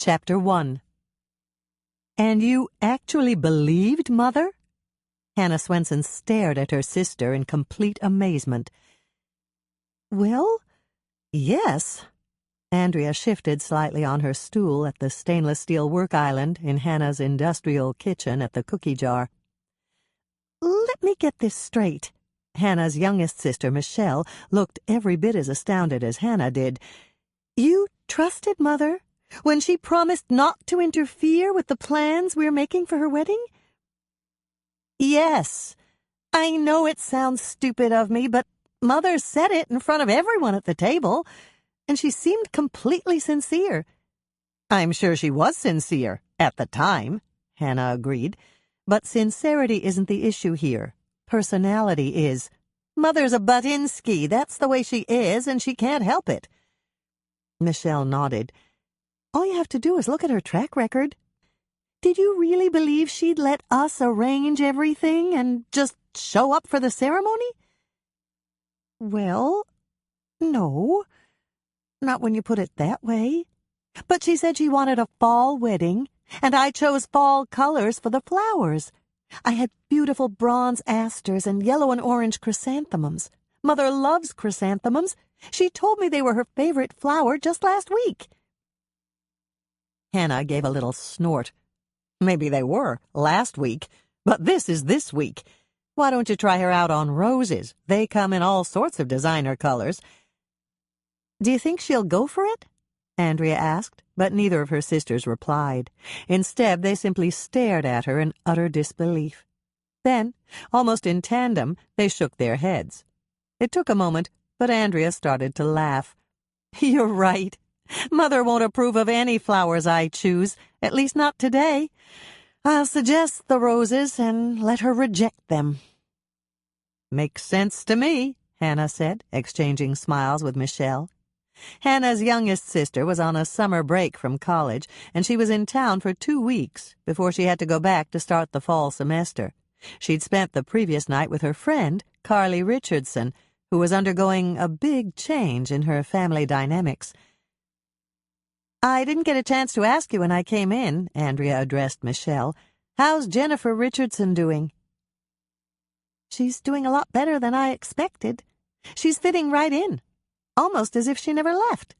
Chapter 1. And you actually believed Mother? Hannah Swensen stared at her sister in complete amazement. Well, yes. Andrea shifted slightly on her stool at the stainless steel work island in Hannah's industrial kitchen at the cookie jar. Let me get this straight. Hannah's youngest sister, Michelle, looked every bit as astounded as Hannah did. You trusted Mother when she promised not to interfere with the plans we're making for her wedding? Yes. I know it sounds stupid of me, but Mother said it in front of everyone at the table, and she seemed completely sincere. I'm sure she was sincere, at the time, Hannah agreed, but sincerity isn't the issue here. Personality is. Mother's a Butinsky, that's the way she is, and she can't help it. Michelle nodded. All you have to do is look at her track record. Did you really believe she'd let us arrange everything and just show up for the ceremony? Well, no. Not when you put it that way. But she said she wanted a fall wedding, and I chose fall colors for the flowers. I had beautiful bronze asters and yellow and orange chrysanthemums. Mother loves chrysanthemums. She told me they were her favorite flower just last week. Hannah gave a little snort. Maybe they were last week, but this is this week. Why don't you try her out on roses? They come in all sorts of designer colors. Do you think she'll go for it? Andrea asked, but neither of her sisters replied. Instead, they simply stared at her in utter disbelief. Then, almost in tandem, they shook their heads. It took a moment, but Andrea started to laugh. You're right. Mother won't approve of any flowers I choose, at least not today. I'll suggest the roses and let her reject them. Makes sense to me, Hannah said, exchanging smiles with Michelle. Hannah's youngest sister was on a summer break from college, and she was in town for 2 weeks before she had to go back to start the fall semester. She'd spent the previous night with her friend, Carly Richardson, who was undergoing a big change in her family dynamics. I didn't get a chance to ask you when I came in, Andrea addressed Michelle. How's Jennifer Richardson doing? She's doing a lot better than I expected. She's fitting right in, almost as if she never left.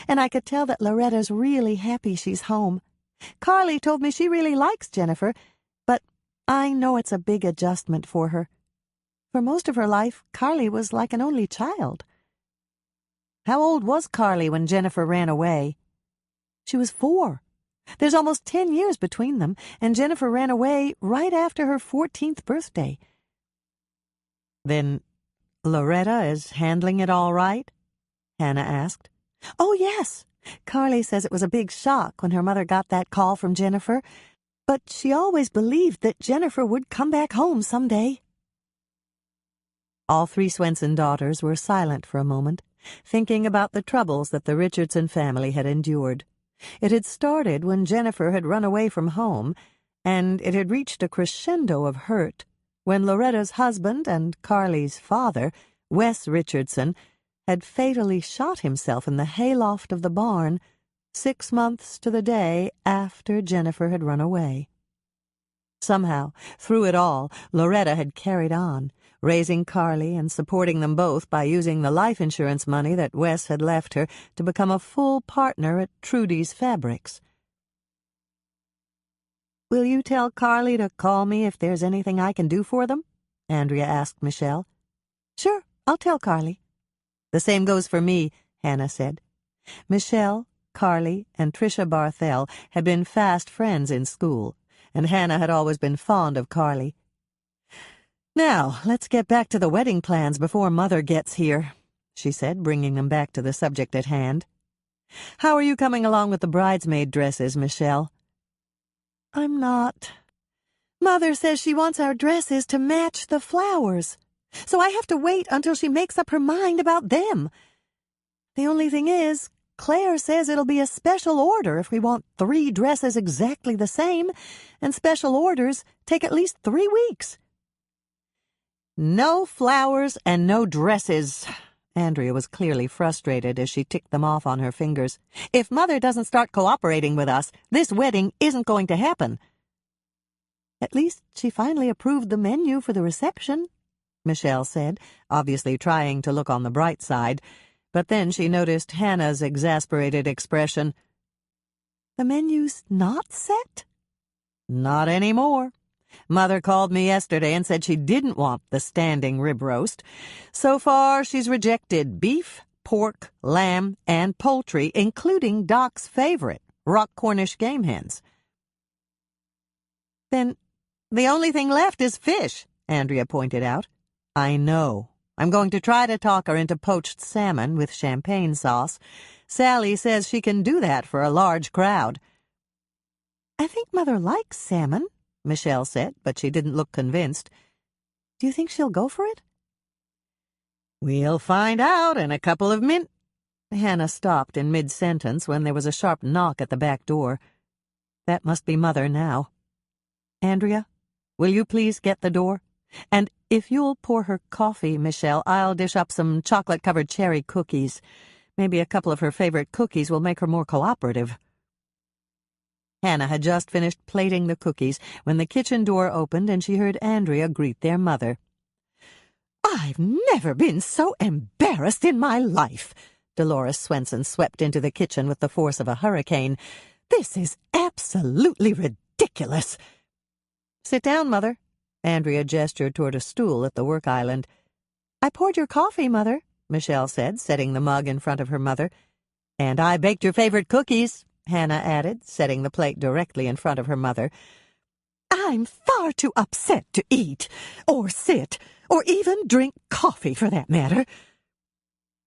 And I could tell that Loretta's really happy she's home. Carly told me she really likes Jennifer, but I know it's a big adjustment for her. For most of her life, Carly was like an only child. How old was Carly when Jennifer ran away? She was 4. There's almost 10 years between them, and Jennifer ran away right after her 14th birthday. Then Loretta is handling it all right? Hannah asked. Oh, yes. Carly says it was a big shock when her mother got that call from Jennifer, but she always believed that Jennifer would come back home someday. All 3 Swensen daughters were silent for a moment, thinking about the troubles that the Richardson family had endured. It had started when Jennifer had run away from home, and it had reached a crescendo of hurt when Loretta's husband and Carly's father, Wes Richardson, had fatally shot himself in the hayloft of the barn 6 months to the day after Jennifer had run away. Somehow, through it all, Loretta had carried on, raising Carly and supporting them both by using the life insurance money that Wes had left her to become a full partner at Trudy's Fabrics. Will you tell Carly to call me if there's anything I can do for them? Andrea asked Michelle. Sure, I'll tell Carly. The same goes for me, Hannah said. Michelle, Carly, and Tricia Barthel had been fast friends in school, and Hannah had always been fond of Carly. Now, let's get back to the wedding plans before Mother gets here, she said, bringing them back to the subject at hand. How are you coming along with the bridesmaid dresses, Michelle? I'm not. Mother says she wants our dresses to match the flowers, so I have to wait until she makes up her mind about them. The only thing is, Claire says it'll be a special order if we want 3 dresses exactly the same, and special orders take at least 3 weeks. No flowers and no dresses, Andrea was clearly frustrated as she ticked them off on her fingers. "If Mother doesn't start cooperating with us, this wedding isn't going to happen." "At least she finally approved the menu for the reception," Michelle said, obviously trying to look on the bright side. But then she noticed Hannah's exasperated expression. "The menu's not set?" "Not anymore. Mother called me yesterday and said she didn't want the standing rib roast. So far, she's rejected beef, pork, lamb, and poultry, including Doc's favorite, rock Cornish game hens." "Then the only thing left is fish," Andrea pointed out. "I know. I'm going to try to talk her into poached salmon with champagne sauce. Sally says she can do that for a large crowd." "I think Mother likes salmon," Michelle said, but she didn't look convinced. "Do you think she'll go for it?" "We'll find out in a couple of min—" Hannah stopped in mid-sentence when there was a sharp knock at the back door. That must be Mother now. "Andrea, will you please get the door? And if you'll pour her coffee, Michelle, I'll dish up some chocolate-covered cherry cookies. Maybe a couple of her favorite cookies will make her more cooperative." Hannah had just finished plating the cookies when the kitchen door opened and she heard Andrea greet their mother. "I've never been so embarrassed in my life." Dolores Swensen swept into the kitchen with the force of a hurricane. "This is absolutely ridiculous." "Sit down, Mother." Andrea gestured toward a stool at the work island. "I poured your coffee, Mother," Michelle said, setting the mug in front of her mother. "And I baked your favorite cookies," Hannah added, setting the plate directly in front of her mother. "I'm far too upset to eat, or sit, or even drink coffee, for that matter."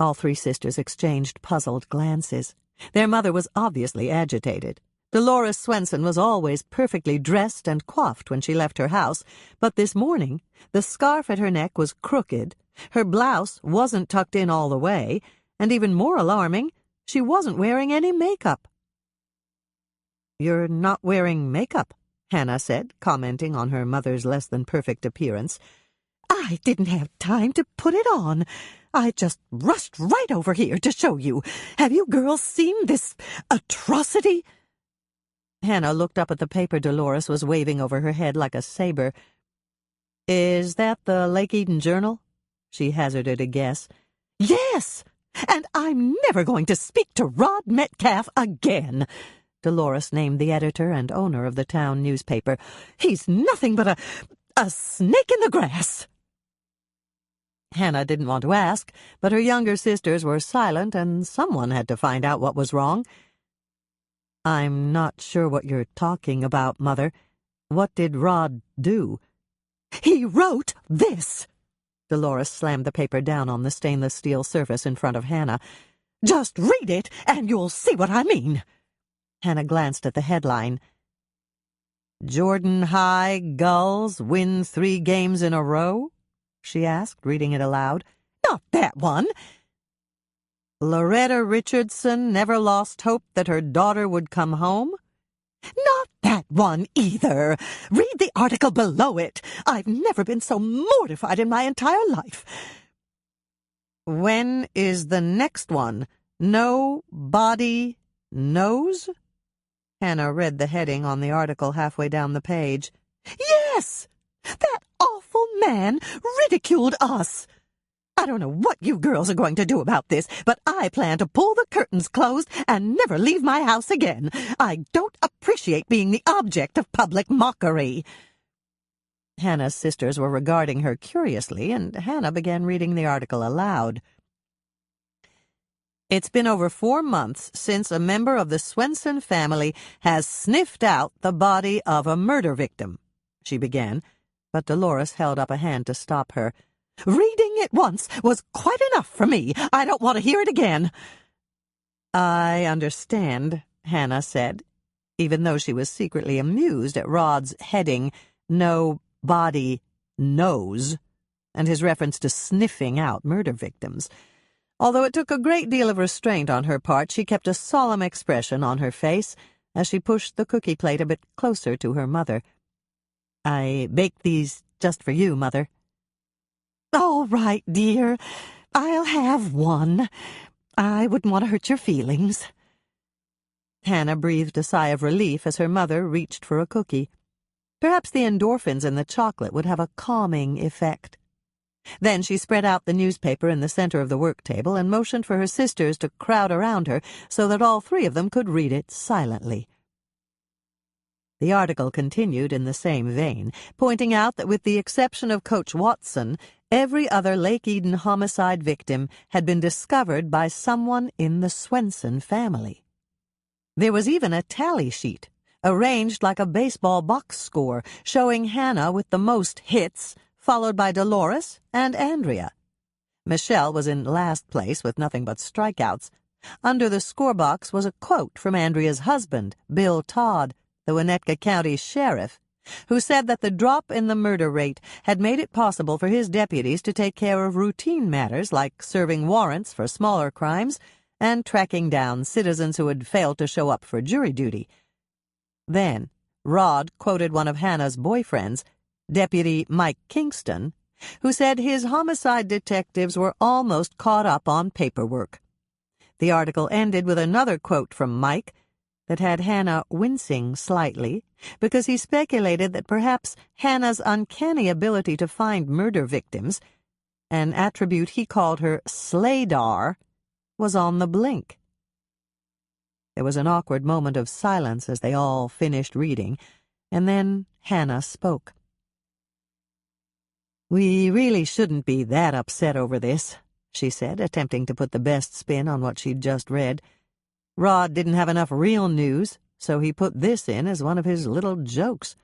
All three sisters exchanged puzzled glances. Their mother was obviously agitated. Dolores Swensen was always perfectly dressed and coiffed when she left her house, but this morning the scarf at her neck was crooked, her blouse wasn't tucked in all the way, and even more alarming, she wasn't wearing any makeup. "You're not wearing makeup," Hannah said, commenting on her mother's less-than-perfect appearance. "I didn't have time to put it on. I just rushed right over here to show you. Have you girls seen this atrocity?" Hannah looked up at the paper Dolores was waving over her head like a saber. "Is that the Lake Eden Journal?" she hazarded a guess. "Yes, and I'm never going to speak to Rod Metcalf again." Dolores named the editor and owner of the town newspaper. "He's nothing but a snake in the grass." Hannah didn't want to ask, but her younger sisters were silent, and someone had to find out what was wrong. "I'm not sure what you're talking about, Mother. What did Rod do?" "He wrote this." Dolores slammed the paper down on the stainless steel surface in front of Hannah. "Just read it, and you'll see what I mean." Hannah glanced at the headline. "Jordan High Gulls win 3 games in a row?" she asked, reading it aloud. "Not that one." "Loretta Richardson never lost hope that her daughter would come home?" "Not that one either. Read the article below it. I've never been so mortified in my entire life." "When is the next one? No body knows?" Hannah read the heading on the article halfway down the page. "Yes! That awful man ridiculed us. I don't know what you girls are going to do about this, but I plan to pull the curtains closed and never leave my house again. I don't appreciate being the object of public mockery." Hannah's sisters were regarding her curiously, and Hannah began reading the article aloud. "It's been over 4 months since a member of the Swensen family has sniffed out the body of a murder victim," she began, but Dolores held up a hand to stop her. "Reading it once was quite enough for me. I don't want to hear it again." "I understand," Hannah said, even though she was secretly amused at Rod's heading, "No body knows," and his reference to sniffing out murder victims. Although it took a great deal of restraint on her part, she kept a solemn expression on her face as she pushed the cookie plate a bit closer to her mother. "I baked these just for you, Mother." "All right, dear. I'll have one. I wouldn't want to hurt your feelings." Hannah breathed a sigh of relief as her mother reached for a cookie. Perhaps the endorphins in the chocolate would have a calming effect. Then she spread out the newspaper in the center of the work table and motioned for her sisters to crowd around her so that all three of them could read it silently. The article continued in the same vein, pointing out that with the exception of Coach Watson, every other Lake Eden homicide victim had been discovered by someone in the Swensen family. There was even a tally sheet, arranged like a baseball box score, showing Hannah with the most hits, followed by Dolores and Andrea. Michelle was in last place with nothing but strikeouts. Under the scorebox was a quote from Andrea's husband, Bill Todd, the Winnetka County Sheriff, who said that the drop in the murder rate had made it possible for his deputies to take care of routine matters like serving warrants for smaller crimes and tracking down citizens who had failed to show up for jury duty. Then, Rod quoted one of Hannah's boyfriends, Deputy Mike Kingston, who said his homicide detectives were almost caught up on paperwork. The article ended with another quote from Mike that had Hannah wincing slightly, because he speculated that perhaps Hannah's uncanny ability to find murder victims, an attribute he called her slaydar, was on the blink. There was an awkward moment of silence as they all finished reading, and then Hannah spoke. "We really shouldn't be that upset over this," she said, attempting to put the best spin on what she'd just read. "Rod didn't have enough real news, so he put this in as one of his little jokes."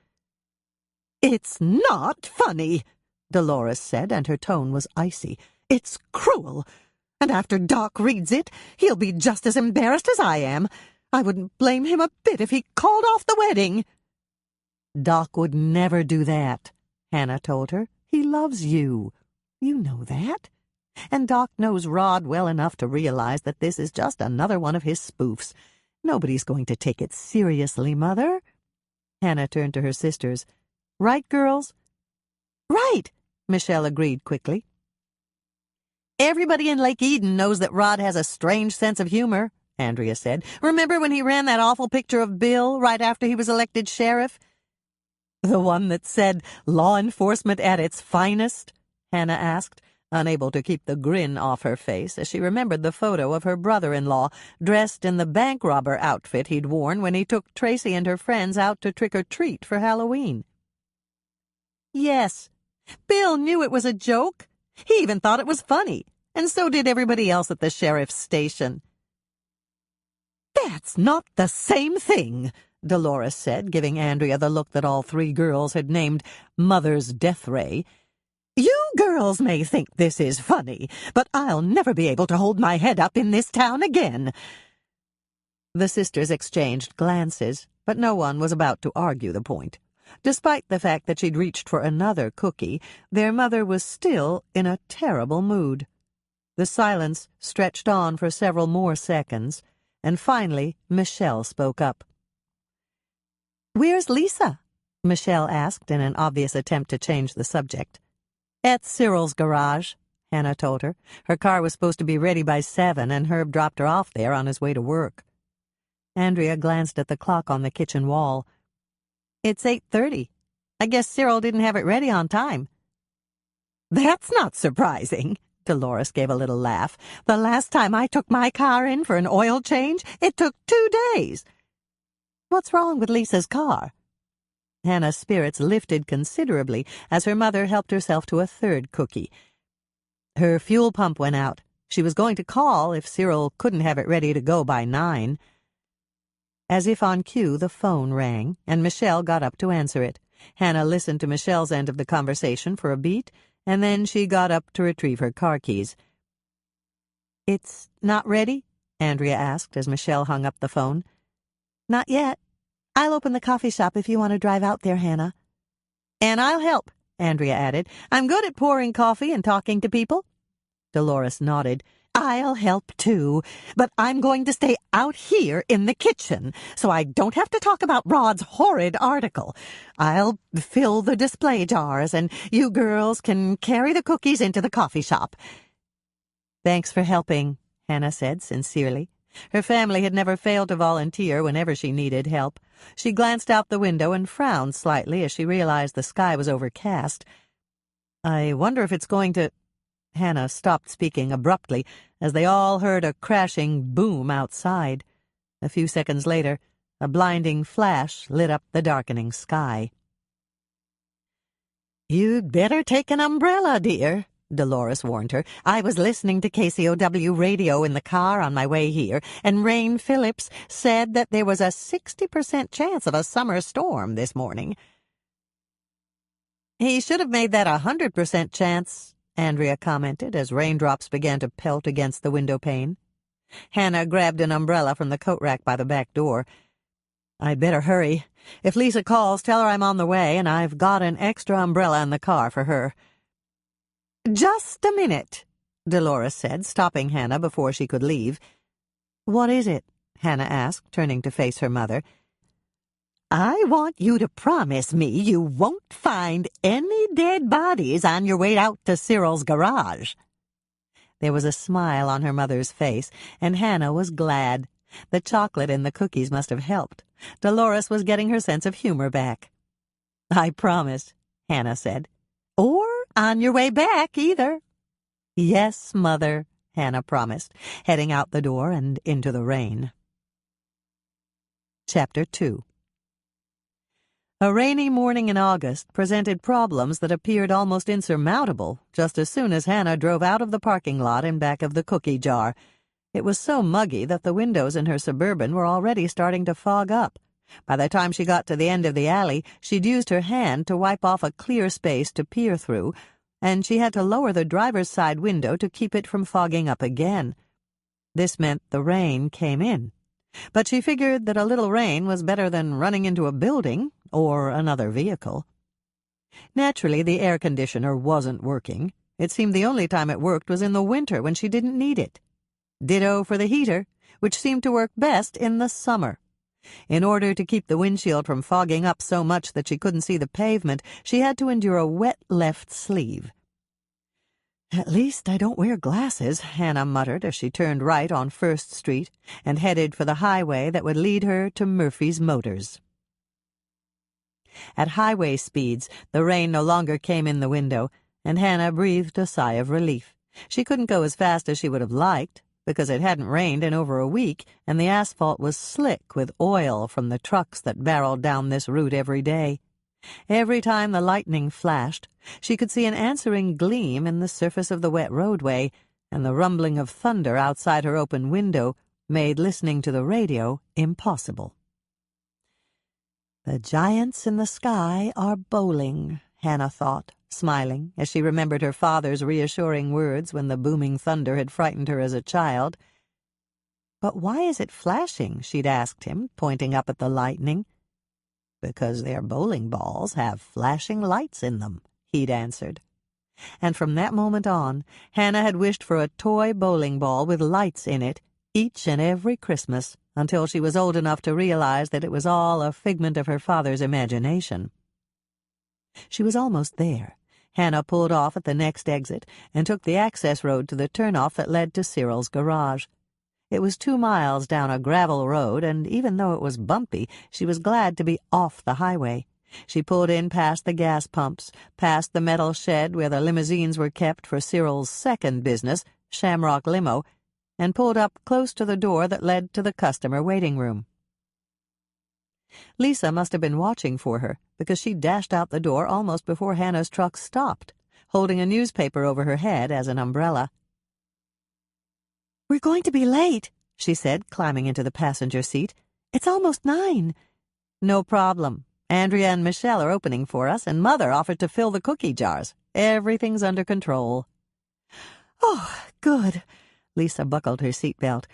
"It's not funny," Dolores said, and her tone was icy. "It's cruel. And after Doc reads it, he'll be just as embarrassed as I am. I wouldn't blame him a bit if he called off the wedding." "Doc would never do that," Hannah told her. "He loves you. You know that. And Doc knows Rod well enough to realize that this is just another one of his spoofs. Nobody's going to take it seriously, Mother." Hannah turned to her sisters. "Right, girls?" "Right," Michelle agreed quickly. "Everybody in Lake Eden knows that Rod has a strange sense of humor," Andrea said. "Remember when he ran that awful picture of Bill right after he was elected sheriff?" "The one that said law enforcement at its finest?" Hannah asked, unable to keep the grin off her face as she remembered the photo of her brother-in-law dressed in the bank robber outfit he'd worn when he took Tracy and her friends out to trick-or-treat for Halloween. "Yes, Bill knew it was a joke. He even thought it was funny, and so did everybody else at the sheriff's station." "That's not the same thing," Dolores said, giving Andrea the look that all three girls had named Mother's Death Ray. "You girls may think this is funny, but I'll never be able to hold my head up in this town again." The sisters exchanged glances, but no one was about to argue the point. Despite the fact that she'd reached for another cookie, their mother was still in a terrible mood. The silence stretched on for several more seconds, and finally Michelle spoke up. "Where's Lisa?" Michelle asked in an obvious attempt to change the subject. "At Cyril's garage," Hannah told her. "Her car was supposed to be ready by 7, and Herb dropped her off there on his way to work." Andrea glanced at the clock on the kitchen wall. "It's 8:30. I guess Cyril didn't have it ready on time." "That's not surprising," Dolores gave a little laugh. "The last time I took my car in for an oil change, it took 2 days. What's wrong with Lisa's car?" Hannah's spirits lifted considerably as her mother helped herself to a third cookie. "Her fuel pump went out. She was going to call if Cyril couldn't have it ready to go by 9. As if on cue, the phone rang, and Michelle got up to answer it. Hannah listened to Michelle's end of the conversation for a beat, and then she got up to retrieve her car keys. "It's not ready?" Andrea asked as Michelle hung up the phone. "Not yet. I'll open the coffee shop if you want to drive out there, Hannah." "And I'll help," Andrea added. "I'm good at pouring coffee and talking to people." Dolores nodded. "I'll help, too, but I'm going to stay out here in the kitchen, so I don't have to talk about Rod's horrid article. I'll fill the display jars, and you girls can carry the cookies into the coffee shop." "Thanks for helping," Hannah said sincerely. Her family had never failed to volunteer whenever she needed help. She glanced out the window and frowned slightly as she realized the sky was overcast. "I wonder if it's going to—" Hannah stopped speaking abruptly as they all heard a crashing boom outside. A few seconds later, a blinding flash lit up the darkening sky. "You'd better take an umbrella, dear," Dolores warned her. "I was listening to KCOW radio in the car on my way here, and Rain Phillips said that there was a 60% chance of a summer storm this morning." "He should have made that 100% chance," Andrea commented as raindrops began to pelt against the window pane. Hannah grabbed an umbrella from the coat rack by the back door. "I'd better hurry. If Lisa calls, tell her I'm on the way, and I've got an extra umbrella in the car for her." "Just a minute," Dolores said, stopping Hannah before she could leave. "What is it?" Hannah asked, turning to face her mother. "I want you to promise me you won't find any dead bodies on your way out to Cyril's garage." There was a smile on her mother's face, and Hannah was glad. The chocolate in the cookies must have helped. Dolores was getting her sense of humor back. "I promise," Hannah said. "Or on your way back, either." "Yes, Mother," Hannah promised, heading out the door and into the rain. Chapter 2. A rainy morning in August presented problems that appeared almost insurmountable just as soon as Hannah drove out of the parking lot in back of the cookie jar. It was so muggy that the windows in her Suburban were already starting to fog up. By the time she got to the end of the alley, she'd used her hand to wipe off a clear space to peer through, and she had to lower the driver's side window to keep it from fogging up again. This meant the rain came in. But she figured that a little rain was better than running into a building or another vehicle. Naturally, the air conditioner wasn't working. It seemed the only time it worked was in the winter when she didn't need it. Ditto for the heater, which seemed to work best in the summer. In order to keep the windshield from fogging up so much that she couldn't see the pavement, she had to endure a wet left sleeve. "At least I don't wear glasses," Hannah muttered as she turned right on First Street and headed for the highway that would lead her to Murphy's Motors. At highway speeds, the rain no longer came in the window, and Hannah breathed a sigh of relief. She couldn't go as fast as she would have liked, because it hadn't rained in over a week, and the asphalt was slick with oil from the trucks that barreled down this route every day. Every time the lightning flashed, she could see an answering gleam in the surface of the wet roadway, and the rumbling of thunder outside her open window made listening to the radio impossible. "The giants in the sky are bowling," Hannah thought, smiling as she remembered her father's reassuring words when the booming thunder had frightened her as a child. "But why is it flashing?" she'd asked him, pointing up at the lightning. "Because their bowling balls have flashing lights in them," he'd answered. And from that moment on, Hannah had wished for a toy bowling ball with lights in it each and every Christmas, until she was old enough to realize that it was all a figment of her father's imagination. She was almost there. Hannah pulled off at the next exit and took the access road to the turnoff that led to Cyril's garage. It was 2 miles down a gravel road, and even though it was bumpy, she was glad to be off the highway. She pulled in past the gas pumps, past the metal shed where the limousines were kept for Cyril's second business, Shamrock Limo, and pulled up close to the door that led to the customer waiting room. Lisa must have been watching for her, because she dashed out the door almost before Hannah's truck stopped, holding a newspaper over her head as an umbrella. "We're going to be late," she said, climbing into the passenger seat. "It's almost 9. "No problem. Andrea and Michelle are opening for us, and Mother offered to fill the cookie jars. Everything's under control." "Oh, good." Lisa buckled her seatbelt.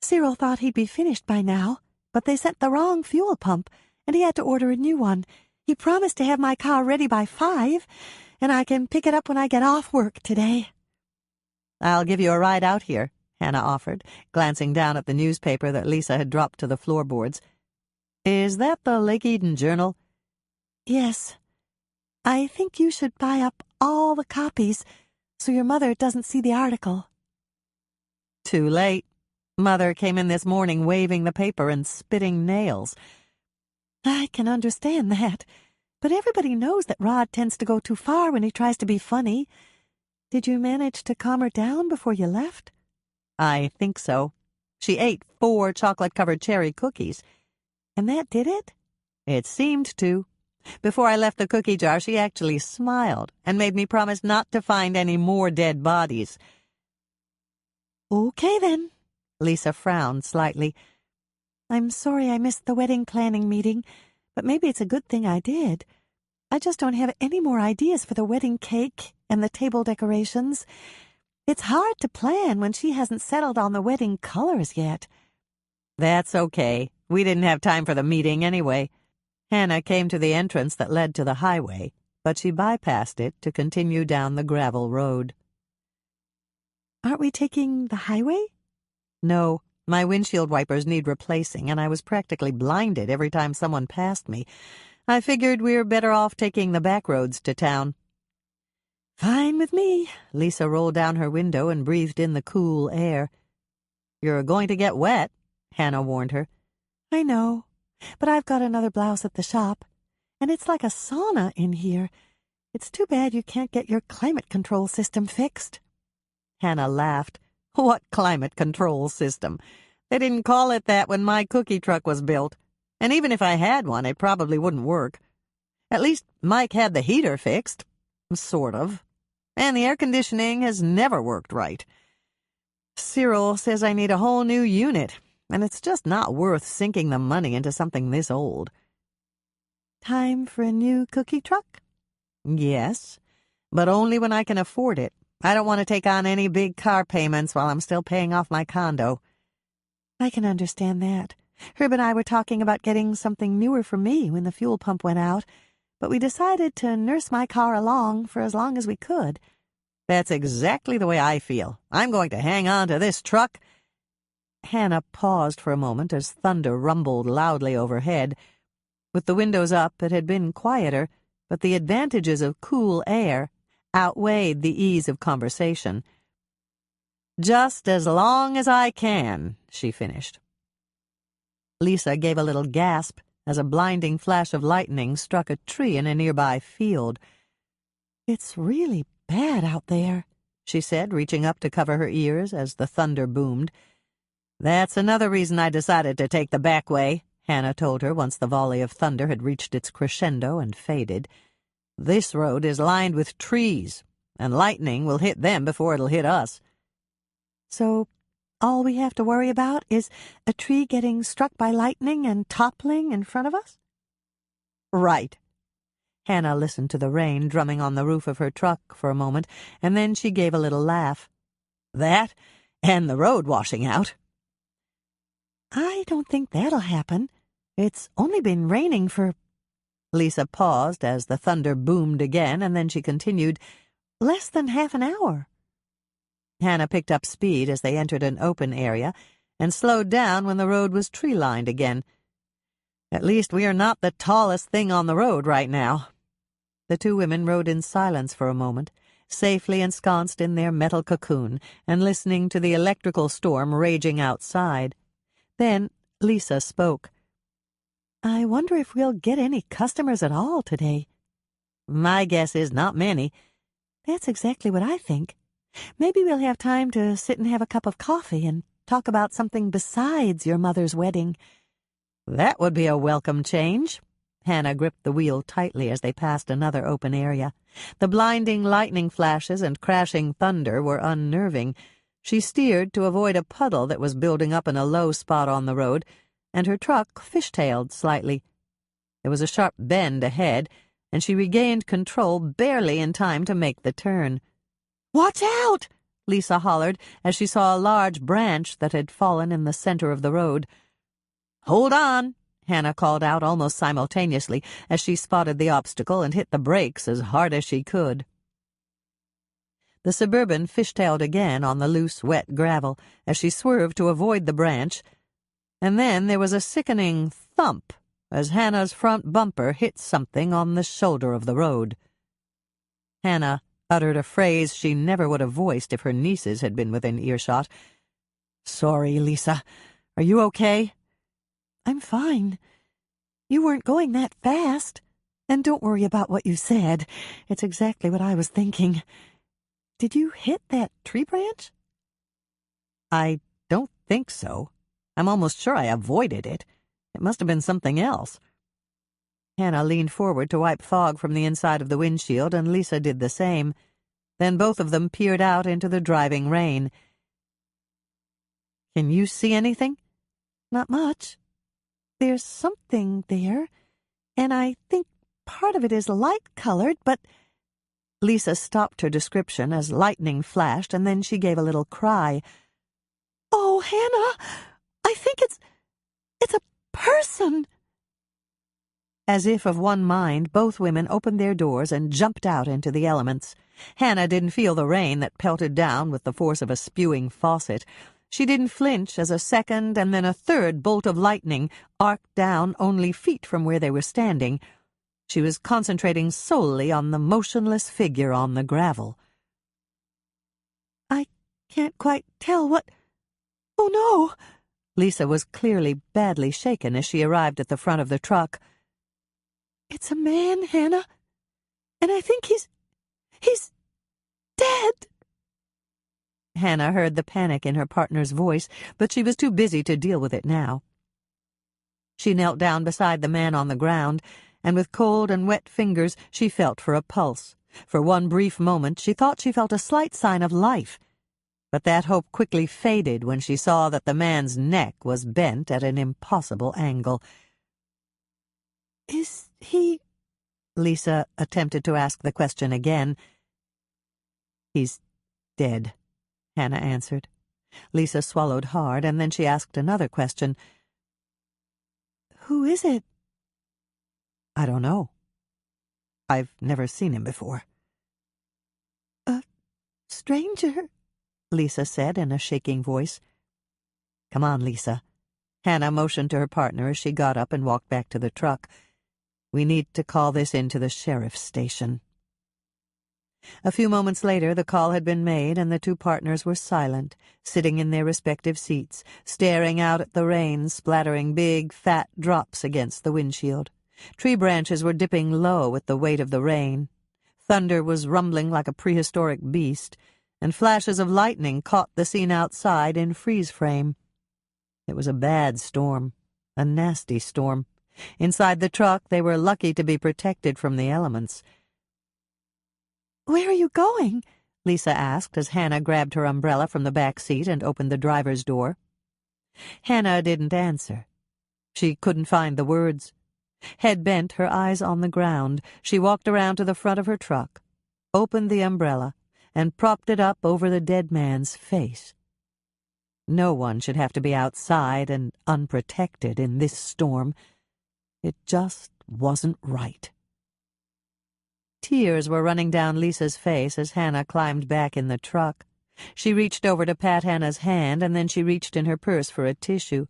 "Cyril thought he'd be finished by now, but they sent the wrong fuel pump, and he had to order a new one. He promised to have my car ready by 5, and I can pick it up when I get off work today." "I'll give you a ride out here," Hannah offered, glancing down at the newspaper that Lisa had dropped to the floorboards. "Is that the Lake Eden Journal?" "Yes. I think you should buy up all the copies so your mother doesn't see the article." Too late. Mother came in this morning waving the paper and spitting nails. I can understand that, but everybody knows that Rod tends to go too far when he tries to be funny. Did you manage to calm her down before you left? I think so. She ate 4 chocolate-covered cherry cookies. And that did it? It seemed to. Before I left the cookie jar, she actually smiled and made me promise not to find any more dead bodies. Okay, then. Lisa frowned slightly. I'm sorry I missed the wedding planning meeting, but maybe it's a good thing I did. I just don't have any more ideas for the wedding cake and the table decorations. It's hard to plan when she hasn't settled on the wedding colors yet. That's okay. We didn't have time for the meeting anyway. Hannah came to the entrance that led to the highway, but she bypassed it to continue down the gravel road. Aren't we taking the highway? No, my windshield wipers need replacing, and I was practically blinded every time someone passed me. I figured we're better off taking the back roads to town. Fine with me. Lisa rolled down her window and breathed in the cool air. You're going to get wet, Hannah warned her. I know, but I've got another blouse at the shop, and it's like a sauna in here. It's too bad you can't get your climate control system fixed. Hannah laughed. What climate control system? They didn't call it that when my cookie truck was built. And even if I had one, it probably wouldn't work. At least Mike had the heater fixed. Sort of. And the air conditioning has never worked right. Cyril says I need a whole new unit, and it's just not worth sinking the money into something this old. Time for a new cookie truck? Yes, but only when I can afford it. I don't want to take on any big car payments while I'm still paying off my condo. I can understand that. Herb and I were talking about getting something newer for me when the fuel pump went out, but we decided to nurse my car along for as long as we could. That's exactly the way I feel. I'm going to hang on to this truck. Hannah paused for a moment as thunder rumbled loudly overhead. With the windows up, it had been quieter, but the advantages of cool air outweighed the ease of conversation. Just as long as I can, she finished. Lisa gave a little gasp as a blinding flash of lightning struck a tree in a nearby field. It's really bad out there, she said, reaching up to cover her ears as the thunder boomed. That's another reason I decided to take the back way, Hannah told her once the volley of thunder had reached its crescendo and faded. This road is lined with trees, and lightning will hit them before it'll hit us. So all we have to worry about is a tree getting struck by lightning and toppling in front of us? Right. Hannah listened to the rain drumming on the roof of her truck for a moment, and then she gave a little laugh. That, and the road washing out. I don't think that'll happen. It's only been raining for... Lisa paused as the thunder boomed again, and then she continued, less than half an hour. Hannah picked up speed as they entered an open area and slowed down when the road was tree-lined again. At least we are not the tallest thing on the road right now. The two women rode in silence for a moment, safely ensconced in their metal cocoon and listening to the electrical storm raging outside. Then Lisa spoke. I wonder if we'll get any customers at all today. My guess is not many. That's exactly what I think. Maybe we'll have time to sit and have a cup of coffee and talk about something besides your mother's wedding. That would be a welcome change. Hannah gripped the wheel tightly as they passed another open area. The blinding lightning flashes and crashing thunder were unnerving. She steered to avoid a puddle that was building up in a low spot on the road, and her truck fishtailed slightly. There was a sharp bend ahead, and she regained control barely in time to make the turn. "Watch out!" Lisa hollered as she saw a large branch that had fallen in the center of the road. "Hold on!" Hannah called out almost simultaneously as she spotted the obstacle and hit the brakes as hard as she could. The Suburban fishtailed again on the loose, wet gravel as she swerved to avoid the branch, and then there was a sickening thump as Hannah's front bumper hit something on the shoulder of the road. Hannah uttered a phrase she never would have voiced if her nieces had been within earshot. Sorry, Lisa. Are you okay? I'm fine. You weren't going that fast. And don't worry about what you said. It's exactly what I was thinking. Did you hit that tree branch? I don't think so. I'm almost sure I avoided it. It must have been something else. Hannah leaned forward to wipe fog from the inside of the windshield, and Lisa did the same. Then both of them peered out into the driving rain. Can you see anything? Not much. There's something there, and I think part of it is light-colored, but... Lisa stopped her description as lightning flashed, and then she gave a little cry. Oh, Hannah, I think it's a person. As if of one mind, both women opened their doors and jumped out into the elements. Hannah didn't feel the rain that pelted down with the force of a spewing faucet. She didn't flinch as a second and then a third bolt of lightning arced down only feet from where they were standing. She was concentrating solely on the motionless figure on the gravel. I can't quite tell what... Oh, no! Lisa was clearly badly shaken as she arrived at the front of the truck. It's a man, Hannah, and I think he's dead. Hannah heard the panic in her partner's voice, but she was too busy to deal with it now. She knelt down beside the man on the ground, and with cold and wet fingers she felt for a pulse. For one brief moment she thought she felt a slight sign of life, but that hope quickly faded when she saw that the man's neck was bent at an impossible angle. Is he... Lisa attempted to ask the question again. He's dead, Hannah answered. Lisa swallowed hard, and then she asked another question. Who is it? I don't know. I've never seen him before. A stranger, Lisa said in a shaking voice. Come on, Lisa. Hannah motioned to her partner as she got up and walked back to the truck. We need to call this in to the sheriff's station. A few moments later, the call had been made, and the two partners were silent, sitting in their respective seats, staring out at the rain splattering big, fat drops against the windshield. Tree branches were dipping low with the weight of the rain. Thunder was rumbling like a prehistoric beast, and flashes of lightning caught the scene outside in freeze frame. It was a bad storm, a nasty storm. Inside the truck, they were lucky to be protected from the elements. Where are you going? Lisa asked as Hannah grabbed her umbrella from the back seat and opened the driver's door. Hannah didn't answer. She couldn't find the words. Head bent, her eyes on the ground, she walked around to the front of her truck, opened the umbrella, and propped it up over the dead man's face. No one should have to be outside and unprotected in this storm. It just wasn't right. Tears were running down Lisa's face as Hannah climbed back in the truck. She reached over to pat Hannah's hand, and then she reached in her purse for a tissue.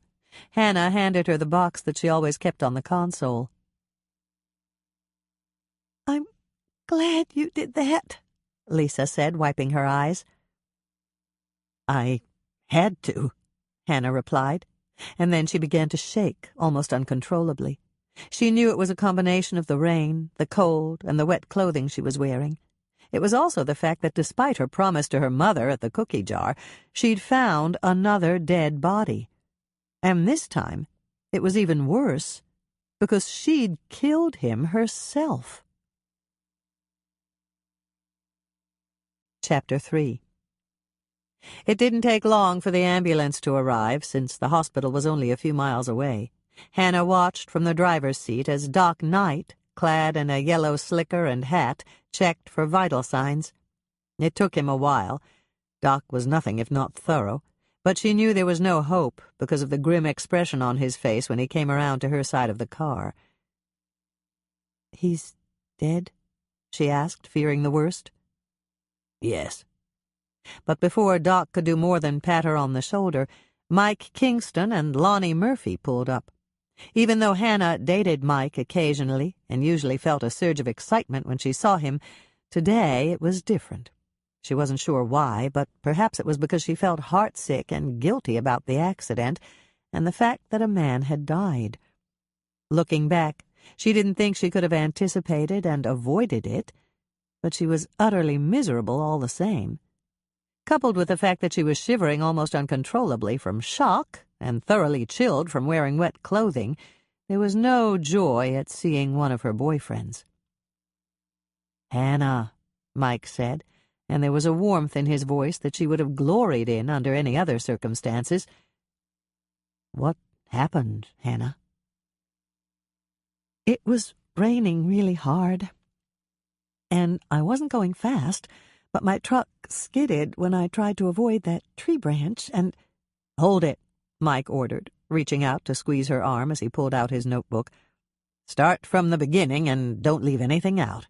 Hannah handed her the box that she always kept on the console. I'm glad you did that, Lisa said, wiping her eyes. I had to, Hannah replied, and then she began to shake, almost uncontrollably. She knew it was a combination of the rain, the cold, and the wet clothing she was wearing. It was also the fact that despite her promise to her mother at the cookie jar, she'd found another dead body. And this time, it was even worse, because she'd killed him herself. Chapter 3. It didn't take long for the ambulance to arrive, since the hospital was only a few miles away. Hannah watched from the driver's seat as Doc Knight, clad in a yellow slicker and hat, checked for vital signs. It took him a while. Doc was nothing if not thorough, but she knew there was no hope because of the grim expression on his face when he came around to her side of the car. He's dead? She asked, fearing the worst. Yes. But before Doc could do more than pat her on the shoulder, Mike Kingston and Lonnie Murphy pulled up. Even though Hannah dated Mike occasionally and usually felt a surge of excitement when she saw him, today it was different. She wasn't sure why, but perhaps it was because she felt heartsick and guilty about the accident and the fact that a man had died. Looking back, she didn't think she could have anticipated and avoided it, but she was utterly miserable all the same. Coupled with the fact that she was shivering almost uncontrollably from shock and thoroughly chilled from wearing wet clothing, there was no joy at seeing one of her boyfriends. "Hannah," Mike said, and there was a warmth in his voice that she would have gloried in under any other circumstances. "What happened, Hannah?" "It was raining really hard, and I wasn't going fast, but my truck skidded when I tried to avoid that tree branch, and—" "Hold it," Mike ordered, reaching out to squeeze her arm as he pulled out his notebook. "Start from the beginning and don't leave anything out.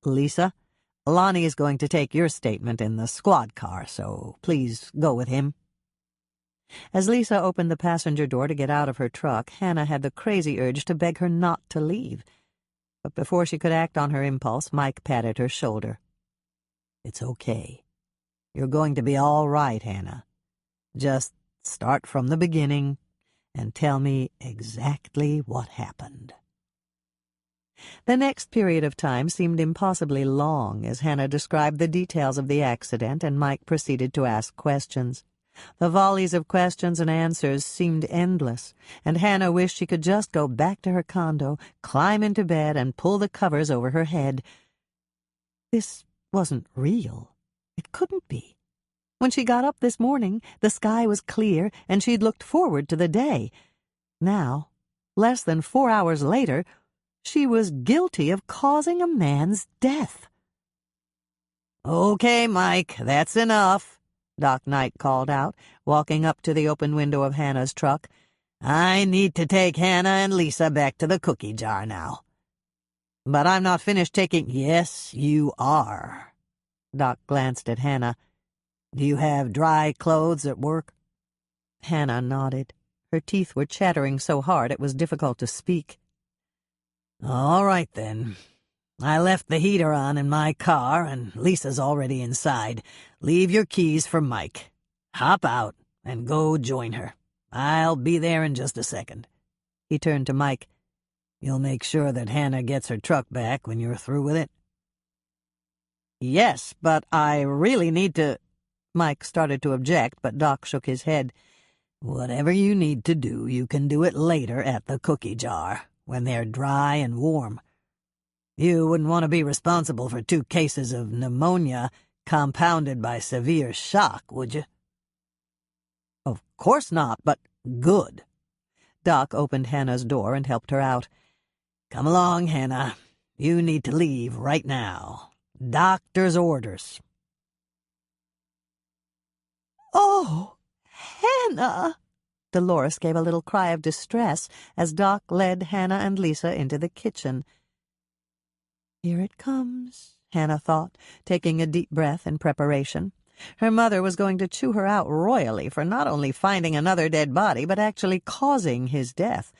Lisa, Lonnie is going to take your statement in the squad car, so please go with him." As Lisa opened the passenger door to get out of her truck, Hannah had the crazy urge to beg her not to leave. But before she could act on her impulse, Mike patted her shoulder. "It's okay. You're going to be all right, Hannah. Just start from the beginning and tell me exactly what happened." The next period of time seemed impossibly long as Hannah described the details of the accident and Mike proceeded to ask questions. The volleys of questions and answers seemed endless, and Hannah wished she could just go back to her condo, climb into bed, and pull the covers over her head. This wasn't real. It couldn't be. When she got up this morning, the sky was clear, and she'd looked forward to the day. Now, less than 4 hours later, she was guilty of causing a man's death. "Okay, Mike, that's enough," Doc Knight called out, walking up to the open window of Hannah's truck. "I need to take Hannah and Lisa back to the cookie jar now." "But I'm not finished taking—" "Yes, you are." Doc glanced at Hannah. "Do you have dry clothes at work?" Hannah nodded. Her teeth were chattering so hard it was difficult to speak. "All right, then. I left the heater on in my car, and Lisa's already inside. Leave your keys for Mike. Hop out and go join her. I'll be there in just a second." He turned to Mike. "You'll make sure that Hannah gets her truck back when you're through with it?" "Yes, but I really need to—" Mike started to object, but Doc shook his head. "Whatever you need to do, you can do it later at the cookie jar, when they're dry and warm. You wouldn't want to be responsible for 2 cases of pneumonia compounded by severe shock, would you?" "Of course not, but—" "Good." Doc opened Hannah's door and helped her out. "Come along, Hannah. You need to leave right now. Doctor's orders." "Oh, Hannah!" Dolores gave a little cry of distress as Doc led Hannah and Lisa into the kitchen. "Here it comes," Hannah thought, taking a deep breath in preparation. Her mother was going to chew her out royally for not only finding another dead body, but actually causing his death.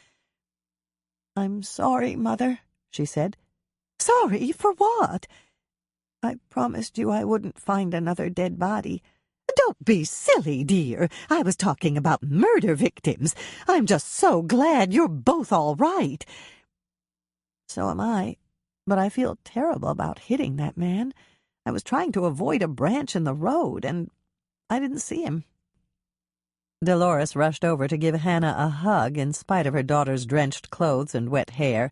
"I'm sorry, Mother," she said. "Sorry for what?" "I promised you I wouldn't find another dead body." "Don't be silly, dear. I was talking about murder victims. I'm just so glad you're both all right." "So am I, but I feel terrible about hitting that man. I was trying to avoid a branch in the road, and I didn't see him." Dolores rushed over to give Hannah a hug in spite of her daughter's drenched clothes and wet hair.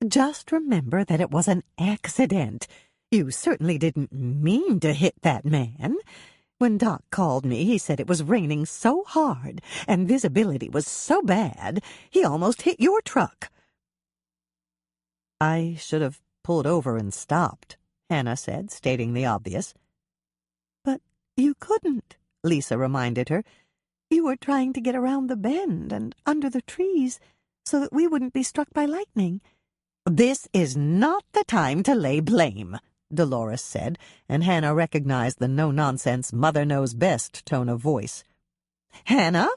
"Just remember that it was an accident. You certainly didn't mean to hit that man. When Doc called me, he said it was raining so hard and visibility was so bad, he almost hit your truck." "I should have pulled over and stopped," Hannah said, stating the obvious. "But you couldn't," Lisa reminded her. "You were trying to get around the bend and under the trees so that we wouldn't be struck by lightning." "This is not the time to lay blame," Dolores said, and Hannah recognized the no-nonsense, mother-knows-best tone of voice. "Hannah,"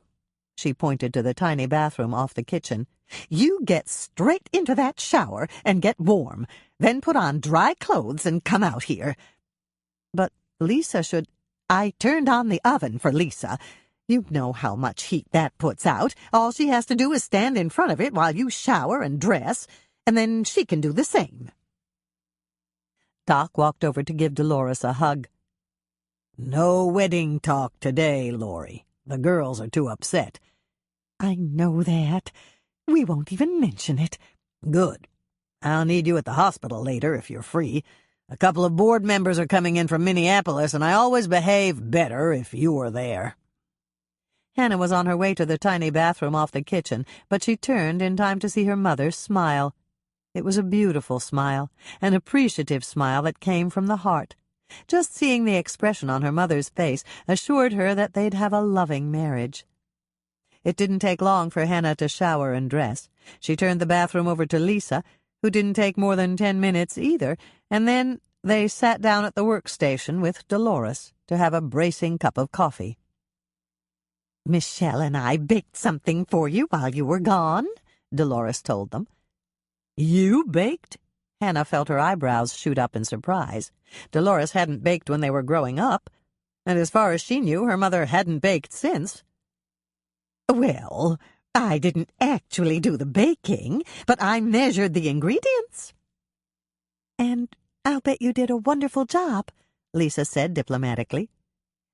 she pointed to the tiny bathroom off the kitchen, "you get straight into that shower and get warm, then put on dry clothes and come out here." But Lisa should— I turned on the oven for Lisa. You know how much heat that puts out. All she has to do is stand in front of it while you shower and dress, and then she can do the same. Doc walked over to give Dolores a hug. No wedding talk today, Laurie. The girls are too upset. I know that. We won't even mention it. Good. I'll need you at the hospital later if you're free. A couple of board members are coming in from Minneapolis, and I always behave better if you are there. Hannah was on her way to the tiny bathroom off the kitchen, but she turned in time to see her mother smile. It was a beautiful smile, an appreciative smile that came from the heart. Just seeing the expression on her mother's face assured her that they'd have a loving marriage. It didn't take long for Hannah to shower and dress. She turned the bathroom over to Lisa, who didn't take more than 10 minutes either, and then they sat down at the workstation with Dolores to have a bracing cup of coffee. Michelle and I baked something for you while you were gone, Dolores told them. You baked? Hannah felt her eyebrows shoot up in surprise. Dolores hadn't baked when they were growing up, and as far as she knew, her mother hadn't baked since. Well, I didn't actually do the baking, but I measured the ingredients. And I'll bet you did a wonderful job, Lisa said diplomatically.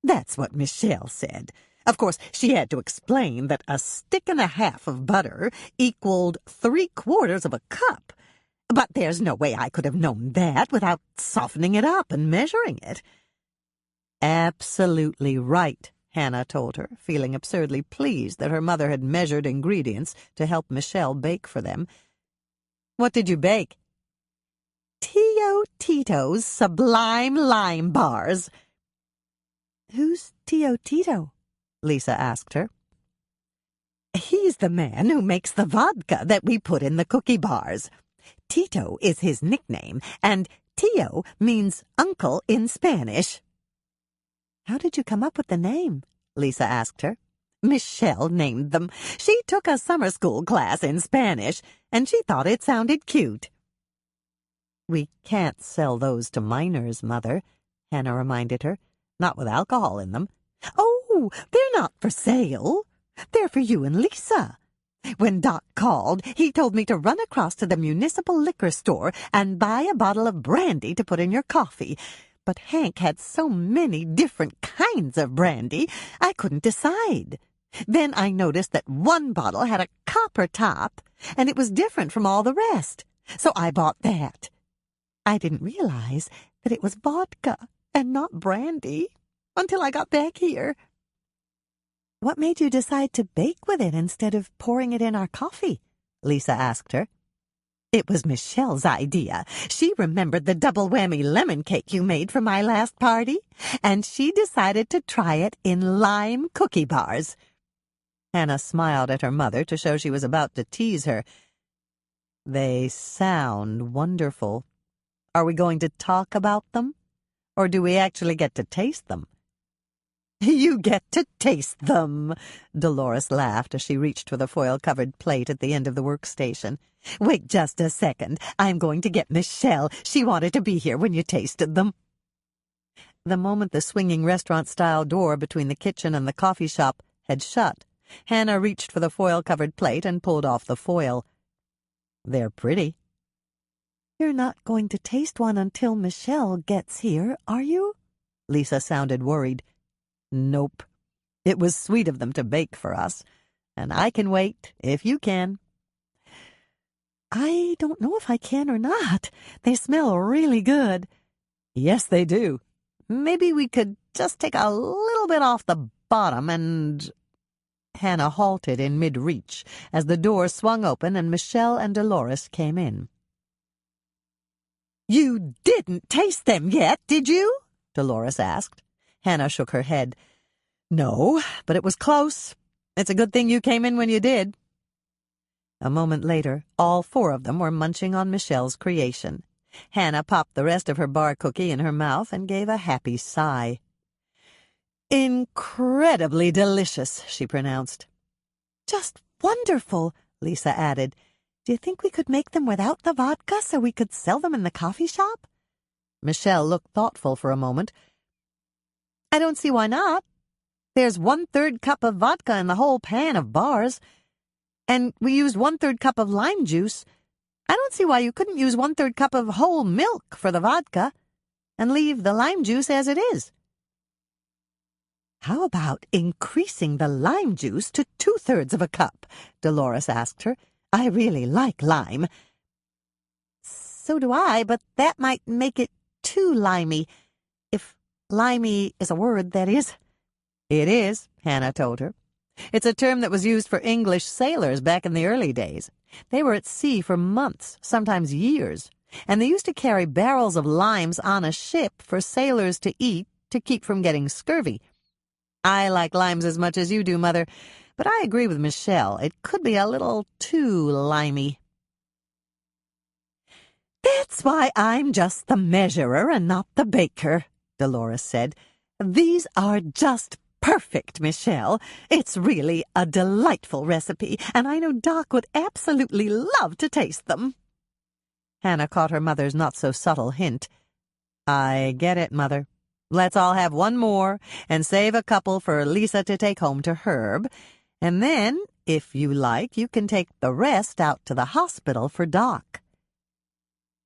That's what Michelle said. Of course, she had to explain that a stick and a half of butter equaled 3/4 of a cup. But there's no way I could have known that without softening it up and measuring it. Absolutely right, Hannah told her, feeling absurdly pleased that her mother had measured ingredients to help Michelle bake for them. What did you bake? Tio Tito's Sublime Lime Bars. Who's Tio Tito? Lisa asked her. He's the man who makes the vodka that we put in the cookie bars. Tito is his nickname, and Tio means uncle in Spanish. How did you come up with the name? Lisa asked her. Michelle named them. She took a summer school class in Spanish, and she thought it sounded cute. We can't sell those to minors, Mother, Hannah reminded her. Not with alcohol in them. Oh, they're not for sale. They're for you and Lisa. When Doc called, he told me to run across to the municipal liquor store and buy a bottle of brandy to put in your coffee. But Hank had so many different kinds of brandy, I couldn't decide. Then I noticed that one bottle had a copper top, and it was different from all the rest. So I bought that. I didn't realize that it was vodka and not brandy until I got back here. What made you decide to bake with it instead of pouring it in our coffee? Lisa asked her. It was Michelle's idea. She remembered the double whammy lemon cake you made for my last party, and she decided to try it in lime cookie bars. Hannah smiled at her mother to show she was about to tease her. They sound wonderful. Are we going to talk about them? Or do we actually get to taste them? You get to taste them, Dolores laughed as she reached for the foil-covered plate at the end of the workstation. Wait just a second. I'm going to get Michelle. She wanted to be here when you tasted them. The moment the swinging restaurant-style door between the kitchen and the coffee shop had shut, Hannah reached for the foil-covered plate and pulled off the foil. They're pretty. You're not going to taste one until Michelle gets here, are you? Lisa sounded worried. Nope. It was sweet of them to bake for us, and I can wait if you can. I don't know if I can or not. They smell really good. Yes, they do. Maybe we could just take a little bit off the bottom and— Hannah halted in mid-reach as the door swung open and Michelle and Dolores came in. You didn't taste them yet, did you? Dolores asked. Hannah shook her head. No, but it was close. It's a good thing you came in when you did. A moment later, all four of them were munching on Michelle's creation. Hannah popped the rest of her bar cookie in her mouth and gave a happy sigh. Incredibly delicious, she pronounced. Just wonderful, Lisa added. Do you think we could make them without the vodka so we could sell them in the coffee shop? Michelle looked thoughtful for a moment. I don't see why not. There's 1/3 cup of vodka in the whole pan of bars. And we used 1/3 cup of lime juice. I don't see why you couldn't use 1/3 cup of whole milk for the vodka and leave the lime juice as it is. How about increasing the lime juice to 2/3 of a cup? Dolores asked her. I really like lime. So do I, but that might make it too limey. If limey is a word, that is. It is, Hannah told her. It's a term that was used for English sailors back in the early days. They were at sea for months, sometimes years, and they used to carry barrels of limes on a ship for sailors to eat to keep from getting scurvy. I like limes as much as you do, Mother, but I agree with Michelle. It could be a little too limey. That's why I'm just the measurer and not the baker, Dolores said. These are just perfect, Michelle. It's really a delightful recipe, and I know Doc would absolutely love to taste them. Hannah caught her mother's not-so-subtle hint. I get it, Mother. Let's all have one more and save a couple for Lisa to take home to Herb. And then, if you like, you can take the rest out to the hospital for Doc.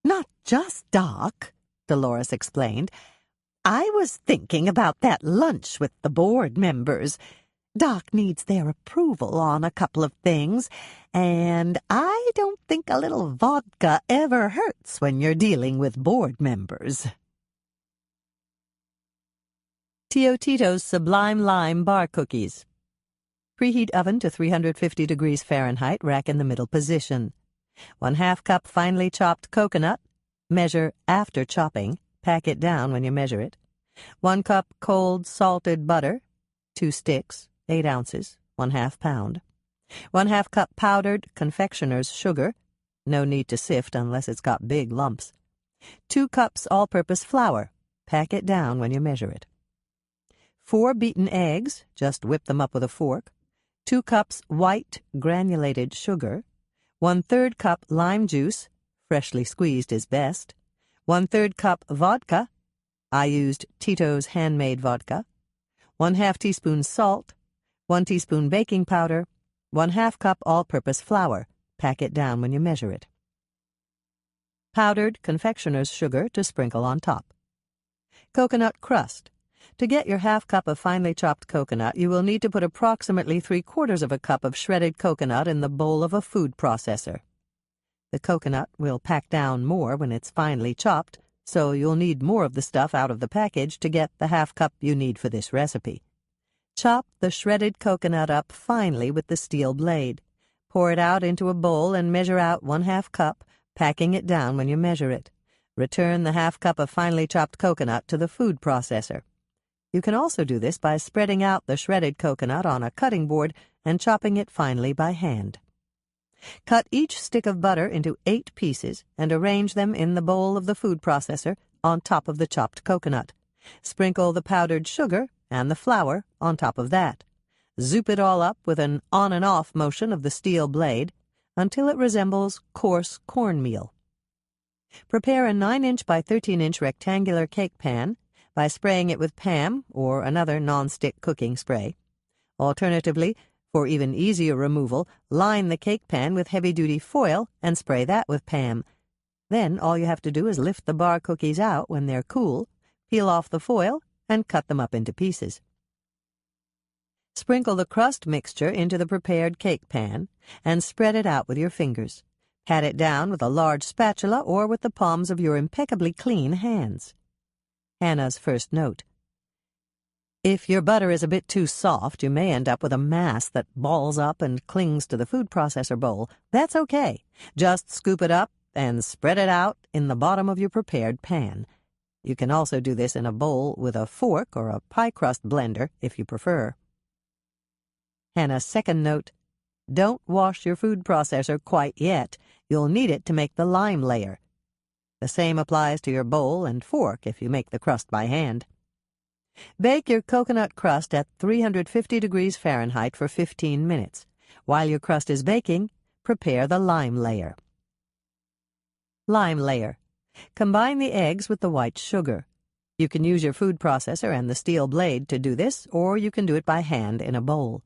Not just Doc, Dolores explained. I was thinking about that lunch with the board members. Doc needs their approval on a couple of things, and I don't think a little vodka ever hurts when you're dealing with board members. Tio Tito's Sublime Lime Bar Cookies. Preheat oven to 350 degrees Fahrenheit, rack in the middle position. 1/2 cup finely chopped coconut. Measure after chopping. Pack it down when you measure it. 1 cup cold salted butter. 2 sticks, 8 ounces, 1/2 pound. 1/2 cup powdered confectioner's sugar. No need to sift unless it's got big lumps. 2 cups all-purpose flour. Pack it down when you measure it. 4 beaten eggs, just whip them up with a fork. 2 cups white granulated sugar. 1/3 cup lime juice, freshly squeezed is best. 1/3 cup vodka. I used Tito's handmade vodka. 1/2 teaspoon salt. 1 teaspoon baking powder. 1/2 cup all-purpose flour. Pack it down when you measure it. Powdered confectioner's sugar to sprinkle on top. Coconut crust. To get your 1/2 cup of finely chopped coconut, you will need to put approximately 3/4 of a cup of shredded coconut in the bowl of a food processor. The coconut will pack down more when it's finely chopped, so you'll need more of the stuff out of the package to get the 1/2 cup you need for this recipe. Chop the shredded coconut up finely with the steel blade. Pour it out into a bowl and measure out 1/2 cup, packing it down when you measure it. Return the 1/2 cup of finely chopped coconut to the food processor. You can also do this by spreading out the shredded coconut on a cutting board and chopping it finely by hand. Cut each stick of butter into 8 pieces and arrange them in the bowl of the food processor on top of the chopped coconut. Sprinkle the powdered sugar and the flour on top of that. Zoop it all up with an on and off motion of the steel blade until it resembles coarse cornmeal. Prepare a 9-inch by 13-inch rectangular cake pan by spraying it with Pam or another non-stick cooking spray. Alternatively, for even easier removal, line the cake pan with heavy-duty foil and spray that with Pam. Then all you have to do is lift the bar cookies out when they're cool, peel off the foil, and cut them up into pieces. Sprinkle the crust mixture into the prepared cake pan and spread it out with your fingers. Pat it down with a large spatula or with the palms of your impeccably clean hands. Hannah's first note. If your butter is a bit too soft, you may end up with a mass that balls up and clings to the food processor bowl. That's okay. Just scoop it up and spread it out in the bottom of your prepared pan. You can also do this in a bowl with a fork or a pie crust blender if you prefer. Hannah's second note. Don't wash your food processor quite yet. You'll need it to make the lime layer. The same applies to your bowl and fork if you make the crust by hand. Bake your coconut crust at 350 degrees Fahrenheit for 15 minutes. While your crust is baking, prepare the lime layer. Lime layer. Combine the eggs with the white sugar. You can use your food processor and the steel blade to do this, or you can do it by hand in a bowl.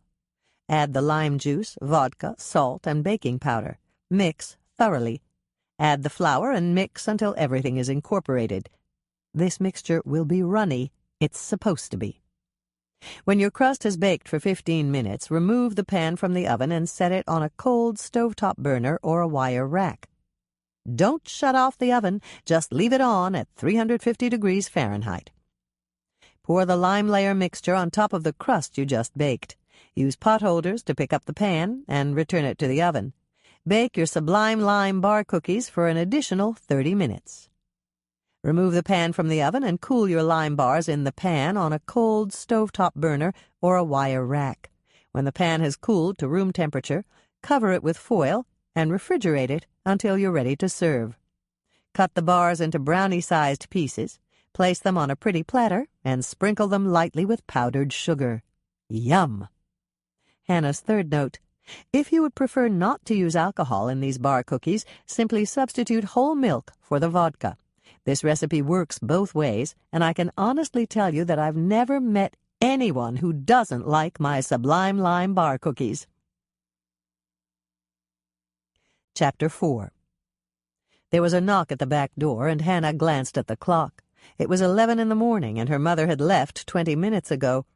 Add the lime juice, vodka, salt, and baking powder. Mix thoroughly. Add the flour and mix until everything is incorporated. This mixture will be runny. It's supposed to be. When your crust has baked for 15 minutes, remove the pan from the oven and set it on a cold stovetop burner or a wire rack. Don't shut off the oven, just leave it on at 350 degrees Fahrenheit. Pour the lime layer mixture on top of the crust you just baked. Use pot holders to pick up the pan and return it to the oven. Bake your Sublime Lime bar cookies for an additional 30 minutes. Remove the pan from the oven and cool your lime bars in the pan on a cold stovetop burner or a wire rack. When the pan has cooled to room temperature, cover it with foil and refrigerate it until you're ready to serve. Cut the bars into brownie-sized pieces, place them on a pretty platter, and sprinkle them lightly with powdered sugar. Yum! Hannah's third note. If you would prefer not to use alcohol in these bar cookies, simply substitute whole milk for the vodka. This recipe works both ways, and I can honestly tell you that I've never met anyone who doesn't like my Sublime Lime bar cookies. Chapter 4. There was a knock at the back door, and Hannah glanced at the clock. It was 11 in the morning, and her mother had left 20 minutes ago.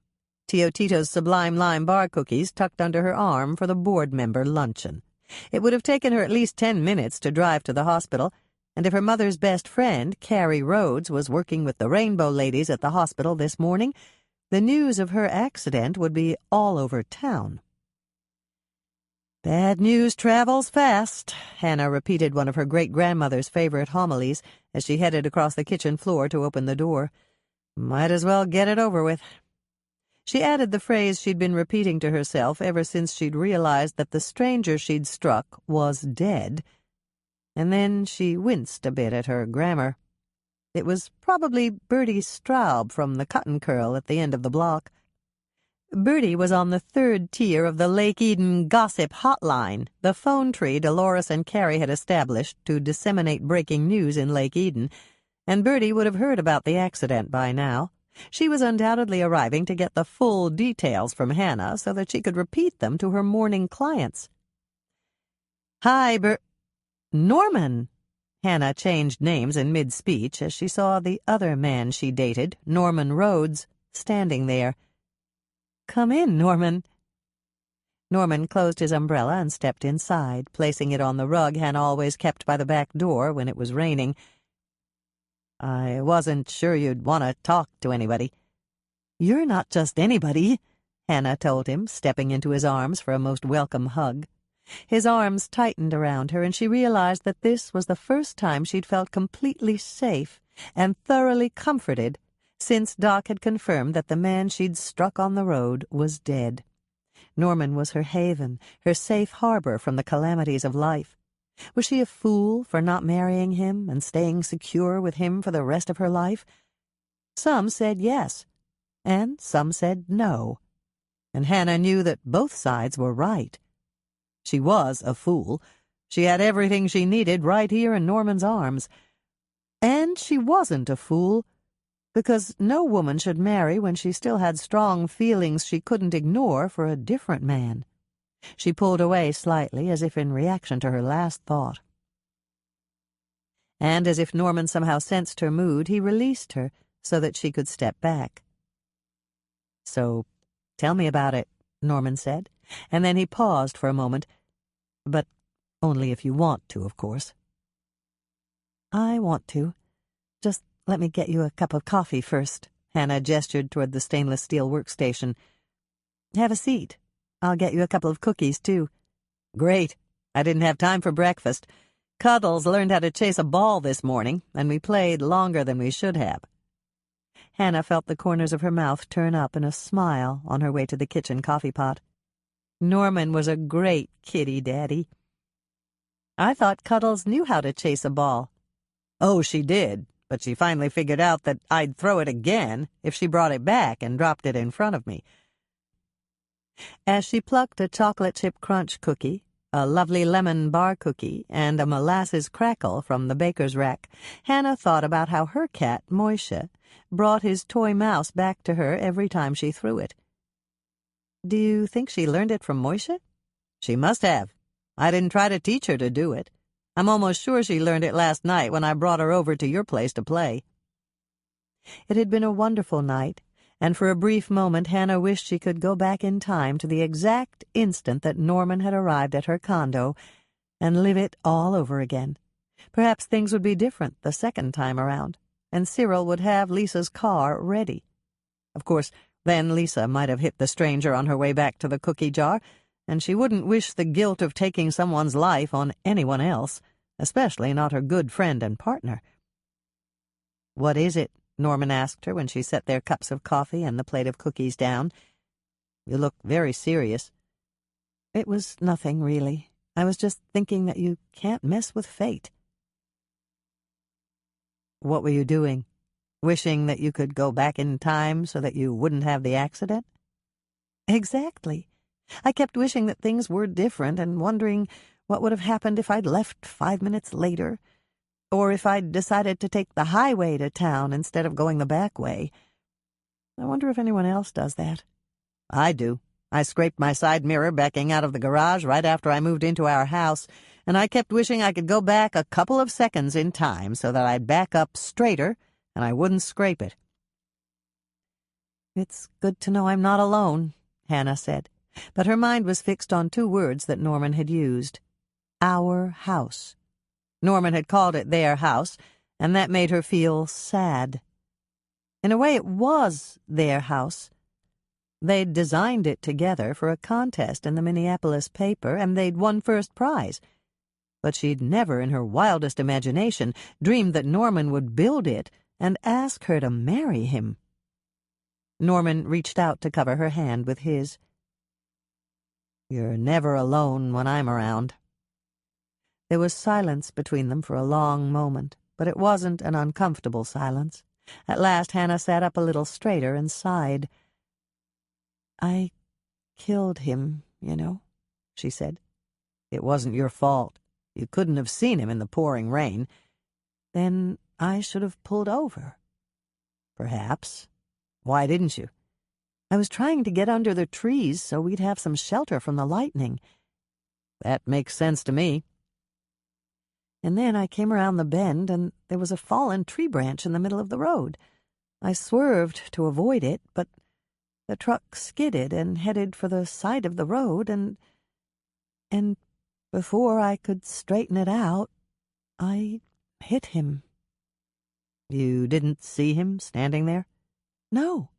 Teotito's Sublime Lime bar cookies tucked under her arm for the board member luncheon. It would have taken her at least 10 minutes to drive to the hospital, and if her mother's best friend, Carrie Rhodes, was working with the Rainbow Ladies at the hospital this morning, the news of her accident would be all over town. Bad news travels fast, Hannah repeated one of her great-grandmother's favorite homilies as she headed across the kitchen floor to open the door. Might as well get it over with. She added the phrase she'd been repeating to herself ever since she'd realized that the stranger she'd struck was dead. And then she winced a bit at her grammar. It was probably Bertie Straub from the Cotton Curl at the end of the block. Bertie was on the third tier of the Lake Eden Gossip Hotline, the phone tree Dolores and Carrie had established to disseminate breaking news in Lake Eden, and Bertie would have heard about the accident by now. She was undoubtedly arriving to get the full details from Hannah so that she could repeat them to her morning clients. "Hi, Norman!" Hannah changed names in mid-speech as she saw the other man she dated, Norman Rhodes, standing there. "Come in, Norman." Norman closed his umbrella and stepped inside, placing it on the rug Hannah always kept by the back door when it was raining. "I wasn't sure you'd want to talk to anybody." "You're not just anybody," Hannah told him, stepping into his arms for a most welcome hug. His arms tightened around her, and she realized that this was the first time she'd felt completely safe and thoroughly comforted since Doc had confirmed that the man she'd struck on the road was dead. Norman was her haven, her safe harbor from the calamities of life. Was she a fool for not marrying him and staying secure with him for the rest of her life? Some said yes, and some said no, and Hannah knew that both sides were right. She was a fool. She had everything she needed right here in Norman's arms. And she wasn't a fool, because no woman should marry when she still had strong feelings she couldn't ignore for a different man. She pulled away slightly, as if in reaction to her last thought. And as if Norman somehow sensed her mood, he released her so that she could step back. "So, tell me about it," Norman said, and then he paused for a moment. "But only if you want to, of course." "I want to. Just let me get you a cup of coffee first." Hannah gestured toward the stainless steel workstation. "Have a seat. I'll get you a couple of cookies, too." "Great. I didn't have time for breakfast. Cuddles learned how to chase a ball this morning, and we played longer than we should have." Hannah felt the corners of her mouth turn up in a smile on her way to the kitchen coffee pot. Norman was a great kitty daddy. "I thought Cuddles knew how to chase a ball." "Oh, she did, but she finally figured out that I'd throw it again if she brought it back and dropped it in front of me." As she plucked a chocolate chip crunch cookie, a lovely lemon bar cookie, and a molasses crackle from the baker's rack, Hannah thought about how her cat, Moisha, brought his toy mouse back to her every time she threw it. Do you think she learned it from Moisha? She must have. I didn't try to teach her to do it. I'm almost sure she learned it last night when I brought her over to your place to play. It had been a wonderful night, and for a brief moment Hannah wished she could go back in time to the exact instant that Norman had arrived at her condo and live it all over again. Perhaps things would be different the second time around, and Cyril would have Lisa's car ready. Of course, then Lisa might have hit the stranger on her way back to the cookie jar, and she wouldn't wish the guilt of taking someone's life on anyone else, especially not her good friend and partner. "What is it?" Norman asked her when she set their cups of coffee and the plate of cookies down. "You look very serious." "It was nothing, really. I was just thinking that you can't mess with fate." "What were you doing? Wishing that you could go back in time so that you wouldn't have the accident?" "Exactly. I kept wishing that things were different and wondering what would have happened if I'd left 5 minutes later, or if I'd decided to take the highway to town instead of going the back way. I wonder if anyone else does that." "I do. I scraped my side mirror backing out of the garage right after I moved into our house, and I kept wishing I could go back a couple of seconds in time so that I'd back up straighter and I wouldn't scrape it." "It's good to know I'm not alone," Hannah said, but her mind was fixed on 2 words that Norman had used. Our house. Norman had called it their house, and that made her feel sad. In a way, it was their house. They'd designed it together for a contest in the Minneapolis paper, and they'd won first prize. But she'd never in her wildest imagination dreamed that Norman would build it and ask her to marry him. Norman reached out to cover her hand with his. "You're never alone when I'm around." There was silence between them for a long moment, but it wasn't an uncomfortable silence. At last Hannah sat up a little straighter and sighed. "I killed him, you know," she said. "It wasn't your fault. You couldn't have seen him in the pouring rain." "Then I should have pulled over." "Perhaps. Why didn't you?" "I was trying to get under the trees so we'd have some shelter from the lightning." "That makes sense to me." "And then I came around the bend, and there was a fallen tree branch in the middle of the road. I swerved to avoid it, but the truck skidded and headed for the side of the road, and before I could straighten it out, I hit him." "You didn't see him standing there?" "No.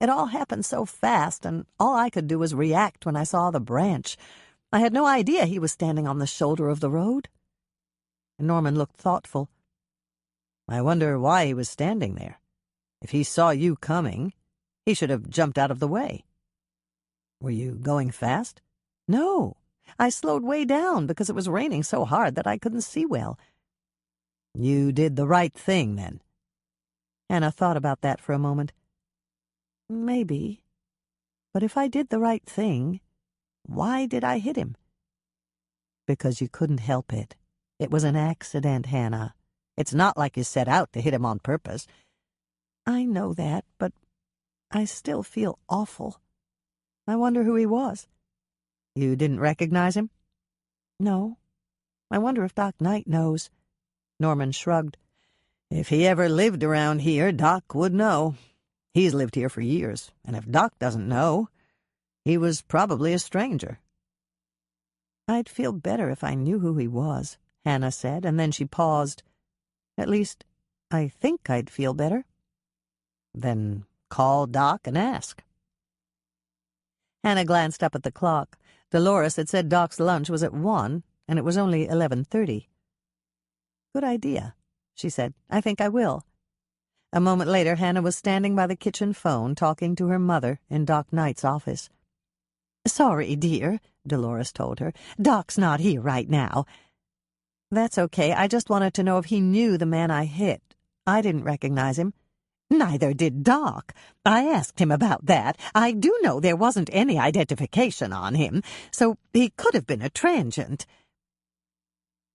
It all happened so fast, and all I could do was react when I saw the branch. I had no idea he was standing on the shoulder of the road." Norman looked thoughtful. "I wonder why he was standing there. If he saw you coming, he should have jumped out of the way." "Were you going fast?" "No. I slowed way down because it was raining so hard that I couldn't see well." "You did the right thing, then." Hannah thought about that for a moment. "Maybe. But if I did the right thing, why did I hit him?" "Because you couldn't help it. It was an accident, Hannah. It's not like you set out to hit him on purpose." "I know that, but I still feel awful. I wonder who he was." "You didn't recognize him?" "No. I wonder if Doc Knight knows." Norman shrugged. "If he ever lived around here, Doc would know. He's lived here for years, and if Doc doesn't know, he was probably a stranger." "I'd feel better if I knew who he was," Hannah said, and then she paused. "At least, I think I'd feel better." "Then call Doc and ask." Hannah glanced up at the clock. Dolores had said Doc's lunch was at 1, and it was only 11:30. "Good idea," she said. "I think I will." A moment later, Hannah was standing by the kitchen phone talking to her mother in Doc Knight's office. "Sorry, dear," Dolores told her. "Doc's not here right now." "That's okay. I just wanted to know if he knew the man I hit. I didn't recognize him." Neither did Doc. I asked him about that. I do know there wasn't any identification on him, so he could have been a transient.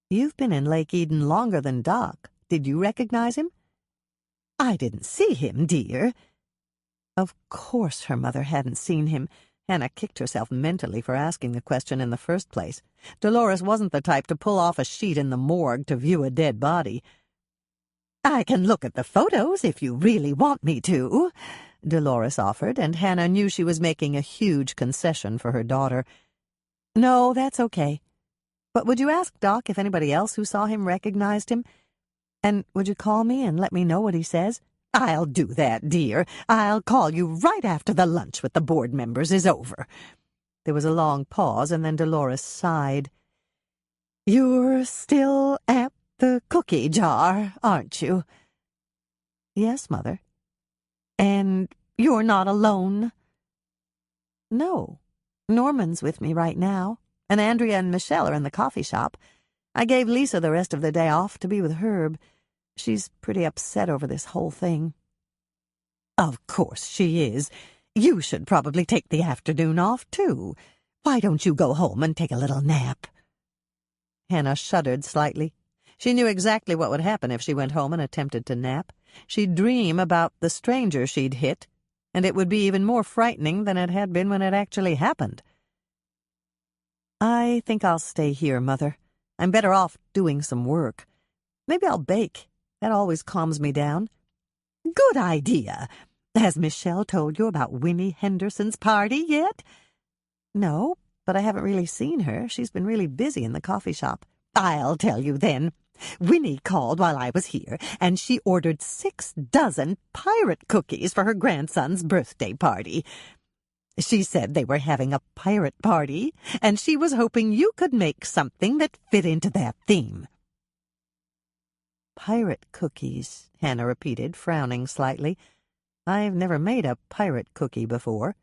You've been in Lake Eden longer than Doc. Did you recognize him? I didn't see him, dear. Of course her mother hadn't seen him. Hannah kicked herself mentally for asking the question in the first place. Dolores wasn't the type to pull off a sheet in the morgue to view a dead body. I can look at the photos if you really want me to, Dolores offered, and Hannah knew she was making a huge concession for her daughter. No, that's okay. But would you ask Doc if anybody else who saw him recognized him? And would you call me and let me know what he says? I'll do that, dear. I'll call you right after the lunch with the board members is over. There was a long pause, and then Dolores sighed. You're still at the cookie jar, aren't you? Yes, Mother. And you're not alone? No. Norman's with me right now, and Andrea and Michelle are in the coffee shop. I gave Lisa the rest of the day off to be with Herb. She's pretty upset over this whole thing. Of course she is. You should probably take the afternoon off, too. Why don't you go home and take a little nap? Hannah shuddered slightly. She knew exactly what would happen if she went home and attempted to nap. She'd dream about the stranger she'd hit, and it would be even more frightening than it had been when it actually happened. I think I'll stay here, Mother. I'm better off doing some work. Maybe I'll bake. That always calms me down. Good idea. Has Michelle told you about Winnie Henderson's party yet? No, but I haven't really seen her. She's been really busy in the coffee shop. I'll tell you then. Winnie called while I was here, and she ordered 6 dozen pirate cookies for her grandson's birthday party. She said they were having a pirate party, and she was hoping you could make something that fit into that theme. Pirate cookies, Hannah repeated, frowning slightly. I've never made a pirate cookie before.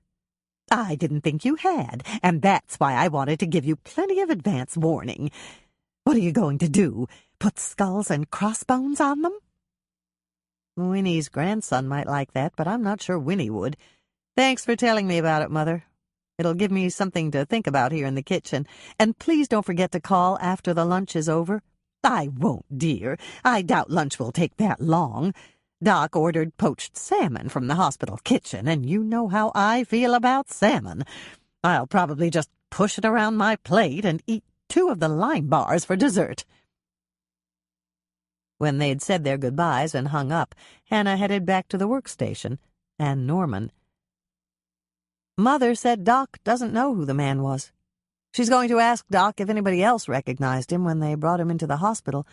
I didn't think you had, and that's why I wanted to give you plenty of advance warning. What are you going to do? Put skulls and crossbones on them? Winnie's grandson might like that, but I'm not sure Winnie would. Thanks for telling me about it, Mother. It'll give me something to think about here in the kitchen. And please don't forget to call after the lunch is over. I won't, dear. I doubt lunch will take that long. Doc ordered poached salmon from the hospital kitchen, and you know how I feel about salmon. I'll probably just push it around my plate and eat 2 of the lime bars for dessert. When they'd said their goodbyes and hung up, Hannah headed back to the workstation, and Norman. Mother said Doc doesn't know who the man was. She's going to ask Doc if anybody else recognized him when they brought him into the hospital.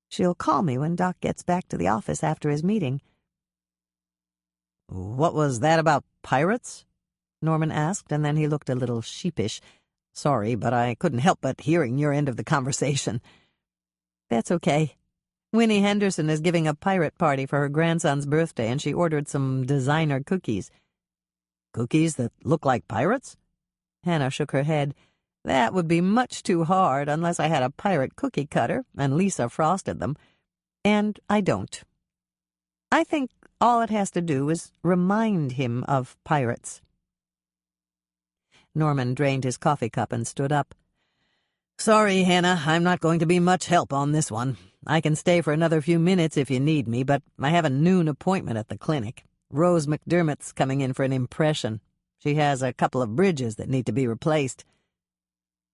She'll call me when Doc gets back to the office after his meeting. What was that about pirates? Norman asked, and then he looked a little sheepish. Sorry, but I couldn't help but hearing your end of the conversation. That's okay. Winnie Henderson is giving a pirate party for her grandson's birthday, and she ordered some designer cookies. Cookies that look like pirates? Hannah shook her head. That would be much too hard unless I had a pirate cookie cutter, and Lisa frosted them. And I don't. I think all it has to do is remind him of pirates. Norman drained his coffee cup and stood up. Sorry, Hannah, I'm not going to be much help on this one. I can stay for another few minutes if you need me, but I have a noon appointment at the clinic. Rose McDermott's coming in for an impression. She has a couple of bridges that need to be replaced.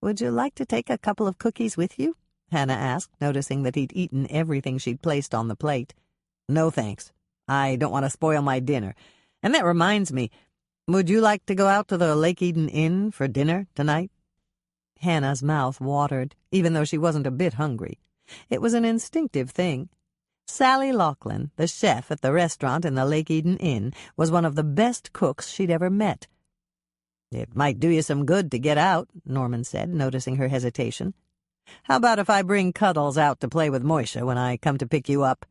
Would you like to take a couple of cookies with you? Hannah asked, noticing that he'd eaten everything she'd placed on the plate. No, thanks. I don't want to spoil my dinner. And that reminds me, would you like to go out to the Lake Eden Inn for dinner tonight? Hannah's mouth watered, even though she wasn't a bit hungry. It was an instinctive thing. Sally Laughlin, the chef at the restaurant in the Lake Eden Inn, was one of the best cooks she'd ever met. It might do you some good to get out, Norman said, noticing her hesitation. How about if I bring Cuddles out to play with Moisha when I come to pick you up?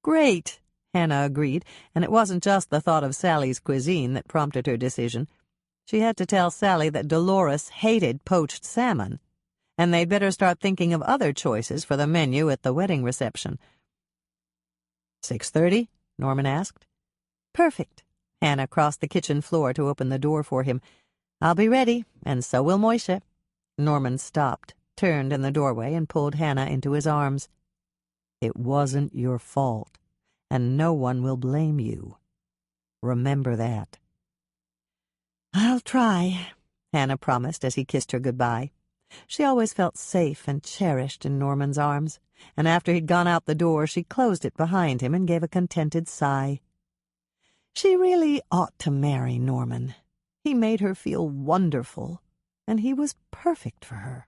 Great, Hannah agreed, and it wasn't just the thought of Sally's cuisine that prompted her decision. She had to tell Sally that Dolores hated poached salmon, and they'd better start thinking of other choices for the menu at the wedding reception. 6:30? Norman asked. Perfect. Hannah crossed the kitchen floor to open the door for him. I'll be ready, and so will Moishe. Norman stopped, turned in the doorway, and pulled Hannah into his arms. It wasn't your fault, and no one will blame you. Remember that. I'll try, Hannah promised as he kissed her goodbye. She always felt safe and cherished in Norman's arms, and after he'd gone out the door, she closed it behind him and gave a contented sigh. She really ought to marry Norman. He made her feel wonderful, and he was perfect for her.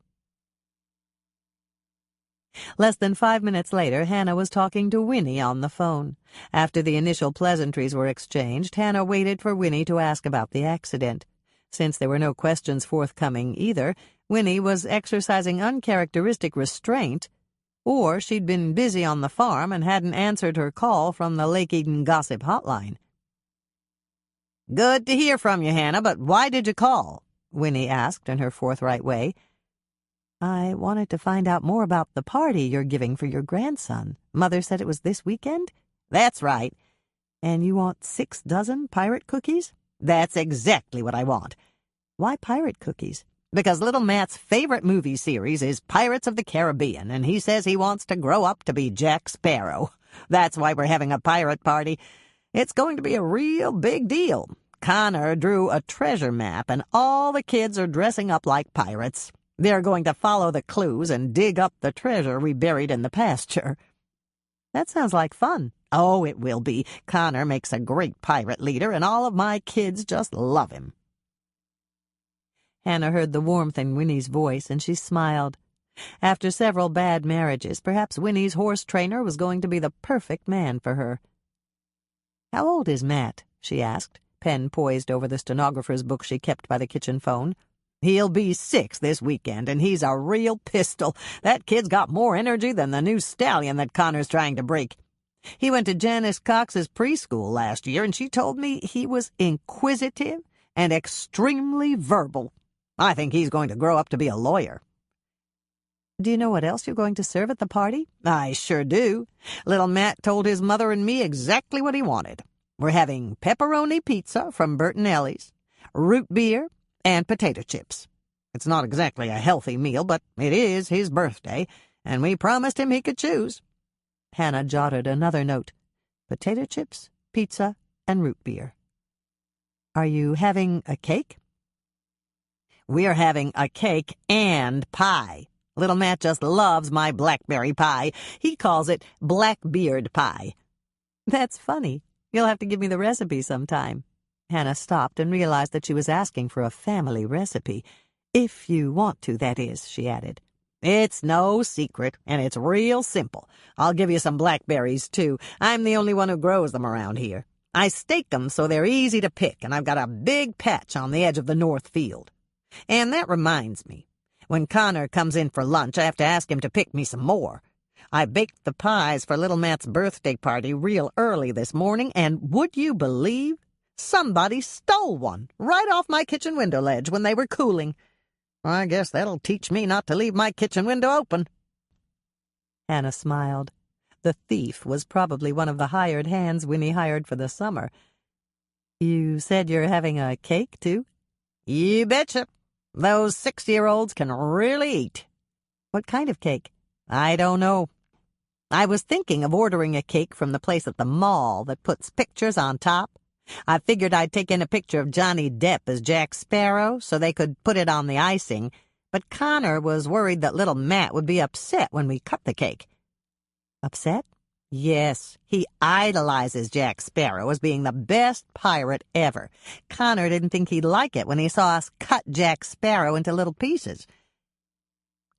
Less than 5 minutes later, Hannah was talking to Winnie on the phone. After the initial pleasantries were exchanged, Hannah waited for Winnie to ask about the accident. Since there were no questions forthcoming either, Winnie was exercising uncharacteristic restraint, or she'd been busy on the farm and hadn't answered her call from the Lake Eden Gossip Hotline. "Good to hear from you, Hannah, but why did you call?" Winnie asked in her forthright way. I wanted to find out more about the party you're giving for your grandson. Mother said it was this weekend? That's right. And you want 6 dozen pirate cookies? That's exactly what I want. Why pirate cookies? Because little Matt's favorite movie series is Pirates of the Caribbean, and he says he wants to grow up to be Jack Sparrow. That's why we're having a pirate party. It's going to be a real big deal. Connor drew a treasure map, and all the kids are dressing up like pirates. They're going to follow the clues and dig up the treasure we buried in the pasture. That sounds like fun. Oh, it will be. Connor makes a great pirate leader, and all of my kids just love him. Hannah heard the warmth in Winnie's voice, and she smiled. After several bad marriages, perhaps Winnie's horse trainer was going to be the perfect man for her. How old is Matt? She asked, pen poised over the stenographer's book she kept by the kitchen phone. He'll be 6 this weekend, and he's a real pistol. That kid's got more energy than the new stallion that Connor's trying to break. He went to Janice Cox's preschool last year, and she told me he was inquisitive and extremely verbal. I think he's going to grow up to be a lawyer. Do you know what else you're going to serve at the party? I sure do. Little Matt told his mother and me exactly what he wanted. We're having pepperoni pizza from Bertinelli's, root beer, and potato chips. It's not exactly a healthy meal, but it is his birthday, and we promised him he could choose. Hannah jotted another note. Potato chips, pizza, and root beer. Are you having a cake? We're having a cake and pie. Little Matt just loves my blackberry pie. He calls it Blackbeard pie. That's funny. You'll have to give me the recipe sometime. Hannah stopped and realized that she was asking for a family recipe. If you want to, that is, she added. It's no secret, and it's real simple. I'll give you some blackberries, too. I'm the only one who grows them around here. I stake them so they're easy to pick, and I've got a big patch on the edge of the north field. And that reminds me. When Connor comes in for lunch, I have to ask him to pick me some more. I baked the pies for little Matt's birthday party real early this morning, and would you believe? Somebody stole one right off my kitchen window ledge when they were cooling. I guess that'll teach me not to leave my kitchen window open. Hannah smiled. The thief was probably one of the hired hands Winnie hired for the summer. You said you're having a cake, too? You betcha. Those 60-year-olds can really eat. What kind of cake? I don't know. I was thinking of ordering a cake from the place at the mall that puts pictures on top. I figured I'd take in a picture of Johnny Depp as Jack Sparrow so they could put it on the icing, but Connor was worried that little Matt would be upset when we cut the cake. Upset? Yes, he idolizes Jack Sparrow as being the best pirate ever. Connor didn't think he'd like it when he saw us cut Jack Sparrow into little pieces.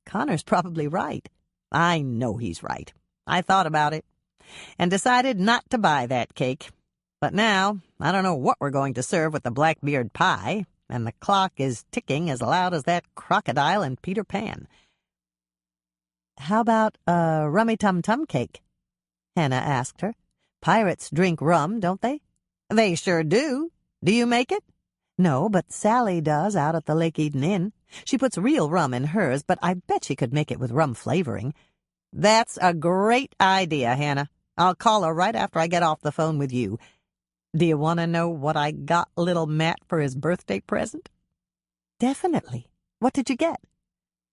Connor's probably right. I know he's right. I thought about it and decided not to buy that cake. But now, I don't know what we're going to serve with the Blackbeard pie, and the clock is ticking as loud as that crocodile in Peter Pan. How about a rummy-tum-tum cake? Hannah asked her. Pirates drink rum, don't they? They sure do. Do you make it? No, but Sally does out at the Lake Eden Inn. She puts real rum in hers, but I bet she could make it with rum flavoring. That's a great idea, Hannah. I'll call her right after I get off the phone with you. Do you want to know what I got little Matt for his birthday present?" "Definitely. What did you get?"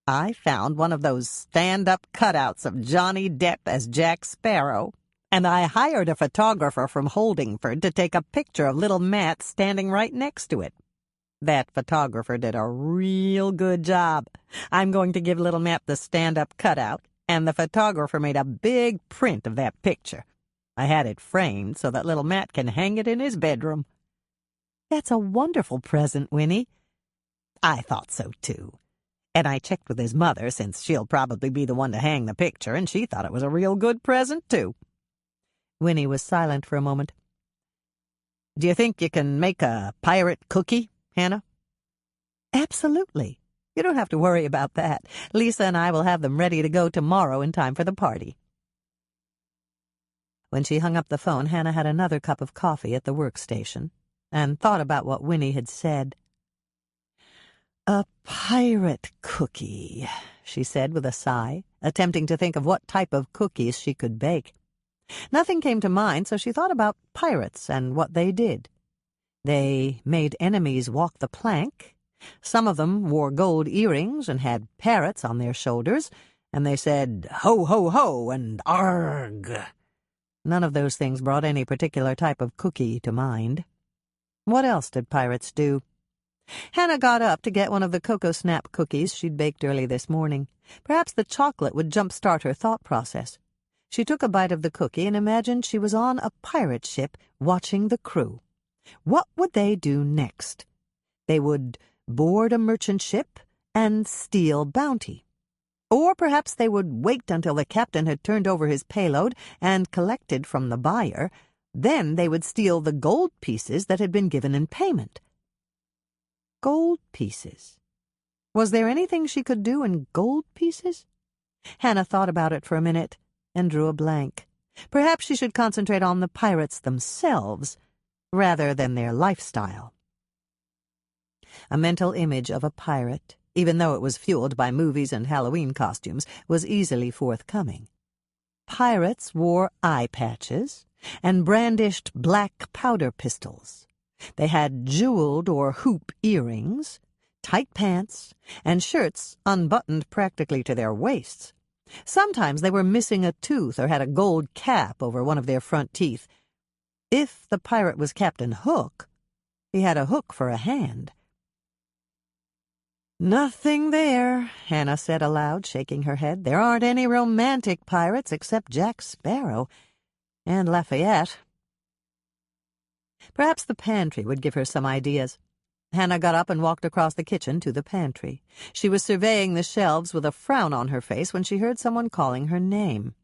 "I found one of those stand-up cutouts of Johnny Depp as Jack Sparrow, and I hired a photographer from Holdingford to take a picture of little Matt standing right next to it. That photographer did a real good job. I'm going to give little Matt the stand-up cutout, and the photographer made a big print of that picture. I had it framed so that little Matt can hang it in his bedroom." "That's a wonderful present, Winnie." "I thought so, too. And I checked with his mother, since she'll probably be the one to hang the picture, and she thought it was a real good present, too." Winnie was silent for a moment. "Do you think you can make a pirate cookie, Hannah?" "Absolutely. You don't have to worry about that. Lisa and I will have them ready to go tomorrow in time for the party." When she hung up the phone, Hannah had another cup of coffee at the workstation and thought about what Winnie had said. "A pirate cookie," she said with a sigh, attempting to think of what type of cookies she could bake. Nothing came to mind, so she thought about pirates and what they did. They made enemies walk the plank. Some of them wore gold earrings and had parrots on their shoulders, and they said, "Ho, ho, ho," and "Arg." None of those things brought any particular type of cookie to mind. What else did pirates do? Hannah got up to get one of the Cocoa Snap cookies she'd baked early this morning. Perhaps the chocolate would jump-start her thought process. She took a bite of the cookie and imagined she was on a pirate ship watching the crew. What would they do next? They would board a merchant ship and steal bounty. Or perhaps they would wait until the captain had turned over his payload and collected from the buyer. Then they would steal the gold pieces that had been given in payment. Gold pieces. Was there anything she could do in gold pieces? Hannah thought about it for a minute and drew a blank. Perhaps she should concentrate on the pirates themselves rather than their lifestyle. A mental image of a pirate, even though it was fueled by movies and Halloween costumes, was easily forthcoming. Pirates wore eye patches and brandished black powder pistols. They had jeweled or hoop earrings, tight pants, and shirts unbuttoned practically to their waists. Sometimes they were missing a tooth or had a gold cap over one of their front teeth. If the pirate was Captain Hook, he had a hook for a hand. "Nothing there," Hannah said aloud, shaking her head. "There aren't any romantic pirates except Jack Sparrow and Lafayette." Perhaps the pantry would give her some ideas. Hannah got up and walked across the kitchen to the pantry. She was surveying the shelves with a frown on her face when she heard someone calling her name.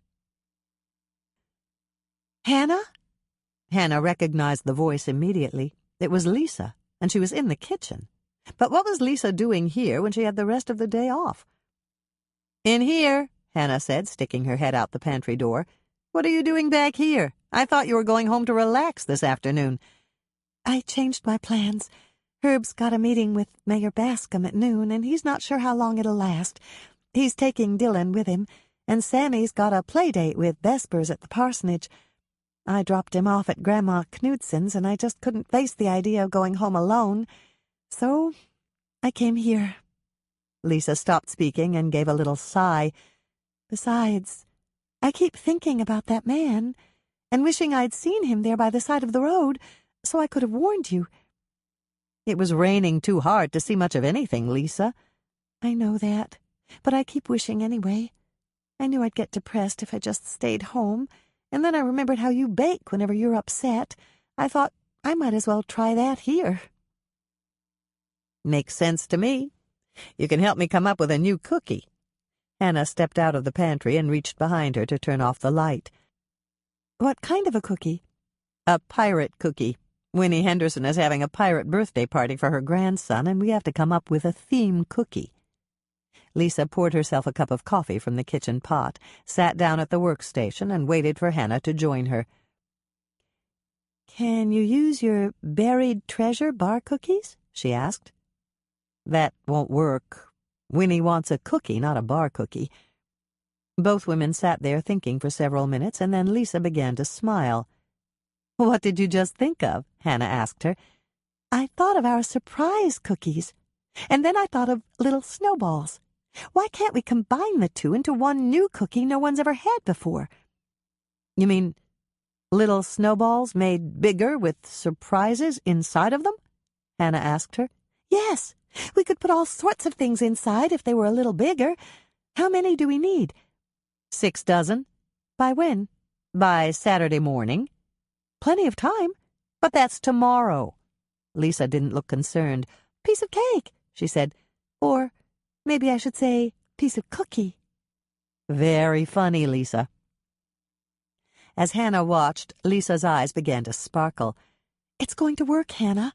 "Hannah?" Hannah recognized the voice immediately. It was Lisa, and she was in the kitchen. But what was Lisa doing here when she had the rest of the day off? "In here," Hannah said, sticking her head out the pantry door. "What are you doing back here? I thought you were going home to relax this afternoon." "I changed my plans. Herb's got a meeting with Mayor Bascom at noon, and he's not sure how long it'll last. He's taking Dylan with him, and Sammy's got a play date with Vespers at the parsonage. I dropped him off at Grandma Knudsen's, and I just couldn't face the idea of going home alone. So I came here." Lisa stopped speaking and gave a little sigh. "Besides, I keep thinking about that man, and wishing I'd seen him there by the side of the road, so I could have warned you." "It was raining too hard to see much of anything, Lisa." "I know that, but I keep wishing anyway. I knew I'd get depressed if I just stayed home, and then I remembered how you bake whenever you're upset. I thought I might as well try that here." "Makes sense to me. You can help me come up with a new cookie." Hannah stepped out of the pantry and reached behind her to turn off the light. "What kind of a cookie?" "A pirate cookie. Winnie Henderson is having a pirate birthday party for her grandson, and we have to come up with a theme cookie." Lisa poured herself a cup of coffee from the kitchen pot, sat down at the workstation, and waited for Hannah to join her. "Can you use your buried treasure bar cookies?" she asked. "That won't work. Winnie wants a cookie, not a bar cookie." Both women sat there thinking for several minutes, and then Lisa began to smile. "What did you just think of?" Hannah asked her. "I thought of our surprise cookies, and then I thought of little snowballs. Why can't we combine the two into one new cookie no one's ever had before?" "You mean little snowballs made bigger with surprises inside of them?" Hannah asked her. "Yes, we could put all sorts of things inside if they were a little bigger. How many do we need?" 6 dozen. "By when?" "By Saturday morning." "Plenty of time." "But that's tomorrow." Lisa didn't look concerned. "Piece of cake," she said. "Or maybe I should say piece of cookie." "Very funny, Lisa." As Hannah watched, Lisa's eyes began to sparkle. "It's going to work, Hannah.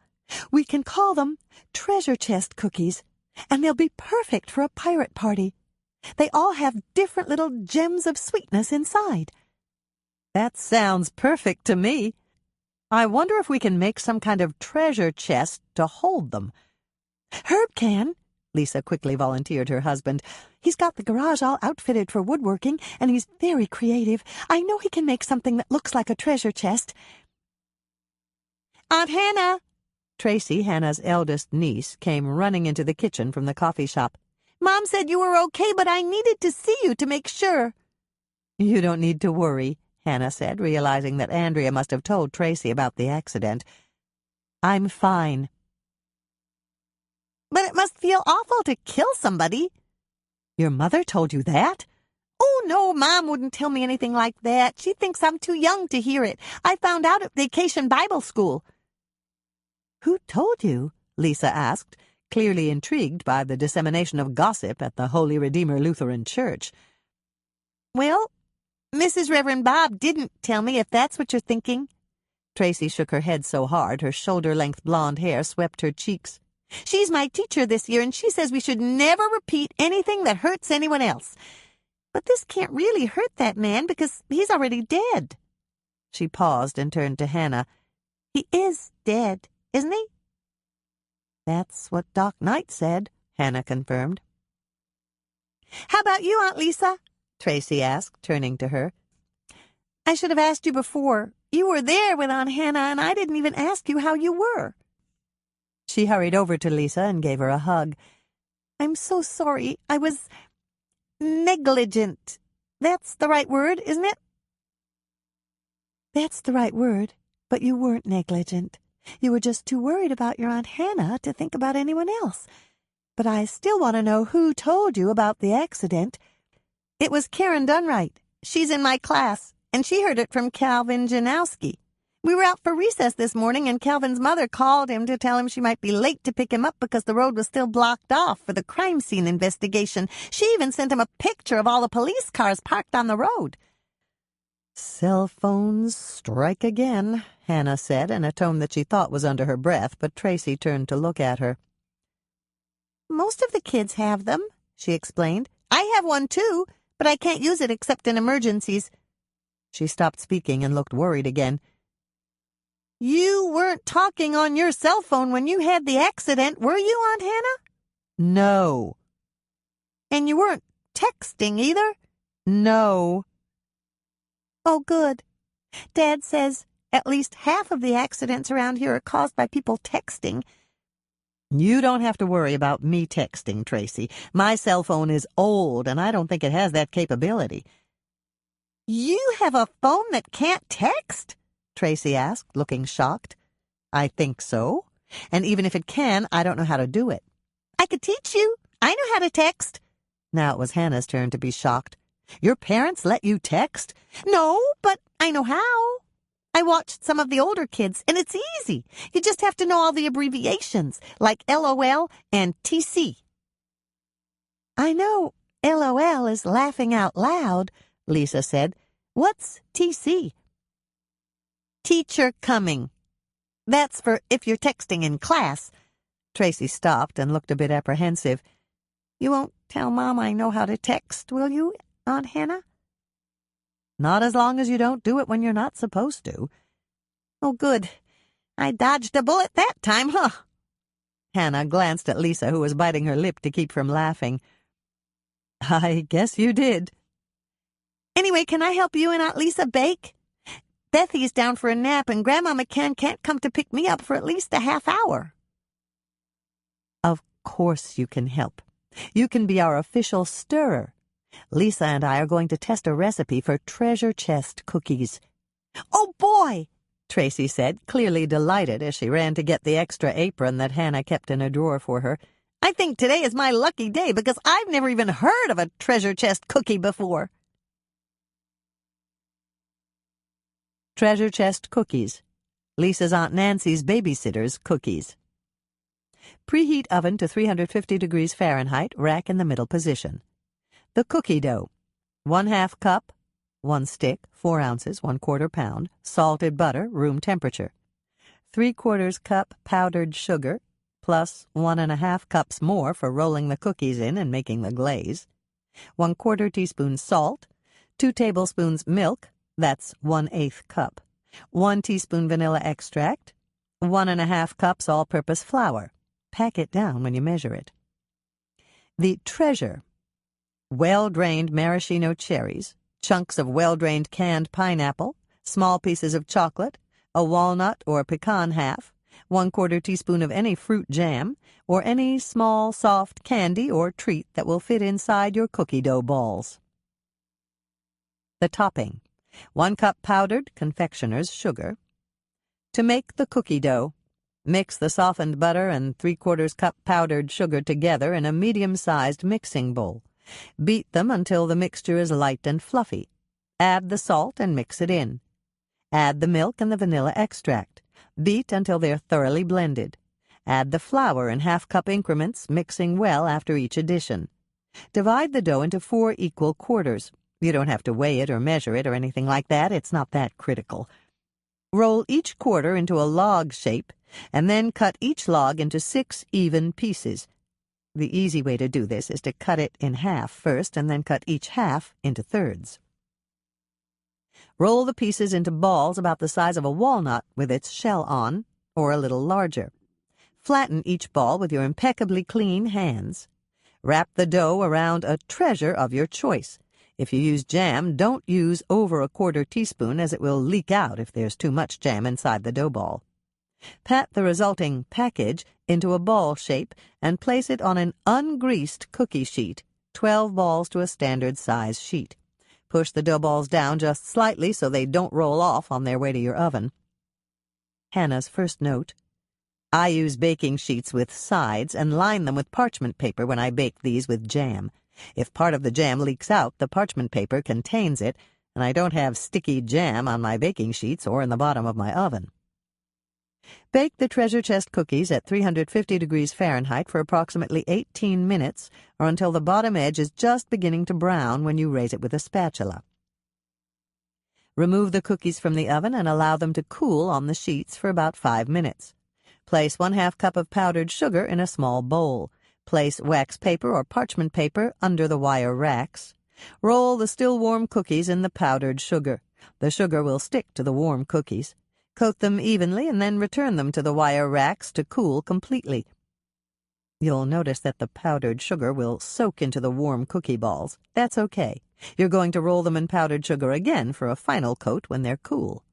We can call them treasure chest cookies, and they'll be perfect for a pirate party. They all have different little gems of sweetness inside." "That sounds perfect to me. I wonder if we can make some kind of treasure chest to hold them." "Herb can," Lisa quickly volunteered her husband. "He's got the garage all outfitted for woodworking, and he's very creative. I know he can make something that looks like a treasure chest." "Aunt Hannah!" Tracy, Hannah's eldest niece, came running into the kitchen from the coffee shop. "Mom said you were okay, but I needed to see you to make sure." "You don't need to worry," Hannah said, realizing that Andrea must have told Tracy about the accident. "I'm fine." "But it must feel awful to kill somebody." "Your mother told you that?" "Oh, no, Mom wouldn't tell me anything like that. She thinks I'm too young to hear it. I found out at Vacation Bible School." "Who told you?" Lisa asked, clearly intrigued by the dissemination of gossip at the Holy Redeemer Lutheran Church. "Well, Mrs. Reverend Bob didn't tell me, if that's what you're thinking." Tracy shook her head so hard her shoulder-length blonde hair swept her cheeks. "She's my teacher this year, and she says we should never repeat anything that hurts anyone else. But this can't really hurt that man because he's already dead." She paused and turned to Hannah. "He is dead, isn't he?" "That's what Doc Knight said," Hannah confirmed. "How about you, Aunt Lisa?" Tracy asked, turning to her. "I should have asked you before. You were there with Aunt Hannah, and I didn't even ask you how you were." She hurried over to Lisa and gave her a hug. "I'm so sorry. I was negligent. That's the right word, isn't it?" "That's the right word, but you weren't negligent. You were just too worried about your Aunt Hannah to think about anyone else. But I still want to know who told you about the accident." "It was Karen Dunright. She's in my class, and she heard it from Calvin Janowski. We were out for recess this morning, and Calvin's mother called him to tell him she might be late to pick him up because the road was still blocked off for the crime scene investigation. She even sent him a picture of all the police cars parked on the road." "Cell phones strike again," Hannah said in a tone that she thought was under her breath, but Tracy turned to look at her. "Most of the kids have them," she explained. "I have one too, but I can't use it except in emergencies." She stopped speaking and looked worried again. "You weren't talking on your cell phone when you had the accident, were you, Aunt Hannah?" "No." "And you weren't texting either?" "No." "Oh, good. Dad says at least half of the accidents around here are caused by people texting." "You don't have to worry about me texting, Tracy. My cell phone is old, and I don't think it has that capability." "You have a phone that can't text?" Tracy asked, looking shocked. "I think so. And even if it can, I don't know how to do it." "I could teach you. I know how to text." Now it was Hannah's turn to be shocked. "Your parents let you text?" "No, but I know how. I watched some of the older kids, and it's easy. You just have to know all the abbreviations, like LOL and TC. "I know LOL is laughing out loud," Lisa said. "What's TC?" "Teacher coming. That's for if you're texting in class." Tracy stopped and looked a bit apprehensive. "You won't tell Mom I know how to text, will you, Aunt Hannah?" "Not as long as you don't do it when you're not supposed to." "Oh, good. I dodged a bullet that time, huh?" Hannah glanced at Lisa, who was biting her lip to keep from laughing. "I guess you did." Anyway, can I help you and Aunt Lisa bake? Bethy's down for a nap, and Grandma McCann can't come to pick me up for at least a half hour. Of course you can help. You can be our official stirrer. Lisa and I are going to test a recipe for treasure chest cookies. Oh, boy! Tracy said, clearly delighted as she ran to get the extra apron that Hannah kept in a drawer for her. I think today is my lucky day because I've never even heard of a treasure chest cookie before. Treasure chest cookies. Lisa's Aunt Nancy's babysitter's cookies. Preheat oven to 350 degrees Fahrenheit, rack in the middle position. The cookie dough. 1/2 cup, 1 stick, 4 ounces, 1/4 pound, salted butter, room temperature. 3/4 cup powdered sugar, plus 1½ cups more for rolling the cookies in and making the glaze. 1/4 teaspoon salt, 2 tablespoons milk, that's 1/8 cup. 1 teaspoon vanilla extract, 1½ cups all-purpose flour. Pack it down when you measure it. The treasure. Well-drained maraschino cherries, chunks of well-drained canned pineapple, small pieces of chocolate, a walnut or pecan half, 1/4 teaspoon of any fruit jam, or any small, soft candy or treat that will fit inside your cookie dough balls. The topping. 1 cup powdered confectioner's sugar. To make the cookie dough, mix the softened butter and 3/4 cup powdered sugar together in a medium-sized mixing bowl. Beat them until the mixture is light and fluffy. Add the salt and mix it in. Add the milk and the vanilla extract. Beat until they are thoroughly blended. Add the flour in 1/2 cup increments, mixing well after each addition. Divide the dough into 4 equal quarters. You don't have to weigh it or measure it or anything like that. It's not that critical. Roll each quarter into a log shape, and then cut each log into 6 even pieces. The easy way to do this is to cut it in half first and then cut each half into thirds. Roll the pieces into balls about the size of a walnut with its shell on, or a little larger. Flatten each ball with your impeccably clean hands. Wrap the dough around a treasure of your choice. If you use jam, don't use over 1/4 teaspoon as it will leak out if there's too much jam inside the dough ball. Pat the resulting package into a ball shape and place it on an ungreased cookie sheet, 12 balls to a standard size sheet. Push the dough balls down just slightly so they don't roll off on their way to your oven. Hannah's first note. I use baking sheets with sides and line them with parchment paper when I bake these with jam. If part of the jam leaks out, the parchment paper contains it, and I don't have sticky jam on my baking sheets or in the bottom of my oven. Bake the treasure chest cookies at 350 degrees Fahrenheit for approximately 18 minutes, or until the bottom edge is just beginning to brown when you raise it with a spatula. Remove the cookies from the oven and allow them to cool on the sheets for about 5 minutes. Place 1/2 cup of powdered sugar in a small bowl. Place wax paper or parchment paper under the wire racks. Roll the still warm cookies in the powdered sugar. The sugar will stick to the warm cookies. Coat them evenly and then return them to the wire racks to cool completely. You'll notice that the powdered sugar will soak into the warm cookie balls. That's okay. You're going to roll them in powdered sugar again for a final coat when they're cool.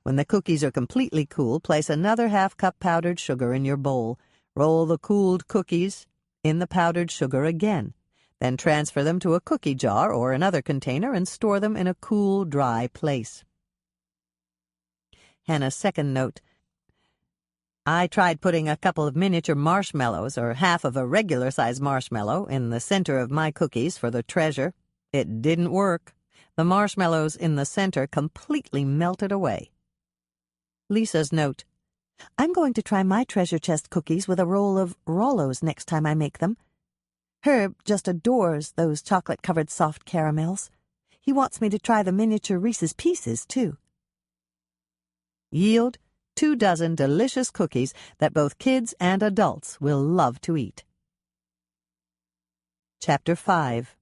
When the cookies are completely cool, place another 1/2 cup powdered sugar in your bowl. Roll the cooled cookies in the powdered sugar again. Then transfer them to a cookie jar or another container and store them in a cool, dry place. Hannah's second note. I tried putting a couple of miniature marshmallows, or half of a regular-sized marshmallow, in the center of my cookies for the treasure. It didn't work. The marshmallows in the center completely melted away. Lisa's note. I'm going to try my treasure chest cookies with a roll of Rollos next time I make them. Herb just adores those chocolate-covered soft caramels. He wants me to try the miniature Reese's Pieces, too. Yield 2 dozen delicious cookies that both kids and adults will love to eat. Chapter 5.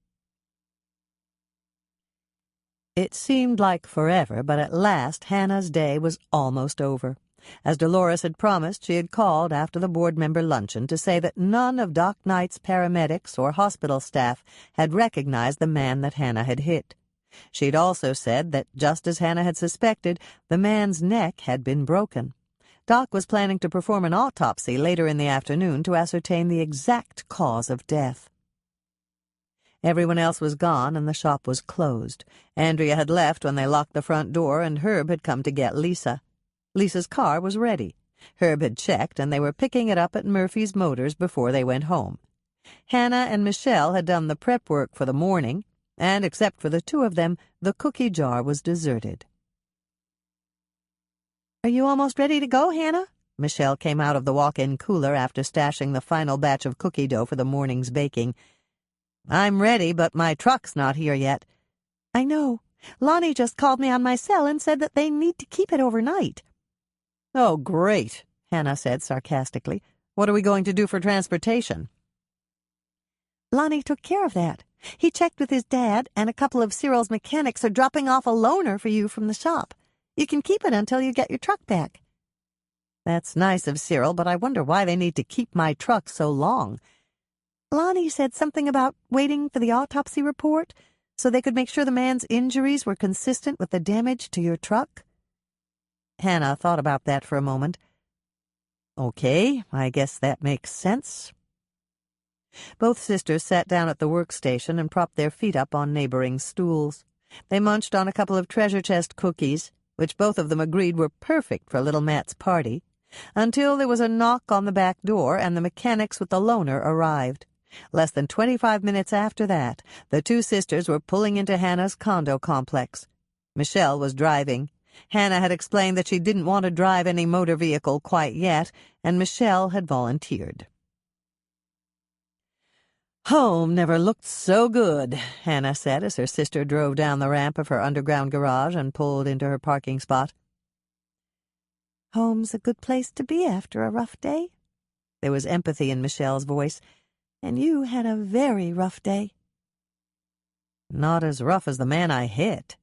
It seemed like forever, but at last Hannah's day was almost over. As Dolores had promised, she had called after the board member luncheon to say that none of Doc Knight's paramedics or hospital staff had recognized the man that Hannah had hit. She'd also said that, just as Hannah had suspected, the man's neck had been broken. Doc was planning to perform an autopsy later in the afternoon to ascertain the exact cause of death. Everyone else was gone, and the shop was closed. Andrea had left when they locked the front door, and Herb had come to get Lisa. Lisa's car was ready. Herb had checked, and they were picking it up at Murphy's Motors before they went home. Hannah and Michelle had done the prep work for the morning, and except for the two of them, the cookie jar was deserted. "Are you almost ready to go, Hannah?" Michelle came out of the walk-in cooler after stashing the final batch of cookie dough for the morning's baking. "I'm ready, but my truck's not here yet." "I know. Lonnie just called me on my cell and said that they need to keep it overnight." "Oh, great," Hannah said sarcastically. "What are we going to do for transportation?" "Lonnie took care of that. He checked with his dad, and a couple of Cyril's mechanics are dropping off a loaner for you from the shop. You can keep it until you get your truck back." "That's nice of Cyril, but I wonder why they need to keep my truck so long." "Lonnie said something about waiting for the autopsy report so they could make sure the man's injuries were consistent with the damage to your truck." Hannah thought about that for a moment. "Okay, I guess that makes sense." Both sisters sat down at the workstation and propped their feet up on neighboring stools. They munched on a couple of treasure chest cookies, which both of them agreed were perfect for little Matt's party, until there was a knock on the back door and the mechanics with the loaner arrived. Less than 25 minutes after that, the two sisters were pulling into Hannah's condo complex. Michelle was driving. Hannah had explained that she didn't want to drive any motor vehicle quite yet, and Michelle had volunteered. "Home never looked so good," Hannah said as her sister drove down the ramp of her underground garage and pulled into her parking spot. "Home's a good place to be after a rough day." There was empathy in Michelle's voice. "And you had a very rough day." "Not as rough as the man I hit."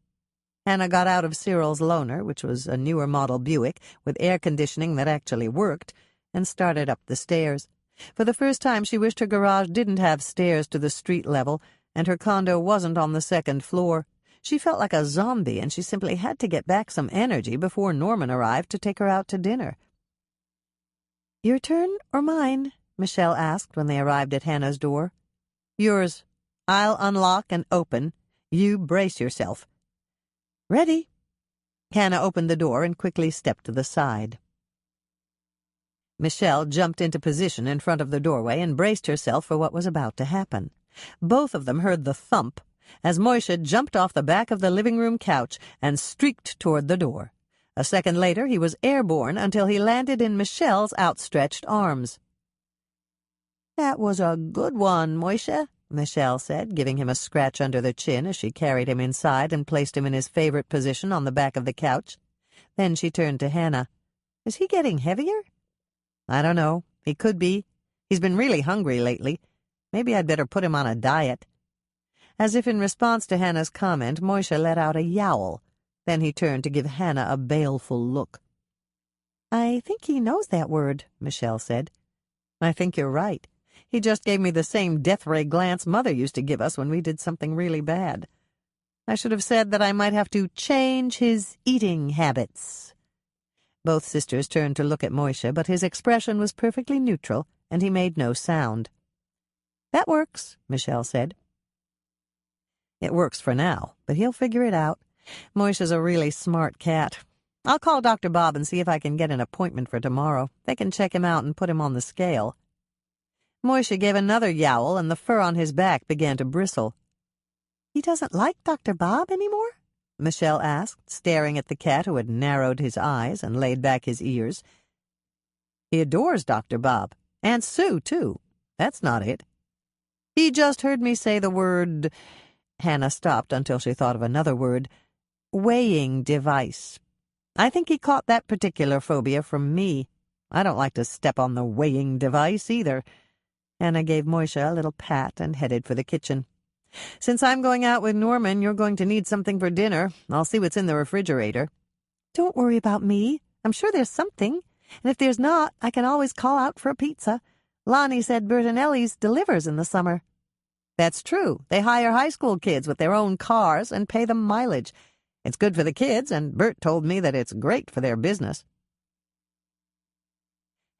Hannah got out of Cyril's loaner, which was a newer model Buick with air conditioning that actually worked, and started up the stairs. For the first time, she wished her garage didn't have stairs to the street level, and her condo wasn't on the second floor. She felt like a zombie, and she simply had to get back some energy before Norman arrived to take her out to dinner. "Your turn or mine?" Michelle asked when they arrived at Hannah's door. "Yours. I'll unlock and open. You brace yourself." "Ready." Hannah opened the door and quickly stepped to the side. Michelle jumped into position in front of the doorway and braced herself for what was about to happen. Both of them heard the thump as Moishe jumped off the back of the living-room couch and streaked toward the door. A second later, he was airborne until he landed in Michelle's outstretched arms. "That was a good one, Moishe," Michelle said, giving him a scratch under the chin as she carried him inside and placed him in his favorite position on the back of the couch. Then she turned to Hannah. "Is he getting heavier?" "I don't know. He could be. He's been really hungry lately. Maybe I'd better put him on a diet." As if in response to Hannah's comment, Moishe let out a yowl. Then he turned to give Hannah a baleful look. "I think he knows that word," Michelle said. "I think you're right. He just gave me the same death-ray glance Mother used to give us when we did something really bad. I should have said that I might have to change his eating habits." Both sisters turned to look at Moishe, but his expression was perfectly neutral, and he made no sound. "That works," Michelle said. "It works for now, but he'll figure it out. Moishe's a really smart cat. I'll call Dr. Bob and see if I can get an appointment for tomorrow. They can check him out and put him on the scale." Moishe gave another yowl, and the fur on his back began to bristle. "He doesn't like Dr. Bob anymore?" Michelle asked, staring at the cat who had narrowed his eyes and laid back his ears. "He adores Dr. Bob. And Sue, too. That's not it. He just heard me say the word—" Hannah stopped until she thought of another word. "Weighing device. I think he caught that particular phobia from me. I don't like to step on the weighing device, either." Hannah gave Moishe a little pat and headed for the kitchen. "Since I'm going out with Norman, you're going to need something for dinner. I'll see what's in the refrigerator." "Don't worry about me. I'm sure there's something. And if there's not, I can always call out for a pizza. Lonnie said Bertinelli's delivers in the summer." That's true. They hire high school kids with their own cars and pay them mileage. It's good for the kids, and Bert told me that it's great for their business.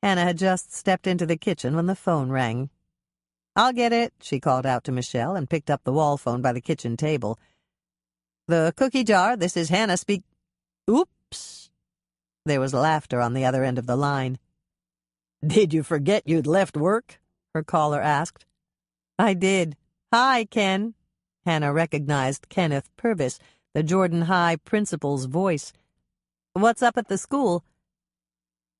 Hannah had just stepped into the kitchen when the phone rang. "I'll get it," she called out to Michelle and picked up the wall phone by the kitchen table. "The cookie jar, this is Hannah speak—" "Oops." There was laughter on the other end of the line. "Did you forget you'd left work?" her caller asked. "I did. Hi, Ken." Hannah recognized Kenneth Purvis, the Jordan High principal's voice. "What's up at the school?"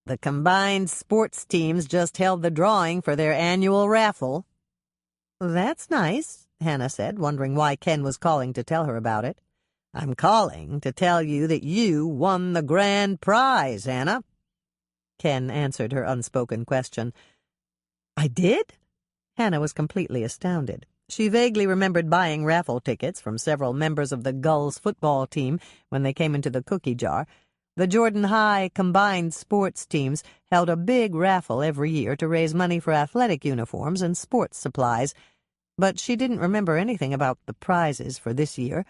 "The combined sports teams just held the drawing for their annual raffle." "That's nice," Hannah said, wondering why Ken was calling to tell her about it. "I'm calling to tell you that you won the grand prize, Hannah." Ken answered her unspoken question. "I did?" Hannah was completely astounded. She vaguely remembered buying raffle tickets from several members of the Gulls football team when they came into the cookie jar. The Jordan High combined sports teams held a big raffle every year to raise money for athletic uniforms and sports supplies, but she didn't remember anything about the prizes for this year.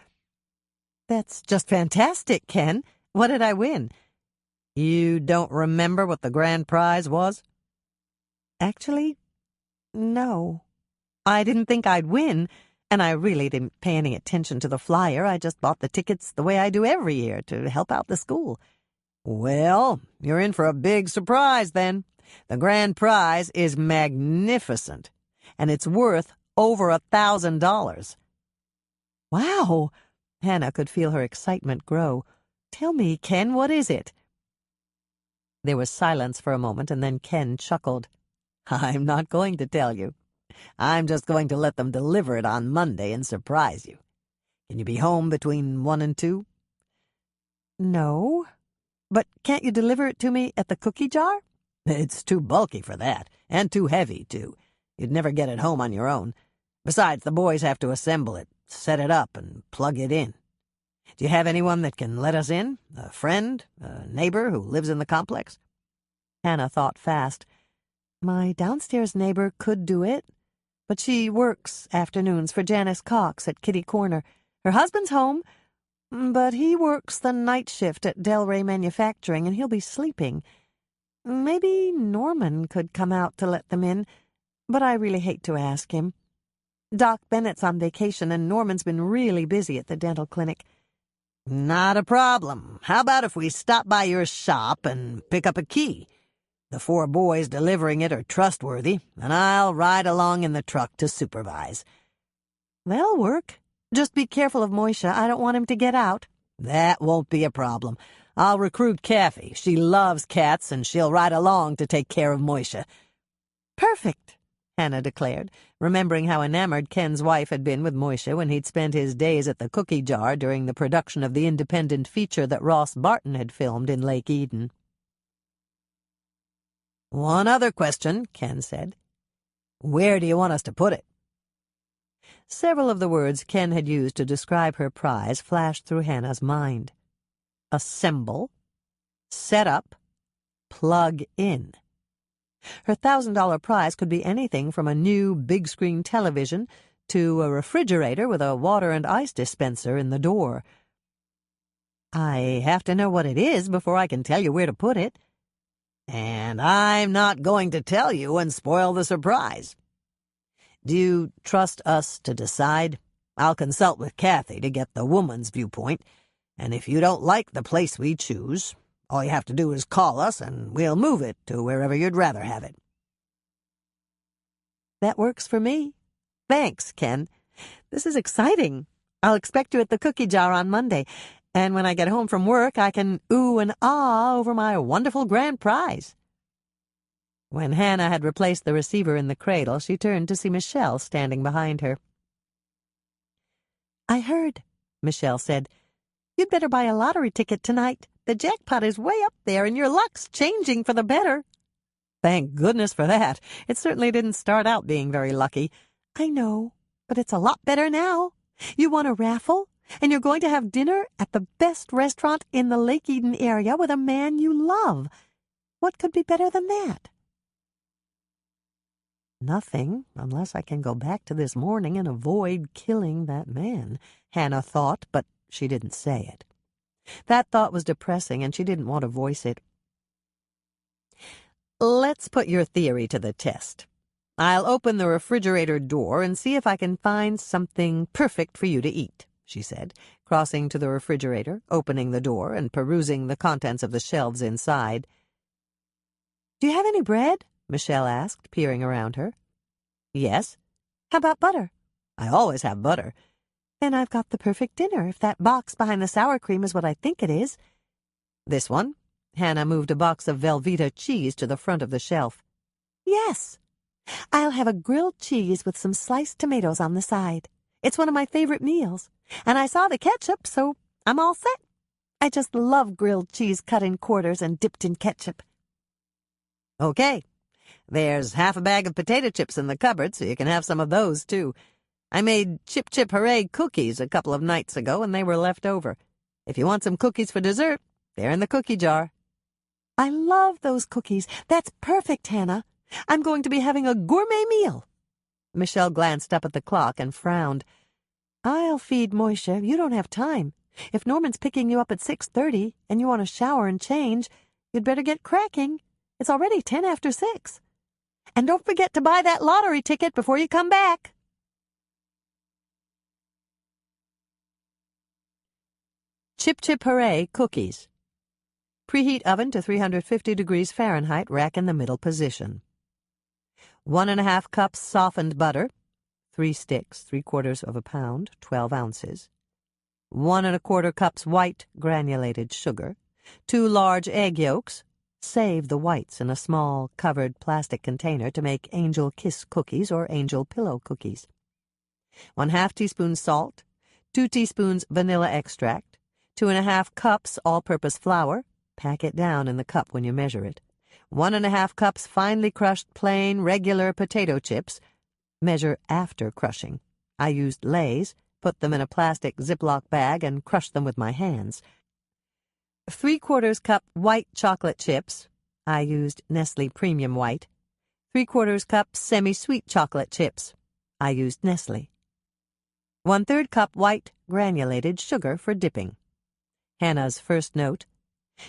"That's just fantastic, Ken. What did I win?" "You don't remember what the grand prize was?" "Actually, no. I didn't think I'd win, and I really didn't pay any attention to the flyer. I just bought the tickets the way I do every year to help out the school." "Well, you're in for a big surprise, then. The grand prize is magnificent, and it's worth over $1,000. "Wow!" Hannah could feel her excitement grow. "Tell me, Ken, what is it?" There was silence for a moment, and then Ken chuckled. "I'm not going to tell you. I'm just going to let them deliver it on Monday and surprise you. Can you be home between 1 and 2? "No. But can't you deliver it to me at the cookie jar?" "It's too bulky for that, and too heavy, too. You'd never get it home on your own. Besides, the boys have to assemble it, set it up, and plug it in. Do you have anyone that can let us in? A friend? A neighbor who lives in the complex?" Hannah thought fast. "My downstairs neighbor could do it, but she works afternoons for Janice Cox at Kitty Corner. Her husband's home, but he works the night shift at Delray Manufacturing, and he'll be sleeping. Maybe Norman could come out to let them in, but I really hate to ask him. Doc Bennett's on vacation, and Norman's been really busy at the dental clinic." "Not a problem. How about if we stop by your shop and pick up a key? The 4 boys delivering it are trustworthy, and I'll ride along in the truck to supervise." "That'll work. Just be careful of Moisha. I don't want him to get out." "That won't be a problem. I'll recruit Kathy. She loves cats, and she'll ride along to take care of Moisha." "Perfect," Hannah declared, remembering how enamored Ken's wife had been with Moisha when he'd spent his days at the cookie jar during the production of the independent feature that Ross Barton had filmed in Lake Eden. "One other question," Ken said. "Where do you want us to put it?" Several of the words Ken had used to describe her prize flashed through Hannah's mind. Assemble, set up, plug in. Her $1,000 prize could be anything from a new big-screen television to a refrigerator with a water and ice dispenser in the door. "I have to know what it is before I can tell you where to put it." "And I'm not going to tell you and spoil the surprise. Do you trust us to decide? I'll consult with Kathy to get the woman's viewpoint, and if you don't like the place we choose, all you have to do is call us and we'll move it to wherever you'd rather have it." "That works for me. Thanks, Ken. This is exciting. I'll expect you at the cookie jar on Monday, and when I get home from work I can ooh and ah over my wonderful grand prize." When Hannah had replaced the receiver in the cradle, she turned to see Michelle standing behind her. "I heard," Michelle said, "you'd better buy a lottery ticket tonight. The jackpot is way up there, and your luck's changing for the better." "Thank goodness for that. It certainly didn't start out being very lucky." "I know, but it's a lot better now. You won a raffle, and you're going to have dinner at the best restaurant in the Lake Eden area with a man you love. What could be better than that?" Nothing, unless I can go back to this morning and avoid killing that man, Hannah thought, but she didn't say it. That thought was depressing, and she didn't want to voice it. Let's put your theory to the test. I'll open the refrigerator door and see if I can find something perfect for you to eat, she said, crossing to the refrigerator, opening the door, and perusing the contents of the shelves inside. Do you have any bread? Michelle asked, peering around her. Yes. How about butter? I always have butter. Then I've got the perfect dinner, if that box behind the sour cream is what I think it is. This one? Hannah moved a box of Velveeta cheese to the front of the shelf. Yes. I'll have a grilled cheese with some sliced tomatoes on the side. It's one of my favorite meals. And I saw the ketchup, so I'm all set. I just love grilled cheese cut in quarters and dipped in ketchup. Okay. There's half a bag of potato chips in the cupboard, so you can have some of those, too. I made Chip Chip Hooray cookies a couple of nights ago, and they were left over. If you want some cookies for dessert, they're in the cookie jar. I love those cookies. That's perfect, Hannah. I'm going to be having a gourmet meal. Michelle glanced up at the clock and frowned. I'll feed Moishe. You don't have time. If Norman's picking you up at 6:30 and you want to shower and change, you'd better get cracking. It's already 10 after 6. And don't forget to buy that lottery ticket before you come back. Chip Chip Hooray cookies. Preheat oven to 350 degrees Fahrenheit, rack in the middle position. 1½ cups softened butter, 3 sticks, 3/4 of a pound, 12 ounces. 1¼ cups white granulated sugar, 2 large egg yolks. Save the whites in a small, covered plastic container to make angel kiss cookies or angel pillow cookies. 1/2 teaspoon salt, 2 teaspoons vanilla extract, 2½ cups all-purpose flour. Pack it down in the cup when you measure it. 1½ cups finely crushed plain, regular potato chips. Measure after crushing. I used Lay's, put them in a plastic Ziploc bag, and crushed them with my hands. 3/4 cup white chocolate chips. I used Nestle Premium White. 3/4 cup semi-sweet chocolate chips. I used Nestle. 1/3 cup white granulated sugar for dipping. Hannah's first note.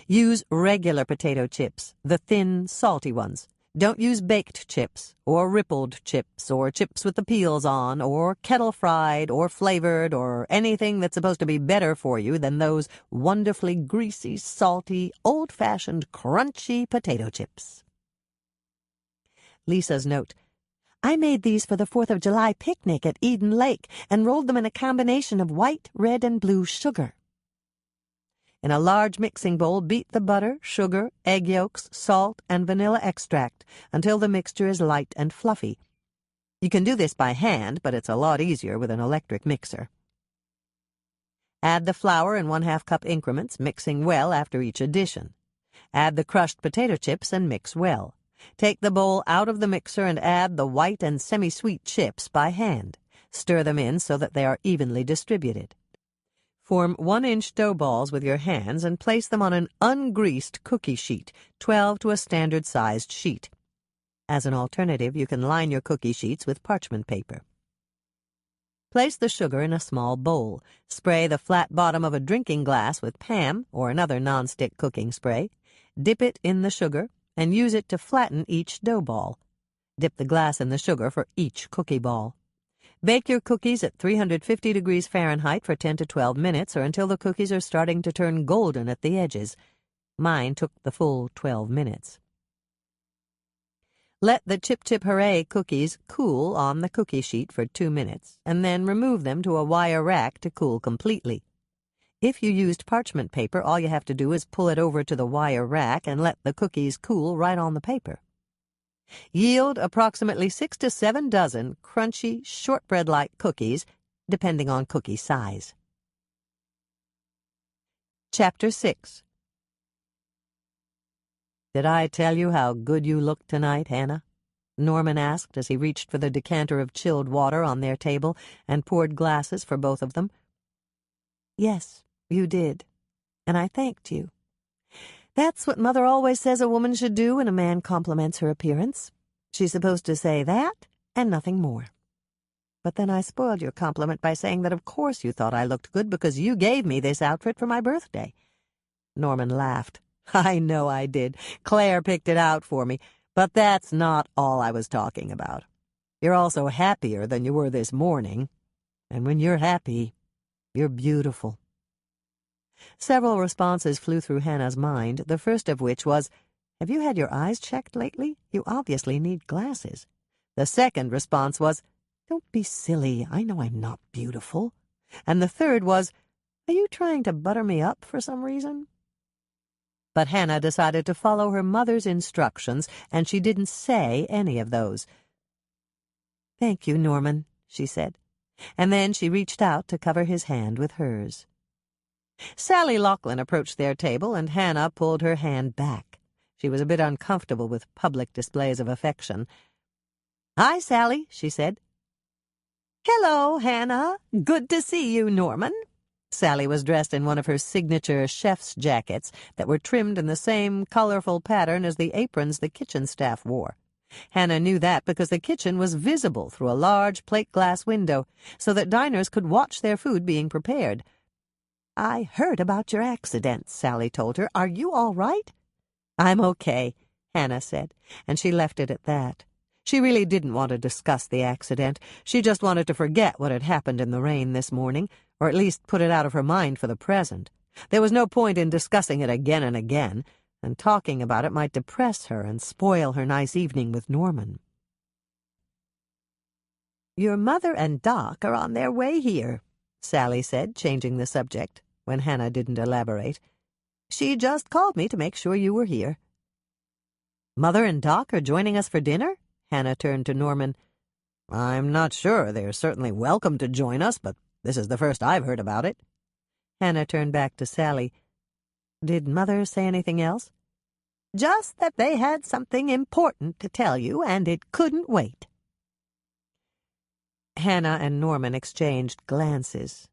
Use regular potato chips, the thin, salty ones. Don't use baked chips, or rippled chips, or chips with the peels on, or kettle-fried, or flavored, or anything that's supposed to be better for you than those wonderfully greasy, salty, old-fashioned, crunchy potato chips. Lisa's note. I made these for the 4th of July picnic at Eden Lake and rolled them in a combination of white, red, and blue sugar. In a large mixing bowl, beat the butter, sugar, egg yolks, salt, and vanilla extract until the mixture is light and fluffy. You can do this by hand, but it's a lot easier with an electric mixer. Add the flour in 1/2 cup increments, mixing well after each addition. Add the crushed potato chips and mix well. Take the bowl out of the mixer and add the white and semi-sweet chips by hand. Stir them in so that they are evenly distributed. Form 1-inch dough balls with your hands and place them on an ungreased cookie sheet, 12 to a standard-sized sheet. As an alternative, you can line your cookie sheets with parchment paper. Place the sugar in a small bowl. Spray the flat bottom of a drinking glass with Pam or another nonstick cooking spray. Dip it in the sugar and use it to flatten each dough ball. Dip the glass in the sugar for each cookie ball. Bake your cookies at 350 degrees Fahrenheit for 10 to 12 minutes or until the cookies are starting to turn golden at the edges. Mine took the full 12 minutes. Let the Chip Chip Hooray cookies cool on the cookie sheet for 2 minutes, and then remove them to a wire rack to cool completely. If you used parchment paper, all you have to do is pull it over to the wire rack and let the cookies cool right on the paper. Yield approximately 6 to 7 dozen crunchy, shortbread-like cookies, depending on cookie size. Chapter 6. Did I tell you how good you looked tonight, Hannah? Norman asked as he reached for the decanter of chilled water on their table and poured glasses for both of them. Yes, you did, and I thanked you. That's what Mother always says a woman should do when a man compliments her appearance. She's supposed to say that and nothing more. But then I spoiled your compliment by saying that of course you thought I looked good because you gave me this outfit for my birthday. Norman laughed. I know I did. Claire picked it out for me. But that's not all I was talking about. You're also happier than you were this morning. And when you're happy, you're beautiful. Several responses flew through Hannah's mind, the first of which was, have you had your eyes checked lately? You obviously need glasses. The second response was, don't be silly. I know I'm not beautiful. And the third was, are you trying to butter me up for some reason? But Hannah decided to follow her mother's instructions, and she didn't say any of those. Thank you, Norman, she said, and then she reached out to cover his hand with hers. Sally Loughlin approached their table, and Hannah pulled her hand back. She was a bit uncomfortable with public displays of affection. Hi, Sally, she said. Hello, Hannah. Good to see you, Norman. Sally was dressed in one of her signature chef's jackets that were trimmed in the same colorful pattern as the aprons the kitchen staff wore. Hannah knew that because the kitchen was visible through a large plate-glass window, so that diners could watch their food being prepared. I heard about your accident, Sally told her. Are you all right? I'm okay, Hannah said, and she left it at that. She really didn't want to discuss the accident. She just wanted to forget what had happened in the rain this morning, or at least put it out of her mind for the present. There was no point in discussing it again and again, and talking about it might depress her and spoil her nice evening with Norman. Your mother and Doc are on their way here, Sally said, changing the subject, when Hannah didn't elaborate. She just called me to make sure you were here. Mother and Doc are joining us for dinner? Hannah turned to Norman. I'm not sure. They're certainly welcome to join us, but this is the first I've heard about it. Hannah turned back to Sally. Did Mother say anything else? Just that they had something important to tell you, and it couldn't wait. Hannah and Norman exchanged glances.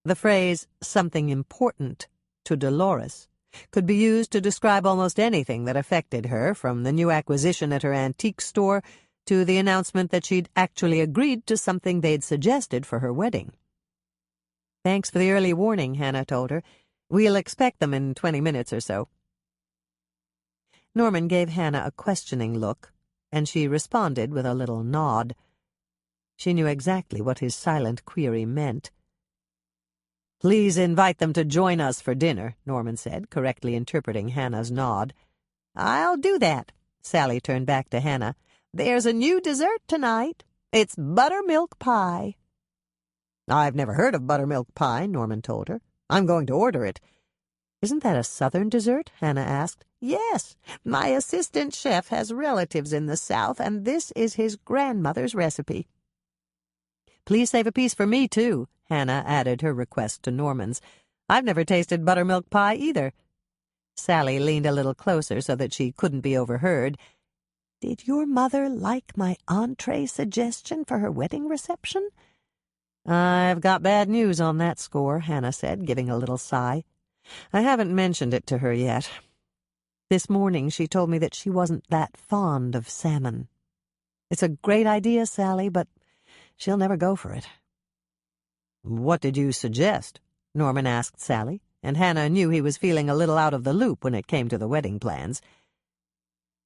The phrase, something important, to Dolores, could be used to describe almost anything that affected her, from the new acquisition at her antique store to the announcement that she'd actually agreed to something they'd suggested for her wedding. Thanks for the early warning, Hannah told her. We'll expect them in 20 minutes or so. Norman gave Hannah a questioning look, and she responded with a little nod. She knew exactly what his silent query meant. Please invite them to join us for dinner, Norman said, correctly interpreting Hannah's nod. I'll do that. Sally turned back to Hannah. There's a new dessert tonight. It's buttermilk pie. I've never heard of buttermilk pie, Norman told her. I'm going to order it. Isn't that a southern dessert? Hannah asked. Yes, my assistant chef has relatives in the South, and this is his grandmother's recipe. Please save a piece for me, too, Hannah added her request to Norman's. I've never tasted buttermilk pie either. Sally leaned a little closer so that she couldn't be overheard. Did your mother like my entree suggestion for her wedding reception? I've got bad news on that score, Hannah said, giving a little sigh. I haven't mentioned it to her yet. This morning she told me that she wasn't that fond of salmon. It's a great idea, Sally, but she'll never go for it. What did you suggest? Norman asked Sally, and Hannah knew he was feeling a little out of the loop when it came to the wedding plans.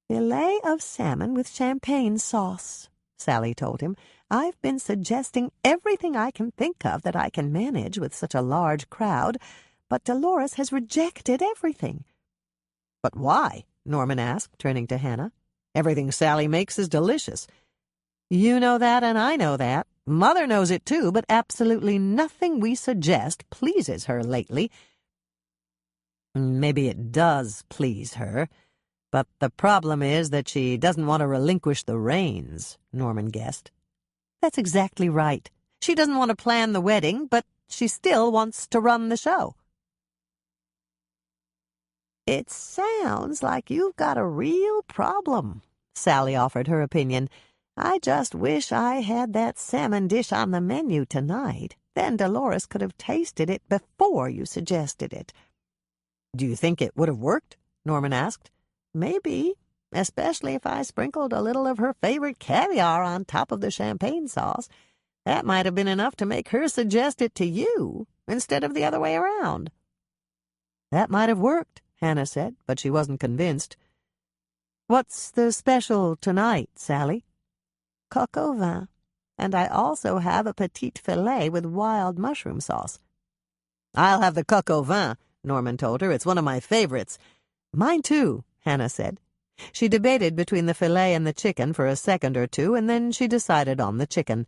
Fillet of salmon with champagne sauce, Sally told him. I've been suggesting everything I can think of that I can manage with such a large crowd, but Dolores has rejected everything. But why? Norman asked, turning to Hannah. Everything Sally makes is delicious. You know that, and I know that. Mother knows it, too, but absolutely nothing we suggest pleases her lately. Maybe it does please her, but the problem is that she doesn't want to relinquish the reins, Norman guessed. That's exactly right. She doesn't want to plan the wedding, but she still wants to run the show. It sounds like you've got a real problem, Sally offered her opinion. I just wish I had that salmon dish on the menu tonight. Then Dolores could have tasted it before you suggested it. Do you think it would have worked? Norman asked. Maybe, especially if I sprinkled a little of her favorite caviar on top of the champagne sauce. That might have been enough to make her suggest it to you instead of the other way around." "That might have worked," Hannah said, but she wasn't convinced. "What's the special tonight, Sally?" "Coq au vin, and I also have a petite filet with wild mushroom sauce." "I'll have the coq au vin," Norman told her. "It's one of my favorites." "Mine too," Hannah said. She debated between the filet and the chicken for a second or two, and then she decided on the chicken.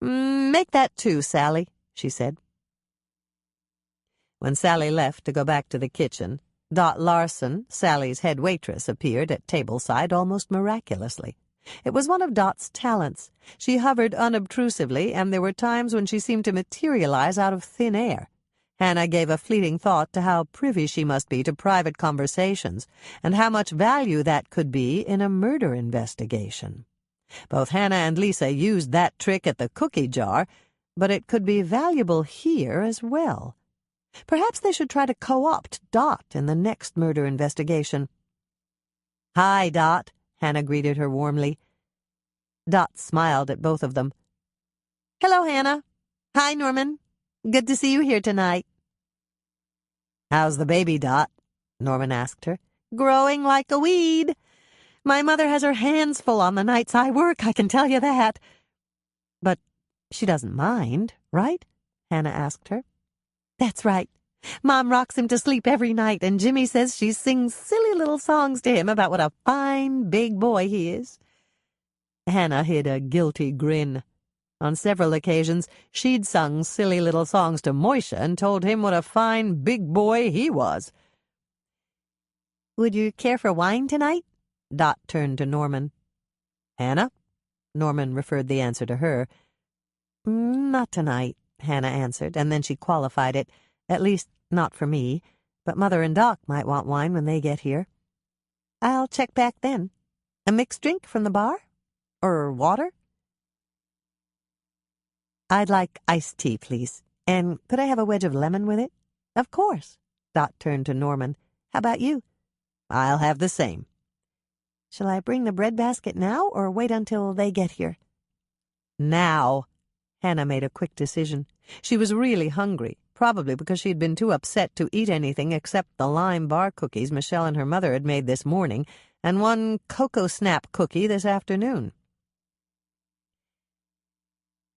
"Make that too, Sally," she said. When Sally left to go back to the kitchen, Dot Larson, Sally's head waitress, appeared at tableside almost miraculously. It was one of Dot's talents. She hovered unobtrusively, and there were times when she seemed to materialize out of thin air. Hannah gave a fleeting thought to how privy she must be to private conversations, and how much value that could be in a murder investigation. Both Hannah and Lisa used that trick at the cookie jar, but it could be valuable here as well. Perhaps they should try to co-opt Dot in the next murder investigation. "Hi, Dot," Hannah greeted her warmly. Dot smiled at both of them. "Hello, Hannah. Hi, Norman. Good to see you here tonight." "How's the baby, Dot?" Norman asked her. "Growing like a weed. My mother has her hands full on the nights I work, I can tell you that." "But she doesn't mind, right?" Hannah asked her. "That's right. Mom rocks him to sleep every night, and Jimmy says she sings silly little songs to him about what a fine big boy he is." Hannah hid a guilty grin. On several occasions, she'd sung silly little songs to Moisha and told him what a fine big boy he was. "Would you care for wine tonight?" Dot turned to Norman. "Hannah?" Norman referred the answer to her. "Not tonight," Hannah answered, and then she qualified it. "At least, not for me, but Mother and Doc might want wine when they get here." "I'll check back then. A mixed drink from the bar? Or water?" "I'd like iced tea, please. And could I have a wedge of lemon with it?" "Of course." Dot turned to Norman. "How about you?" "I'll have the same." "Shall I bring the bread basket now, or wait until they get here?" "Now." Hannah made a quick decision. She was really hungry, probably because she'd been too upset to eat anything except the lime bar cookies Michelle and her mother had made this morning, and one cocoa snap cookie this afternoon.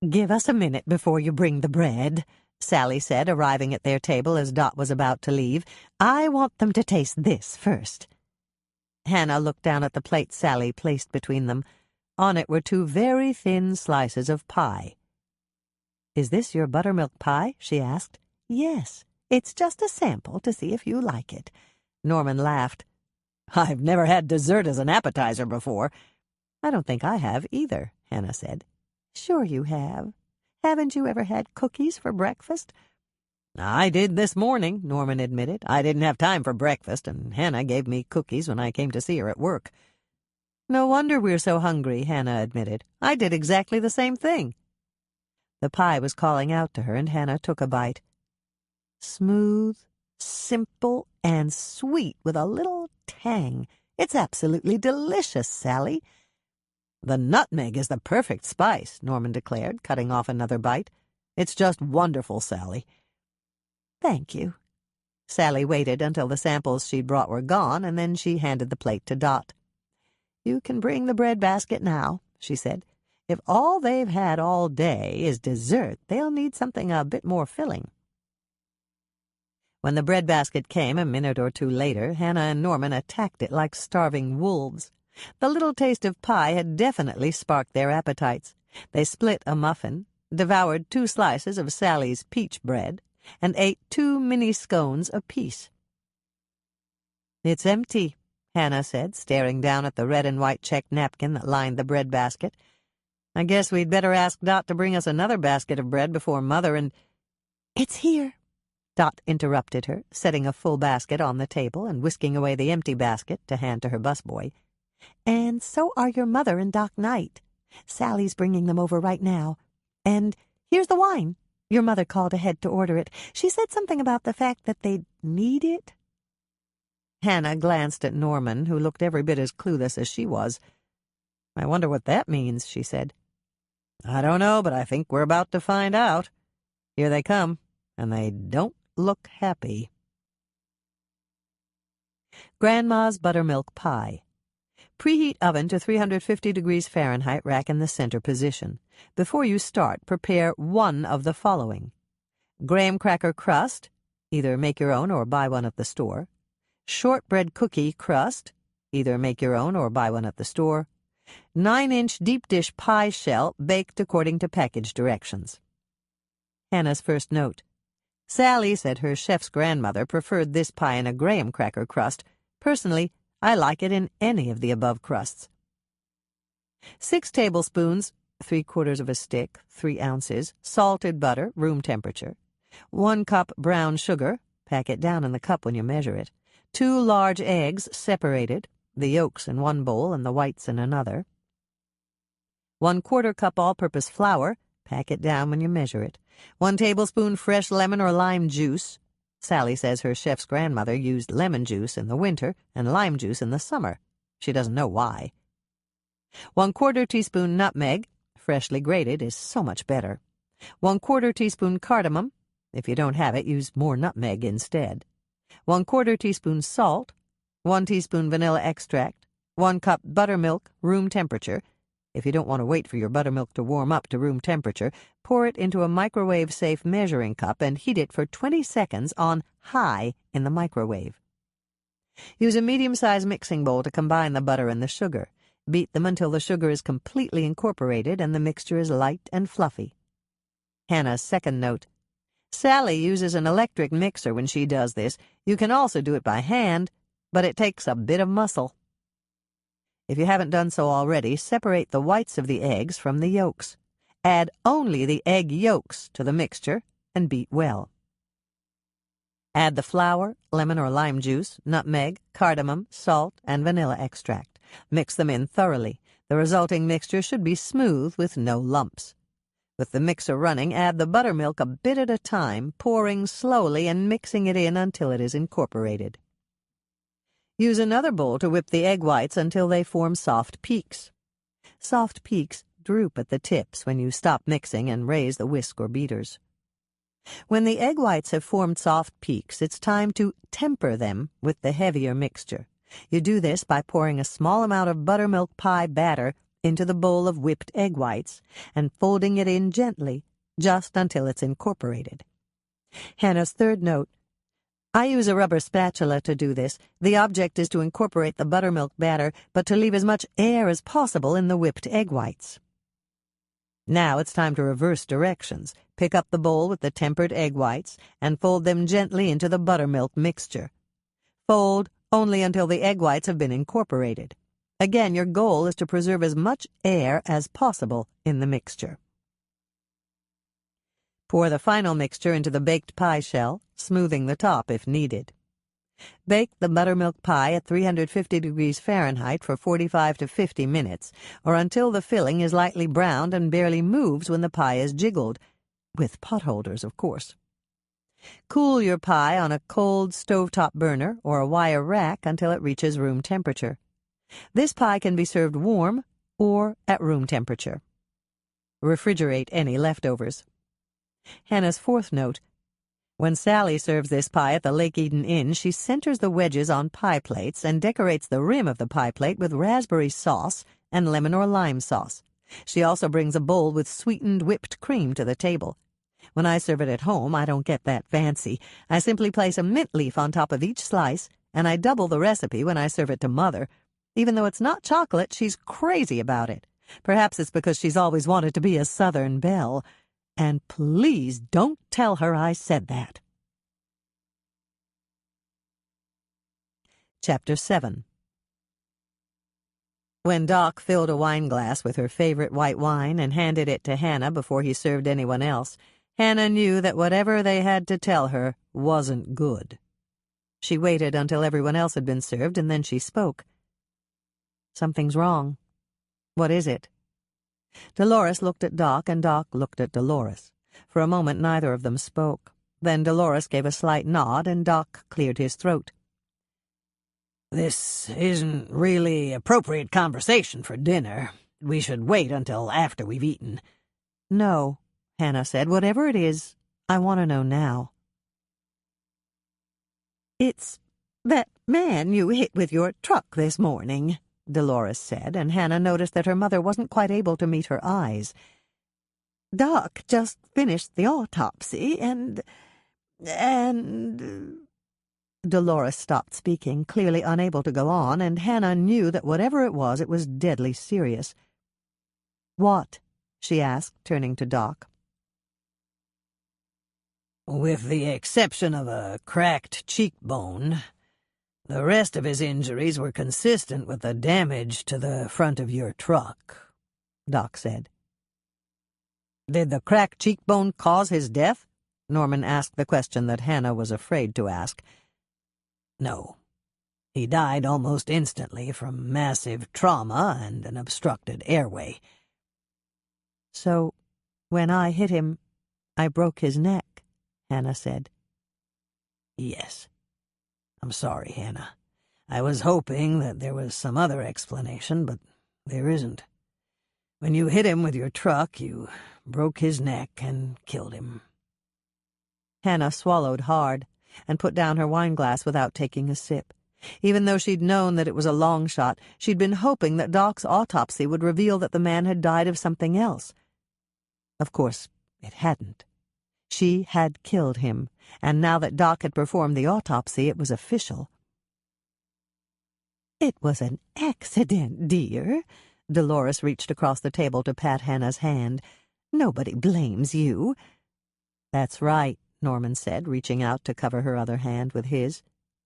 "Give us a minute before you bring the bread," Sally said, arriving at their table as Dot was about to leave. "I want them to taste this first." Hannah looked down at the plate Sally placed between them. On it were two very thin slices of pie. "Is this your buttermilk pie?" she asked. "Yes, it's just a sample to see if you like it." Norman laughed. "I've never had dessert as an appetizer before." "I don't think I have either," Hannah said. "Sure you have. Haven't you ever had cookies for breakfast?" "I did this morning," Norman admitted. "I didn't have time for breakfast, and Hannah gave me cookies when I came to see her at work." "No wonder we're so hungry," Hannah admitted. "I did exactly the same thing." The pie was calling out to her, and Hannah took a bite. Smooth, simple, and sweet with a little tang. It's absolutely delicious, Sally. "The nutmeg is the perfect spice," Norman declared, cutting off another bite. "It's just wonderful, Sally." "Thank you." Sally waited until the samples she'd brought were gone, and then she handed the plate to Dot. "You can bring the bread basket now," she said. "If all they've had all day is dessert, they'll need something a bit more filling." When the bread basket came a minute or two later, Hannah and Norman attacked it like starving wolves. The little taste of pie had definitely sparked their appetites. They split a muffin, devoured 2 slices of Sally's peach bread, and ate 2 mini scones apiece. "It's empty," Hannah said, staring down at the red and white checked napkin that lined the bread basket. "I guess we'd better ask Dot to bring us another basket of bread before Mother and—" "It's here," Dot interrupted her, setting a full basket on the table and whisking away the empty basket to hand to her busboy. "And so are your mother and Doc Knight. Sally's bringing them over right now. And here's the wine. Your mother called ahead to order it. She said something about the fact that they'd need it." Hannah glanced at Norman, who looked every bit as clueless as she was. "I wonder what that means," she said. "I don't know, but I think we're about to find out. Here they come, and they don't look happy." Grandma's Buttermilk Pie. Preheat oven to 350 degrees Fahrenheit, rack in the center position. Before you start, prepare one of the following: graham cracker crust, either make your own or buy one at the store; shortbread cookie crust, either make your own or buy one at the store; 9-inch deep dish pie shell, baked according to package directions. Hannah's first note. Sally said her chef's grandmother preferred this pie in a graham cracker crust. Personally, I like it in any of the above crusts. 6 tablespoons, 3/4 of a stick, 3 ounces, salted butter, room temperature. 1 cup brown sugar, pack it down in the cup when you measure it. 2 large eggs, separated, the yolks in one bowl and the whites in another. 1/4 cup all-purpose flour, pack it down when you measure it. 1 tablespoon fresh lemon or lime juice. Sally says her chef's grandmother used lemon juice in the winter and lime juice in the summer. She doesn't know why. 1/4 teaspoon nutmeg, freshly grated, is so much better. 1/4 teaspoon cardamom. If you don't have it, use more nutmeg instead. 1/4 teaspoon salt. 1 teaspoon vanilla extract. 1 cup buttermilk, room temperature. If you don't want to wait for your buttermilk to warm up to room temperature, pour it into a microwave-safe measuring cup and heat it for 20 seconds on high in the microwave. Use a medium-sized mixing bowl to combine the butter and the sugar. Beat them until the sugar is completely incorporated and the mixture is light and fluffy. Hannah's second note. Sally uses an electric mixer when she does this. You can also do it by hand, but it takes a bit of muscle. If you haven't done so already, separate the whites of the eggs from the yolks. Add only the egg yolks to the mixture and beat well. Add the flour, lemon or lime juice, nutmeg, cardamom, salt, and vanilla extract. Mix them in thoroughly. The resulting mixture should be smooth with no lumps. With the mixer running, add the buttermilk a bit at a time, pouring slowly and mixing it in until it is incorporated. Use another bowl to whip the egg whites until they form soft peaks. Soft peaks droop at the tips when you stop mixing and raise the whisk or beaters. When the egg whites have formed soft peaks, it's time to temper them with the heavier mixture. You do this by pouring a small amount of buttermilk pie batter into the bowl of whipped egg whites and folding it in gently, just until it's incorporated. Hannah's third note. I use a rubber spatula to do this. The object is to incorporate the buttermilk batter, but to leave as much air as possible in the whipped egg whites. Now it's time to reverse directions. Pick up the bowl with the tempered egg whites and fold them gently into the buttermilk mixture. Fold only until the egg whites have been incorporated. Again, your goal is to preserve as much air as possible in the mixture. Pour the final mixture into the baked pie shell, smoothing the top if needed. Bake the buttermilk pie at 350 degrees Fahrenheit for 45 to 50 minutes, or until the filling is lightly browned and barely moves when the pie is jiggled, with potholders, of course. Cool your pie on a cold stovetop burner or a wire rack until it reaches room temperature. This pie can be served warm or at room temperature. Refrigerate any leftovers. Hannah's fourth note. When Sally serves this pie at the Lake Eden Inn, she centers the wedges on pie plates and decorates the rim of the pie plate with raspberry sauce and lemon or lime sauce. She also brings a bowl with sweetened whipped cream to the table. When I serve it at home, I don't get that fancy. I simply place a mint leaf on top of each slice, and I double the recipe when I serve it to Mother. Even though it's not chocolate, she's crazy about it. Perhaps it's because she's always wanted to be a Southern belle. And please don't tell her I said that. Chapter 7. When Doc filled a wineglass with her favorite white wine and handed it to Hannah before he served anyone else, Hannah knew that whatever they had to tell her wasn't good. She waited until everyone else had been served, and then she spoke. Something's wrong. What is it? Dolores looked at Doc, and Doc looked at Dolores. For a moment neither of them spoke. Then Dolores gave a slight nod, and Doc cleared his throat. This isn't really appropriate conversation for dinner. We should wait until after we've eaten. No, Hannah said. Whatever it is, I want to know now. It's that man you hit with your truck this morning, Dolores said, and Hannah noticed that her mother wasn't quite able to meet her eyes. Doc just finished the autopsy, and... Dolores stopped speaking, clearly unable to go on, and Hannah knew that whatever it was deadly serious. "What?" she asked, turning to Doc. With the exception of a cracked cheekbone, the rest of his injuries were consistent with the damage to the front of your truck, Doc said. Did the cracked cheekbone cause his death? Norman asked the question that Hannah was afraid to ask. No. He died almost instantly from massive trauma and an obstructed airway. So, when I hit him, I broke his neck, Hannah said. Yes. I'm sorry, Hannah. I was hoping that there was some other explanation, but there isn't. When you hit him with your truck, you broke his neck and killed him. Hannah swallowed hard and put down her wineglass without taking a sip. Even though she'd known that it was a long shot, she'd been hoping that Doc's autopsy would reveal that the man had died of something else. Of course, it hadn't. She had killed him, and now that Doc had performed the autopsy, it was official. "It was an accident, dear." Dolores reached across the table to pat Hannah's hand. "Nobody blames you." "That's right," Norman said, reaching out to cover her other hand with his.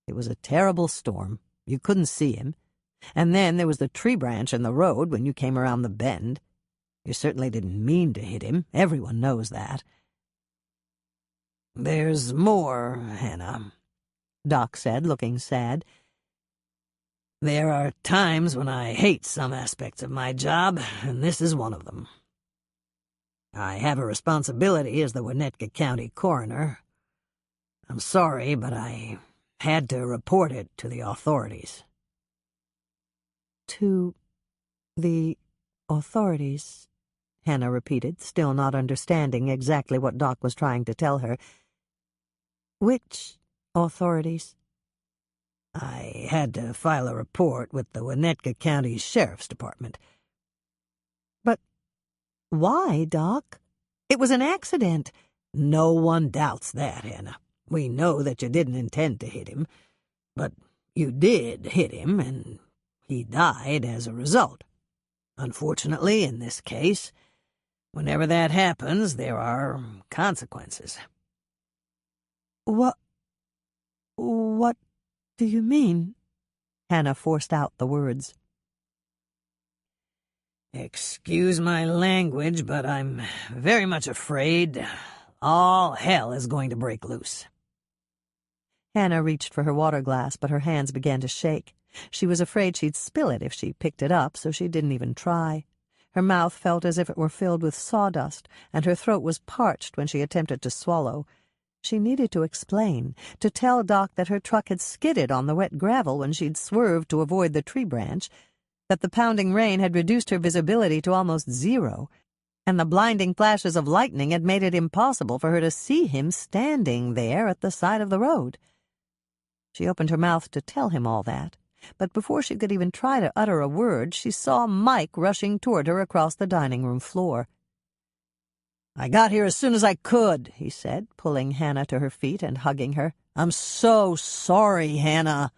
"It was a terrible storm. You couldn't see him. And then there was the tree branch in the road when you came around the bend. You certainly didn't mean to hit him. Everyone knows that." "There's more, Hannah," Doc said, looking sad. "There are times when I hate some aspects of my job, and this is one of them. I have a responsibility as the Winnetka County coroner. I'm sorry, but I had to report it to the authorities." "To the authorities," Hannah repeated, still not understanding exactly what Doc was trying to tell her. "Which authorities?" "I had to file a report with the Winnetka County Sheriff's Department." "But why, Doc? It was an accident." "No one doubts that, Hannah. We know that you didn't intend to hit him, but you did hit him, and he died as a result. Unfortunately, in this case, whenever that happens, there are consequences." What do you mean?" Hannah forced out the words. "Excuse my language, but I'm very much afraid all hell is going to break loose." Hannah reached for her water glass, but her hands began to shake. She was afraid she'd spill it if she picked it up, so she didn't even try. Her mouth felt as if it were filled with sawdust, and her throat was parched when she attempted to swallow. She needed to explain, to tell Doc that her truck had skidded on the wet gravel when she'd swerved to avoid the tree branch, that the pounding rain had reduced her visibility to almost zero, and the blinding flashes of lightning had made it impossible for her to see him standing there at the side of the road. She opened her mouth to tell him all that, but before she could even try to utter a word, she saw Mike rushing toward her across the dining-room floor. "I got here as soon as I could," he said, pulling Hannah to her feet and hugging her. "I'm so sorry, Hannah."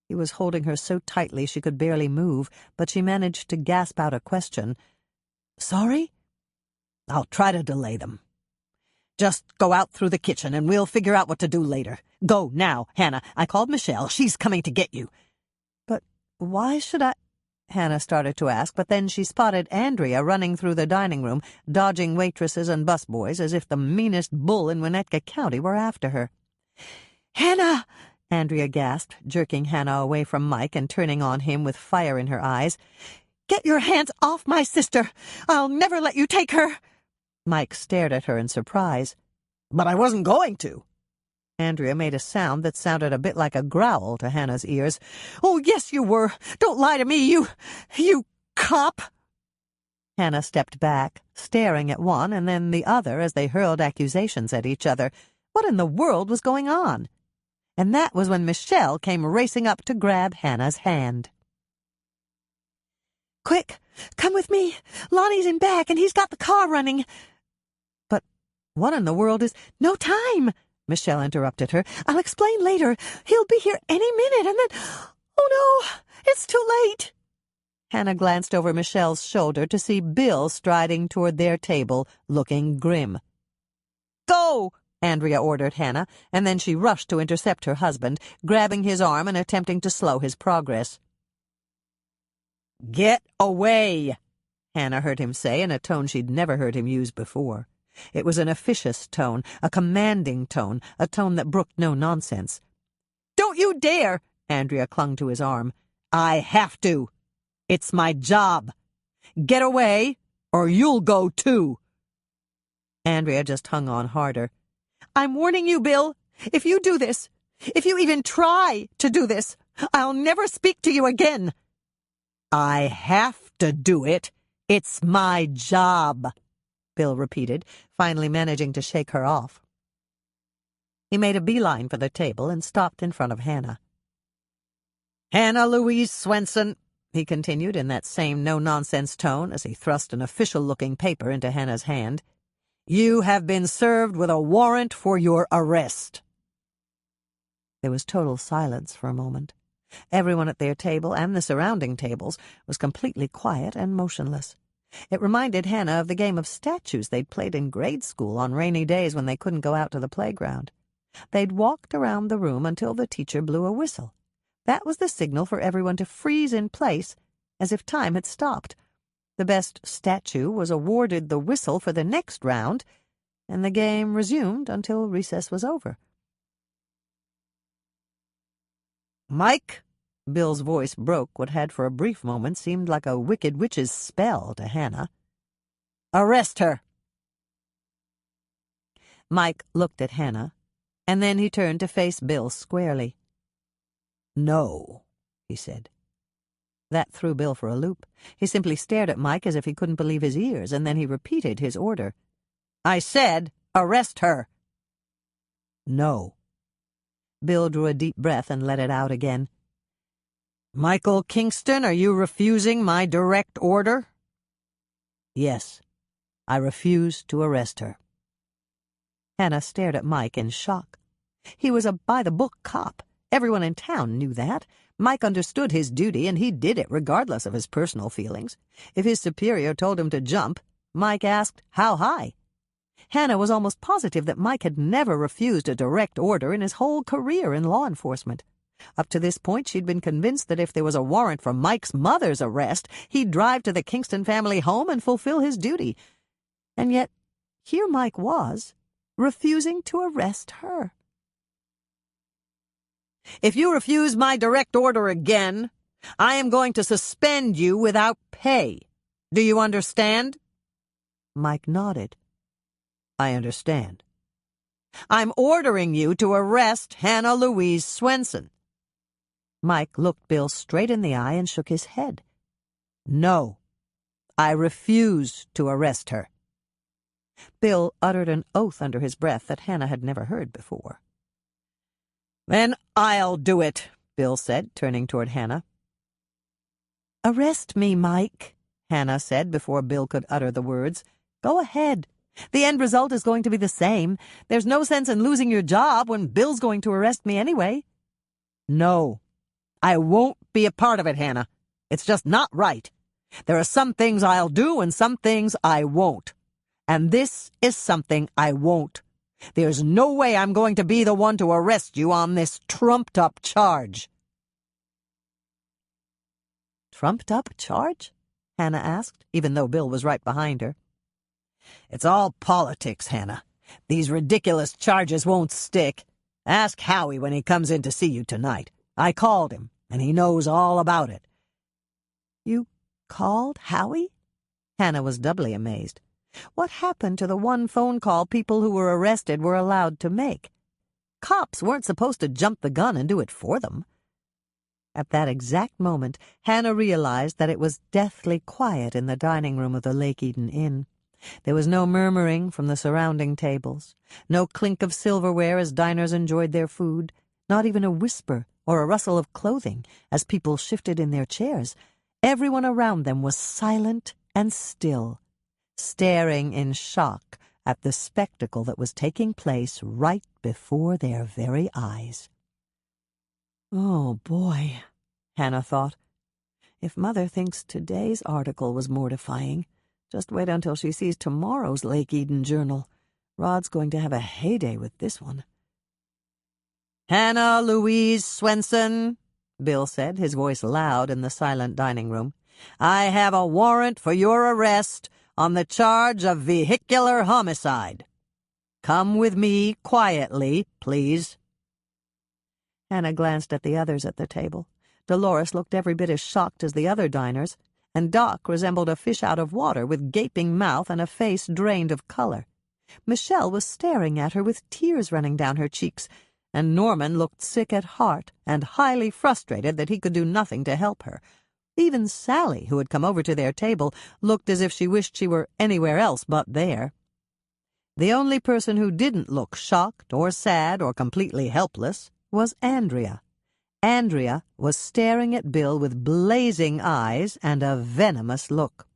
He was holding her so tightly she could barely move, but she managed to gasp out a question. "Sorry? I'll try to delay them. Just go out through the kitchen and we'll figure out what to do later. Go now, Hannah. I called Michelle. She's coming to get you." "But why should I—" Hannah started to ask, but then she spotted Andrea running through the dining room, dodging waitresses and busboys as if the meanest bull in Winnetka County were after her. "Hannah!" Andrea gasped, jerking Hannah away from Mike and turning on him with fire in her eyes. "Get your hands off my sister! I'll never let you take her!" Mike stared at her in surprise. "But I wasn't going to." Andrea made a sound that sounded a bit like a growl to Hannah's ears. "Oh, yes, you were. Don't lie to me, you cop." Hannah stepped back, staring at one and then the other as they hurled accusations at each other. What in the world was going on? And that was when Michelle came racing up to grab Hannah's hand. "Quick, come with me. Lonnie's in back and he's got the car running." "But what in the world is—" "No time," Michelle interrupted her. "I'll explain later. He'll be here any minute and then— Oh no, it's too late." Hannah glanced over Michelle's shoulder to see Bill striding toward their table, looking grim. "Go!" Andrea ordered Hannah, and then she rushed to intercept her husband, grabbing his arm and attempting to slow his progress. "Get away!" Hannah heard him say in a tone she'd never heard him use before. It was an officious tone, a commanding tone, a tone that brooked no nonsense. "Don't you dare!" Andrea clung to his arm. "I have to. It's my job. Get away, or you'll go too." Andrea just hung on harder. "I'm warning you, Bill. If you do this, if you even try to do this, I'll never speak to you again." "I have to do it. It's my job," Bill repeated, finally managing to shake her off. He made a beeline for the table and stopped in front of Hannah. "Hannah Louise Swensen," he continued in that same no-nonsense tone as he thrust an official-looking paper into Hannah's hand, "you have been served with a warrant for your arrest." There was total silence for a moment. Everyone at their table and the surrounding tables was completely quiet and motionless. It reminded Hannah of the game of statues they'd played in grade school on rainy days when they couldn't go out to the playground. They'd walked around the room until the teacher blew a whistle. That was the signal for everyone to freeze in place, as if time had stopped. The best statue was awarded the whistle for the next round, and the game resumed until recess was over. "Mike," Bill's voice broke what had for a brief moment seemed like a wicked witch's spell to Hannah. "Arrest her." Mike looked at Hannah, and then he turned to face Bill squarely. "No," he said. That threw Bill for a loop. He simply stared at Mike as if he couldn't believe his ears, and then he repeated his order. "I said, arrest her." "No." Bill drew a deep breath and let it out again. "Michael Kingston, are you refusing my direct order?" "Yes, I refuse to arrest her." Hannah stared at Mike in shock. He was a by-the-book cop. Everyone in town knew that. Mike understood his duty, and he did it regardless of his personal feelings. If his superior told him to jump, Mike asked, how high? Hannah was almost positive that Mike had never refused a direct order in his whole career in law enforcement. Up to this point, she'd been convinced that if there was a warrant for Mike's mother's arrest, he'd drive to the Kingston family home and fulfill his duty. And yet, here Mike was, refusing to arrest her. "If you refuse my direct order again, I am going to suspend you without pay. Do you understand?" Mike nodded. "I understand." "I'm ordering you to arrest Hannah Louise Swensen." Mike looked Bill straight in the eye and shook his head. "No, I refuse to arrest her." Bill uttered an oath under his breath that Hannah had never heard before. "Then I'll do it," Bill said, turning toward Hannah. "Arrest me, Mike," Hannah said before Bill could utter the words. "Go ahead. The end result is going to be the same. There's no sense in losing your job when Bill's going to arrest me anyway." "No, I won't be a part of it, Hannah. It's just not right. There are some things I'll do and some things I won't. And this is something I won't. There's no way I'm going to be the one to arrest you on this trumped-up charge." "Trumped-up charge?" Hannah asked, even though Bill was right behind her. "It's all politics, Hannah. These ridiculous charges won't stick. Ask Howie when he comes in to see you tonight. I called him, and he knows all about it." "You called Howie?" Hannah was doubly amazed. What happened to the one phone call people who were arrested were allowed to make? cops weren't supposed to jump the gun and do it for them. At that exact moment, Hannah realized that it was deathly quiet in the dining room of the Lake Eden Inn. There was no murmuring from the surrounding tables, no clink of silverware as diners enjoyed their food, not even a whisper or a rustle of clothing as people shifted in their chairs. Everyone around them was silent and still, staring in shock at the spectacle that was taking place right before their very eyes. "Oh, boy," Hannah thought. "If Mother thinks today's article was mortifying, just wait until she sees tomorrow's Lake Eden Journal. Rod's going to have a heyday with this one." "Hannah Louise Swensen," Bill said, his voice loud in the silent dining room, "I have a warrant for your arrest on the charge of vehicular homicide. Come with me quietly, please." Hannah glanced at the others at the table. Dolores looked every bit as shocked as the other diners, and Doc resembled a fish out of water with gaping mouth and a face drained of color. Michelle was staring at her with tears running down her cheeks, and Norman looked sick at heart and highly frustrated that he could do nothing to help her. Even Sally, who had come over to their table, looked as if she wished she were anywhere else but there. The only person who didn't look shocked or sad or completely helpless was Andrea. Andrea was staring at Bill with blazing eyes and a venomous look.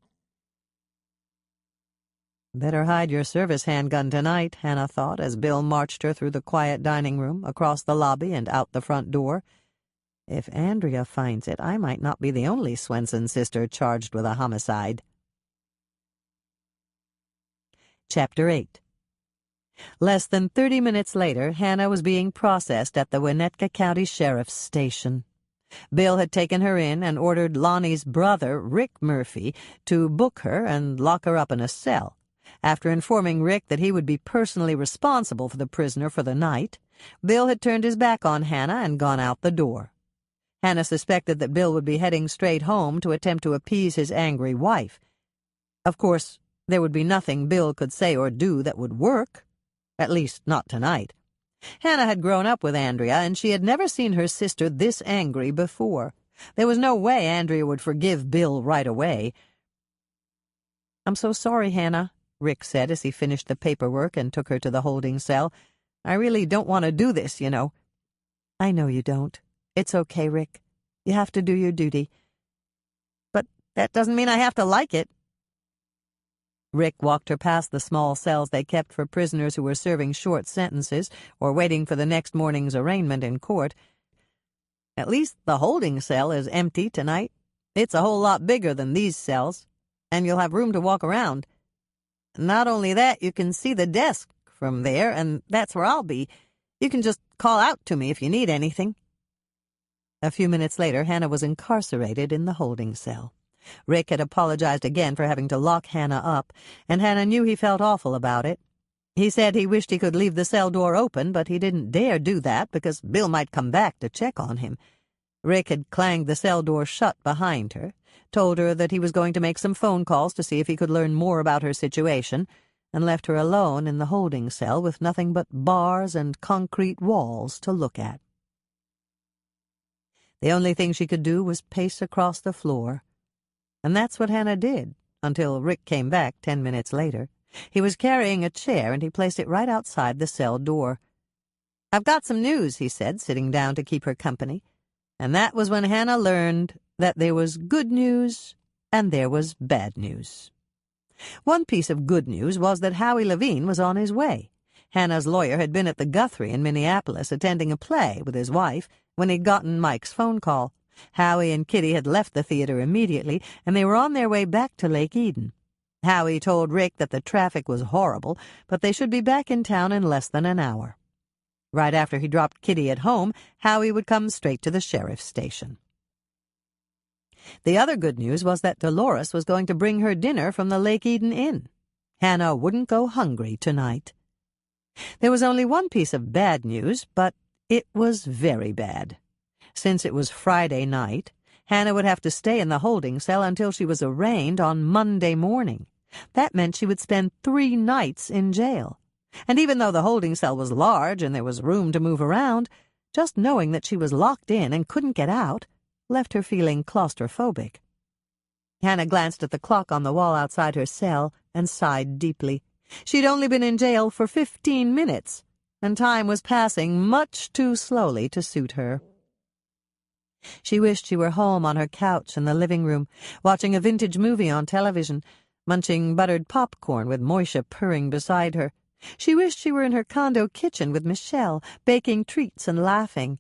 "Better hide your service handgun tonight," Hannah thought, as Bill marched her through the quiet dining room, across the lobby, and out the front door. "If Andrea finds it, I might not be the only Swensen sister charged with a homicide." Chapter 8. Less than 30 minutes later, Hannah was being processed at the Winnetka County Sheriff's Station. Bill had taken her in and ordered Lonnie's brother, Rick Murphy, to book her and lock her up in a cell. After informing Rick that he would be personally responsible for the prisoner for the night, Bill had turned his back on Hannah and gone out the door. Hannah suspected that Bill would be heading straight home to attempt to appease his angry wife. Of course, there would be nothing Bill could say or do that would work. At least, not tonight. Hannah had grown up with Andrea, and she had never seen her sister this angry before. There was no way Andrea would forgive Bill right away. "I'm so sorry, Hannah," Rick said as he finished the paperwork and took her to the holding cell. "I really don't want to do this, you know." "I know you don't. It's okay, Rick. You have to do your duty." "But that doesn't mean I have to like it." Rick walked her past the small cells they kept for prisoners who were serving short sentences or waiting for the next morning's arraignment in court. "At least the holding cell is empty tonight. It's a whole lot bigger than these cells, and you'll have room to walk around. Not only that, you can see the desk from there, and that's where I'll be. You can just call out to me if you need anything." A few minutes later, Hannah was incarcerated in the holding cell. Rick had apologized again for having to lock Hannah up, and Hannah knew he felt awful about it. He said he wished he could leave the cell door open, but he didn't dare do that because Bill might come back to check on him. Rick had clanged the cell door shut behind her, told her that he was going to make some phone calls to see if he could learn more about her situation, and left her alone in the holding cell with nothing but bars and concrete walls to look at. The only thing she could do was pace across the floor. And that's what Hannah did, until Rick came back 10 minutes later. He was carrying a chair, and he placed it right outside the cell door. "I've got some news," he said, sitting down to keep her company. And that was when Hannah learned that there was good news and there was bad news. One piece of good news was that Howie Levine was on his way. Hannah's lawyer had been at the Guthrie in Minneapolis attending a play with his wife when he'd gotten Mike's phone call. Howie and Kitty had left the theater immediately, and they were on their way back to Lake Eden. Howie told Rick that the traffic was horrible, but they should be back in town in less than an hour. Right after he dropped Kitty at home, Howie would come straight to the sheriff's station. The other good news was that Dolores was going to bring her dinner from the Lake Eden Inn. Hannah wouldn't go hungry tonight. There was only one piece of bad news, but it was very bad. Since it was Friday night, Hannah would have to stay in the holding cell until she was arraigned on Monday morning. That meant she would spend 3 nights in jail. And even though the holding cell was large and there was room to move around, just knowing that she was locked in and couldn't get out left her feeling claustrophobic. Hannah glanced at the clock on the wall outside her cell and sighed deeply. She'd only been in jail for 15 minutes, and time was passing much too slowly to suit her. She wished she were home on her couch in the living room, watching a vintage movie on television, munching buttered popcorn with Moisha purring beside her. She wished she were in her condo kitchen with Michelle, baking treats and laughing.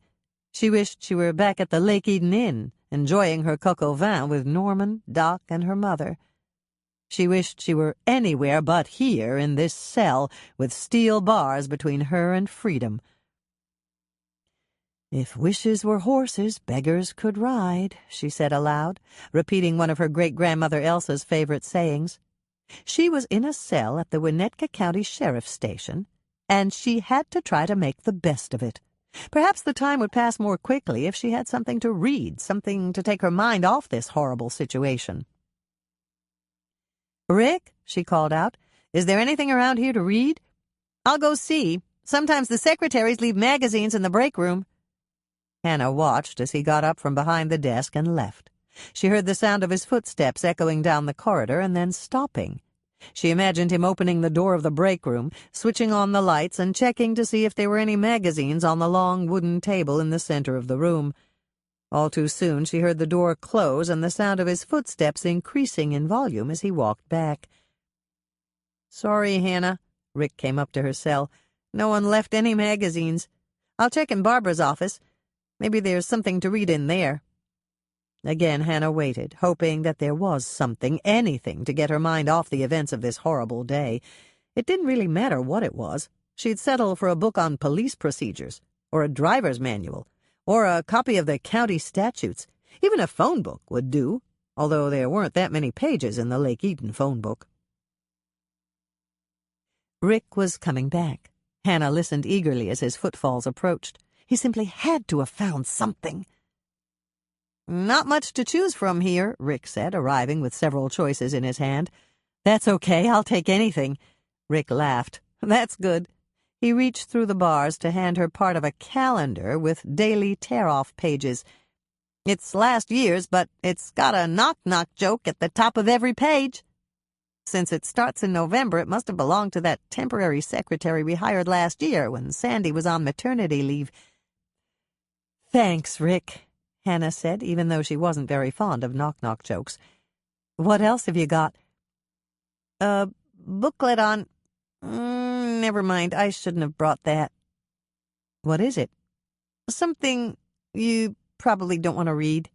She wished she were back at the Lake Eden Inn, enjoying her coq au vin with Norman, Doc, and her mother. She wished she were anywhere but here in this cell with steel bars between her and freedom. "If wishes were horses, beggars could ride," she said aloud, repeating one of her great-grandmother Elsa's favorite sayings. She was in a cell at the Winnetka County Sheriff's Station, and she had to try to make the best of it. Perhaps the time would pass more quickly if she had something to read, something to take her mind off this horrible situation. "Rick," she called out, "is there anything around here to read?" "I'll go see. Sometimes the secretaries leave magazines in the break room." Hannah watched as he got up from behind the desk and left. She heard the sound of his footsteps echoing down the corridor and then stopping. She imagined him opening the door of the break room, switching on the lights, and checking to see if there were any magazines on the long wooden table in the center of the room. All too soon she heard the door close and the sound of his footsteps increasing in volume as he walked back. "Sorry, Hannah." Rick came up to her cell. "No one left any magazines. I'll check in Barbara's office. Maybe there's something to read in there." Again Hannah waited, hoping that there was something, anything, to get her mind off the events of this horrible day. It didn't really matter what it was. She'd settle for a book on police procedures, or a driver's manual, or a copy of the county statutes. Even a phone book would do, although there weren't that many pages in the Lake Eden phone book. Rick was coming back. Hannah listened eagerly as his footfalls approached. He simply had to have found something. "Not much to choose from here," Rick said, arriving with several choices in his hand. "That's okay, I'll take anything." Rick laughed. "That's good." He reached through the bars to hand her part of a calendar with daily tear-off pages. "It's last year's, but it's got a knock-knock joke at the top of every page. Since it starts in November, it must have belonged to that temporary secretary we hired last year when Sandy was on maternity leave." "Thanks, Rick," Hannah said, even though she wasn't very fond of knock-knock jokes. "What else have you got?" "A booklet on... never mind, I shouldn't have brought that." "What is it?" "Something you probably don't want to read."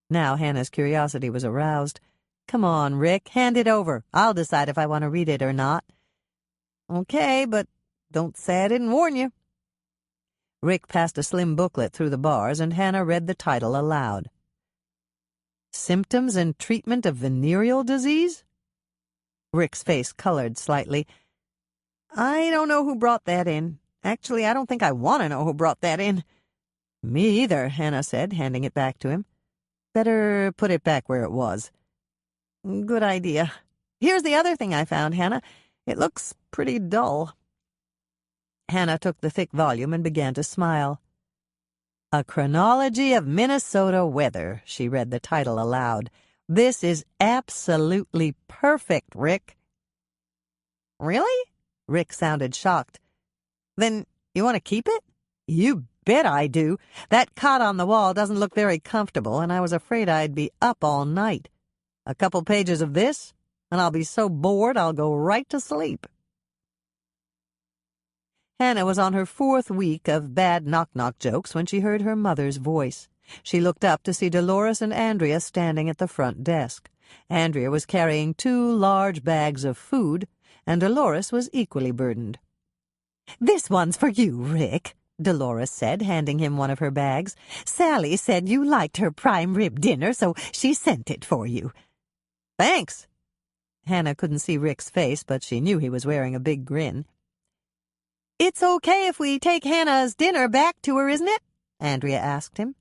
Now Hannah's curiosity was aroused. "Come on, Rick, hand it over. I'll decide if I want to read it or not." "Okay, but don't say I didn't warn you." Rick passed a slim booklet through the bars, and Hannah read the title aloud. "Symptoms and Treatment of Venereal Disease?" Rick's face colored slightly. "I don't know who brought that in. Actually, I don't think I want to know who brought that in." "Me either," Hannah said, handing it back to him. "Better put it back where it was." "Good idea. Here's the other thing I found, Hannah. It looks pretty dull." Hannah took the thick volume and began to smile. "A Chronology of Minnesota Weather," she read the title aloud. "This is absolutely perfect, Rick." "Really?" Rick sounded shocked. "Then you want to keep it?" "You bet I do. That cot on the wall doesn't look very comfortable, and I was afraid I'd be up all night. A couple pages of this, and I'll be so bored I'll go right to sleep." Hannah was on her 4th week of bad knock-knock jokes when she heard her mother's voice. She looked up to see Dolores and Andrea standing at the front desk. Andrea was carrying 2 large bags of food, and Dolores was equally burdened. "This one's for you, Rick," Dolores said, handing him one of her bags. "Sally said you liked her prime rib dinner, so she sent it for you." "Thanks." Hannah couldn't see Rick's face, but she knew he was wearing a big grin. "It's okay if we take Hannah's dinner back to her, isn't it?" Andrea asked him.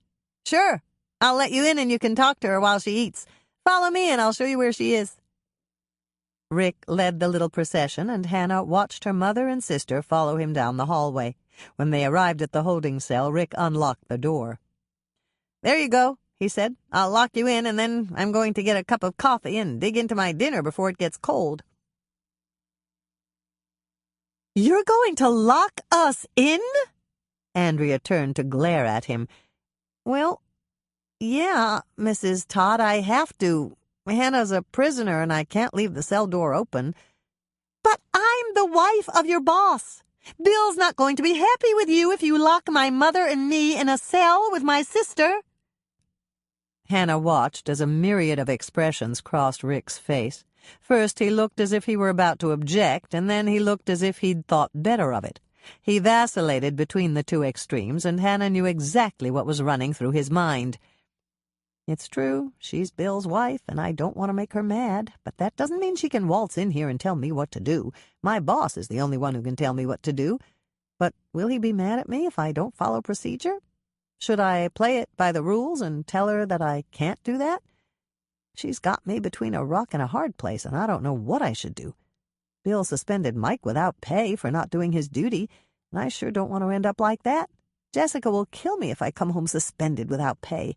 "Sure. I'll let you in and you can talk to her while she eats. Follow me and I'll show you where she is." Rick led the little procession, and Hannah watched her mother and sister follow him down the hallway. When they arrived at the holding cell, Rick unlocked the door. "There you go," he said. "I'll lock you in, and then I'm going to get a cup of coffee and dig into my dinner before it gets cold." "You're going to lock us in?" Andrea turned to glare at him. "Well, yeah, Mrs. Todd, I have to. Hannah's a prisoner, and I can't leave the cell door open." "But I'm the wife of your boss. Bill's not going to be happy with you if you lock my mother and me in a cell with my sister." Hannah watched as a myriad of expressions crossed Rick's face. First, he looked as if he were about to object, and then he looked as if he'd thought better of it. He vacillated between the two extremes, and Hannah knew exactly what was running through his mind. "It's true, she's Bill's wife, and I don't want to make her mad, but that doesn't mean she can waltz in here and tell me what to do. My boss is the only one who can tell me what to do. But will he be mad at me if I don't follow procedure? Should I play it by the rules and tell her that I can't do that? She's got me between a rock and a hard place, and I don't know what I should do. Bill suspended Mike without pay for not doing his duty, and I sure don't want to end up like that. Jessica will kill me if I come home suspended without pay."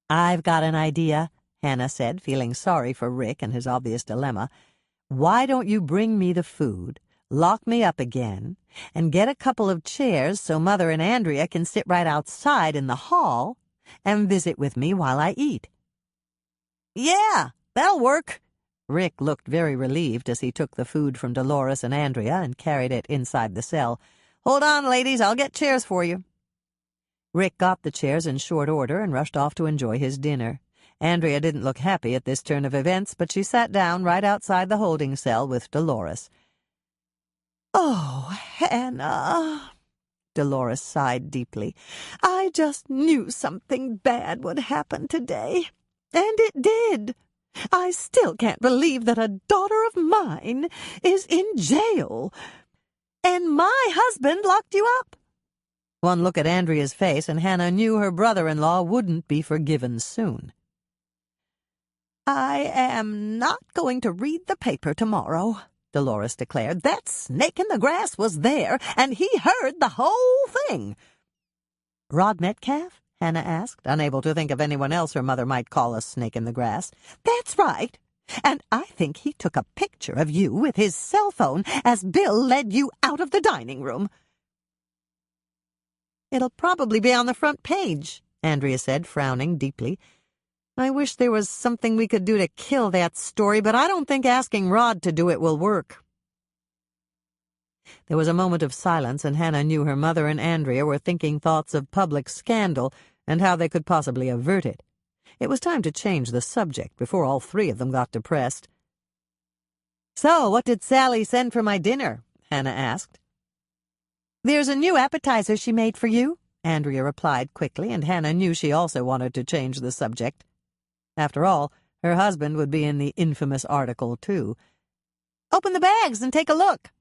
"I've got an idea," Hannah said, feeling sorry for Rick and his obvious dilemma. "Why don't you bring me the food, lock me up again, and get a couple of chairs so Mother and Andrea can sit right outside in the hall and visit with me while I eat?" "Yeah, that'll work." Rick looked very relieved as he took the food from Dolores and Andrea and carried it inside the cell. "Hold on, ladies, I'll get chairs for you." Rick got the chairs in short order and rushed off to enjoy his dinner. Andrea didn't look happy at this turn of events, but she sat down right outside the holding cell with Dolores. "Oh, Hannah," Dolores sighed deeply. "I just knew something bad would happen today. And it did. I still can't believe that a daughter of mine is in jail. And my husband locked you up." One look at Andrea's face, and Hannah knew her brother-in-law wouldn't be forgiven soon. "I am not going to read the paper tomorrow," Dolores declared. "That snake in the grass was there, and he heard the whole thing." "Rod Metcalf?" Hannah asked, unable to think of anyone else her mother might call a snake in the grass. "That's right. And I think he took a picture of you with his cell phone as Bill led you out of the dining room." "It'll probably be on the front page," Andrea said, frowning deeply. "I wish there was something we could do to kill that story, but I don't think asking Rod to do it will work." There was a moment of silence, and Hannah knew her mother and Andrea were thinking thoughts of public scandal and how they could possibly avert it. It was time to change the subject before all three of them got depressed. "So, what did Sally send for my dinner?" Hannah asked. "There's a new appetizer she made for you," Andrea replied quickly, and Hannah knew she also wanted to change the subject. After all, her husband would be in the infamous article, too. "Open the bags and take a look."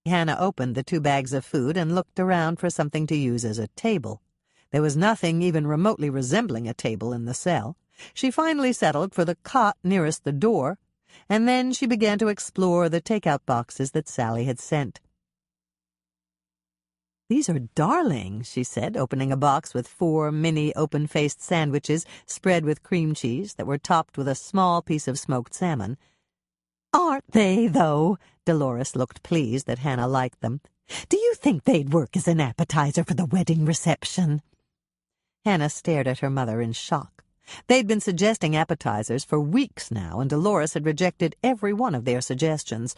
Hannah opened the 2 bags of food and looked around for something to use as a table. There was nothing even remotely resembling a table in the cell. She finally settled for the cot nearest the door, and then she began to explore the take-out boxes that Sally had sent. "These are darling," she said, opening a box with 4 mini open-faced sandwiches spread with cream cheese that were topped with a small piece of smoked salmon. "Aren't they, though?" Dolores looked pleased that Hannah liked them. "Do you think they'd work as an appetizer for the wedding reception?" Hannah stared at her mother in shock. They'd been suggesting appetizers for weeks now, and Dolores had rejected every one of their suggestions.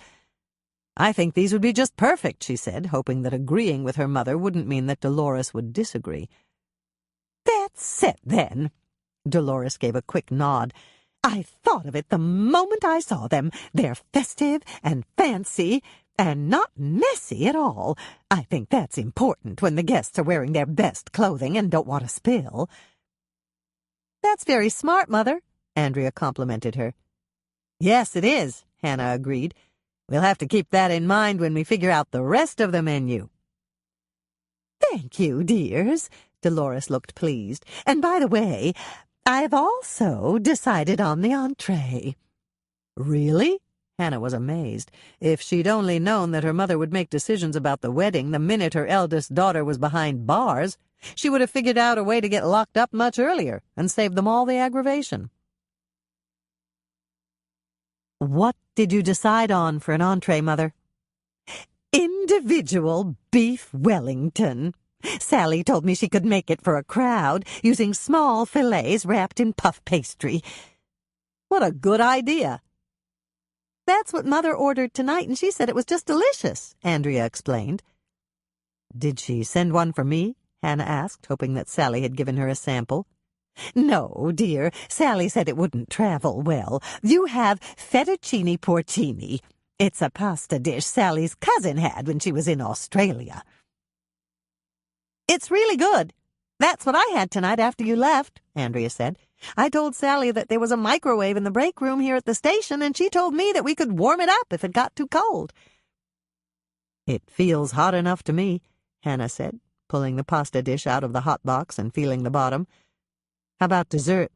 "I think these would be just perfect," she said, hoping that agreeing with her mother wouldn't mean that Dolores would disagree. "That's it, then." Dolores gave a quick nod. "I thought of it the moment I saw them. They're festive and fancy and not messy at all. I think that's important when the guests are wearing their best clothing and don't want to spill." "That's very smart, Mother," Andrea complimented her. "Yes, it is," Hannah agreed. "We'll have to keep that in mind when we figure out the rest of the menu." "Thank you, dears." Dolores looked pleased. "And by the way, I've also decided on the entree." Really? Hannah was amazed. If she'd only known that her mother would make decisions about the wedding the minute her eldest daughter was behind bars, she would have figured out a way to get locked up much earlier and save them all the aggravation. What did you decide on for an entree, Mother? Individual beef Wellington. Sally told me she could make it for a crowd, using small fillets wrapped in puff pastry. What a good idea. That's what Mother ordered tonight, and she said it was just delicious, Andrea explained. Did she send one for me? Hannah asked, hoping that Sally had given her a sample. No, dear. Sally said it wouldn't travel well. You have fettuccine porcini. It's a pasta dish Sally's cousin had when she was in Australia. It's really good. That's what I had tonight after you left, Andrea said. I told Sally that there was a microwave in the break room here at the station, and she told me that we could warm it up if it got too cold. It feels hot enough to me, Hannah said, pulling the pasta dish out of the hot box and feeling the bottom. How about dessert?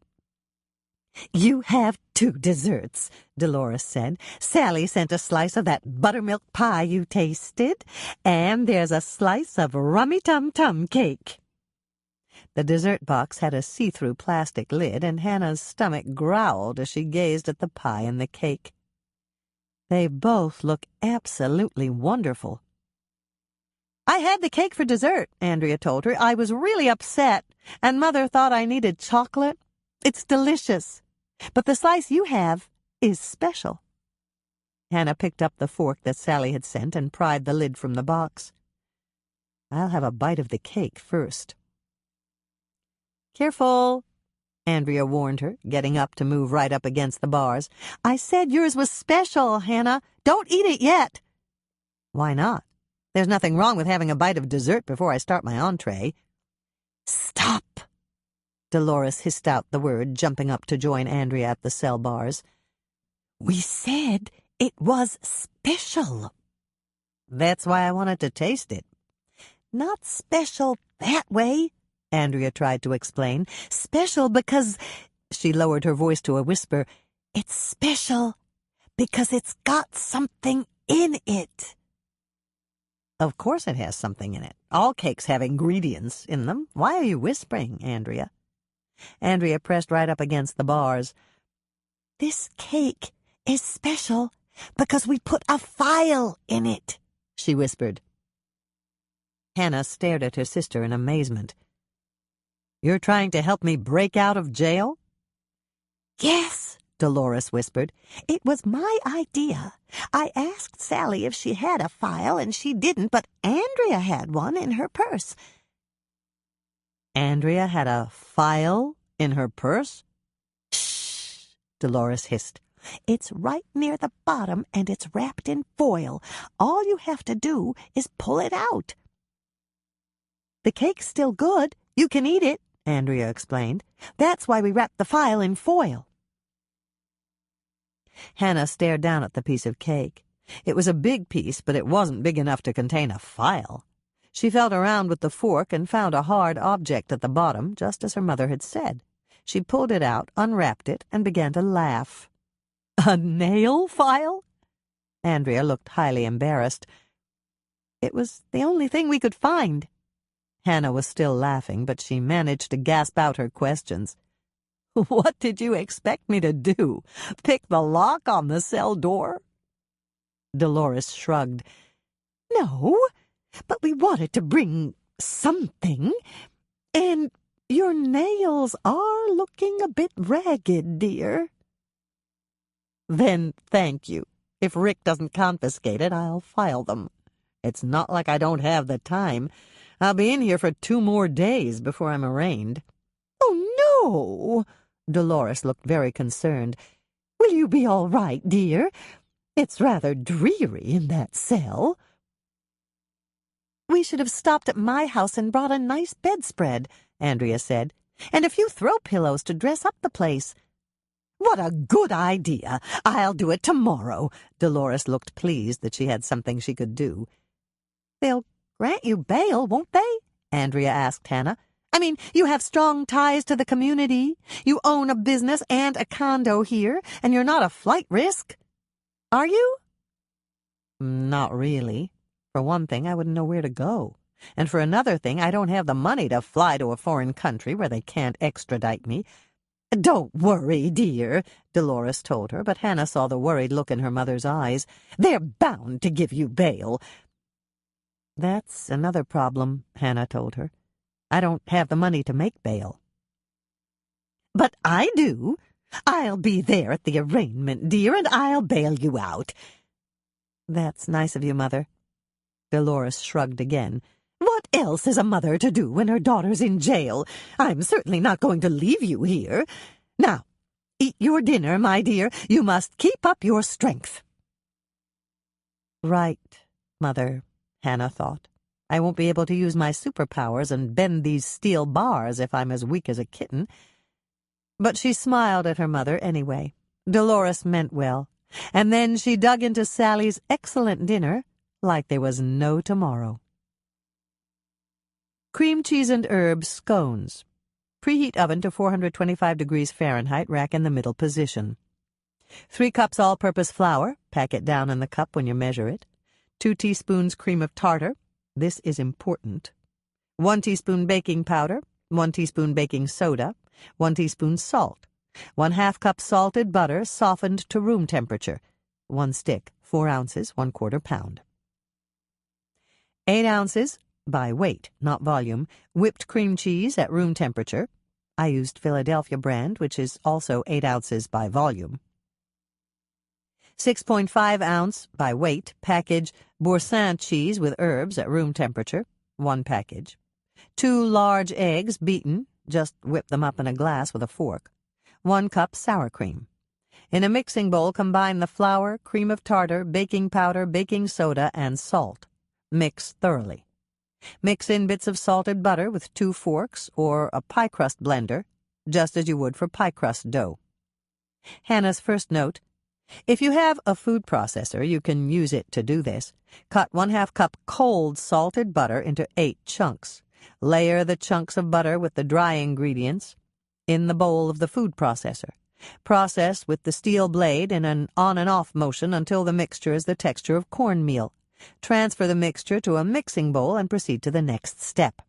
You have 2 desserts, Dolores said. Sally sent a slice of that buttermilk pie you tasted, and there's a slice of rummy-tum-tum cake. The dessert box had a see-through plastic lid, and Hannah's stomach growled as she gazed at the pie and the cake. They both look absolutely wonderful. I had the cake for dessert, Andrea told her. I was really upset, and Mother thought I needed chocolate. It's delicious, but the slice you have is special. Hannah picked up the fork that Sally had sent and pried the lid from the box. I'll have a bite of the cake first. Careful, Andrea warned her, getting up to move right up against the bars. I said yours was special, Hannah. Don't eat it yet. Why not? There's nothing wrong with having a bite of dessert before I start my entree. Stop! Dolores hissed out the word, jumping up to join Andrea at the cell bars. We said it was special. That's why I wanted to taste it. Not special that way, Andrea tried to explain. Special because, she lowered her voice to a whisper, it's special because it's got something in it. Of course it has something in it. All cakes have ingredients in them. Why are you whispering, Andrea? Andrea pressed right up against the bars. This cake is special because we put a file in it, she whispered. Hannah stared at her sister in amazement. You're trying to help me break out of jail? Yes, Dolores whispered. It was my idea. I asked Sally if she had a file, and she didn't, but Andrea had one in her purse. Andrea had a file in her purse? Shh, Dolores hissed. It's right near the bottom, and it's wrapped in foil. All you have to do is pull it out. The cake's still good. You can eat it, Andrea explained. That's why we wrapped the file in foil. Hannah stared down at the piece of cake. It was a big piece, but it wasn't big enough to contain a file. She felt around with the fork and found a hard object at the bottom, just as her mother had said. She pulled it out, unwrapped it, and began to laugh. A nail file? Andrea looked highly embarrassed. It was the only thing we could find. Hannah was still laughing, but she managed to gasp out her questions. What did you expect me to do? Pick the lock on the cell door? Dolores shrugged. No, but we wanted to bring something, and your nails are looking a bit ragged, dear. Then thank you. If Rick doesn't confiscate it, I'll file them. It's not like I don't have the time. I'll be in here for 2 more days before I'm arraigned. Oh, no! Dolores looked very concerned. Will you be all right, dear? It's rather dreary in that cell. We should have stopped at my house and brought a nice bedspread, Andrea said, and a few throw pillows to dress up the place. What a good idea! I'll do it tomorrow. Dolores looked pleased that she had something she could do. They'll grant you bail, won't they? Andrea asked Hannah. I mean, you have strong ties to the community. You own a business and a condo here, and you're not a flight risk. Are you? Not really. For one thing, I wouldn't know where to go. And for another thing, I don't have the money to fly to a foreign country where they can't extradite me. Don't worry, dear, Dolores told her, but Hannah saw the worried look in her mother's eyes. They're bound to give you bail. That's another problem, Hannah told her. I don't have the money to make bail. But I do. I'll be there at the arraignment, dear, and I'll bail you out. That's nice of you, Mother. Dolores shrugged again. What else is a mother to do when her daughter's in jail? I'm certainly not going to leave you here. Now, eat your dinner, my dear. You must keep up your strength. Right, Mother, Hannah thought. I won't be able to use my superpowers and bend these steel bars if I'm as weak as a kitten. But she smiled at her mother anyway. Dolores meant well. And then she dug into Sally's excellent dinner like there was no tomorrow. Cream cheese and herbs scones. Preheat oven to 425 degrees Fahrenheit, rack in the middle position. 3 cups all-purpose flour, pack it down in the cup when you measure it. 2 teaspoons cream of tartar. This is important. 1 teaspoon baking powder, 1 teaspoon baking soda, 1 teaspoon salt, 1/2 cup salted butter softened to room temperature, 1 stick, 4 ounces, 1/4 pound. 8 ounces, by weight, not volume, whipped cream cheese at room temperature. I used Philadelphia brand, which is also 8 ounces by volume. 6.5 ounce, by weight, package Boursin cheese with herbs at room temperature, 1 package. 2 large eggs, beaten, just whip them up in a glass with a fork. 1 cup sour cream. In a mixing bowl, combine the flour, cream of tartar, baking powder, baking soda, and salt. Mix thoroughly. Mix in bits of salted butter with 2 forks or a pie crust blender, just as you would for pie crust dough. Hannah's first note: if you have a food processor, you can use it to do this. Cut 1/2 cup cold salted butter into 8 chunks. Layer the chunks of butter with the dry ingredients in the bowl of the food processor. Process with the steel blade in an on and off motion until the mixture is the texture of cornmeal. Transfer the mixture to a mixing bowl and proceed to the next step.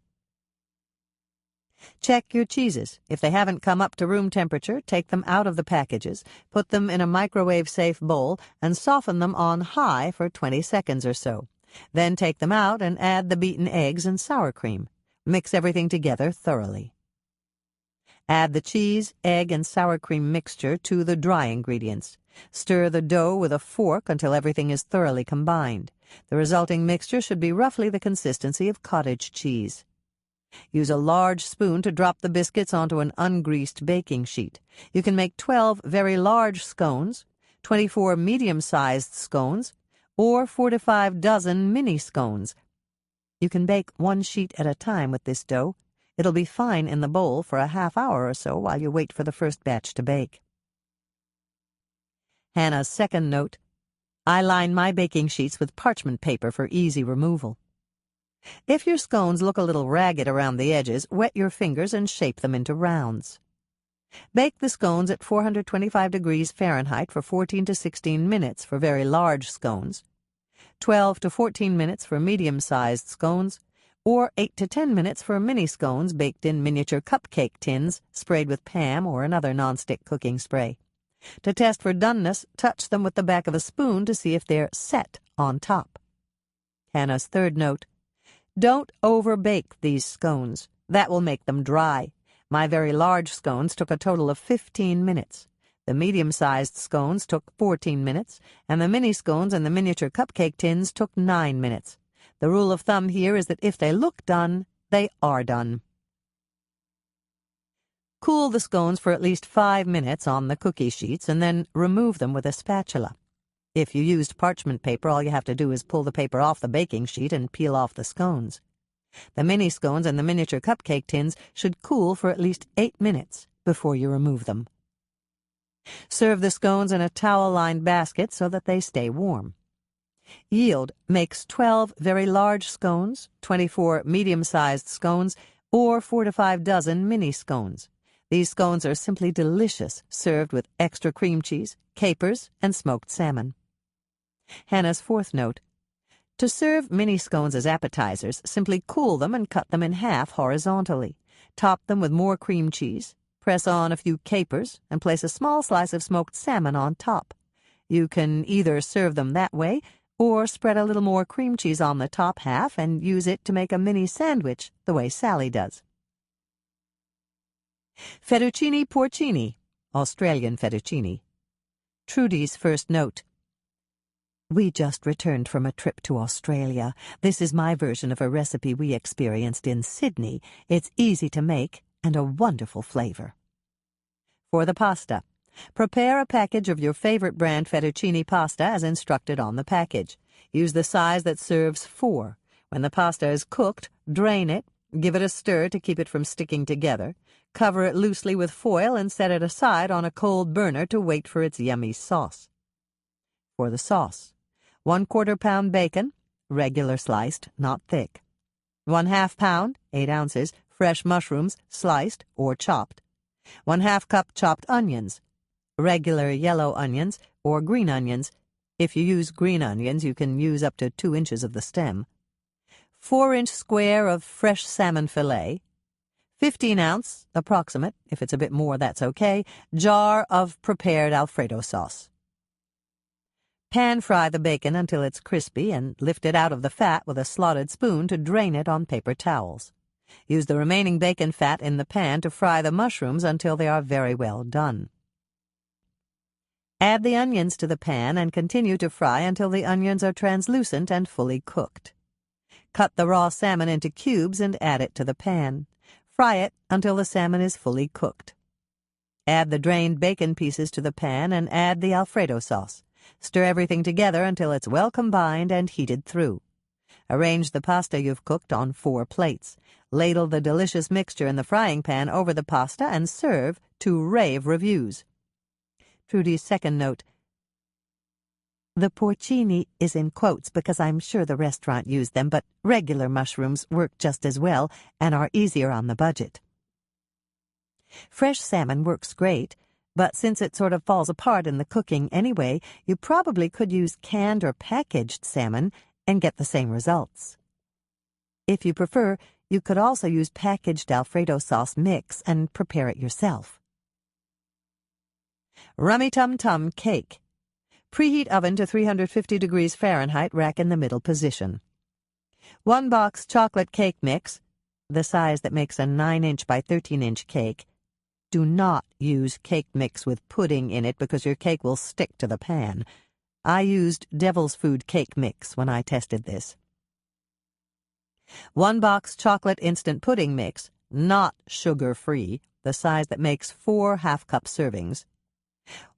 Check your cheeses. If they haven't come up to room temperature, take them out of the packages, put them in a microwave-safe bowl, and soften them on high for 20 seconds or so. Then take them out and add the beaten eggs and sour cream. Mix everything together thoroughly. Add the cheese, egg, and sour cream mixture to the dry ingredients. Stir the dough with a fork until everything is thoroughly combined. The resulting mixture should be roughly the consistency of cottage cheese. Use a large spoon to drop the biscuits onto an ungreased baking sheet. You can make 12 very large scones, 24 medium-sized scones, or 4 to 5 dozen mini scones. You can bake 1 sheet at a time with this dough. It'll be fine in the bowl for a half hour or so while you wait for the first batch to bake. Hannah's second note: I line my baking sheets with parchment paper for easy removal. If your scones look a little ragged around the edges, wet your fingers and shape them into rounds. Bake the scones at 425 degrees Fahrenheit for 14 to 16 minutes for very large scones, 12 to 14 minutes for medium-sized scones, or 8 to 10 minutes for mini scones baked in miniature cupcake tins sprayed with Pam or another nonstick cooking spray. To test for doneness, touch them with the back of a spoon to see if they're set on top. Hannah's third note: don't overbake these scones. That will make them dry. My very large scones took a total of 15 minutes. The medium-sized scones took 14 minutes, and the mini scones and the miniature cupcake tins took 9 minutes. The rule of thumb here is that if they look done, they are done. Cool the scones for at least 5 minutes on the cookie sheets and then remove them with a spatula. If you used parchment paper, all you have to do is pull the paper off the baking sheet and peel off the scones. The mini scones and the miniature cupcake tins should cool for at least 8 minutes before you remove them. Serve the scones in a towel-lined basket so that they stay warm. Yield makes 12 very large scones, 24 medium-sized scones, or 4 to 5 dozen mini scones. These scones are simply delicious, served with extra cream cheese, capers, and smoked salmon. Hannah's fourth note. To serve mini scones as appetizers, simply cool them and cut them in half horizontally. Top them with more cream cheese, press on a few capers, and place a small slice of smoked salmon on top. You can either serve them that way, or spread a little more cream cheese on the top half and use it to make a mini sandwich, the way Sally does. Fettuccine porcini, Australian fettuccine. Trudy's first note. We just returned from a trip to Australia. This is my version of a recipe we experienced in Sydney. It's easy to make and a wonderful flavor. For the pasta, prepare a package of your favorite brand fettuccine pasta as instructed on the package. Use the size that serves 4. When the pasta is cooked, drain it, give it a stir to keep it from sticking together, cover it loosely with foil and set it aside on a cold burner to wait for its yummy sauce. For the sauce, 1/4 pound bacon, regular sliced, not thick. 1/2 pound, 8 ounces, fresh mushrooms, sliced or chopped. 1/2 cup chopped onions, regular yellow onions or green onions. If you use green onions, you can use up to 2 inches of the stem. 4-inch square of fresh salmon fillet. 15-ounce, approximate, if it's a bit more that's okay, jar of prepared Alfredo sauce. Pan-fry the bacon until it's crispy and lift it out of the fat with a slotted spoon to drain it on paper towels. Use the remaining bacon fat in the pan to fry the mushrooms until they are very well done. Add the onions to the pan and continue to fry until the onions are translucent and fully cooked. Cut the raw salmon into cubes and add it to the pan. Fry it until the salmon is fully cooked. Add the drained bacon pieces to the pan and add the Alfredo sauce. Stir everything together until it's well combined and heated through. Arrange the pasta you've cooked on 4 plates. Ladle the delicious mixture in the frying pan over the pasta and serve to rave reviews. Trudy's second note. The porcini is in quotes because I'm sure the restaurant used them, but regular mushrooms work just as well and are easier on the budget. Fresh salmon works great, but since it sort of falls apart in the cooking anyway, you probably could use canned or packaged salmon and get the same results. If you prefer, you could also use packaged Alfredo sauce mix and prepare it yourself. Rummy Tum Tum cake. Preheat oven to 350 degrees Fahrenheit, rack in the middle position. 1 box chocolate cake mix, the size that makes a 9-inch by 13-inch cake. Do not use cake mix with pudding in it because your cake will stick to the pan. I used Devil's Food cake mix when I tested this. 1 box chocolate instant pudding mix, not sugar-free, the size that makes 4 half-cup servings.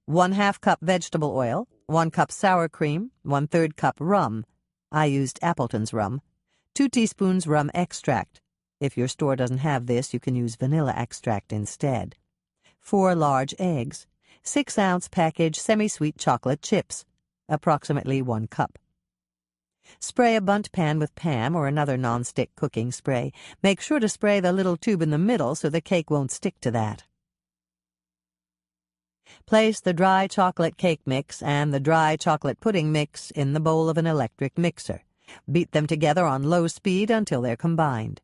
1/2 cup vegetable oil, 1 cup sour cream, 1/3 cup rum. I used Appleton's rum. 2 teaspoons rum extract. If your store doesn't have this, you can use vanilla extract instead. 4 large eggs. 6-ounce package semi-sweet chocolate chips, approximately 1 cup. Spray a bundt pan with Pam or another non-stick cooking spray. Make sure to spray the little tube in the middle so the cake won't stick to that. Place the dry chocolate cake mix and the dry chocolate pudding mix in the bowl of an electric mixer. Beat them together on low speed until they're combined.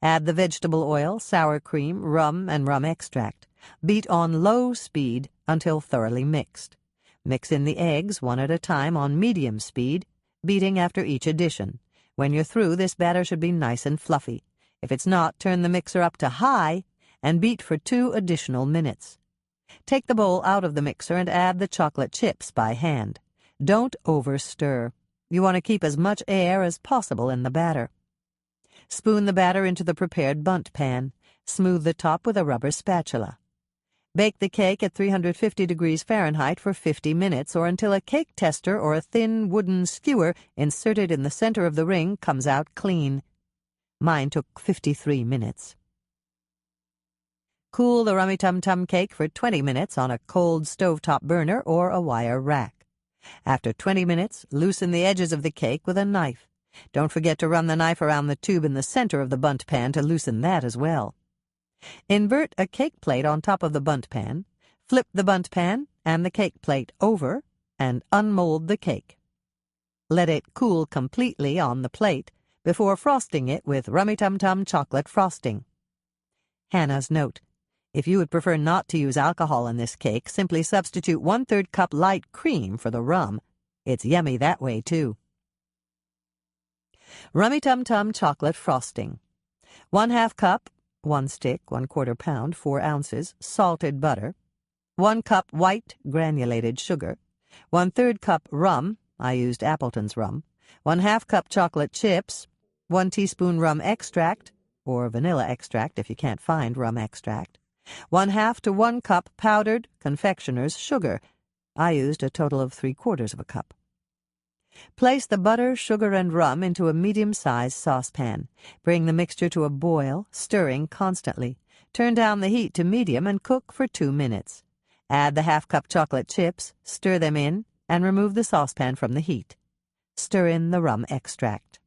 Add the vegetable oil, sour cream, rum, and rum extract. Beat on low speed until thoroughly mixed. Mix in the eggs one at a time on medium speed, beating after each addition. When you're through, this batter should be nice and fluffy. If it's not, turn the mixer up to high and beat for 2 additional minutes. Take the bowl out of the mixer and add the chocolate chips by hand. Don't over-stir. You want to keep as much air as possible in the batter. Spoon the batter into the prepared bundt pan. Smooth the top with a rubber spatula. Bake the cake at 350 degrees Fahrenheit for 50 minutes or until a cake tester or a thin wooden skewer inserted in the center of the ring comes out clean. Mine took 53 minutes. Cool the Rummy Tum Tum cake for 20 minutes on a cold stovetop burner or a wire rack. After 20 minutes, loosen the edges of the cake with a knife. Don't forget to run the knife around the tube in the center of the bundt pan to loosen that as well. Invert a cake plate on top of the bundt pan, flip the bundt pan and the cake plate over, and unmold the cake. Let it cool completely on the plate before frosting it with Rummy Tum Tum chocolate frosting. Hannah's note: if you would prefer not to use alcohol in this cake, simply substitute 1/3 cup light cream for the rum. It's yummy that way, too. Rummy Tum Tum chocolate frosting. 1/2 cup, 1 stick, 1/4 pound, 4 ounces, salted butter. 1 cup white granulated sugar. 1/3 cup rum, I used Appleton's rum. 1/2 cup chocolate chips. 1 teaspoon rum extract, or vanilla extract if you can't find rum extract. 1/2 to 1 cup powdered confectioner's sugar. I used a total of 3/4 of a cup. Place the butter, sugar, and rum into a medium-sized saucepan. Bring the mixture to a boil, stirring constantly. Turn down the heat to medium and cook for 2 minutes. Add the 1/2 cup chocolate chips, stir them in, and remove the saucepan from the heat. Stir in the rum extract.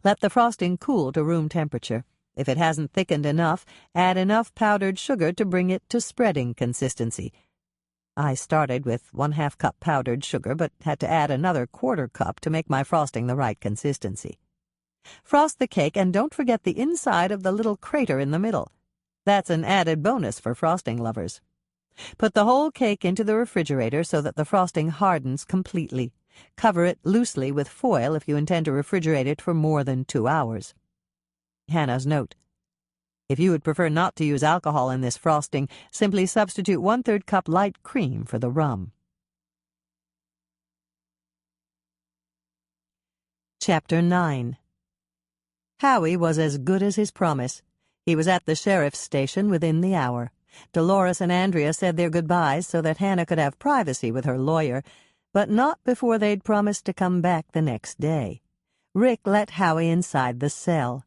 Let the frosting cool to room temperature. If it hasn't thickened enough, add enough powdered sugar to bring it to spreading consistency. I started with 1/2 cup powdered sugar, but had to add another 1/4 cup to make my frosting the right consistency. Frost the cake and don't forget the inside of the little crater in the middle. That's an added bonus for frosting lovers. Put the whole cake into the refrigerator so that the frosting hardens completely. Cover it loosely with foil if you intend to refrigerate it for more than 2 hours. Hannah's note: if you would prefer not to use alcohol in this frosting, simply substitute 1/3 cup light cream for the rum. Chapter 9. Howie was as good as his promise. He was at the sheriff's station within the hour. Dolores and Andrea said their goodbyes so that Hannah could have privacy with her lawyer, but not before they'd promised to come back the next day. Rick let Howie inside the cell.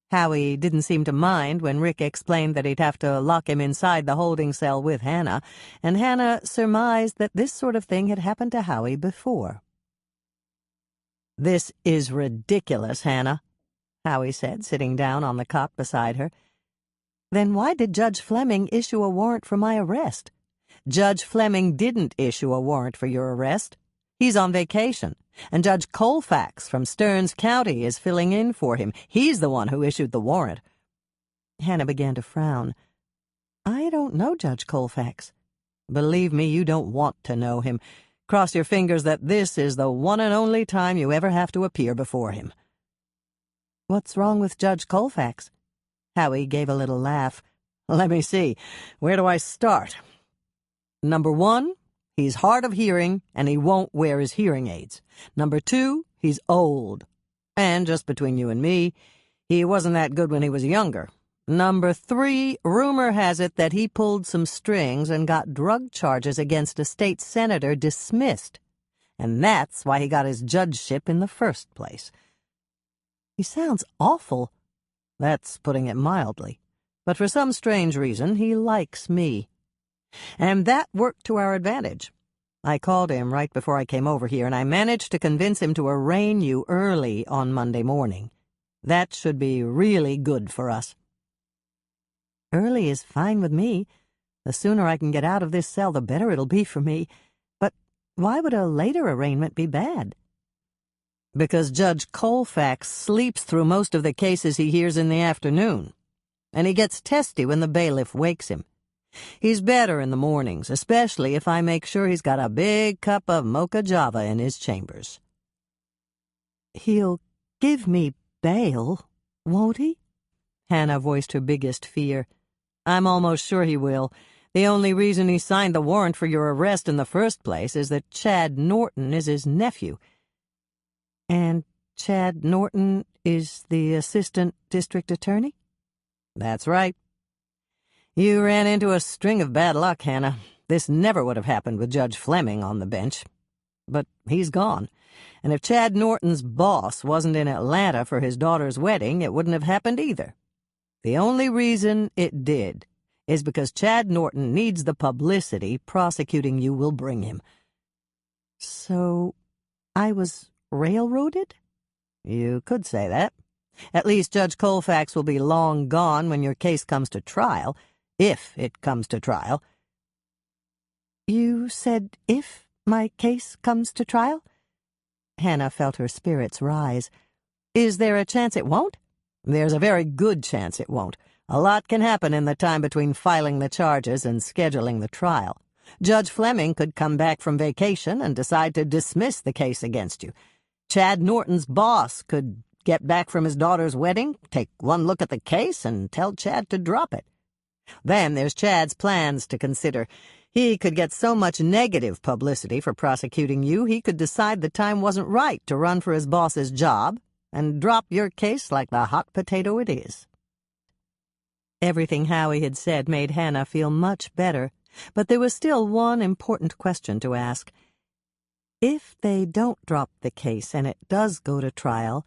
Howie didn't seem to mind when Rick explained that he'd have to lock him inside the holding cell with Hannah, and Hannah surmised that this sort of thing had happened to Howie before. "This is ridiculous, Hannah," Howie said, sitting down on the cot beside her. "Then why did Judge Fleming issue a warrant for my arrest?" "Judge Fleming didn't issue a warrant for your arrest. He's on vacation, and Judge Colfax from Stearns County is filling in for him. He's the one who issued the warrant." Hannah began to frown. "I don't know Judge Colfax." "Believe me, you don't want to know him. Cross your fingers that this is the one and only time you ever have to appear before him." "What's wrong with Judge Colfax?" Howie gave a little laugh. "Let me see. Where do I start? Number 1, he's hard of hearing, and he won't wear his hearing aids. Number 2, he's old. And just between you and me, he wasn't that good when he was younger. Number 3, rumor has it that he pulled some strings and got drug charges against a state senator dismissed. And that's why he got his judgeship in the first place." "He sounds awful." "That's putting it mildly. But for some strange reason, he likes me. And that worked to our advantage. I called him right before I came over here, and I managed to convince him to arraign you early on Monday morning. That should be really good for us." "Early is fine with me. The sooner I can get out of this cell, the better it'll be for me. But why would a later arraignment be bad?" "Because Judge Colfax sleeps through most of the cases he hears in the afternoon, and he gets testy when the bailiff wakes him. He's better in the mornings, especially if I make sure he's got a big cup of mocha java in his chambers." "He'll give me bail, won't he?" Hannah voiced her biggest fear. "I'm almost sure he will. The only reason he signed the warrant for your arrest in the first place is that Chad Norton is his nephew." "And Chad Norton is the assistant district attorney?" "That's right. You ran into a string of bad luck, Hannah. This never would have happened with Judge Fleming on the bench. But he's gone, and if Chad Norton's boss wasn't in Atlanta for his daughter's wedding, it wouldn't have happened either. The only reason it did is because Chad Norton needs the publicity prosecuting you will bring him." "So I was Railroaded? You could say that. At least Judge Colfax will be long gone when your case comes to trial, if it comes to trial. You said if my case comes to trial? Hannah felt her spirits rise. Is there a chance it won't? There's a very good chance it won't. A lot can happen in the time between filing the charges and scheduling the trial. Judge Fleming could come back from vacation and decide to dismiss the case against you. Chad Norton's boss could get back from his daughter's wedding, take one look at the case, and tell Chad to drop it. Then there's Chad's plans to consider. He could get so much negative publicity for prosecuting you, he could decide the time wasn't right to run for his boss's job and drop your case like the hot potato it is. Everything Howie had said made Hannah feel much better, but there was still one important question to ask. If they don't drop the case and it does go to trial,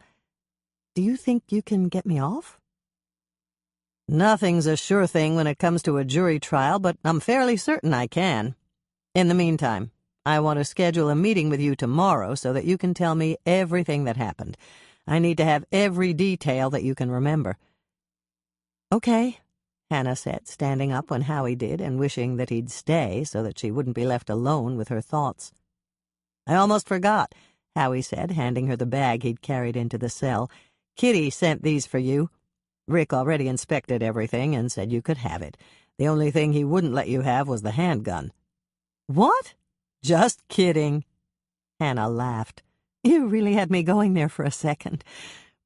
do you think you can get me off? Nothing's a sure thing when it comes to a jury trial, but I'm fairly certain I can. In the meantime, I want to schedule a meeting with you tomorrow so that you can tell me everything that happened. I need to have every detail that you can remember. Okay, Hannah said, standing up when Howie did and wishing that he'd stay so that she wouldn't be left alone with her thoughts. I almost forgot, Howie said, handing her the bag he'd carried into the cell. Kitty sent these for you. Rick already inspected everything and said you could have it. The only thing he wouldn't let you have was the handgun. What? Just kidding. Hannah laughed. You really had me going there for a second.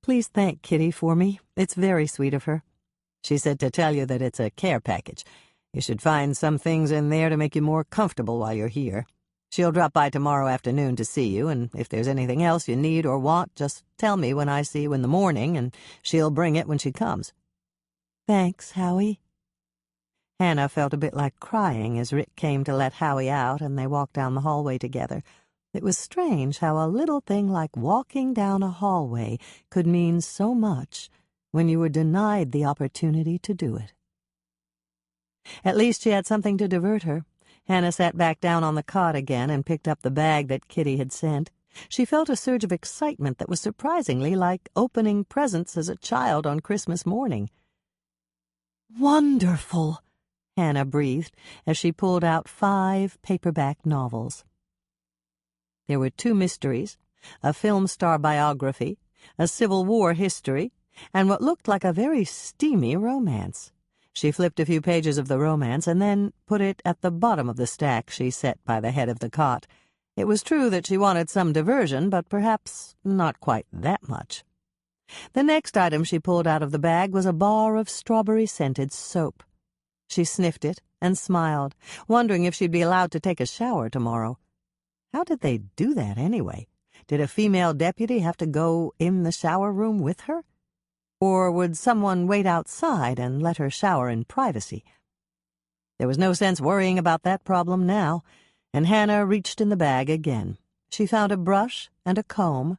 Please thank Kitty for me. It's very sweet of her. She said to tell you that it's a care package. You should find some things in there to make you more comfortable while you're here. She'll drop by tomorrow afternoon to see you, and if there's anything else you need or want, just tell me when I see you in the morning, and she'll bring it when she comes. Thanks, Howie. Hannah felt a bit like crying as Rick came to let Howie out, and they walked down the hallway together. It was strange how a little thing like walking down a hallway could mean so much when you were denied the opportunity to do it. At least she had something to divert her. Hannah sat back down on the cot again and picked up the bag that Kitty had sent. She felt a surge of excitement that was surprisingly like opening presents as a child on Christmas morning. Wonderful, Hannah breathed as she pulled out 5 paperback novels. There were 2 mysteries, a film star biography, a Civil War history, and what looked like a very steamy romance. She flipped a few pages of the romance and then put it at the bottom of the stack she set by the head of the cot. It was true that she wanted some diversion, but perhaps not quite that much. The next item she pulled out of the bag was a bar of strawberry-scented soap. She sniffed it and smiled, wondering if she'd be allowed to take a shower tomorrow. How did they do that anyway? Did a female deputy have to go in the shower room with her? Or would someone wait outside and let her shower in privacy? There was no sense worrying about that problem now, and Hannah reached in the bag again. She found a brush and a comb,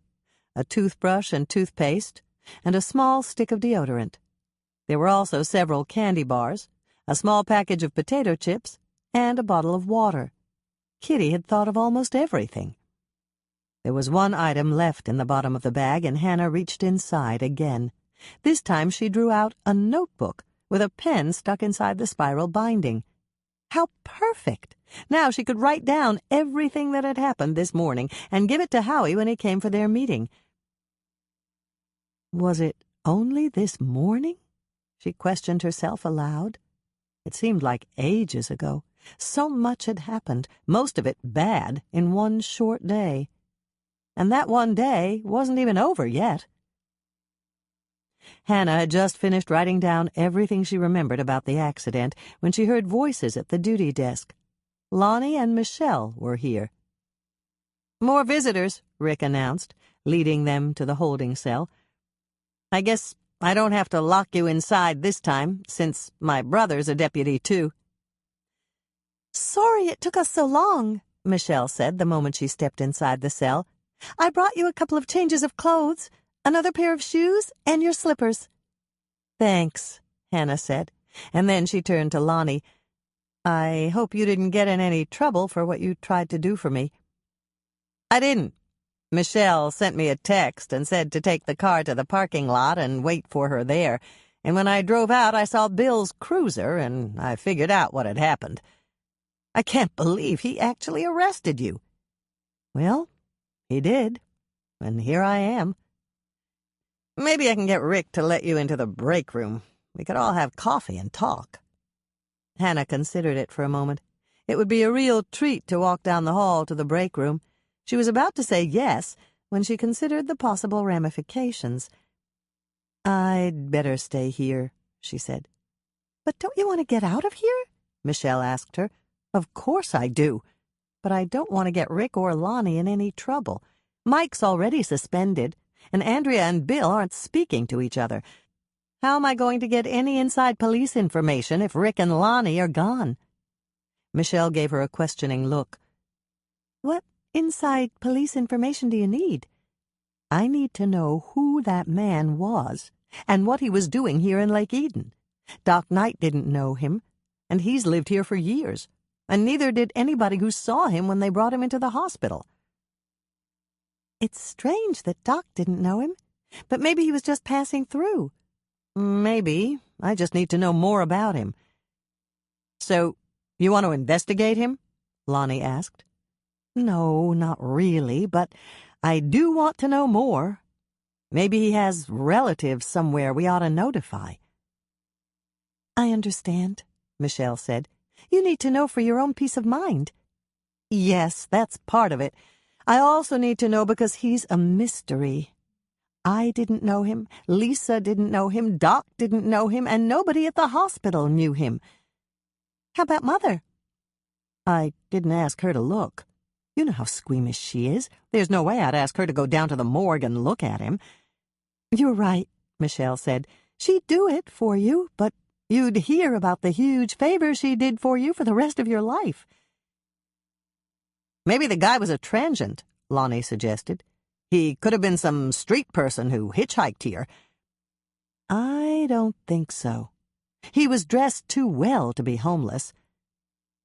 a toothbrush and toothpaste, and a small stick of deodorant. There were also several candy bars, a small package of potato chips, and a bottle of water. Kitty had thought of almost everything. There was one item left in the bottom of the bag, and Hannah reached inside again. This time she drew out a notebook with a pen stuck inside the spiral binding. How perfect! Now she could write down everything that had happened this morning and give it to Howie when he came for their meeting. Was it only this morning? She questioned herself aloud. It seemed like ages ago. So much had happened, most of it bad, in one short day. And that one day wasn't even over yet. Hannah had just finished writing down everything she remembered about the accident when she heard voices at the duty desk. Lonnie and Michelle were here. "More visitors," Rick announced, leading them to the holding cell. "I guess I don't have to lock you inside this time, since my brother's a deputy, too." "Sorry it took us so long," Michelle said the moment she stepped inside the cell. "I brought you a couple of changes of clothes, another pair of shoes, and your slippers." "Thanks," Hannah said, and then she turned to Lonnie. "I hope you didn't get in any trouble for what you tried to do for me." "I didn't," Michelle sent me a text and said to take the car to the parking lot and wait for her there, and when I drove out I saw Bill's cruiser and I figured out what had happened. I can't believe he actually arrested you. Well, he did, and here I am. Maybe I can get Rick to let you into the break room. We could all have coffee and talk. Hannah considered it for a moment. It would be a real treat to walk down the hall to the break room. She was about to say yes when she considered the possible ramifications. "I'd better stay here," she said. "But don't you want to get out of here?" Michelle asked her. "Of course I do. But I don't want to get Rick or Lonnie in any trouble. Mike's already suspended, and Andrea and Bill aren't speaking to each other. How am I going to get any inside police information if Rick and Lonnie are gone?" Michelle gave her a questioning look. "What inside police information do you need?" "I need to know who that man was and what he was doing here in Lake Eden. Doc Knight didn't know him, and he's lived here for years, and neither did anybody who saw him when they brought him into the hospital." "It's strange that Doc didn't know him, but maybe he was just passing through." "Maybe. I just need to know more about him." "So, you want to investigate him?" Lonnie asked. "No, not really, but I do want to know more. Maybe he has relatives somewhere we ought to notify." "I understand," Michelle said. "You need to know for your own peace of mind." "Yes, that's part of it. I also need to know because he's a mystery. I didn't know him, Lisa didn't know him, Doc didn't know him, and nobody at the hospital knew him." "How about Mother?" "I didn't ask her to look. You know how squeamish she is. There's no way I'd ask her to go down to the morgue and look at him." "You're right," Michelle said. "She'd do it for you, but you'd hear about the huge favor she did for you for the rest of your life." "Maybe the guy was a transient," Lonnie suggested. "He could have been some street person who hitchhiked here." "I don't think so. He was dressed too well to be homeless."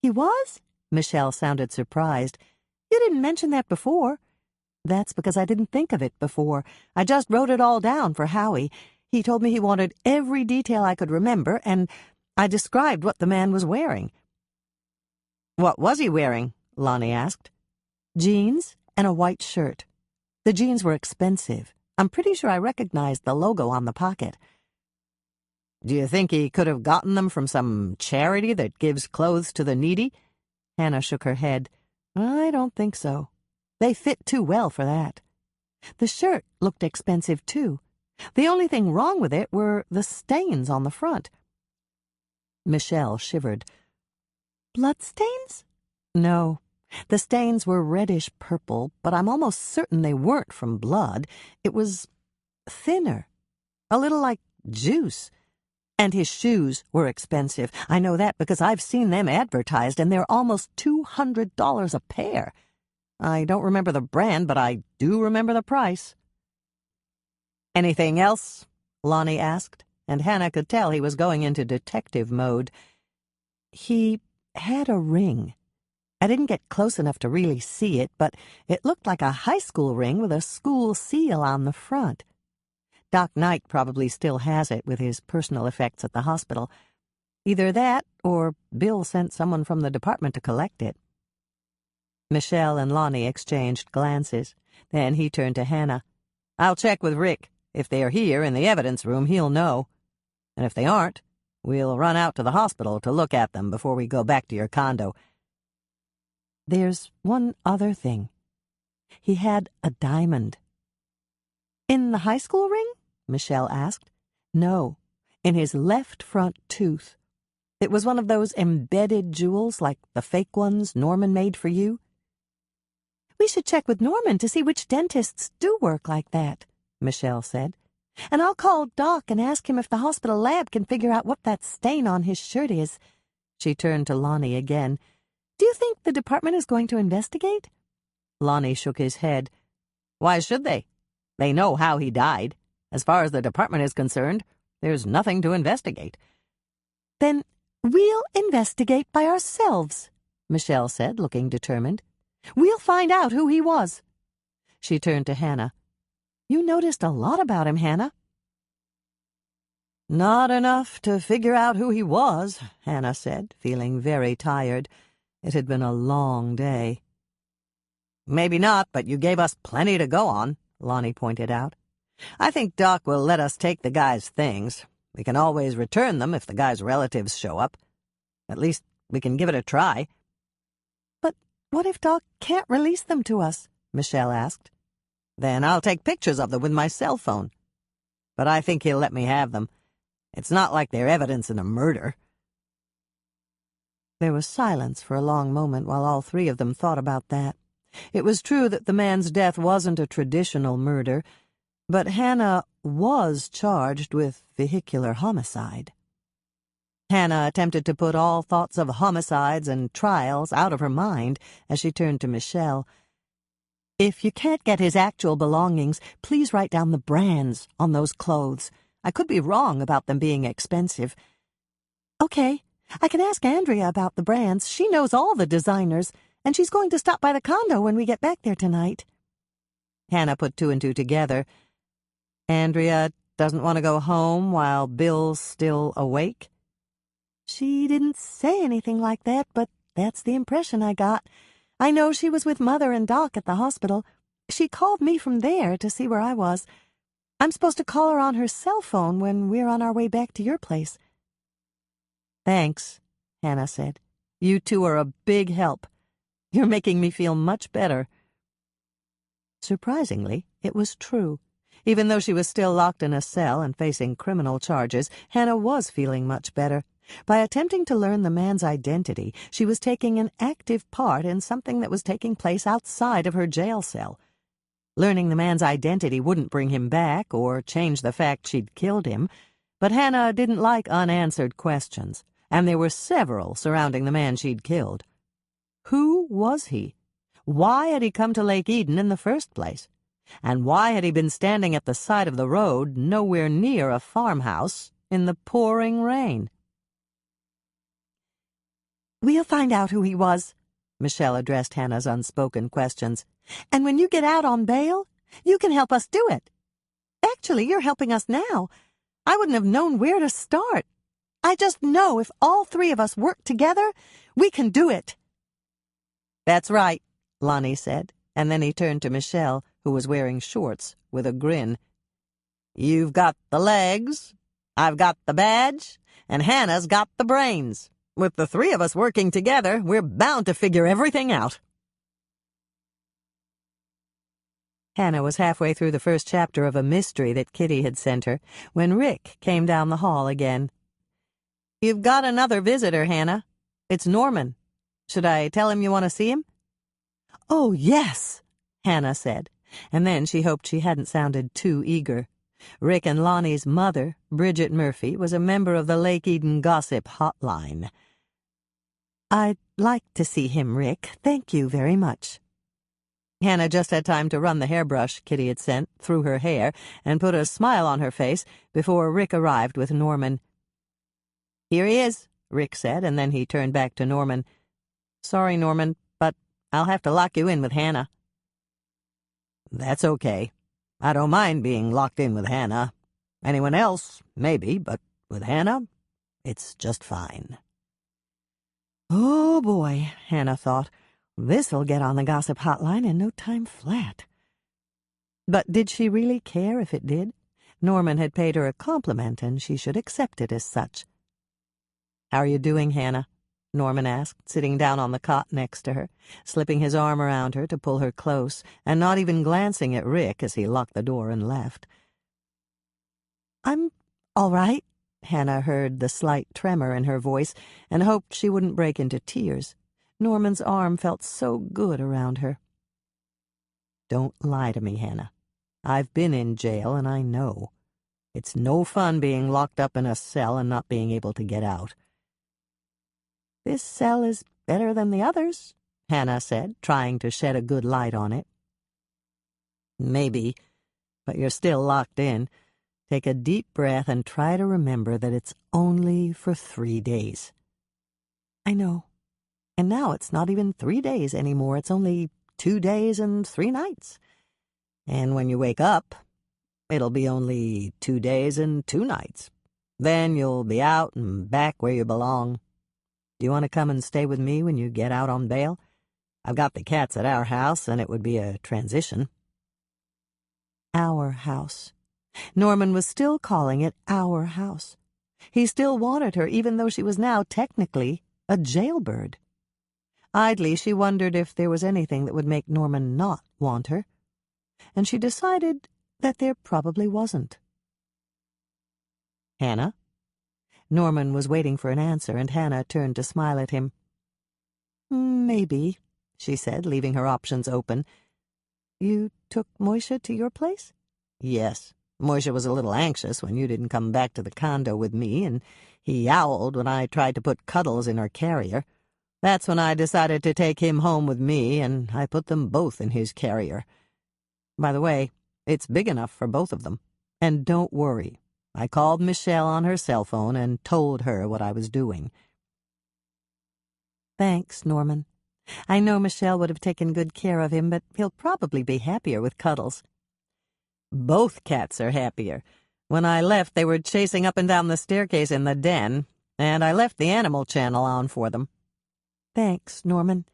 "He was?" Michelle sounded surprised. "You didn't mention that before." "That's because I didn't think of it before. I just wrote it all down for Howie. He told me he wanted every detail I could remember, and I described what the man was wearing." "What was he wearing?" Lonnie asked. "Jeans and a white shirt. The jeans were expensive. I'm pretty sure I recognized the logo on the pocket." "Do you think he could have gotten them from some charity that gives clothes to the needy?" Hannah shook her head. "I don't think so. They fit too well for that. The shirt looked expensive, too. The only thing wrong with it were the stains on the front." Michelle shivered. "Bloodstains?" "No. The stains were reddish-purple, but I'm almost certain they weren't from blood. It was thinner, a little like juice. And his shoes were expensive. I know that because I've seen them advertised, and they're almost $200 a pair. I don't remember the brand, but I do remember the price." "Anything else?" Lonnie asked, and Hannah could tell he was going into detective mode. "He had a ring. I didn't get close enough to really see it, but it looked like a high school ring with a school seal on the front. Doc Knight probably still has it with his personal effects at the hospital. Either that, or Bill sent someone from the department to collect it." Michelle and Lonnie exchanged glances. Then he turned to Hannah. "I'll check with Rick. If they're here in the evidence room, he'll know. And if they aren't, we'll run out to the hospital to look at them before we go back to your condo." "There's one other thing. He had a diamond." "In the high school ring?" Michelle asked. "No, in his left front tooth. It was one of those embedded jewels like the fake ones Norman made for you." "We should check with Norman to see which dentists do work like that," Michelle said. "And I'll call Doc and ask him if the hospital lab can figure out what that stain on his shirt is." She turned to Lonnie again. "Do you think the department is going to investigate?" Lonnie shook his head. "Why should they? They know how he died. As far as the department is concerned, there's nothing to investigate." "Then we'll investigate by ourselves," Michelle said, looking determined. "We'll find out who he was." She turned to Hannah. "You noticed a lot about him, Hannah." "Not enough to figure out who he was," Hannah said, feeling very tired. It had been a long day. "Maybe not, but you gave us plenty to go on," Lonnie pointed out. "I think Doc will let us take the guy's things. We can always return them if the guy's relatives show up. At least we can give it a try." "But what if Doc can't release them to us?" Michelle asked. "Then I'll take pictures of them with my cell phone. But I think he'll let me have them. It's not like they're evidence in a murder." There was silence for a long moment while all three of them thought about that. It was true that the man's death wasn't a traditional murder, but Hannah was charged with vehicular homicide. Hannah attempted to put all thoughts of homicides and trials out of her mind as she turned to Michelle. "If you can't get his actual belongings, please write down the brands on those clothes. I could be wrong about them being expensive." "Okay, I can ask Andrea about the brands. She knows all the designers, and she's going to stop by the condo when we get back there tonight." Hannah put two and two together. "Andrea doesn't want to go home while Bill's still awake?" "She didn't say anything like that, but that's the impression I got. I know she was with Mother and Doc at the hospital. She called me from there to see where I was. I'm supposed to call her on her cell phone when we're on our way back to your place." "Thanks," Hannah said. "You two are a big help. You're making me feel much better." Surprisingly, it was true. Even though she was still locked in a cell and facing criminal charges, Hannah was feeling much better. By attempting to learn the man's identity, she was taking an active part in something that was taking place outside of her jail cell. Learning the man's identity wouldn't bring him back or change the fact she'd killed him, but Hannah didn't like unanswered questions, and there were several surrounding the man she'd killed. Who was he? Why had he come to Lake Eden in the first place? And why had he been standing at the side of the road, nowhere near a farmhouse, in the pouring rain? "We'll find out who he was," Michelle addressed Hannah's unspoken questions. "And when you get out on bail, you can help us do it. Actually, you're helping us now. I wouldn't have known where to start. I just know if all three of us work together, we can do it." "That's right," Lonnie said, and then he turned to Michelle, who was wearing shorts, with a grin. "You've got the legs, I've got the badge, and Hannah's got the brains. With the three of us working together, we're bound to figure everything out." Hannah was halfway through the first chapter of a mystery that Kitty had sent her when Rick came down the hall again. "You've got another visitor, Hannah. It's Norman. Should I tell him you want to see him?" "Oh, yes," Hannah said, and then she hoped she hadn't sounded too eager. Rick and Lonnie's mother, Bridget Murphy, was a member of the Lake Eden Gossip Hotline. "I'd like to see him, Rick. Thank you very much." Hannah just had time to run the hairbrush Kitty had sent through her hair and put a smile on her face before Rick arrived with Norman. "Here he is," Rick said, and then he turned back to Norman. "Sorry, Norman, but I'll have to lock you in with Hannah." "That's okay. I don't mind being locked in with Hannah. Anyone else, maybe, but with Hannah, it's just fine." "Oh, boy," Hannah thought. "This'll get on the gossip hotline in no time flat." But did she really care if it did? Norman had paid her a compliment, and she should accept it as such. "How are you doing, Hannah?" Norman asked, sitting down on the cot next to her, slipping his arm around her to pull her close, and not even glancing at Rick as he locked the door and left. "I'm all right." Hannah heard the slight tremor in her voice and hoped she wouldn't break into tears. Norman's arm felt so good around her. "Don't lie to me, Hannah. I've been in jail and I know. It's no fun being locked up in a cell and not being able to get out." "This cell is better than the others," Hannah said, trying to shed a good light on it. "Maybe, but you're still locked in. Take a deep breath and try to remember that it's only for 3 days. "I know. And now it's not even 3 days anymore. It's only 2 days and 3 nights. And when you wake up, it'll be only 2 days and 2 nights. Then you'll be out and back where you belong. Do you want to come and stay with me when you get out on bail? I've got the cats at our house, and it would be a transition." Our house. Norman was still calling it our house. He still wanted her, even though she was now technically a jailbird. Idly, she wondered if there was anything that would make Norman not want her, and she decided that there probably wasn't. "Hannah?" Norman was waiting for an answer, and Hannah turned to smile at him. "Maybe," she said, leaving her options open. "You took Moisha to your place?" "Yes. Moisha was a little anxious when you didn't come back to the condo with me, and he howled when I tried to put Cuddles in her carrier. That's when I decided to take him home with me, and I put them both in his carrier. By the way, it's big enough for both of them. And don't worry, I called Michelle on her cell phone and told her what I was doing." "Thanks, Norman. I know Michelle would have taken good care of him, but he'll probably be happier with Cuddles." "Both cats are happier. When I left, they were chasing up and down the staircase in the den, and I left the animal channel on for them." "Thanks, Norman.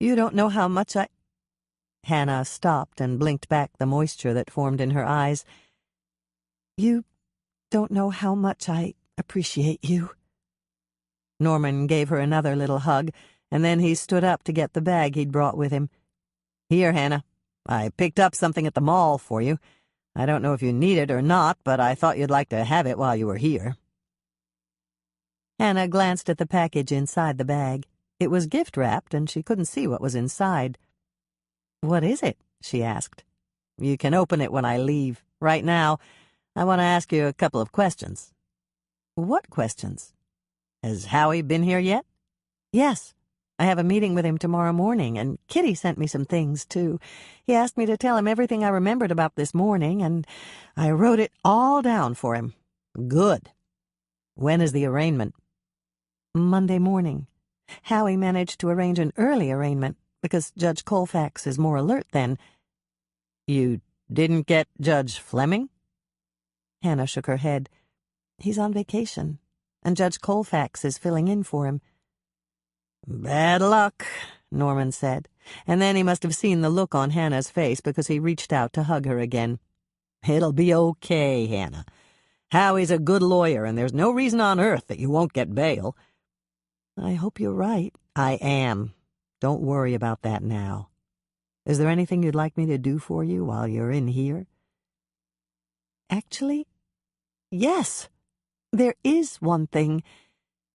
You don't know how much I—" Hannah stopped and blinked back the moisture that formed in her eyes. "You don't know how much I appreciate you." Norman gave her another little hug, and then he stood up to get the bag he'd brought with him. "Here, Hannah. I picked up something at the mall for you. I don't know if you need it or not, but I thought you'd like to have it while you were here." Hannah glanced at the package inside the bag. It was gift-wrapped, and she couldn't see what was inside. "What is it?" she asked. "You can open it when I leave. Right now, I want to ask you a couple of questions." "What questions?" "Has Howie been here yet?" "Yes. I have a meeting with him tomorrow morning, and Kitty sent me some things, too. He asked me to tell him everything I remembered about this morning, and I wrote it all down for him." "Good. When is the arraignment?" "Monday morning. Howie managed to arrange an early arraignment, because Judge Colfax is more alert then." "You didn't get Judge Fleming?" Hannah shook her head. "He's on vacation, and Judge Colfax is filling in for him." "Bad luck," Norman said, and then he must have seen the look on Hannah's face because he reached out to hug her again. "It'll be okay, Hannah. Howie's a good lawyer, and there's no reason on earth that you won't get bail." "I hope you're right." "I am. Don't worry about that now. Is there anything you'd like me to do for you while you're in here?" "Actually, yes. There is one thing.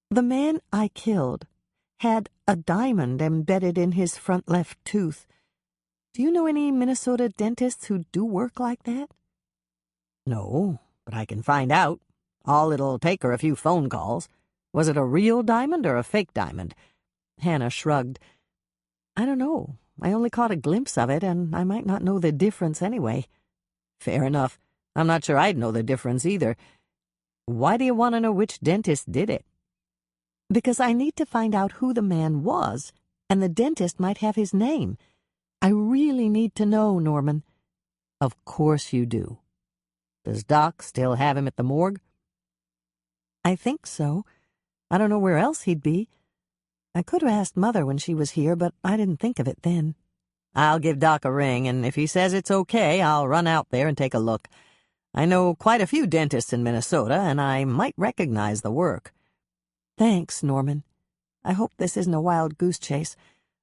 The man I killed had a diamond embedded in his front left tooth. Do you know any Minnesota dentists who do work like that?" "No, but I can find out. All it'll take are a few phone calls. Was it a real diamond or a fake diamond?" Hannah shrugged. "I don't know. I only caught a glimpse of it, and I might not know the difference anyway." "Fair enough. I'm not sure I'd know the difference either. Why do you want to know which dentist did it?" "Because I need to find out who the man was, and the dentist might have his name. I really need to know, Norman." "Of course you do. Does Doc still have him at the morgue?" "I think so. I don't know where else he'd be. I could have asked Mother when she was here, but I didn't think of it then." "I'll give Doc a ring, and if he says it's okay, I'll run out there and take a look. I know quite a few dentists in Minnesota, and I might recognize the work." "Thanks, Norman. I hope this isn't a wild goose chase.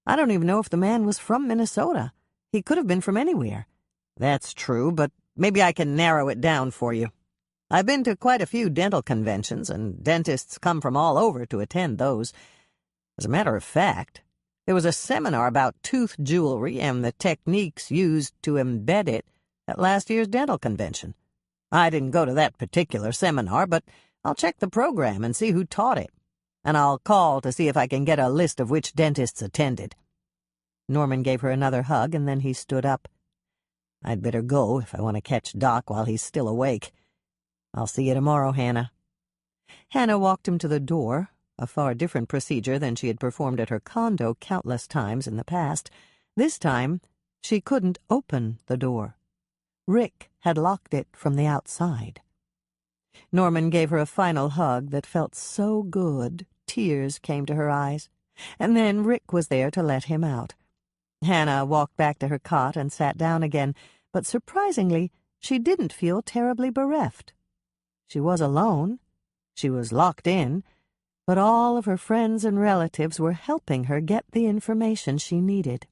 I don't even know if the man was from Minnesota. He could have been from anywhere." "That's true, but maybe I can narrow it down for you. I've been to quite a few dental conventions, and dentists come from all over to attend those. As a matter of fact, there was a seminar about tooth jewelry and the techniques used to embed it at last year's dental convention. I didn't go to that particular seminar, but I'll check the program and see who taught it. And I'll call to see if I can get a list of which dentists attended." Norman gave her another hug, and then he stood up. "I'd better go if I want to catch Doc while he's still awake. I'll see you tomorrow, Hannah." Hannah walked him to the door, a far different procedure than she had performed at her condo countless times in the past. This time, She couldn't open the door. Rick had locked it from the outside. Norman gave her a final hug that felt so good, tears came to her eyes. And then Rick was there to let him out. Hannah walked back to her cot and sat down again, but surprisingly, she didn't feel terribly bereft. She was alone. She was locked in, but all of her friends and relatives were helping her get the information she needed.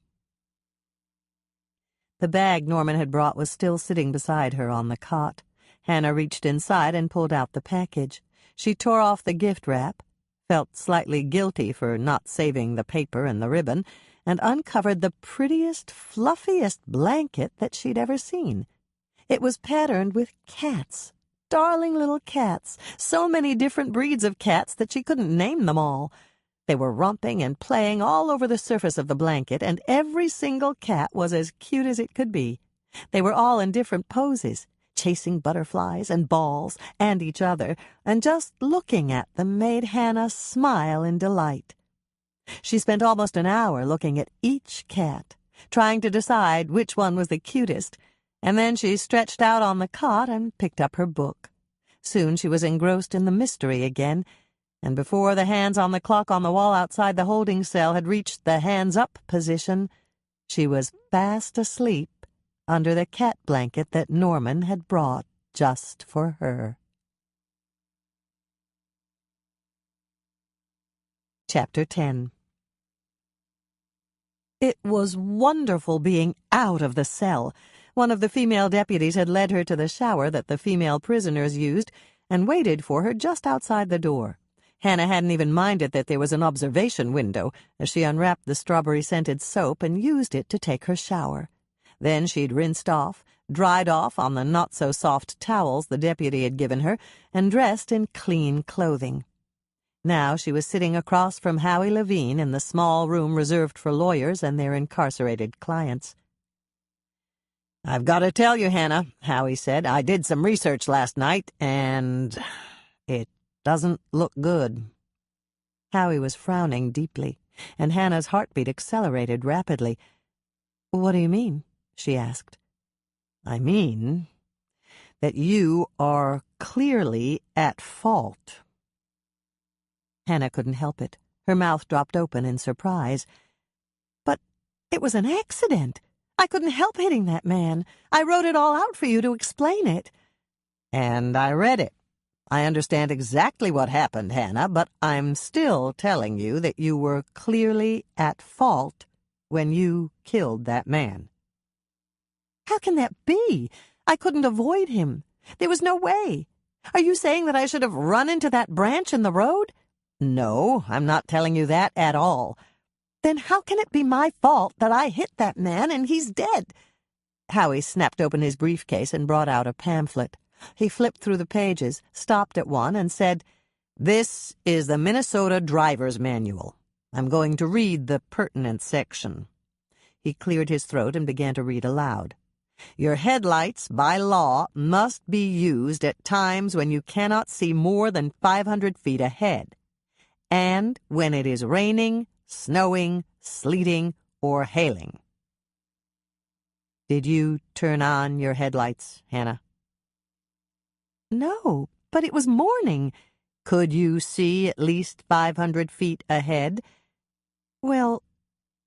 The bag Norman had brought was still sitting beside her on the cot. Hannah reached inside and pulled out the package. She tore off the gift wrap, felt slightly guilty for not saving the paper and the ribbon, and uncovered the prettiest, fluffiest blanket that she'd ever seen. It was patterned with cats, darling little cats, so many different breeds of cats that she couldn't name them all. They were romping and playing all over the surface of the blanket, and every single cat was as cute as it could be. They were all in different poses, chasing butterflies and balls and each other, and just looking at them made Hannah smile in delight. She spent almost an hour looking at each cat, trying to decide which one was the cutest, and then she stretched out on the cot and picked up her book. Soon she was engrossed in the mystery again, and before the hands on the clock on the wall outside the holding cell had reached the hands-up position, she was fast asleep under the cat blanket that Norman had brought just for her. Chapter 10. It was wonderful being out of the cell. One of the female deputies had led her to the shower that the female prisoners used and waited for her just outside the door. Hannah hadn't even minded that there was an observation window as she unwrapped the strawberry-scented soap and used it to take her shower. Then she'd rinsed off, dried off on the not-so-soft towels the deputy had given her, and dressed in clean clothing. Now she was sitting across from Howie Levine in the small room reserved for lawyers and their incarcerated clients. "I've got to tell you, Hannah," Howie said, "I did some research last night, and it doesn't look good." Howie was frowning deeply, and Hannah's heartbeat accelerated rapidly. "What do you mean?" she asked. "I mean that you are clearly at fault." Hannah couldn't help it. Her mouth dropped open in surprise. "But it was an accident. I couldn't help hitting that man. I wrote it all out for you to explain it." "And I read it. I understand exactly what happened, Hannah, but I'm still telling you that you were clearly at fault when you killed that man." "How can that be? I couldn't avoid him. There was no way. Are you saying that I should have run into that branch in the road?" "No, I'm not telling you that at all." "Then how can it be my fault that I hit that man and he's dead?" Howie snapped open his briefcase and brought out a pamphlet. He flipped through the pages, stopped at one, and said, "This is the Minnesota Driver's Manual. I'm going to read the pertinent section." He cleared his throat and began to read aloud. "Your headlights, by law, must be used at times when you cannot see more than 500 feet ahead, and when it is raining, snowing, sleeting, or hailing." "Did you turn on your headlights, Hannah?" "No, but it was morning." "Could you see at least 500 feet ahead?" "Well,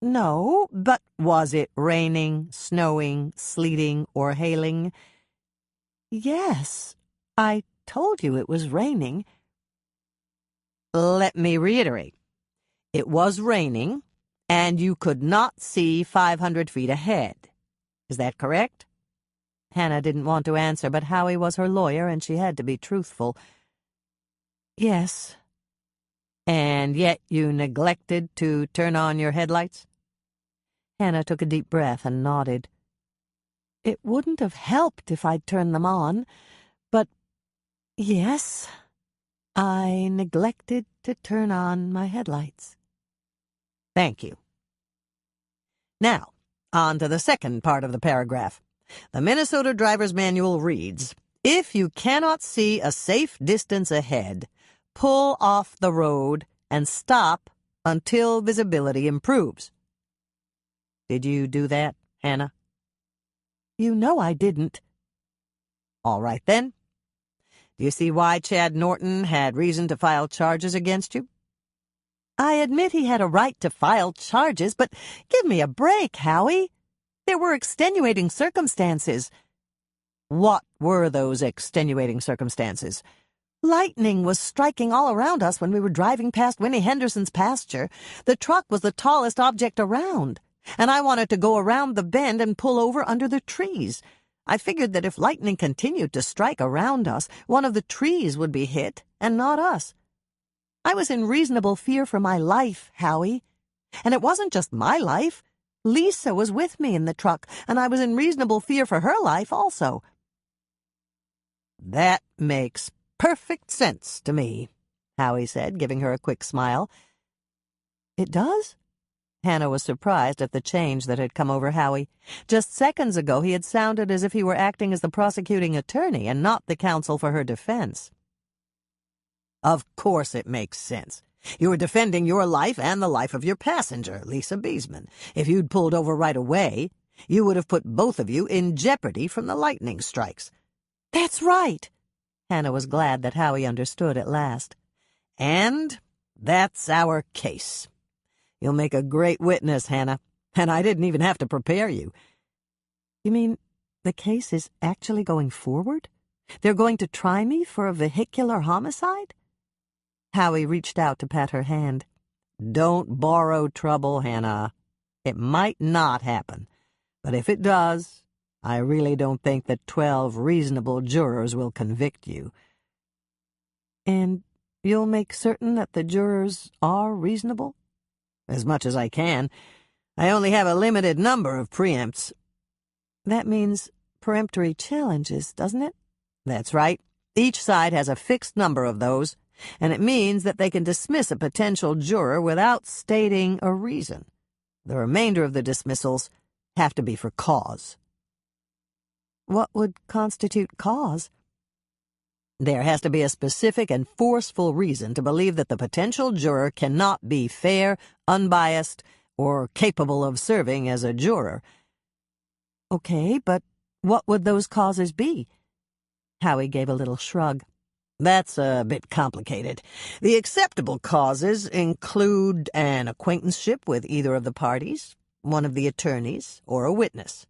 no, but was it raining, snowing, sleeting, or hailing?" "Yes, I told you it was raining." "Let me reiterate. It was raining, and you could not see 500 feet ahead. Is that correct?" Hannah didn't want to answer, but Howie was her lawyer, and she had to be truthful. "Yes." "And yet you neglected to turn on your headlights?" Hannah took a deep breath and nodded. "It wouldn't have helped if I'd turned them on, but yes, I neglected to turn on my headlights." "Thank you. Now, on to the second part of the paragraph. The Minnesota Driver's Manual reads, 'If you cannot see a safe distance ahead, pull off the road and stop until visibility improves.' Did you do that, Hannah?" You know I didn't. All right, then. Do you see why Chad Norton had reason to file charges against you? I admit he had a right to file charges, but give me a break, Howie. There were extenuating circumstances. What were those extenuating circumstances? Lightning was striking all around us when we were driving past Winnie Henderson's pasture. The truck was the tallest object around, and I wanted to go around the bend and pull over under the trees. I figured that if lightning continued to strike around us, one of the trees would be hit, and not us. I was in reasonable fear for my life, Howie. And it wasn't just my life. Lisa was with me in the truck, and I was in reasonable fear for her life also. That makes perfect sense to me, Howie said, giving her a quick smile. It does? Hannah was surprised at the change that had come over Howie. Just seconds ago he had sounded as if he were acting as the prosecuting attorney and not the counsel for her defense. Of course it makes sense. You were defending your life and the life of your passenger, Lisa Beesman. If you'd pulled over right away, you would have put both of you in jeopardy from the lightning strikes. That's right. Hannah was glad that Howie understood at last. And that's our case. You'll make a great witness, Hannah, and I didn't even have to prepare you. You mean the case is actually going forward? They're going to try me for a vehicular homicide? Howie reached out to pat her hand. Don't borrow trouble, Hannah. It might not happen, but if it does, I really don't think that 12 reasonable jurors will convict you. And you'll make certain that the jurors are reasonable? As much as I can. I only have a limited number of preempts. That means peremptory challenges, doesn't it? That's right. Each side has a fixed number of those, and it means that they can dismiss a potential juror without stating a reason. The remainder of the dismissals have to be for cause. What would constitute cause? There has to be a specific and forceful reason to believe that the potential juror cannot be fair, unbiased, or capable of serving as a juror. Okay, but what would those causes be? Howie gave a little shrug. That's a bit complicated. The acceptable causes include an acquaintanceship with either of the parties, one of the attorneys, or a witness.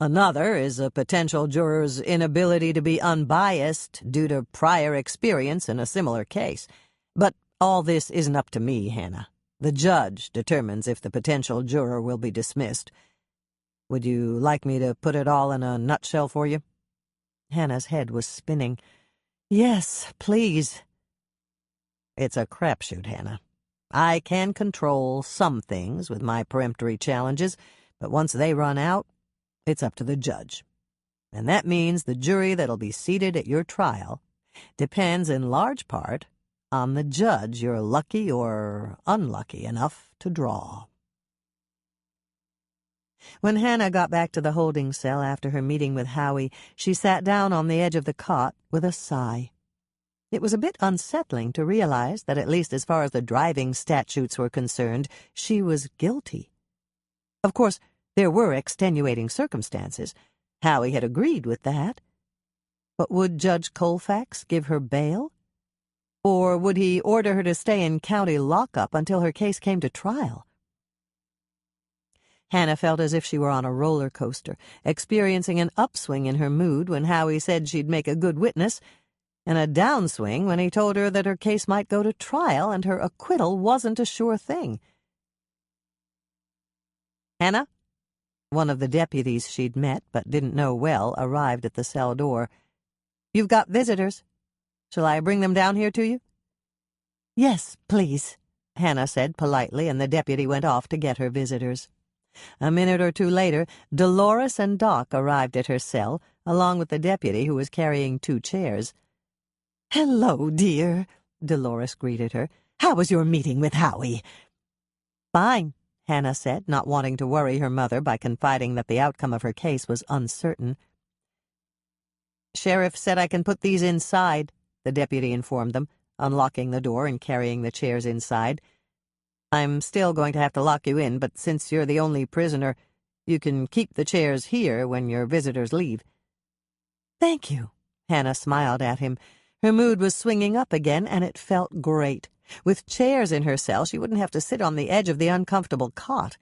Another is a potential juror's inability to be unbiased due to prior experience in a similar case. But all this isn't up to me, Hannah. The judge determines if the potential juror will be dismissed. Would you like me to put it all in a nutshell for you? Hannah's head was spinning. Yes, please. It's a crapshoot, Hannah. I can control some things with my peremptory challenges, but once they run out, it's up to the judge. And that means the jury that'll be seated at your trial depends in large part on the judge you're lucky or unlucky enough to draw. When Hannah got back to the holding cell after her meeting with Howie, she sat down on the edge of the cot with a sigh. It was a bit unsettling to realize that, at least as far as the driving statutes were concerned, she was guilty. Of course, there were extenuating circumstances. Howie had agreed with that. But would Judge Colfax give her bail? Or would he order her to stay in county lockup until her case came to trial? Hannah felt as if she were on a roller coaster, experiencing an upswing in her mood when Howie said she'd make a good witness, and a downswing when he told her that her case might go to trial and her acquittal wasn't a sure thing. Hannah? One of the deputies she'd met but didn't know well arrived at the cell door. You've got visitors. Shall I bring them down here to you? Yes, please, Hannah said politely, and the deputy went off to get her visitors. A minute or two later, Dolores and Doc arrived at her cell, along with the deputy who was carrying 2 chairs. "Hello, dear," Dolores greeted her. "How was your meeting with Howie?" "Fine," Hannah said, not wanting to worry her mother by confiding that the outcome of her case was uncertain. "Sheriff said I can put these inside," the deputy informed them, unlocking the door and carrying the chairs inside. "I'm still going to have to lock you in, but since you're the only prisoner, You can keep the chairs here when your visitors leave." "Thank you." Hannah smiled at him. Her mood was swinging up again, and it felt great. With chairs in her cell, she wouldn't have to sit on the edge of the uncomfortable cot.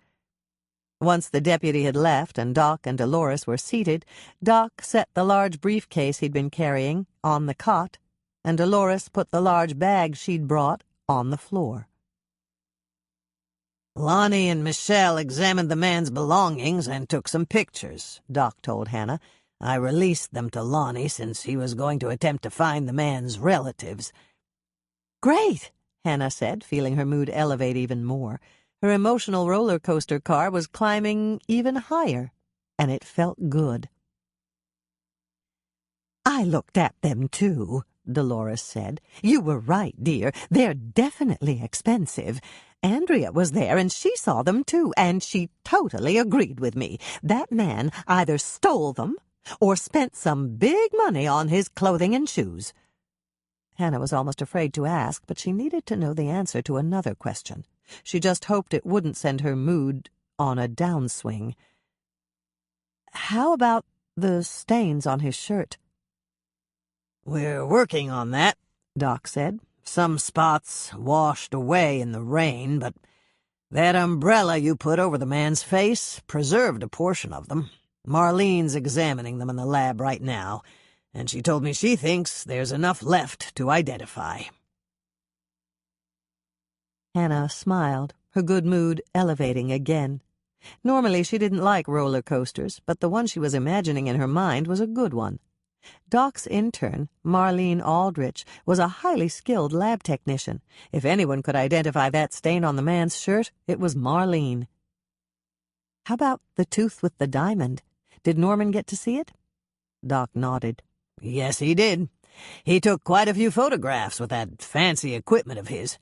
Once the deputy had left and Doc and Dolores were seated, Doc set the large briefcase he'd been carrying on the cot, and Dolores put the large bag she'd brought on the floor. "Lonnie and Michelle examined the man's belongings and took some pictures," Doc told Hannah. "I released them to Lonnie since he was going to attempt to find the man's relatives." "Great," Hannah said, feeling her mood elevate even more. Her emotional roller coaster car was climbing even higher, and it felt good. "I looked at them, too," Dolores said. "You were right, dear. They're definitely expensive. Andrea was there, and she saw them, too, and she totally agreed with me. That man either stole them or spent some big money on his clothing and shoes." Hannah was almost afraid to ask, but she needed to know the answer to another question. She just hoped it wouldn't send her mood on a downswing. "How about the stains on his shirt?" "We're working on that," Doc said. "Some spots washed away in the rain, but that umbrella you put over the man's face preserved a portion of them. Marlene's examining them in the lab right now, and she told me she thinks there's enough left to identify." Hannah smiled, her good mood elevating again. Normally she didn't like roller coasters, but the one she was imagining in her mind was a good one. Doc's intern, Marlene Aldrich, was a highly skilled lab technician. If anyone could identify that stain on the man's shirt, it was Marlene. "How about the tooth with the diamond? Did Norman get to see it?" Doc nodded. "Yes, he did. He took quite a few photographs with that fancy equipment of his."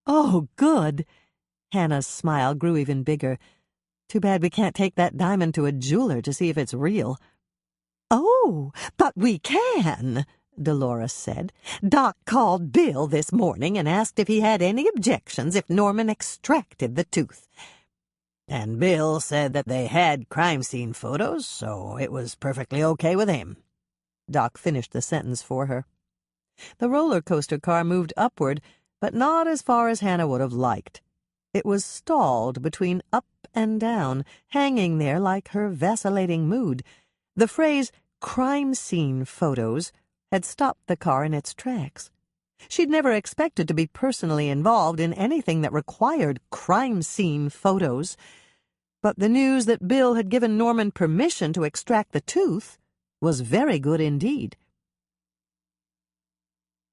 "Oh, good." Hannah's smile grew even bigger. "Too bad we can't take that diamond to a jeweler to see if it's real." "Oh, but we can," Dolores said. "Doc called Bill this morning and asked if he had any objections if Norman extracted the tooth." "And Bill said that they had crime scene photos, so it was perfectly okay with him." Doc finished the sentence for her. The roller coaster car moved upward, but not as far as Hannah would have liked. It was stalled between up and down, hanging there like her vacillating mood. The phrase "crime scene photos" had stopped the car in its tracks. She'd never expected to be personally involved in anything that required crime scene photos. But the news that Bill had given Norman permission to extract the tooth was very good indeed.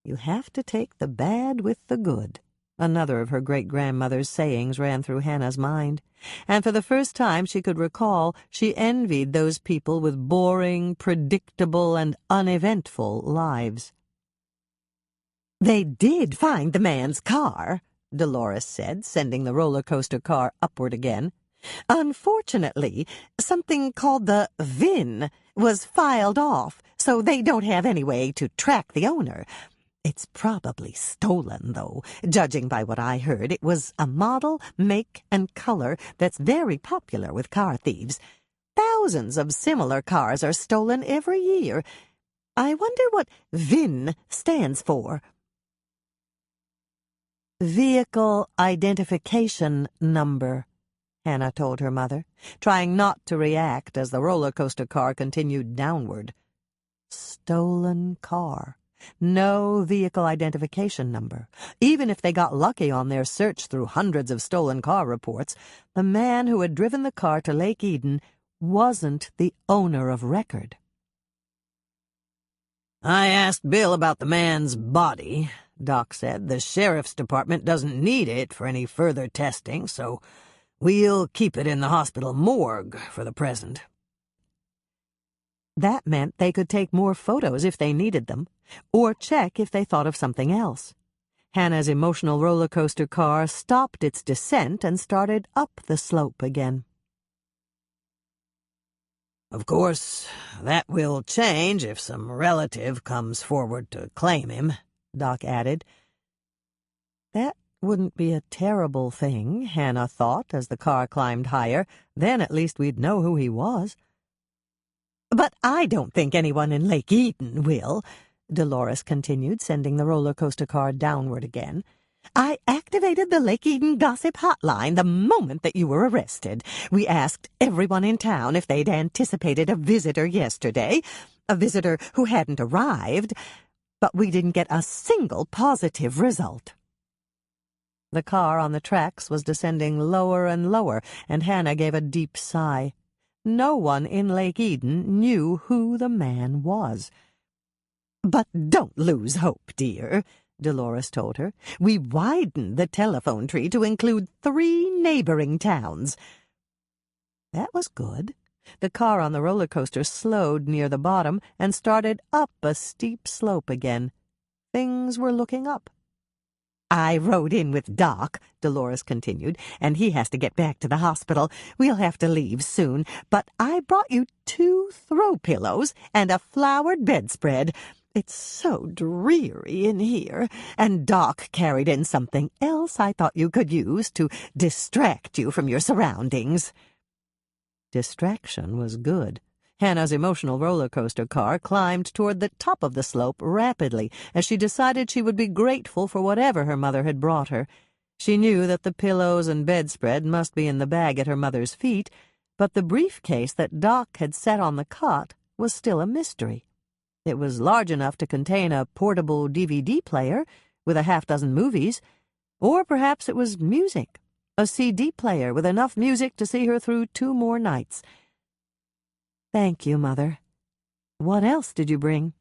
"You have to take the bad with the good," another of her great-grandmother's sayings ran through Hannah's mind, and for the first time she could recall she envied those people with boring, predictable, and uneventful lives. "They did find the man's car," Dolores said, sending the roller coaster car upward again. "Unfortunately, something called the VIN was filed off, so they don't have any way to track the owner. It's probably stolen, though. Judging by what I heard, it was a model, make, and color that's very popular with car thieves. Thousands of similar cars are stolen every year. I wonder what VIN stands for." "Vehicle Identification Number," Hannah told her mother, trying not to react as the roller coaster car continued downward. Stolen car. No vehicle identification number. Even if they got lucky on their search through hundreds of stolen car reports, the man who had driven the car to Lake Eden wasn't the owner of record. "I asked Bill about the man's body," Doc said. "The sheriff's department doesn't need it for any further testing, so we'll keep it in the hospital morgue for the present." That meant they could take more photos if they needed them, or check if they thought of something else. Hannah's emotional roller coaster car stopped its descent and started up the slope again. "Of course, that will change if some relative comes forward to claim him," Doc added. That Wouldn't be a terrible thing, Hannah thought as the car climbed higher. Then at least we'd know who he was. But I don't think anyone in Lake Eden will, Dolores continued, sending the roller coaster car downward again. I activated the Lake Eden gossip hotline the moment that you were arrested. We asked everyone in town if they'd anticipated a visitor yesterday, a visitor who hadn't arrived, but we didn't get a single positive result. The car on the tracks was descending lower and lower, and Hannah gave a deep sigh. No one in Lake Eden knew who the man was. But don't lose hope, dear, Dolores told her. We widened the telephone tree to include 3 neighboring towns. That was good. The car on the roller coaster slowed near the bottom and started up a steep slope again. Things were looking up. I rode in with Doc, Dolores continued, and he has to get back to the hospital. We'll have to leave soon, but I brought you 2 throw pillows and a flowered bedspread. It's so dreary in here, and Doc carried in something else I thought you could use to distract you from your surroundings. Distraction was good. Hannah's emotional roller coaster car climbed toward the top of the slope rapidly as she decided she would be grateful for whatever her mother had brought her. She knew that the pillows and bedspread must be in the bag at her mother's feet, but the briefcase that Doc had set on the cot was still a mystery. It was large enough to contain a portable DVD player with a half-dozen movies, or perhaps it was music, a CD player with enough music to see her through 2 more nights. Thank you, Mother. What else did you bring?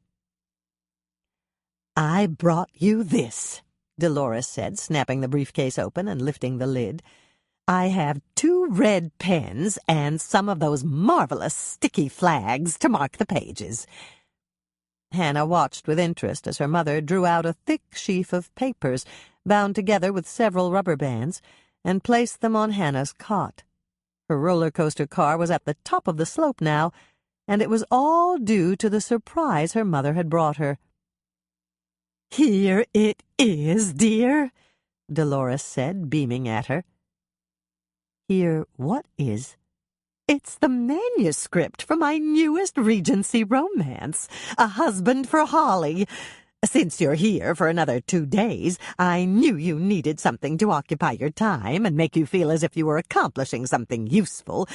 I brought you this, Dolores said, snapping the briefcase open and lifting the lid. I have 2 red pens and some of those marvelous sticky flags to mark the pages. Hannah watched with interest as her mother drew out a thick sheaf of papers, bound together with several rubber bands, and placed them on Hannah's cot. Her roller coaster car was at the top of the slope now, and it was all due to the surprise her mother had brought her. Here it is, dear, Dolores said, beaming at her. Here what is? It's the manuscript for my newest Regency romance, A Husband for Holly. Since you're here for another 2 days, I knew you needed something to occupy your time and make you feel as if you were accomplishing something useful.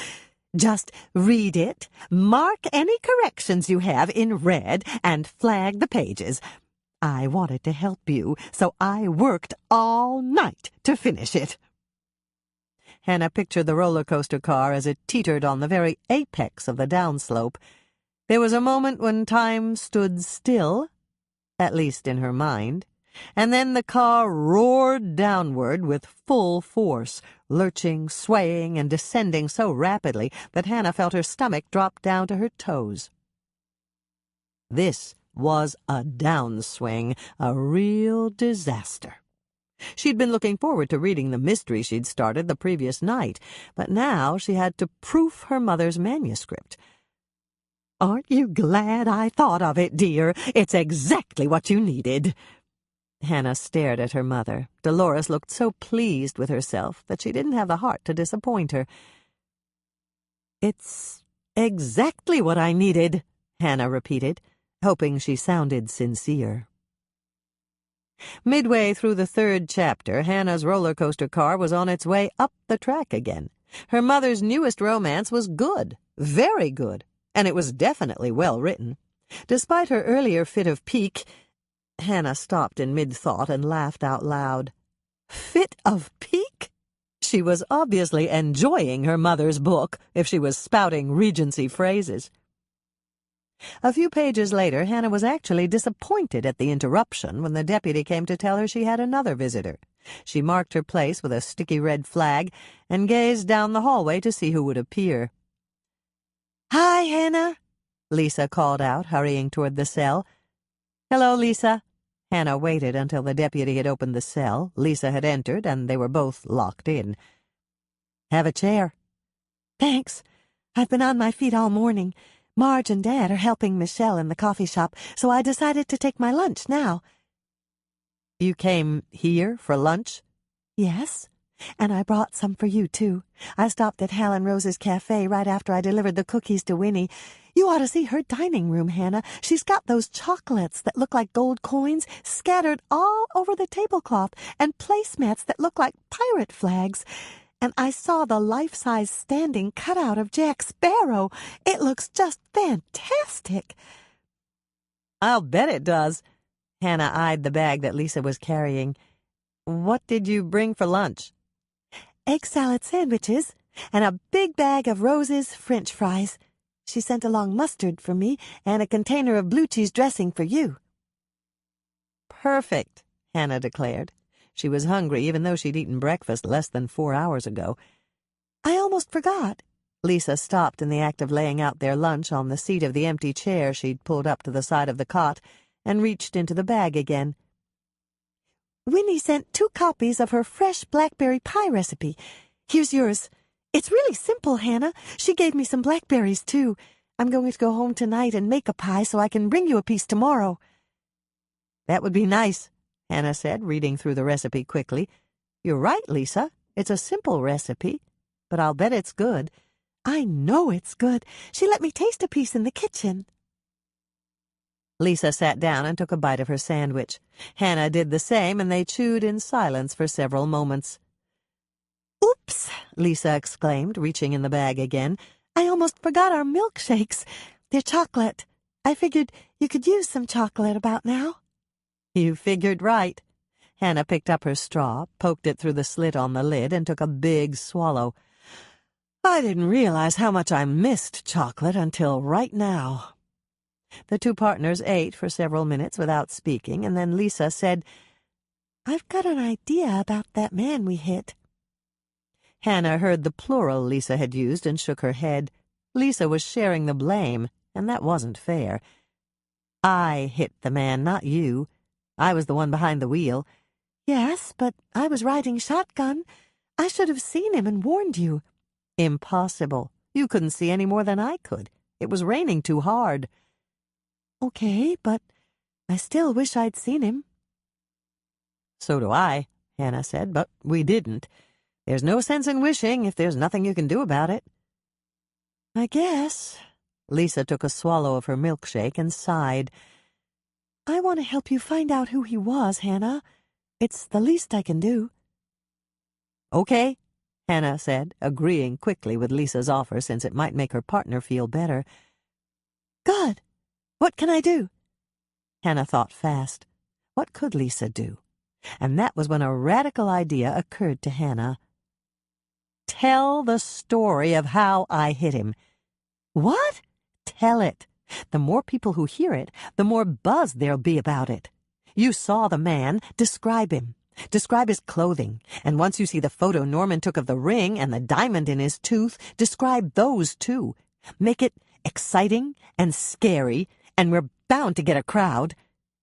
Just read it, mark any corrections you have in red, and flag the pages. I wanted to help you, so I worked all night to finish it. Hannah pictured the roller coaster car as it teetered on the very apex of the downslope. There was a moment when time stood still, at least in her mind, and then the car roared downward with full force, lurching, swaying, and descending so rapidly that Hannah felt her stomach drop down to her toes. This was a downswing, a real disaster. She'd been looking forward to reading the mystery she'd started the previous night, but now she had to proof her mother's manuscript. Aren't you glad I thought of it, dear? It's exactly what you needed. Hannah stared at her mother. Dolores looked so pleased with herself that she didn't have the heart to disappoint her. It's exactly what I needed, Hannah repeated, hoping she sounded sincere. Midway through the 3rd chapter, Hannah's roller coaster car was on its way up the track again. Her mother's newest romance was good, very good, and it was definitely well written. Despite her earlier fit of pique, Hannah stopped in mid-thought and laughed out loud. Fit of pique? She was obviously enjoying her mother's book if she was spouting Regency phrases. A few pages later, Hannah was actually disappointed at the interruption when the deputy came to tell her she had another visitor. She marked her place with a sticky red flag and gazed down the hallway to see who would appear. Hi, Hannah, Lisa called out, hurrying toward the cell. Hello, Lisa. Hannah waited until the deputy had opened the cell. Lisa had entered, and they were both locked in. Have a chair. Thanks. I've been on my feet all morning. Marge and Dad are helping Michelle in the coffee shop, so I decided to take my lunch now. You came here for lunch? Yes, and I brought some for you, too. I stopped at Hal and Rose's cafe right after I delivered the cookies to Winnie. You ought to see her dining room, Hannah. She's got those chocolates that look like gold coins scattered all over the tablecloth and placemats that look like pirate flags. And I saw the life-size standing cutout of Jack Sparrow. It looks just fantastic. I'll bet it does. Hannah eyed the bag that Lisa was carrying. What did you bring for lunch? Egg salad sandwiches and a big bag of Rose's French fries. She sent along mustard for me and a container of blue cheese dressing for you. Perfect, Hannah declared. She was hungry even though she'd eaten breakfast less than 4 hours ago. I almost forgot. Lisa stopped in the act of laying out their lunch on the seat of the empty chair she'd pulled up to the side of the cot and reached into the bag again. Winnie sent 2 copies of her fresh blackberry pie recipe. Here's yours. It's really simple, Hannah. She gave me some blackberries, too. I'm going to go home tonight and make a pie so I can bring you a piece tomorrow. That would be nice, Hannah said, reading through the recipe quickly. You're right, Lisa. It's a simple recipe, but I'll bet it's good. I know it's good. She let me taste a piece in the kitchen. Lisa sat down and took a bite of her sandwich. Hannah did the same, and they chewed in silence for several moments. Oops, Lisa exclaimed, reaching in the bag again. I almost forgot our milkshakes. They're chocolate. I figured you could use some chocolate about now. You figured right. Hannah picked up her straw, poked it through the slit on the lid, and took a big swallow. I didn't realize how much I missed chocolate until right now. The 2 partners ate for several minutes without speaking, and then Lisa said, I've got an idea about that man we hit. Hannah heard the plural Lisa had used and shook her head. Lisa was sharing the blame, and that wasn't fair. I hit the man, not you. I was the one behind the wheel. Yes, but I was riding shotgun. I should have seen him and warned you. Impossible. You couldn't see any more than I could. It was raining too hard. Okay, but I still wish I'd seen him. So do I, Hannah said, but we didn't. There's no sense in wishing if there's nothing you can do about it. I guess. Lisa took a swallow of her milkshake and sighed. I want to help you find out who he was, Hannah. It's the least I can do. Okay, Hannah said, agreeing quickly with Lisa's offer since it might make her partner feel better. Good. What can I do? Hannah thought fast. What could Lisa do? And that was when a radical idea occurred to Hannah. Tell the story of how I hit him. What? Tell it. The more people who hear it, the more buzz there'll be about it. You saw the man. Describe him. Describe his clothing. And once you see the photo Norman took of the ring and the diamond in his tooth, describe those too. Make it exciting and scary, and we're bound to get a crowd.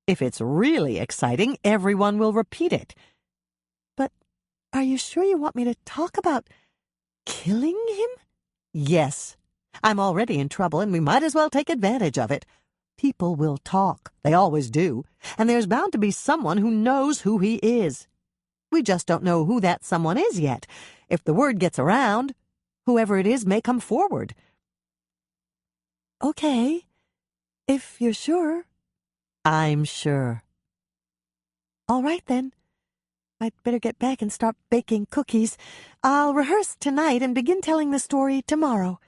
If it's really exciting, everyone will repeat it. But are you sure you want me to talk about killing him? Yes. I'm already in trouble, and we might as well take advantage of it. People will talk. They always do. And there's bound to be someone who knows who he is. We just don't know who that someone is yet. If the word gets around, whoever it is may come forward. Okay. If you're sure. I'm sure. All right, then. I'd better get back and start baking cookies. I'll rehearse tonight and begin telling the story tomorrow.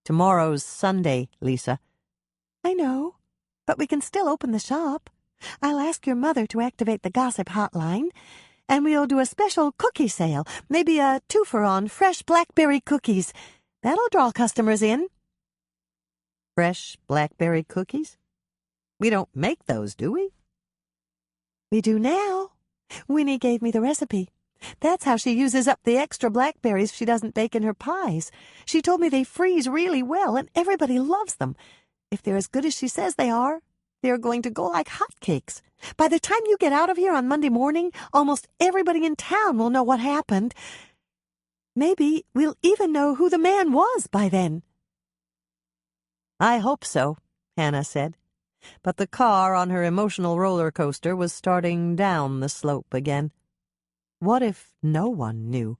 Tomorrow's Sunday, Lisa. I know, but we can still open the shop. I'll ask your mother to activate the gossip hotline, and we'll do a special cookie sale, maybe a twofer on fresh blackberry cookies. That'll draw customers in. Fresh blackberry cookies? We don't make those, do we? We do now. Winnie gave me the recipe. That's how she uses up the extra blackberries she doesn't bake in her pies. She told me they freeze really well, and everybody loves them. If they're as good as she says they are, they're going to go like hotcakes. By the time you get out of here on Monday morning, almost everybody in town will know what happened. Maybe we'll even know who the man was by then. I hope so, Hannah said. But the car on her emotional roller coaster was starting down the slope again. What if no one knew?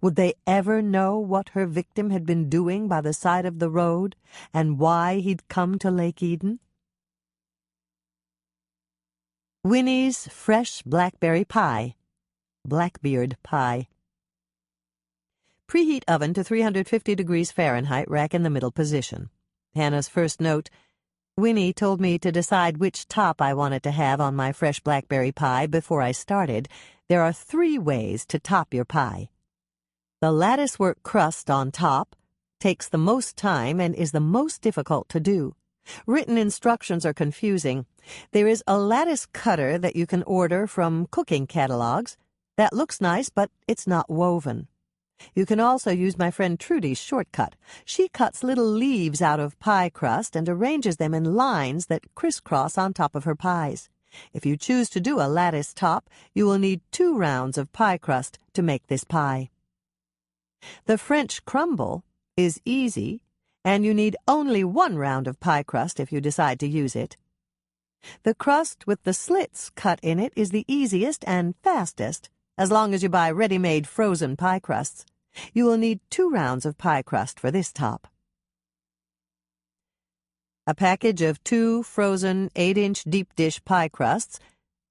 Would they ever know what her victim had been doing by the side of the road, and why he'd come to Lake Eden? Winnie's Fresh Blackberry Pie. Blackbeard Pie. Preheat oven to 350 degrees Fahrenheit, rack in the middle position. Hannah's first note: Winnie told me to decide which top I wanted to have on my fresh blackberry pie before I started. There are 3 ways to top your pie. The latticework crust on top takes the most time and is the most difficult to do. Written instructions are confusing. There is a lattice cutter that you can order from cooking catalogs. That looks nice, but it's not woven. You can also use my friend Trudy's shortcut. She cuts little leaves out of pie crust and arranges them in lines that crisscross on top of her pies. If you choose to do a lattice top, you will need 2 rounds of pie crust to make this pie. The French crumble is easy, and you need only 1 round of pie crust if you decide to use it. The crust with the slits cut in it is the easiest and fastest, as long as you buy ready-made frozen pie crusts. You will need 2 rounds of pie crust for this top. A package of 2 frozen 8-inch deep dish pie crusts,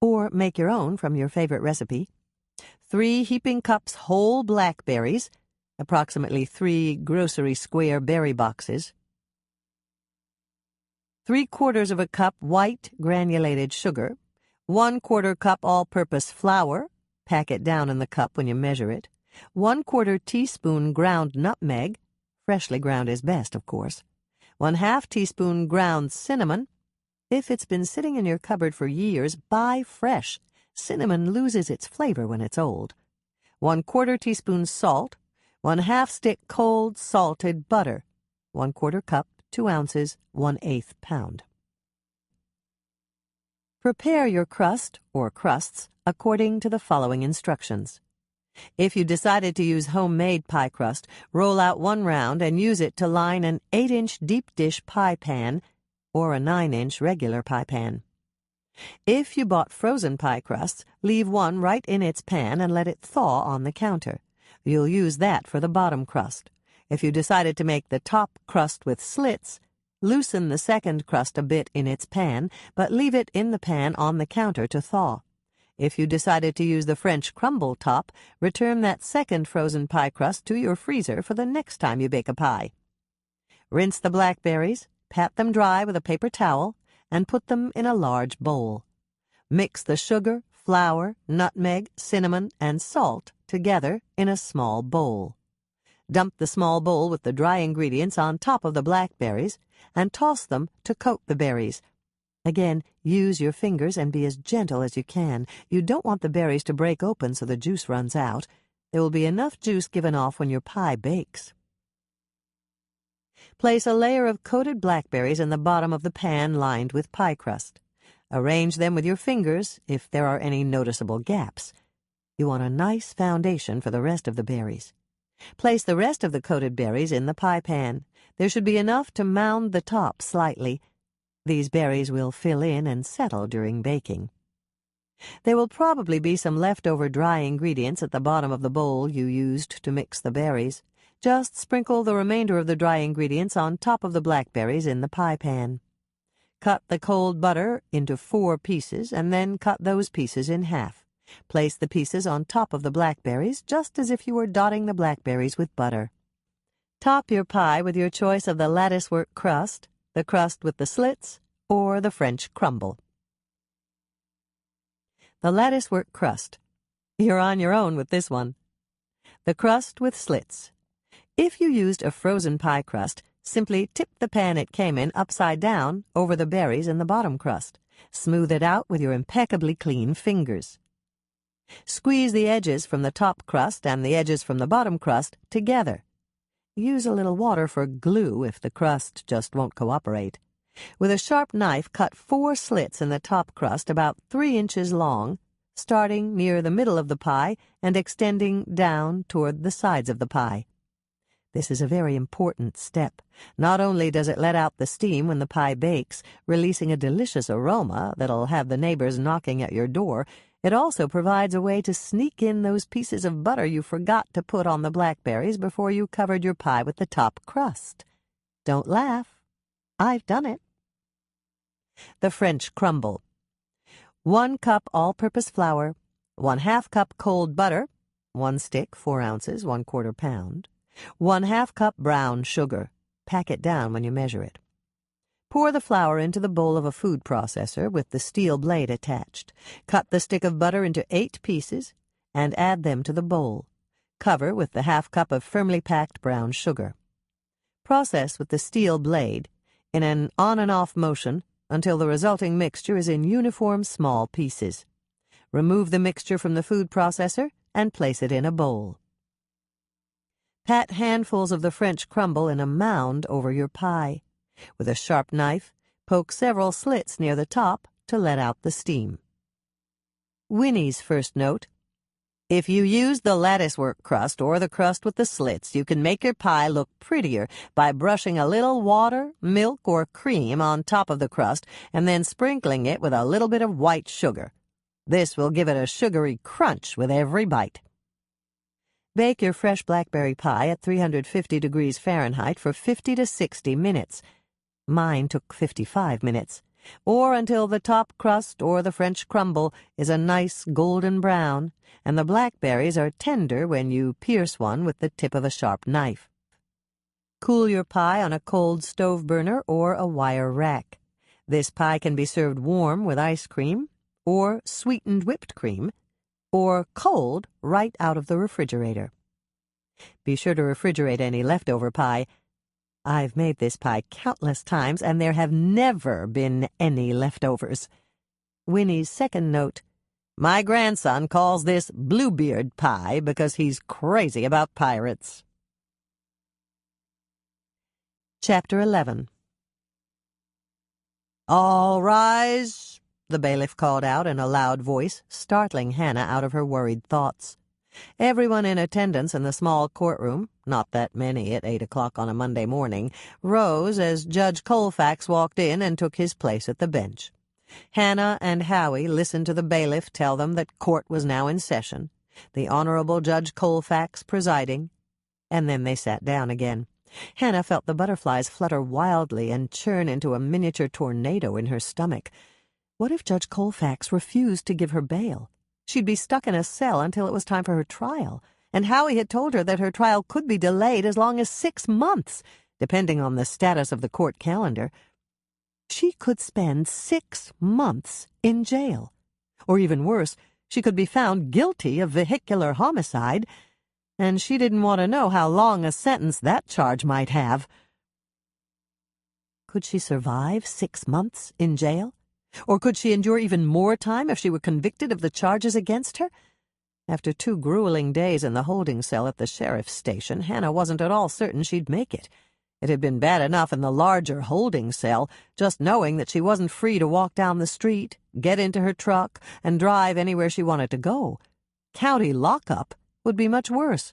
or make your own from your favorite recipe. 3 heaping cups whole blackberries, approximately 3 grocery square berry boxes. 3/4 of a cup white granulated sugar. 1/4 cup all-purpose flour. Pack it down in the cup when you measure it. 1/4 teaspoon ground nutmeg. Freshly ground is best, of course. 1/2 teaspoon ground cinnamon. If it's been sitting in your cupboard for years, buy fresh. Cinnamon loses its flavor when it's old. 1/4 teaspoon salt. 1/2 stick cold salted butter. 1/4 cup, 2 ounces, 1/8 pound. Prepare your crust, or crusts, according to the following instructions. If you decided to use homemade pie crust, roll out 1 round and use it to line an 8-inch deep dish pie pan or a 9-inch regular pie pan. If you bought frozen pie crusts, leave 1 right in its pan and let it thaw on the counter. You'll use that for the bottom crust. If you decided to make the top crust with slits, loosen the second crust a bit in its pan, but leave it in the pan on the counter to thaw. If you decided to use the French crumble top, return that second frozen pie crust to your freezer for the next time you bake a pie. Rinse the blackberries, pat them dry with a paper towel, and put them in a large bowl. Mix the sugar, flour, nutmeg, cinnamon, and salt together in a small bowl. Dump the small bowl with the dry ingredients on top of the blackberries and toss them to coat the berries. Again, use your fingers and be as gentle as you can. You don't want the berries to break open so the juice runs out. There will be enough juice given off when your pie bakes. Place a layer of coated blackberries in the bottom of the pan lined with pie crust. Arrange them with your fingers if there are any noticeable gaps. You want a nice foundation for the rest of the berries. Place the rest of the coated berries in the pie pan. There should be enough to mound the top slightly. These berries will fill in and settle during baking. There will probably be some leftover dry ingredients at the bottom of the bowl you used to mix the berries. Just sprinkle the remainder of the dry ingredients on top of the blackberries in the pie pan. Cut the cold butter into 4 pieces and then cut those pieces in half. Place the pieces on top of the blackberries just as if you were dotting the blackberries with butter. Top your pie with your choice of the latticework crust, the crust with the slits, or the French crumble. The latticework crust. You're on your own with this one. The crust with slits. If you used a frozen pie crust, simply tip the pan it came in upside down over the berries in the bottom crust. Smooth it out with your impeccably clean fingers. Squeeze the edges from the top crust and the edges from the bottom crust together. Use a little water for glue if the crust just won't cooperate. With a sharp knife, cut 4 slits in the top crust about 3 inches long, starting near the middle of the pie and extending down toward the sides of the pie. This is a very important step. Not only does it let out the steam when the pie bakes, releasing a delicious aroma that'll have the neighbors knocking at your door, It also provides a way to sneak in those pieces of butter you forgot to put on the blackberries before you covered your pie with the top crust. Don't laugh. I've done it. The French crumble. 1 cup all-purpose flour, 1/2 cup cold butter, 1 stick, 4 ounces, 1/4 pound, 1/2 cup brown sugar. Pack it down when you measure it. Pour the flour into the bowl of a food processor with the steel blade attached. Cut the stick of butter into 8 pieces and add them to the bowl. Cover with the 1/2 cup of firmly packed brown sugar. Process with the steel blade in an on and off motion until the resulting mixture is in uniform small pieces. Remove the mixture from the food processor and place it in a bowl. Pat handfuls of the French crumble in a mound over your pie. With a sharp knife, poke several slits near the top to let out the steam. Winnie's first note: if you use the latticework crust or the crust with the slits, you can make your pie look prettier by brushing a little water, milk, or cream on top of the crust and then sprinkling it with a little bit of white sugar. This will give it a sugary crunch with every bite. Bake your fresh blackberry pie at 350 degrees Fahrenheit for 50 to 60 minutes. Mine took 55 minutes, or until the top crust or the French crumble is a nice golden brown, and the blackberries are tender when you pierce one with the tip of a sharp knife. Cool your pie on a cold stove burner or a wire rack. This pie can be served warm with ice cream, or sweetened whipped cream, or cold right out of the refrigerator. Be sure to refrigerate any leftover pie. I've made this pie countless times, and there have never been any leftovers. Winnie's second note: my grandson calls this Bluebeard pie because he's crazy about pirates. Chapter 11. All rise, the bailiff called out in a loud voice, startling Hannah out of her worried thoughts. Everyone in attendance in the small courtroom, not that many at 8 o'clock on a Monday morning, rose as Judge Colfax walked in and took his place at the bench. Hannah and Howie listened to the bailiff tell them that court was now in session, the Honorable Judge Colfax presiding, and then they sat down again. Hannah felt the butterflies flutter wildly and churn into a miniature tornado in her stomach. What if Judge Colfax refused to give her bail? She'd be stuck in a cell until it was time for her trial, and Howie had told her that her trial could be delayed as long as 6 months, depending on the status of the court calendar. She could spend 6 months in jail. Or even worse, she could be found guilty of vehicular homicide, and she didn't want to know how long a sentence that charge might have. Could she survive 6 months in jail? Or could she endure even more time if she were convicted of the charges against her? After 2 grueling days in the holding cell at the sheriff's station, Hannah wasn't at all certain she'd make it. It had been bad enough in the larger holding cell, just knowing that she wasn't free to walk down the street, get into her truck, and drive anywhere she wanted to go. County lockup would be much worse.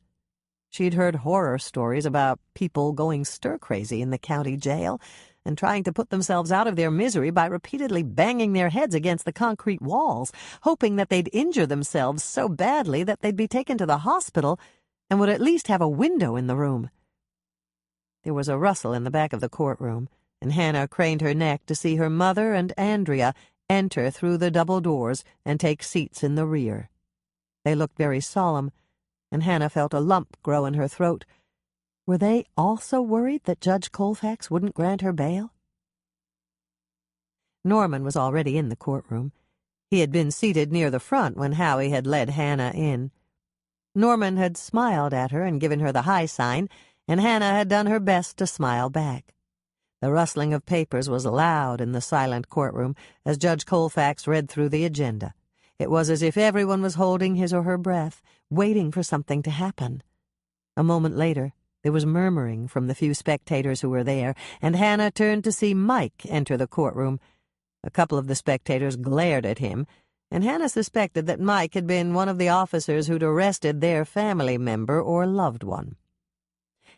She'd heard horror stories about people going stir-crazy in the county jail and trying to put themselves out of their misery by repeatedly banging their heads against the concrete walls, hoping that they'd injure themselves so badly that they'd be taken to the hospital and would at least have a window in the room. There was a rustle in the back of the courtroom, and Hannah craned her neck to see her mother and Andrea enter through the double doors and take seats in the rear. They looked very solemn, and Hannah felt a lump grow in her throat. Were they also worried that Judge Colfax wouldn't grant her bail? Norman was already in the courtroom. He had been seated near the front when Howie had led Hannah in. Norman had smiled at her and given her the high sign, and Hannah had done her best to smile back. The rustling of papers was loud in the silent courtroom as Judge Colfax read through the agenda. It was as if everyone was holding his or her breath, waiting for something to happen. A moment later, there was murmuring from the few spectators who were there, and Hannah turned to see Mike enter the courtroom. A couple of the spectators glared at him, and Hannah suspected that Mike had been one of the officers who'd arrested their family member or loved one.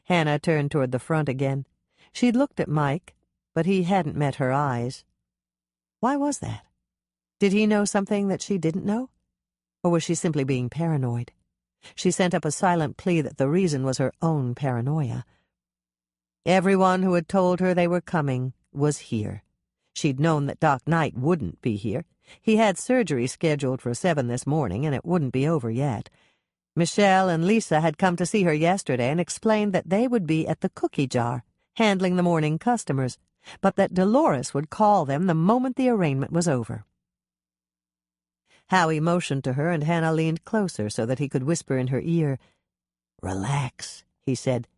Hannah turned toward the front again. She'd looked at Mike, but he hadn't met her eyes. Why was that? Did he know something that she didn't know? Or was she simply being paranoid? She sent up a silent plea that the reason was her own paranoia. Everyone who had told her they were coming was here. She'd known that Doc Knight wouldn't be here. He had surgery scheduled for 7 this morning, and it wouldn't be over yet. Michelle and Lisa had come to see her yesterday and explained that they would be at the cookie jar, handling the morning customers, but that Dolores would call them the moment the arraignment was over. Howie motioned to her, and Hannah leaned closer so that he could whisper in her ear. "Relax," he said.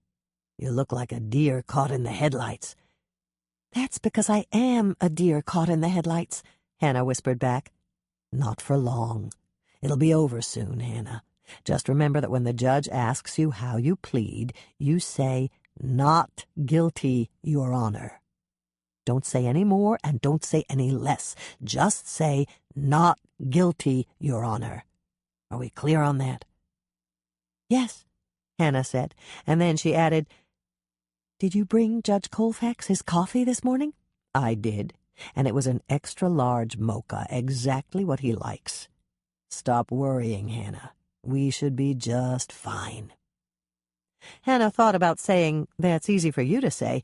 "You look like a deer caught in the headlights." "That's because I am a deer caught in the headlights," Hannah whispered back. "Not for long. It'll be over soon, Hannah. Just remember that when the judge asks you how you plead, you say, 'Not guilty, Your Honor.' Don't say any more and don't say any less. Just say, 'Not guilty, Your Honor.' Are we clear on that?" "Yes," Hannah said, and then she added, "Did you bring Judge Colfax his coffee this morning?" "I did, and it was an extra-large mocha, exactly what he likes. Stop worrying, Hannah. We should be just fine." Hannah thought about saying, "That's easy for you to say.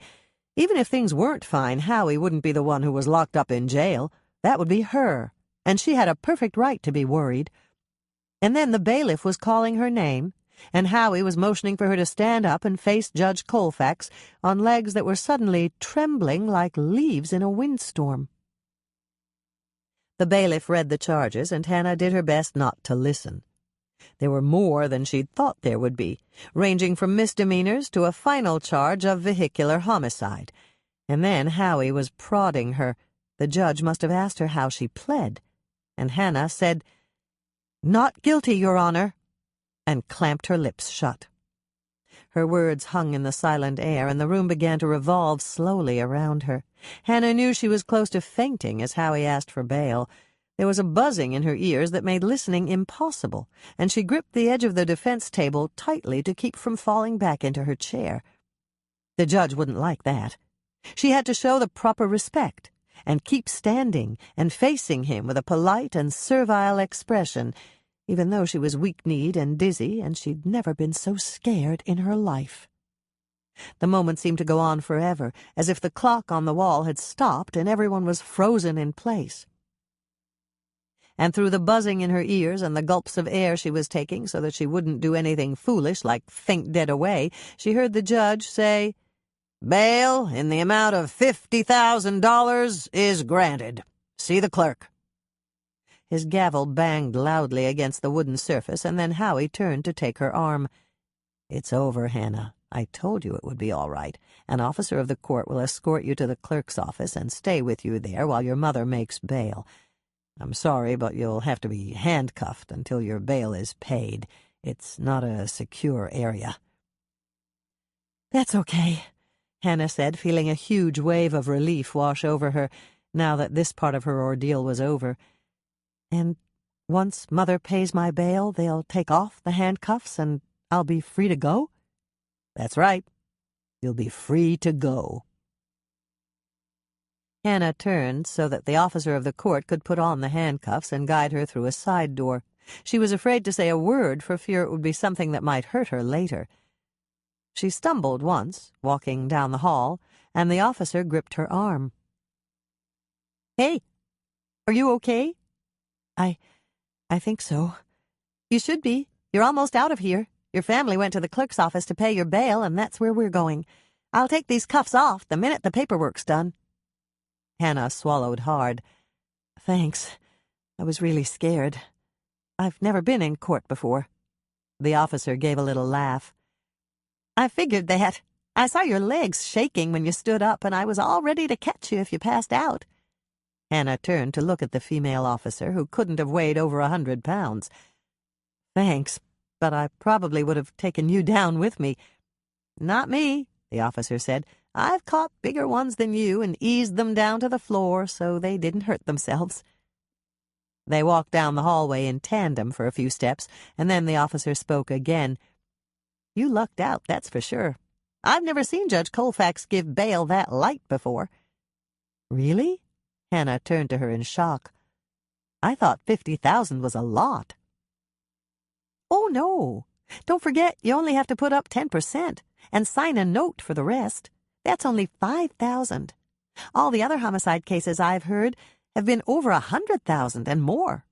Even if things weren't fine, Howie wouldn't be the one who was locked up in jail. That would be her, and she had a perfect right to be worried. And then the bailiff was calling her name, and Howie was motioning for her to stand up and face Judge Colfax on legs that were suddenly trembling like leaves in a windstorm. The bailiff read the charges, and Hannah did her best not to listen. There were more than she'd thought there would be, ranging from misdemeanors to a final charge of vehicular homicide. And then Howie was prodding her. The judge must have asked her how she pled. And Hannah said, "Not guilty, Your Honor," and clamped her lips shut. Her words hung in the silent air, and the room began to revolve slowly around her. Hannah knew she was close to fainting as Howie asked for bail. There was a buzzing in her ears that made listening impossible, and she gripped the edge of the defense table tightly to keep from falling back into her chair. The judge wouldn't like that. She had to show the proper respect, and keep standing and facing him with a polite and servile expression, even though she was weak-kneed and dizzy, and she'd never been so scared in her life. The moment seemed to go on forever, as if the clock on the wall had stopped and everyone was frozen in place. And through the buzzing in her ears and the gulps of air she was taking so that she wouldn't do anything foolish like faint dead away, she heard the judge say, "Bail in the amount of $50,000 is granted. See the clerk." His gavel banged loudly against the wooden surface, and then Howie turned to take her arm. "It's over, Hannah. I told you it would be all right. An officer of the court will escort you to the clerk's office and stay with you there while your mother makes bail. I'm sorry, but you'll have to be handcuffed until your bail is paid. It's not a secure area." "That's okay," Hannah said, feeling a huge wave of relief wash over her, now that this part of her ordeal was over. "And once Mother pays my bail, they'll take off the handcuffs and I'll be free to go?" "That's right. You'll be free to go." Hannah turned so that the officer of the court could put on the handcuffs and guide her through a side door. She was afraid to say a word for fear it would be something that might hurt her later. She stumbled once, walking down the hall, and the officer gripped her arm. "Hey, are you okay?" I think so." "You should be. You're almost out of here. Your family went to the clerk's office to pay your bail, and that's where we're going. I'll take these cuffs off the minute the paperwork's done." Hannah swallowed hard. "Thanks. I was really scared. I've never been in court before." The officer gave a little laugh. "I figured that. I saw your legs shaking when you stood up, and I was all ready to catch you if you passed out." Hannah turned to look at the female officer, who couldn't have weighed over 100 pounds. "Thanks, but I probably would have taken you down with me." "Not me," the officer said. "I've caught bigger ones than you and eased them down to the floor so they didn't hurt themselves." They walked down the hallway in tandem for a few steps, and then the officer spoke again. "You lucked out, that's for sure. I've never seen Judge Colfax give bail that light before." "Really?" Hannah turned to her in shock. "I thought 50,000 was a lot." Oh, no. Don't forget, you only have to put up 10% and sign a note for the rest. That's only $5,000. All the other homicide cases I've heard have been over $100,000 and more.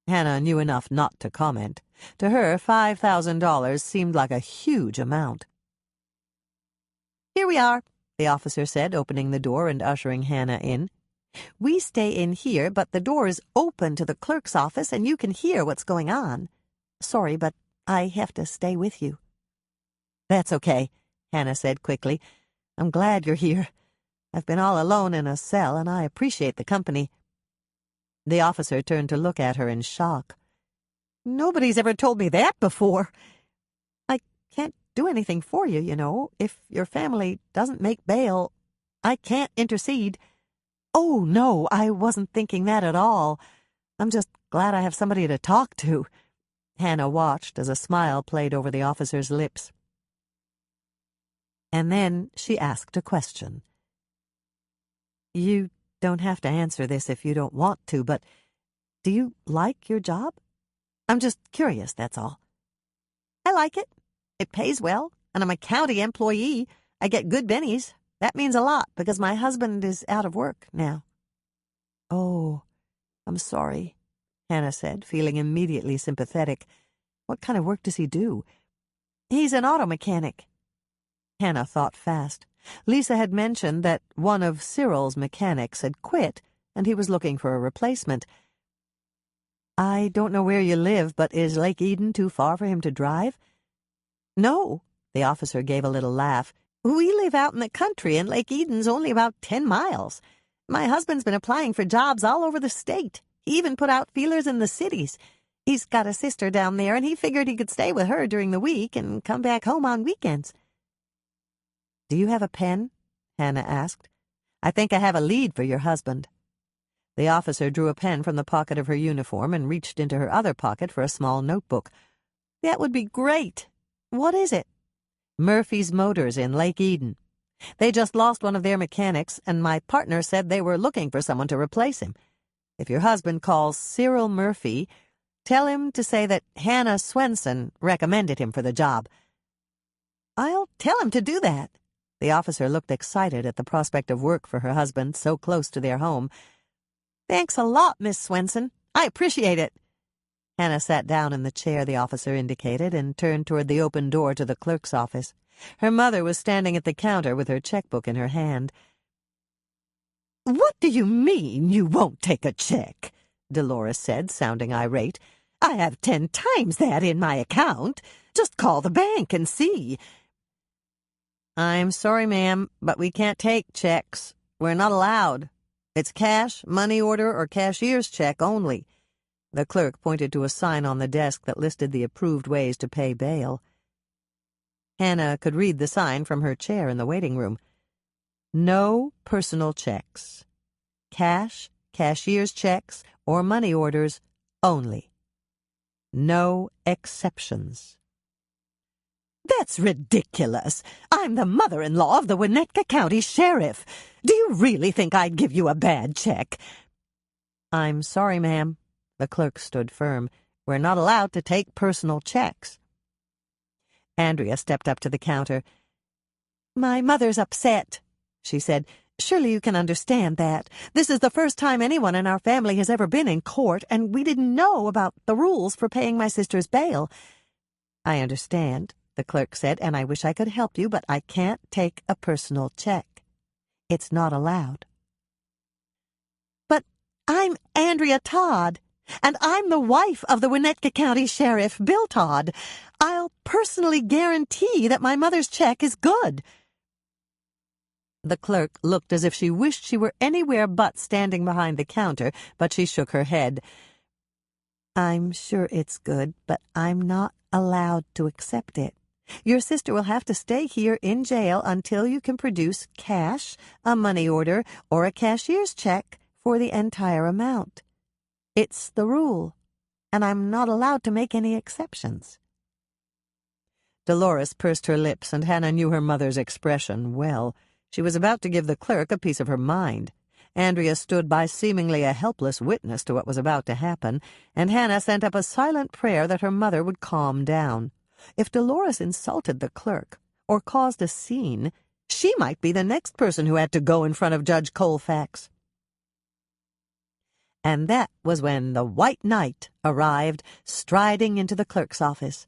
Hannah knew enough not to comment. To her, $5,000 seemed like a huge amount. Here we are, the officer said, opening the door and ushering Hannah in. We stay in here, but the door is open to the clerk's office and you can hear what's going on. Sorry, but I have to stay with you. That's okay, Hannah said quickly. I'm glad you're here. I've been all alone in a cell and I appreciate the company. The officer turned to look at her in shock. Nobody's ever told me that before. I can't do anything for you, you know. If your family doesn't make bail, I can't intercede. Oh, no, I wasn't thinking that at all. I'm just glad I have somebody to talk to. Hannah watched as a smile played over the officer's lips. And then she asked a question. You don't have to answer this if you don't want to, but do you like your job? I'm just curious, that's all. I like it. It pays well, and I'm a county employee. I get good bennies. That means a lot, because my husband is out of work now. Oh, I'm sorry, Hannah said, feeling immediately sympathetic. What kind of work does he do? He's an auto mechanic. Hannah thought fast. Lisa had mentioned that one of Cyril's mechanics had quit, and he was looking for a replacement. I don't know where you live, but is Lake Eden too far for him to drive? No, the officer gave a little laugh. We live out in the country, and Lake Eden's only about 10 miles. My husband's been applying for jobs all over the state. He even put out feelers in the cities. He's got a sister down there, and he figured he could stay with her during the week and come back home on weekends. Do you have a pen? Hannah asked. I think I have a lead for your husband. The officer drew a pen from the pocket of her uniform and reached into her other pocket for a small notebook. That would be great. What is it? Murphy's Motors in Lake Eden. They just lost one of their mechanics, and my partner said they were looking for someone to replace him. If your husband calls Cyril Murphy, tell him to say that Hannah Swensen recommended him for the job. I'll tell him to do that. The officer looked excited at the prospect of work for her husband so close to their home. Thanks a lot, Miss Swensen. I appreciate it. Hannah sat down in the chair the officer indicated and turned toward the open door to the clerk's office. Her mother was standing at the counter with her checkbook in her hand. What do you mean you won't take a check? Dolores said, sounding irate. I have 10 times that in my account. Just call the bank and see. I'm sorry, ma'am, but we can't take checks. We're not allowed. It's cash, money order, or cashier's check only. The clerk pointed to a sign on the desk that listed the approved ways to pay bail. Hannah could read the sign from her chair in the waiting room. No personal checks. Cash, cashier's checks, or money orders only. No exceptions. That's ridiculous. I'm the mother-in-law of the Winnetka County Sheriff. Do you really think I'd give you a bad check? I'm sorry, ma'am. The clerk stood firm. We're not allowed to take personal checks. Andrea stepped up to the counter. My mother's upset, she said. Surely you can understand that. This is the first time anyone in our family has ever been in court, and we didn't know about the rules for paying my sister's bail. I understand, the clerk said, and I wish I could help you, but I can't take a personal check. It's not allowed. But I'm Andrea Todd, and I'm the wife of the Winnetka County Sheriff, Bill Todd. I'll personally guarantee that my mother's check is good. The clerk looked as if she wished she were anywhere but standing behind the counter, but she shook her head. I'm sure it's good, but I'm not allowed to accept it. Your sister will have to stay here in jail until you can produce cash, a money order, or a cashier's check for the entire amount. It's the rule, and I'm not allowed to make any exceptions. Dolores pursed her lips, and Hannah knew her mother's expression well. She was about to give the clerk a piece of her mind. Andrea stood by seemingly a helpless witness to what was about to happen, and Hannah sent up a silent prayer that her mother would calm down. If Dolores insulted the clerk or caused a scene, she might be the next person who had to go in front of Judge Colfax. And that was when the White Knight arrived, striding into the clerk's office.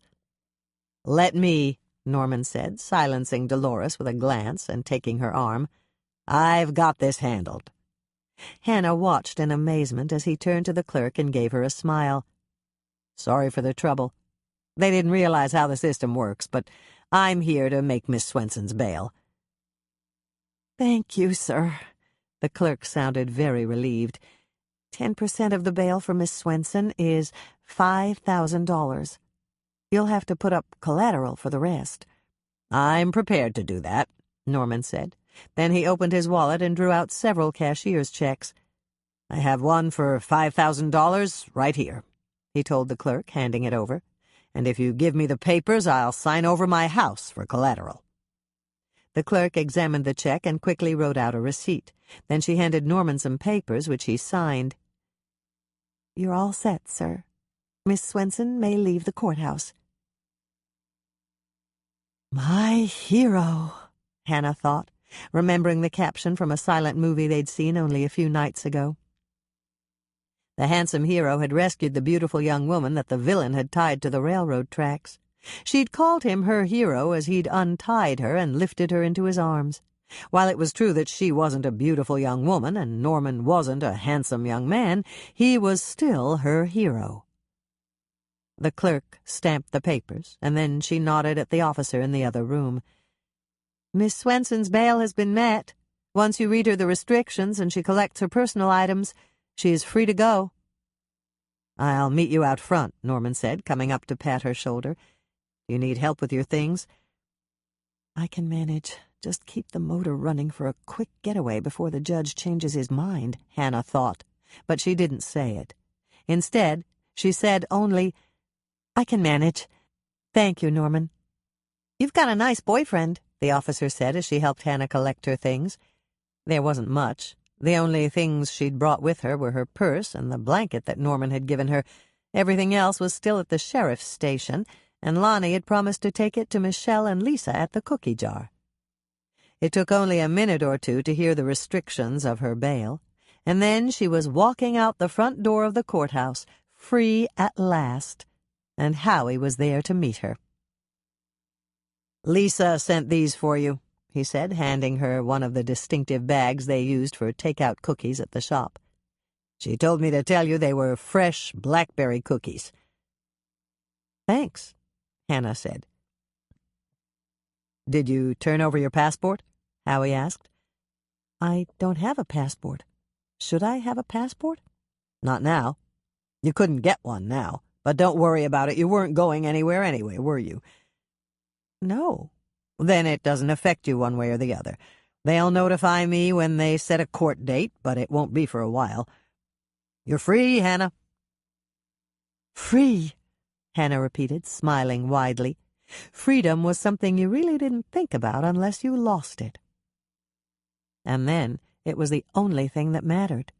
"Let me," Norman said, silencing Dolores with a glance and taking her arm. "I've got this handled." Hannah watched in amazement as he turned to the clerk and gave her a smile. "Sorry for the trouble. They didn't realize how the system works, but I'm here to make Miss Swensen's bail." "Thank you, sir." The clerk sounded very relieved. 10% of the bail for Miss Swensen is $5,000. You'll have to put up collateral for the rest. "I'm prepared to do that," Norman said. Then he opened his wallet and drew out several cashier's checks. "I have one for $5,000 right here," he told the clerk, handing it over. "And if you give me the papers, I'll sign over my house for collateral." The clerk examined the check and quickly wrote out a receipt. Then she handed Norman some papers, which he signed. "You're all set, sir. Miss Swensen may leave the courthouse." "My hero," Hannah thought, remembering the caption from a silent movie they'd seen only a few nights ago. The handsome hero had rescued the beautiful young woman that the villain had tied to the railroad tracks. She'd called him her hero as he'd untied her and lifted her into his arms. While it was true that she wasn't a beautiful young woman and Norman wasn't a handsome young man, he was still her hero. The clerk stamped the papers, and then she nodded at the officer in the other room. "Miss Swensen's bail has been met. Once you read her the restrictions and she collects her personal items, she is free to go." "I'll meet you out front," Norman said, coming up to pat her shoulder. "Do you need help with your things?" "I can manage. Just keep the motor running for a quick getaway before the judge changes his mind," Hannah thought, but she didn't say it. Instead, she said only, "I can manage. Thank you, Norman." "You've got a nice boyfriend," the officer said as she helped Hannah collect her things. There wasn't much. The only things she'd brought with her were her purse and the blanket that Norman had given her. Everything else was still at the sheriff's station, and Lonnie had promised to take it to Michelle and Lisa at the cookie jar. It took only a minute or two to hear the restrictions of her bail, and then she was walking out the front door of the courthouse, free at last, and Howie was there to meet her. "Lisa sent these for you," he said, handing her one of the distinctive bags they used for take-out cookies at the shop. "She told me to tell you they were fresh Blackberry cookies." "Thanks," Hannah said. "Did you turn over your passport?" Howie asked. "I don't have a passport. Should I have a passport?" "Not now. You couldn't get one now, but don't worry about it. You weren't going anywhere anyway, were you?" "No." "Then it doesn't affect you one way or the other. They'll notify me when they set a court date, but it won't be for a while. You're free, Hannah." "Free," Hannah repeated, smiling widely. Freedom was something you really didn't think about unless you lost it. And then it was the only thing that mattered.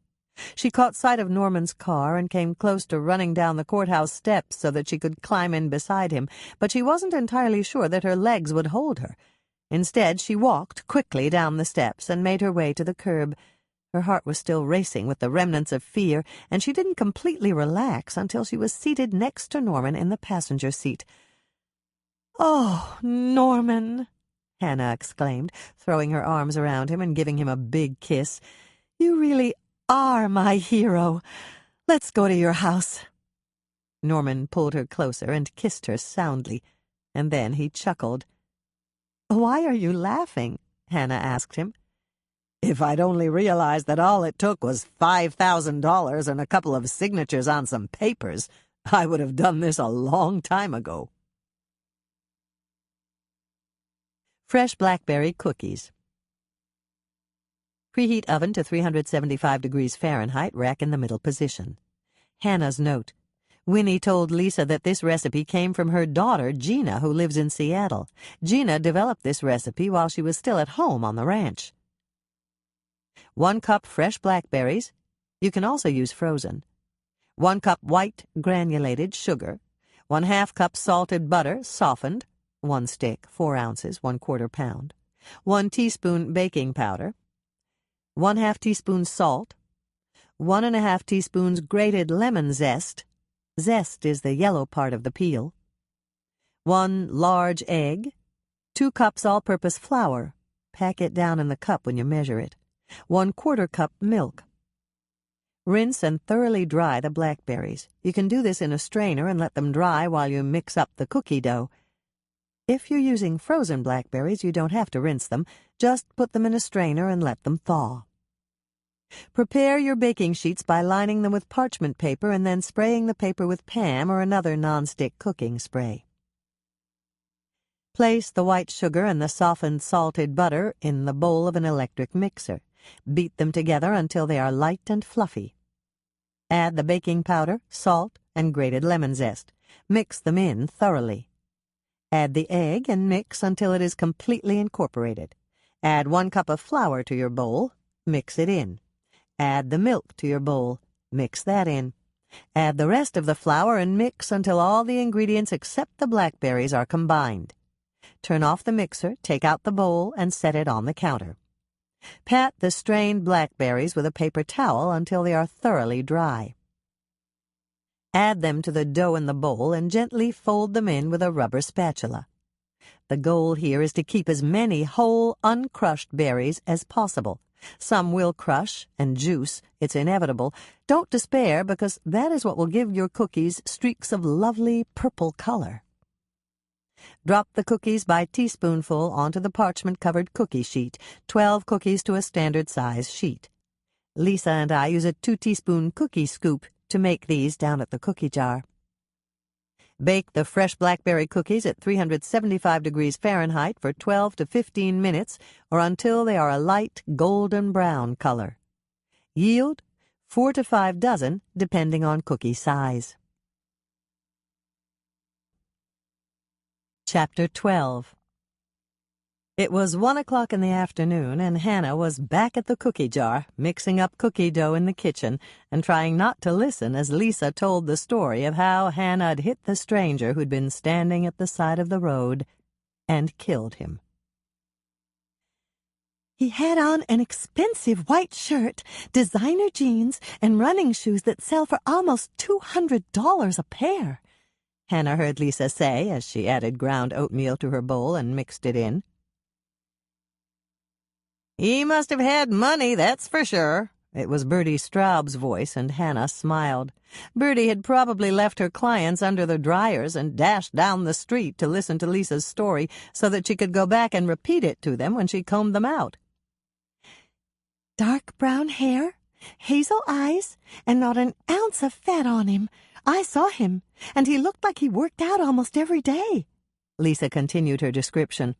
She caught sight of Norman's car and came close to running down the courthouse steps so that she could climb in beside him, but she wasn't entirely sure that her legs would hold her. Instead, she walked quickly down the steps and made her way to the curb. Her heart was still racing with the remnants of fear, and she didn't completely relax until she was seated next to Norman in the passenger seat. "Oh, Norman!" Hannah exclaimed, throwing her arms around him and giving him a big kiss. "You really are my hero. Let's go to your house." Norman pulled her closer and kissed her soundly, and then he chuckled. "Why are you laughing?" Hannah asked him. "If I'd only realized that all it took was $5,000 and a couple of signatures on some papers, I would have done this a long time ago." Fresh Blackberry cookies. Preheat oven to 375 degrees Fahrenheit, rack in the middle position. Hannah's note. Winnie told Lisa that this recipe came from her daughter, Gina, who lives in Seattle. Gina developed this recipe while she was still at home on the ranch. 1 cup fresh blackberries. You can also use frozen. 1 cup white granulated sugar. 1/2 cup salted butter, softened. 1 stick, 4 ounces, 1/4 pound. 1 teaspoon baking powder. 1/2 teaspoon salt. 1 1/2 teaspoons grated lemon zest. Zest is the yellow part of the peel. 1 large egg. 2 cups all-purpose flour. Pack it down in the cup when you measure it. 1/4 cup milk. Rinse and thoroughly dry the blackberries. You can do this in a strainer and let them dry while you mix up the cookie dough. If you're using frozen blackberries, you don't have to rinse them. Just put them in a strainer and let them thaw. Prepare your baking sheets by lining them with parchment paper and then spraying the paper with Pam or another nonstick cooking spray. Place the white sugar and the softened salted butter in the bowl of an electric mixer. Beat them together until they are light and fluffy. Add the baking powder, salt, and grated lemon zest. Mix them in thoroughly. Add the egg and mix until it is completely incorporated. Add 1 cup of flour to your bowl. Mix it in. Add the milk to your bowl. Mix that in. Add the rest of the flour and mix until all the ingredients except the blackberries are combined. Turn off the mixer, take out the bowl, and set it on the counter. Pat the strained blackberries with a paper towel until they are thoroughly dry. Add them to the dough in the bowl and gently fold them in with a rubber spatula. The goal here is to keep as many whole, uncrushed berries as possible. Some will crush and juice. It's inevitable. Don't despair, because that is what will give your cookies streaks of lovely purple color. Drop the cookies by teaspoonful onto the parchment-covered cookie sheet, 12 cookies to a standard-size sheet. Lisa and I use a 2-teaspoon cookie scoop to make these down at the cookie jar. Bake the fresh blackberry cookies at 375 degrees Fahrenheit for 12 to 15 minutes or until they are a light golden brown color. Yield 4 to 5 dozen, depending on cookie size. Chapter 12. It was 1 o'clock in the afternoon, and Hannah was back at the cookie jar, mixing up cookie dough in the kitchen and trying not to listen as Lisa told the story of how Hannah had hit the stranger who'd been standing at the side of the road and killed him. He had on an expensive white shirt, designer jeans, and running shoes that sell for almost $200 a pair, Hannah heard Lisa say as she added ground oatmeal to her bowl and mixed it in. "He must have had money, that's for sure." It was Bertie Straub's voice, and Hannah smiled. Bertie had probably left her clients under the dryers and dashed down the street to listen to Lisa's story so that she could go back and repeat it to them when she combed them out. "Dark brown hair, hazel eyes, and not an ounce of fat on him. I saw him, and he looked like he worked out almost every day." Lisa continued her description.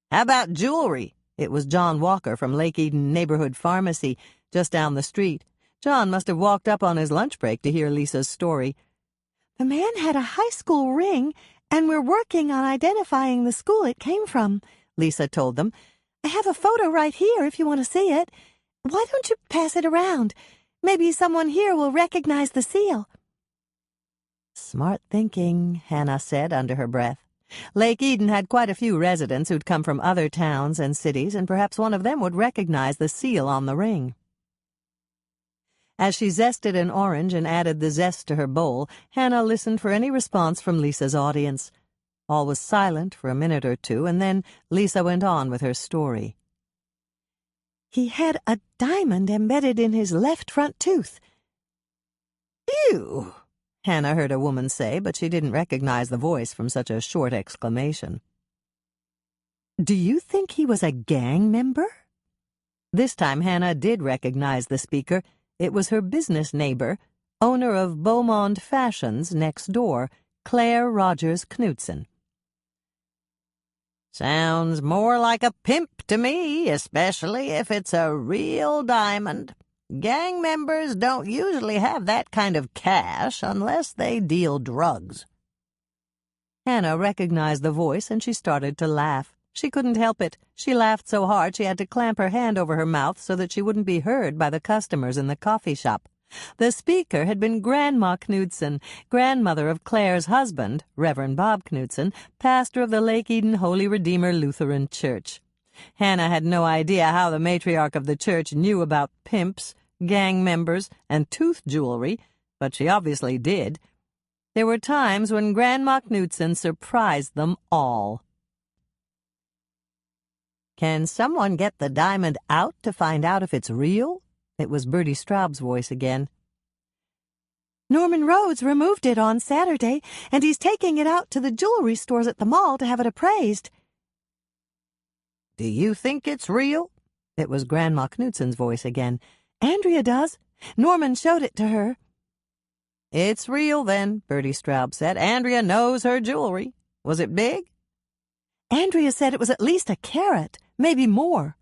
"How about jewelry?" It was John Walker from Lake Eden Neighborhood Pharmacy, just down the street. John must have walked up on his lunch break to hear Lisa's story. "The man had a high school ring, and we're working on identifying the school it came from," Lisa told them. "I have a photo right here if you want to see it. Why don't you pass it around? Maybe someone here will recognize the seal." "Smart thinking," Hannah said under her breath. Lake Eden had quite a few residents who'd come from other towns and cities, and perhaps one of them would recognize the seal on the ring. As she zested an orange and added the zest to her bowl, Hannah listened for any response from Lisa's audience. All was silent for a minute or two, and then Lisa went on with her story. "He had a diamond embedded in his left front tooth." "Ew!" Hannah heard a woman say, but she didn't recognize the voice from such a short exclamation. "Do you think he was a gang member?" This time Hannah did recognize the speaker. It was her business neighbor, owner of Beaumont Fashions next door, Claire Rogers Knudsen. "Sounds more like a pimp to me, especially if it's a real diamond. Gang members don't usually have that kind of cash unless they deal drugs." Hannah recognized the voice, and she started to laugh. She couldn't help it. She laughed so hard she had to clamp her hand over her mouth so that she wouldn't be heard by the customers in the coffee shop. The speaker had been Grandma Knudsen, grandmother of Claire's husband, Reverend Bob Knudsen, pastor of the Lake Eden Holy Redeemer Lutheran Church. Hannah had no idea how the matriarch of the church knew about pimps, gang members, and tooth jewelry, but she obviously did. There were times when Grandma Knudsen surprised them all. "Can someone get the diamond out to find out if it's real?" It was Bertie Straub's voice again. "Norman Rhodes removed it on Saturday, and he's taking it out to the jewelry stores at the mall to have it appraised." "Do you think it's real?" It was Grandma Knudsen's voice again. "Andrea does. Norman showed it to her." "It's real, then," Bertie Straub said. "Andrea knows her jewelry. Was it big?" "Andrea said it was at least a carat, maybe more."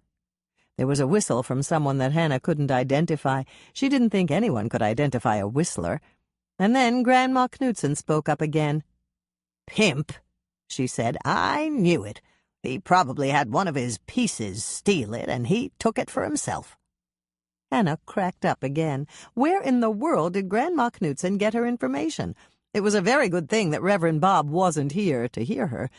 There was a whistle from someone that Hannah couldn't identify. She didn't think anyone could identify a whistler. And then Grandma Knudsen spoke up again. "Pimp," she said. "I knew it. He probably had one of his pieces steal it, and he took it for himself." Hannah cracked up again. Where in the world did Grandma Knudsen get her information? It was a very good thing that Reverend Bob wasn't here to hear her.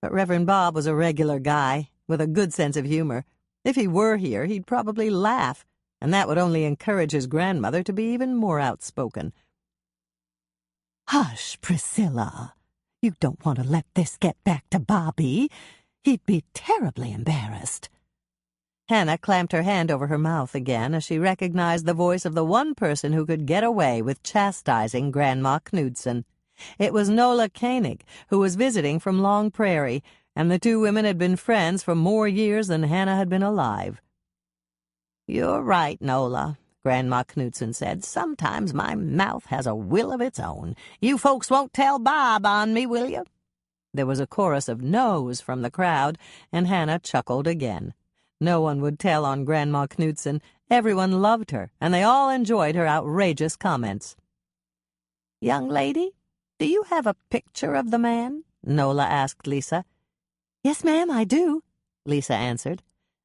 But Reverend Bob was a regular guy, with a good sense of humor. If he were here, he'd probably laugh, and that would only encourage his grandmother to be even more outspoken. "Hush, Priscilla. You don't want to let this get back to Bobby. He'd be terribly embarrassed." Hannah clamped her hand over her mouth again as she recognized the voice of the one person who could get away with chastising Grandma Knudsen. It was Nola Koenig, who was visiting from Long Prairie, and the two women had been friends for more years than Hannah had been alive. "You're right, Nola," Grandma Knudsen said. "Sometimes my mouth has a will of its own. You folks won't tell Bob on me, will you?" There was a chorus of no's from the crowd, and Hannah chuckled again. No one would tell on Grandma Knudsen. Everyone loved her, and they all enjoyed her outrageous comments. "Young lady, do you have a picture of the man?" Nola asked Lisa. "Yes, ma'am, I do," Lisa answered.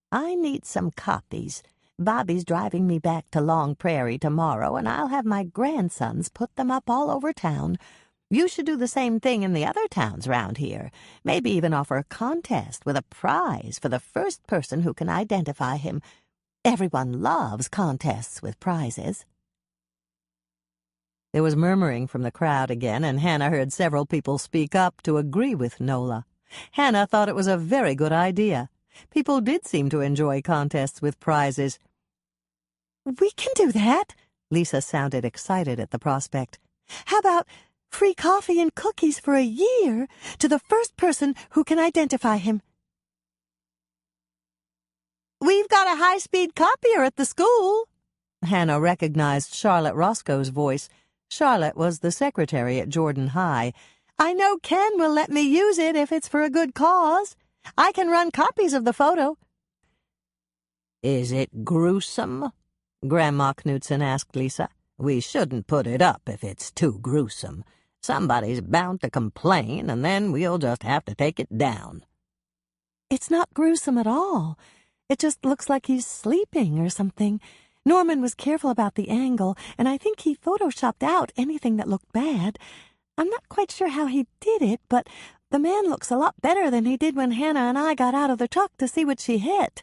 "I need some copies. Bobby's driving me back to Long Prairie tomorrow, and I'll have my grandsons put them up all over town. You should do the same thing in the other towns round here. Maybe even offer a contest with a prize for the first person who can identify him. Everyone loves contests with prizes." There was murmuring from the crowd again, and Hannah heard several people speak up to agree with Nola. Hannah thought it was a very good idea. People did seem to enjoy contests with prizes. "We can do that." Lisa sounded excited at the prospect. "How about free coffee and cookies for a year to the first person who can identify him?" "We've got a high-speed copier at the school." Hannah recognized Charlotte Roscoe's voice. Charlotte was the secretary at Jordan High. "I know Ken will let me use it if it's for a good cause. I can run copies of the photo." "Is it gruesome?" Grandma Knudsen asked Lisa. "We shouldn't put it up if it's too gruesome. Somebody's bound to complain, and then we'll just have to take it down." "It's not gruesome at all. It just looks like he's sleeping or something. Norman was careful about the angle, and I think he photoshopped out anything that looked bad. I'm not quite sure how he did it, but the man looks a lot better than he did when Hannah and I got out of the truck to see what she hit."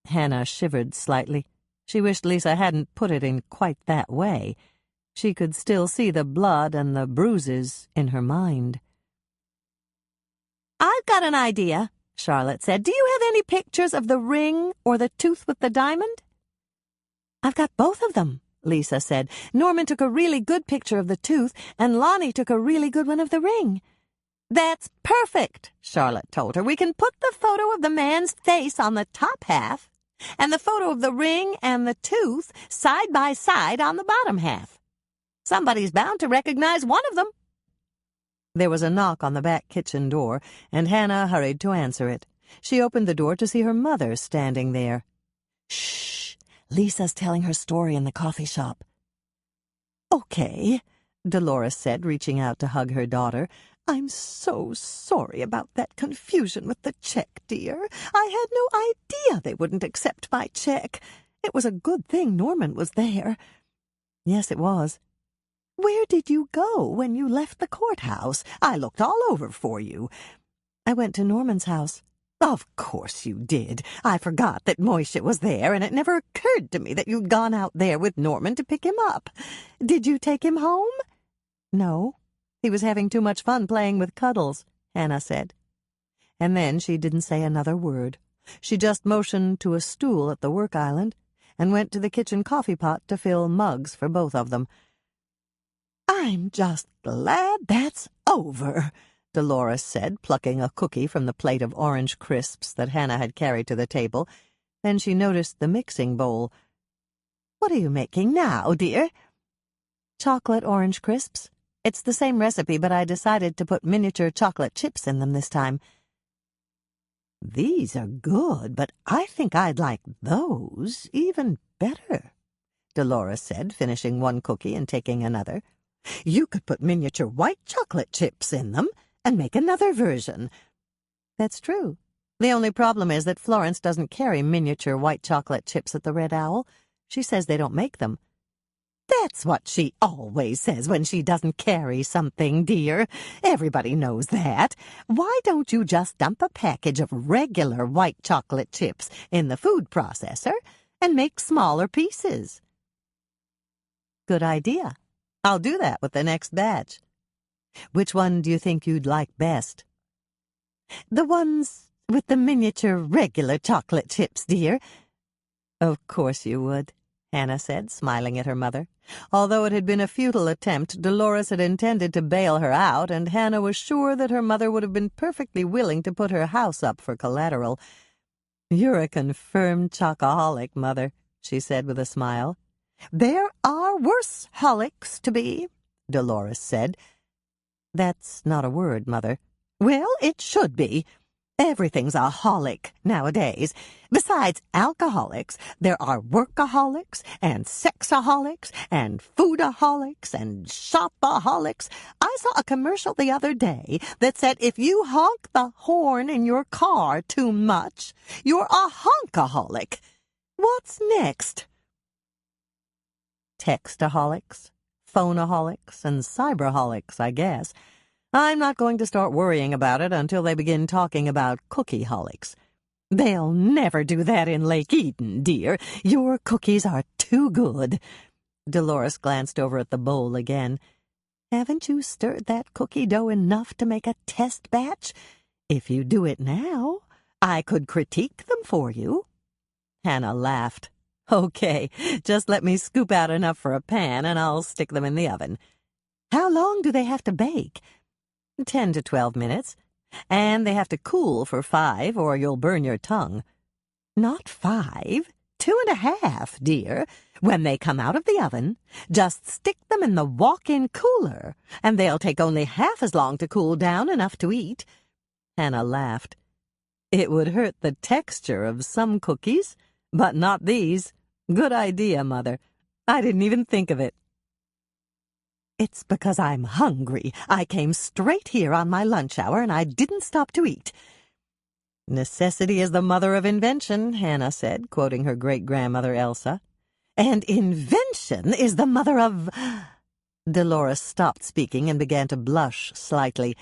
Hannah shivered slightly. She wished Lisa hadn't put it in quite that way. She could still see the blood and the bruises in her mind. "I've got an idea," Charlotte said. "Do you have any pictures of the ring or the tooth with the diamond?" "I've got both of them," Lisa said. "Norman took a really good picture of the tooth, and Lonnie took a really good one of the ring." "That's perfect," Charlotte told her. "We can put the photo of the man's face on the top half, and the photo of the ring and the tooth side by side on the bottom half. Somebody's bound to recognize one of them." There was a knock on the back kitchen door, and Hannah hurried to answer it. She opened the door to see her mother standing there. "Shh! Lisa's telling her story in the coffee shop." "Okay," Dolores said, reaching out to hug her daughter. I'm so sorry about that confusion with the check, dear. I had no idea they wouldn't accept my check. It was a good thing Norman was there. Yes, it was. Where did you go when you left the courthouse? I looked all over for you. I went to Norman's house. Of course you did. I forgot that Moishe was there, and it never occurred to me that you'd gone out there with Norman to pick him up. Did you take him home? No. He was having too much fun playing with Cuddles, Hannah said. And then she didn't say another word. She just motioned to a stool at the work island and went to the kitchen coffee pot to fill mugs for both of them. I'm just glad that's over, Dolores said, plucking a cookie from the plate of orange crisps that Hannah had carried to the table. Then she noticed the mixing bowl. What are you making now, dear? Chocolate orange crisps. It's the same recipe, but I decided to put miniature chocolate chips in them this time. These are good, but I think I'd like those even better, Dolores said, finishing one cookie and taking another. You could put miniature white chocolate chips in them and make another version. That's true. The only problem is that Florence doesn't carry miniature white chocolate chips at the Red Owl. She says they don't make them. That's what she always says when she doesn't carry something, dear. Everybody knows that. Why don't you just dump a package of regular white chocolate chips in the food processor and make smaller pieces? Good idea. I'll do that with the next batch. Which one do you think you'd like best? The ones with the miniature regular chocolate chips, dear. Of course you would, Hannah said, smiling at her mother. Although it had been a futile attempt, Dolores had intended to bail her out, and Hannah was sure that her mother would have been perfectly willing to put her house up for collateral. "You're a confirmed chocoholic, Mother," she said with a smile. "There are worse holics to be," Dolores said. "That's not a word, Mother." "Well, it should be. Everything's a holic nowadays. Besides alcoholics, there are workaholics and sexaholics and foodaholics and shopaholics. I saw a commercial the other day that said if you honk the horn in your car too much, you're a honkaholic. What's next?" Textaholics, phoneaholics, and cyberholics, I guess. I'm not going to start worrying about it until they begin talking about cookieholics. "They'll never do that in Lake Eden, dear. Your cookies are too good." Dolores glanced over at the bowl again. "Haven't you stirred that cookie dough enough to make a test batch? If you do it now, I could critique them for you." Hannah laughed. "Okay, just let me scoop out enough for a pan and I'll stick them in the oven." "How long do they have to bake?" 10 to 12 minutes. And they have to cool for 5 or you'll burn your tongue. "Not 5, 2.5, dear. When they come out of the oven, just stick them in the walk-in cooler, and they'll take only half as long to cool down enough to eat." Hannah laughed. "It would hurt the texture of some cookies, but not these. Good idea, Mother. I didn't even think of it." "It's because I'm hungry. I came straight here on my lunch hour, and I didn't stop to eat." "Necessity is the mother of invention," Hannah said, quoting her great-grandmother Elsa. "And invention is the mother of—" Dolores stopped speaking and began to blush slightly.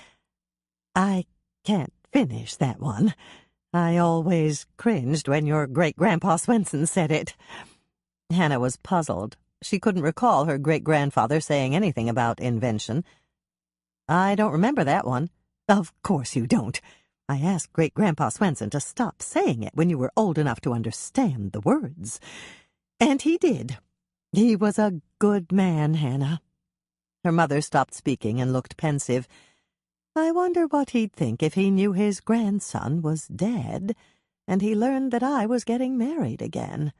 "I can't finish that one. I always cringed when your great-grandpa Swensen said it." Hannah was puzzled. She couldn't recall her great-grandfather saying anything about invention. "I don't remember that one." "Of course you don't. I asked Great-Grandpa Swensen to stop saying it when you were old enough to understand the words. And he did. He was a good man, Hannah." Her mother stopped speaking and looked pensive. "I wonder what he'd think if he knew his grandson was dead, and he learned that I was getting married again."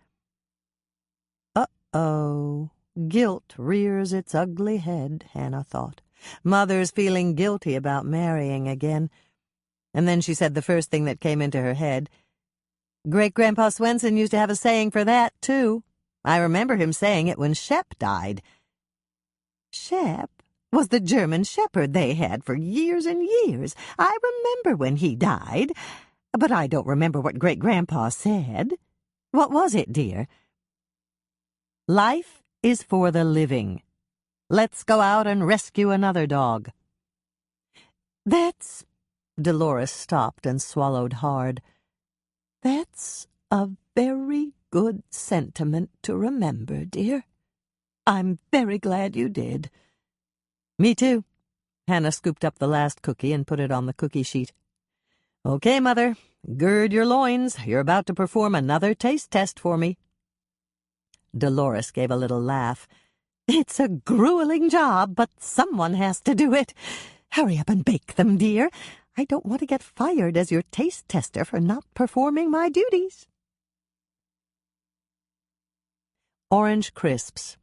"Uh-oh, guilt rears its ugly head," Hannah thought. "Mother's feeling guilty about marrying again." And then she said the first thing that came into her head. "Great-Grandpa Swensen used to have a saying for that, too. I remember him saying it when Shep died." "Shep? was the German shepherd they had for years and years. I remember when he died, but I don't remember what Great-Grandpa said. What was it, dear? Life is for the living. Let's go out and rescue another dog. That's... Dolores stopped and swallowed hard. That's a very good sentiment to remember, dear. I'm very glad you did. Me too. Hannah scooped up the last cookie and put it on the cookie sheet. Okay, Mother, gird your loins. You're about to perform another taste test for me. Dolores gave a little laugh. It's a grueling job, but someone has to do it. Hurry up and bake them, dear. I don't want to get fired as your taste tester for not performing my duties. Orange crisps.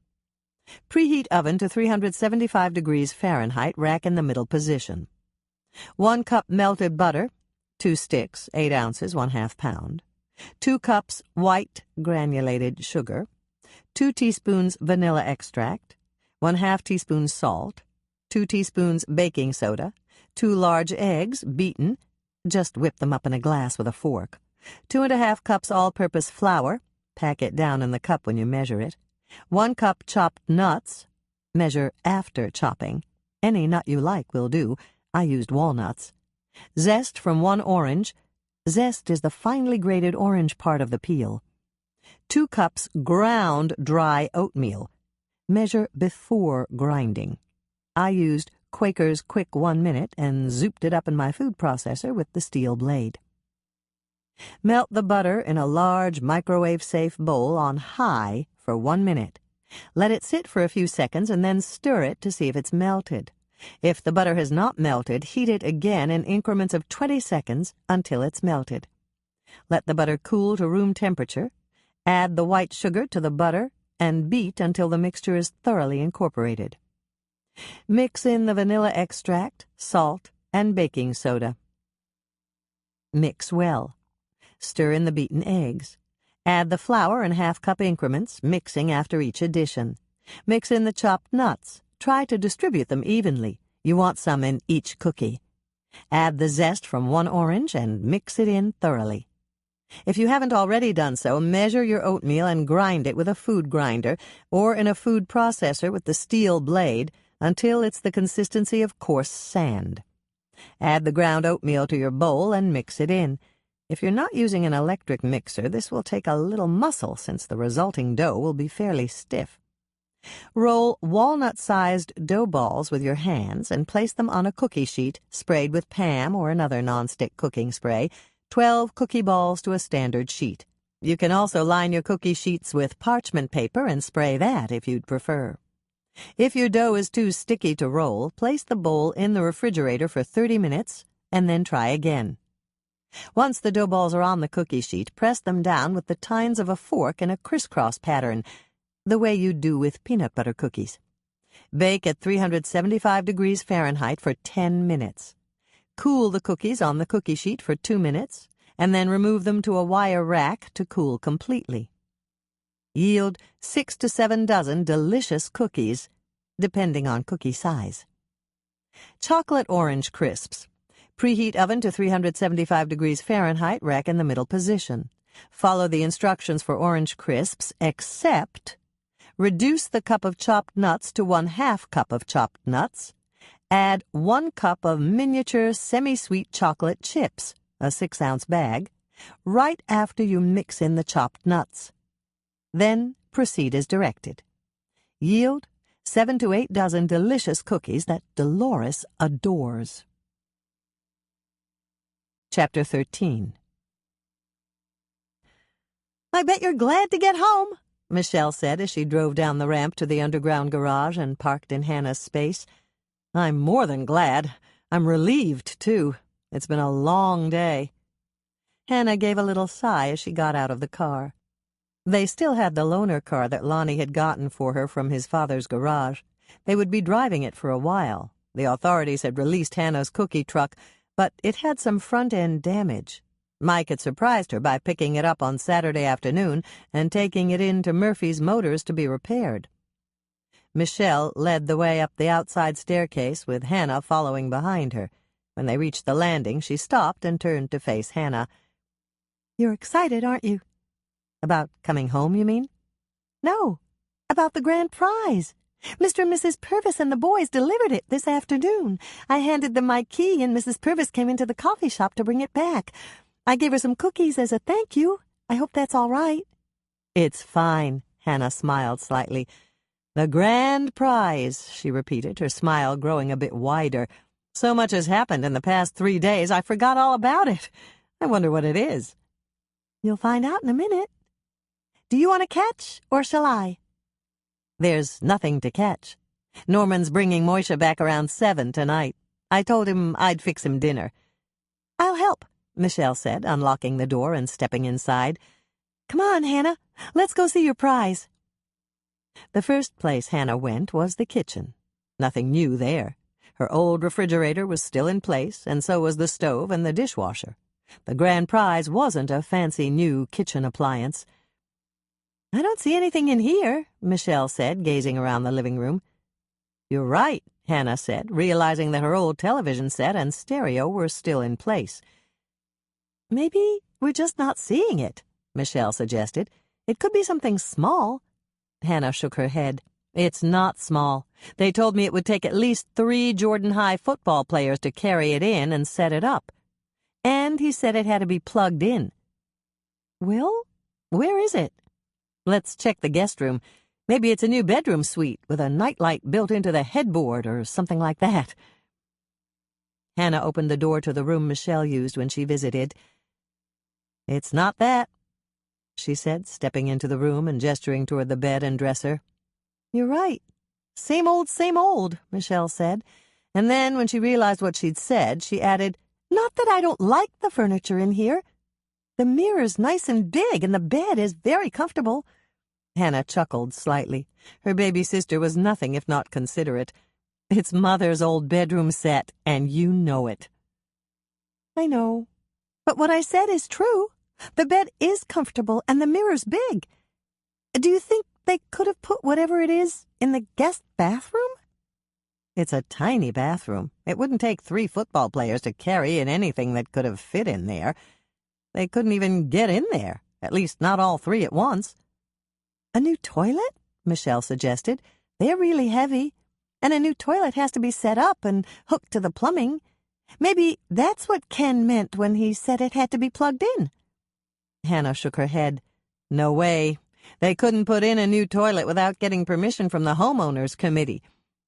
Preheat oven to 375 degrees Fahrenheit, rack in the middle position. 1 cup melted butter, 2 sticks, 8 ounces, 1/2 pound. 2 cups white granulated sugar, 2 teaspoons vanilla extract, 1/2 teaspoon salt, 2 teaspoons baking soda, 2 large eggs, beaten, just whip them up in a glass with a fork, 2½ cups all-purpose flour, pack it down in the cup when you measure it, 1 cup chopped nuts, measure after chopping. Any nut you like will do. I used walnuts. Zest from 1 orange. Zest is the finely grated orange part of the peel. 2 cups ground dry oatmeal. Measure before grinding. I used Quaker's Quick 1 Minute and zooped it up in my food processor with the steel blade. Melt the butter in a large microwave-safe bowl on high for 1 minute. Let it sit for a few seconds and then stir it to see if it's melted. If the butter has not melted, heat it again in increments of 20 seconds until it's melted. Let the butter cool to room temperature. Add the white sugar to the butter and beat until the mixture is thoroughly incorporated. Mix in the vanilla extract, salt, and baking soda. Mix well. Stir in the beaten eggs. Add the flour in 1/2 cup increments, mixing after each addition. Mix in the chopped nuts. Try to distribute them evenly. You want some in each cookie. Add the zest from 1 orange and mix it in thoroughly. If you haven't already done so, measure your oatmeal and grind it with a food grinder or in a food processor with the steel blade until it's the consistency of coarse sand. Add the ground oatmeal to your bowl and mix it in. If you're not using an electric mixer, this will take a little muscle since the resulting dough will be fairly stiff. Roll walnut-sized dough balls with your hands and place them on a cookie sheet sprayed with Pam or another nonstick cooking spray, 12 cookie balls to a standard sheet. You can also line your cookie sheets with parchment paper and spray that if you'd prefer. If your dough is too sticky to roll, place the bowl in the refrigerator for 30 minutes and then try again. Once the dough balls are on the cookie sheet, press them down with the tines of a fork in a crisscross pattern, the way you do with peanut butter cookies. Bake at 375 degrees Fahrenheit for 10 minutes. Cool the cookies on the cookie sheet for 2 minutes, and then remove them to a wire rack to cool completely. Yield 6 to 7 dozen delicious cookies, depending on cookie size. Chocolate orange crisps. Preheat oven to 375 degrees Fahrenheit, rack in the middle position. Follow the instructions for orange crisps, except reduce the cup of chopped nuts to 1/2 cup of chopped nuts. Add 1 cup of miniature semi-sweet chocolate chips, a 6-ounce bag, right after you mix in the chopped nuts. Then proceed as directed. Yield 7 to 8 dozen delicious cookies that Dolores adores. Chapter 13. I bet you're glad to get home, Michelle said as she drove down the ramp to the underground garage and parked in Hannah's space. I'm more than glad. I'm relieved, too. It's been a long day. Hannah gave a little sigh as she got out of the car. They still had the loaner car that Lonnie had gotten for her from his father's garage. They would be driving it for a while. The authorities had released Hannah's cookie truck, but it had some front-end damage. Mike had surprised her by picking it up on Saturday afternoon and taking it in to Murphy's Motors to be repaired. Michelle led the way up the outside staircase with Hannah following behind her. When they reached the landing, she stopped and turned to face Hannah. "You're excited, aren't you?" "About coming home, you mean?" "No, about the grand prize. Mr. and Mrs. Purvis and the boys delivered it this afternoon. I handed them my key, and Mrs. Purvis came into the coffee shop to bring it back. I gave her some cookies as a thank you. I hope that's all right." "It's fine," Hannah smiled slightly. "The grand prize," she repeated, her smile growing a bit wider. "So much has happened in the past 3 days, I forgot all about it. I wonder what it is." "You'll find out in a minute. Do you want to catch, or shall I?" "There's nothing to catch. Norman's bringing Moisha back around 7 tonight. I told him I'd fix him dinner." "I'll help," Michelle said, unlocking the door and stepping inside. "Come on, Hannah. Let's go see your prize." The first place Hannah went was the kitchen. Nothing new there. Her old refrigerator was still in place, and so was the stove and the dishwasher. The grand prize wasn't a fancy new kitchen appliance. "I don't see anything in here," Michelle said, gazing around the living room. "You're right," Hannah said, realizing that her old television set and stereo were still in place. "Maybe we're just not seeing it," Michelle suggested. "It could be something small." Hannah shook her head. "It's not small. They told me it would take at least 3 Jordan High football players to carry it in and set it up. And he said it had to be plugged in." "Well, where is it?" "Let's check the guest room. Maybe it's a new bedroom suite with a nightlight built into the headboard or something like that." Hannah opened the door to the room Michelle used when she visited. "It's not that," she said, stepping into the room and gesturing toward the bed and dresser. "You're right. Same old," Michelle said. And then, when she realized what she'd said, she added, "Not that I don't like the furniture in here. The mirror's nice and big, and the bed is very comfortable." Hannah chuckled slightly. Her baby sister was nothing if not considerate. "It's Mother's old bedroom set, and you know it." "I know. But what I said is true. The bed is comfortable, and the mirror's big. Do you think they could have put whatever it is in the guest bathroom?" "It's a tiny bathroom. It wouldn't take 3 football players to carry in anything that could have fit in there. They couldn't even get in there, at least not all 3 at once." "A new toilet?" Michelle suggested. "They're really heavy, and a new toilet has to be set up and hooked to the plumbing. Maybe that's what Ken meant when he said it had to be plugged in." Hannah shook her head. "No way. They couldn't put in a new toilet without getting permission from the homeowners committee.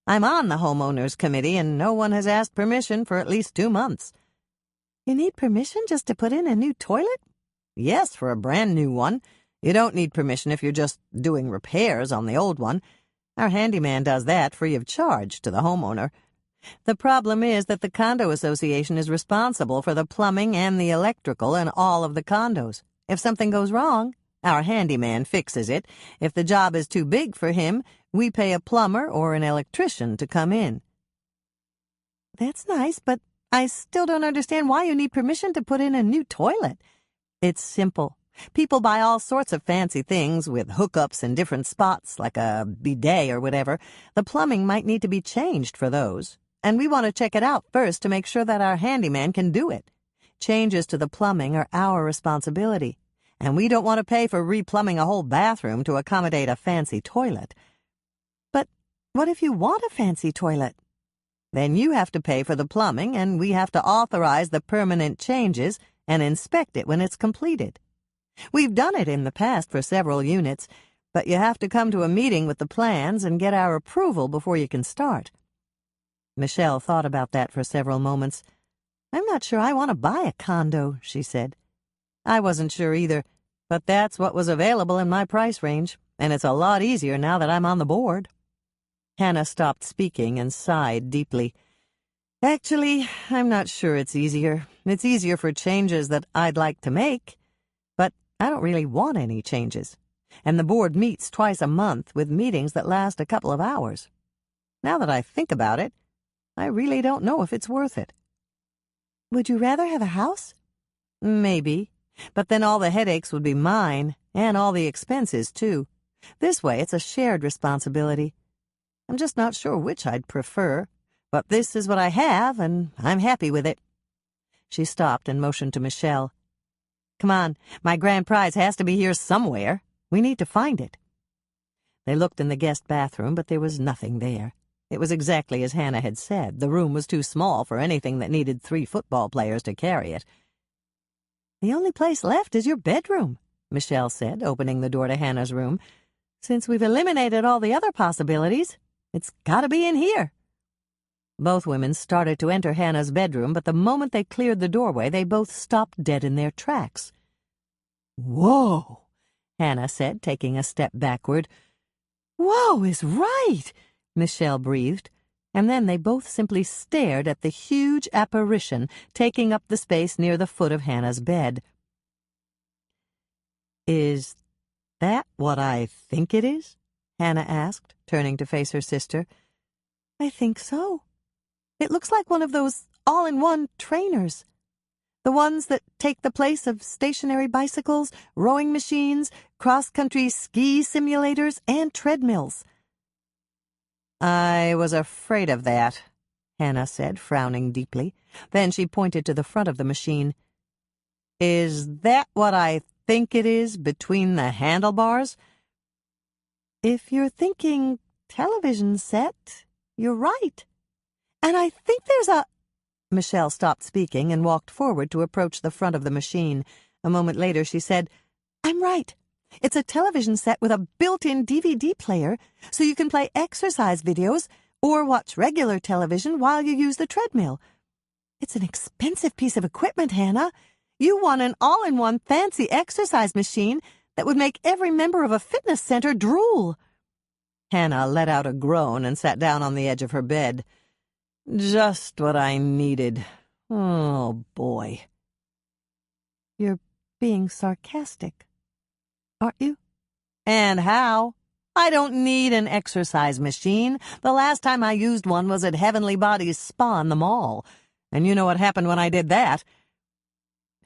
I'm on the homeowners committee, and no one has asked permission for at least 2 months. "You need permission just to put in a new toilet?" "Yes, for a brand new one. You don't need permission if you're just doing repairs on the old one. Our handyman does that free of charge to the homeowner. The problem is that the condo association is responsible for the plumbing and the electrical in all of the condos. If something goes wrong, our handyman fixes it. If the job is too big for him, we pay a plumber or an electrician to come in." "That's nice, but I still don't understand why you need permission to put in a new toilet." "It's simple. People buy all sorts of fancy things with hookups in different spots, like a bidet or whatever. The plumbing might need to be changed for those, and we want to check it out first to make sure that our handyman can do it. Changes to the plumbing are our responsibility, and we don't want to pay for replumbing a whole bathroom to accommodate a fancy toilet." "But what if you want a fancy toilet?" "Then you have to pay for the plumbing, and we have to authorize the permanent changes and inspect it when it's completed. We've done it in the past for several units, but you have to come to a meeting with the plans and get our approval before you can start." Michelle thought about that for several moments. "I'm not sure I want to buy a condo," she said. "I wasn't sure either, but that's what was available in my price range, and it's a lot easier now that I'm on the board." Hannah stopped speaking and sighed deeply. "Actually, I'm not sure it's easier. It's easier for changes that I'd like to make, but I don't really want any changes. And the board meets twice a month with meetings that last a couple of hours. Now that I think about it, I really don't know if it's worth it." "Would you rather have a house?" "Maybe, but then all the headaches would be mine, and all the expenses, too. This way, it's a shared responsibility. I'm just not sure which I'd prefer. But this is what I have, and I'm happy with it." She stopped and motioned to Michelle. "Come on, my grand prize has to be here somewhere. We need to find it." They looked in the guest bathroom, but there was nothing there. It was exactly as Hannah had said. The room was too small for anything that needed 3 football players to carry it. "The only place left is your bedroom," Michelle said, opening the door to Hannah's room. "Since we've eliminated all the other possibilities, it's got to be in here." Both women started to enter Hannah's bedroom, but the moment they cleared the doorway, they both stopped dead in their tracks. "Whoa," Hannah said, taking a step backward. "Whoa is right," Michelle breathed, and then they both simply stared at the huge apparition taking up the space near the foot of Hannah's bed. "Is that what I think it is?" Hannah asked, turning to face her sister. "I think so. It looks like one of those all-in-one trainers. The ones that take the place of stationary bicycles, rowing machines, cross-country ski simulators, and treadmills." "I was afraid of that," Hannah said, frowning deeply. Then she pointed to the front of the machine. "Is that what I think it is between the handlebars?" "If you're thinking television set, you're right. And I think there's a—" Michelle stopped speaking and walked forward to approach the front of the machine. A moment later she said, "I'm right. It's a television set with a built-in DVD player, so you can play exercise videos or watch regular television while you use the treadmill. It's an expensive piece of equipment, Hannah. You want an all-in-one fancy exercise machine that would make every member of a fitness center drool." Hannah let out a groan and sat down on the edge of her bed. "Just what I needed. Oh, boy." "You're being sarcastic, aren't you?" "And how? I don't need an exercise machine. The last time I used one was at Heavenly Bodies Spa in the mall. And you know what happened when I did that."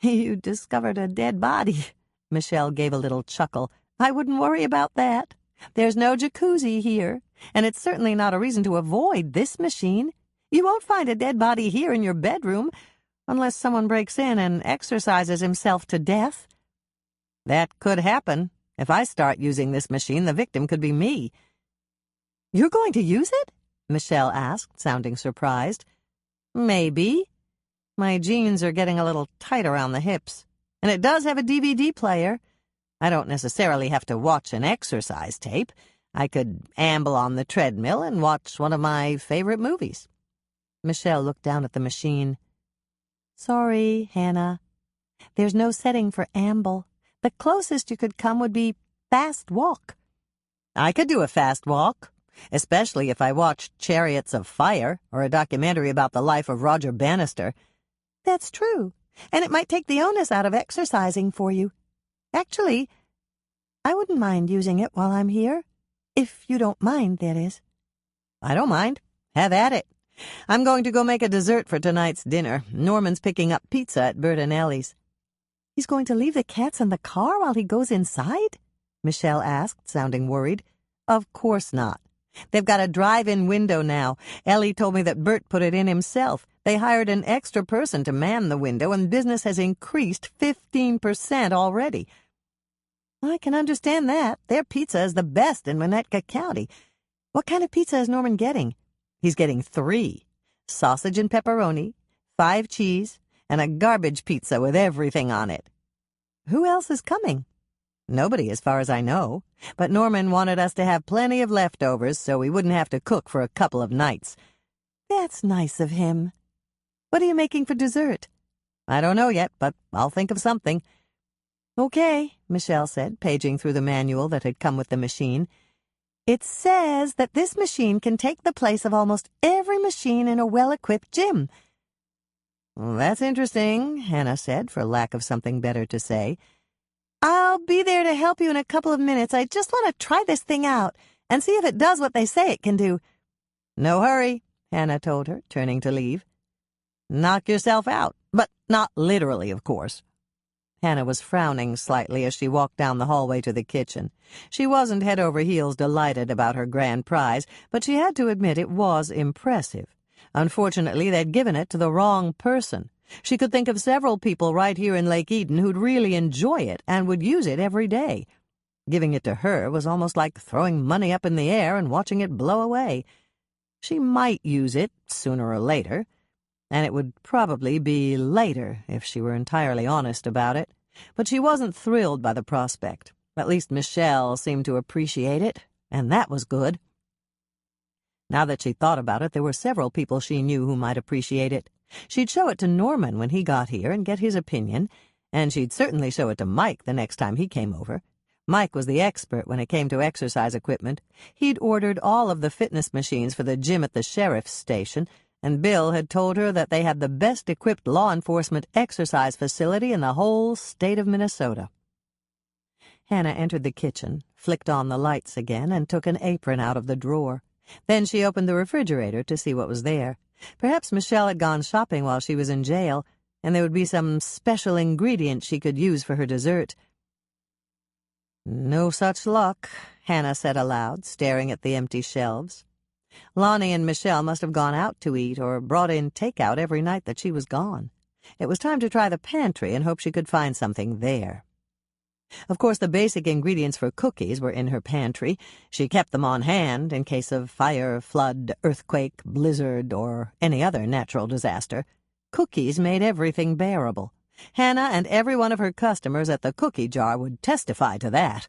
"You discovered a dead body." Michelle gave a little chuckle. "I wouldn't worry about that. There's no jacuzzi here, and it's certainly not a reason to avoid this machine. You won't find a dead body here in your bedroom, unless someone breaks in and exercises himself to death." "That could happen. If I start using this machine, the victim could be me." "You're going to use it?" Michelle asked, sounding surprised. "Maybe. My jeans are getting a little tight around the hips. And it does have a DVD player. I don't necessarily have to watch an exercise tape. I could amble on the treadmill and watch one of my favorite movies." Michelle looked down at the machine. "Sorry, Hannah. There's no setting for amble. The closest you could come would be fast walk." "I could do a fast walk, especially if I watched Chariots of Fire or a documentary about the life of Roger Bannister." "That's true, and it might take the onus out of exercising for you. Actually, I wouldn't mind using it while I'm here. If you don't mind, that is." "I don't mind. Have at it. I'm going to go make a dessert for tonight's dinner. Norman's picking up pizza at Bert and Ellie's." "He's going to leave the cats in the car while he goes inside?" Michelle asked, sounding worried. "Of course not. They've got a drive-in window now. Ellie told me that Bert put it in himself. They hired an extra person to man the window, and business has increased 15% already." "I can understand that. Their pizza is the best in Winnetka County. What kind of pizza is Norman getting?" "He's getting 3. Sausage and pepperoni, 5 cheese, and a garbage pizza with everything on it." "Who else is coming?" "Nobody, as far as I know. But Norman wanted us to have plenty of leftovers so we wouldn't have to cook for a couple of nights." "That's nice of him. What are you making for dessert?" "I don't know yet, but I'll think of something." "Okay," Michelle said, paging through the manual that had come with the machine. "It says that this machine can take the place of almost every machine in a well-equipped gym." "That's interesting," Hannah said, for lack of something better to say. "I'll be there to help you in a couple of minutes. I just want to try this thing out and see if it does what they say it can do." "No hurry," Hannah told her, turning to leave. "Knock yourself out, but not literally, of course." Hannah was frowning slightly as she walked down the hallway to the kitchen. She wasn't head over heels delighted about her grand prize, but she had to admit it was impressive. Unfortunately, they'd given it to the wrong person. She could think of several people right here in Lake Eden who'd really enjoy it and would use it every day. Giving it to her was almost like throwing money up in the air and watching it blow away. She might use it sooner or later, and it would probably be later if she were entirely honest about it. But she wasn't thrilled by the prospect. At least Michelle seemed to appreciate it, and that was good. Now that she thought about it, there were several people she knew who might appreciate it. She'd show it to Norman when he got here and get his opinion, and she'd certainly show it to Mike the next time he came over. Mike was the expert when it came to exercise equipment. He'd ordered all of the fitness machines for the gym at the sheriff's station, and Bill had told her that they had the best-equipped law enforcement exercise facility in the whole state of Minnesota. Hannah entered the kitchen, flicked on the lights again, and took an apron out of the drawer. Then she opened the refrigerator to see what was there. Perhaps Michelle had gone shopping while she was in jail, and there would be some special ingredient she could use for her dessert. No such luck, Hannah said aloud, staring at the empty shelves. Lonnie and Michelle must have gone out to eat or brought in takeout every night that she was gone. It was time to try the pantry and hope she could find something there. Of course, the basic ingredients for cookies were in her pantry. She kept them on hand in case of fire, flood, earthquake, blizzard, or any other natural disaster. Cookies made everything bearable. Hannah and every one of her customers at the cookie jar would testify to that.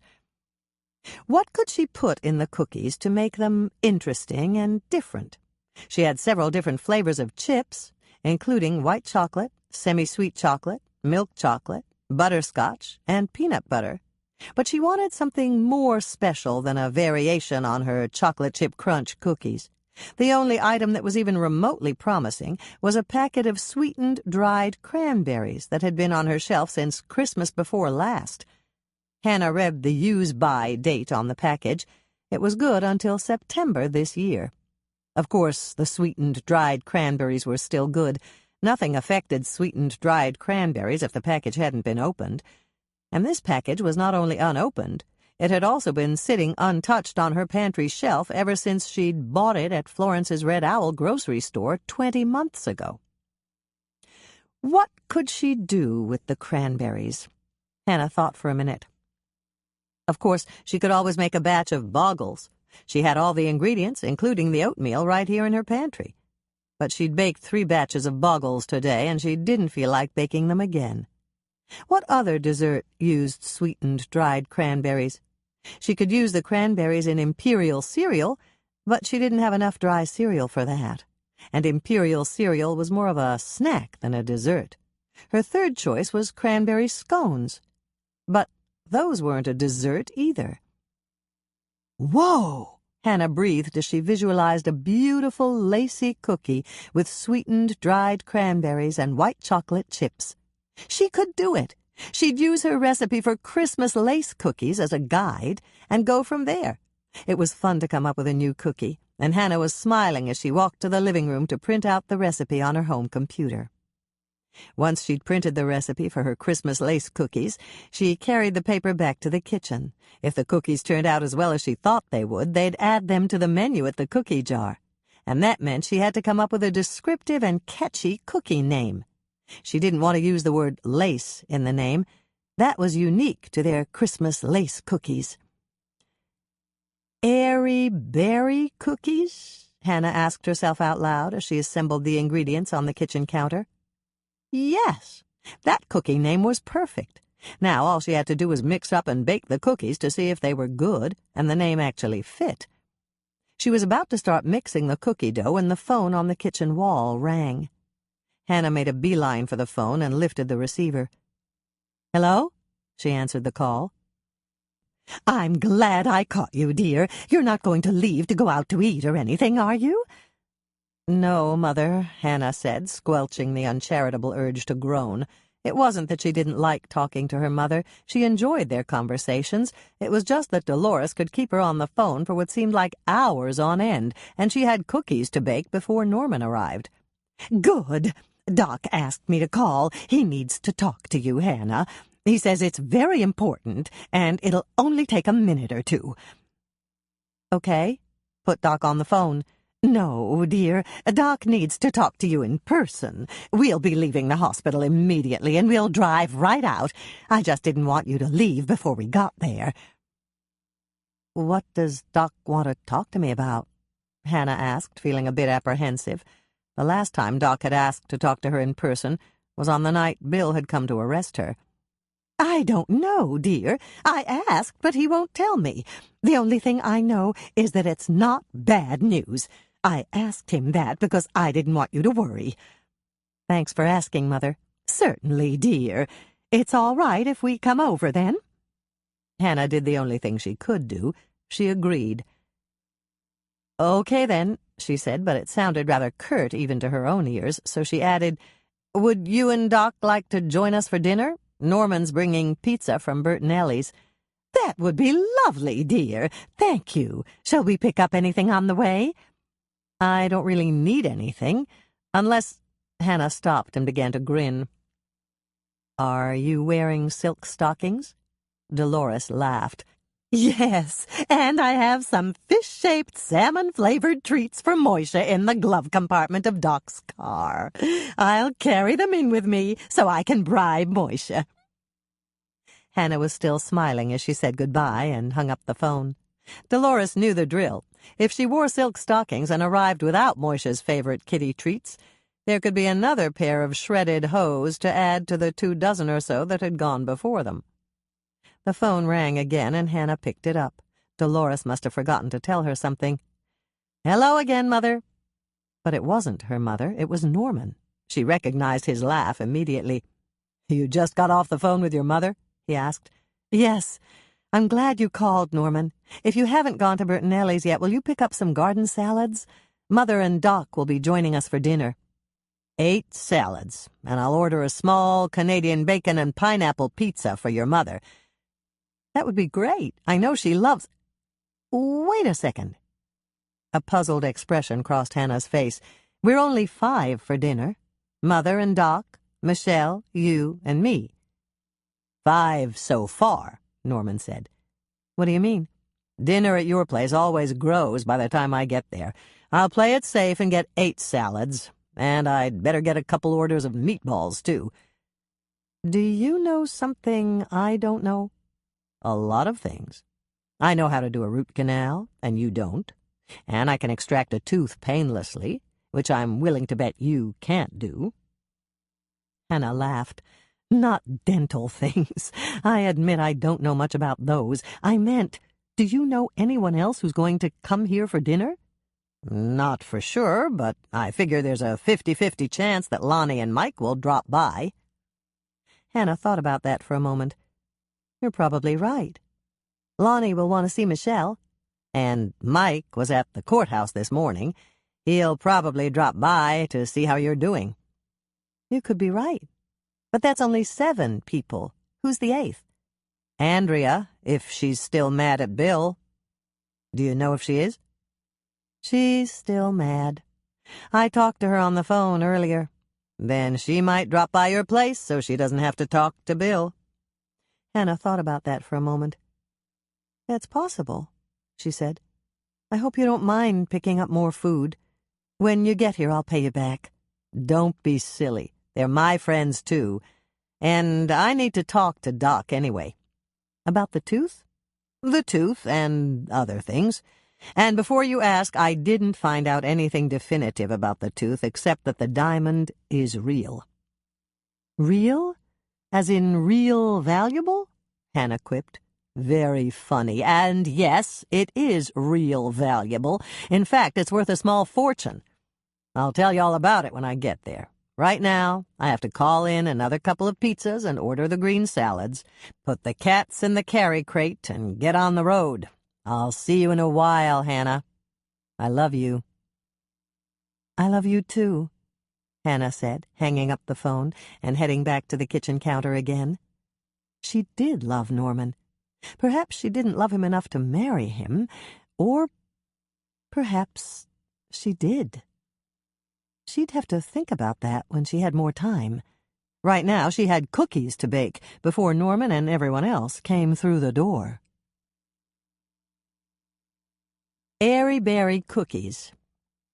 What could she put in the cookies to make them interesting and different? She had several different flavors of chips, including white chocolate, semi-sweet chocolate, milk chocolate, butterscotch, and peanut butter. But she wanted something more special than a variation on her chocolate chip crunch cookies. The only item that was even remotely promising was a packet of sweetened dried cranberries that had been on her shelf since Christmas before last. Hannah read the use-by date on the package. It was good until September this year. Of course, the sweetened dried cranberries were still good. Nothing affected sweetened dried cranberries if the package hadn't been opened. And this package was not only unopened, it had also been sitting untouched on her pantry shelf ever since she'd bought it at Florence's Red Owl grocery store 20 months ago. What could she do with the cranberries? Hannah thought for a minute. Of course, she could always make a batch of boggles. She had all the ingredients, including the oatmeal, right here in her pantry. But she'd baked 3 batches of boggles today, and she didn't feel like baking them again. What other dessert used sweetened dried cranberries? She could use the cranberries in imperial cereal, but she didn't have enough dry cereal for that. And imperial cereal was more of a snack than a dessert. Her third choice was cranberry scones. But those weren't a dessert either. Whoa! Hannah breathed as she visualized a beautiful, lacy cookie with sweetened dried cranberries and white chocolate chips. She could do it. She'd use her recipe for Christmas lace cookies as a guide and go from there. It was fun to come up with a new cookie, and Hannah was smiling as she walked to the living room to print out the recipe on her home computer. Once she'd printed the recipe for her Christmas lace cookies, she carried the paper back to the kitchen. If the cookies turned out as well as she thought they would, they'd add them to the menu at the cookie jar. And that meant she had to come up with a descriptive and catchy cookie name. She didn't want to use the word lace in the name. That was unique to their Christmas lace cookies. Airy berry cookies? Hannah asked herself out loud as she assembled the ingredients on the kitchen counter. Yes, that cookie name was perfect. Now all she had to do was mix up and bake the cookies to see if they were good and the name actually fit. She was about to start mixing the cookie dough when the phone on the kitchen wall rang. Hannah made a beeline for the phone and lifted the receiver. "Hello?" She answered the call. "I'm glad I caught you, dear. You're not going to leave to go out to eat or anything, are you?" "No, Mother," Hannah said, squelching the uncharitable urge to groan. It wasn't that she didn't like talking to her mother. She enjoyed their conversations. It was just that Dolores could keep her on the phone for what seemed like hours on end, and she had cookies to bake before Norman arrived. "Good. Doc asked me to call. He needs to talk to you, Hannah. He says it's very important, and it'll only take a minute or two. Okay, put Doc on the phone. No, dear, Doc needs to talk to you in person. We'll be leaving the hospital immediately, and we'll drive right out. I just didn't want you to leave before we got there. What does Doc want to talk to me about? Hannah asked, feeling a bit apprehensive. The last time Doc had asked to talk to her in person was on the night Bill had come to arrest her. I don't know, dear. I asked, but he won't tell me. The only thing I know is that it's not bad news. I asked him that because I didn't want you to worry. Thanks for asking, Mother. Certainly, dear. It's all right if we come over, then? Hannah did the only thing she could do. She agreed. Okay, then, she said, but it sounded rather curt even to her own ears, so she added, Would you and Doc like to join us for dinner? Norman's bringing pizza from Bertinelli's. That would be lovely, dear. Thank you. Shall we pick up anything on the way? I don't really need anything, unless— Hannah stopped and began to grin. Are you wearing silk stockings? Dolores laughed. Yes, and I have some fish-shaped, salmon-flavored treats for Moisha in the glove compartment of Doc's car. I'll carry them in with me so I can bribe Moisha. Hannah was still smiling as she said goodbye and hung up the phone. Dolores knew the drill. If she wore silk stockings and arrived without Moisha's favorite kitty treats, there could be another pair of shredded hose to add to the 24 or so that had gone before them. The phone rang again, and Hannah picked it up. Dolores must have forgotten to tell her something. Hello again, Mother. But it wasn't her mother. It was Norman. She recognized his laugh immediately. You just got off the phone with your mother? He asked. Yes. I'm glad you called, Norman. If you haven't gone to Bertinelli's yet, will you pick up some garden salads? Mother and Doc will be joining us for dinner. 8 salads, and I'll order a small Canadian bacon and pineapple pizza for your mother. That would be great. I know she loves— Wait a second. A puzzled expression crossed Hannah's face. We're only 5 for dinner. Mother and Doc, Michelle, you, and me. 5 so far, Norman said. What do you mean? Dinner at your place always grows by the time I get there. I'll play it safe and get 8 salads, and I'd better get a couple orders of meatballs, too. Do you know something I don't know? A lot of things. I know how to do a root canal, and you don't. And I can extract a tooth painlessly, which I'm willing to bet you can't do. Hannah laughed. Not dental things. I admit I don't know much about those. I meant, do you know anyone else who's going to come here for dinner? Not for sure, but I figure there's a 50-50 chance that Lonnie and Mike will drop by. Hannah thought about that for a moment. You're probably right. Lonnie will want to see Michelle, and Mike was at the courthouse this morning. He'll probably drop by to see how you're doing. You could be right. But that's only 7 people. Who's the 8th? Andrea, if she's still mad at Bill. Do you know if she is? She's still mad. I talked to her on the phone earlier. Then she might drop by your place so she doesn't have to talk to Bill. Hannah thought about that for a moment. That's possible, she said. I hope you don't mind picking up more food. When you get here, I'll pay you back. Don't be silly. They're my friends, too. And I need to talk to Doc anyway. About the tooth? The tooth and other things. And before you ask, I didn't find out anything definitive about the tooth except that the diamond is real. Real? As in real valuable? Hannah quipped. Very funny. And yes, it is real valuable. In fact, it's worth a small fortune. I'll tell you all about it when I get there. Right now, I have to call in another couple of pizzas and order the green salads, put the cats in the carry crate, and get on the road. I'll see you in a while, Hannah. I love you. I love you, too, Hannah said, hanging up the phone and heading back to the kitchen counter again. She did love Norman. Perhaps she didn't love him enough to marry him, or perhaps she did. She'd have to think about that when she had more time. Right now she had cookies to bake before Norman and everyone else came through the door. Airy Berry Cookies.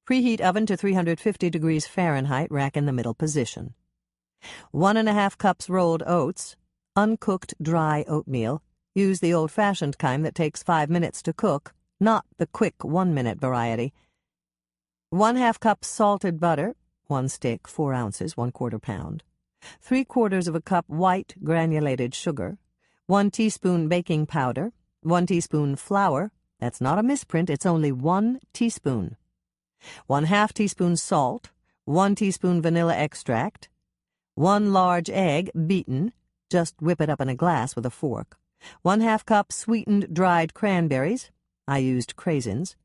Preheat oven to 350 degrees Fahrenheit, rack in the middle position. 1½ cups rolled oats, uncooked dry oatmeal. Use the old-fashioned kind that takes 5 minutes to cook, not the quick 1-minute variety. 1/2 cup salted butter, 1 stick, 4 ounces, 1/4 pound. 3/4 of a cup white granulated sugar, 1 teaspoon baking powder, 1 teaspoon flour. That's not a misprint, it's only 1 teaspoon. 1/2 teaspoon salt, 1 teaspoon vanilla extract, 1 large egg beaten, just whip it up in a glass with a fork, 1/2 cup sweetened dried cranberries, I used craisins,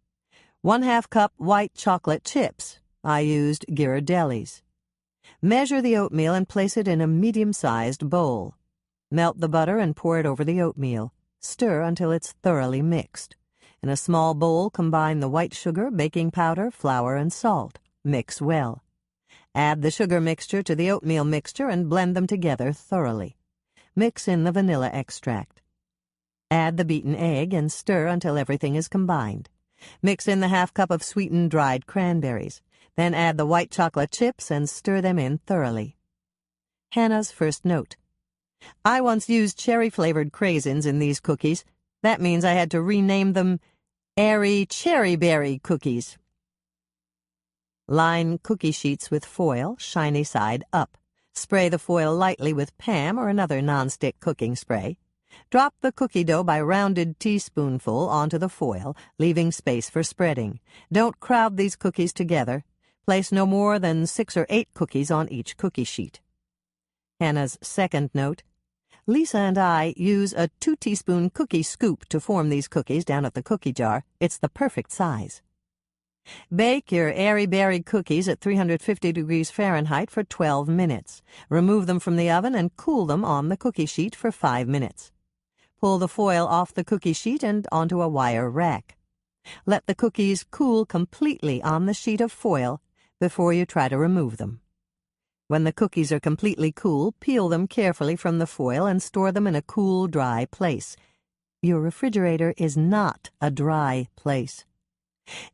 1/2 cup white chocolate chips, I used Ghirardelli's. Measure the oatmeal and place it in a medium-sized bowl. Melt the butter and pour it over the oatmeal. Stir until it's thoroughly mixed. In a small bowl, combine the white sugar, baking powder, flour, and salt. Mix well. Add the sugar mixture to the oatmeal mixture and blend them together thoroughly. Mix in the vanilla extract. Add the beaten egg and stir until everything is combined. Mix in the 1/2 cup of sweetened dried cranberries. Then add the white chocolate chips and stir them in thoroughly. Hannah's first note. I once used cherry-flavored craisins in these cookies. That means I had to rename them Airy Cherry Berry Cookies. Line cookie sheets with foil, shiny side up. Spray the foil lightly with Pam or another nonstick cooking spray. Drop the cookie dough by rounded teaspoonful onto the foil, leaving space for spreading. Don't crowd these cookies together. Place no more than 6 or 8 cookies on each cookie sheet. Hannah's second note. Lisa and I use a 2-teaspoon cookie scoop to form these cookies down at the cookie jar. It's the perfect size. Bake your Airy Berry cookies at 350 degrees Fahrenheit for 12 minutes. Remove them from the oven and cool them on the cookie sheet for 5 minutes. Pull the foil off the cookie sheet and onto a wire rack. Let the cookies cool completely on the sheet of foil before you try to remove them. When the cookies are completely cool, peel them carefully from the foil and store them in a cool, dry place. Your refrigerator is not a dry place.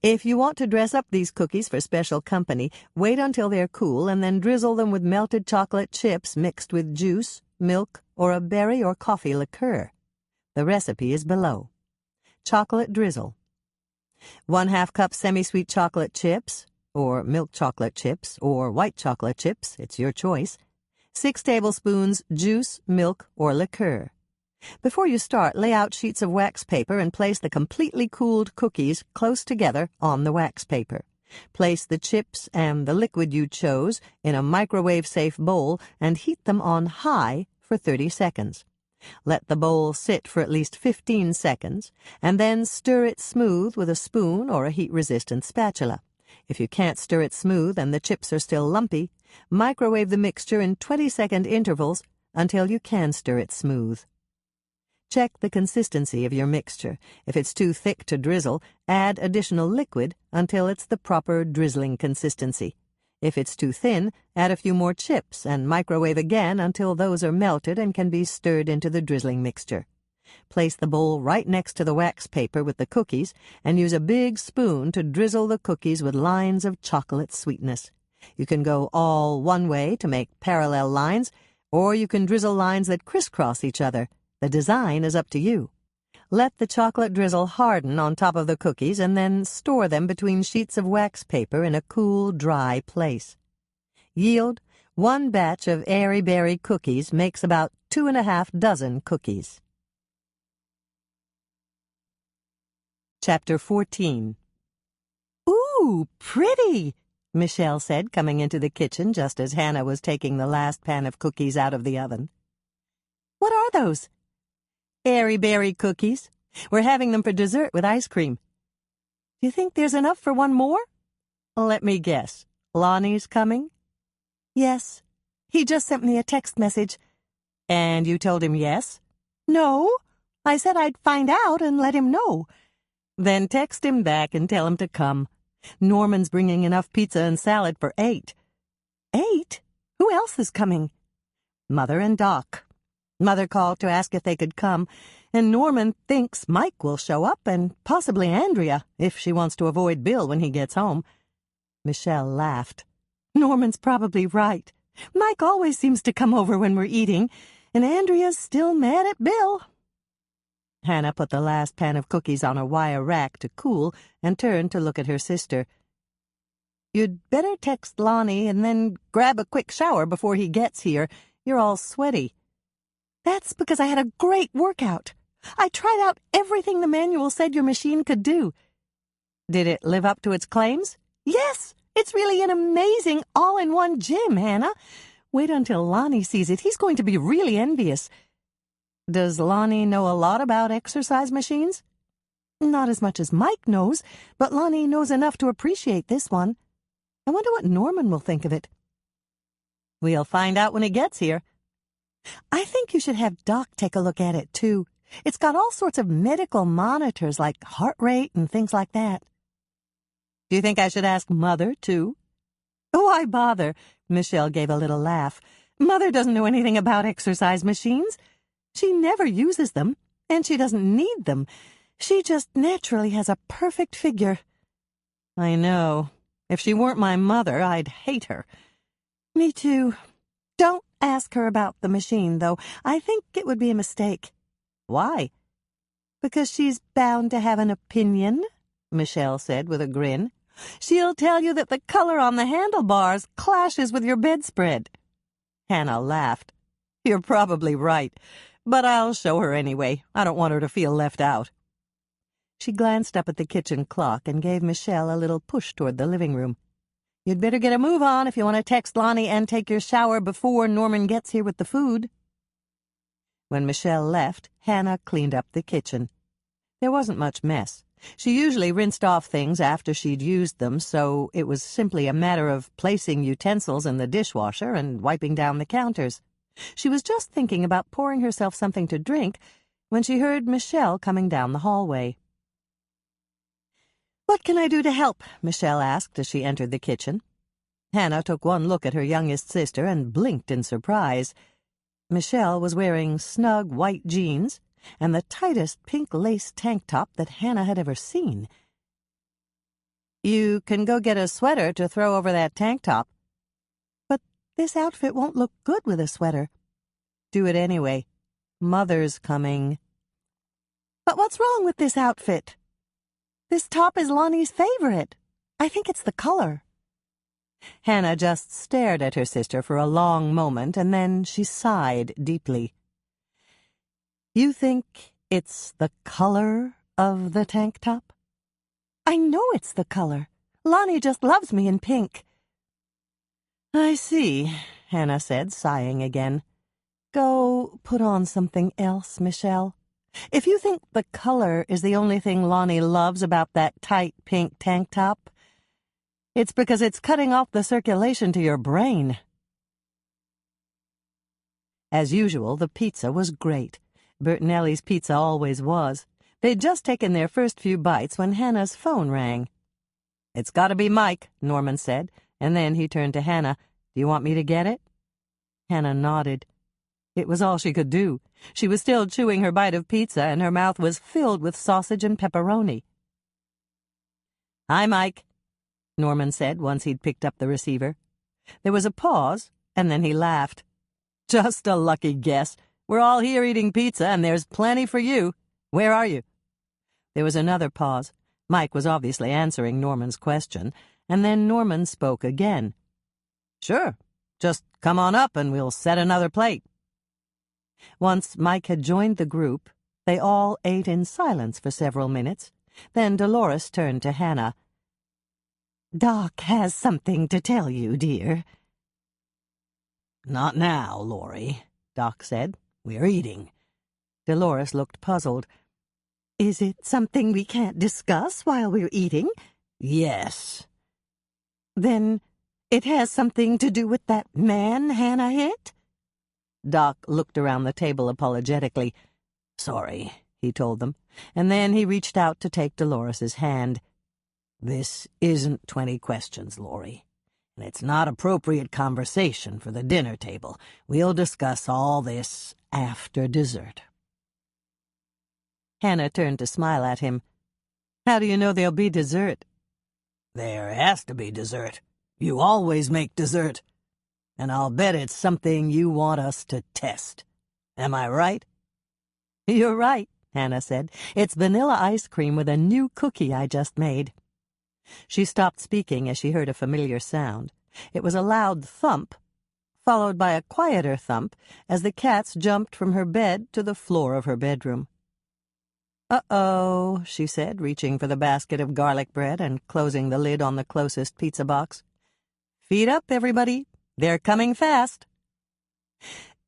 If you want to dress up these cookies for special company, wait until they're cool and then drizzle them with melted chocolate chips mixed with juice, milk, or a berry or coffee liqueur. The recipe is below. Chocolate drizzle. 1/2 cup semi-sweet chocolate chips, or milk chocolate chips, or white chocolate chips, it's your choice. 6 tablespoons juice, milk, or liqueur. Before you start, lay out sheets of wax paper and place the completely cooled cookies close together on the wax paper. Place the chips and the liquid you chose in a microwave-safe bowl and heat them on high for 30 seconds. Let the bowl sit for at least 15 seconds, and then stir it smooth with a spoon or a heat-resistant spatula. If you can't stir it smooth and the chips are still lumpy, microwave the mixture in 20-second intervals until you can stir it smooth. Check the consistency of your mixture. If it's too thick to drizzle, add additional liquid until it's the proper drizzling consistency. If it's too thin, add a few more chips and microwave again until those are melted and can be stirred into the drizzling mixture. Place the bowl right next to the wax paper with the cookies and use a big spoon to drizzle the cookies with lines of chocolate sweetness. You can go all one way to make parallel lines, or you can drizzle lines that crisscross each other. The design is up to you. Let the chocolate drizzle harden on top of the cookies and then store them between sheets of wax paper in a cool, dry place. Yield: 1 batch of Airy Berry cookies makes about 2½ dozen cookies. Chapter 14. Ooh, pretty! Michelle said, coming into the kitchen just as Hannah was taking the last pan of cookies out of the oven. What are those? Airy Berry cookies. We're having them for dessert with ice cream. Do you think there's enough for one more? Let me guess. Lonnie's coming? Yes. He just sent me a text message. And you told him yes? No. I said I'd find out and let him know. Then text him back and tell him to come. Norman's bringing enough pizza and salad for 8. 8? Who else is coming? Mother and Doc. Mother called to ask if they could come, and Norman thinks Mike will show up and possibly Andrea if she wants to avoid Bill when he gets home. Michelle laughed. Norman's probably right. Mike always seems to come over when we're eating, and Andrea's still mad at Bill. Hannah put the last pan of cookies on a wire rack to cool and turned to look at her sister. "You'd better text Lonnie and then grab a quick shower before he gets here. You're all sweaty." "That's because I had a great workout. I tried out everything the manual said your machine could do." "Did it live up to its claims?" "Yes, it's really an amazing all-in-one gym, Hannah. Wait until Lonnie sees it. He's going to be really envious." "Does Lonnie know a lot about exercise machines?" "Not as much as Mike knows, but Lonnie knows enough to appreciate this one. I wonder what Norman will think of it." "We'll find out when he gets here." "I think you should have Doc take a look at it, too. It's got all sorts of medical monitors like heart rate and things like that." "Do you think I should ask Mother, too?" "Why bother?" Michelle gave a little laugh. "Mother doesn't know anything about exercise machines. She never uses them, and she doesn't need them. She just naturally has a perfect figure." "I know. If she weren't my mother, I'd hate her." "Me too. Don't ask her about the machine, though. I think it would be a mistake." "Why?" "Because she's bound to have an opinion," Michelle said with a grin. "She'll tell you that the color on the handlebars clashes with your bedspread." Hannah laughed. "You're probably right, but I'll show her anyway. I don't want her to feel left out." She glanced up at the kitchen clock and gave Michelle a little push toward the living room. "You'd better get a move on if you want to text Lonnie and take your shower before Norman gets here with the food." When Michelle left, Hannah cleaned up the kitchen. There wasn't much mess. She usually rinsed off things after she'd used them, so it was simply a matter of placing utensils in the dishwasher and wiping down the counters. She was just thinking about pouring herself something to drink when she heard Michelle coming down the hallway. "What can I do to help?" Michelle asked as she entered the kitchen. Hannah took one look at her youngest sister and blinked in surprise. Michelle was wearing snug white jeans and the tightest pink lace tank top that Hannah had ever seen. "You can go get a sweater to throw over that tank top." "But this outfit won't look good with a sweater." "Do it anyway. Mother's coming." "But what's wrong with this outfit? This top is Lonnie's favorite. I think it's the color." Hannah just stared at her sister for a long moment, and then she sighed deeply. "You think it's the color of the tank top?" "I know it's the color. Lonnie just loves me in pink." "I see," Hannah said, sighing again. "Go put on something else, Michelle. If you think the color is the only thing Lonnie loves about that tight pink tank top, it's because it's cutting off the circulation to your brain." As usual, the pizza was great. Bertinelli's pizza always was. They'd just taken their first few bites when Hannah's phone rang. "It's got to be Mike," Norman said, and then he turned to Hannah. "Do you want me to get it?" Hannah nodded. It was all she could do. She was still chewing her bite of pizza, and her mouth was filled with sausage and pepperoni. "Hi, Mike," Norman said once he'd picked up the receiver. There was a pause, and then he laughed. "Just a lucky guess. We're all here eating pizza, and there's plenty for you. Where are you?" There was another pause. Mike was obviously answering Norman's question, and then Norman spoke again. "Sure. Just come on up, and we'll set another plate." Once Mike had joined the group, they all ate in silence for several minutes. Then Dolores turned to Hannah. "Doc has something to tell you, dear." "Not now, Laurie," Doc said. "We're eating." Dolores looked puzzled. "Is it something we can't discuss while we're eating?" "Yes." "Then it has something to do with that man Hannah hit?" Doc looked around the table apologetically. "Sorry," he told them, and then he reached out to take Dolores's hand. "This isn't 20 questions, Laurie. and it's not appropriate conversation for the dinner table. We'll discuss all this after dessert." Hannah turned to smile at him. "How do you know there'll be dessert?" "There has to be dessert. You always make dessert. And I'll bet it's something you want us to test. Am I right?" "You're right," Hannah said. "It's vanilla ice cream with a new cookie I just made." She stopped speaking as she heard a familiar sound. It was a loud thump, followed by a quieter thump as the cats jumped from her bed to the floor of her bedroom. "Uh-oh," she said, reaching for the basket of garlic bread and closing the lid on the closest pizza box. "Feet up, everybody. They're coming fast."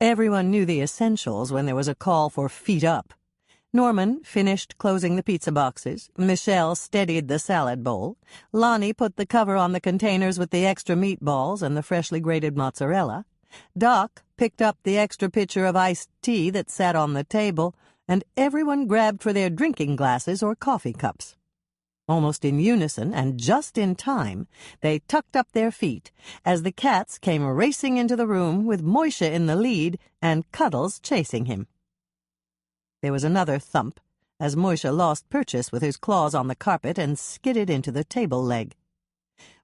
Everyone knew the essentials when there was a call for feet up. Norman finished closing the pizza boxes. Michelle steadied the salad bowl. Lonnie put the cover on the containers with the extra meatballs and the freshly grated mozzarella. Doc picked up the extra pitcher of iced tea that sat on the table, and everyone grabbed for their drinking glasses or coffee cups. Almost in unison, and just in time, they tucked up their feet as the cats came racing into the room with Moisha in the lead and Cuddles chasing him. There was another thump as Moisha lost purchase with his claws on the carpet and skidded into the table leg.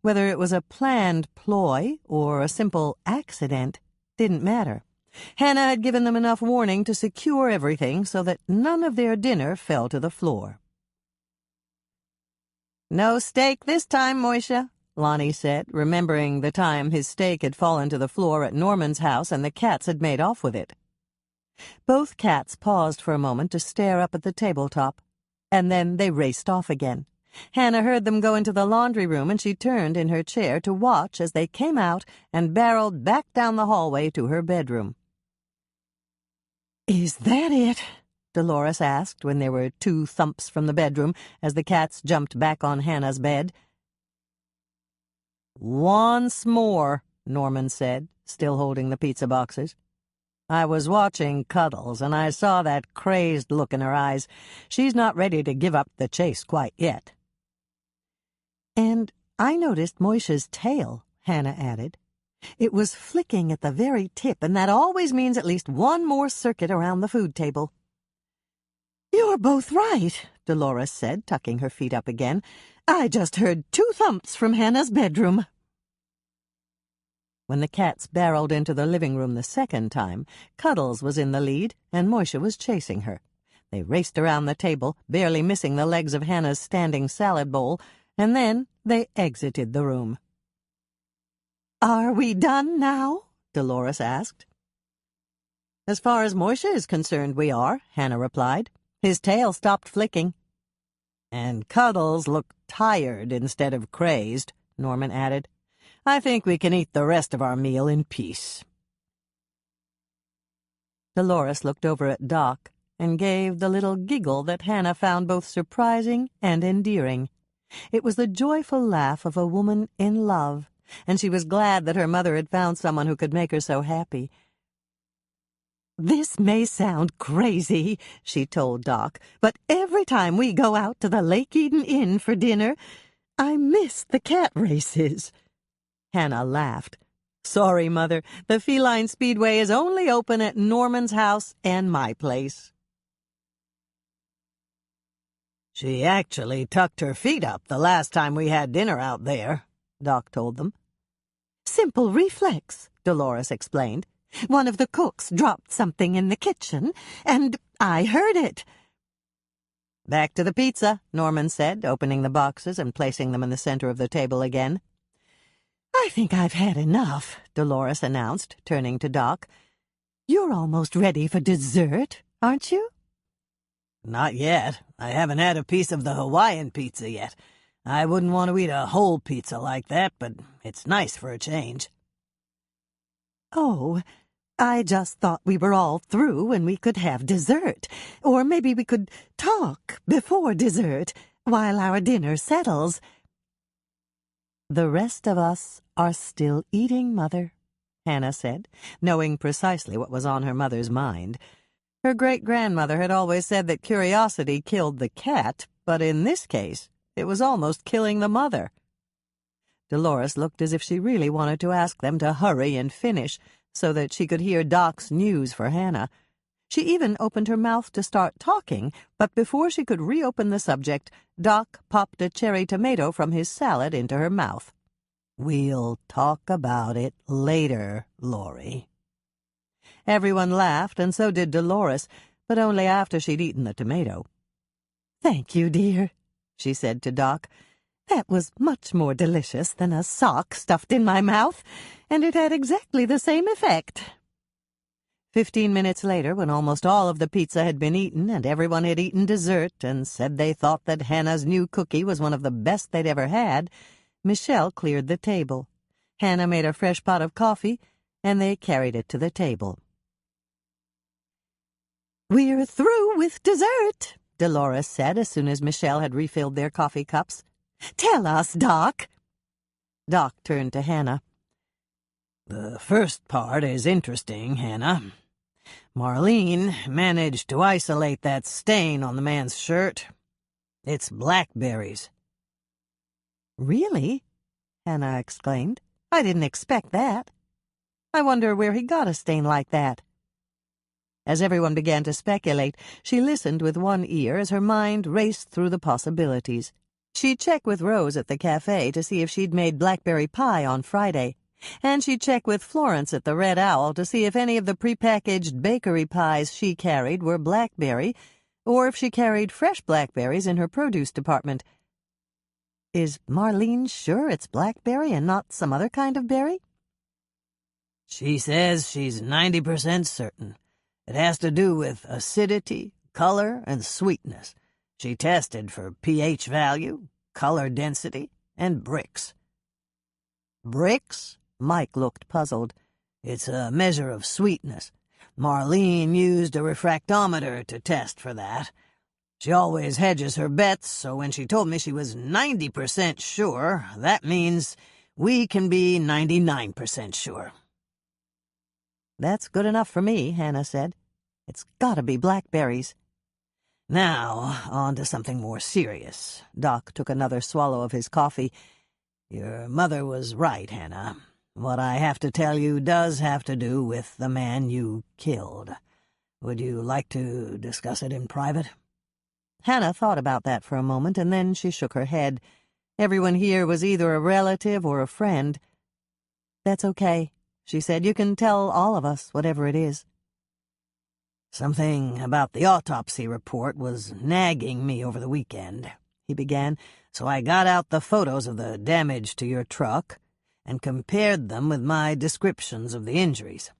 Whether it was a planned ploy or a simple accident didn't matter. Hannah had given them enough warning to secure everything so that none of their dinner fell to the floor. "No steak this time, Moisha," Lonnie said, remembering the time his steak had fallen to the floor at Norman's house and the cats had made off with it. Both cats paused for a moment to stare up at the tabletop, and then they raced off again. Hannah heard them go into the laundry room, and she turned in her chair to watch as they came out and barreled back down the hallway to her bedroom. "Is that it?" Dolores asked when there were 2 thumps from the bedroom as the cats jumped back on Hannah's bed. "Once more," Norman said, still holding the pizza boxes. "I was watching Cuddles, and I saw that crazed look in her eyes. She's not ready to give up the chase quite yet." "And I noticed Moisha's tail," Hannah added. "It was flicking at the very tip, and that always means at least one more circuit around the food table." "You're both right," Dolores said, tucking her feet up again. "I just heard 2 thumps from Hannah's bedroom." When the cats barreled into the living room the second time, Cuddles was in the lead, and Moisha was chasing her. They raced around the table, barely missing the legs of Hannah's standing salad bowl, and then they exited the room. "Are we done now?" Dolores asked. "As far as Moisha is concerned, we are," Hannah replied. "His tail stopped flicking." "And Cuddles looked tired instead of crazed," Norman added. "I think we can eat the rest of our meal in peace." Dolores looked over at Doc and gave the little giggle that Hannah found both surprising and endearing. It was the joyful laugh of a woman in love, and she was glad that her mother had found someone who could make her so happy. "This may sound crazy," she told Doc, "but every time we go out to the Lake Eden Inn for dinner, I miss the cat races." Hannah laughed. "Sorry, Mother. The Feline Speedway is only open at Norman's house and my place." "She actually tucked her feet up the last time we had dinner out there," Doc told them. "Simple reflex," Dolores explained. "One of the cooks dropped something in the kitchen, and I heard it." "Back to the pizza," Norman said, opening the boxes and placing them in the center of the table again. "I think I've had enough," Dolores announced, turning to Doc. "You're almost ready for dessert, aren't you?" "Not yet. I haven't had a piece of the Hawaiian pizza yet. I wouldn't want to eat a whole pizza like that, but it's nice for a change." "Oh, I just thought we were all through and we could have dessert. Or maybe we could talk before dessert, while our dinner settles." "The rest of us are still eating, Mother," Hannah said, knowing precisely what was on her mother's mind. Her great-grandmother had always said that curiosity killed the cat, but in this case, it was almost killing the mother. Dolores looked as if she really wanted to ask them to hurry and finish so that she could hear Doc's news for Hannah. She even opened her mouth to start talking, but before she could reopen the subject, Doc popped a cherry tomato from his salad into her mouth. "We'll talk about it later, Laurie." Everyone laughed, and so did Dolores, but only after she'd eaten the tomato. "Thank you, dear," she said to Doc. "That was much more delicious than a sock stuffed in my mouth, and it had exactly the same effect." 15 minutes later, when almost all of the pizza had been eaten and everyone had eaten dessert and said they thought that Hannah's new cookie was one of the best they'd ever had, Michelle cleared the table. Hannah made a fresh pot of coffee, and they carried it to the table. "We're through with dessert," Dolores said as soon as Michelle had refilled their coffee cups. "Tell us, Doc." Doc turned to Hannah. "The first part is interesting, Hannah. Marlene managed to isolate that stain on the man's shirt. It's blackberries." "Really?" Hannah exclaimed. "I didn't expect that. I wonder where he got a stain like that." As everyone began to speculate, she listened with one ear as her mind raced through the possibilities. She'd check with Rose at the cafe to see if she'd made blackberry pie on Friday, and she'd check with Florence at the Red Owl to see if any of the prepackaged bakery pies she carried were blackberry, or if she carried fresh blackberries in her produce department. Is Marlene sure it's blackberry and not some other kind of berry? "She says she's 90% certain. It has to do with acidity, color, and sweetness. She tested for pH value, color density, and Brix." "Brix?" Mike looked puzzled. "It's a measure of sweetness. Marlene used a refractometer to test for that. She always hedges her bets, so when she told me she was 90% sure, that means we can be 99% sure." "That's good enough for me," Hannah said. "It's gotta be blackberries." "Now, on to something more serious." Doc took another swallow of his coffee. "Your mother was right, Hannah. What I have to tell you does have to do with the man you killed. Would you like to discuss it in private?" Hannah thought about that for a moment, and then she shook her head. Everyone here was either a relative or a friend. "That's okay," she said. "You can tell all of us, whatever it is." "Something about the autopsy report was nagging me over the weekend," he began, "so I got out the photos of the damage to your truck and compared them with my descriptions of the injuries."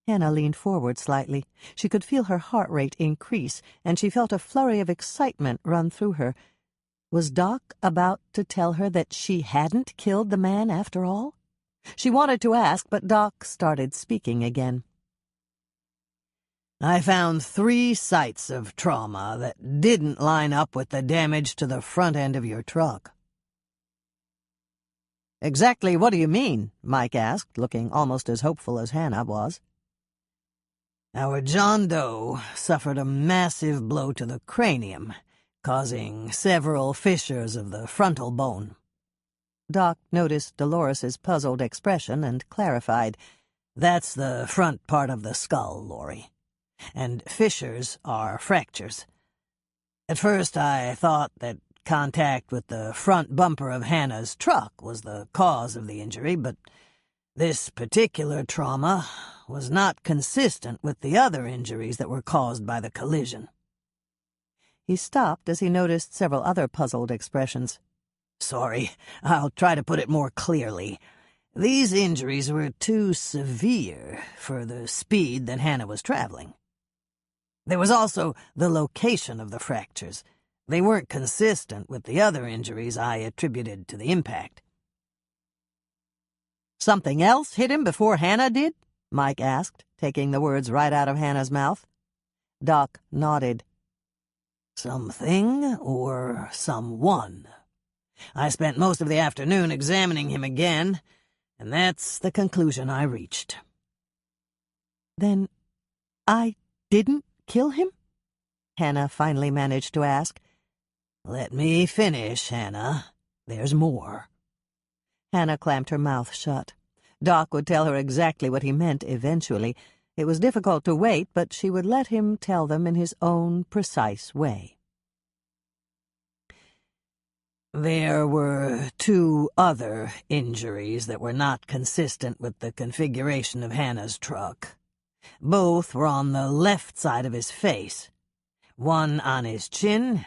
Hannah leaned forward slightly. She could feel her heart rate increase, and she felt a flurry of excitement run through her. Was Doc about to tell her that she hadn't killed the man after all? She wanted to ask, but Doc started speaking again. "I found 3 sites of trauma that didn't line up with the damage to the front end of your truck." "Exactly what do you mean?" Mike asked, looking almost as hopeful as Hannah was. "Our John Doe suffered a massive blow to the cranium, causing several fissures of the frontal bone." Doc noticed Dolores's puzzled expression and clarified. "That's the front part of the skull, Laurie. And fissures are fractures. At first I thought that contact with the front bumper of Hannah's truck was the cause of the injury, but this particular trauma was not consistent with the other injuries that were caused by the collision." He stopped as he noticed several other puzzled expressions. "Sorry, I'll try to put it more clearly. These injuries were too severe for the speed that Hannah was traveling. There was also the location of the fractures. They weren't consistent with the other injuries I attributed to the impact." "Something else hit him before Hannah did?" Mike asked, taking the words right out of Hannah's mouth. Doc nodded. "Something or someone. I spent most of the afternoon examining him again, and that's the conclusion I reached." "Then I didn't kill him?" Hannah finally managed to ask. "Let me finish, Hannah. There's more. Hannah clamped her mouth shut. Doc would tell her exactly what he meant eventually. It was difficult to wait, but she would let him tell them in his own precise way. There were 2 other injuries that were not consistent with the configuration of Hannah's truck. Both were on the left side of his face, one on his chin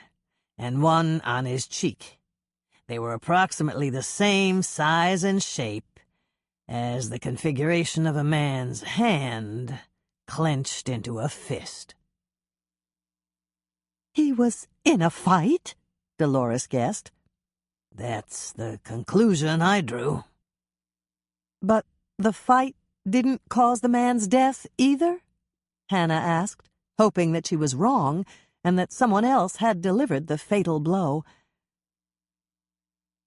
and one on his cheek. They were approximately the same size and shape as the configuration of a man's hand clenched into a fist. "He was in a fight?" Dolores guessed. That's the conclusion I drew. "But the fight didn't cause the man's death either?" Hannah asked, hoping that she was wrong and that someone else had delivered the fatal blow.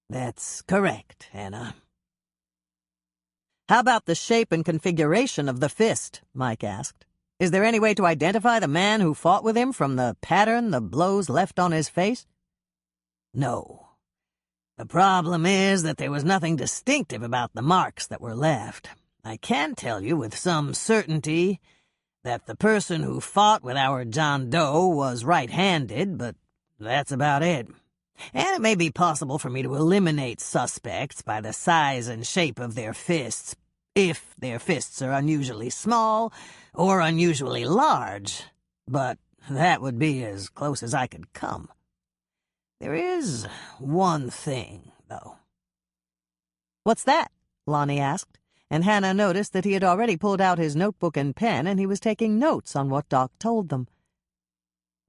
That's correct, Hannah. "How about the shape and configuration of the fist?" Mike asked. "Is there any way to identify the man who fought with him from the pattern the blows left on his face?" No. The problem is that there was nothing distinctive about the marks that were left. I can tell you with some certainty that the person who fought with our John Doe was right-handed, but that's about it. And it may be possible for me to eliminate suspects by the size and shape of their fists, if their fists are unusually small or unusually large, but that would be as close as I could come. There is one thing, though. "What's that?" Lonnie asked, and Hannah noticed that he had already pulled out his notebook and pen and he was taking notes on what Doc told them.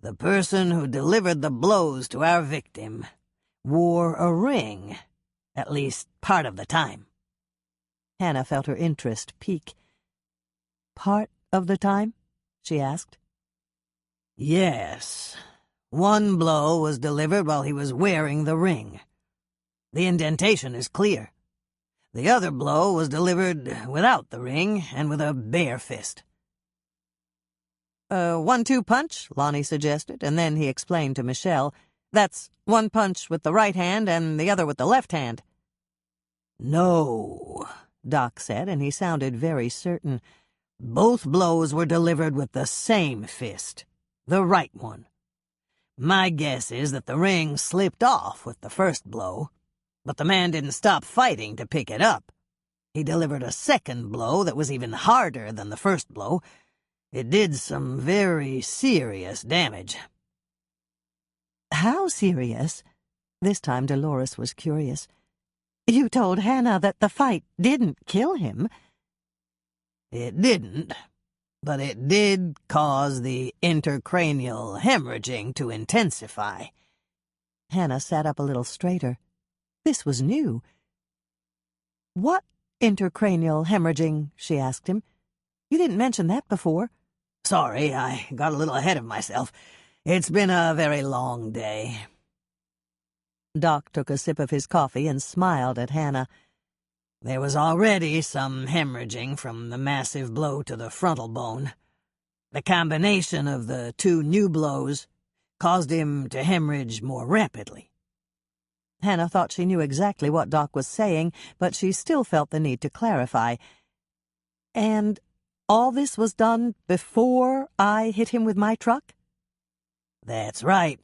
The person who delivered the blows to our victim wore a ring, at least part of the time. Hannah felt her interest peak. "Part of the time?" she asked. Yes. One blow was delivered while he was wearing the ring. The indentation is clear. The other blow was delivered without the ring and with a bare fist. 1-2 punch, Lonnie suggested, and then he explained to Michelle. "That's one punch with the right hand and the other with the left hand." No, Doc said, and he sounded very certain. Both blows were delivered with the same fist, the right one. My guess is that the ring slipped off with the first blow, but the man didn't stop fighting to pick it up. He delivered a second blow that was even harder than the first blow. It did some very serious damage. "How serious?" This time Dolores was curious. "You told Hannah that the fight didn't kill him." It didn't, but it did cause the intercranial hemorrhaging to intensify. Hannah sat up a little straighter. This was new. "What intercranial hemorrhaging?" she asked him. "You didn't mention that before." Sorry, I got a little ahead of myself. It's been a very long day. Doc took a sip of his coffee and smiled at Hannah. There was already some hemorrhaging from the massive blow to the frontal bone. The combination of the 2 new blows caused him to hemorrhage more rapidly. Hannah thought she knew exactly what Doc was saying, but she still felt the need to clarify. "And all this was done before I hit him with my truck?" That's right.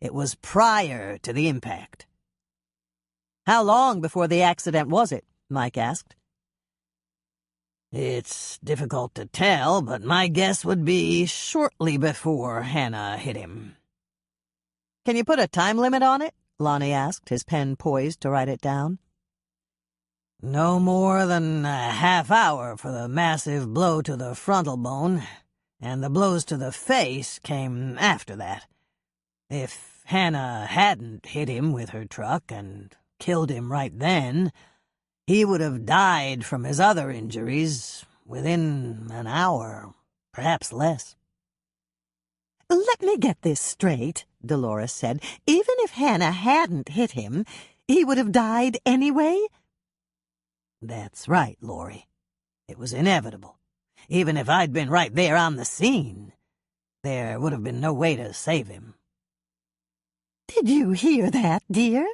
It was prior to the impact. "How long before the accident was it?" Mike asked. It's difficult to tell, but my guess would be shortly before Hannah hit him. "Can you put a time limit on it?" Lonnie asked, his pen poised to write it down. No more than a half hour for the massive blow to the frontal bone, and the blows to the face came after that. If Hannah hadn't hit him with her truck and killed him right then, he would have died from his other injuries within an hour, perhaps less. "Let me get this straight," Dolores said. "Even if Hannah hadn't hit him, he would have died anyway?" That's right, Laurie. It was inevitable. Even if I'd been right there on the scene, there would have been no way to save him. "Did you hear that, dear?"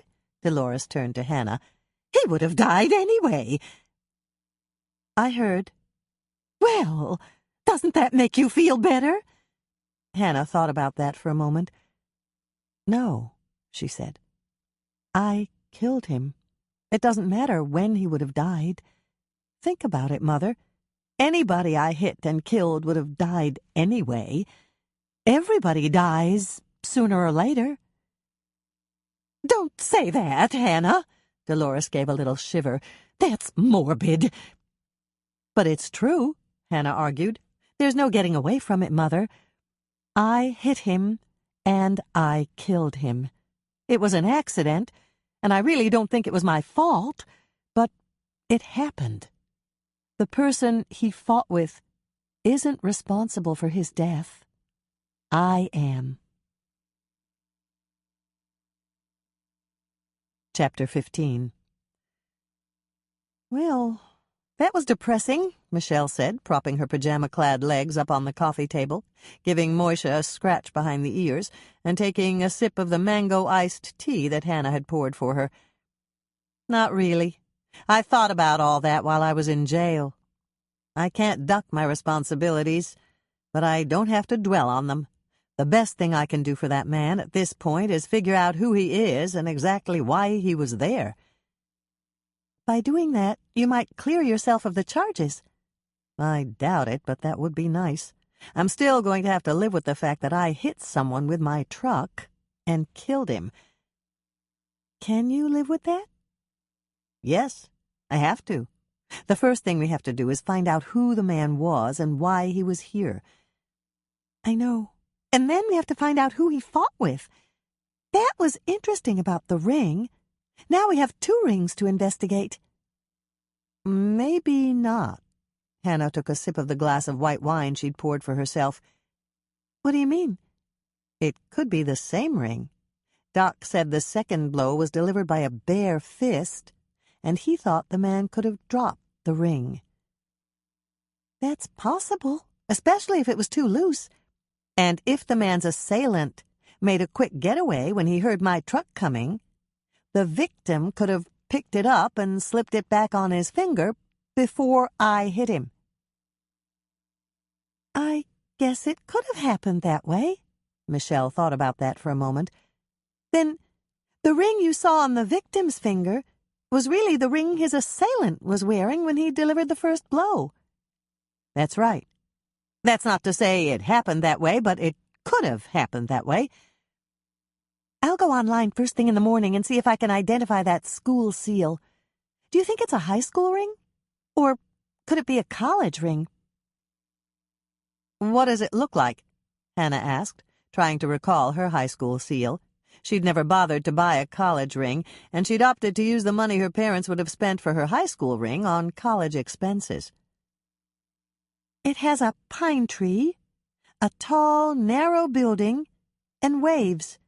Dolores turned to Hannah. He would have died anyway. I heard. Well, doesn't that make you feel better? Hannah thought about that for a moment. No, she said. I killed him. It doesn't matter when he would have died. Think about it, Mother. Anybody I hit and killed would have died anyway. Everybody dies sooner or later. Don't say that, Hannah. Dolores gave a little shiver. That's morbid. But it's true, Hannah argued. There's no getting away from it, Mother. I hit him, and I killed him. It was an accident, and I really don't think it was my fault, but it happened. The person he fought with isn't responsible for his death. I am. Chapter 15. Well, that was depressing, Michelle said, propping her pajama-clad legs up on the coffee table, giving Moisha a scratch behind the ears, and taking a sip of the mango-iced tea that Hannah had poured for her. Not really. I thought about all that while I was in jail. I can't duck my responsibilities, but I don't have to dwell on them. The best thing I can do for that man at this point is figure out who he is and exactly why he was there. By doing that, you might clear yourself of the charges. I doubt it, but that would be nice. I'm still going to have to live with the fact that I hit someone with my truck and killed him. Can you live with that? Yes, I have to. The first thing we have to do is find out who the man was and why he was here. I know. And then we have to find out who he fought with. That was interesting about the ring. Now we have 2 rings to investigate. Maybe not. Hannah took a sip of the glass of white wine she'd poured for herself. What do you mean? It could be the same ring. Doc said the second blow was delivered by a bare fist, and he thought the man could have dropped the ring. That's possible, especially if it was too loose. And if the man's assailant made a quick getaway when he heard my truck coming, the victim could have picked it up and slipped it back on his finger before I hit him. I guess it could have happened that way. Michelle thought about that for a moment. Then the ring you saw on the victim's finger was really the ring his assailant was wearing when he delivered the first blow. That's right. That's not to say it happened that way, but it could have happened that way. I'll go online first thing in the morning and see if I can identify that school seal. Do you think it's a high school ring? Or could it be a college ring? What does it look like? Hannah asked, trying to recall her high school seal. She'd never bothered to buy a college ring, and she'd opted to use the money her parents would have spent for her high school ring on college expenses. It has a pine tree, a tall, narrow building, and waves.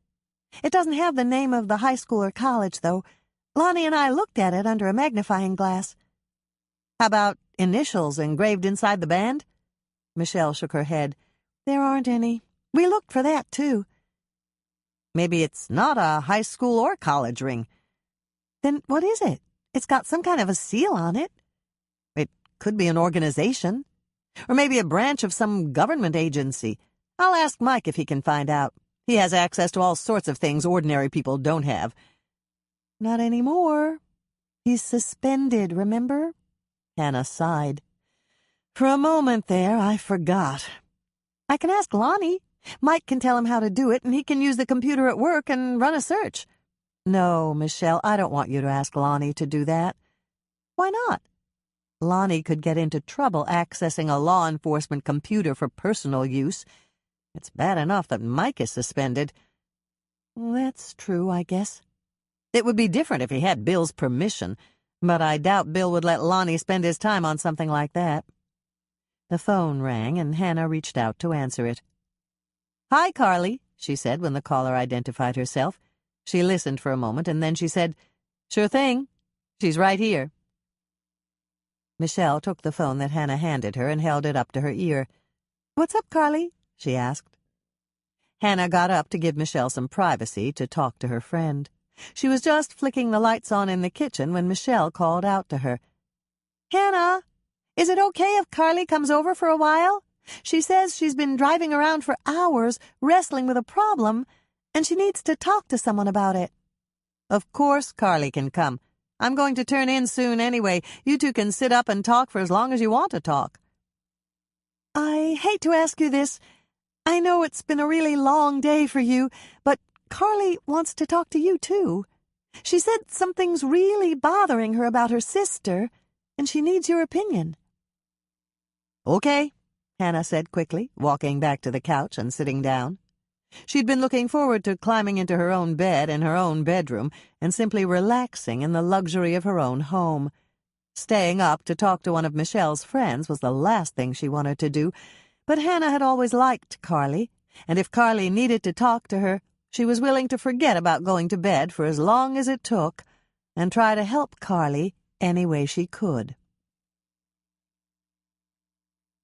It doesn't have the name of the high school or college, though. Lonnie and I looked at it under a magnifying glass. How about initials engraved inside the band? Michelle shook her head. There aren't any. We looked for that, too. Maybe it's not a high school or college ring. Then what is it? It's got some kind of a seal on it. It could be an organization. Or maybe a branch of some government agency. I'll ask Mike if he can find out. He has access to all sorts of things ordinary people don't have. Not anymore. He's suspended, remember? Hannah sighed. For a moment there, I forgot. I can ask Lonnie. Mike can tell him how to do it, and he can use the computer at work and run a search. No, Michelle, I don't want you to ask Lonnie to do that. Why not? Lonnie could get into trouble accessing a law enforcement computer for personal use. It's bad enough that Mike is suspended. That's true, I guess. It would be different if he had Bill's permission, but I doubt Bill would let Lonnie spend his time on something like that. The phone rang, and Hannah reached out to answer it. "Hi, Carly," she said when the caller identified herself. She listened for a moment, and then she said, "Sure thing. She's right here." Michelle took the phone that Hannah handed her and held it up to her ear. "What's up, Carly?" she asked. Hannah got up to give Michelle some privacy to talk to her friend. She was just flicking the lights on in the kitchen when Michelle called out to her. "Hannah, is it okay if Carly comes over for a while? She says she's been driving around for hours, wrestling with a problem, and she needs to talk to someone about it." "Of course Carly can come. I'm going to turn in soon anyway. You two can sit up and talk for as long as you want to talk." "I hate to ask you this. I know it's been a really long day for you, but Carly wants to talk to you, too. She said something's really bothering her about her sister, and she needs your opinion." "Okay," Hannah said quickly, walking back to the couch and sitting down. She'd been looking forward to climbing into her own bed in her own bedroom and simply relaxing in the luxury of her own home. Staying up to talk to one of Michelle's friends was the last thing she wanted to do, but Hannah had always liked Carly, and if Carly needed to talk to her, she was willing to forget about going to bed for as long as it took and try to help Carly any way she could.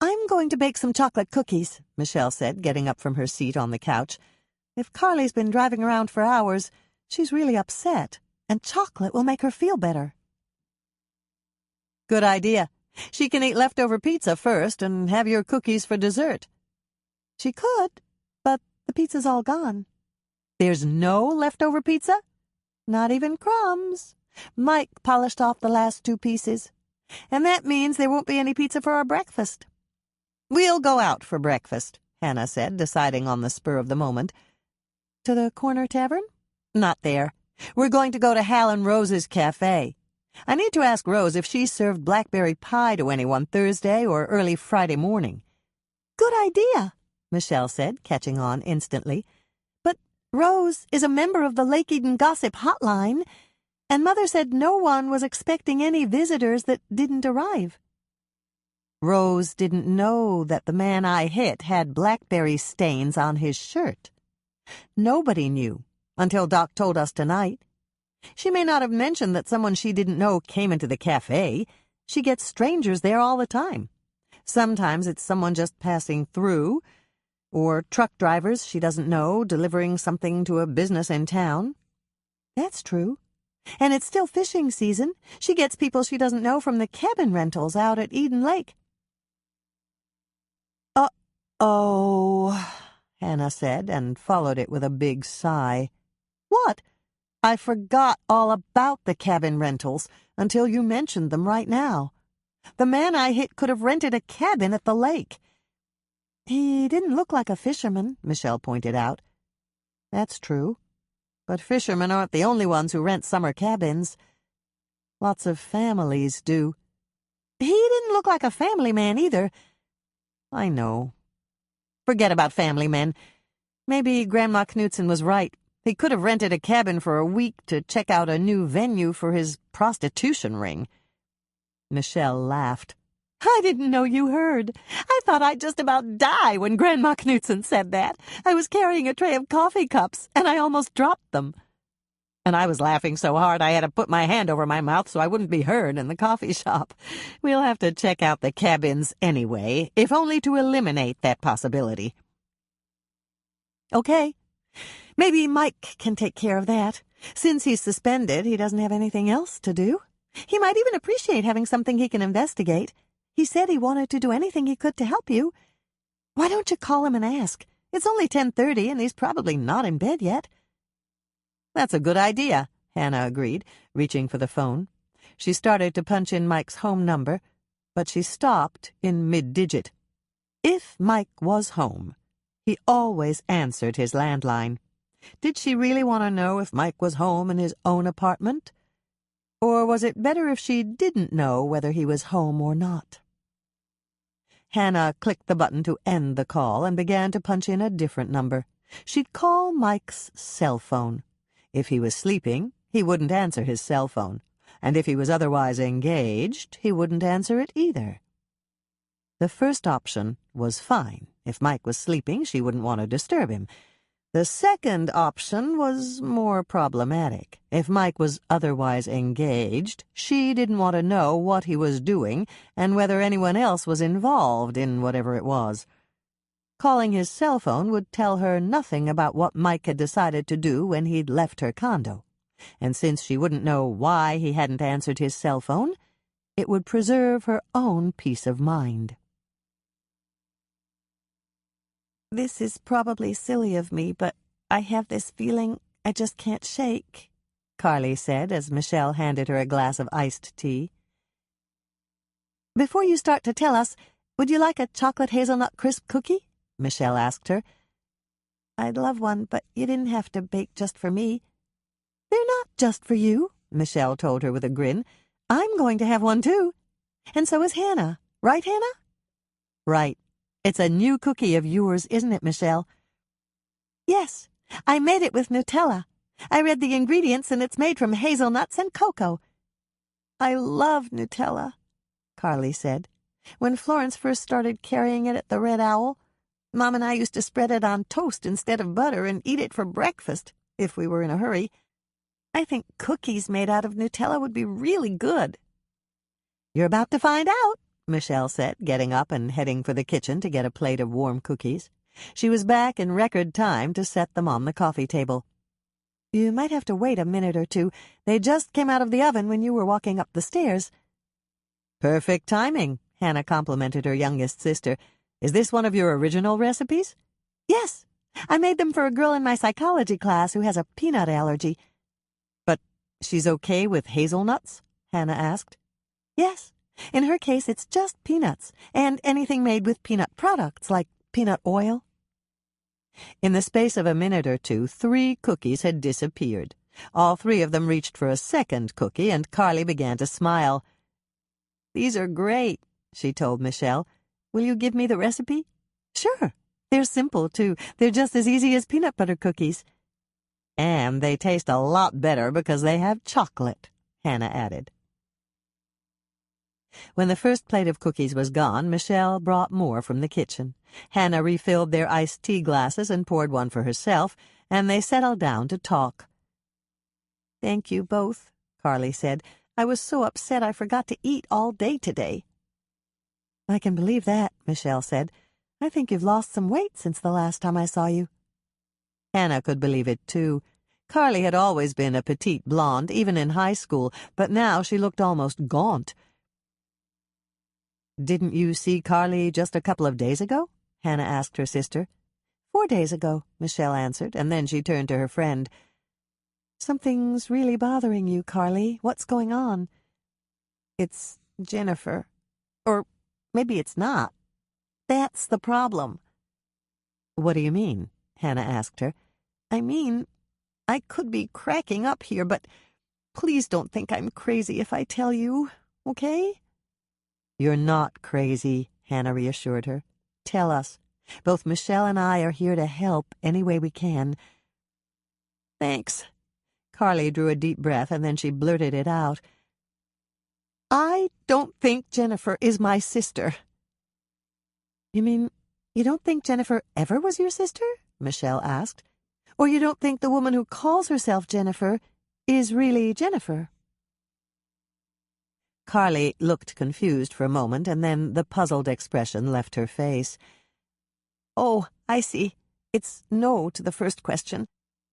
"I'm going to bake some chocolate cookies," Michelle said, getting up from her seat on the couch. "If Carly's been driving around for hours, she's really upset, and chocolate will make her feel better." "Good idea. She can eat leftover pizza first and have your cookies for dessert." "She could, but the pizza's all gone." "There's no leftover pizza?" "Not even crumbs. Mike polished off the last 2 pieces. And that means there won't be any pizza for our breakfast." "We'll go out for breakfast," Hannah said, deciding on the spur of the moment. "To the corner tavern?" "Not there. We're going to go to Hal and Rose's cafe. I need to ask Rose if she served blackberry pie to anyone Thursday or early Friday morning." "Good idea," Michelle said, catching on instantly. "But Rose is a member of the Lake Eden Gossip Hotline, and Mother said no one was expecting any visitors that didn't arrive." "Rose didn't know that the man I hit had blackberry stains on his shirt. Nobody knew until Doc told us tonight. She may not have mentioned that someone she didn't know came into the cafe. She gets strangers there all the time. Sometimes it's someone just passing through, or truck drivers she doesn't know delivering something to a business in town." "That's true. And it's still fishing season. She gets people she doesn't know from the cabin rentals out at Eden Lake." "Oh," Hannah said, and followed it with a big sigh. "What?" "I forgot all about the cabin rentals until you mentioned them right now. The man I hit could have rented a cabin at the lake." "He didn't look like a fisherman," Michelle pointed out. "That's true. But fishermen aren't the only ones who rent summer cabins. Lots of families do." "He didn't look like a family man either." "I know. Forget about family men. Maybe Grandma Knudsen was right. He could have rented a cabin for a week to check out a new venue for his prostitution ring." Michelle laughed. "I didn't know you heard. I thought I'd just about die when Grandma Knudsen said that. I was carrying a tray of coffee cups, and I almost dropped them." "And I was laughing so hard I had to put my hand over my mouth so I wouldn't be heard in the coffee shop. We'll have to check out the cabins anyway, if only to eliminate that possibility." "Okay. Maybe Mike can take care of that. Since he's suspended, he doesn't have anything else to do. He might even appreciate having something he can investigate. He said he wanted to do anything he could to help you. Why don't you call him and ask? It's only 10:30, and he's probably not in bed yet." "That's a good idea," Hannah agreed, reaching for the phone. She started to punch in Mike's home number, but she stopped in mid-digit. If Mike was home, he always answered his landline. Did she really want to know if Mike was home in his own apartment? Or was it better if she didn't know whether he was home or not? Hannah clicked the button to end the call and began to punch in a different number. She'd call Mike's cell phone. If he was sleeping, he wouldn't answer his cell phone, and if he was otherwise engaged, he wouldn't answer it either. The first option was fine. If Mike was sleeping, she wouldn't want to disturb him. The second option was more problematic. If Mike was otherwise engaged, she didn't want to know what he was doing and whether anyone else was involved in whatever it was. Calling his cell phone would tell her nothing about what Mike had decided to do when he'd left her condo. and since she wouldn't know why he hadn't answered his cell phone, it would preserve her own peace of mind. This is probably silly of me, but I have this feeling I just can't shake, Carly said as Michelle handed her a glass of iced tea. Before you start to tell us, would you like a chocolate hazelnut crisp cookie? Michelle asked her. I'd love one, but you didn't have to bake just for me. They're not just for you, Michelle told her with a grin. I'm going to have one too. And so is Hannah. Right, Hannah? Right. It's a new cookie of yours, isn't it, Michelle? Yes. I made it with Nutella. I read the ingredients and it's made from hazelnuts and cocoa. I love Nutella, Carly said. When Florence first started carrying it at the Red Owl, Mom and I used to spread it on toast instead of butter and eat it for breakfast, if we were in a hurry. I think cookies made out of Nutella would be really good. You're about to find out, Michelle said, getting up and heading for the kitchen to get a plate of warm cookies. She was back in record time to set them on the coffee table. You might have to wait a minute or two. They just came out of the oven when you were walking up the stairs. Perfect timing, Hannah complimented her youngest sister. Is this one of your original recipes? Yes. I made them for a girl in my psychology class who has a peanut allergy. But she's okay with hazelnuts? Hannah asked. Yes. In her case, it's just peanuts, and anything made with peanut products, like peanut oil. In the space of a minute or two, 3 cookies had disappeared. All 3 of them reached for a second cookie, and Carly began to smile. These are great, she told Michelle. Will you give me the recipe? Sure. They're simple, too. They're just as easy as peanut butter cookies. And they taste a lot better because they have chocolate, Hannah added. When the first plate of cookies was gone, Michelle brought more from the kitchen. Hannah refilled their iced tea glasses and poured one for herself, and they settled down to talk. Thank you both, Carly said. I was so upset I forgot to eat all day today. I can believe that, Michelle said. I think you've lost some weight since the last time I saw you. Hannah could believe it, too. Carly had always been a petite blonde, even in high school, but now she looked almost gaunt. Didn't you see Carly just a couple of days ago? Hannah asked her sister. 4 days ago, Michelle answered, and then she turned to her friend. Something's really bothering you, Carly. What's going on? It's Jennifer. Or maybe it's not. That's the problem. What do you mean? Hannah asked her. I mean, I could be cracking up here, but please don't think I'm crazy if I tell you, okay? You're not crazy, Hannah reassured her. Tell us. Both Michelle and I are here to help any way we can. Thanks. Carly drew a deep breath, and then she blurted it out. I don't think Jennifer is my sister. You mean you don't think Jennifer ever was your sister? Michelle asked. Or you don't think the woman who calls herself Jennifer is really Jennifer? Carly looked confused for a moment, and then the puzzled expression left her face. Oh, I see. It's no to the first question.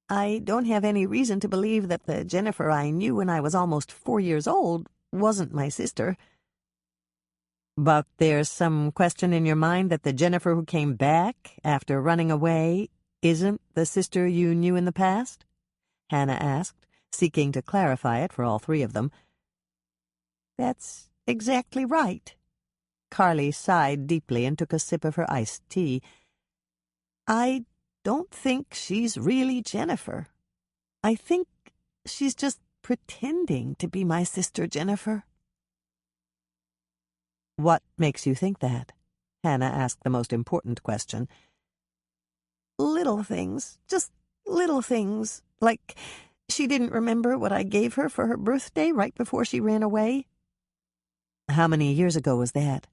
I don't have any reason to believe that the Jennifer I knew when I was almost 4 years old wasn't my sister. But there's some question in your mind that the Jennifer who came back after running away isn't the sister you knew in the past? Hannah asked, seeking to clarify it for all 3 of them. That's exactly right. Carly sighed deeply and took a sip of her iced tea. I don't think she's really Jennifer. I think she's just pretending to be my sister Jennifer. What makes you think that? Hannah asked the most important question. Little things, just little things, like she didn't remember what I gave her for her birthday right before she ran away. How many years ago was that?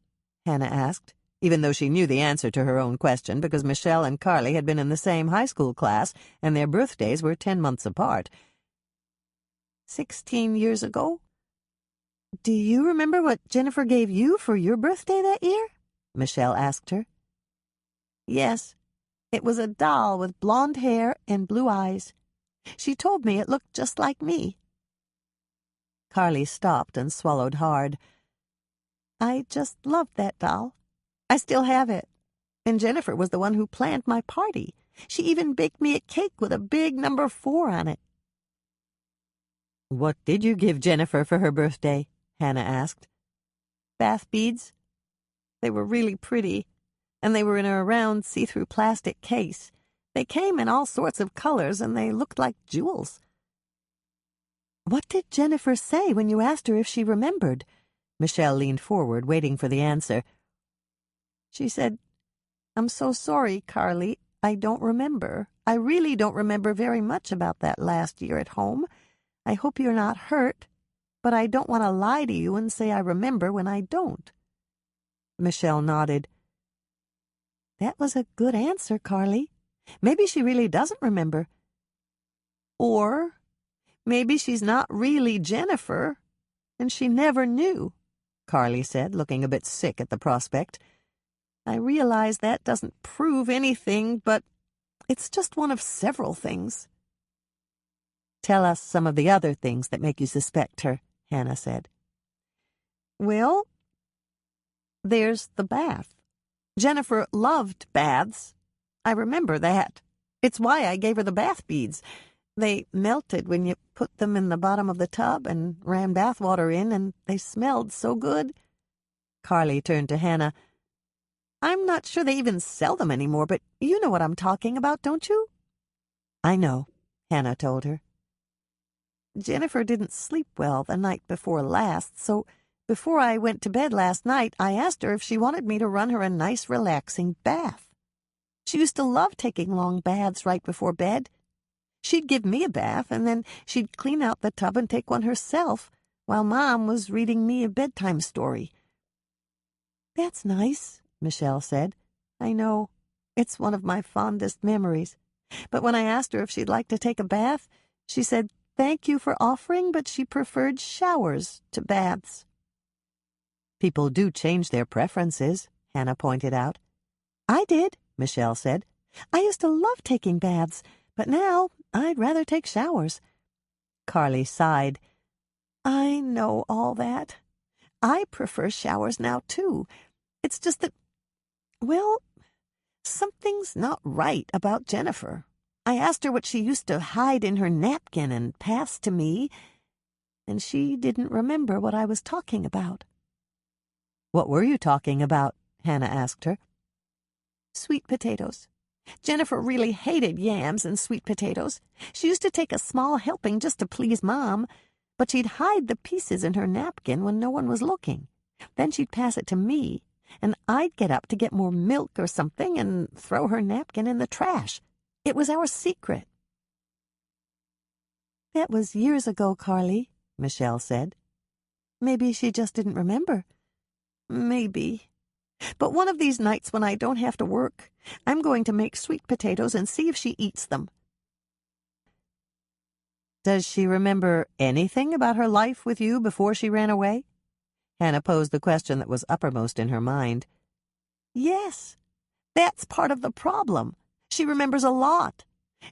Hannah asked, even though she knew the answer to her own question because Michelle and Carly had been in the same high school class and their birthdays were 10 months apart. 16 years ago. Do you remember what Jennifer gave you for your birthday that year? Michelle asked her. Yes, it was a doll with blonde hair and blue eyes. She told me it looked just like me." Carly stopped and swallowed hard. "I just loved that doll. I still have it. And Jennifer was the one who planned my party. She even baked me a cake with a big number 4 on it." "What did you give Jennifer for her birthday?" Hannah asked. "Bath beads. They were really pretty, and they were in a round see-through plastic case. They came in all sorts of colors, and they looked like jewels." "What did Jennifer say when you asked her if she remembered?" Michelle leaned forward, waiting for the answer. "She said, 'I'm so sorry, Carly. I don't remember. I really don't remember very much about that last year at home. I hope you're not hurt, but I don't want to lie to you and say I remember when I don't.'" Michelle nodded. "That was a good answer, Carly. Maybe she really doesn't remember. Or maybe she's not really Jennifer, and she never knew," Carly said, looking a bit sick at the prospect. "I realize that doesn't prove anything, but it's just one of several things." "Tell us some of the other things that make you suspect her," Hannah said. "Well, there's the bath. Jennifer loved baths. I remember that. It's why I gave her the bath beads. They melted when you put them in the bottom of the tub and ran bath water in, and they smelled so good." Carly turned to Hannah. "I'm not sure they even sell them anymore, but you know what I'm talking about, don't you?" "I know," Hannah told her. "Jennifer didn't sleep well the night before last, so before I went to bed last night, I asked her if she wanted me to run her a nice, relaxing bath. She used to love taking long baths right before bed. She'd give me a bath, and then she'd clean out the tub and take one herself, while Mom was reading me a bedtime story." "That's nice," Michelle said. "I know. It's one of my fondest memories. But when I asked her if she'd like to take a bath, she said thank you for offering, but she preferred showers to baths." "People do change their preferences," Hannah pointed out. "I did," Michelle said. "I used to love taking baths, but now I'd rather take showers." Carly sighed. "I know all that. I prefer showers now, too. It's just that, well, something's not right about Jennifer. I asked her what she used to hide in her napkin and pass to me, and she didn't remember what I was talking about." "What were you talking about?" Hannah asked her. "Sweet potatoes. Jennifer really hated yams and sweet potatoes. She used to take a small helping just to please Mom, but she'd hide the pieces in her napkin when no one was looking. Then she'd pass it to me, and I'd get up to get more milk or something and throw her napkin in the trash. It was our secret." "That was years ago, Carly," Michelle said. "Maybe she just didn't remember." "Maybe. But one of these nights when I don't have to work, I'm going to make sweet potatoes and see if she eats them." "Does she remember anything about her life with you before she ran away?" Hannah posed the question that was uppermost in her mind. "Yes. That's part of the problem. She remembers a lot.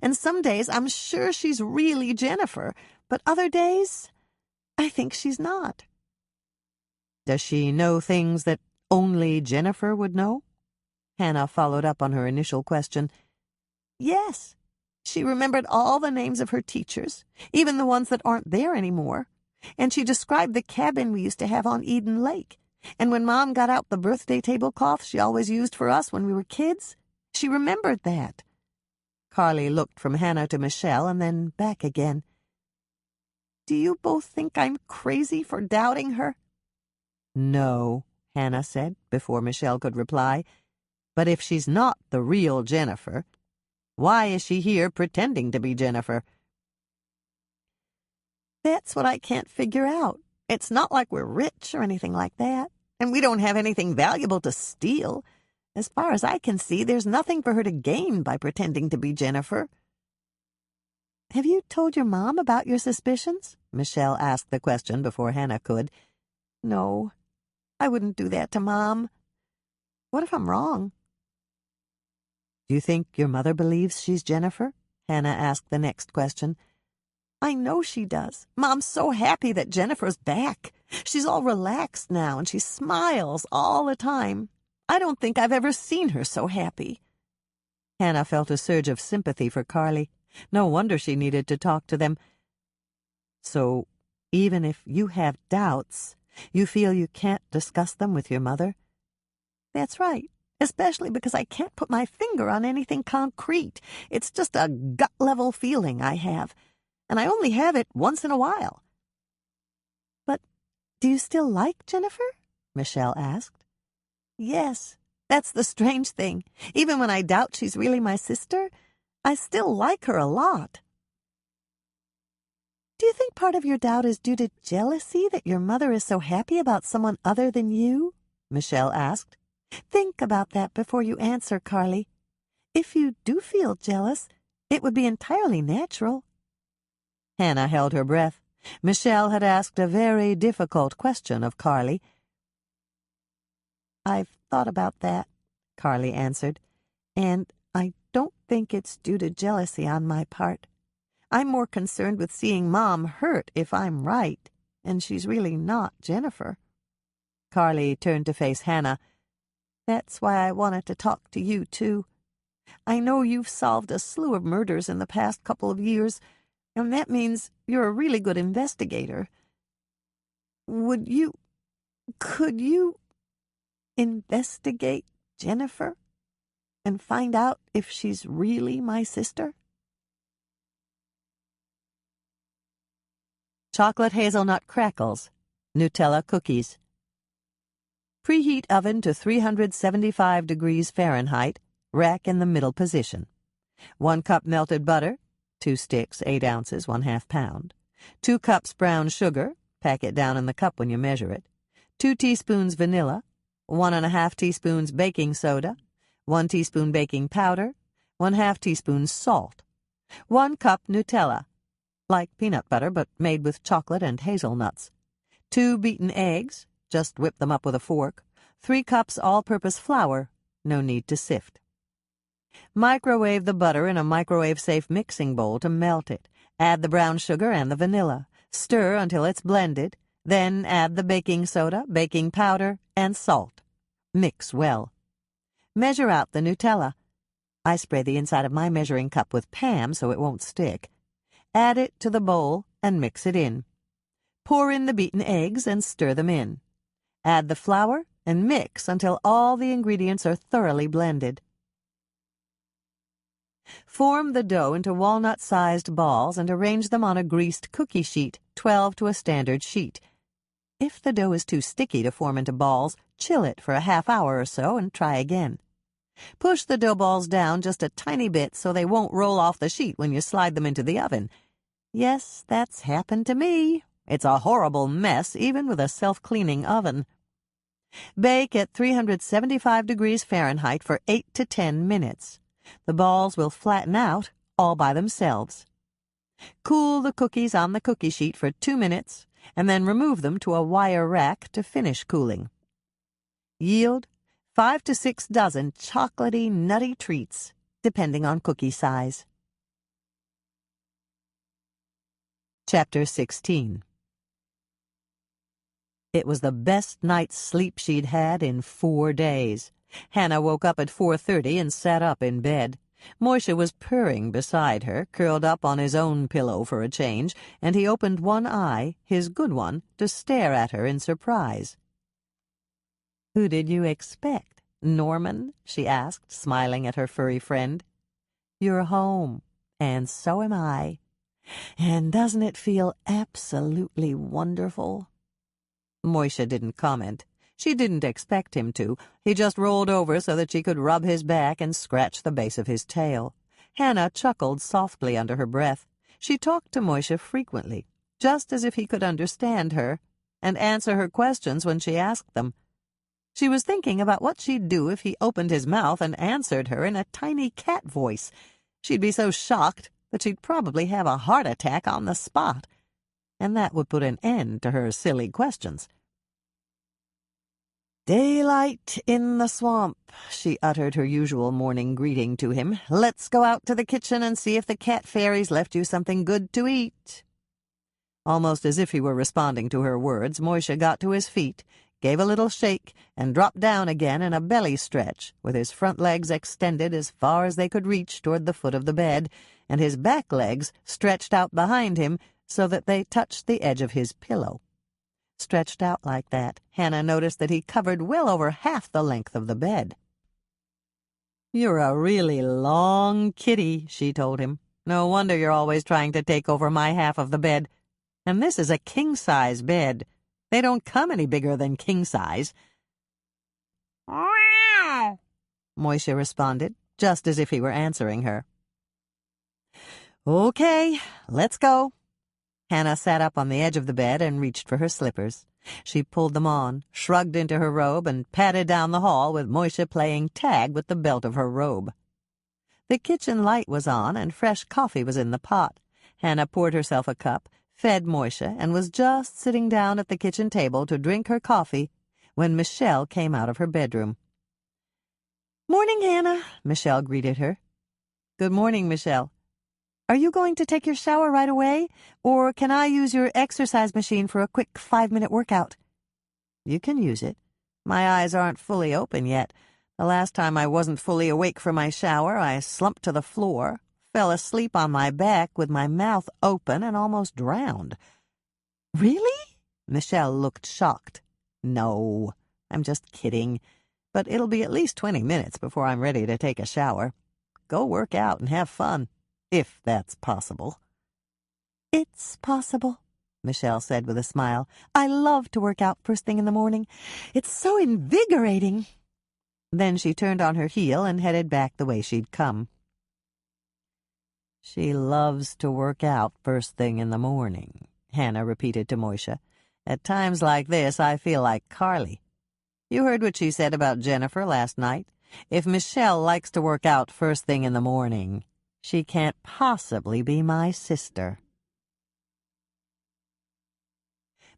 And some days I'm sure she's really Jennifer, but other days I think she's not." "Does she know things that only Jennifer would know?" Hannah followed up on her initial question. "Yes. She remembered all the names of her teachers, even the ones that aren't there anymore. And she described the cabin we used to have on Eden Lake. And when Mom got out the birthday tablecloth she always used for us when we were kids, she remembered that." Carly looked from Hannah to Michelle and then back again. "Do you both think I'm crazy for doubting her?" "No," Hannah said, before Michelle could reply. "But if she's not the real Jennifer, why is she here pretending to be Jennifer?" "That's what I can't figure out. It's not like we're rich or anything like that, and we don't have anything valuable to steal. As far as I can see, there's nothing for her to gain by pretending to be Jennifer." "Have you told your mom about your suspicions?" Michelle asked the question before Hannah could. "No, I wouldn't do that to Mom. What if I'm wrong?" "Do you think your mother believes she's Jennifer?" Hannah asked the next question. I know she does. Mom's so happy that Jennifer's back. She's all relaxed now, and she smiles all the time. I don't think I've ever seen her so happy. Hannah felt a surge of sympathy for Carly. No wonder she needed to talk to them. So, even if you have doubts, you feel you can't discuss them with your mother? That's right, especially because I can't put my finger on anything concrete. It's just a gut-level feeling I have, and I only have it once in a while. But do you still like Jennifer? Michelle asked. Yes, that's the strange thing. Even when I doubt she's really my sister, I still like her a lot. Do you think part of your doubt is due to jealousy that your mother is so happy about someone other than you? Michelle asked. Think about that before you answer, Carly. If you do feel jealous, it would be entirely natural. Hannah held her breath. Michelle had asked a very difficult question of Carly. I've thought about that, Carly answered, and I don't think it's due to jealousy on my part. I'm more concerned with seeing Mom hurt if I'm right, and she's really not Jennifer. Carly turned to face Hannah. That's why I wanted to talk to you, too. I know you've solved a slew of murders in the past couple of years, and that means you're a really good investigator. Could you investigate Jennifer and find out if she's really my sister? Chocolate hazelnut crackles, Nutella cookies. Preheat oven to 375 degrees Fahrenheit, rack in the middle position. 1 cup melted butter, 2 sticks, 8 ounces, 1/2 pound. 2 cups brown sugar, pack it down in the cup when you measure it. 2 teaspoons vanilla, 1½ teaspoons baking soda, 1 teaspoon baking powder, 1/2 teaspoon salt. 1 cup Nutella, like peanut butter but made with chocolate and hazelnuts. 2 beaten eggs, just whip them up with a fork. 3 cups all-purpose flour, no need to sift. Microwave the butter in a microwave-safe mixing bowl to melt it. Add the brown sugar and the vanilla. Stir until it's blended. Then add the baking soda, baking powder, and salt. Mix well. Measure out the Nutella. I spray the inside of my measuring cup with Pam so it won't stick. Add it to the bowl and mix it in. Pour in the beaten eggs and stir them in. Add the flour and mix until all the ingredients are thoroughly blended. Form the dough into walnut-sized balls and arrange them on a greased cookie sheet, 12 to a standard sheet. If the dough is too sticky to form into balls, chill it for a ½ hour or so and try again. Push the dough balls down just a tiny bit so they won't roll off the sheet when you slide them into the oven. Yes, that's happened to me. It's a horrible mess, even with a self-cleaning oven. Bake at 375 degrees Fahrenheit for 8 to 10 minutes. The balls will flatten out all by themselves. Cool the cookies on the cookie sheet for 2 minutes, and then remove them to a wire rack to finish cooling. Yield 5 to 6 dozen chocolatey, nutty treats, depending on cookie size. Chapter 16. It was the best night's sleep she'd had in 4 days. Hannah woke up at 4:30 and sat up in bed. Moishe was purring beside her, curled up on his own pillow for a change, and he opened one eye, his good one, to stare at her in surprise. "Who did you expect, Norman?" she asked, smiling at her furry friend. "You're home, and so am I. And doesn't it feel absolutely wonderful?" Moishe didn't comment. She didn't expect him to. He just rolled over so that she could rub his back and scratch the base of his tail. Hannah chuckled softly under her breath. She talked to Moishe frequently, just as if he could understand her, and answer her questions when she asked them. She was thinking about what she'd do if he opened his mouth and answered her in a tiny cat voice. She'd be so shocked that she'd probably have a heart attack on the spot, and that would put an end to her silly questions. "Daylight in the swamp," she uttered her usual morning greeting to him. "Let's go out to the kitchen and see if the cat fairies left you something good to eat." Almost as if he were responding to her words, Moishe got to his feet, gave a little shake, and dropped down again in a belly stretch, with his front legs extended as far as they could reach toward the foot of the bed, and his back legs stretched out behind him so that they touched the edge of his pillow. Stretched out like that, Hannah noticed that he covered well over half the length of the bed. "You're a really long kitty," she told him. "No wonder you're always trying to take over my half of the bed. And this is a king-size bed. They don't come any bigger than king-size." "Meow," Moishe responded, just as if he were answering her. "Okay, let's go." Hannah sat up on the edge of the bed and reached for her slippers. She pulled them on, shrugged into her robe, and padded down the hall with Moishe playing tag with the belt of her robe. The kitchen light was on, and fresh coffee was in the pot. Hannah poured herself a cup, fed Moishe, and was just sitting down at the kitchen table to drink her coffee when Michelle came out of her bedroom. "Morning, Hannah," Michelle greeted her. "Good morning, Michelle." "Are you going to take your shower right away, or can I use your exercise machine for a quick 5-minute workout?" "You can use it. My eyes aren't fully open yet. The last time I wasn't fully awake for my shower, I slumped to the floor, fell asleep on my back with my mouth open, and almost drowned." "Really?" Michelle looked shocked. "No, I'm just kidding. But it'll be at least 20 minutes before I'm ready to take a shower. Go work out and have fun, if that's possible." "It's possible," Michelle said with a smile. "I love to work out first thing in the morning. It's so invigorating." Then she turned on her heel and headed back the way she'd come. "She loves to work out first thing in the morning," Hannah repeated to Moishe. "At times like this, I feel like Carly. You heard what she said about Jennifer last night? If Michelle likes to work out first thing in the morning, she can't possibly be my sister."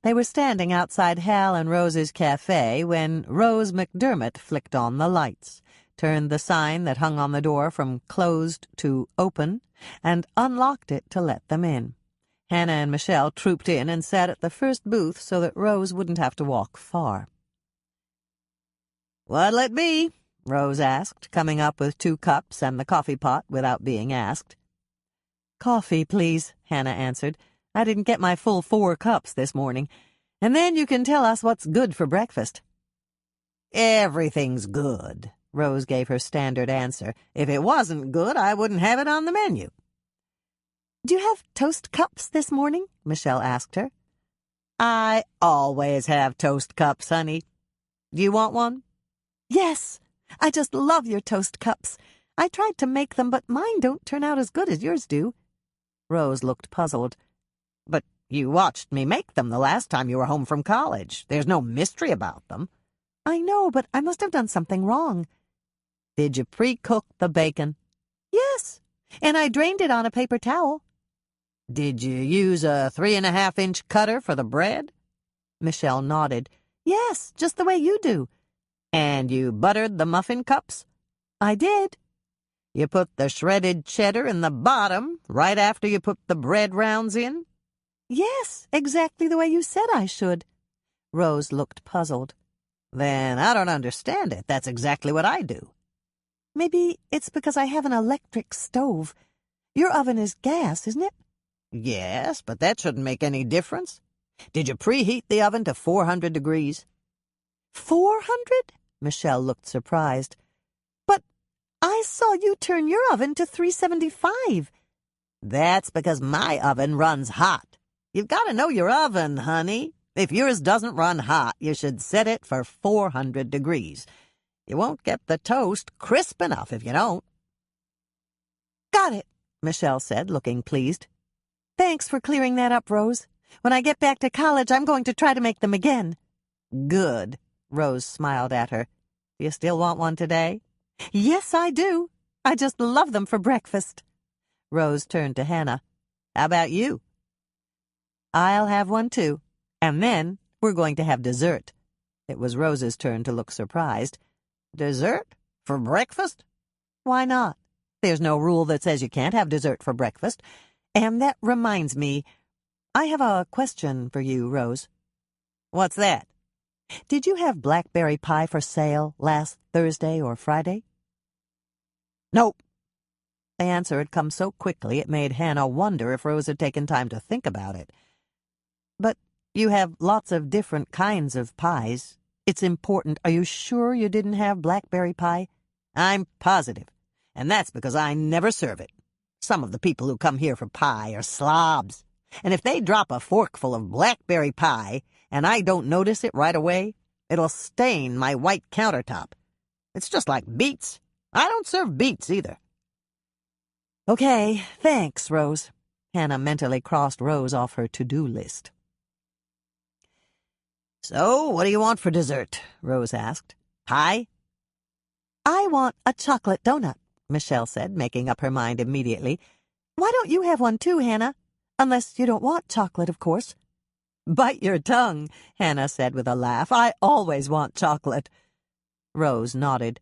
They were standing outside Hal and Rose's cafe when Rose McDermott flicked on the lights, turned the sign that hung on the door from closed to open, and unlocked it to let them in. Hannah and Michelle trooped in and sat at the first booth so that Rose wouldn't have to walk far. "What'll it be?" Rose asked, coming up with 2 cups and the coffee pot without being asked. "Coffee, please," Hannah answered. "I didn't get my full 4 cups this morning. And then you can tell us what's good for breakfast." "Everything's good," Rose gave her standard answer. "If it wasn't good, I wouldn't have it on the menu." "Do you have toast cups this morning?" Michelle asked her. "I always have toast cups, honey. Do you want one?" "Yes. I just love your toast cups. I tried to make them, but mine don't turn out as good as yours do." Rose looked puzzled. "But you watched me make them the last time you were home from college. There's no mystery about them." "I know, but I must have done something wrong." "Did you pre-cook the bacon?" "Yes, and I drained it on a paper towel." "Did you use a 3.5-inch cutter for the bread?" Michelle nodded. "Yes, just the way you do." "And you buttered the muffin cups?" "I did." "You put the shredded cheddar in the bottom right after you put the bread rounds in?" "Yes, exactly the way you said I should." Rose looked puzzled. "Then I don't understand it. That's exactly what I do." "Maybe it's because I have an electric stove. Your oven is gas, isn't it?" "Yes, but that shouldn't make any difference. Did you preheat the oven to 400 degrees? 400? Michelle looked surprised. "But I saw you turn your oven to 375. "That's because my oven runs hot. You've got to know your oven, honey. If yours doesn't run hot, you should set it for 400 degrees. You won't get the toast crisp enough if you don't." "Got it," Michelle said, looking pleased. "Thanks for clearing that up, Rose. When I get back to college, I'm going to try to make them again." "Good." Rose smiled at her. "Do you still want one today?" "Yes, I do. I just love them for breakfast." Rose turned to Hannah. "How about you?" "I'll have one too. And then we're going to have dessert." It was Rose's turn to look surprised. Dessert? For breakfast? Why not? There's no rule that says you can't have dessert for breakfast. And that reminds me, I have a question for you, Rose. What's that? Did you have blackberry pie for sale last Thursday or Friday? Nope. The answer had come so quickly it made Hannah wonder if Rose had taken time to think about it. But you have lots of different kinds of pies. It's important. Are you sure you didn't have blackberry pie? I'm positive, and that's because I never serve it. Some of the people who come here for pie are slobs, and if they drop a forkful of blackberry pie and I don't notice it right away, it'll stain my white countertop. It's just like beets. I don't serve beets either. Okay, thanks, Rose. Hannah mentally crossed Rose off her to-do list. So, what do you want for dessert? Rose asked. Pie? I want a chocolate donut, Michelle said, making up her mind immediately. Why don't you have one too, Hannah? Unless you don't want chocolate, of course. Bite your tongue, Hannah said with a laugh. I always want chocolate. Rose nodded.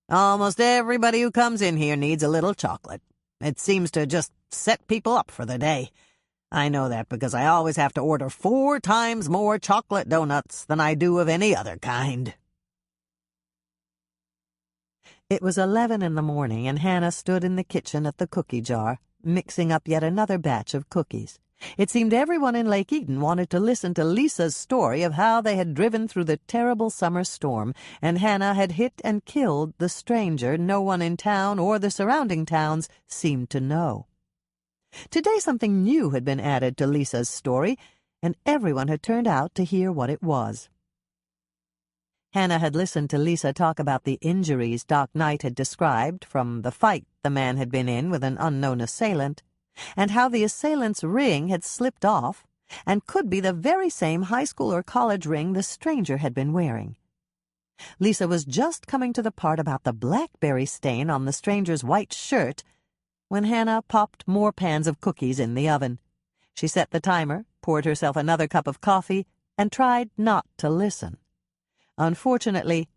Almost everybody who comes in here needs a little chocolate. It seems to just set people up for the day. I know that because I always have to order 4 times more chocolate donuts than I do of any other kind. It was 11 in the morning, and Hannah stood in the kitchen at the cookie jar, mixing up yet another batch of cookies. It seemed everyone in Lake Eaton wanted to listen to Lisa's story of how they had driven through the terrible summer storm, and Hannah had hit and killed the stranger no one in town or the surrounding towns seemed to know. Today something new had been added to Lisa's story, and everyone had turned out to hear what it was. Hannah had listened to Lisa talk about the injuries Doc Knight had described from the fight the man had been in with an unknown assailant, and how the assailant's ring had slipped off and could be the very same high school or college ring the stranger had been wearing. Lisa was just coming to the part about the blackberry stain on the stranger's white shirt when Hannah popped more pans of cookies in the oven. She set the timer, poured herself another cup of coffee, and tried not to listen. Unfortunately,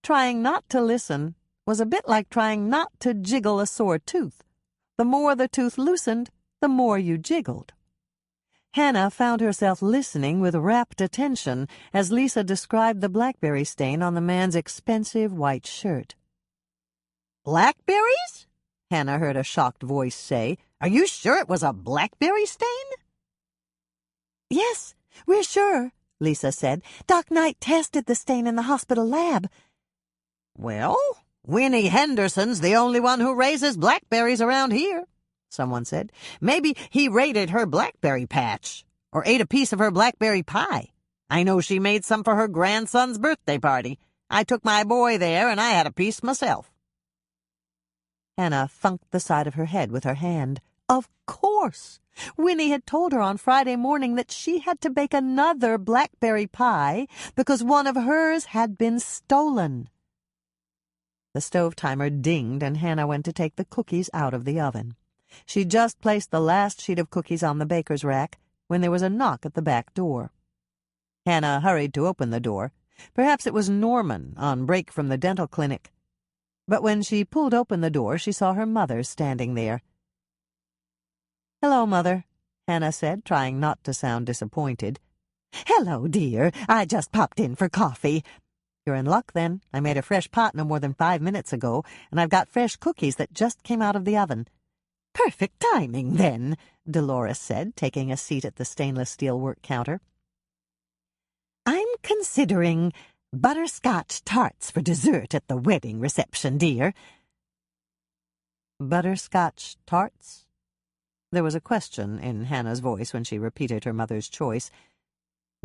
trying not to listen was a bit like trying not to jiggle a sore tooth. The more the tooth loosened, the more you jiggled. Hannah found herself listening with rapt attention as Lisa described the blackberry stain on the man's expensive white shirt. Blackberries? Hannah heard a shocked voice say. Are you sure it was a blackberry stain? Yes, we're sure, Lisa said. Doc Knight tested the stain in the hospital lab. Well, Winnie Henderson's the only one who raises blackberries around here, someone said. Maybe he raided her blackberry patch, or ate a piece of her blackberry pie. I know she made some for her grandson's birthday party. I took my boy there, and I had a piece myself. Hannah thunked the side of her head with her hand. Of course! Winnie had told her on Friday morning that she had to bake another blackberry pie because one of hers had been stolen. The stove timer dinged, and Hannah went to take the cookies out of the oven. She just placed the last sheet of cookies on the baker's rack when there was a knock at the back door. Hannah hurried to open the door. Perhaps it was Norman on break from the dental clinic. But when she pulled open the door, she saw her mother standing there. "Hello, Mother," Hannah said, trying not to sound disappointed. "Hello, dear. I just popped in for coffee." "You're in luck, then. I made a fresh pot no more than 5 minutes ago, and I've got fresh cookies that just came out of the oven." "Perfect timing, then," Dolores said, taking a seat at the stainless steel work counter. "I'm considering butterscotch tarts for dessert at the wedding reception, dear." "Butterscotch tarts?" There was a question in Hannah's voice when she repeated her mother's choice.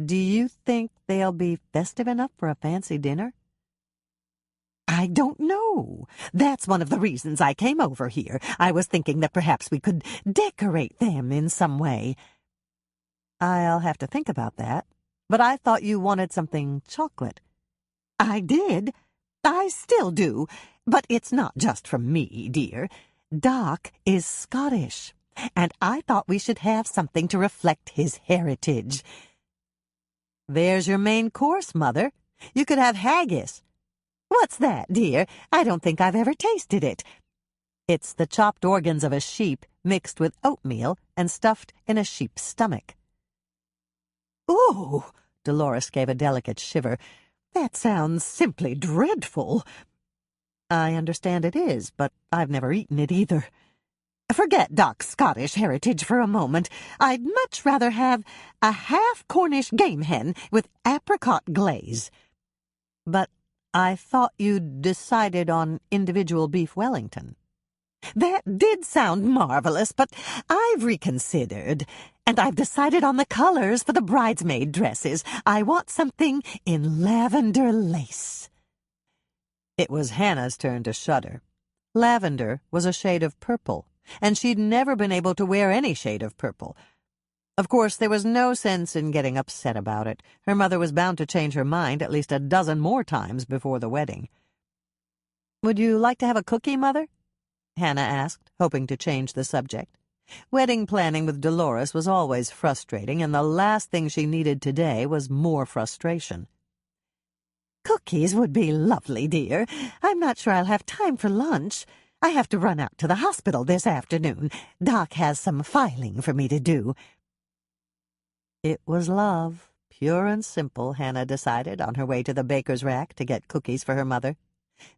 "Do you think they'll be festive enough for a fancy dinner?" "I don't know. That's one of the reasons I came over here. I was thinking that perhaps we could decorate them in some way." "I'll have to think about that. But I thought you wanted something chocolate." "I did. I still do. But it's not just from me, dear. Doc is Scottish, and I thought we should have something to reflect his heritage." "There's your main course, Mother. You could have haggis. What's that, dear? I don't think I've ever tasted it. It's the chopped organs of a sheep mixed with oatmeal and stuffed in a sheep's stomach. Ooh, Dolores gave a delicate shiver. that sounds simply dreadful. I understand it is, but I've never eaten it either. Forget Doc's Scottish heritage for a moment. I'd much rather have a half-Cornish game hen with apricot glaze. But I thought you'd decided on individual beef Wellington. That did sound marvelous, but I've reconsidered, and I've decided on the colors for the bridesmaid dresses. I want something in lavender lace. It was Hannah's turn to shudder. Lavender was a shade of purple, and she'd never been able to wear any shade of purple. Of course, there was no sense in getting upset about it. Her mother was bound to change her mind at least a dozen more times before the wedding. "Would you like to have a cookie, Mother?" Hannah asked, hoping to change the subject. Wedding planning with Dolores was always frustrating, and the last thing she needed today was more frustration. Cookies would be lovely, dear. I'm not sure I'll have time for lunch. I have to run out to the hospital this afternoon. Doc has some filing for me to do. It was love, pure and simple, Hannah decided on her way to the baker's rack to get cookies for her mother.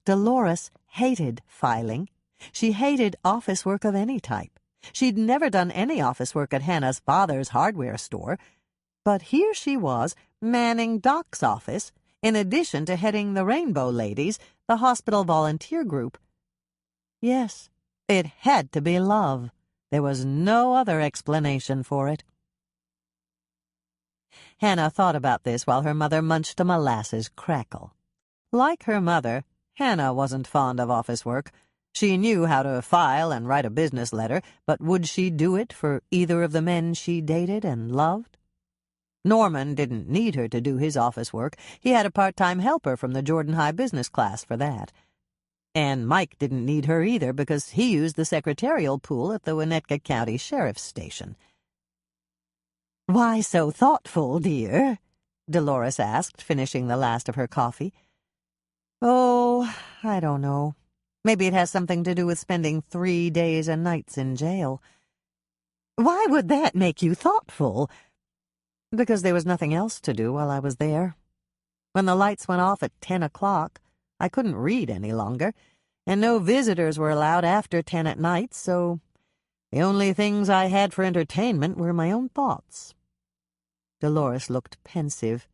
Dolores hated filing. She hated office work of any type. She'd never done any office work at Hannah's father's hardware store. But here she was, manning Doc's office, in addition to heading the Rainbow Ladies, the hospital volunteer group. Yes, it had to be love. There was no other explanation for it. Hannah thought about this while her mother munched a molasses crackle. Like her mother, Hannah wasn't fond of office work. She knew how to file and write a business letter, but would she do it for either of the men she dated and loved? Norman didn't need her to do his office work. He had a part-time helper from the Jordan High business class for that. And Mike didn't need her either because he used the secretarial pool at the Winnetka County Sheriff's Station. "Why so thoughtful, dear?" Dolores asked, finishing the last of her coffee. "Oh, I don't know. Maybe it has something to do with spending 3 days and nights in jail." "Why would that make you thoughtful?" "Because there was nothing else to do while I was there. When the lights went off at 10 o'clock, I couldn't read any longer, and no visitors were allowed after 10 at night, so the only things I had for entertainment were my own thoughts." Dolores looked pensive.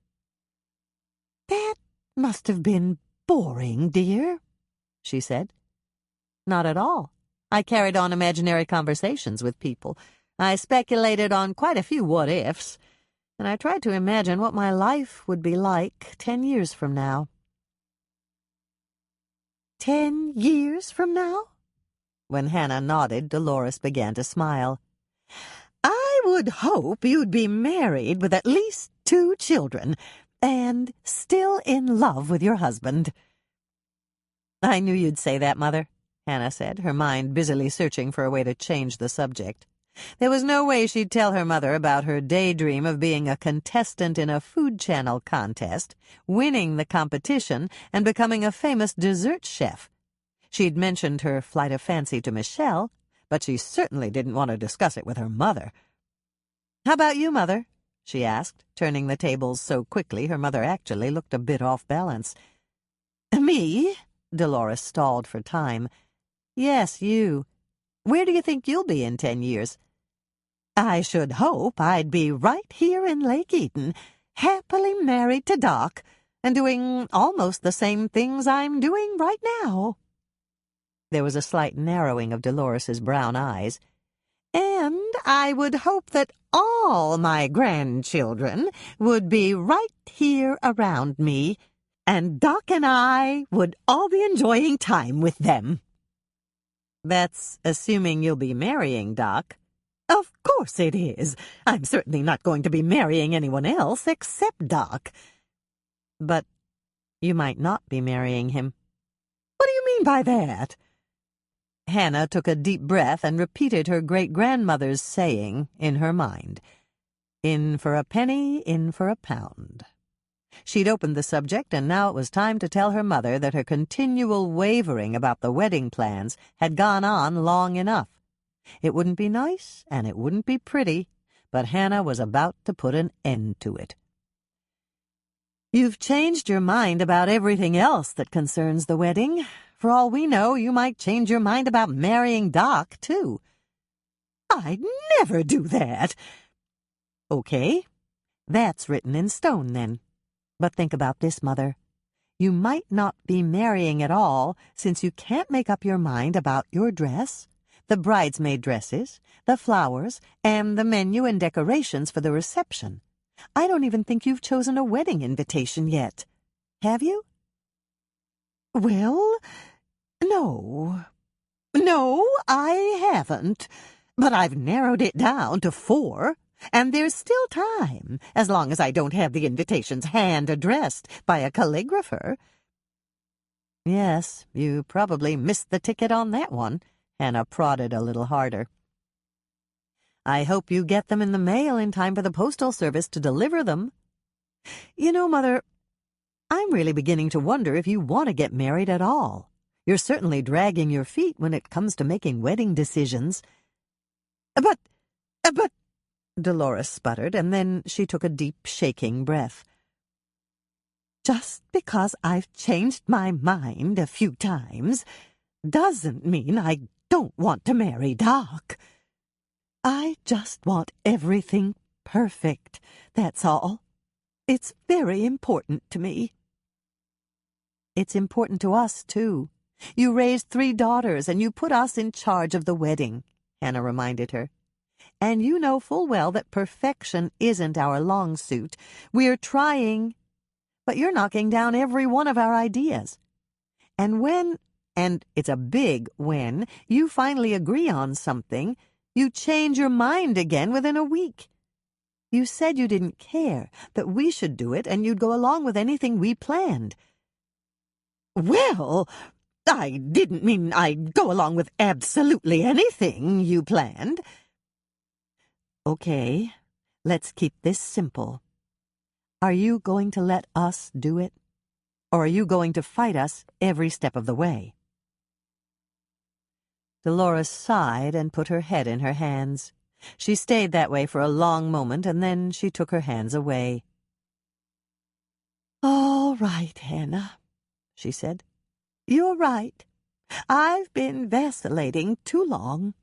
"That must have been boring, dear," she said. "Not at all. I carried on imaginary conversations with people. I speculated on quite a few what-ifs, and I tried to imagine what my life would be like 10 years from now." 10 years from now? When Hannah nodded, Dolores began to smile. "I would hope you'd be married with at least 2 children, and still in love with your husband." "I knew you'd say that, Mother," Hannah said, her mind busily searching for a way to change the subject. There was no way she'd tell her mother about her daydream of being a contestant in a Food Channel contest, winning the competition, and becoming a famous dessert chef. She'd mentioned her flight of fancy to Michelle, but she certainly didn't want to discuss it with her mother. "How about you, Mother?" she asked, turning the tables so quickly her mother actually looked a bit off balance. "Me?" Dolores stalled for time. "Yes, you. Where do you think you'll be in 10 years? "I should hope I'd be right here in Lake Eaton, happily married to Doc, and doing almost the same things I'm doing right now." There was a slight narrowing of Dolores's brown eyes. "And I would hope that all my grandchildren would be right here around me, and Doc and I would all be enjoying time with them." "That's assuming you'll be marrying Doc." "Of course it is. I'm certainly not going to be marrying anyone else except Doc." "But you might not be marrying him." "What do you mean by that?" Hannah took a deep breath and repeated her great-grandmother's saying in her mind. "In for a penny, in for a pound." She'd opened the subject, and now it was time to tell her mother that her continual wavering about the wedding plans had gone on long enough. It wouldn't be nice, and it wouldn't be pretty, but Hannah was about to put an end to it. "You've changed your mind about everything else that concerns the wedding. For all we know, you might change your mind about marrying Doc, too." "I'd never do that." "Okay, that's written in stone, then. But think about this, Mother. You might not be marrying at all, since you can't make up your mind about your dress, the bridesmaid dresses, the flowers, and the menu and decorations for the reception. I don't even think you've chosen a wedding invitation yet. Have you?" "Well, no. No, I haven't. But I've narrowed it down to 4. And there's still time, as long as I don't have the invitations hand-addressed by a calligrapher." "Yes, you probably missed the ticket on that one." Hannah prodded a little harder. "I hope you get them in the mail in time for the postal service to deliver them. You know, Mother, I'm really beginning to wonder if you want to get married at all. You're certainly dragging your feet when it comes to making wedding decisions." But, Dolores sputtered, and then she took a deep, shaking breath. "Just because I've changed my mind a few times doesn't mean I don't want to marry Doc. I just want everything perfect, that's all. It's very important to me." "It's important to us, too. You raised 3 daughters, and you put us in charge of the wedding," Hannah reminded her. "And you know full well that perfection isn't our long suit. We're trying, but you're knocking down every one of our ideas. And and it's a big when, you finally agree on something, you change your mind again within a week. You said you didn't care, that we should do it, and you'd go along with anything we planned." "Well, I didn't mean I'd go along with absolutely anything you planned." "Okay, let's keep this simple. Are you going to let us do it? Or are you going to fight us every step of the way?" Dolores sighed and put her head in her hands. She stayed that way for a long moment, and then she took her hands away. "All right, Hannah," she said. "You're right. I've been vacillating too long,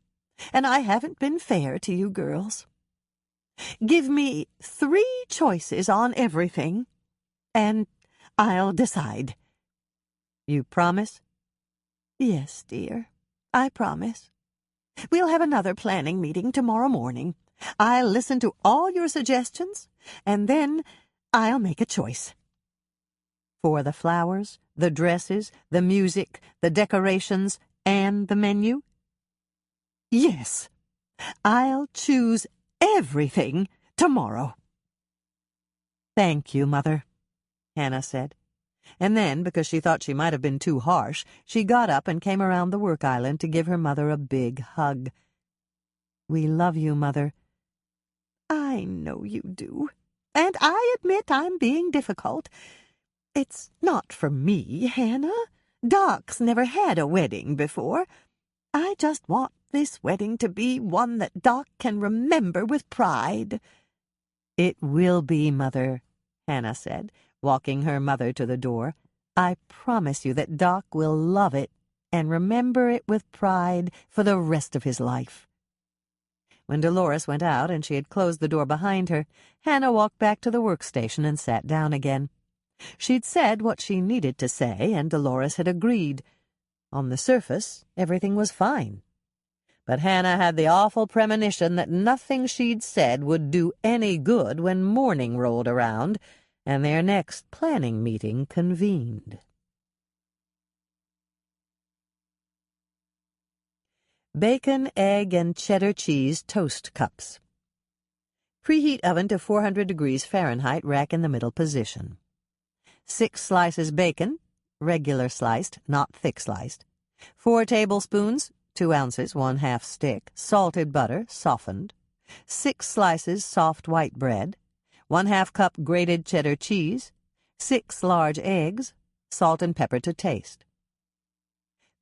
and I haven't been fair to you girls. Give me 3 choices on everything, and I'll decide." "You promise?" "Yes, dear, I promise. We'll have another planning meeting tomorrow morning. I'll listen to all your suggestions, and then I'll make a choice." "For the flowers, the dresses, the music, the decorations, and the menu?" "Yes, I'll choose everything tomorrow." "Thank you, Mother," Hannah said. And then, because she thought she might have been too harsh, she got up and came around the work island to give her mother a big hug. "We love you, Mother." "I know you do, and I admit I'm being difficult. It's not for me, Hannah. Doc's never had a wedding before. I just want this wedding to be one that Doc can remember with pride." "It will be, Mother," Hannah said, walking her mother to the door. "I promise you that Doc will love it and remember it with pride for the rest of his life." When Dolores went out and she had closed the door behind her, Hannah walked back to the workstation and sat down again. She'd said what she needed to say, and Dolores had agreed. On the surface, everything was fine. But Hannah had the awful premonition that nothing she'd said would do any good when morning rolled around and their next planning meeting convened. Bacon, egg, and cheddar cheese toast cups. Preheat oven to 400 degrees Fahrenheit, rack in the middle position. 6 slices bacon, regular sliced, not thick sliced. 4 tablespoons, 2 ounces, 1/2 stick, salted butter, softened. 6 slices soft white bread. 1/2 cup grated cheddar cheese. 6 large eggs, salt and pepper to taste.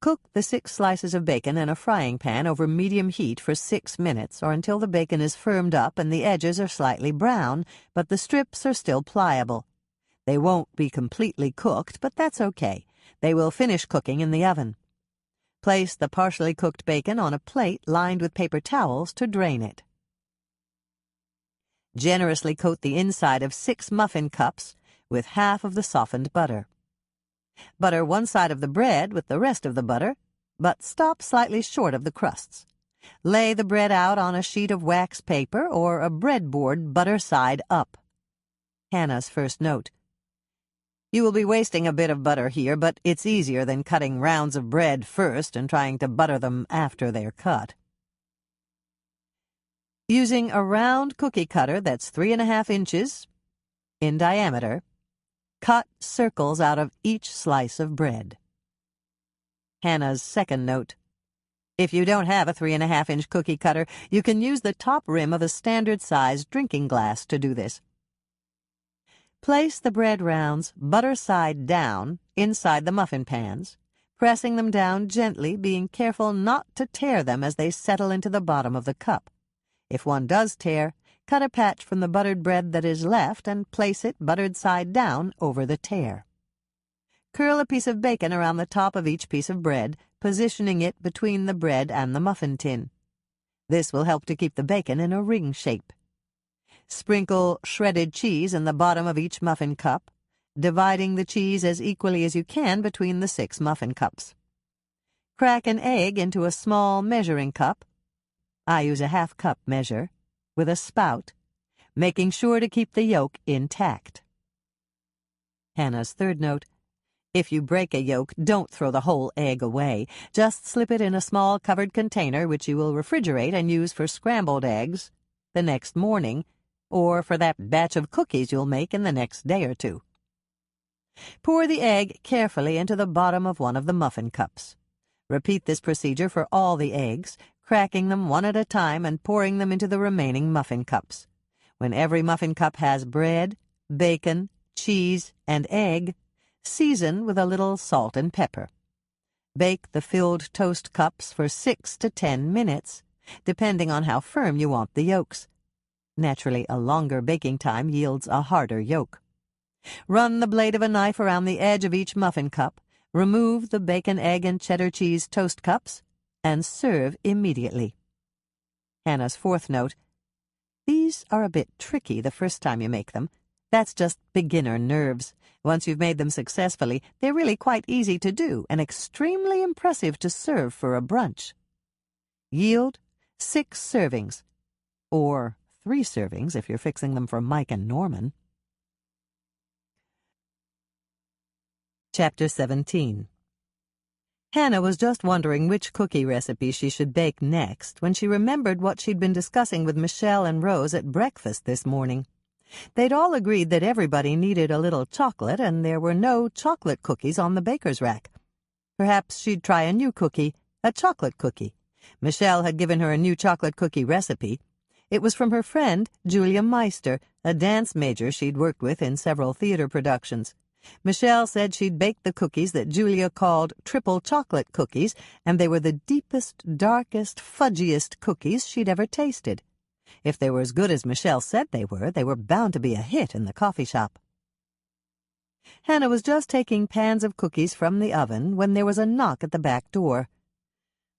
Cook the 6 slices of bacon in a frying pan over medium heat for 6 minutes, or until the bacon is firmed up and the edges are slightly brown, but the strips are still pliable. They won't be completely cooked, but that's okay. They will finish cooking in the oven. Place the partially cooked bacon on a plate lined with paper towels to drain it. Generously coat the inside of 6 muffin cups with half of the softened butter. Butter one side of the bread with the rest of the butter, but stop slightly short of the crusts. Lay the bread out on a sheet of wax paper or a breadboard butter side up. Hannah's first note. You will be wasting a bit of butter here, but it's easier than cutting rounds of bread first and trying to butter them after they're cut. Using a round cookie cutter that's 3½ inches in diameter, cut circles out of each slice of bread. Hannah's second note. If you don't have a 3½ inch cookie cutter, you can use the top rim of a standard-sized drinking glass to do this. Place the bread rounds butter side down inside the muffin pans, pressing them down gently, being careful not to tear them as they settle into the bottom of the cup. If one does tear, cut a patch from the buttered bread that is left and place it buttered side down over the tear. Curl a piece of bacon around the top of each piece of bread, positioning it between the bread and the muffin tin. This will help to keep the bacon in a ring shape. Sprinkle shredded cheese in the bottom of each muffin cup, dividing the cheese as equally as you can between the 6 muffin cups. Crack an egg into a small measuring cup. I use a ½ cup measure, with a spout, making sure to keep the yolk intact. Hannah's third note. If you break a yolk, don't throw the whole egg away. Just slip it in a small covered container which you will refrigerate and use for scrambled eggs the next morning, or for that batch of cookies you'll make in the next day or 2. Pour the egg carefully into the bottom of one of the muffin cups. Repeat this procedure for all the eggs, cracking them one at a time and pouring them into the remaining muffin cups. When every muffin cup has bread, bacon, cheese, and egg, season with a little salt and pepper. Bake the filled toast cups for 6 to 10 minutes, depending on how firm you want the yolks. Naturally, a longer baking time yields a harder yolk. Run the blade of a knife around the edge of each muffin cup, remove the bacon, egg, and cheddar cheese toast cups, and serve immediately. Hannah's fourth note. These are a bit tricky the first time you make them. That's just beginner nerves. Once you've made them successfully, they're really quite easy to do and extremely impressive to serve for a brunch. Yield 6 servings, or 3 servings if you're fixing them for Mike and Norman. Chapter 17. Hannah was just wondering which cookie recipe she should bake next when she remembered what she'd been discussing with Michelle and Rose at breakfast this morning. They'd all agreed that everybody needed a little chocolate, and there were no chocolate cookies on the baker's rack. Perhaps she'd try a new cookie, a chocolate cookie. Michelle had given her a new chocolate cookie recipe. It was from her friend, Julia Meister, a dance major she'd worked with in several theater productions. Michelle said she'd baked the cookies that Julia called triple chocolate cookies, and they were the deepest, darkest, fudgiest cookies she'd ever tasted. If they were as good as Michelle said they were bound to be a hit in the coffee shop. Hannah was just taking pans of cookies from the oven when there was a knock at the back door.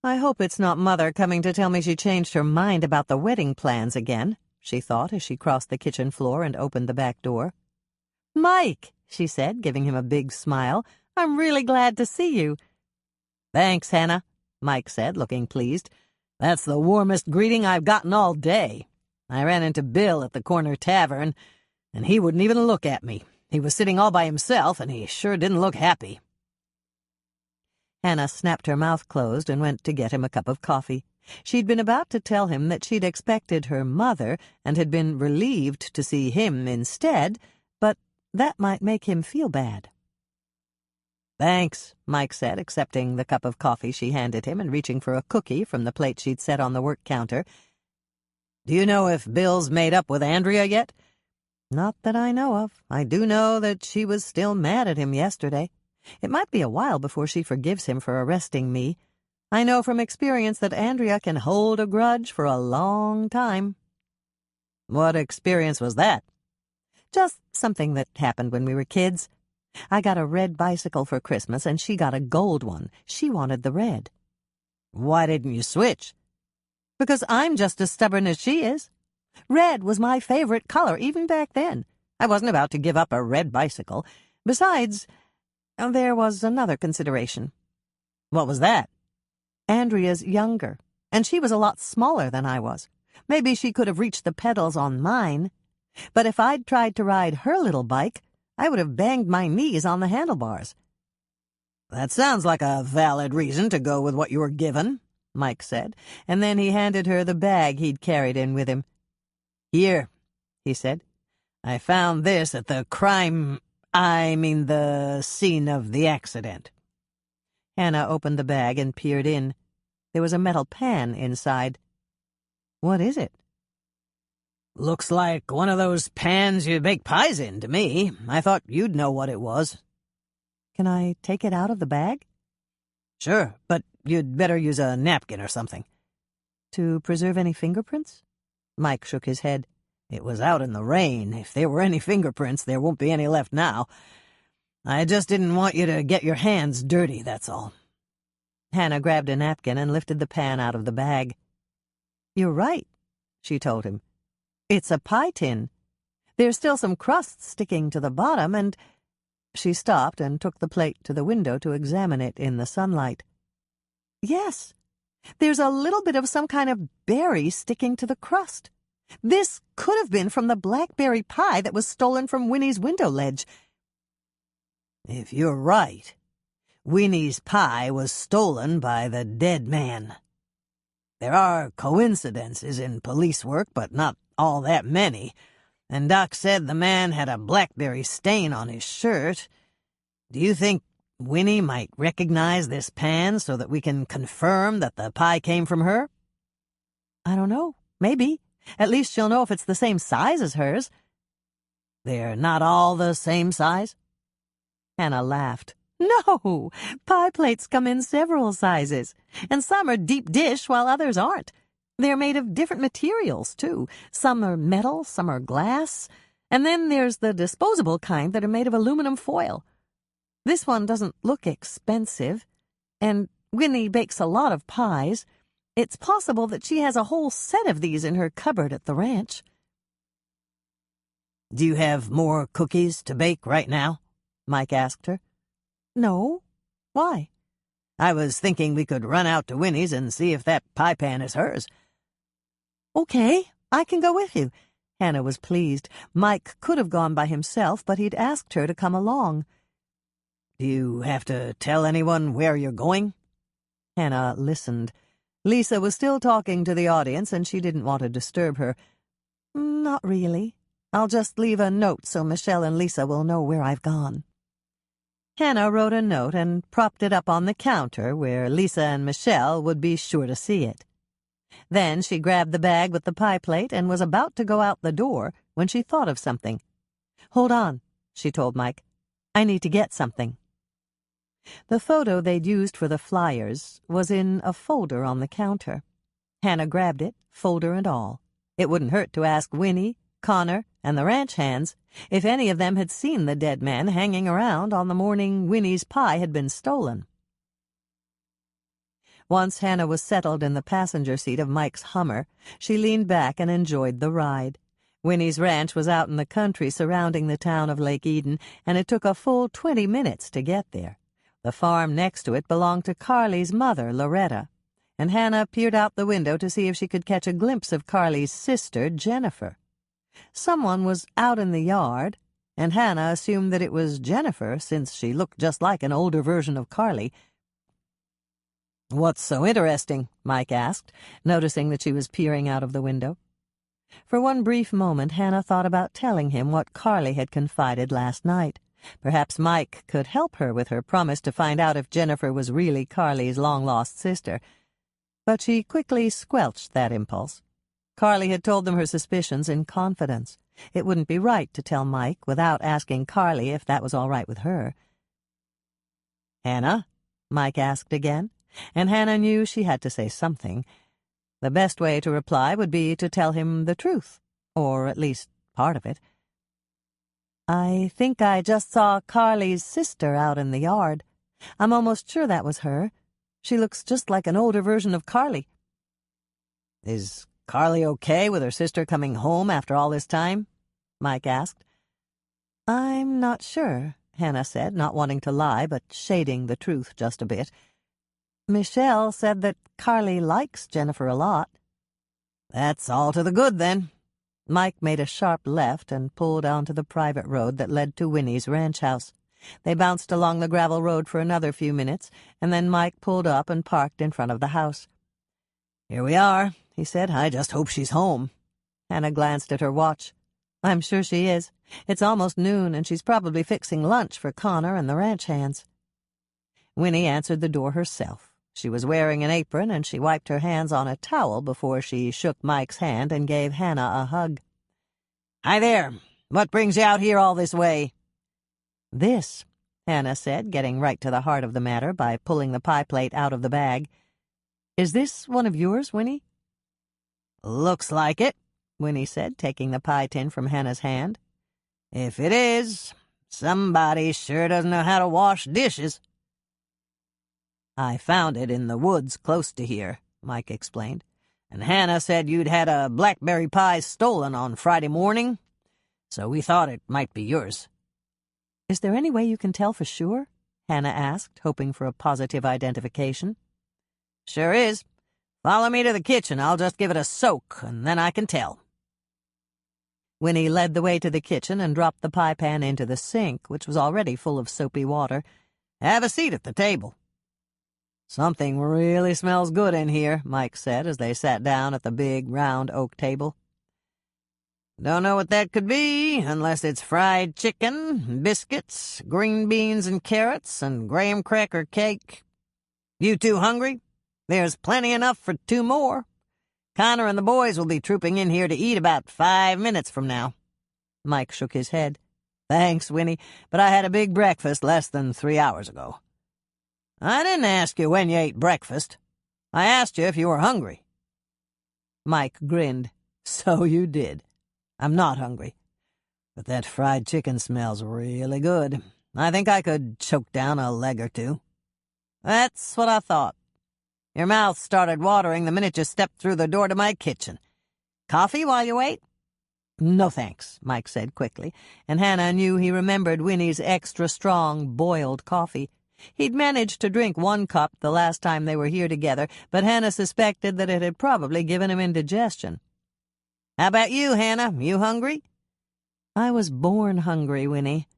I hope it's not Mother coming to tell me she changed her mind about the wedding plans again, she thought as she crossed the kitchen floor and opened the back door. Mike, she said, giving him a big smile. I'm really glad to see you. Thanks, Hannah, Mike said, looking pleased. That's the warmest greeting I've gotten all day. I ran into Bill at the corner tavern, and he wouldn't even look at me. He was sitting all by himself, and he sure didn't look happy. Hannah snapped her mouth closed and went to get him a cup of coffee. She'd been about to tell him that she'd expected her mother and had been relieved to see him instead, but that might make him feel bad. Thanks, Mike said, accepting the cup of coffee she handed him and reaching for a cookie from the plate she'd set on the work counter. Do you know if Bill's made up with Andrea yet? Not that I know of. I do know that she was still mad at him yesterday. It might be a while before she forgives him for arresting me. I know from experience that Andrea can hold a grudge for a long time. What experience was that? Just something that happened when we were kids. I got a red bicycle for Christmas, and she got a gold one. She wanted the red. Why didn't you switch? Because I'm just as stubborn as she is. Red was my favorite color, even back then. I wasn't about to give up a red bicycle. Besides, there was another consideration. What was that? Andrea's younger, and she was a lot smaller than I was. Maybe she could have reached the pedals on mine. But if I'd tried to ride her little bike, I would have banged my knees on the handlebars. That sounds like a valid reason to go with what you were given, Mike said, and then he handed her the bag he'd carried in with him. Here, he said. I found this at the the scene of the accident. Hannah opened the bag and peered in. There was a metal pan inside. What is it? Looks like one of those pans you bake pies in to me. I thought you'd know what it was. Can I take it out of the bag? Sure, but you'd better use a napkin or something. To preserve any fingerprints? Mike shook his head. It was out in the rain. If there were any fingerprints, there won't be any left now. I just didn't want you to get your hands dirty, that's all. Hannah grabbed a napkin and lifted the pan out of the bag. You're right, she told him. It's a pie tin. There's still some crust sticking to the bottom, and... She stopped and took the plate to the window to examine it in the sunlight. Yes, there's a little bit of some kind of berry sticking to the crust. This could have been from the blackberry pie that was stolen from Winnie's window ledge. If you're right, Winnie's pie was stolen by the dead man. There are coincidences in police work, but not all that many, and Doc said the man had a blackberry stain on his shirt. Do you think Winnie might recognize this pan so that we can confirm that the pie came from her? I don't know. Maybe. At least she'll know if it's the same size as hers. They're not all the same size? Hannah laughed. No, pie plates come in several sizes, and some are deep dish while others aren't. They're made of different materials, too. Some are metal, some are glass, and then there's the disposable kind that are made of aluminum foil. This one doesn't look expensive, and Winnie bakes a lot of pies. It's possible that she has a whole set of these in her cupboard at the ranch. Do you have more cookies to bake right now? Mike asked her. No. Why? I was thinking we could run out to Winnie's and see if that pie pan is hers. Okay, I can go with you. Hannah was pleased. Mike could have gone by himself, but he'd asked her to come along. Do you have to tell anyone where you're going? Hannah listened. Lisa was still talking to the audience, and she didn't want to disturb her. Not really. I'll just leave a note so Michelle and Lisa will know where I've gone. Hannah wrote a note and propped it up on the counter where Lisa and Michelle would be sure to see it. Then she grabbed the bag with the pie plate and was about to go out the door when she thought of something. Hold on, she told Mike. I need to get something. The photo they'd used for the flyers was in a folder on the counter. Hannah grabbed it, folder and all. It wouldn't hurt to ask Winnie, Connor, and the ranch hands if any of them had seen the dead man hanging around on the morning Winnie's pie had been stolen. Once Hannah was settled in the passenger seat of Mike's Hummer, she leaned back and enjoyed the ride. Winnie's ranch was out in the country surrounding the town of Lake Eden, and it took a full 20 minutes to get there. The farm next to it belonged to Carly's mother, Loretta, and Hannah peered out the window to see if she could catch a glimpse of Carly's sister, Jennifer. Someone was out in the yard, and Hannah assumed that it was Jennifer, since she looked just like an older version of Carly. What's so interesting? Mike asked, noticing that she was peering out of the window. For one brief moment, Hannah thought about telling him what Carly had confided last night. Perhaps Mike could help her with her promise to find out if Jennifer was really Carly's long-lost sister. But she quickly squelched that impulse. Carly had told them her suspicions in confidence. It wouldn't be right to tell Mike without asking Carly if that was all right with her. "Hannah?" Mike asked again, and Hannah knew she had to say something. The best way to reply would be to tell him the truth, or at least part of it. "I think I just saw Carly's sister out in the yard. I'm almost sure that was her. She looks just like an older version of Carly." "Is Carly okay with her sister coming home after all this time?" Mike asked. "I'm not sure," Hannah said, not wanting to lie, but shading the truth just a bit. "Michelle said that Carly likes Jennifer a lot." "That's all to the good, then." Mike made a sharp left and pulled onto the private road that led to Winnie's ranch house. They bounced along the gravel road for another few minutes, and then Mike pulled up and parked in front of the house. "Here we are," he said. "I just hope she's home." Hannah glanced at her watch. "I'm sure she is. It's almost noon, and she's probably fixing lunch for Connor and the ranch hands." Winnie answered the door herself. She was wearing an apron, and she wiped her hands on a towel before she shook Mike's hand and gave Hannah a hug. "Hi there. What brings you out here all this way?" "This," Hannah said, getting right to the heart of the matter by pulling the pie plate out of the bag. "Is this one of yours, Winnie?" "Looks like it," Winnie said, taking the pie tin from Hannah's hand. "If it is, somebody sure doesn't know how to wash dishes." "I found it in the woods close to here," Mike explained. "And Hannah said you'd had a blackberry pie stolen on Friday morning, so we thought it might be yours." "Is there any way you can tell for sure?" Hannah asked, hoping for a positive identification. "Sure is. Follow me to the kitchen. I'll just give it a soak, and then I can tell." Winnie led the way to the kitchen and dropped the pie pan into the sink, which was already full of soapy water. "Have a seat at the table." "Something really smells good in here," Mike said as they sat down at the big, round oak table. "Don't know what that could be, unless it's fried chicken, biscuits, green beans and carrots, and graham cracker cake. You two hungry? There's plenty enough for 2 more. Connor and the boys will be trooping in here to eat about 5 minutes from now." Mike shook his head. "Thanks, Winnie, but I had a big breakfast less than 3 hours ago." "I didn't ask you when you ate breakfast. I asked you if you were hungry." Mike grinned. "So you did. I'm not hungry. But that fried chicken smells really good. I think I could choke down a leg or 2. "That's what I thought. Your mouth started watering the minute you stepped through the door to my kitchen. Coffee while you wait?" "No thanks," Mike said quickly, and Hannah knew he remembered Winnie's extra-strong boiled coffee. He'd managed to drink 1 cup the last time they were here together, but Hannah suspected that it had probably given him indigestion. "How about you, Hannah? You hungry?" "I was born hungry, Winnie.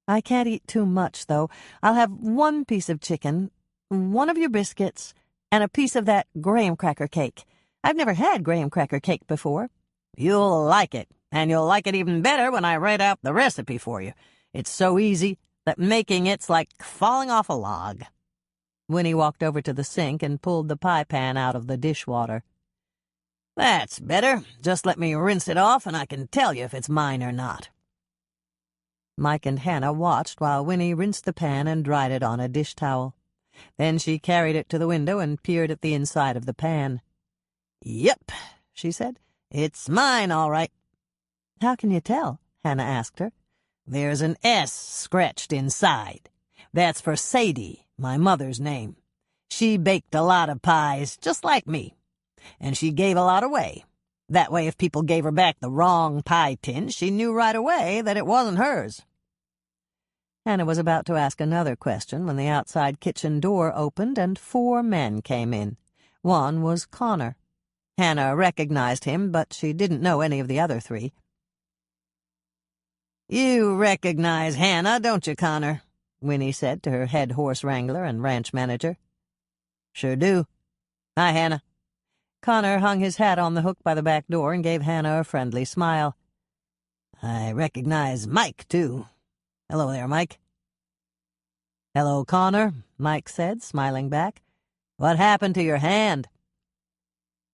I can't eat too much, though. I'll have 1 piece of chicken, 1 of your biscuits, and a piece of that graham cracker cake. I've never had graham cracker cake before." "You'll like it, and you'll like it even better when I write out the recipe for you. It's so easy that making it's like falling off a log." Winnie walked over to the sink and pulled the pie pan out of the dishwater. "That's better. Just let me rinse it off, and I can tell you if it's mine or not." Mike and Hannah watched while Winnie rinsed the pan and dried it on a dish towel. Then she carried it to the window and peered at the inside of the pan. "Yep," she said. "It's mine, all right." "How can you tell?" Hannah asked her. "There's an S scratched inside. That's for Sadie, my mother's name. She baked a lot of pies, just like me. And she gave a lot away. That way if people gave her back the wrong pie tin, she knew right away that it wasn't hers." Hannah was about to ask another question when the outside kitchen door opened and 4 men came in. One was Connor. Hannah recognized him, but she didn't know any of the other 3. "You recognize Hannah, don't you, Connor?" Winnie said to her head horse wrangler and ranch manager. "Sure do. Hi, Hannah." Connor hung his hat on the hook by the back door and gave Hannah a friendly smile. "I recognize Mike, too. Hello there, Mike." "Hello, Connor," Mike said, smiling back. "What happened to your hand?"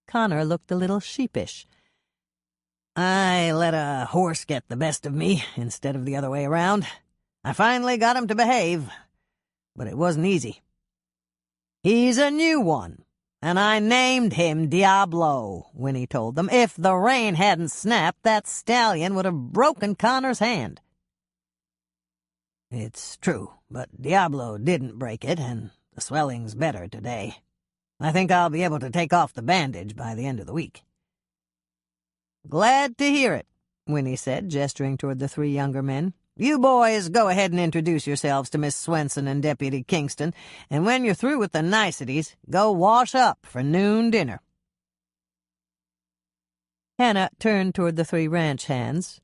Connor looked a little sheepish. I let a horse get the best of me instead of the other way around. I finally got him to behave, but it wasn't easy. He's a new one, and I named him Diablo, Winnie told them. If the rein hadn't snapped, that stallion would have broken Connor's hand. It's true, but Diablo didn't break it, and the swelling's better today. I think I'll be able to take off the bandage by the end of the week. Glad to hear it, Winnie said, gesturing toward the three younger men. You boys go ahead and introduce yourselves to Miss Swensen and Deputy Kingston, and when you're through with the niceties, go wash up for noon dinner. Hannah turned toward the three ranch hands.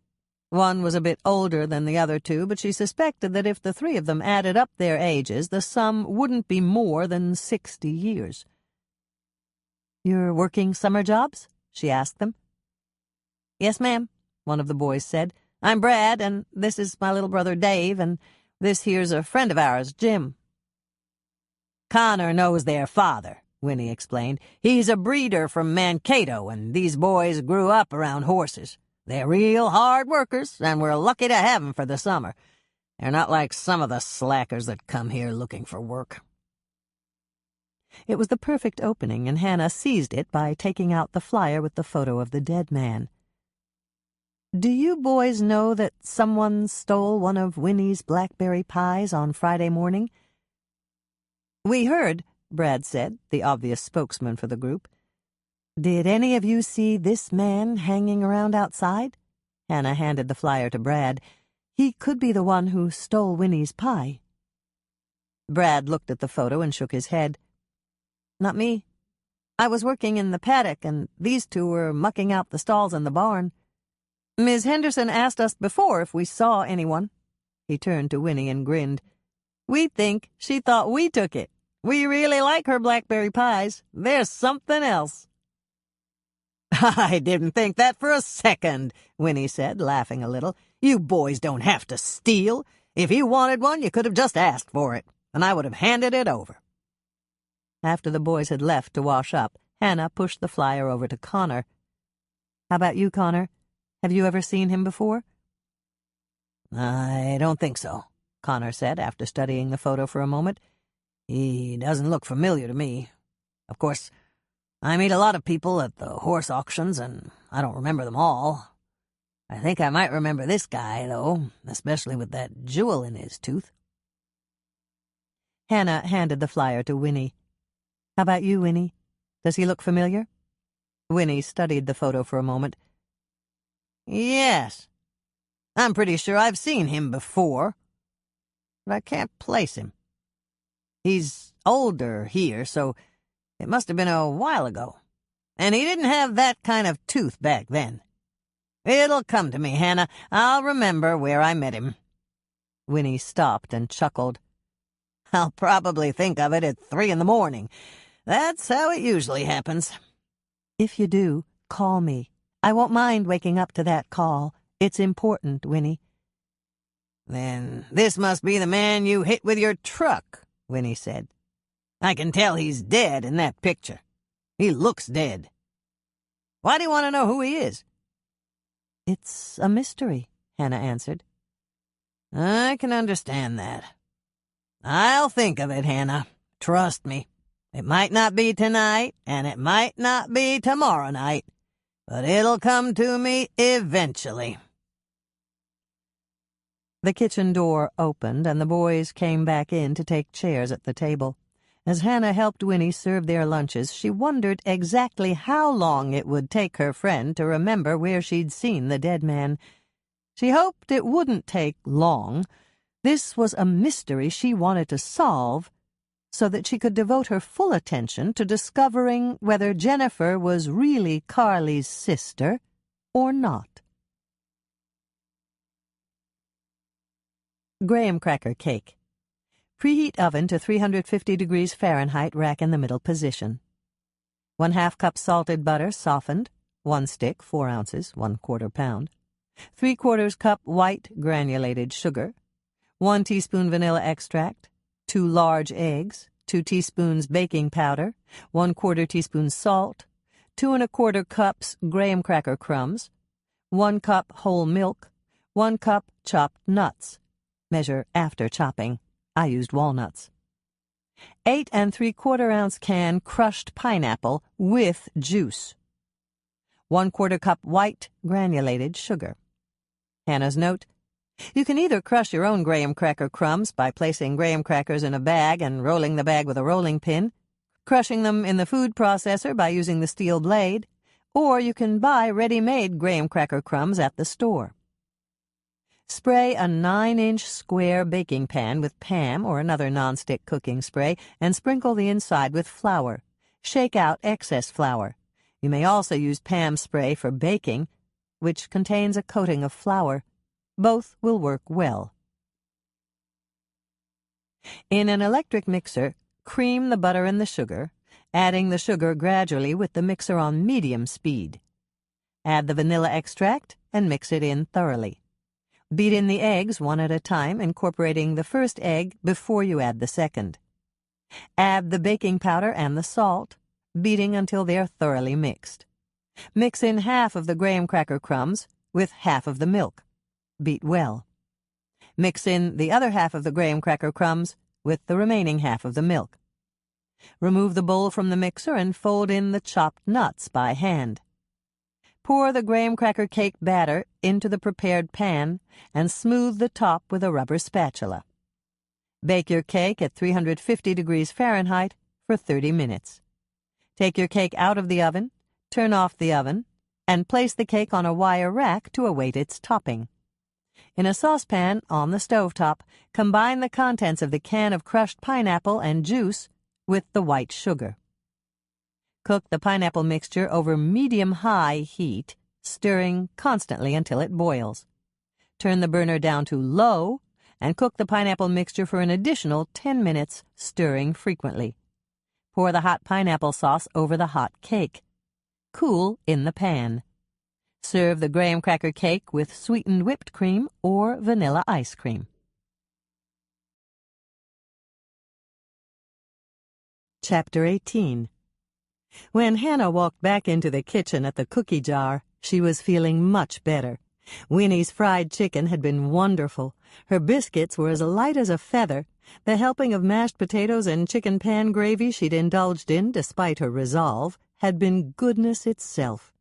One was a bit older than the other two, but she suspected that if the three of them added up their ages, the sum wouldn't be more than 60 years. "You're working summer jobs?" she asked them. "Yes, ma'am," one of the boys said. "I'm Brad, and this is my little brother Dave, and this here's a friend of ours, Jim." "Connor knows their father," Winnie explained. "He's a breeder from Mankato, and these boys grew up around horses. They're real hard workers, and we're lucky to have 'em for the summer. They're not like some of the slackers that come here looking for work." It was the perfect opening, and Hannah seized it by taking out the flyer with the photo of the dead man. "Do you boys know that someone stole one of Winnie's blackberry pies on Friday morning?" "We heard," Brad said, the obvious spokesman for the group. "Did any of you see this man hanging around outside?" Hannah handed the flyer to Brad. "He could be the one who stole Winnie's pie." Brad looked at the photo and shook his head. "Not me. I was working in the paddock, and these two were mucking out the stalls in the barn. Ms. Henderson asked us before if we saw anyone." He turned to Winnie and grinned. "We think she thought we took it. We really like her blackberry pies. They're something else." "I didn't think that for a second," Winnie said, laughing a little. "You boys don't have to steal. If you wanted one, you could have just asked for it, and I would have handed it over." After the boys had left to wash up, Hannah pushed the flyer over to Connor. "How about you, Connor? Have you ever seen him before?" "I don't think so," Connor said after studying the photo for a moment. "He doesn't look familiar to me. Of course, I meet a lot of people at the horse auctions, and I don't remember them all. I think I might remember this guy, though, especially with that jewel in his tooth." Hannah handed the flyer to Winnie. "How about you, Winnie? Does he look familiar?" Winnie studied the photo for a moment. "Yes. I'm pretty sure I've seen him before, but I can't place him. He's older here, so it must have been a while ago. And he didn't have that kind of tooth back then. It'll come to me, Hannah. I'll remember where I met him." Winnie stopped and chuckled. "I'll probably think of it at 3 in the morning. That's how it usually happens." "If you do, call me. I won't mind waking up to that call. It's important, Winnie." "Then this must be the man you hit with your truck," Winnie said. "I can tell he's dead in that picture. He looks dead. Why do you want to know who he is?" "It's a mystery," Hannah answered. "I can understand that. I'll think of it, Hannah. Trust me. It might not be tonight, and it might not be tomorrow night, but it'll come to me eventually." The kitchen door opened, and the boys came back in to take chairs at the table. As Hannah helped Winnie serve their lunches, she wondered exactly how long it would take her friend to remember where she'd seen the dead man. She hoped it wouldn't take long. This was a mystery she wanted to solve, so that she could devote her full attention to discovering whether Jennifer was really Carly's sister or not. Graham cracker cake. Preheat oven to 350 degrees Fahrenheit, rack in the middle position. 1/2 cup salted butter, softened. 1 stick, 4 ounces, 1/4 pound. 3/4 cup white granulated sugar. 1 teaspoon vanilla extract. 2 large eggs. 2 teaspoons baking powder. 1/4 teaspoon salt. 2 1/4 cups graham cracker crumbs. 1 cup whole milk, 1 cup chopped nuts. Measure after chopping. I used walnuts. 8 3/4-ounce can crushed pineapple with juice. 1/4 cup white granulated sugar. Hannah's note: you can either crush your own graham cracker crumbs by placing graham crackers in a bag and rolling the bag with a rolling pin, crushing them in the food processor by using the steel blade, or you can buy ready-made graham cracker crumbs at the store. Spray a 9-inch square baking pan with Pam or another nonstick cooking spray and sprinkle the inside with flour. Shake out excess flour. You may also use Pam spray for baking, which contains a coating of flour. Both will work well. In an electric mixer, cream the butter and the sugar, adding the sugar gradually with the mixer on medium speed. Add the vanilla extract and mix it in thoroughly. Beat in the eggs one at a time, incorporating the first egg before you add the second. Add the baking powder and the salt, beating until they are thoroughly mixed. Mix in half of the graham cracker crumbs with half of the milk. Beat well. Mix in the other half of the graham cracker crumbs with the remaining half of the milk. Remove the bowl from the mixer and fold in the chopped nuts by hand. Pour the graham cracker cake batter into the prepared pan and smooth the top with a rubber spatula. Bake your cake at 350 degrees Fahrenheit for 30 minutes. Take your cake out of the oven, turn off the oven, and place the cake on a wire rack to await its topping. In a saucepan on the stovetop, combine the contents of the can of crushed pineapple and juice with the white sugar. Cook the pineapple mixture over medium-high heat, stirring constantly until it boils. Turn the burner down to low and cook the pineapple mixture for an additional 10 minutes, stirring frequently. Pour the hot pineapple sauce over the hot cake. Cool in the pan. Serve the graham cracker cake with sweetened whipped cream or vanilla ice cream. Chapter 18. When Hannah walked back into the kitchen at the cookie jar, she was feeling much better. Winnie's fried chicken had been wonderful. Her biscuits were as light as a feather. The helping of mashed potatoes and chicken pan gravy she'd indulged in, despite her resolve, had been goodness itself.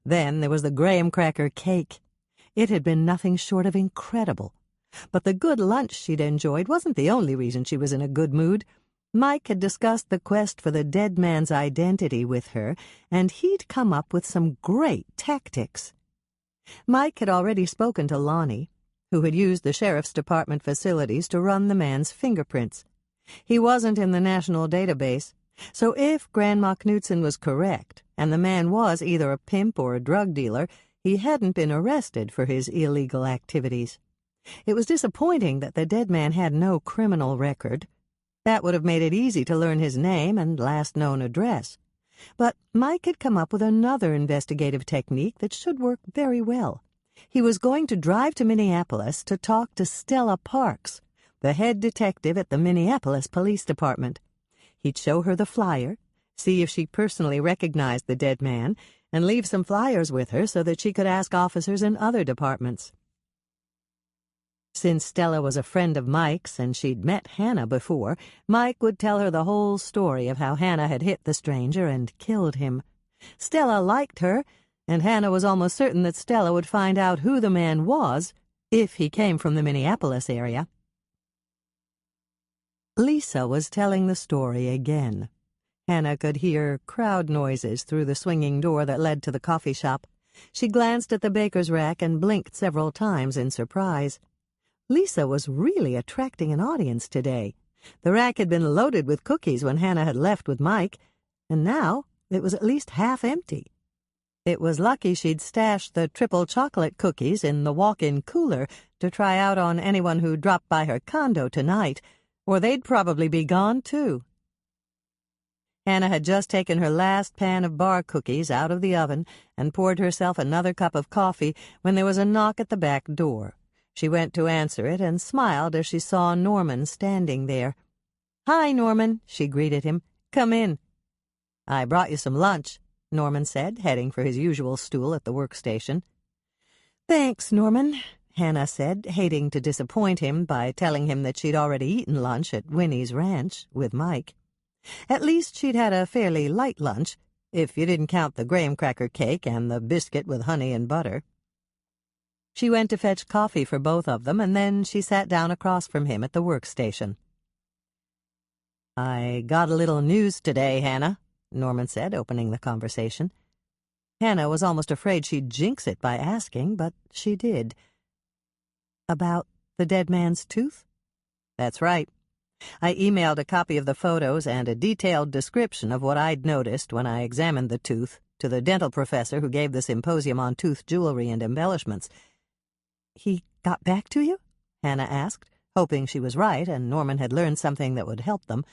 Then there was the graham cracker cake. It had been nothing short of incredible. But the good lunch she'd enjoyed wasn't the only reason she was in a good mood. Mike had discussed the quest for the dead man's identity with her, and he'd come up with some great tactics. Mike had already spoken to Lonnie, who had used the sheriff's department facilities to run the man's fingerprints. He wasn't in the national database, so if Grandma Knudsen was correct, and the man was either a pimp or a drug dealer, he hadn't been arrested for his illegal activities. It was disappointing that the dead man had no criminal record. That would have made it easy to learn his name and last known address. But Mike had come up with another investigative technique that should work very well. He was going to drive to Minneapolis to talk to Stella Parks, the head detective at the Minneapolis Police Department. He'd show her the flyer, see if she personally recognized the dead man, and leave some flyers with her so that she could ask officers in other departments. Since Stella was a friend of Mike's and she'd met Hannah before, Mike would tell her the whole story of how Hannah had hit the stranger and killed him. Stella liked her, and Hannah was almost certain that Stella would find out who the man was if he came from the Minneapolis area. Lisa was telling the story again. Hannah could hear crowd noises through the swinging door that led to the coffee shop. She glanced at the baker's rack and blinked several times in surprise. Lisa was really attracting an audience today. The rack had been loaded with cookies when Hannah had left with Mike, and now it was at least half empty. It was lucky she'd stashed the triple chocolate cookies in the walk-in cooler to try out on anyone who dropped by her condo tonight, or they'd probably be gone too. Hannah had just taken her last pan of bar cookies out of the oven and poured herself another cup of coffee when there was a knock at the back door. She went to answer it and smiled as she saw Norman standing there. "Hi, Norman," she greeted him. "Come in." "I brought you some lunch," Norman said, heading for his usual stool at the workstation. Thanks, Norman, Hannah said, hating to disappoint him by telling him that she'd already eaten lunch at Winnie's ranch with Mike. At least she'd had a fairly light lunch, if you didn't count the graham cracker cake and the biscuit with honey and butter. She went to fetch coffee for both of them, and then she sat down across from him at the workstation. "I got a little news today, Hannah," Norman said, opening the conversation. Hannah was almost afraid she'd jinx it by asking, but she did. "About the dead man's tooth?" "That's right. I emailed a copy of the photos and a detailed description of what I'd noticed when I examined the tooth to the dental professor who gave the symposium on tooth jewelry and embellishments." "He got back to you?" Hannah asked, hoping she was right and Norman had learned something that would help them.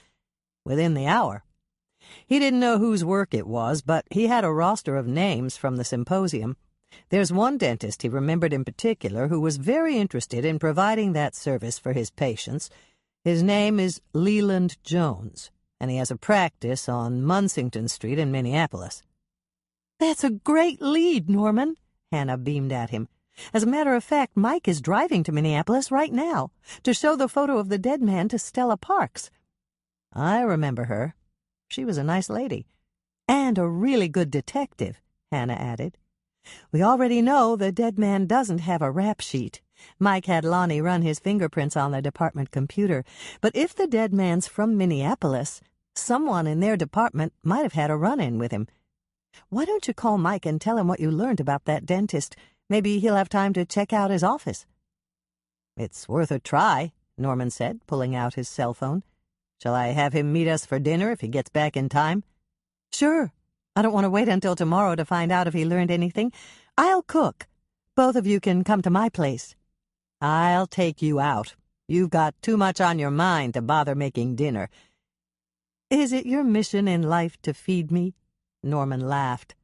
"Within the hour. He didn't know whose work it was, but he had a roster of names from the symposium. There's one dentist he remembered in particular who was very interested in providing that service for his patients. His name is Leland Jones, and he has a practice on Munsington Street in Minneapolis." "That's a great lead, Norman," Hannah beamed at him. "As a matter of fact, Mike is driving to Minneapolis right now to show the photo of the dead man to Stella Parks." "I remember her. She was a nice lady." "And a really good detective," Hannah added. "We already know the dead man doesn't have a rap sheet. Mike had Lonnie run his fingerprints on the department computer. But if the dead man's from Minneapolis, someone in their department might have had a run-in with him. Why don't you call Mike and tell him what you learned about that dentist? Maybe he'll have time to check out his office." "It's worth a try," Norman said, pulling out his cell phone. "Shall I have him meet us for dinner if he gets back in time?" "Sure. I don't want to wait until tomorrow to find out if he learned anything. I'll cook. Both of you can come to my place." "I'll take you out. You've got too much on your mind to bother making dinner." "Is it your mission in life to feed me?" Norman laughed.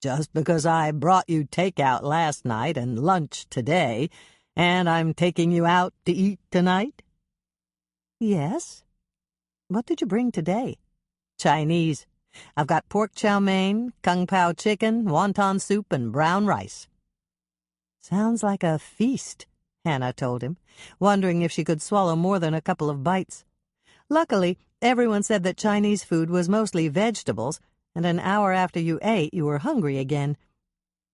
"Just because I brought you takeout last night and lunch today, and I'm taking you out to eat tonight?" "Yes. What did you bring today?" "Chinese. I've got pork chow mein, kung pao chicken, wonton soup, and brown rice." "Sounds like a feast," Hannah told him, wondering if she could swallow more than a couple of bites. Luckily, everyone said that Chinese food was mostly vegetables, and an hour after you ate, you were hungry again.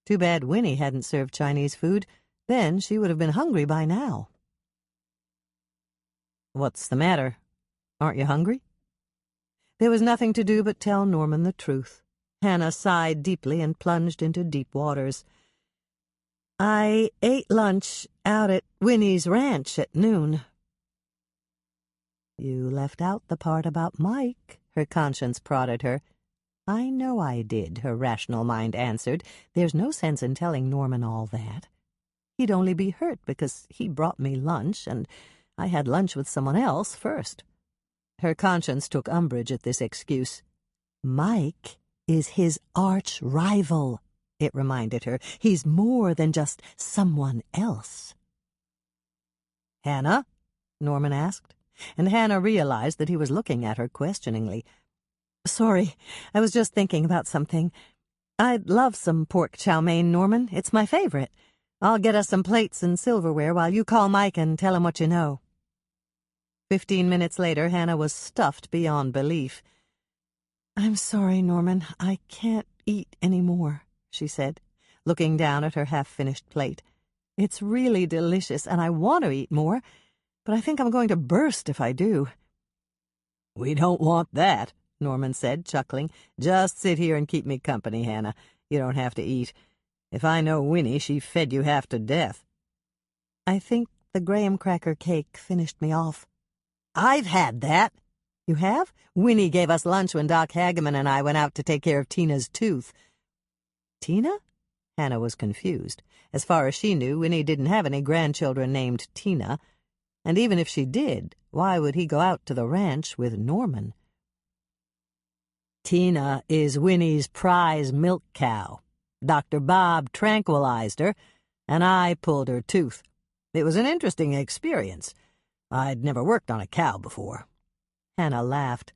Too bad Winnie hadn't served Chinese food. Then she would have been hungry by now. "What's the matter? Aren't you hungry?" There was nothing to do but tell Norman the truth. Hannah sighed deeply and plunged into deep waters. "I ate lunch out at Winnie's ranch at noon." "You left out the part about Mike," her conscience prodded her. "I know I did," her rational mind answered. "There's no sense in telling Norman all that. He'd only be hurt because he brought me lunch, and I had lunch with someone else first." Her conscience took umbrage at this excuse. "Mike is his arch-rival," it reminded her. "He's more than just someone else." "Hannah?" Norman asked, and Hannah realized that he was looking at her questioningly. "Sorry, I was just thinking about something. I'd love some pork chow mein, Norman. It's my favorite. I'll get us some plates and silverware while you call Mike and tell him what you know." 15 minutes later, Hannah was stuffed beyond belief. "I'm sorry, Norman. I can't eat any more," she said, looking down at her half-finished plate. "It's really delicious, and I want to eat more, but I think I'm going to burst if I do." "We don't want that," Norman said, chuckling. "Just sit here and keep me company, Hannah. You don't have to eat. If I know Winnie, she fed you half to death." "I think the graham cracker cake finished me off." "I've had that." "You have? Winnie gave us lunch when Doc Hageman and I went out to take care of Tina's tooth." "Tina?" Hannah was confused. As far as she knew, Winnie didn't have any grandchildren named Tina. And even if she did, why would he go out to the ranch with Norman? "Tina is Winnie's prize milk cow. Dr. Bob tranquilized her, and I pulled her tooth. It was an interesting experience. I'd never worked on a cow before." Hannah laughed.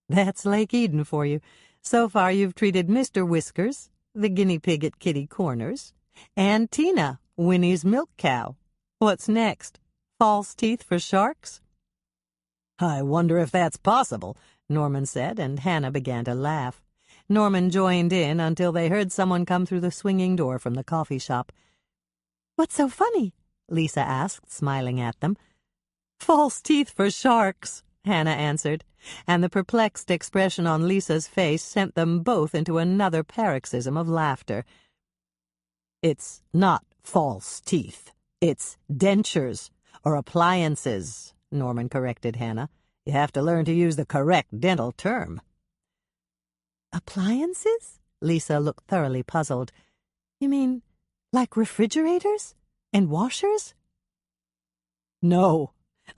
"That's Lake Eden for you. So far you've treated Mr. Whiskers, the guinea pig at Kitty Corners, and Tina, Winnie's milk cow. What's next? False teeth for sharks? I wonder if that's possible, Norman said, and Hannah began to laugh. Norman joined in until they heard someone come through the swinging door from the coffee shop. What's so funny? Lisa asked, smiling at them. False teeth for sharks, Hannah answered, and the perplexed expression on Lisa's face sent them both into another paroxysm of laughter. It's not false teeth. It's dentures, or appliances, Norman corrected Hannah. You have to learn to use the correct dental term. Appliances? Lisa looked thoroughly puzzled. You mean like refrigerators and washers? No,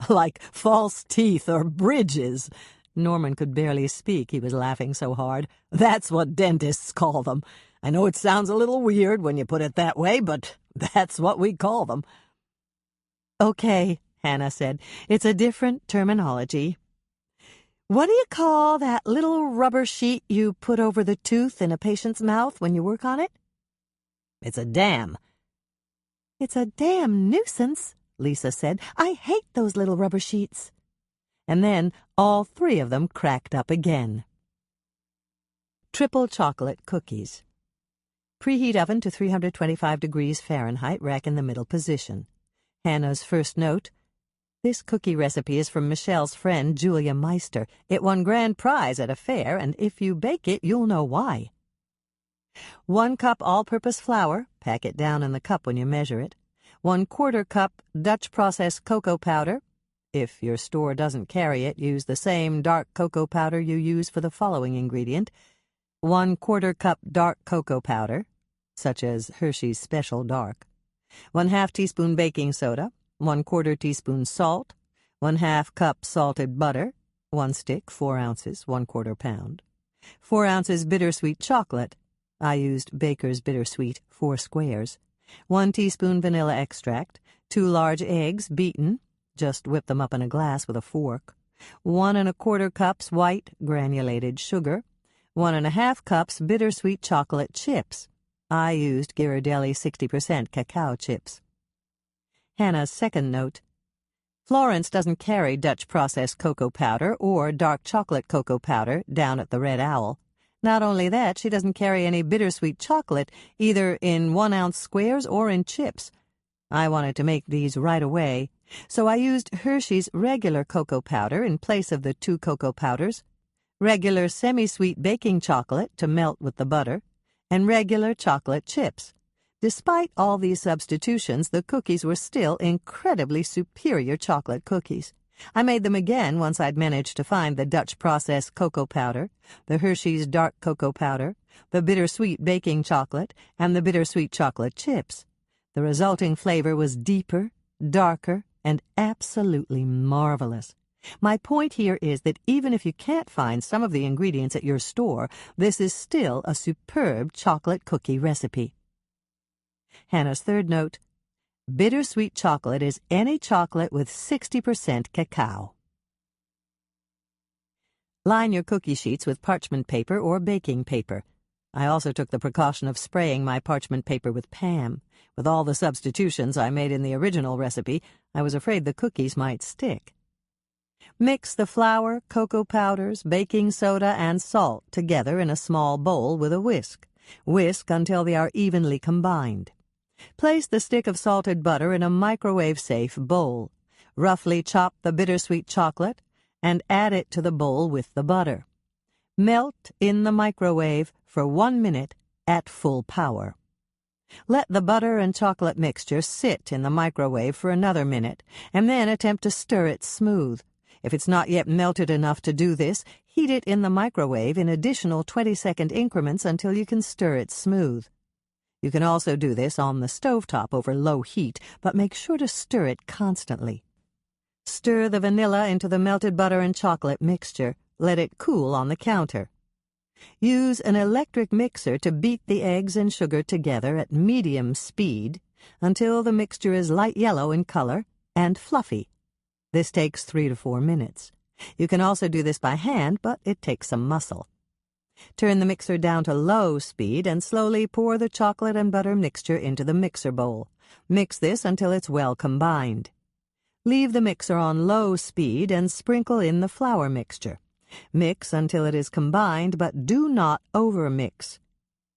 like false teeth or bridges. Norman could barely speak, he was laughing so hard. That's what dentists call them. I know it sounds a little weird when you put it that way, but that's what we call them. Okay, Hannah said. It's a different terminology. What do you call that little rubber sheet you put over the tooth in a patient's mouth when you work on it? It's a dam. It's a damn nuisance, Lisa said. I hate those little rubber sheets. And then all three of them cracked up again. Triple chocolate cookies. Preheat oven to 325 degrees Fahrenheit, rack in the middle position. Hannah's first note: this cookie recipe is from Michelle's friend Julia Meister. It won grand prize at a fair, and if you bake it, you'll know why. 1 cup all-purpose flour, pack it down in the cup when you measure it. 1/4 cup Dutch processed cocoa powder. If your store doesn't carry it, use the same dark cocoa powder you use for the following ingredient. 1/4 cup dark cocoa powder, such as Hershey's Special Dark. 1/2 teaspoon baking soda. 1/4 teaspoon salt. 1/2 cup salted butter. 1 stick, 4 ounces, 1/4 pound. 4 ounces bittersweet chocolate. I used Baker's Bittersweet, 4 squares. 1 teaspoon vanilla extract. 2 large eggs, beaten. Just whip them up in a glass with a fork. 1 1/4 cups white granulated sugar. 1 1/2 cups bittersweet chocolate chips. I used Ghirardelli 60% cacao chips. Hannah's second note: Florence doesn't carry Dutch processed cocoa powder or dark chocolate cocoa powder down at the Red Owl. Not only that, she doesn't carry any bittersweet chocolate, either in 1-ounce squares or in chips. I wanted to make these right away, so I used Hershey's regular cocoa powder in place of the 2 cocoa powders, regular semi-sweet baking chocolate to melt with the butter, and regular chocolate chips. Despite all these substitutions, the cookies were still incredibly superior chocolate cookies. I made them again once I'd managed to find the Dutch processed cocoa powder, the Hershey's dark cocoa powder, the bittersweet baking chocolate, and the bittersweet chocolate chips. The resulting flavor was deeper, darker, and absolutely marvelous. My point here is that even if you can't find some of the ingredients at your store, this is still a superb chocolate cookie recipe. Hannah's third note: bittersweet chocolate is any chocolate with 60% cacao. Line your cookie sheets with parchment paper or baking paper. I also took the precaution of spraying my parchment paper with Pam. With all the substitutions I made in the original recipe, I was afraid the cookies might stick. Mix the flour, cocoa powders, baking soda, and salt together in a small bowl with a whisk. Whisk until they are evenly combined. Place the stick of salted butter in a microwave-safe bowl. Roughly chop the bittersweet chocolate and add it to the bowl with the butter. Melt in the microwave for 1 minute at full power. Let the butter and chocolate mixture sit in the microwave for another minute, and then attempt to stir it smooth. If it's not yet melted enough to do this, heat it in the microwave in additional 20-second increments until you can stir it smooth. You can also do this on the stovetop over low heat, but make sure to stir it constantly. Stir the vanilla into the melted butter and chocolate mixture. Let it cool on the counter. Use an electric mixer to beat the eggs and sugar together at medium speed until the mixture is light yellow in color and fluffy. This takes 3 to 4 minutes. You can also do this by hand, but it takes some muscle. Turn the mixer down to low speed and slowly pour the chocolate and butter mixture into the mixer bowl. Mix this until it's well combined. Leave the mixer on low speed and sprinkle in the flour mixture. Mix until it is combined, but do not overmix.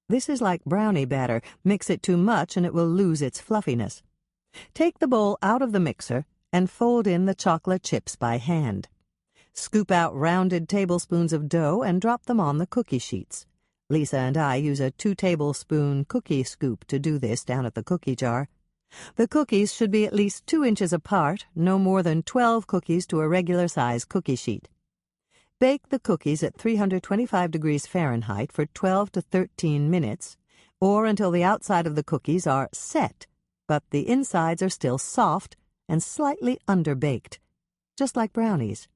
This is like brownie batter. Mix it too much and it will lose its fluffiness. Take the bowl out of the mixer and fold in the chocolate chips by hand. Scoop out rounded tablespoons of dough and drop them on the cookie sheets. Lisa and I use a 2-tablespoon cookie scoop to do this down at the cookie jar. The cookies should be at least 2 inches apart, no more than 12 cookies to a regular-size cookie sheet. Bake the cookies at 325 degrees Fahrenheit for 12 to 13 minutes, or until the outside of the cookies are set, but the insides are still soft and slightly underbaked, just like brownies.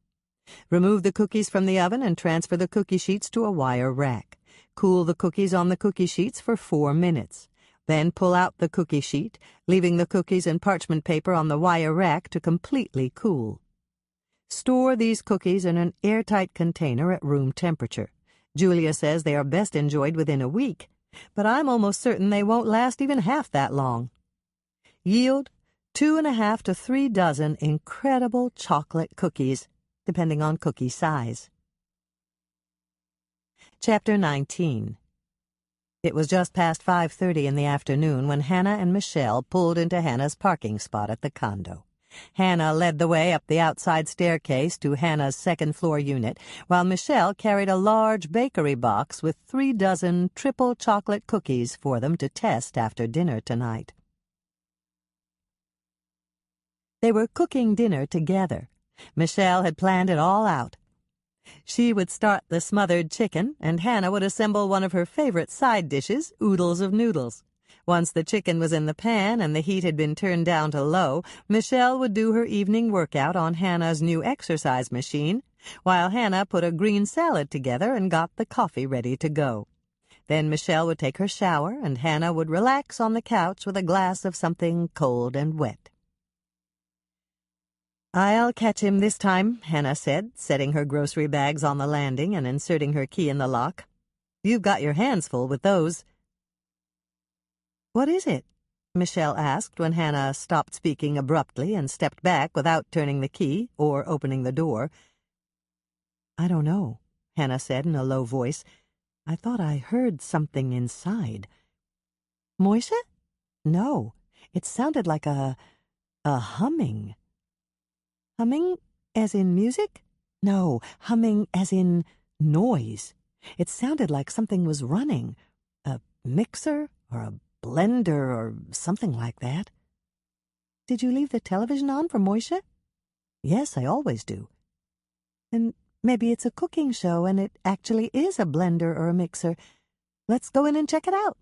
Remove the cookies from the oven and transfer the cookie sheets to a wire rack. Cool the cookies on the cookie sheets for 4 minutes. Then pull out the cookie sheet, leaving the cookies and parchment paper on the wire rack to completely cool. Store these cookies in an airtight container at room temperature. Julia says they are best enjoyed within a week, but I'm almost certain they won't last even half that long. Yield 2½ to 3 dozen incredible chocolate cookies, depending on cookie size. Chapter 19. It was just past 5:30 in the afternoon when Hannah and Michelle pulled into Hannah's parking spot at the condo. Hannah led the way up the outside staircase to Hannah's second-floor unit, while Michelle carried a large bakery box with 3 dozen triple chocolate cookies for them to test after dinner tonight. They were cooking dinner together. Michelle had planned it all out. She would start the smothered chicken, and Hannah would assemble one of her favorite side dishes, oodles of noodles. Once the chicken was in the pan and the heat had been turned down to low, Michelle would do her evening workout on Hannah's new exercise machine, while Hannah put a green salad together and got the coffee ready to go. Then Michelle would take her shower, and Hannah would relax on the couch with a glass of something cold and wet. "I'll catch him this time," Hannah said, setting her grocery bags on the landing and inserting her key in the lock. "You've got your hands full with those." "What is it?" Michelle asked when Hannah stopped speaking abruptly and stepped back without turning the key or opening the door. "I don't know," Hannah said in a low voice. "I thought I heard something inside." "Moishe? No, it sounded like a humming." "Humming as in music?" "No, humming as in noise. It sounded like something was running. A mixer or a blender or something like that." "Did you leave the television on for Moishe?" "Yes, I always do." "Then maybe it's a cooking show and it actually is a blender or a mixer. Let's go in and check it out."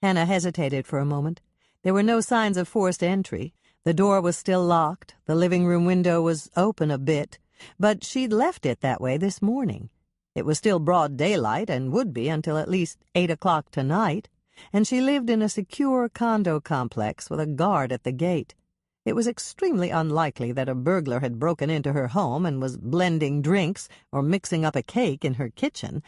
Hannah hesitated for a moment. There were no signs of forced entry. The door was still locked, the living room window was open a bit, but she'd left it that way this morning. It was still broad daylight and would be until at least 8 o'clock tonight, and she lived in a secure condo complex with a guard at the gate. It was extremely unlikely that a burglar had broken into her home and was blending drinks or mixing up a cake in her kitchen.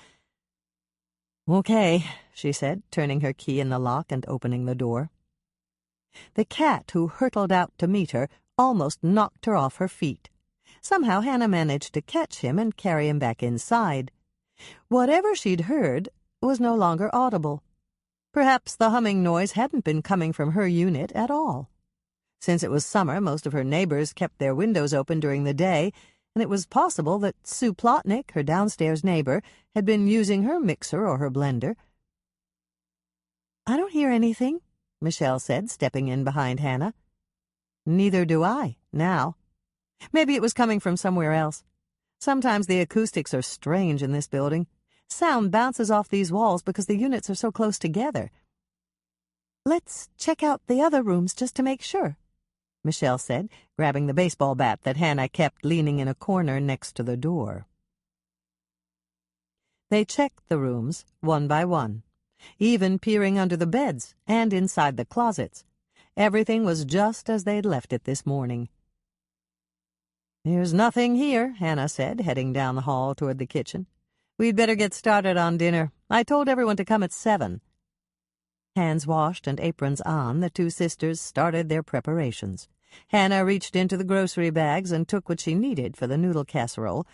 "Okay," she said, turning her key in the lock and opening the door. The cat who hurtled out to meet her almost knocked her off her feet. Somehow Hannah managed to catch him and carry him back inside. Whatever she'd heard was no longer audible. Perhaps the humming noise hadn't been coming from her unit at all. Since it was summer, most of her neighbors kept their windows open during the day, and it was possible that Sue Plotnick, her downstairs neighbor, had been using her mixer or her blender. "I don't hear anything," Michelle said, stepping in behind Hannah. "Neither do I, now. Maybe it was coming from somewhere else. Sometimes the acoustics are strange in this building. Sound bounces off these walls because the units are so close together." "Let's check out the other rooms just to make sure," Michelle said, grabbing the baseball bat that Hannah kept leaning in a corner next to the door. They checked the rooms, one by one, even peering under the beds and inside the closets. Everything was just as they'd left it this morning. "There's nothing here," Hannah said, heading down the hall toward the kitchen. We'd better get started on dinner. I told everyone to come at 7. Hands washed and aprons on, the two sisters started their preparations. Hannah reached into the grocery bags and took what she needed for the noodle casserole.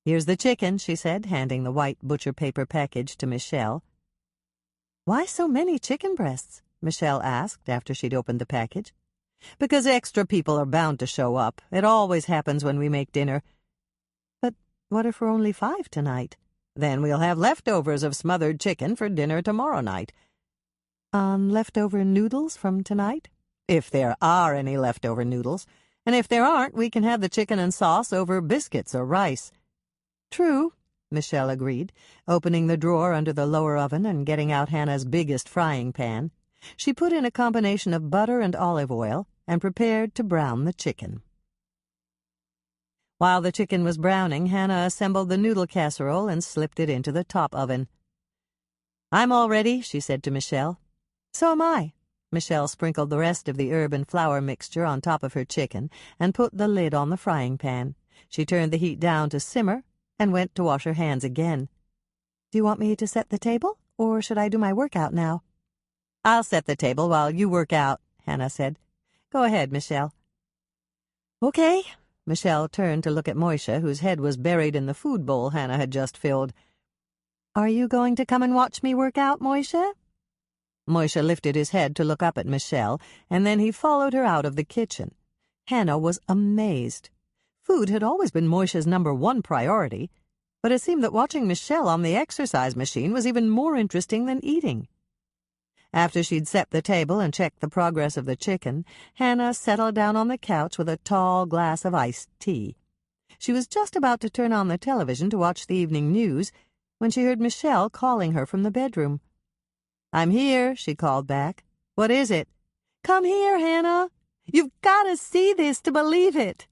"Here's the chicken," she said, handing the white butcher paper package to Michelle. "Why so many chicken breasts?" Michelle asked after she'd opened the package. "Because extra people are bound to show up. It always happens when we make dinner." "But what if we're only 5 tonight?" "Then we'll have leftovers of smothered chicken for dinner tomorrow night." "On leftover noodles from tonight?" "If there are any leftover noodles. And if there aren't, we can have the chicken and sauce over biscuits or rice." "True," Michelle agreed, opening the drawer under the lower oven and getting out Hannah's biggest frying pan. She put in a combination of butter and olive oil and prepared to brown the chicken. While the chicken was browning, Hannah assembled the noodle casserole and slipped it into the top oven. "I'm all ready," she said to Michelle. "So am I." Michelle sprinkled the rest of the herb and flour mixture on top of her chicken and put the lid on the frying pan. She turned the heat down to simmer and went to wash her hands again. "Do you want me to set the table, or should I do my workout now?" "I'll set the table while you work out," Hannah said. "Go ahead, Michelle." "Okay." Michelle turned to look at Moishe, whose head was buried in the food bowl Hannah had just filled. "Are you going to come and watch me work out, Moishe?" Moishe lifted his head to look up at Michelle, and then he followed her out of the kitchen. Hannah was amazed. Food had always been Moishe's #1 priority, but it seemed that watching Michelle on the exercise machine was even more interesting than eating. After she'd set the table and checked the progress of the chicken, Hannah settled down on the couch with a tall glass of iced tea. She was just about to turn on the television to watch the evening news when she heard Michelle calling her from the bedroom. "I'm here," she called back. "What is it?" "Come here, Hannah. You've got to see this to believe it."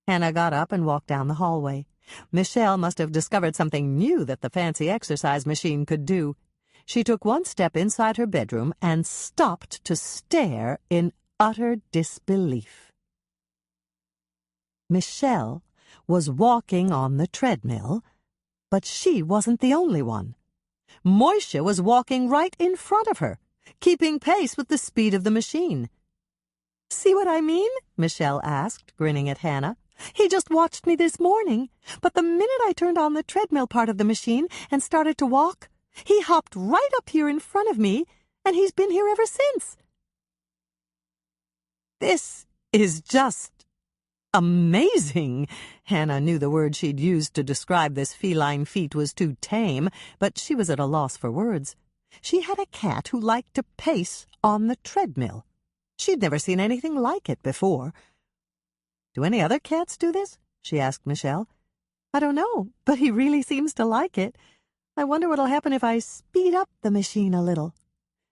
Hannah got up and walked down the hallway. Michelle must have discovered something new that the fancy exercise machine could do. She took one step inside her bedroom and stopped to stare in utter disbelief. Michelle was walking on the treadmill, but she wasn't the only one. Moishe was walking right in front of her, keeping pace with the speed of the machine. "See what I mean?" Michelle asked, grinning at Hannah. "He just watched me this morning, but the minute I turned on the treadmill part of the machine and started to walk, he hopped right up here in front of me, and he's been here ever since." "This is just amazing." Hannah knew the word she'd used to describe this feline feat was too tame, but she was at a loss for words. She had a cat who liked to pace on the treadmill. She'd never seen anything like it before. "Do any other cats do this?" she asked Michelle. "I don't know, but he really seems to like it. I wonder what'll happen if I speed up the machine a little."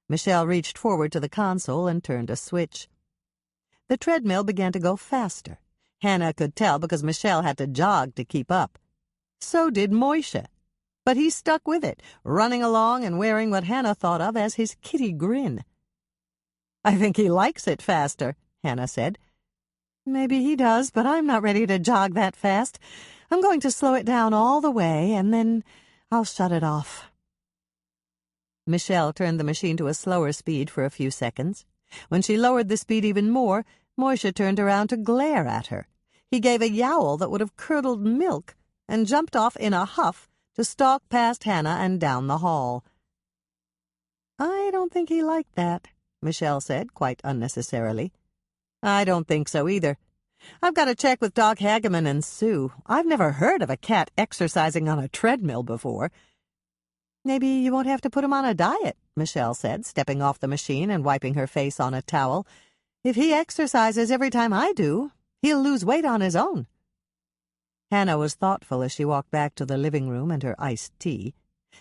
Michelle reached forward to the console and turned a switch. The treadmill began to go faster. Hannah could tell because Michelle had to jog to keep up. So did Moishe. But he stuck with it, running along and wearing what Hannah thought of as his kitty grin. "I think he likes it faster," Hannah said. "Maybe he does, but I'm not ready to jog that fast. I'm going to slow it down all the way, and then I'll shut it off." Michelle turned the machine to a slower speed for a few seconds. When she lowered the speed even more, Moishe turned around to glare at her. He gave a yowl that would have curdled milk and jumped off in a huff to stalk past Hannah and down the hall. "I don't think he liked that," Michelle said, quite unnecessarily. "I don't think so either. I've got to check with Doc Hageman and Sue. I've never heard of a cat exercising on a treadmill before." "Maybe you won't have to put him on a diet," Michelle said, stepping off the machine and wiping her face on a towel. "If he exercises every time I do, he'll lose weight on his own." Hannah was thoughtful as she walked back to the living room and her iced tea.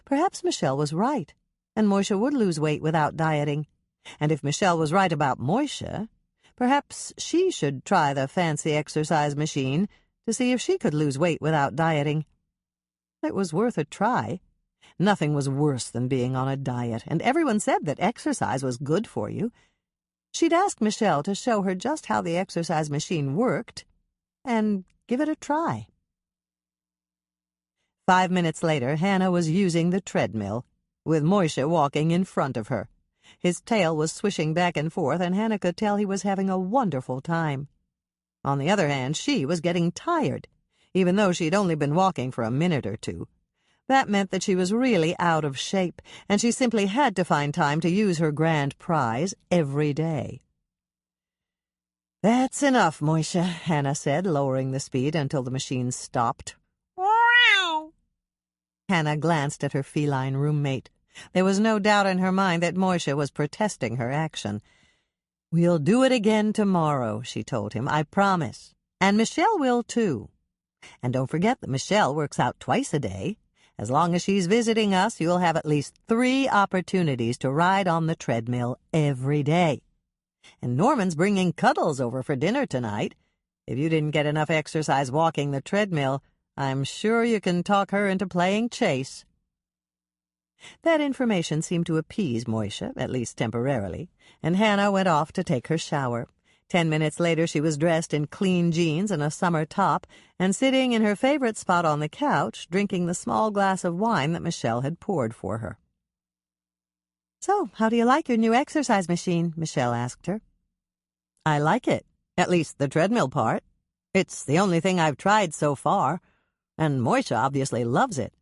Perhaps Michelle was right, and Moishe would lose weight without dieting. And if Michelle was right about Moishe, perhaps she should try the fancy exercise machine to see if she could lose weight without dieting. It was worth a try. Nothing was worse than being on a diet, and everyone said that exercise was good for you. She'd asked Michelle to show her just how the exercise machine worked and give it a try. 5 minutes later, Hannah was using the treadmill, with Moishe walking in front of her. His tail was swishing back and forth, and Hannah could tell he was having a wonderful time. On the other hand, she was getting tired, even though she'd only been walking for a minute or two. That meant that she was really out of shape, and she simply had to find time to use her grand prize every day. "That's enough, Moishe," Hannah said, lowering the speed until the machine stopped. "Wow!" Hannah glanced at her feline roommate. There was no doubt in her mind that Moishe was protesting her action. "We'll do it again tomorrow," she told him. "I promise. And Michelle will, too. And don't forget that Michelle works out twice a day. As long as she's visiting us, you'll have at least 3 opportunities to ride on the treadmill every day. And Norman's bringing Cuddles over for dinner tonight. If you didn't get enough exercise walking the treadmill, I'm sure you can talk her into playing chase." That information seemed to appease Moishe, at least temporarily, and Hannah went off to take her shower. 10 minutes later she was dressed in clean jeans and a summer top, and sitting in her favorite spot on the couch, drinking the small glass of wine that Michelle had poured for her. "So, how do you like your new exercise machine?" Michelle asked her. "I like it, at least the treadmill part. It's the only thing I've tried so far, and Moishe obviously loves it."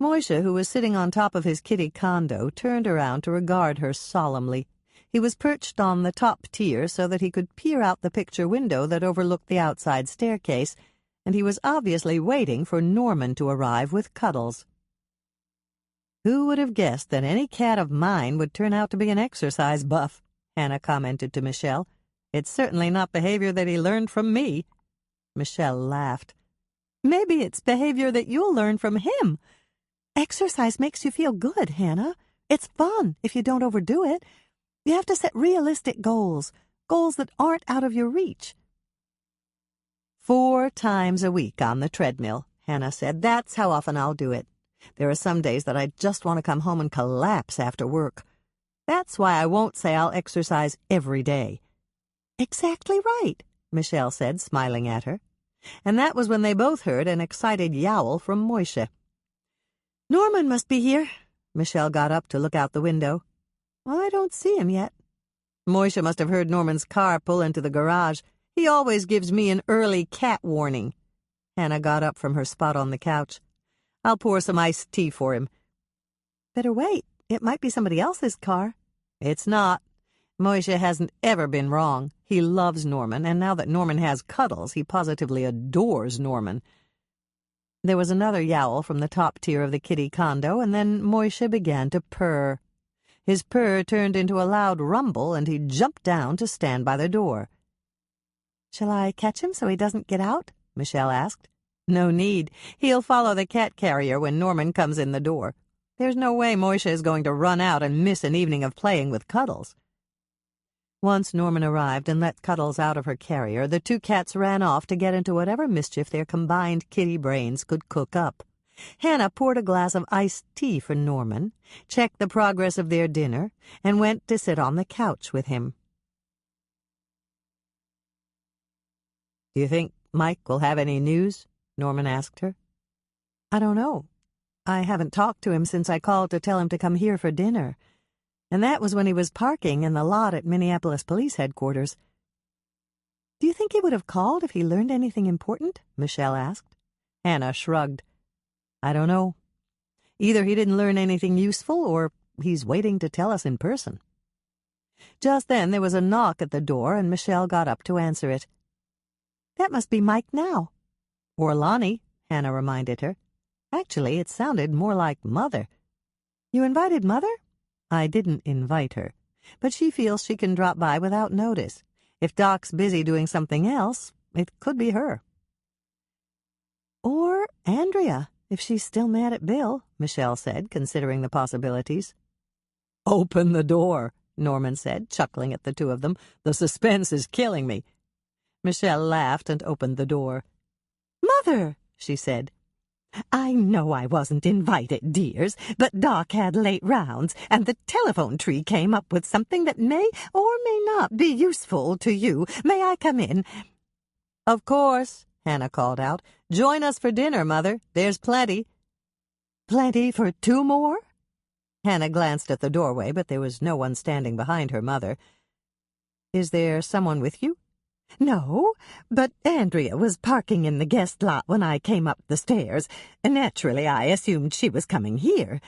Moishe, who was sitting on top of his kitty condo, turned around to regard her solemnly. He was perched on the top tier so that he could peer out the picture window that overlooked the outside staircase, and he was obviously waiting for Norman to arrive with Cuddles. "Who would have guessed that any cat of mine would turn out to be an exercise buff?" Hannah commented to Michelle. "It's certainly not behavior that he learned from me." Michelle laughed. "Maybe it's behavior that you'll learn from him. Exercise makes you feel good, Hannah. It's fun if you don't overdo it. You have to set realistic goals that aren't out of your reach." 4 times a week on the treadmill, Hannah said. "That's how often I'll do it. There are some days that I just want to come home and collapse after work. That's why I won't say I'll exercise every day." "Exactly right," Michelle said, smiling at her. And that was when they both heard an excited yowl from Moishe. "Norman must be here." Michelle got up to look out the window. "I don't see him yet." "Moishe must have heard Norman's car pull into the garage. He always gives me an early cat warning." Hannah got up from her spot on the couch. "I'll pour some iced tea for him." "Better wait. It might be somebody else's car." "It's not. Moishe hasn't ever been wrong. He loves Norman, and now that Norman has Cuddles, he positively adores Norman." There was another yowl from the top tier of the kitty condo, and then Moishe began to purr. His purr turned into a loud rumble, and he jumped down to stand by the door. "Shall I catch him so he doesn't get out?" Michelle asked. "No need. He'll follow the cat carrier when Norman comes in the door. There's no way Moishe is going to run out and miss an evening of playing with Cuddles." Once Norman arrived and let Cuddles out of her carrier, the 2 cats ran off to get into whatever mischief their combined kitty brains could cook up. Hannah poured a glass of iced tea for Norman, checked the progress of their dinner, and went to sit on the couch with him. "Do you think Mike will have any news?" Norman asked her. "I don't know. I haven't talked to him since I called to tell him to come here for dinner. And that was when he was parking in the lot at Minneapolis Police Headquarters." "Do you think he would have called if he learned anything important?" Michelle asked. Hannah shrugged. "I don't know. Either he didn't learn anything useful, or he's waiting to tell us in person." Just then there was a knock at the door, and Michelle got up to answer it. "That must be Mike now." "Or Lonnie," Hannah reminded her. Actually, it sounded more like Mother. "You invited Mother?" "I didn't invite her, but she feels she can drop by without notice. If Doc's busy doing something else, it could be her." "Or Andrea, if she's still mad at Bill," Michelle said, considering the possibilities. "Open the door," Norman said, chuckling at the 2 of them. "The suspense is killing me." Michelle laughed and opened the door. "Mother," she said. "I know I wasn't invited, dears, but Doc had late rounds, and the telephone tree came up with something that may or may not be useful to you. May I come in?" "Of course," Hannah called out. "Join us for dinner, Mother. There's plenty." "Plenty for 2 more?" Hannah glanced at the doorway, but there was no one standing behind her mother. "Is there someone with you?" "No, but Andrea was parking in the guest lot when I came up the stairs, and naturally I assumed she was coming here."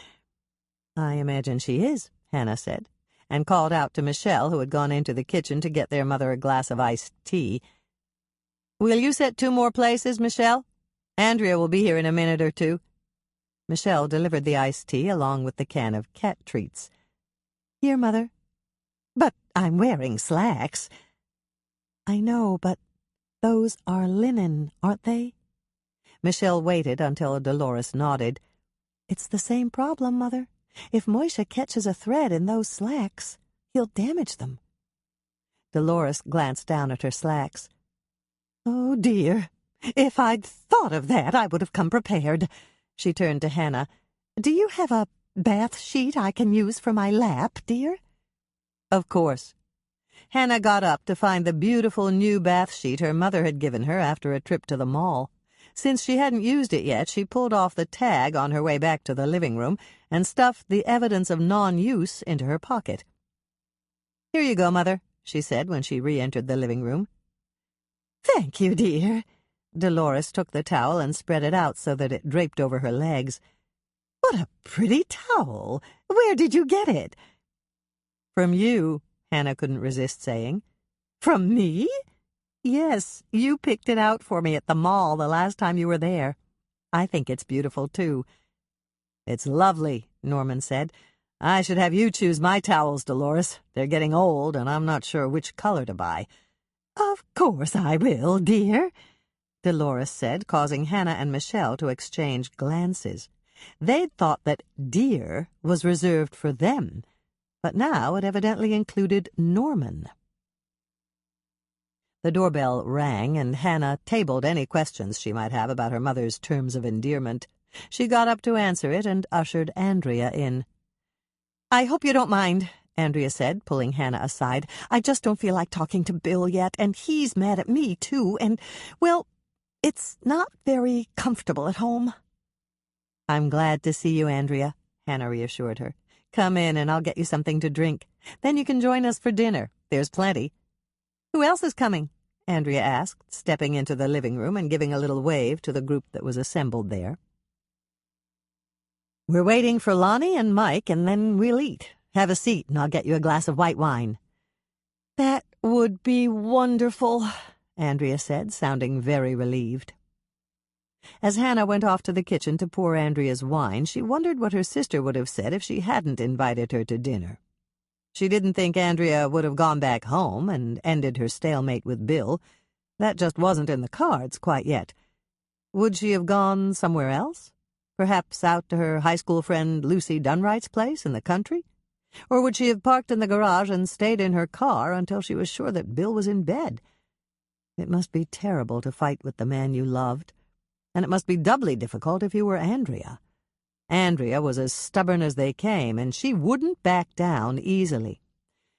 "I imagine she is," Hannah said, and called out to Michelle, who had gone into the kitchen to get their mother a glass of iced tea. "Will you set 2 more places, Michelle? Andrea will be here in a minute or 2. Michelle delivered the iced tea along with the can of cat treats. "Here, Mother." "But I'm wearing slacks." "I know, but those are linen, aren't they?" Michelle waited until Dolores nodded. "It's the same problem, Mother. If Moishe catches a thread in those slacks, he'll damage them." Dolores glanced down at her slacks. "Oh, dear. If I'd thought of that, I would have come prepared." She turned to Hannah. "Do you have a bath sheet I can use for my lap, dear?" "Of course." Hannah got up to find the beautiful new bath sheet her mother had given her after a trip to the mall. Since she hadn't used it yet, she pulled off the tag on her way back to the living room and stuffed the evidence of non-use into her pocket. "Here you go, Mother," she said when she re-entered the living room. "Thank you, dear." Dolores took the towel and spread it out so that it draped over her legs. "What a pretty towel. Where did you get it?" "From you," Hannah couldn't resist saying. "From me?" "Yes, you picked it out for me at the mall the last time you were there. I think it's beautiful, too." "It's lovely," Norman said. "I should have you choose my towels, Dolores. They're getting old, and I'm not sure which color to buy." "Of course I will, dear," Dolores said, causing Hannah and Michelle to exchange glances. They'd thought that dear was reserved for them, but now it evidently included Norman. The doorbell rang, and Hannah tabled any questions she might have about her mother's terms of endearment. She got up to answer it and ushered Andrea in. "I hope you don't mind," Andrea said, pulling Hannah aside. "I just don't feel like talking to Bill yet, and he's mad at me, too, and, well, it's not very comfortable at home." "I'm glad to see you, Andrea," Hannah reassured her. "Come in, and I'll get you something to drink. Then you can join us for dinner. There's plenty." "Who else is coming?" Andrea asked, stepping into the living room and giving a little wave to the group that was assembled there. "We're waiting for Lonnie and Mike, and then we'll eat. Have a seat, and I'll get you a glass of white wine." "That would be wonderful," Andrea said, sounding very relieved. As Hannah went off to the kitchen to pour Andrea's wine, she wondered what her sister would have said if she hadn't invited her to dinner. She didn't think Andrea would have gone back home and ended her stalemate with Bill. That just wasn't in the cards quite yet. Would she have gone somewhere else? Perhaps out to her high school friend Lucy Dunright's place in the country? Or would she have parked in the garage and stayed in her car until she was sure that Bill was in bed? It must be terrible to fight with the man you loved, and it must be doubly difficult if you were Andrea. Andrea was as stubborn as they came, and she wouldn't back down easily.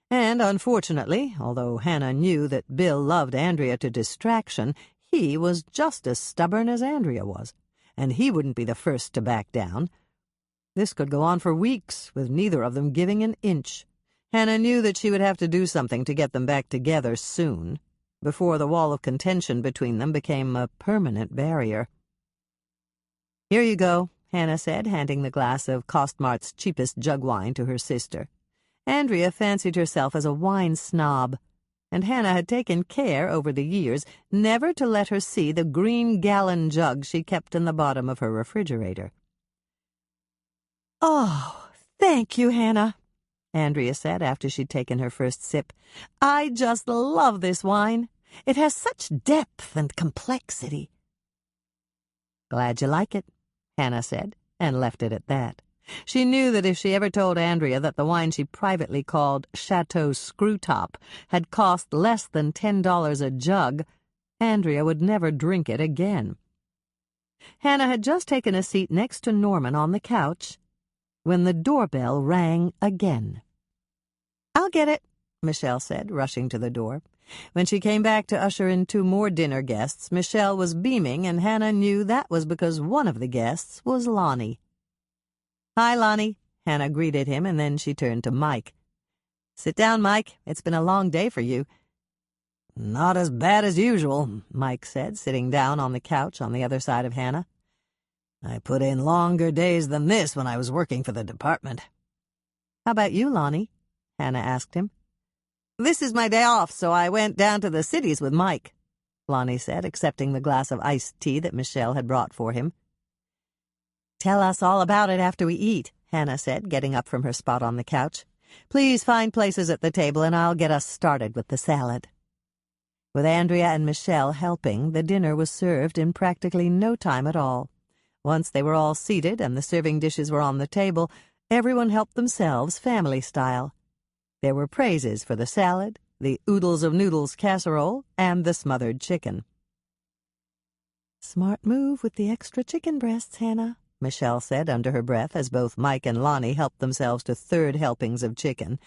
And, unfortunately, although Hannah knew that Bill loved Andrea to distraction, he was just as stubborn as Andrea was, and he wouldn't be the first to back down. This could go on for weeks, with neither of them giving an inch. Hannah knew that she would have to do something to get them back together soon, before the wall of contention between them became a permanent barrier. "Here you go," Hannah said, handing the glass of Costmart's cheapest jug wine to her sister. Andrea fancied herself as a wine snob, and Hannah had taken care over the years never to let her see the green gallon jug she kept in the bottom of her refrigerator. "Oh, thank you, Hannah," Andrea said after she'd taken her first sip. "I just love this wine. It has such depth and complexity." "Glad you like it," Hannah said, and left it at that. She knew that if she ever told Andrea that the wine she privately called Chateau Screwtop had cost less than $10 a jug, Andrea would never drink it again. Hannah had just taken a seat next to Norman on the couch when the doorbell rang again. "I'll get it," Michelle said, rushing to the door. When she came back to usher in 2 more dinner guests, Michelle was beaming, and Hannah knew that was because one of the guests was Lonnie. "Hi, Lonnie," Hannah greeted him, and then she turned to Mike. "Sit down, Mike. It's been a long day for you." "Not as bad as usual," Mike said, sitting down on the couch on the other side of Hannah. "I put in longer days than this when I was working for the department." "How about you, Lonnie?" Hannah asked him. "This is my day off, so I went down to the cities with Mike," Lonnie said, accepting the glass of iced tea that Michelle had brought for him. "Tell us all about it after we eat," Hannah said, getting up from her spot on the couch. "Please find places at the table, and I'll get us started with the salad." With Andrea and Michelle helping, the dinner was served in practically no time at all. Once they were all seated and the serving dishes were on the table, everyone helped themselves family style. There were praises for the salad, the oodles of noodles casserole, and the smothered chicken. "Smart move with the extra chicken breasts, Hannah," Michelle said under her breath as both Mike and Lonnie helped themselves to 3rd helpings of chicken.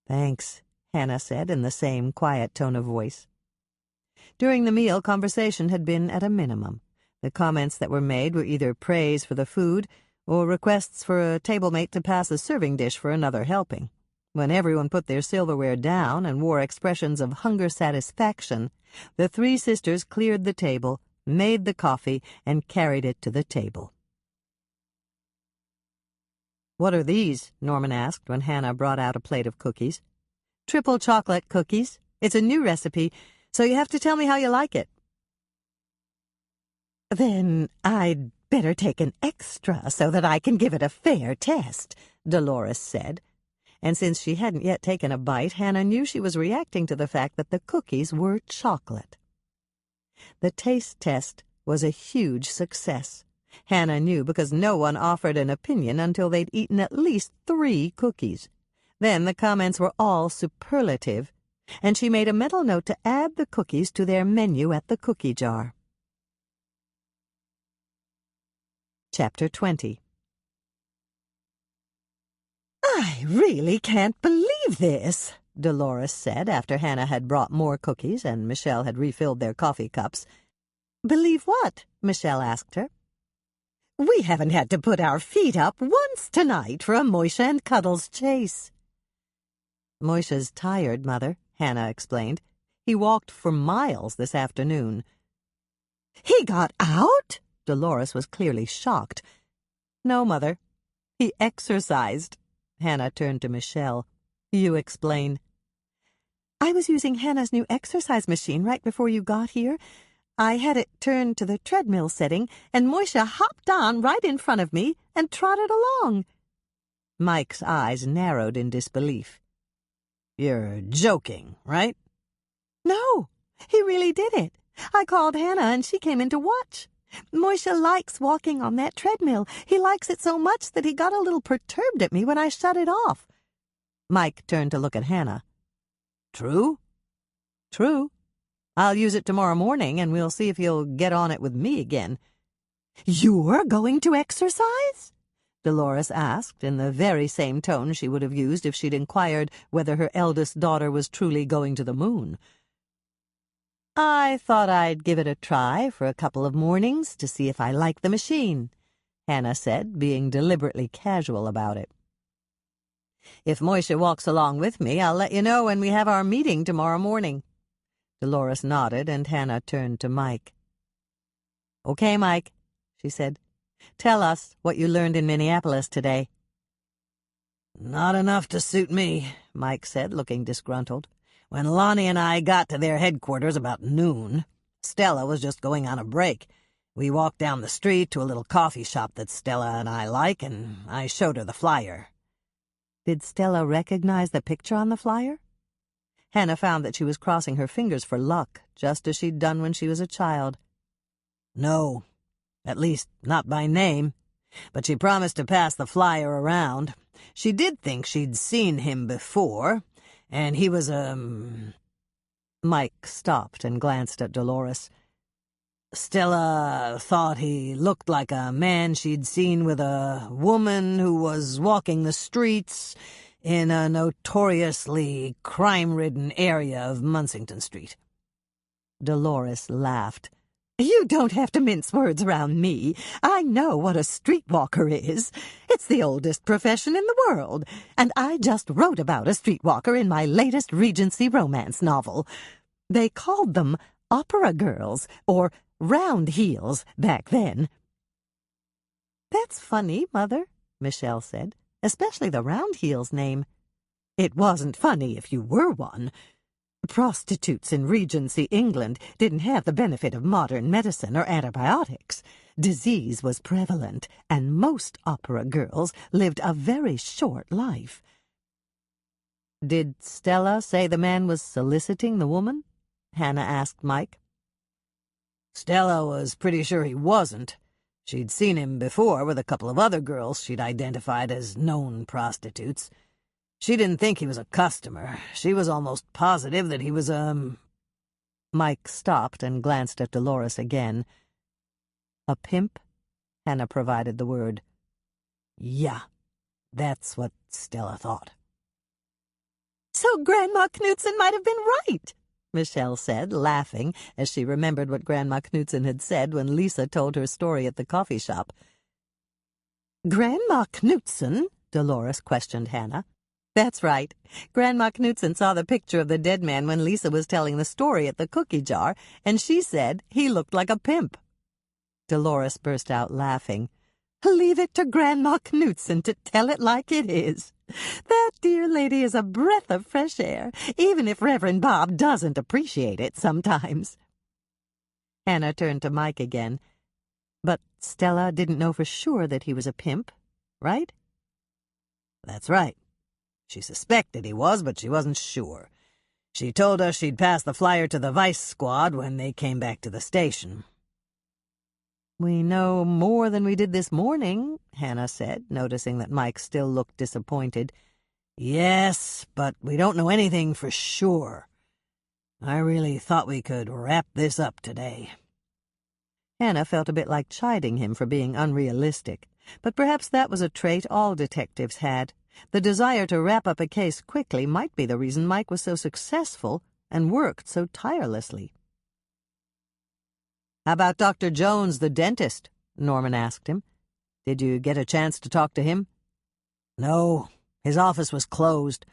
"Thanks," Hannah said in the same quiet tone of voice. During the meal, conversation had been at a minimum. The comments that were made were either praise for the food or requests for a table-mate to pass a serving dish for another helping. When everyone put their silverware down and wore expressions of hunger satisfaction, the 3 sisters cleared the table, made the coffee, and carried it to the table. "What are these?" Norman asked when Hannah brought out a plate of cookies. "Triple chocolate cookies. It's a new recipe, so you have to tell me how you like it." "Then I'd better take an extra so that I can give it a fair test," Dolores said. And since she hadn't yet taken a bite, Hannah knew she was reacting to the fact that the cookies were chocolate. The taste test was a huge success. Hannah knew because no one offered an opinion until they'd eaten at least 3 cookies. Then the comments were all superlative, and she made a mental note to add the cookies to their menu at the cookie jar. Chapter 20. "I really can't believe this," Dolores said after Hannah had brought more cookies and Michelle had refilled their coffee cups. "Believe what?" Michelle asked her. "We haven't had to put our feet up once tonight for a Moisha and Cuddles chase." "Moisha's tired, Mother," Hannah explained. "He walked for miles this afternoon." "He got out?" Dolores was clearly shocked. "No, Mother. He exercised." Hannah turned to Michelle. "You explain." "I was using Hannah's new exercise machine right before you got here. I had it turned to the treadmill setting, and Moisha hopped on right in front of me and trotted along." Mike's eyes narrowed in disbelief. "You're joking, right?" "No, he really did it. I called Hannah, and she came in to watch. Moisha likes walking on that treadmill. He likes it so much that he got a little perturbed at me when I shut it off." Mike turned to look at Hannah. "True?" "True. I'll use it tomorrow morning, and we'll see if he'll get on it with me again." "You're going to exercise?" Dolores asked, in the very same tone she would have used if she'd inquired whether her eldest daughter was truly going to the moon. "I thought I'd give it a try for a couple of mornings to see if I like the machine," Hannah said, being deliberately casual about it. "If Moisha walks along with me, I'll let you know when we have our meeting tomorrow morning." Dolores nodded, and Hannah turned to Mike. "Okay, Mike," she said. "Tell us what you learned in Minneapolis today." "Not enough to suit me," Mike said, looking disgruntled. "When Lonnie and I got to their headquarters about noon, Stella was just going on a break. We walked down the street to a little coffee shop that Stella and I like, and I showed her the flyer." Did Stella recognize the picture on the flyer? Hannah found that she was crossing her fingers for luck, just as she'd done when she was a child. "No, at least not by name, but she promised to pass the flyer around. She did think she'd seen him before, and he was Mike stopped and glanced at Dolores. Stella thought he looked like a man she'd seen with a woman who was walking the streets, in a notoriously crime-ridden area of Munsington Street." Dolores laughed. "You don't have to mince words around me. I know what a streetwalker is. It's the oldest profession in the world, and I just wrote about a streetwalker in my latest Regency romance novel. They called them opera girls, or round heels, back then." "That's funny, Mother," Michelle said, "especially the round heels name." "It wasn't funny if you were one. Prostitutes in Regency England didn't have the benefit of modern medicine or antibiotics. Disease was prevalent, and most opera girls lived a very short life." "Did Stella say the man was soliciting the woman?" Hannah asked Mike. "Stella was pretty sure he wasn't. She'd seen him before with a couple of other girls she'd identified as known prostitutes. She didn't think he was a customer. She was almost positive that he was Mike stopped and glanced at Dolores again. "A pimp?" Hannah provided the word. "Yeah, that's what Stella thought." "So Grandma Knudsen might have been right," Michelle said, laughing as she remembered what Grandma Knudsen had said when Lisa told her story at the coffee shop. "Grandma Knudsen?" Dolores questioned Hannah. "That's right. Grandma Knudsen saw the picture of the dead man when Lisa was telling the story at the cookie jar, and she said he looked like a pimp." Dolores burst out laughing. "Leave it to Grandma Knudsen to tell it like it is. That dear lady is a breath of fresh air, even if Reverend Bob doesn't appreciate it sometimes." Hannah turned to Mike again. "But Stella didn't know for sure that he was a pimp, right?" "That's right. She suspected he was, but she wasn't sure. She told us she'd pass the flyer to the vice squad when they came back to the station." "We know more than we did this morning," Hannah said, noticing that Mike still looked disappointed. "Yes, but we don't know anything for sure. I really thought we could wrap this up today." Hannah felt a bit like chiding him for being unrealistic, but perhaps that was a trait all detectives had. The desire to wrap up a case quickly might be the reason Mike was so successful and worked so tirelessly. "How about Dr. Jones, the dentist?" Norman asked him. "Did you get a chance to talk to him?" "No, his office was closed.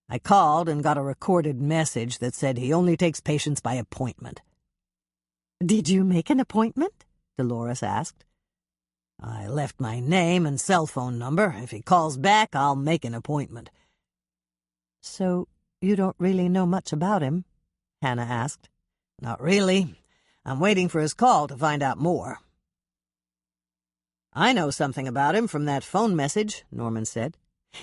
I called and got a recorded message that said he only takes patients by appointment." "Did you make an appointment?" Dolores asked. "I left my name and cell phone number. If he calls back, I'll make an appointment." "So you don't really know much about him?" Hannah asked. "Not really. I'm waiting for his call to find out more." "I know something about him from that phone message," Norman said.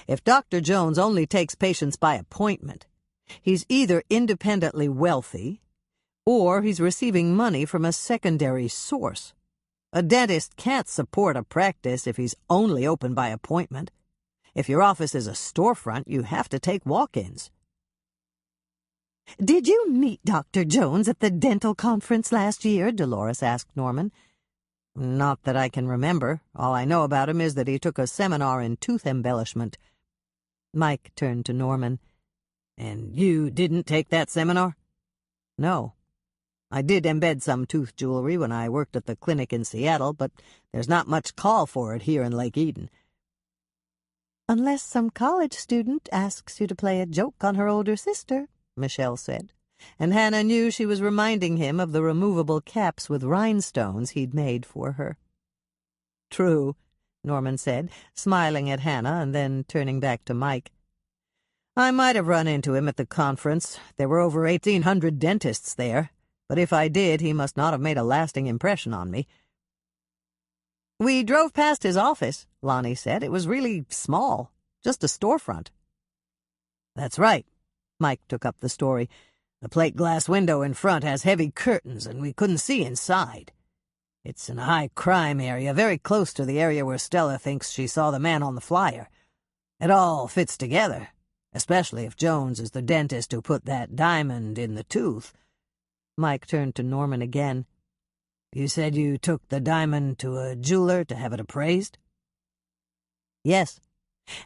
"If Dr. Jones only takes patients by appointment, he's either independently wealthy or he's receiving money from a secondary source. A dentist can't support a practice if he's only open by appointment. If your office is a storefront, you have to take walk-ins." "Did you meet Dr. Jones at the dental conference last year?" Dolores asked Norman. "Not that I can remember. All I know about him is that he took a seminar in tooth embellishment." Mike turned to Norman. "And you didn't take that seminar?" "No. I did embed some tooth jewelry when I worked at the clinic in Seattle, but there's not much call for it here in Lake Eden." "Unless some college student asks you to play a joke on her older sister," Michelle said, and Hannah knew she was reminding him of the removable caps with rhinestones he'd made for her. "True," Norman said, smiling at Hannah and then turning back to Mike. "I might have run into him at the conference. There were over 1,800 dentists there. But if I did, he must not have made a lasting impression on me." "We drove past his office," Lonnie said. "It was really small, just a storefront." "That's right." Mike took up the story. "The plate glass window in front has heavy curtains, and we couldn't see inside. It's in a high-crime area, very close to the area where Stella thinks she saw the man on the flyer. It all fits together, especially if Jones is the dentist who put that diamond in the tooth." Mike turned to Norman again. "You said you took the diamond to a jeweler to have it appraised?" "Yes.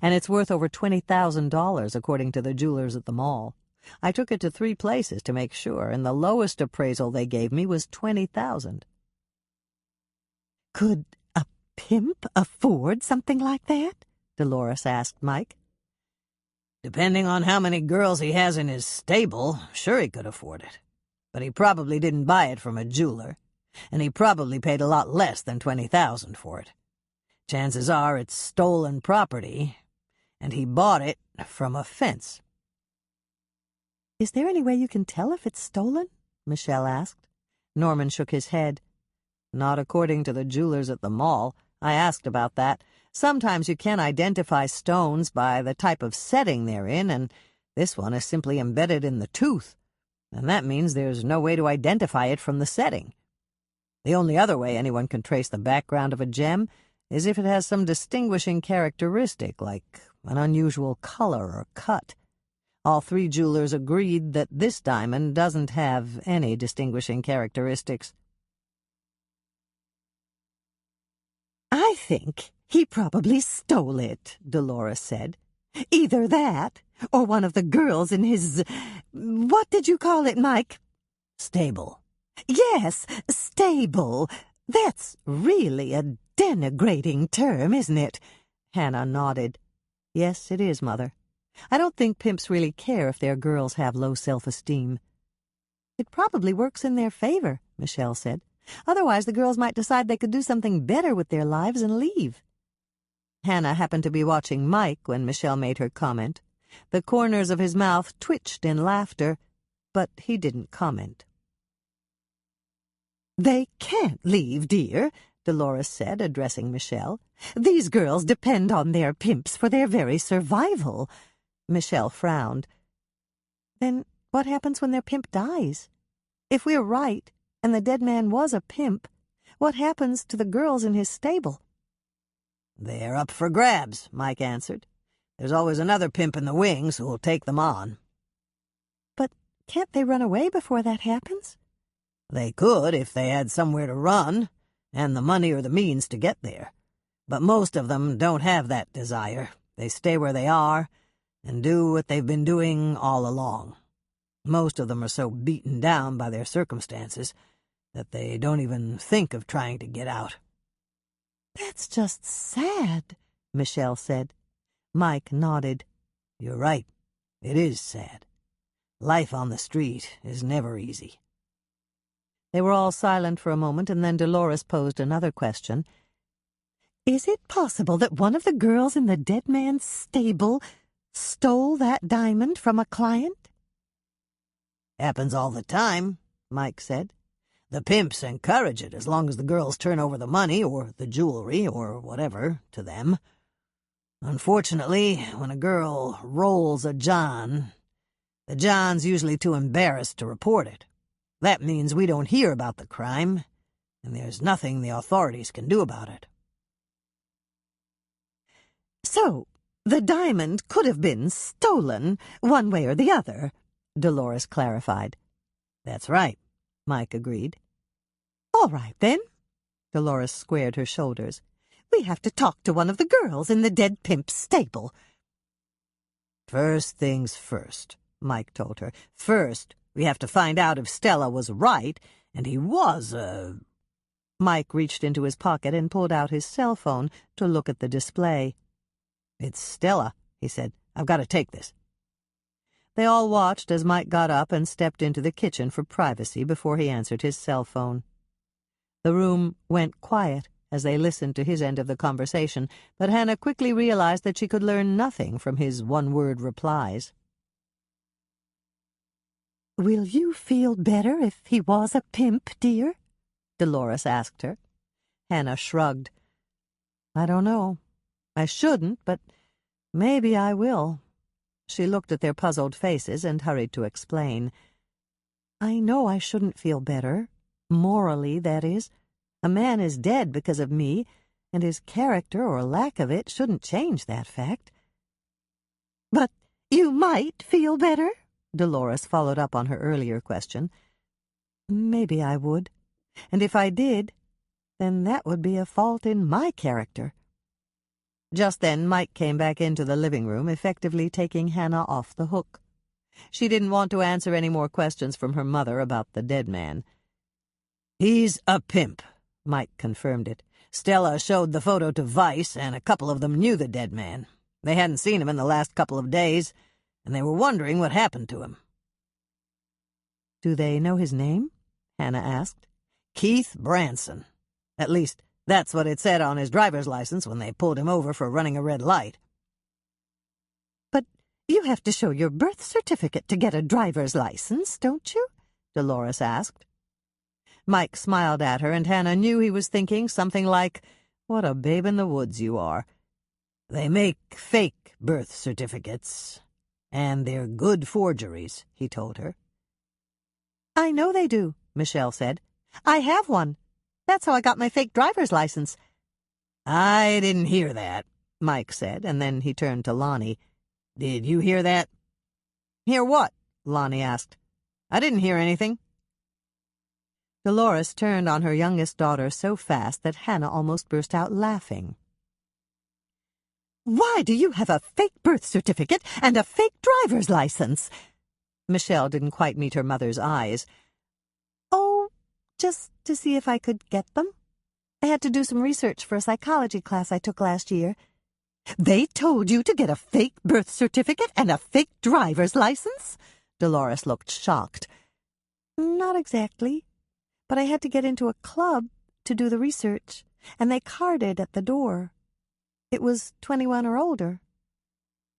And it's worth over $20,000, according to the jewelers at the mall. I took it to 3 places to make sure, and the lowest appraisal they gave me was $20,000. Could a pimp afford something like that? Dolores asked Mike. Depending on how many girls he has in his stable, sure he could afford it. But he probably didn't buy it from a jeweler, and he probably paid a lot less than $20,000 for it. Chances are it's stolen property, and he bought it from a fence. Is there any way you can tell if it's stolen? Michelle asked. Norman shook his head. Not according to the jewelers at the mall. I asked about that. Sometimes you can identify stones by the type of setting they're in, and this one is simply embedded in the tooth, and that means there's no way to identify it from the setting. The only other way anyone can trace the background of a gem is if it has some distinguishing characteristic, like an unusual color or cut. All 3 jewelers agreed that this diamond doesn't have any distinguishing characteristics. I think he probably stole it, Dolores said. Either that, or one of the girls in his... What did you call it, Mike? Stable. Yes, stable. That's really a denigrating term, isn't it? Hannah nodded. Yes, it is, Mother. I don't think pimps really care if their girls have low self-esteem. It probably works in their favor, Michelle said. Otherwise, the girls might decide they could do something better with their lives and leave. Hannah happened to be watching Mike when Michelle made her comment. The corners of his mouth twitched in laughter, but he didn't comment. They can't leave, dear, Dolores said, addressing Michelle. These girls depend on their pimps for their very survival. Michelle frowned. Then what happens when their pimp dies? If we're right, and the dead man was a pimp, what happens to the girls in his stable? They're up for grabs, Mike answered. There's always another pimp in the wings who'll take them on. But can't they run away before that happens? They could if they had somewhere to run, and the money or the means to get there. But most of them don't have that desire. They stay where they are and do what they've been doing all along. Most of them are so beaten down by their circumstances that they don't even think of trying to get out. That's just sad, Michelle said. Mike nodded. You're right. It is sad. Life on the street is never easy. They were all silent for a moment, and then Dolores posed another question. Is it possible that one of the girls in the dead man's stable stole that diamond from a client? Happens all the time, Mike said. The pimps encourage it as long as the girls turn over the money or the jewelry or whatever to them. Unfortunately, when a girl rolls a John, the John's usually too embarrassed to report it. That means we don't hear about the crime, and there's nothing the authorities can do about it. So, the diamond could have been stolen, one way or the other, Dolores clarified. That's right, Mike agreed. All right, then. Dolores squared her shoulders. We have to talk to one of the girls in the dead pimp's stable. First things first, Mike told her. First, we have to find out if Stella was right, and he was Mike reached into his pocket and pulled out his cell phone to look at the display. It's Stella, he said. I've got to take this. They all watched as Mike got up and stepped into the kitchen for privacy before he answered his cell phone. The room went quiet as they listened to his end of the conversation, but Hannah quickly realized that she could learn nothing from his one-word replies. Will you feel better if he was a pimp, dear? Dolores asked her. Hannah shrugged. I don't know. I shouldn't, but maybe I will. She looked at their puzzled faces and hurried to explain. I know I shouldn't feel better. Morally, that is. A man is dead because of me, and his character or lack of it shouldn't change that fact. But you might feel better? Dolores followed up on her earlier question. Maybe I would. And if I did, then that would be a fault in my character. Just then Mike came back into the living room, effectively taking Hannah off the hook. She didn't want to answer any more questions from her mother about the dead man. "He's a pimp," Mike confirmed it. "Stella showed the photo to Vice, and a couple of them knew the dead man. They hadn't seen him in the last couple of days, and they were wondering what happened to him." "Do they know his name?" Hannah asked. "Keith Branson. At least, that's what it said on his driver's license when they pulled him over for running a red light." "But you have to show your birth certificate to get a driver's license, don't you?" Dolores asked. Mike smiled at her, and Hannah knew he was thinking something like, "What a babe in the woods you are." "They make fake birth certificates, and they're good forgeries," he told her. "I know they do," Michelle said. "I have one. That's how I got my fake driver's license." "I didn't hear that," Mike said, and then he turned to Lonnie. "Did you hear that?" "Hear what?" Lonnie asked. "I didn't hear anything." Dolores turned on her youngest daughter so fast that Hannah almost burst out laughing. "Why do you have a fake birth certificate and a fake driver's license?" Michelle didn't quite meet her mother's eyes. "Oh, just to see if I could get them. I had to do some research for a psychology class I took last year." "They told you to get a fake birth certificate and a fake driver's license?" Dolores looked shocked. "Not exactly, but I had to get into a club to do the research, and they carded at the door. It was 21 or older."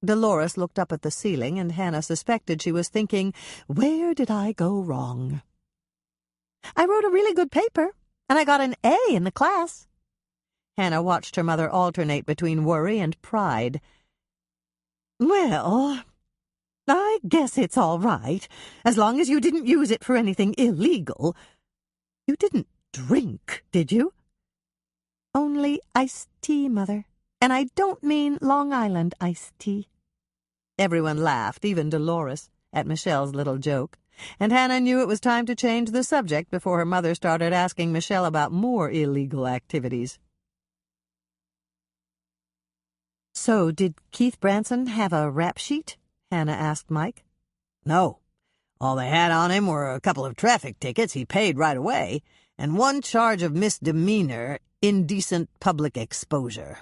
Dolores looked up at the ceiling, and Hannah suspected she was thinking, "Where did I go wrong?" "I wrote a really good paper, and I got an A in the class." Hannah watched her mother alternate between worry and pride. "Well, I guess it's all right, as long as you didn't use it for anything illegal. You didn't drink, did you?" "Only iced tea, Mother, and I don't mean Long Island iced tea." Everyone laughed, even Dolores, at Michelle's little joke, and Hannah knew it was time to change the subject before her mother started asking Michelle about more illegal activities. "So, did Keith Branson have a rap sheet?" Hannah asked Mike. "No. All they had on him were a couple of traffic tickets he paid right away, and one charge of misdemeanor, indecent public exposure."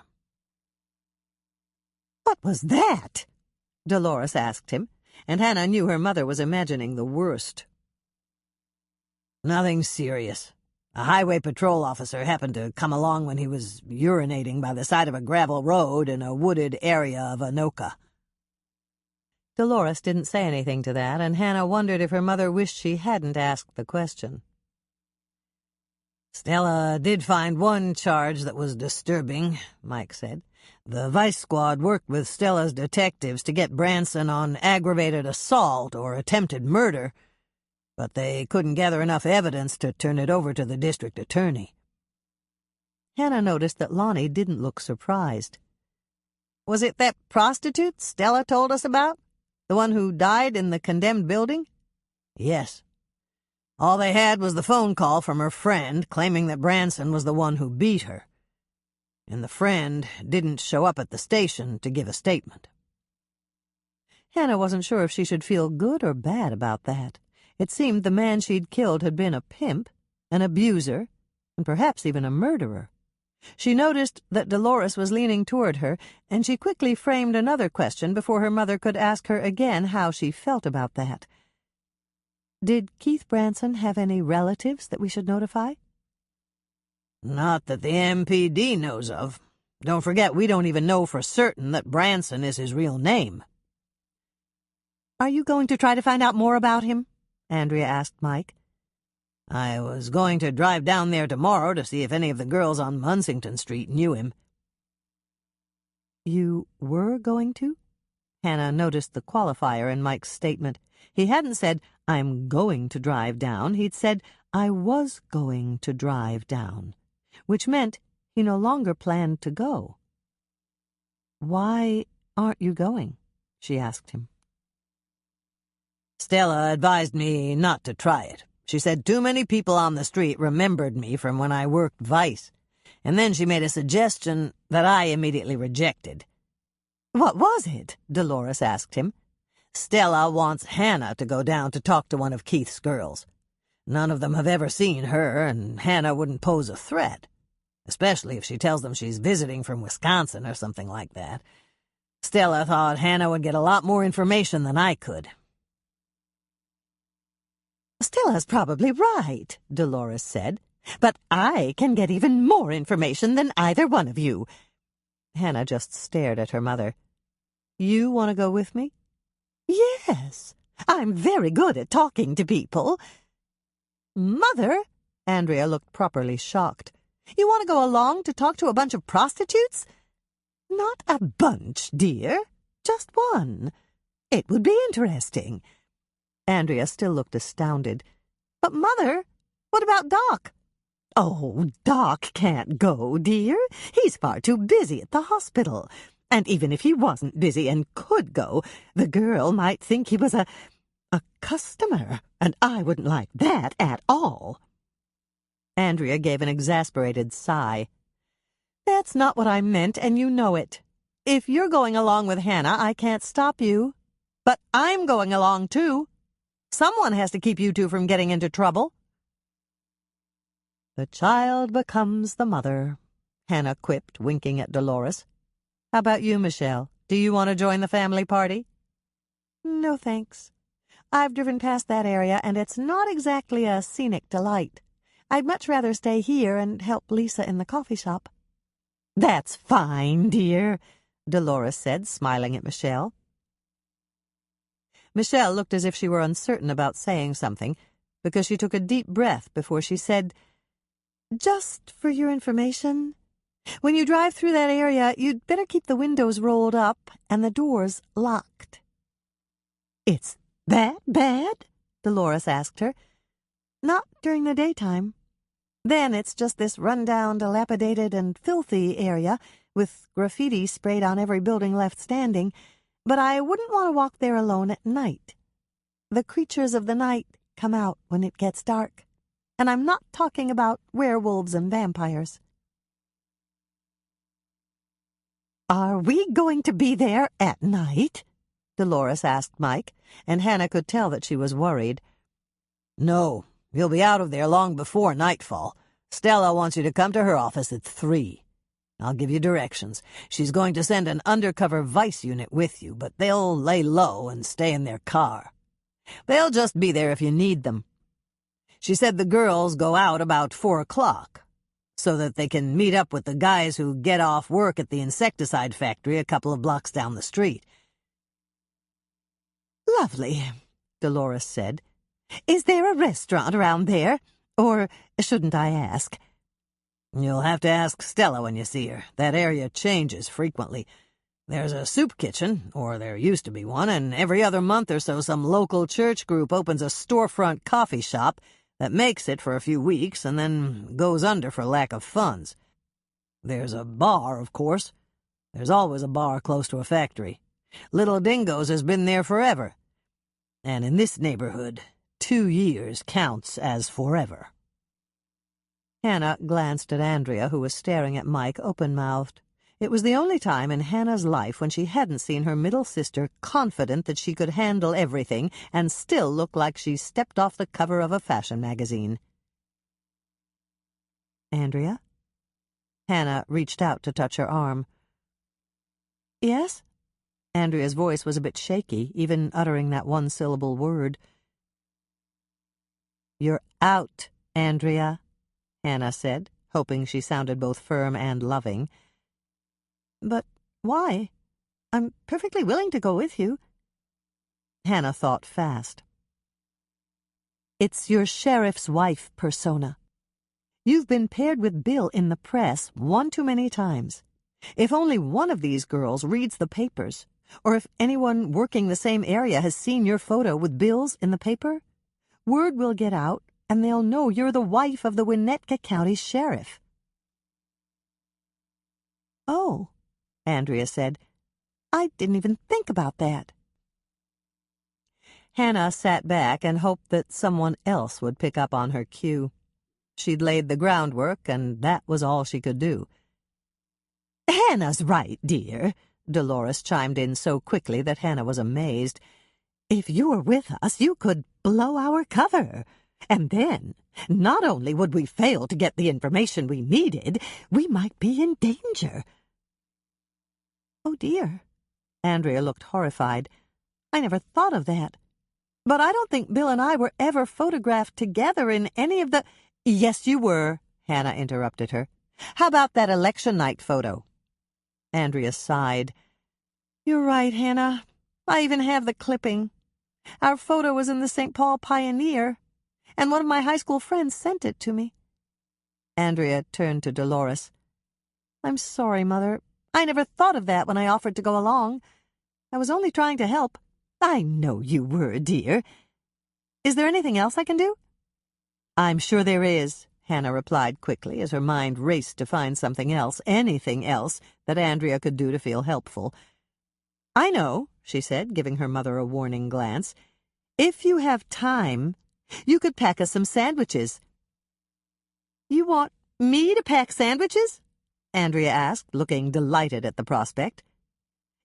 "What was that?" Dolores asked him, and Hannah knew her mother was imagining the worst. "Nothing serious. A highway patrol officer happened to come along when he was urinating by the side of a gravel road in a wooded area of Anoka." Dolores didn't say anything to that, and Hannah wondered if her mother wished she hadn't asked the question. "Stella did find one charge that was disturbing," Mike said. "The Vice Squad worked with Stella's detectives to get Branson on aggravated assault or attempted murder, but they couldn't gather enough evidence to turn it over to the district attorney." Hannah noticed that Lonnie didn't look surprised. "Was it that prostitute Stella told us about? The one who died in the condemned building?" "Yes. All they had was the phone call from her friend claiming that Branson was the one who beat her. And the friend didn't show up at the station to give a statement." Hannah wasn't sure if she should feel good or bad about that. It seemed the man she'd killed had been a pimp, an abuser, and perhaps even a murderer. She noticed that Dolores was leaning toward her, and she quickly framed another question before her mother could ask her again how she felt about that. "Did Keith Branson have any relatives that we should notify?" "Not that the MPD knows of. Don't forget, we don't even know for certain that Branson is his real name." "Are you going to try to find out more about him?" Andrea asked Mike. "I was going to drive down there tomorrow to see if any of the girls on Munsington Street knew him." "You were going to?" Hannah noticed the qualifier in Mike's statement. He hadn't said, "I'm going to drive down." He'd said, "I was going to drive down," which meant he no longer planned to go. "Why aren't you going?" she asked him. "Stella advised me not to try it. She said too many people on the street remembered me from when I worked Vice, and then she made a suggestion that I immediately rejected. What was it? Dolores asked him. Stella wants Hannah to go down to talk to one of Keith's girls. None of them have ever seen her, and Hannah wouldn't pose a threat, especially if she tells them she's visiting from Wisconsin or something like that. Stella thought Hannah would get a lot more information than I could. Stella's probably right, Dolores said, but I can get even more information than either one of you. Hannah just stared at her mother. You want to go with me? Yes, I'm very good at talking to people. Mother? Andrea looked properly shocked. You want to go along to talk to a bunch of prostitutes? Not a bunch, dear. Just one. It would be interesting. Andrea still looked astounded. But, Mother, what about Doc? Oh, Doc can't go, dear. He's far too busy at the hospital. And even if he wasn't busy and could go, the girl might think he was a customer, and I wouldn't like that at all. Andrea gave an exasperated sigh. That's not what I meant, and you know it. If you're going along with Hannah, I can't stop you. But I'm going along, too. Someone has to keep you two from getting into trouble. The child becomes the mother, Hannah quipped, winking at Dolores. How about you, Michelle? Do you want to join the family party? No, thanks. I've driven past that area, and it's not exactly a scenic delight. I'd much rather stay here and help Lisa in the coffee shop. That's fine, dear, Dolores said, smiling at Michelle. Michelle looked as if she were uncertain about saying something, because she took a deep breath before she said, Just for your information, when you drive through that area, you'd better keep the windows rolled up and the doors locked. It's that bad? Dolores asked her. Not during the daytime. Then it's just this run-down, dilapidated, and filthy area with graffiti sprayed on every building left standing, but I wouldn't want to walk there alone at night. The creatures of the night come out when it gets dark, and I'm not talking about werewolves and vampires. Are we going to be there at night? Dolores asked Mike, and Hannah could tell that she was worried. No, you'll be out of there long before nightfall. Stella wants you to come to her office at 3. I'll give you directions. She's going to send an undercover vice unit with you, but they'll lay low and stay in their car. They'll just be there if you need them. She said the girls go out about 4 o'clock, so that they can meet up with the guys who get off work at the insecticide factory a couple of blocks down the street. Lovely, Dolores said. Is there a restaurant around there? Or shouldn't I ask? You'll have to ask Stella when you see her. That area changes frequently. There's a soup kitchen, or there used to be one, and every other month or so some local church group opens a storefront coffee shop that makes it for a few weeks and then goes under for lack of funds. There's a bar, of course. There's always a bar close to a factory. Little Dingo's has been there forever. And in this neighborhood, 2 years counts as forever. Hannah glanced at Andrea, who was staring at Mike open-mouthed. It was the only time in Hannah's life when she hadn't seen her middle sister confident that she could handle everything and still look like she stepped off the cover of a fashion magazine. Andrea? Hannah reached out to touch her arm. Yes? Andrea's voice was a bit shaky, even uttering that one-syllable word. You're out, Andrea, Hannah said, hoping she sounded both firm and loving. But why? I'm perfectly willing to go with you. Hannah thought fast. It's your sheriff's wife persona. You've been paired with Bill in the press one too many times. If only one of these girls reads the papers, or if anyone working the same area has seen your photo with Bill's in the paper, word will get out, and they'll know you're the wife of the Winnetka County Sheriff. Oh, Andrea said. I didn't even think about that. Hannah sat back and hoped that someone else would pick up on her cue. She'd laid the groundwork, and that was all she could do. "Hannah's right, dear," Dolores chimed in so quickly that Hannah was amazed. "If you were with us, you could blow our cover. And then, not only would we fail to get the information we needed, we might be in danger." "Oh, dear." Andrea looked horrified. "I never thought of that. But I don't think Bill and I were ever photographed together in any of the—" "Yes, you were," Hannah interrupted her. "How about that election night photo?" Andrea sighed. "You're right, Hannah. I even have the clipping. Our photo was in the St. Paul Pioneer, and one of my high school friends sent it to me." Andrea turned to Dolores. "I'm sorry, Mother. I never thought of that when I offered to go along. I was only trying to help." "I know you were, dear. Is there anything else I can do?" "I'm sure there is," Hannah replied quickly as her mind raced to find something else, anything else, that Andrea could do to feel helpful. "I know," she said, giving her mother a warning glance. "If you have time, you could pack us some sandwiches." "You want me to pack sandwiches?" Andrea asked, looking delighted at the prospect.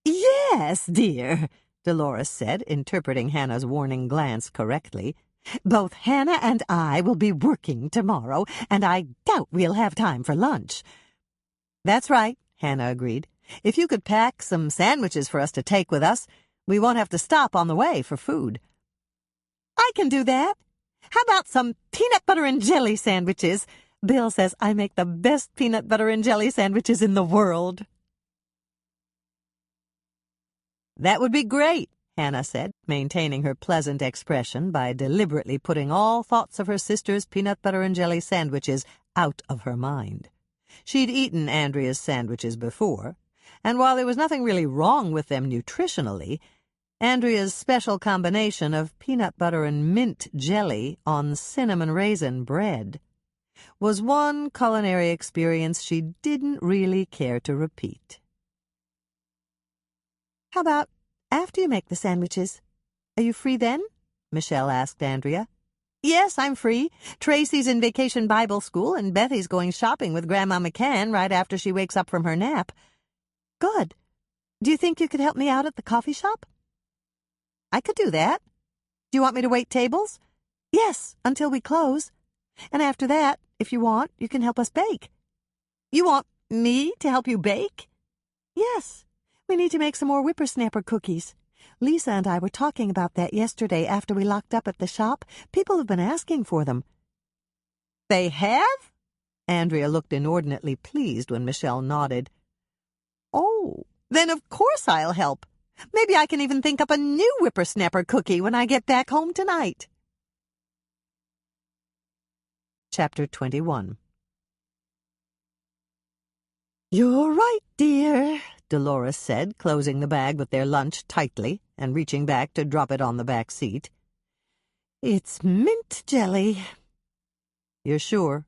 "Yes, dear," Dolores said, interpreting Hannah's warning glance correctly. "Both Hannah and I will be working tomorrow, and I doubt we'll have time for lunch." "That's right," Hannah agreed. "If you could pack some sandwiches for us to take with us, we won't have to stop on the way for food." "I can do that. How about some peanut butter and jelly sandwiches? Bill says I make the best peanut butter and jelly sandwiches in the world." "That would be great," Hannah said, maintaining her pleasant expression by deliberately putting all thoughts of her sister's peanut butter and jelly sandwiches out of her mind. She'd eaten Andrea's sandwiches before, and while there was nothing really wrong with them nutritionally, Andrea's special combination of peanut butter and mint jelly on cinnamon raisin bread was one culinary experience she didn't really care to repeat. "How about after you make the sandwiches? Are you free then?" Michelle asked Andrea. "Yes, I'm free. Tracy's in vacation Bible school, and Bethy's going shopping with Grandma McCann right after she wakes up from her nap." "Good. Do you think you could help me out at the coffee shop?" "I could do that. Do you want me to wait tables?" "Yes, until we close. And after that, if you want, you can help us bake." "You want me to help you bake?" "Yes. We need to make some more whippersnapper cookies. Lisa and I were talking about that yesterday after we locked up at the shop. People have been asking for them." "They have?" Andrea looked inordinately pleased when Michelle nodded. "Oh, then of course I'll help. Maybe I can even think up a new whippersnapper cookie when I get back home tonight." Chapter 21. "You're right, dear," Dolores said, closing the bag with their lunch tightly and reaching back to drop it on the back seat. "It's mint jelly." "You're sure?"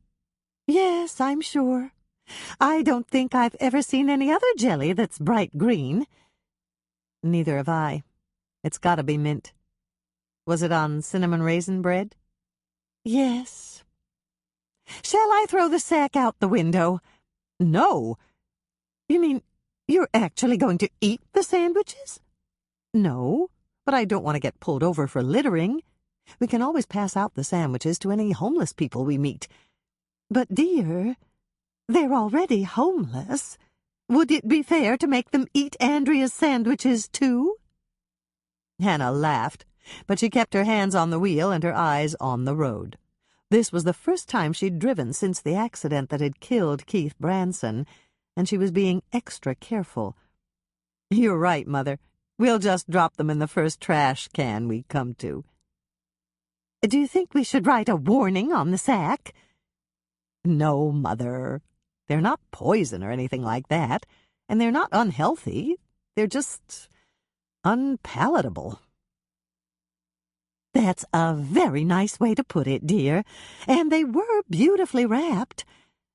"Yes, I'm sure. I don't think I've ever seen any other jelly that's bright green." "Neither have I. It's got to be mint. Was it on cinnamon raisin bread?" "Yes." "Shall I throw the sack out the window?" "No." "You mean you're actually going to eat the sandwiches?" "No, but I don't want to get pulled over for littering. We can always pass out the sandwiches to any homeless people we meet." "But, dear, they're already homeless. Would it be fair to make them eat Andrea's sandwiches, too?" Hannah laughed, but she kept her hands on the wheel and her eyes on the road. This was the first time she'd driven since the accident that had killed Keith Branson, and she was being extra careful. "You're right, Mother. We'll just drop them in the first trash can we come to." "Do you think we should write a warning on the sack?" "No, Mother. They're not poison or anything like that, and they're not unhealthy. They're just unpalatable." "That's a very nice way to put it, dear. And they were beautifully wrapped.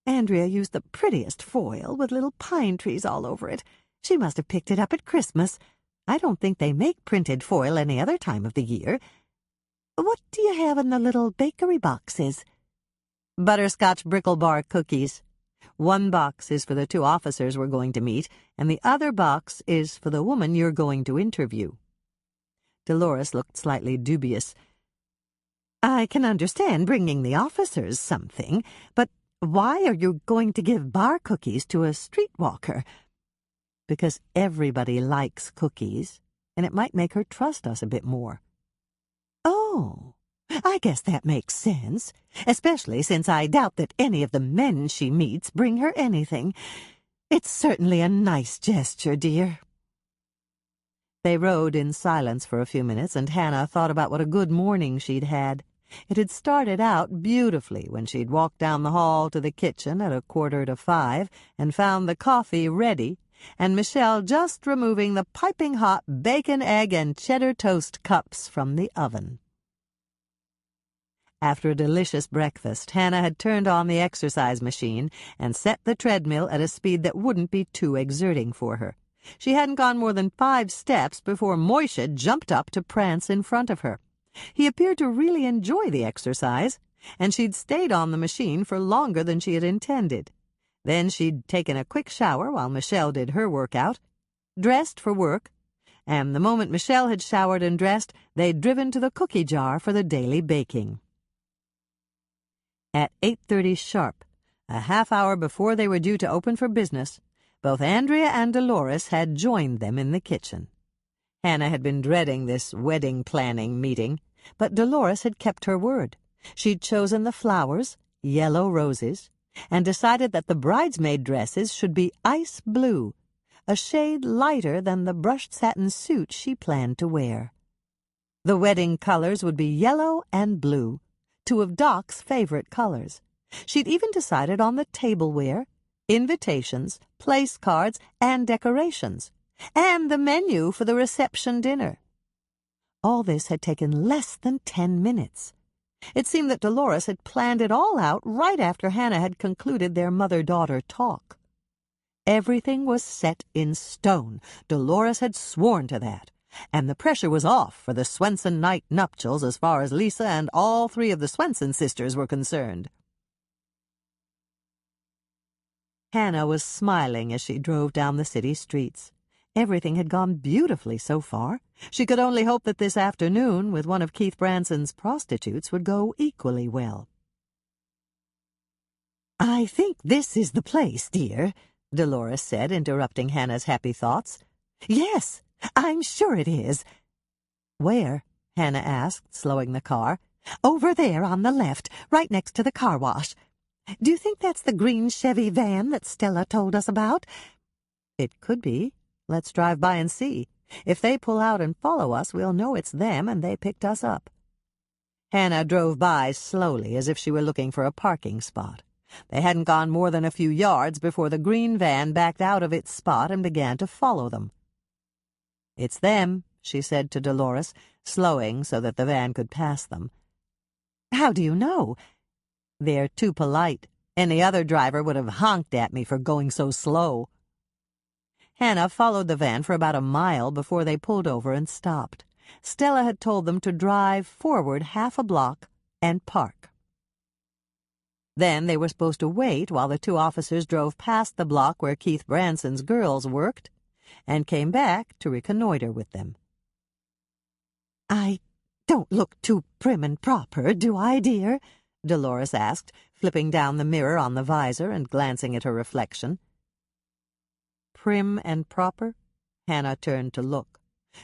Andrea used the prettiest foil with little pine trees all over it. She must have picked it up at Christmas. I don't think they make printed foil any other time of the year. What do you have in the little bakery boxes?" Butterscotch brickle bar cookies. One box is for the 2 officers we're going to meet, and the other box is for the woman you're going to interview." Dolores looked slightly dubious. "I can understand bringing the officers something, but why are you going to give bar cookies to a streetwalker?" "Because everybody likes cookies, and it might make her trust us a bit more." Oh, I guess that makes sense, especially since I doubt that any of the men she meets bring her anything. It's certainly a nice gesture, dear." They rode in silence for a few minutes, and Hannah thought about what a good morning she'd had. It had started out beautifully when she'd walked down the hall to the kitchen at 4:45 and found the coffee ready, and Michelle just removing the piping hot bacon, egg, and cheddar toast cups from the oven. After a delicious breakfast, Hannah had turned on the exercise machine and set the treadmill at a speed that wouldn't be too exerting for her. She hadn't gone more than 5 steps before Moishe jumped up to prance in front of her. He appeared to really enjoy the exercise, and she'd stayed on the machine for longer than she had intended. Then she'd taken a quick shower while Michelle did her workout, dressed for work, and the moment Michelle had showered and dressed, they'd driven to the cookie jar for the daily baking. At 8:30 sharp, a half-hour before they were due to open for business, both Andrea and Dolores had joined them in the kitchen. Hannah had been dreading this wedding-planning meeting, but Dolores had kept her word. She'd chosen the flowers, yellow roses, and decided that the bridesmaid dresses should be ice blue, a shade lighter than the brushed satin suit she planned to wear. The wedding colors would be yellow and blue, 2 of Doc's favorite colors. She'd even decided on the tableware, invitations, place cards, and decorations, and the menu for the reception dinner. All this had taken less than 10 minutes. It seemed that Dolores had planned it all out right after Hannah had concluded their mother-daughter talk. Everything was set in stone. Dolores had sworn to that. And the pressure was off for the Swensen night nuptials as far as Lisa and all 3 of the Swensen sisters were concerned. Hannah was smiling as she drove down the city streets. Everything had gone beautifully so far. She could only hope that this afternoon, with one of Keith Branson's prostitutes, would go equally well. "I think this is the place, dear," Dolores said, interrupting Hannah's happy thoughts. "Yes, I'm sure it is." "Where?" Hannah asked, slowing the car. "Over there on the left, right next to the car wash. Do you think that's the green Chevy van that Stella told us about?" "It could be. Let's drive by and see. If they pull out and follow us, we'll know it's them and they picked us up." Hannah drove by slowly, as if she were looking for a parking spot. They hadn't gone more than a few yards before the green van backed out of its spot and began to follow them. "It's them," she said to Dolores, slowing so that the van could pass them. "How do you know?" "They're too polite. Any other driver would have honked at me for going so slow." Hannah followed the van for about a mile before they pulled over and stopped. Stella had told them to drive forward half a block and park. Then they were supposed to wait while the 2 officers drove past the block where Keith Branson's girls worked and came back to reconnoiter with them. "I don't look too prim and proper, do I, dear?" Dolores asked, flipping down the mirror on the visor and glancing at her reflection. Prim and proper? Hannah turned to look.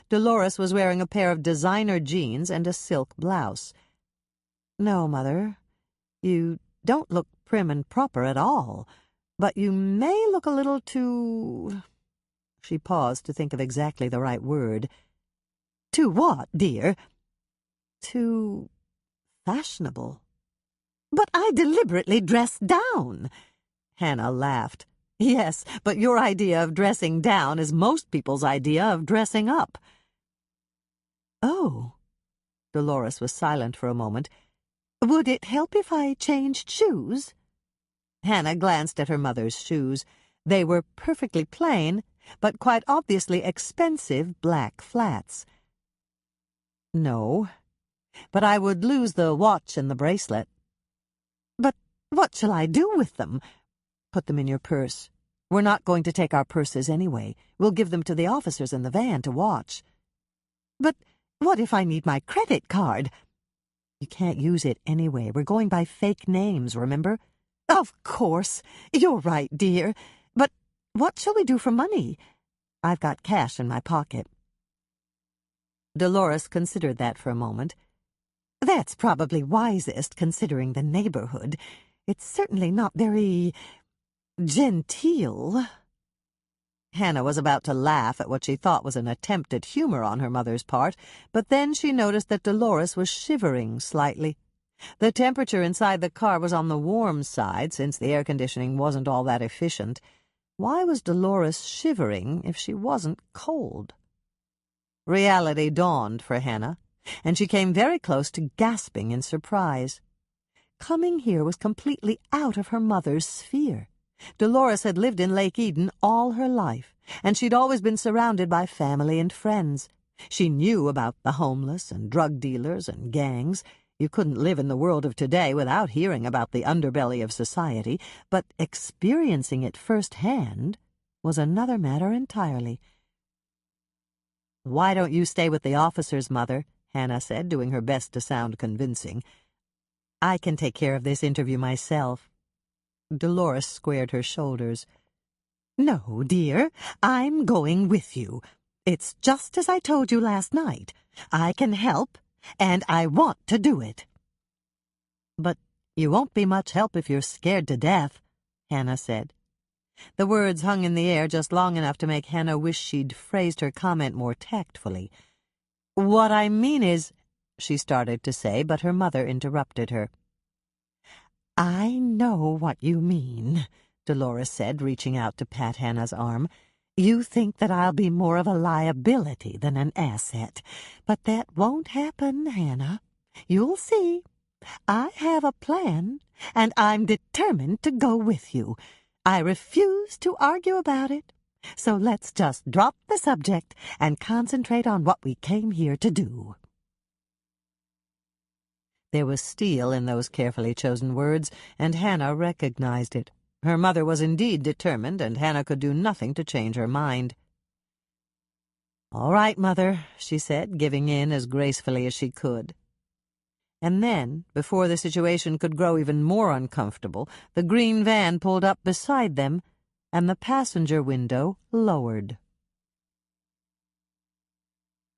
Dolores was wearing a pair of designer jeans and a silk blouse. "No, Mother, you don't look prim and proper at all, but you may look a little too—" She paused to think of exactly the right word. "Too what, dear?" "Too fashionable." "But I deliberately dressed down." Hannah laughed. "Yes, but your idea of dressing down is most people's idea of dressing up." "Oh." Dolores was silent for a moment. "Would it help if I changed shoes?" Hannah glanced at her mother's shoes. They were perfectly plain, but quite obviously expensive black flats. "No, but I would lose the watch and the bracelet." "But What shall I do with them? Put them in your purse. We're not going to take our purses anyway. We'll give them to the officers in the van to watch. But what if I need my credit card? You can't use it anyway. We're going by fake names, remember? Of course. You're right, dear. But what shall we do for money? I've got cash in my pocket. Dolores considered that for a moment. That's probably wisest, considering the neighborhood. It's certainly not very genteel. Hannah was about to laugh at what she thought was an attempt at humor on her mother's part, but then she noticed that Dolores was shivering slightly. The temperature inside the car was on the warm side, since the air conditioning wasn't all that efficient. Why was Dolores shivering if she wasn't cold? Reality dawned for Hannah, and she came very close to gasping in surprise. Coming here was completely out of her mother's sphere. Dolores had lived in Lake Eden all her life, and she'd always been surrounded by family and friends. She knew about the homeless and drug dealers and gangs. You couldn't live in the world of today without hearing about the underbelly of society, but experiencing it firsthand was another matter entirely. "Why don't you stay with the officers, Mother?" Hannah said, doing her best to sound convincing. "I can take care of this interview myself." Dolores squared her shoulders. "No, dear, I'm going with you. It's just as I told you last night. I can help, and I want to do it." "But you won't be much help if you're scared to death," Hannah said. The words hung in the air just long enough to make Hannah wish she'd phrased her comment more tactfully. "What I mean is—" she started to say, but her mother interrupted her. "I know what you mean," Dolores said, reaching out to pat Hannah's arm. "You think that I'll be more of a liability than an asset. But that won't happen, Hannah. You'll see. I have a plan, and I'm determined to go with you. I refuse to argue about it. So let's just drop the subject and concentrate on what we came here to do." There was steel in those carefully chosen words, and Hannah recognized it. Her mother was indeed determined, and Hannah could do nothing to change her mind. "All right, Mother," she said, giving in as gracefully as she could. And then, before the situation could grow even more uncomfortable, the green van pulled up beside them, and the passenger window lowered.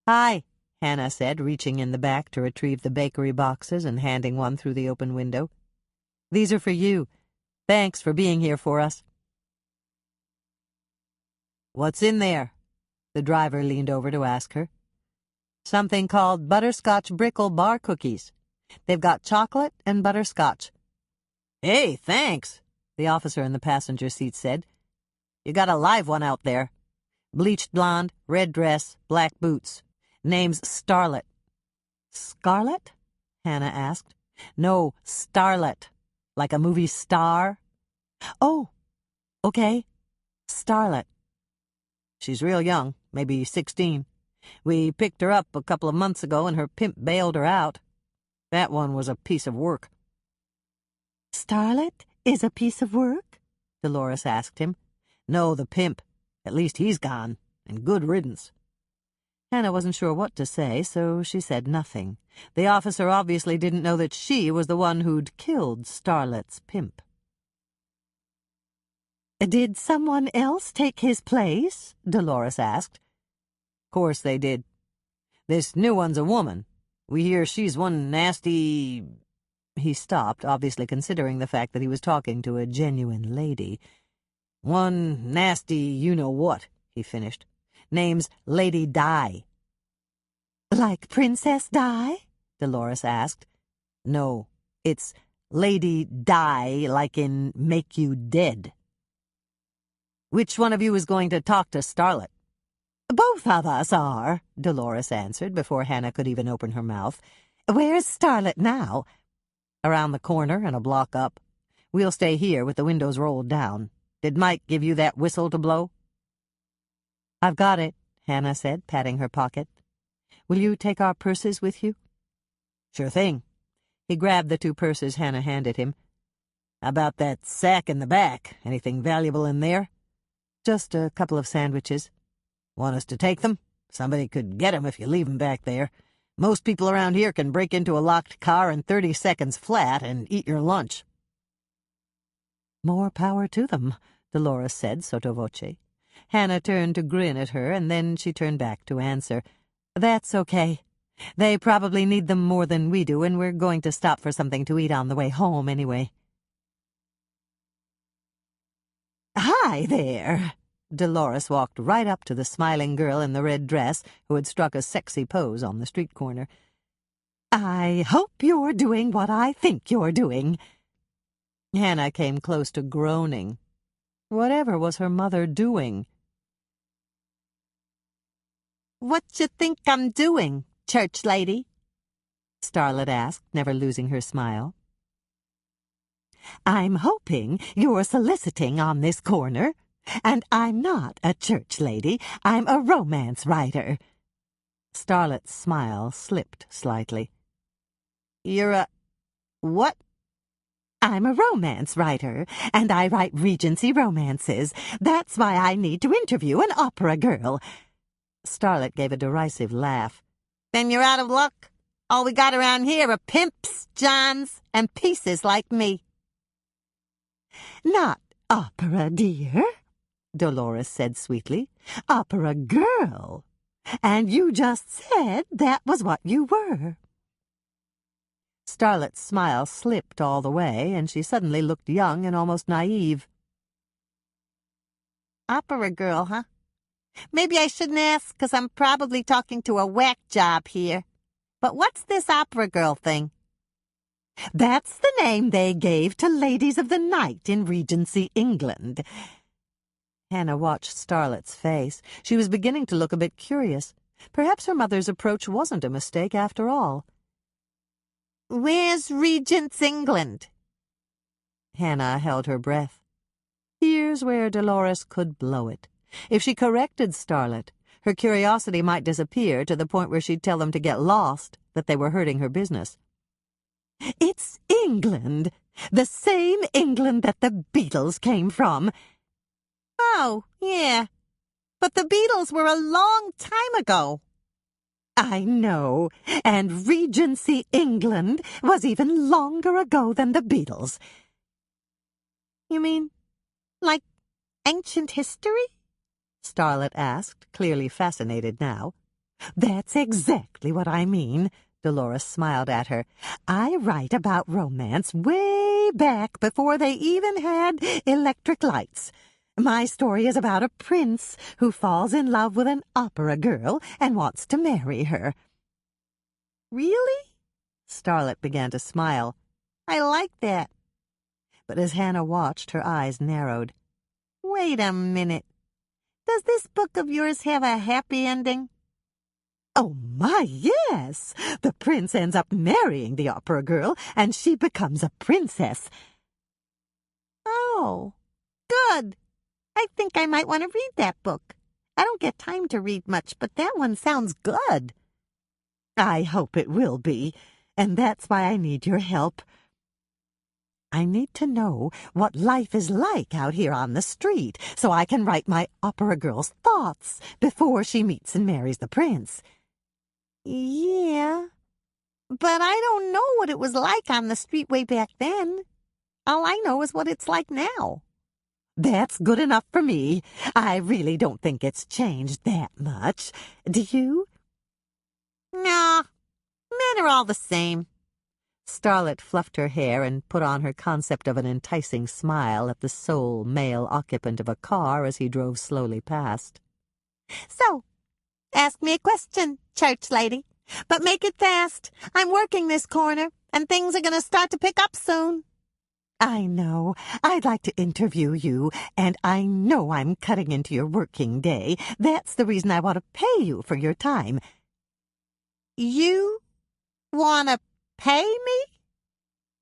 "Hi," Hannah said, reaching in the back to retrieve the bakery boxes and handing one through the open window. "These are for you. Thanks for being here for us." "What's in there?" The driver leaned over to ask her. "Something called butterscotch brickle bar cookies. They've got chocolate and butterscotch." "Hey, thanks," the officer in the passenger seat said. "You got a live one out there. Bleached blonde, red dress, black boots. Name's Starlet." "Scarlet?" Hannah asked. "No, Starlet. Like a movie star." "Oh, okay. Starlet." "She's real young, maybe 16. We picked her up a couple of months ago and her pimp bailed her out. That one was a piece of work." "Starlet is a piece of work?" Dolores asked him. "No, the pimp. At least he's gone, and good riddance." Hannah wasn't sure what to say, so she said nothing. The officer obviously didn't know that she was the one who'd killed Starlet's pimp. "Did someone else take his place?" Dolores asked. "Course they did. This new one's a woman. We hear she's one nasty—" He stopped, obviously considering the fact that he was talking to a genuine lady. "One nasty you-know-what," he finished. "Name's Lady Di." "Like Princess Di?" Dolores asked. "No, it's Lady Di, like in make you dead." "Which one of you is going to talk to Starlet?" "Both of us are," Dolores answered before Hannah could even open her mouth. "Where's Starlet now?" "Around the corner and a block up. We'll stay here with the windows rolled down. Did Mike give you that whistle to blow?" "I've got it," Hannah said, patting her pocket. "Will you take our purses with you?" "Sure thing." He grabbed the two purses Hannah handed him. How about that sack in the back? Anything valuable in there? Just a couple of sandwiches. Want us to take them? Somebody could get 'em if you leave 'em back there. Most people around here can break into a locked car in 30 seconds flat and eat your lunch. More power to them, Dolores said sotto voce. Hannah turned to grin at her, and then she turned back to answer. That's okay. They probably need them more than we do, and we're going to stop for something to eat on the way home anyway. Hi there! Dolores walked right up to the smiling girl in the red dress who had struck a sexy pose on the street corner. I hope you're doing what I think you're doing. Hannah came close to groaning. Whatever was her mother doing? What you think I'm doing, church lady? Starlet asked, never losing her smile. I'm hoping you're soliciting on this corner. And I'm not a church lady. I'm a romance writer. Starlet's smile slipped slightly. You're a... what? I'm a romance writer, and I write Regency romances. That's why I need to interview an opera girl. Starlet gave a derisive laugh. Then you're out of luck. All we got around here are pimps, johns, and pieces like me. Not opera, dear, Dolores said sweetly. Opera girl. And you just said that was what you were. Starlet's smile slipped all the way, and she suddenly looked young and almost naive. Opera girl, huh? Maybe I shouldn't ask, 'cause I'm probably talking to a whack job here. But what's this opera girl thing? That's the name they gave to ladies of the night in Regency, England. Hannah watched Starlet's face. She was beginning to look a bit curious. Perhaps her mother's approach wasn't a mistake after all. Where's Regent's England? Hannah held her breath. Here's where Dolores could blow it. If she corrected Starlet, her curiosity might disappear to the point where she'd tell them to get lost, that they were hurting her business. It's England, the same England that the Beatles came from. Oh, yeah, but the Beatles were a long time ago. I know, and Regency England was even longer ago than the Beatles. You mean, like ancient history? Starlet asked, clearly fascinated now. That's exactly what I mean. Dolores smiled at her. I write about romance way back before they even had electric lights. My story is about a prince who falls in love with an opera girl and wants to marry her. Really? Starlet began to smile. I like that. But as Hannah watched, her eyes narrowed. Wait a minute. Does this book of yours have a happy ending? Oh, my, yes! The prince ends up marrying the opera girl, and she becomes a princess. Oh, good. I think I might want to read that book. I don't get time to read much, but that one sounds good. I hope it will be, and that's why I need your help. I need to know what life is like out here on the street, so I can write my opera girl's thoughts before she meets and marries the prince. Yeah, but I don't know what it was like on the street way back then. All I know is what it's like now. That's good enough for me. I really don't think it's changed that much. Do you? Nah, men are all the same. Starlet fluffed her hair and put on her concept of an enticing smile at the sole male occupant of a car as he drove slowly past. So, ask me a question, church lady, but make it fast. I'm working this corner, and things are going to start to pick up soon. I know. I'd like to interview you, and I know I'm cutting into your working day. That's the reason I want to pay you for your time. You want to pay me?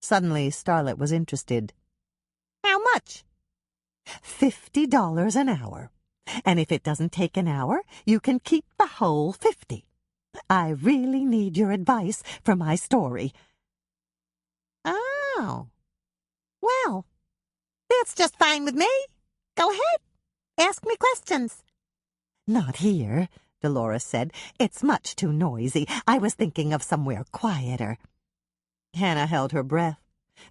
Suddenly, Starlet was interested. How much? $50 an hour. And if it doesn't take an hour, you can keep the whole 50. I really need your advice for my story. Oh. Well, that's just fine with me. Go ahead. Ask me questions. Not here, Dolores said. It's much too noisy. I was thinking of somewhere quieter. Hannah held her breath.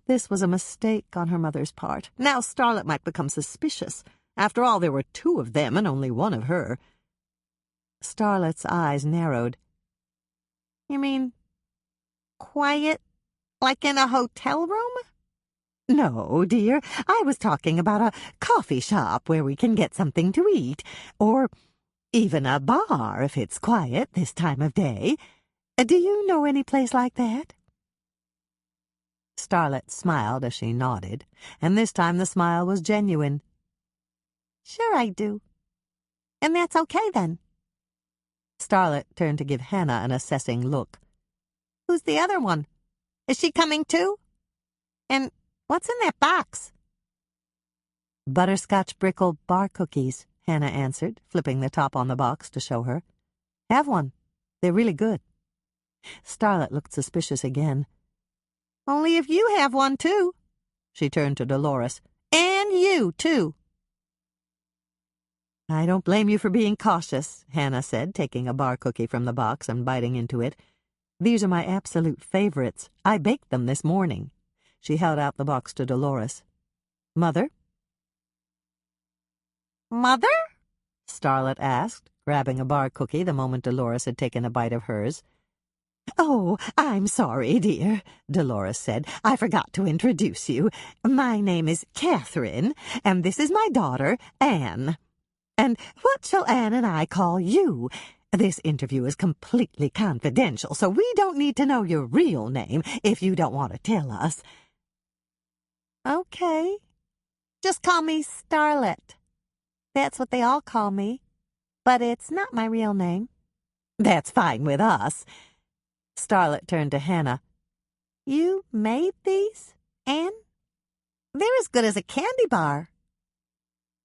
This was a mistake on her mother's part. Now Starlet might become suspicious. After all, there were 2 of them and only 1 of her. Starlet's eyes narrowed. You mean quiet, like in a hotel room? No, dear. I was talking about a coffee shop where we can get something to eat, or even a bar if it's quiet this time of day. Do you know any place like that? Starlet smiled as she nodded, and this time the smile was genuine. Sure I do. And that's okay then. Starlet turned to give Hannah an assessing look. Who's the other one? Is she coming too? And what's in that box? Butterscotch brickle bar cookies, Hannah answered, flipping the top on the box to show her. Have one. They're really good. Starlet looked suspicious again. Only if you have one too. She turned to Dolores. And you too. I don't blame you for being cautious, Hannah said, taking a bar cookie from the box and biting into it. These are my absolute favorites. I baked them this morning. She held out the box to Dolores. Mother? Mother? Starlet asked, grabbing a bar cookie the moment Dolores had taken a bite of hers. Oh, I'm sorry, dear, Dolores said. I forgot to introduce you. My name is Catherine, and this is my daughter, Anne. And what shall Anne and I call you? This interview is completely confidential, so we don't need to know your real name if you don't want to tell us. Okay. Just call me Starlet. That's what they all call me. But it's not my real name. That's fine with us. Starlet turned to Hannah. You made these, Anne? They're as good as a candy bar.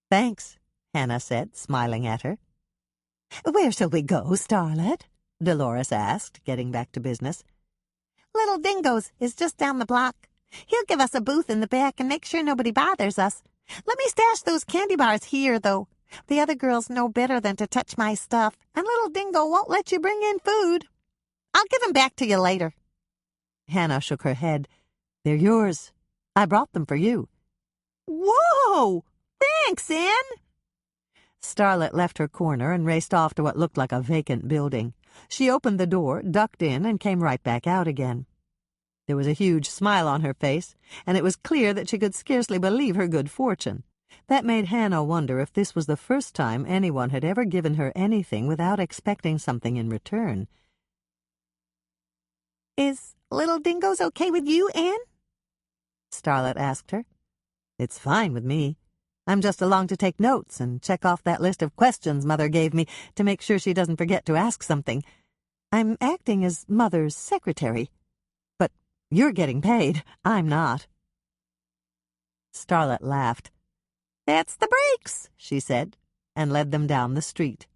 Thanks, Hannah said, smiling at her. Where shall we go, Starlet? Dolores asked, getting back to business. Little Dingo's is just down the block. He'll give us a booth in the back and make sure nobody bothers us. Let me stash those candy bars here, though. The other girls know better than to touch my stuff, and Little Dingo won't let you bring in food. I'll give them back to you later. Hannah shook her head. They're yours. I brought them for you. Whoa! Thanks, Anne! Starlet left her corner and raced off to what looked like a vacant building. She opened the door, ducked in, and came right back out again. There was a huge smile on her face, and it was clear that she could scarcely believe her good fortune. That made Hannah wonder if this was the first time anyone had ever given her anything without expecting something in return. Is Little Dingo's okay with you, Anne? Starlet asked her. It's fine with me. I'm just along to take notes and check off that list of questions Mother gave me to make sure she doesn't forget to ask something. I'm acting as Mother's secretary. But you're getting paid. I'm not. Starlet laughed. That's the breaks, she said, and led them down the street.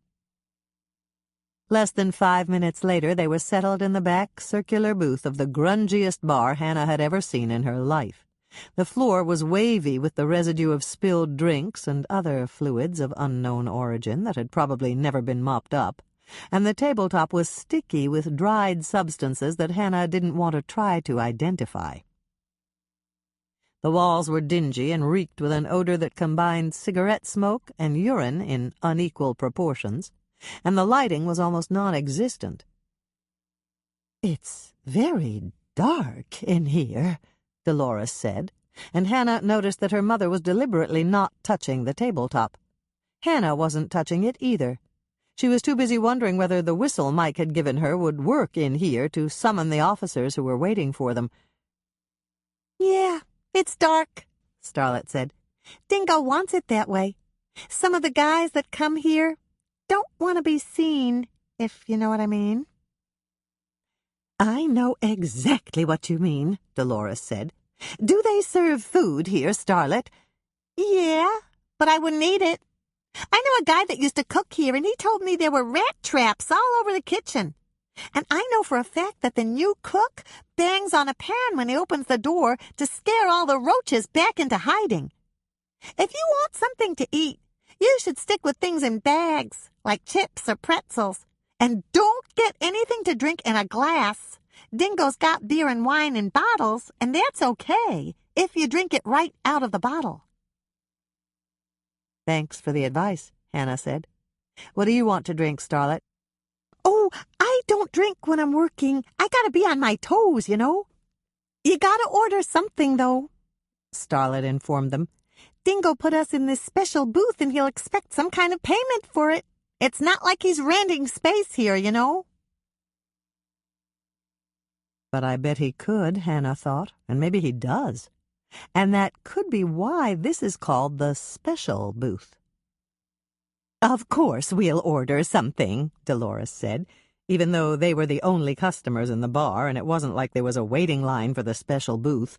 Less than 5 minutes later, they were settled in the back circular booth of the grungiest bar Hannah had ever seen in her life. The floor was wavy with the residue of spilled drinks and other fluids of unknown origin that had probably never been mopped up, and the tabletop was sticky with dried substances that Hannah didn't want to try to identify. The walls were dingy and reeked with an odor that combined cigarette smoke and urine in unequal proportions, and the lighting was almost non-existent. It's very dark in here, Dolores said, and Hannah noticed that her mother was deliberately not touching the tabletop. Hannah wasn't touching it either. She was too busy wondering whether the whistle Mike had given her would work in here to summon the officers who were waiting for them. Yeah, it's dark, Starlet said. Dingo wants it that way. Some of the guys that come here don't want to be seen, if you know what I mean. I know exactly what you mean, Dolores said. Do they serve food here, Starlet? Yeah, but I wouldn't eat it. I know a guy that used to cook here, and he told me there were rat traps all over the kitchen. And I know for a fact that the new cook bangs on a pan when he opens the door to scare all the roaches back into hiding. If you want something to eat, you should stick with things in bags, like chips or pretzels. And don't get anything to drink in a glass. Dingo's got beer and wine in bottles, and that's okay if you drink it right out of the bottle. Thanks for the advice, Hannah said. What do you want to drink, Starlet? Oh, I don't drink when I'm working. I gotta be on my toes, you know. You gotta order something, though, Starlet informed them. Dingo put us in this special booth and he'll expect some kind of payment for it. It's not like he's renting space here, you know. But I bet he could, Hannah thought, and maybe he does. And that could be why this is called the special booth. Of course we'll order something, Dolores said, even though they were the only customers in the bar and it wasn't like there was a waiting line for the special booth.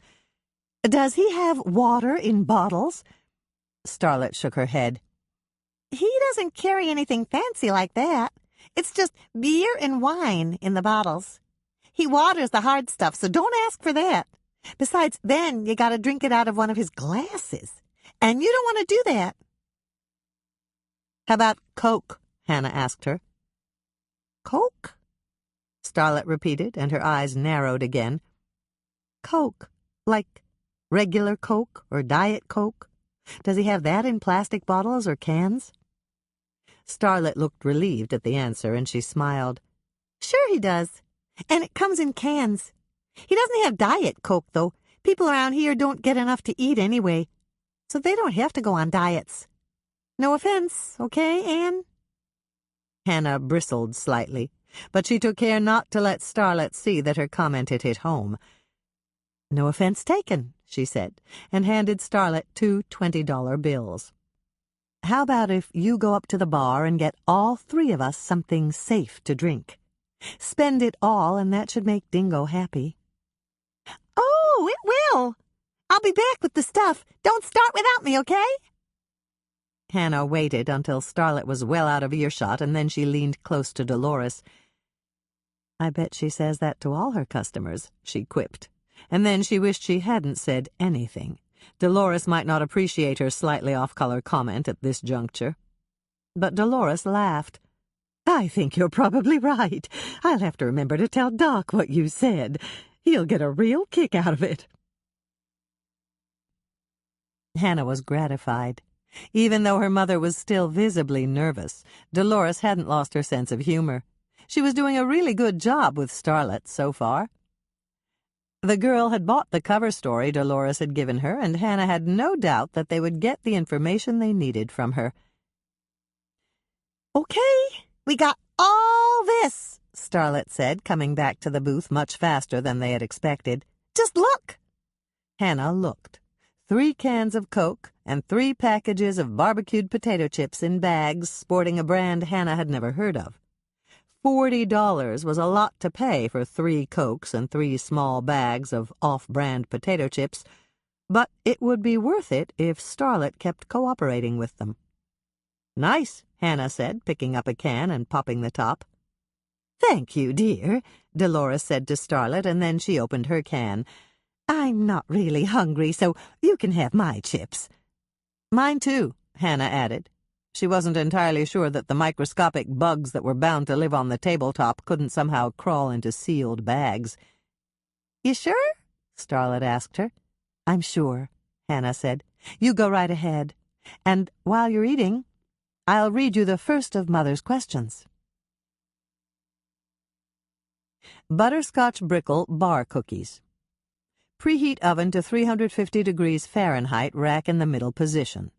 Does he have water in bottles? Starlet shook her head. He doesn't carry anything fancy like that. It's just beer and wine in the bottles. He waters the hard stuff, so don't ask for that. Besides, then you gotta drink it out of one of his glasses. And you don't want to do that. How about Coke? Hannah asked her. Coke? Starlet repeated, and her eyes narrowed again. Coke, like regular Coke or Diet Coke? Does he have that in plastic bottles or cans? Starlet looked relieved at the answer, and she smiled. Sure he does. And it comes in cans. He doesn't have Diet Coke, though. People around here don't get enough to eat anyway, so they don't have to go on diets. No offense, okay, Anne? Hannah bristled slightly, but she took care not to let Starlet see that her comment had hit home. No offense taken, she said, and handed Starlet 2 $20 bills. How about if you go up to the bar and get all 3 of us something safe to drink? Spend it all, and that should make Dingo happy. Oh, it will. I'll be back with the stuff. Don't start without me, okay? Hannah waited until Starlet was well out of earshot, and then she leaned close to Dolores. I bet she says that to all her customers, she quipped. And then she wished she hadn't said anything. Dolores might not appreciate her slightly off-color comment at this juncture. But Dolores laughed. I think you're probably right. I'll have to remember to tell Doc what you said. He'll get a real kick out of it. Hannah was gratified. Even though her mother was still visibly nervous, Dolores hadn't lost her sense of humor. She was doing a really good job with Starlet so far. The girl had bought the cover story Dolores had given her, and Hannah had no doubt that they would get the information they needed from her. Okay, we got all this, Starlet said, coming back to the booth much faster than they had expected. Just look. Hannah looked. 3 cans of Coke and 3 packages of barbecued potato chips in bags sporting a brand Hannah had never heard of. $40 was a lot to pay for 3 Cokes and 3 small bags of off-brand potato chips, but it would be worth it if Starlet kept cooperating with them. Nice, Hannah said, picking up a can and popping the top. Thank you, dear, Dolores said to Starlet, and then she opened her can. I'm not really hungry, so you can have my chips. Mine too, Hannah added. She wasn't entirely sure that the microscopic bugs that were bound to live on the tabletop couldn't somehow crawl into sealed bags. You sure? Starlet asked her. I'm sure, Hannah said. You go right ahead. And while you're eating, I'll read you the first of Mother's questions. Butterscotch Brickle Bar Cookies. Preheat oven to 350 degrees Fahrenheit, rack in the middle position.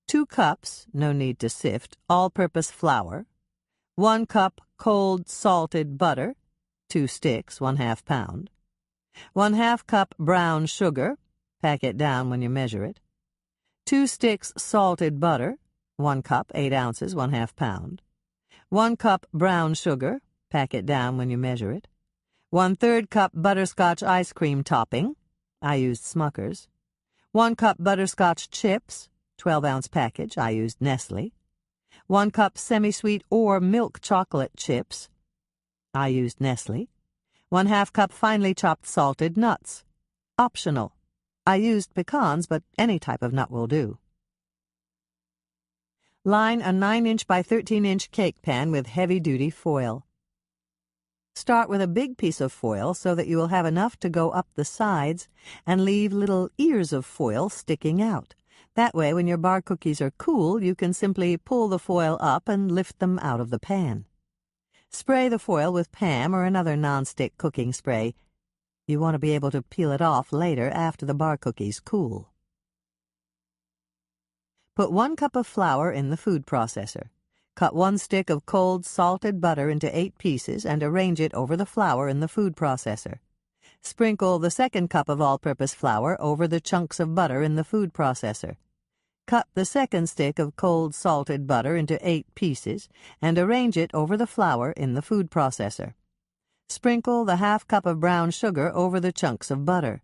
2 cups, no need to sift, all-purpose flour. 1 cup cold salted butter, 2 sticks, 1/2 pound. 1/2 cup brown sugar, pack it down when you measure it. 2 sticks salted butter, 1 cup, 8 ounces, 1/2 pound. 1 cup brown sugar, pack it down when you measure it. 1/3 cup butterscotch ice cream topping, I used Smucker's. 1 cup butterscotch chips, 12-ounce package, I used Nestle. 1 cup semi-sweet or milk chocolate chips. I used Nestle. 1/2 cup finely chopped salted nuts. Optional. I used pecans, but any type of nut will do. Line a 9-inch by 13-inch cake pan with heavy-duty foil. Start with a big piece of foil so that you will have enough to go up the sides and leave little ears of foil sticking out. That way, when your bar cookies are cool, you can simply pull the foil up and lift them out of the pan. Spray the foil with Pam or another nonstick cooking spray. You want to be able to peel it off later after the bar cookies cool. Put 1 cup of flour in the food processor. Cut 1 stick of cold salted butter into 8 pieces and arrange it over the flour in the food processor. Sprinkle the 2nd cup of all-purpose flour over the chunks of butter in the food processor. Cut the 2nd stick of cold salted butter into 8 pieces and arrange it over the flour in the food processor. Sprinkle the 1/2 cup of brown sugar over the chunks of butter.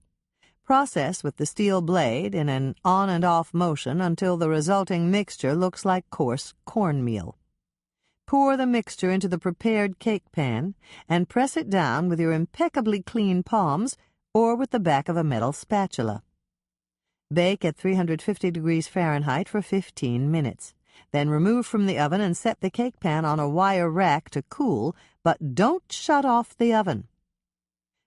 Process with the steel blade in an on and off motion until the resulting mixture looks like coarse cornmeal. Pour the mixture into the prepared cake pan and press it down with your impeccably clean palms or with the back of a metal spatula. Bake at 350 degrees Fahrenheit for 15 minutes. Then remove from the oven and set the cake pan on a wire rack to cool, but don't shut off the oven.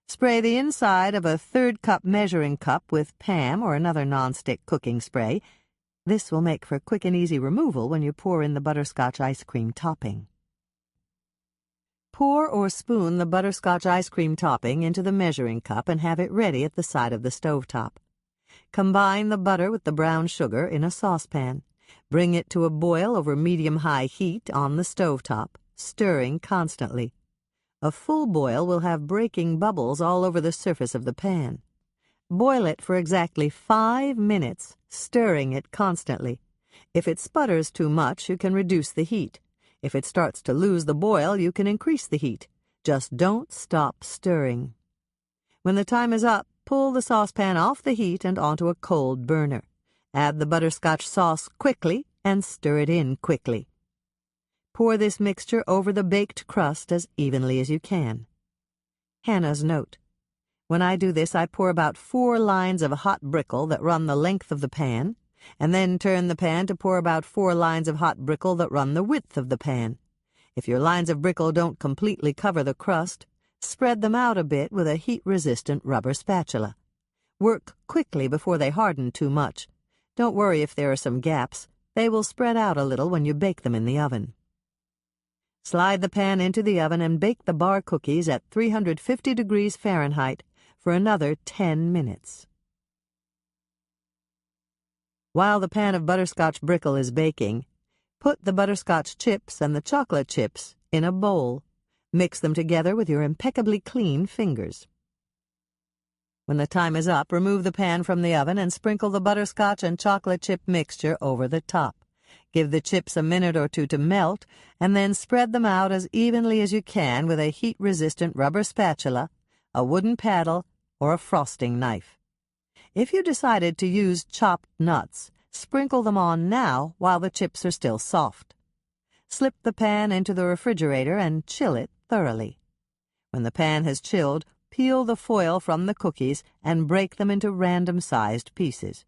Spray the inside of a 1/3 cup measuring cup with Pam or another nonstick cooking spray. This will make for quick and easy removal when you pour in the butterscotch ice cream topping. Pour or spoon the butterscotch ice cream topping into the measuring cup and have it ready at the side of the stovetop. Combine the butter with the brown sugar in a saucepan. Bring it to a boil over medium-high heat on the stovetop, stirring constantly. A full boil will have breaking bubbles all over the surface of the pan. Boil it for exactly 5 minutes, stirring it constantly. If it sputters too much, you can reduce the heat. If it starts to lose the boil, you can increase the heat. Just don't stop stirring. When the time is up, pull the saucepan off the heat and onto a cold burner. Add the butterscotch sauce quickly and stir it in quickly. Pour this mixture over the baked crust as evenly as you can. Hannah's note. When I do this, I pour about 4 lines of hot brickle that run the length of the pan, and then turn the pan to pour about 4 lines of hot brickle that run the width of the pan. If your lines of brickle don't completely cover the crust, spread them out a bit with a heat-resistant rubber spatula. Work quickly before they harden too much. Don't worry if there are some gaps. They will spread out a little when you bake them in the oven. Slide the pan into the oven and bake the bar cookies at 350 degrees Fahrenheit for another 10 minutes. While the pan of butterscotch brickle is baking, put the butterscotch chips and the chocolate chips in a bowl. Mix them together with your impeccably clean fingers. When the time is up, remove the pan from the oven and sprinkle the butterscotch and chocolate chip mixture over the top. Give the chips a minute or 2 to melt, and then spread them out as evenly as you can with a heat-resistant rubber spatula, a wooden paddle, or a frosting knife. If you decided to use chopped nuts, sprinkle them on now while the chips are still soft. Slip the pan into the refrigerator and chill it thoroughly. When the pan has chilled, peel the foil from the cookies and break them into random-sized pieces.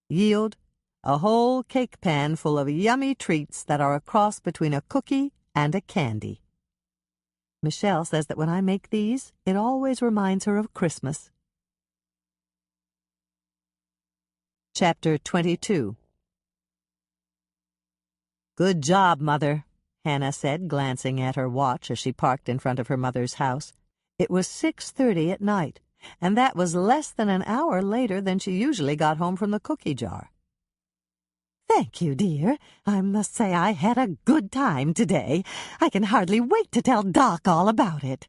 Yield a whole cake pan full of yummy treats that are a cross between a cookie and a candy. Michelle says that when I make these, it always reminds her of Christmas. Chapter 22. "Good job, Mother," Hannah said, glancing at her watch as she parked in front of her mother's house. It was 6:30 at night, and that was less than an hour later than she usually got home from the cookie jar. Thank you, dear. I must say I had a good time today. I can hardly wait to tell Doc all about it.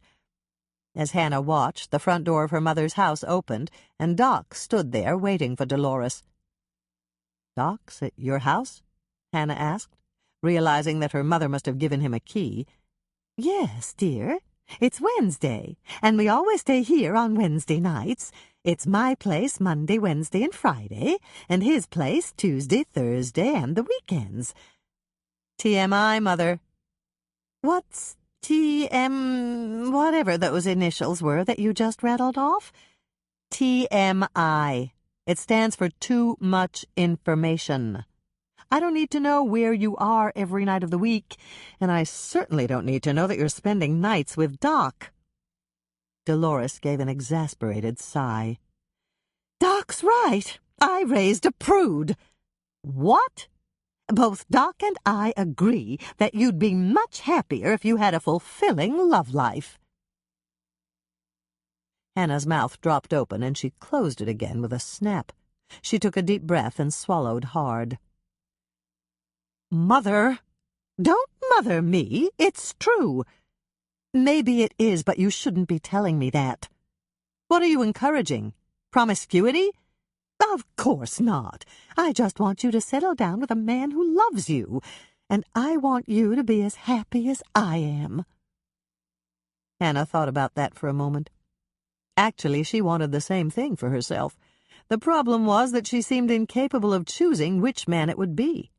As Hannah watched, the front door of her mother's house opened, and Doc stood there waiting for Dolores. "Doc's at your house?" Hannah asked, realizing that her mother must have given him a key. Yes, dear. It's Wednesday, and we always stay here on Wednesday nights. It's my place Monday, Wednesday, and Friday, and his place Tuesday, Thursday, and the weekends. TMI, Mother. What's T.M. whatever those initials were that you just rattled off. TMI. It stands for too much information. I don't need to know where you are every night of the week, and I certainly don't need to know that you're spending nights with Doc. Dolores gave an exasperated sigh. Doc's right. I raised a prude. What? Both Doc and I agree that you'd be much happier if you had a fulfilling love life. Hannah's mouth dropped open, and she closed it again with a snap. She took a deep breath and swallowed hard. Mother! Don't mother me. It's true. Maybe it is, but you shouldn't be telling me that. What are you encouraging? Promiscuity? Of course not. I just want you to settle down with a man who loves you, and I want you to be as happy as I am. Hannah thought about that for a moment. Actually, she wanted the same thing for herself. The problem was that she seemed incapable of choosing which man it would be.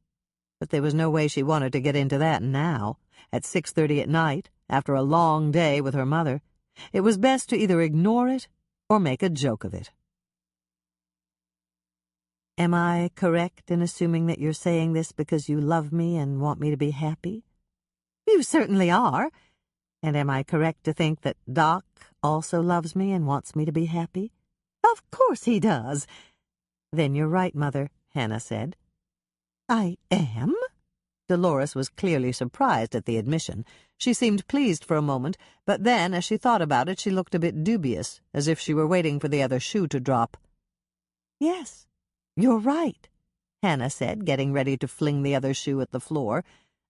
But there was no way she wanted to get into that now, at 6:30 at night, after a long day with her mother. It was best to either ignore it or make a joke of it. Am I correct in assuming that you're saying this because you love me and want me to be happy? You certainly are. And am I correct to think that Doc also loves me and wants me to be happy? Of course he does. Then you're right, Mother, Hannah said. I am? Dolores was clearly surprised at the admission. She seemed pleased for a moment, but then, as she thought about it, she looked a bit dubious, as if she were waiting for the other shoe to drop. Yes. You're right, Hannah said, getting ready to fling the other shoe at the floor.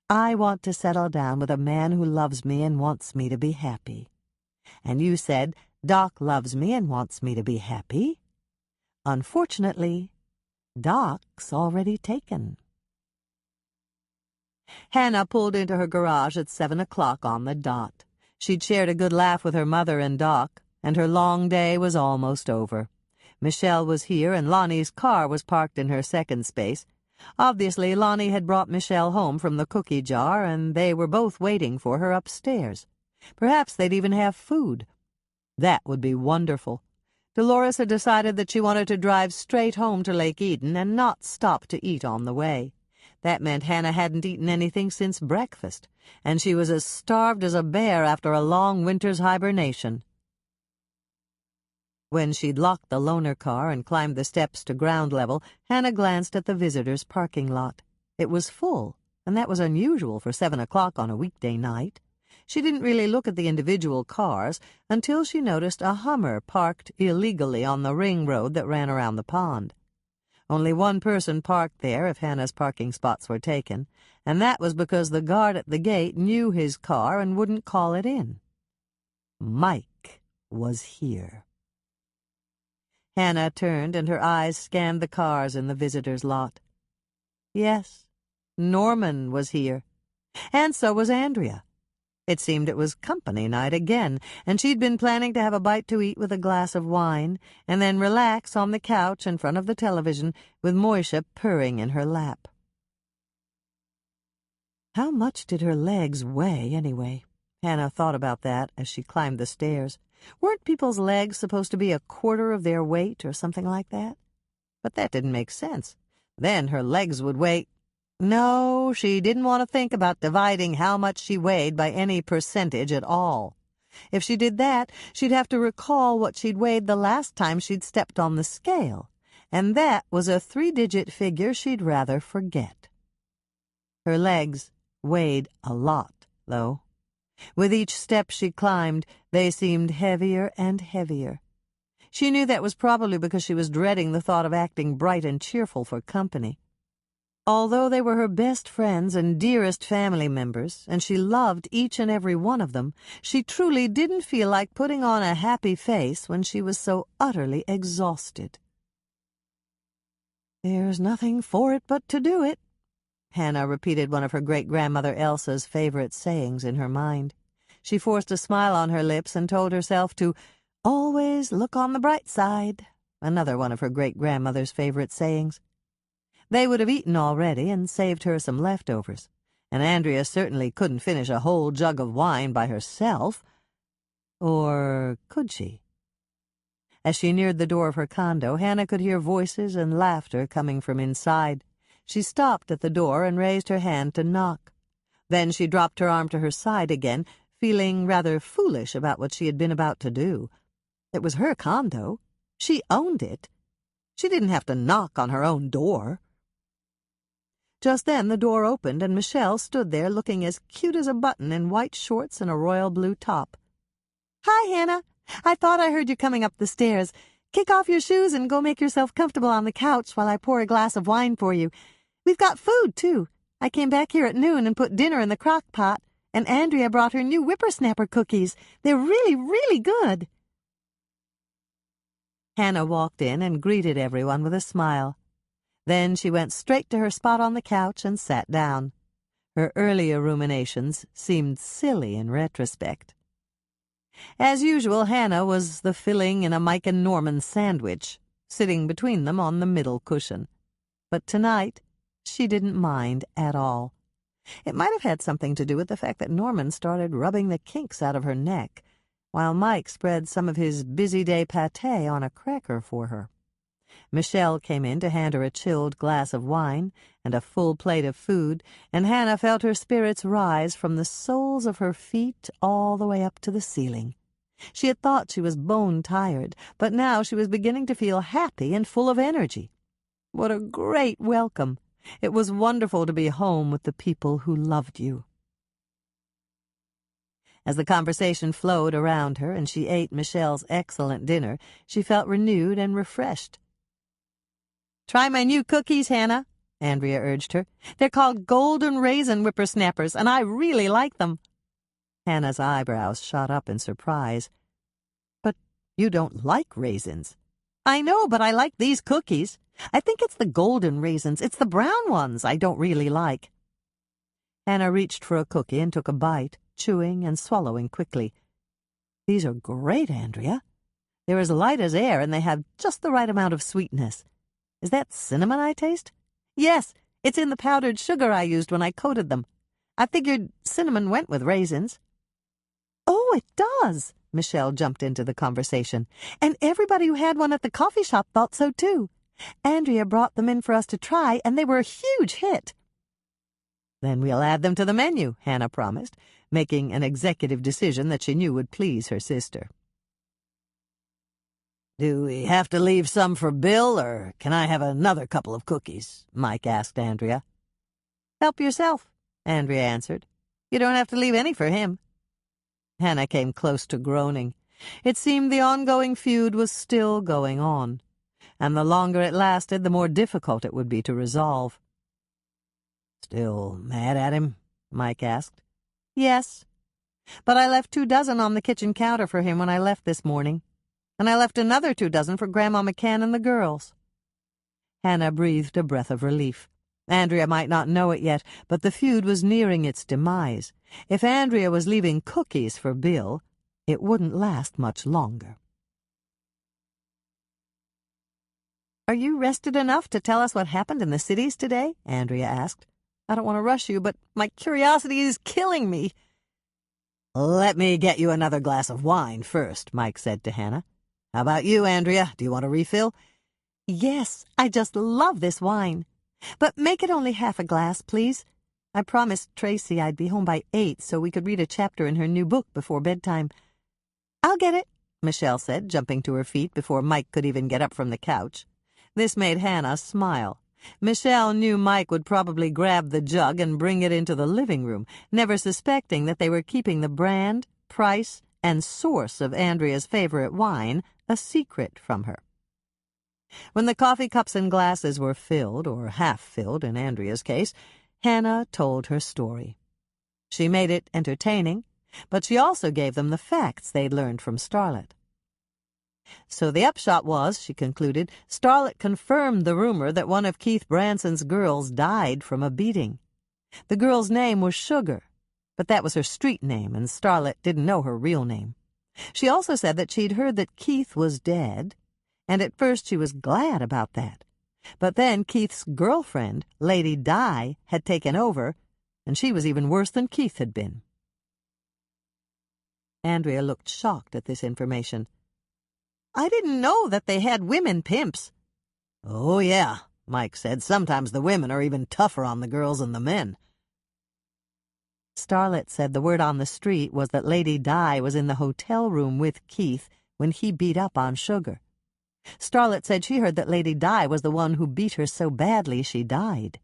I want to settle down with a man who loves me and wants me to be happy. And you said Doc loves me and wants me to be happy. Unfortunately, Doc's already taken. Hannah pulled into her garage at 7 o'clock on the dot. She'd shared a good laugh with her mother and Doc, and her long day was almost over. Michelle was here, and Lonnie's car was parked in her second space. Obviously, Lonnie had brought Michelle home from the cookie jar, and they were both waiting for her upstairs. Perhaps they'd even have food. That would be wonderful. Dolores had decided that she wanted to drive straight home to Lake Eden and not stop to eat on the way. That meant Hannah hadn't eaten anything since breakfast, and she was as starved as a bear after a long winter's hibernation. When she'd locked the loaner car and climbed the steps to ground level, Hannah glanced at the visitors' parking lot. It was full, and that was unusual for 7 o'clock on a weekday night. She didn't really look at the individual cars until she noticed a Hummer parked illegally on the ring road that ran around the pond. Only one person parked there if Hannah's parking spots were taken, and that was because the guard at the gate knew his car and wouldn't call it in. Mike was here. Hannah turned, and her eyes scanned the cars in the visitors' lot. Yes, Norman was here, and so was Andrea. It seemed it was company night again, and she'd been planning to have a bite to eat with a glass of wine, and then relax on the couch in front of the television with Moisha purring in her lap. How much did her legs weigh, anyway? Hannah thought about that as she climbed the stairs. Weren't people's legs supposed to be 1/4 of their weight or something like that? But that didn't make sense. Then her legs would weigh... No, she didn't want to think about dividing how much she weighed by any percentage at all. If she did that, she'd have to recall what she'd weighed the last time she'd stepped on the scale, and that was a 3-digit figure she'd rather forget. Her legs weighed a lot, though. With each step she climbed, they seemed heavier and heavier. She knew that was probably because she was dreading the thought of acting bright and cheerful for company. Although they were her best friends and dearest family members, and she loved each and every one of them, she truly didn't feel like putting on a happy face when she was so utterly exhausted. "There's nothing for it but to do it," Hannah repeated one of her great-grandmother Elsa's favorite sayings in her mind. She forced a smile on her lips and told herself to always look on the bright side, another one of her great-grandmother's favorite sayings. They would have eaten already and saved her some leftovers, and Andrea certainly couldn't finish a whole jug of wine by herself. Or could she? As she neared the door of her condo, Hannah could hear voices and laughter coming from inside. She stopped at the door and raised her hand to knock. Then she dropped her arm to her side again, feeling rather foolish about what she had been about to do. It was her condo. She owned it. She didn't have to knock on her own door. Just then the door opened, and Michelle stood there looking as cute as a button in white shorts and a royal blue top. "Hi, Hannah. I thought I heard you coming up the stairs. Kick off your shoes and go make yourself comfortable on the couch while I pour a glass of wine for you. We've got food, too. I came back here at noon and put dinner in the crock pot, and Andrea brought her new whippersnapper cookies. They're really, really good." Hannah walked in and greeted everyone with a smile. Then she went straight to her spot on the couch and sat down. Her earlier ruminations seemed silly in retrospect. As usual, Hannah was the filling in a Mike and Norman sandwich, sitting between them on the middle cushion. But tonight, she didn't mind at all. It might have had something to do with the fact that Norman started rubbing the kinks out of her neck, while Mike spread some of his busy day pâté on a cracker for her. Michelle came in to hand her a chilled glass of wine and a full plate of food, and Hannah felt her spirits rise from the soles of her feet all the way up to the ceiling. She had thought she was bone-tired, but now she was beginning to feel happy and full of energy. What a great welcome! It was wonderful to be home with the people who loved you. As the conversation flowed around her and she ate Michelle's excellent dinner, she felt renewed and refreshed. "Try my new cookies, Hannah," Andrea urged her. "They're called golden raisin whippersnappers, and I really like them." Hannah's eyebrows shot up in surprise. "But you don't like raisins." "I know, but I like these cookies. I think it's the golden raisins. It's the brown ones I don't really like." Hannah reached for a cookie and took a bite, chewing and swallowing quickly. "These are great, Andrea. They're as light as air, and they have just the right amount of sweetness. Is that cinnamon I taste?" "Yes, it's in the powdered sugar I used when I coated them. I figured cinnamon went with raisins." "Oh, it does!" Michelle jumped into the conversation. "And everybody who had one at the coffee shop thought so, too. Andrea brought them in for us to try, and they were a huge hit." "Then we'll add them to the menu," Hannah promised, making an executive decision that she knew would please her sister. "Do we have to leave some for Bill, or can I have another couple of cookies?" Mike asked Andrea. "Help yourself," Andrea answered. "You don't have to leave any for him." Hannah came close to groaning. It seemed the ongoing feud was still going on, and the longer it lasted, the more difficult it would be to resolve. "Still mad at him?" Mike asked. "Yes, but I left 2 dozen on the kitchen counter for him when I left this morning, and I left another 2 dozen for Grandma McCann and the girls." Hannah breathed a breath of relief. Andrea might not know it yet, but the feud was nearing its demise. If Andrea was leaving cookies for Bill, it wouldn't last much longer. "Are you rested enough to tell us what happened in the cities today?" Andrea asked. "I don't want to rush you, but my curiosity is killing me." "Let me get you another glass of wine first," Mike said to Hannah. "How about you, Andrea? Do you want a refill?" "Yes, I just love this wine. But make it only half a glass, please. I promised Tracy I'd be home by 8 so we could read a chapter in her new book before bedtime." "I'll get it," Michelle said, jumping to her feet before Mike could even get up from the couch. This made Hannah smile. Michelle knew Mike would probably grab the jug and bring it into the living room, never suspecting that they were keeping the brand, price, and source of Andrea's favorite wine a secret from her. When the coffee cups and glasses were filled, or half-filled in Andrea's case, Hannah told her story. She made it entertaining, but she also gave them the facts they'd learned from Starlet. So the upshot was, she concluded, Starlet confirmed the rumor that one of Keith Branson's girls died from a beating. The girl's name was Sugar, but that was her street name, and Starlet didn't know her real name. She also said that she'd heard that Keith was dead, and at first she was glad about that. But then Keith's girlfriend, Lady Di, had taken over, and she was even worse than Keith had been. Andrea looked shocked at this information. "I didn't know that they had women pimps." "Oh, yeah," Mike said. "Sometimes the women are even tougher on the girls than the men." Starlet said the word on the street was that Lady Di was in the hotel room with Keith when he beat up on Sugar. Starlet said she heard that Lady Di was the one who beat her so badly she died.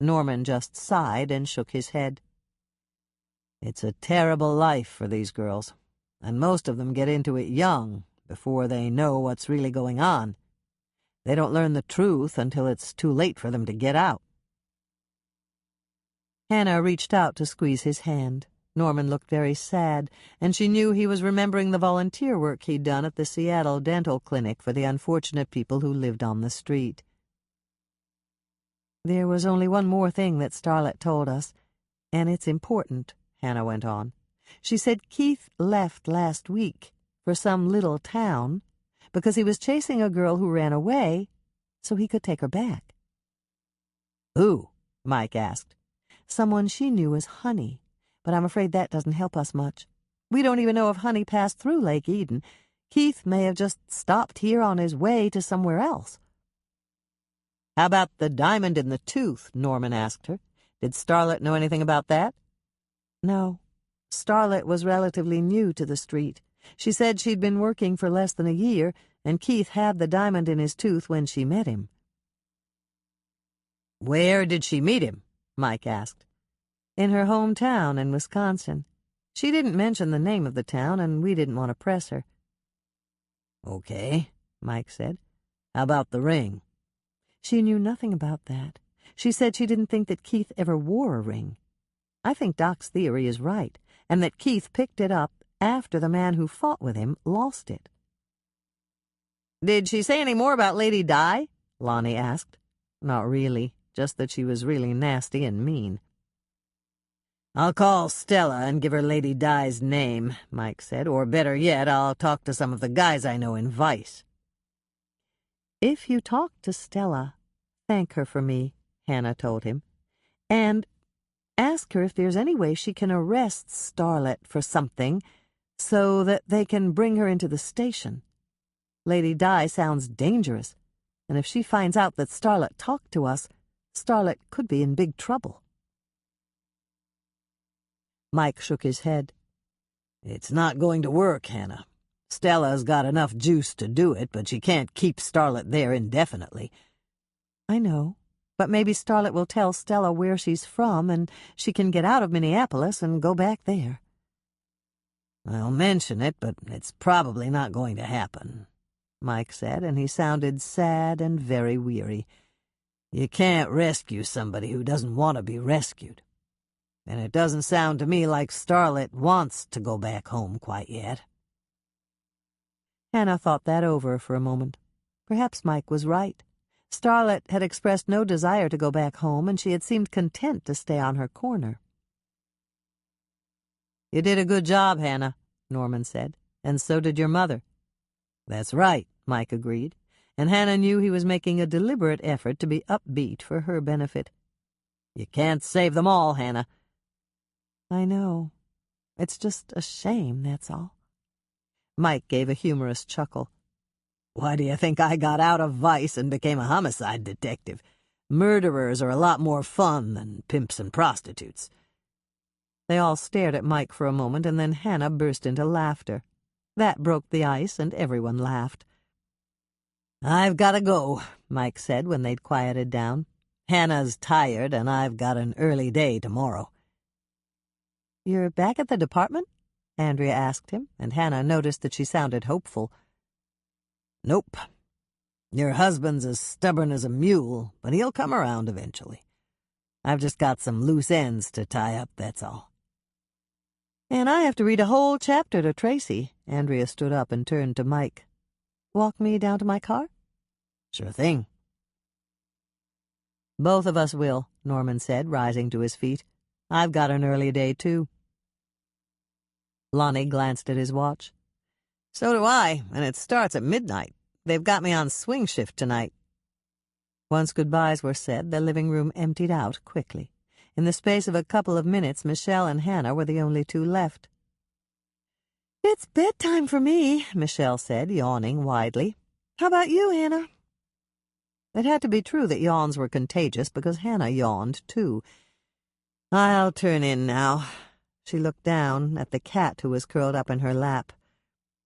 Norman just sighed and shook his head. "It's a terrible life for these girls, and most of them get into it young, before they know what's really going on. They don't learn the truth until it's too late for them to get out." Hannah reached out to squeeze his hand. Norman looked very sad, and she knew he was remembering the volunteer work he'd done at the Seattle dental clinic for the unfortunate people who lived on the street. "There was only one more thing that Starlet told us, and it's important," Hannah went on. "She said Keith left last week for some little town because he was chasing a girl who ran away so he could take her back." "Who?" Mike asked. "Someone she knew as Honey, but I'm afraid that doesn't help us much. We don't even know if Honey passed through Lake Eden. Keith may have just stopped here on his way to somewhere else." "How about the diamond in the tooth?" Norman asked her. "Did Starlet know anything about that?" "No. Starlet was relatively new to the street. She said she'd been working for less than a year, and Keith had the diamond in his tooth when she met him." "Where did she meet him?" Mike asked. "In her hometown in Wisconsin. She didn't mention the name of the town, and we didn't want to press her." "Okay," Mike said. "How about the ring?" "She knew nothing about that. She said she didn't think that Keith ever wore a ring. I think Doc's theory is right, and that Keith picked it up after the man who fought with him lost it." "Did she say any more about Lady Di?" Lonnie asked. "Not really, just that she was really nasty and mean." "I'll call Stella and give her Lady Di's name," Mike said. "Or better yet, I'll talk to some of the guys I know in Vice." "If you talk to Stella, thank her for me," Hannah told him. "And ask her if there's any way she can arrest Starlet for something so that they can bring her into the station. Lady Di sounds dangerous, and if she finds out that Starlet talked to us, Starlet could be in big trouble." Mike shook his head. "It's not going to work, Hannah. Stella's got enough juice to do it, but she can't keep Starlet there indefinitely." "I know, but maybe Starlet will tell Stella where she's from, and she can get out of Minneapolis and go back there." "I'll mention it, but it's probably not going to happen," Mike said, and he sounded sad and very weary. "You can't rescue somebody who doesn't want to be rescued. And it doesn't sound to me like Starlet wants to go back home quite yet." Hannah thought that over for a moment. Perhaps Mike was right. Starlet had expressed no desire to go back home, and she had seemed content to stay on her corner. "You did a good job, Hannah," Norman said, "and so did your mother." "That's right," Mike agreed, and Hannah knew he was making a deliberate effort to be upbeat for her benefit. "You can't save them all, Hannah." "I know. It's just a shame, that's all." Mike gave a humorous chuckle. "Why do you think I got out of Vice and became a homicide detective? Murderers are a lot more fun than pimps and prostitutes." They all stared at Mike for a moment, and then Hannah burst into laughter. That broke the ice, and everyone laughed. "I've got to go," Mike said when they'd quieted down. "Hannah's tired, and I've got an early day tomorrow." "You're back at the department?" Andrea asked him, and Hannah noticed that she sounded hopeful. "Nope. Your husband's as stubborn as a mule, but he'll come around eventually. I've just got some loose ends to tie up, that's all." "And I have to read a whole chapter to Tracy." Andrea stood up and turned to Mike. "Walk me down to my car?" "Sure thing." "Both of us will," Norman said, rising to his feet. "I've got an early day, too." Lonnie glanced at his watch. "So do I, and it starts at midnight. They've got me on swing shift tonight." Once goodbyes were said, the living room emptied out quickly. In the space of a couple of minutes, Michelle and Hannah were the only two left. "It's bedtime for me," Michelle said, yawning widely. "How about you, Hannah?" It had to be true that yawns were contagious because Hannah yawned, too. "I'll turn in now." She looked down at the cat who was curled up in her lap.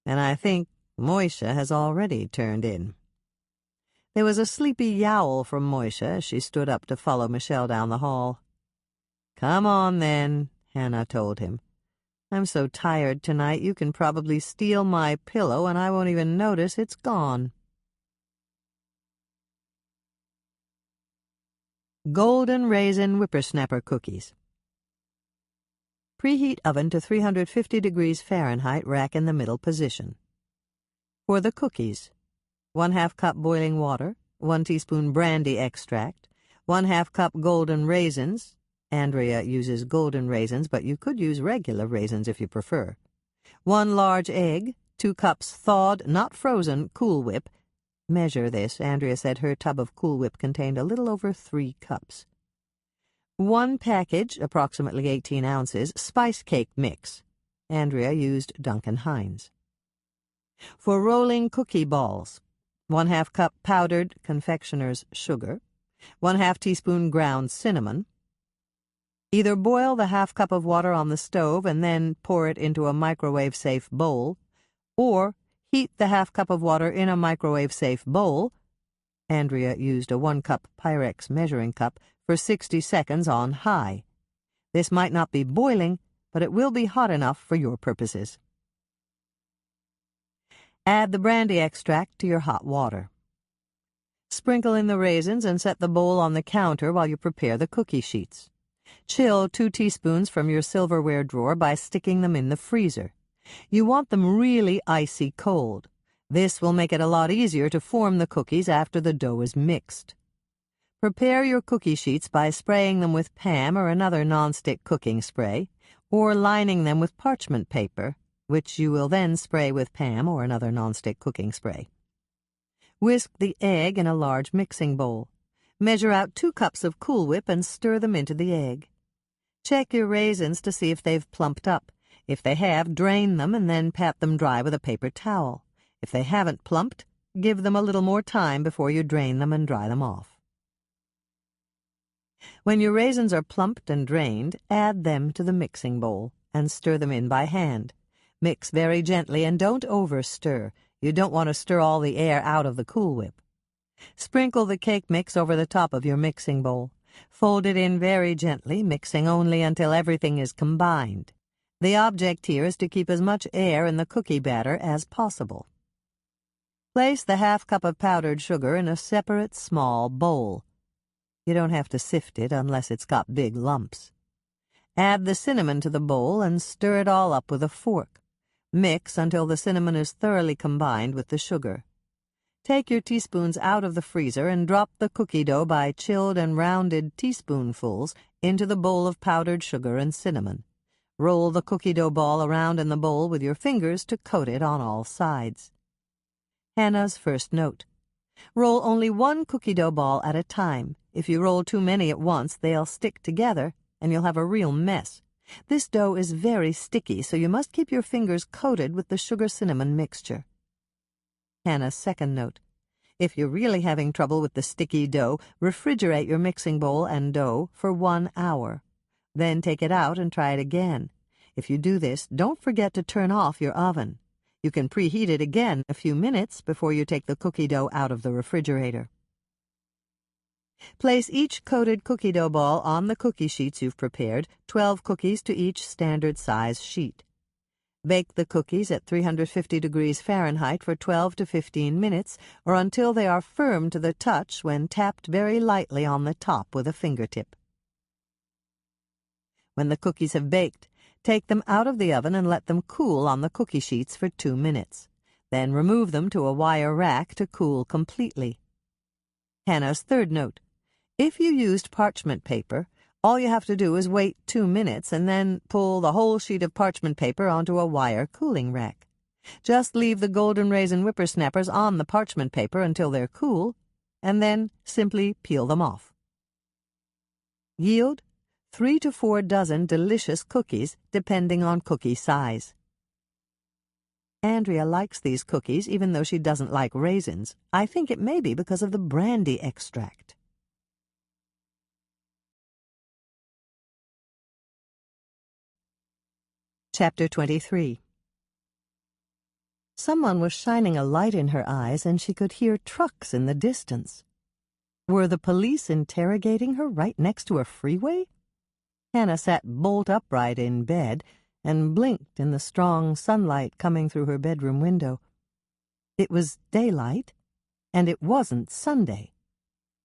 "And I think Moisha has already turned in." There was a sleepy yowl from Moisha as she stood up to follow Michelle down the hall. "Come on, then," Hannah told him. "I'm so tired tonight you can probably steal my pillow and I won't even notice it's gone." Golden Raisin Whippersnapper Cookies. Preheat oven to 350 degrees Fahrenheit, rack in the middle position. For the cookies, 1/2 cup boiling water, 1 teaspoon brandy extract, 1/2 cup golden raisins. Andrea uses golden raisins, but you could use regular raisins if you prefer. 1 large egg, 2 cups thawed, not frozen, Cool Whip. Measure this. Andrea said her tub of Cool Whip contained a little over 3 cups. 1 package, approximately 18 ounces, spice cake mix. Andrea used Duncan Hines. For rolling cookie balls, 1/2 cup powdered confectioner's sugar, 1/2 teaspoon ground cinnamon. Either boil the 1/2 cup of water on the stove and then pour it into a microwave-safe bowl, or heat the 1/2 cup of water in a microwave-safe bowl. Andrea used a 1 cup Pyrex measuring cup for 60 seconds on high. This might not be boiling, but it will be hot enough for your purposes. Add the brandy extract to your hot water. Sprinkle in the raisins and set the bowl on the counter while you prepare the cookie sheets. Chill 2 teaspoons from your silverware drawer by sticking them in the freezer. You want them really icy cold. This will make it a lot easier to form the cookies after the dough is mixed. Prepare your cookie sheets by spraying them with Pam or another nonstick cooking spray, or lining them with parchment paper, which you will then spray with Pam or another nonstick cooking spray. Whisk the egg in a large mixing bowl. Measure out 2 cups of Cool Whip and stir them into the egg. Check your raisins to see if they've plumped up. If they have, drain them and then pat them dry with a paper towel. If they haven't plumped, give them a little more time before you drain them and dry them off. When your raisins are plumped and drained, add them to the mixing bowl and stir them in by hand. Mix very gently and don't over-stir. You don't want to stir all the air out of the Cool Whip. Sprinkle the cake mix over the top of your mixing bowl. Fold it in very gently, mixing only until everything is combined. The object here is to keep as much air in the cookie batter as possible. Place the 1/2 cup of powdered sugar in a separate small bowl. You don't have to sift it unless it's got big lumps. Add the cinnamon to the bowl and stir it all up with a fork. Mix until the cinnamon is thoroughly combined with the sugar. Take your teaspoons out of the freezer and drop the cookie dough by chilled and rounded teaspoonfuls into the bowl of powdered sugar and cinnamon. Roll the cookie dough ball around in the bowl with your fingers to coat it on all sides. Hannah's first note. Roll only 1 cookie dough ball at a time. If you roll too many at once, they'll stick together, and you'll have a real mess. This dough is very sticky, so you must keep your fingers coated with the sugar-cinnamon mixture. Hannah's second note. If you're really having trouble with the sticky dough, refrigerate your mixing bowl and dough for 1 hour. Then take it out and try it again. If you do this, don't forget to turn off your oven. You can preheat it again a few minutes before you take the cookie dough out of the refrigerator. Place each coated cookie dough ball on the cookie sheets you've prepared, 12 cookies to each standard size sheet. Bake the cookies at 350 degrees Fahrenheit for 12 to 15 minutes, or until they are firm to the touch when tapped very lightly on the top with a fingertip. When the cookies have baked, take them out of the oven and let them cool on the cookie sheets for 2 minutes. Then remove them to a wire rack to cool completely. Hannah's third note. If you used parchment paper, all you have to do is wait 2 minutes and then pull the whole sheet of parchment paper onto a wire cooling rack. Just leave the golden raisin whippersnappers on the parchment paper until they're cool, and then simply peel them off. Yield 3 to 4 dozen delicious cookies, depending on cookie size. Andrea likes these cookies even though she doesn't like raisins. I think it may be because of the brandy extract. Chapter 23. Someone was shining a light in her eyes, and she could hear trucks in the distance. Were the police interrogating her right next to a freeway? Hannah sat bolt upright in bed and blinked in the strong sunlight coming through her bedroom window. It was daylight, and it wasn't Sunday.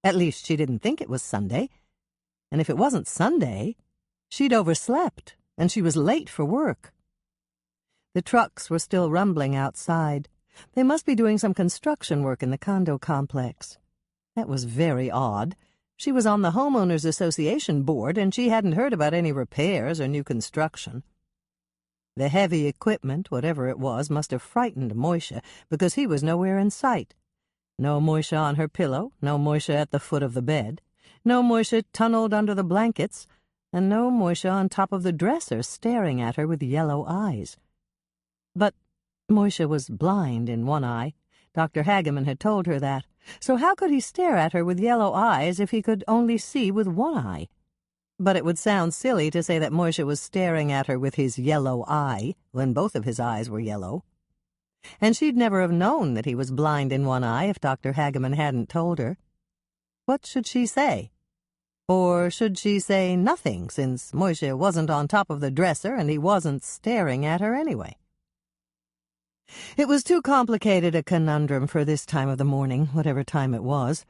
At least she didn't think it was Sunday. And if it wasn't Sunday, she'd overslept, and she was late for work. The trucks were still rumbling outside. They must be doing some construction work in the condo complex. That was very odd. She was on the Homeowners Association board, and she hadn't heard about any repairs or new construction. The heavy equipment, whatever it was, must have frightened Moisha, because he was nowhere in sight. No Moisha on her pillow, no Moisha at the foot of the bed, no Moisha tunneled under the blankets, and no Moisha on top of the dresser staring at her with yellow eyes. But Moisha was blind in one eye. Dr. Hageman had told her that. So how could he stare at her with yellow eyes if he could only see with one eye? But it would sound silly to say that Moisha was staring at her with his yellow eye when both of his eyes were yellow. And she'd never have known that he was blind in one eye if Dr. Hageman hadn't told her. What should she say? Or should she say nothing, since Moisha wasn't on top of the dresser and he wasn't staring at her anyway? It was too complicated a conundrum for this time of the morning, whatever time it was.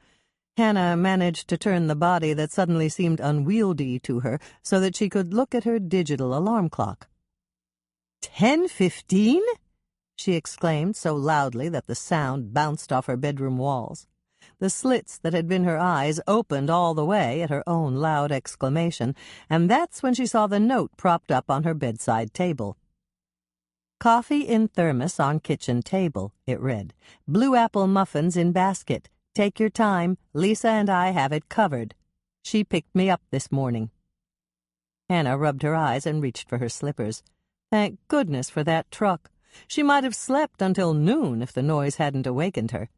Hannah managed to turn the body that suddenly seemed unwieldy to her so that she could look at her digital alarm clock. 10:15? She exclaimed so loudly that the sound bounced off her bedroom walls. The slits that had been her eyes opened all the way at her own loud exclamation, and that's when she saw the note propped up on her bedside table. Coffee in thermos on kitchen table, it read. Blue apple muffins in basket. Take your time. Lisa and I have it covered. She picked me up this morning. Hannah rubbed her eyes and reached for her slippers. Thank goodness for that truck. She might have slept until noon if the noise hadn't awakened her.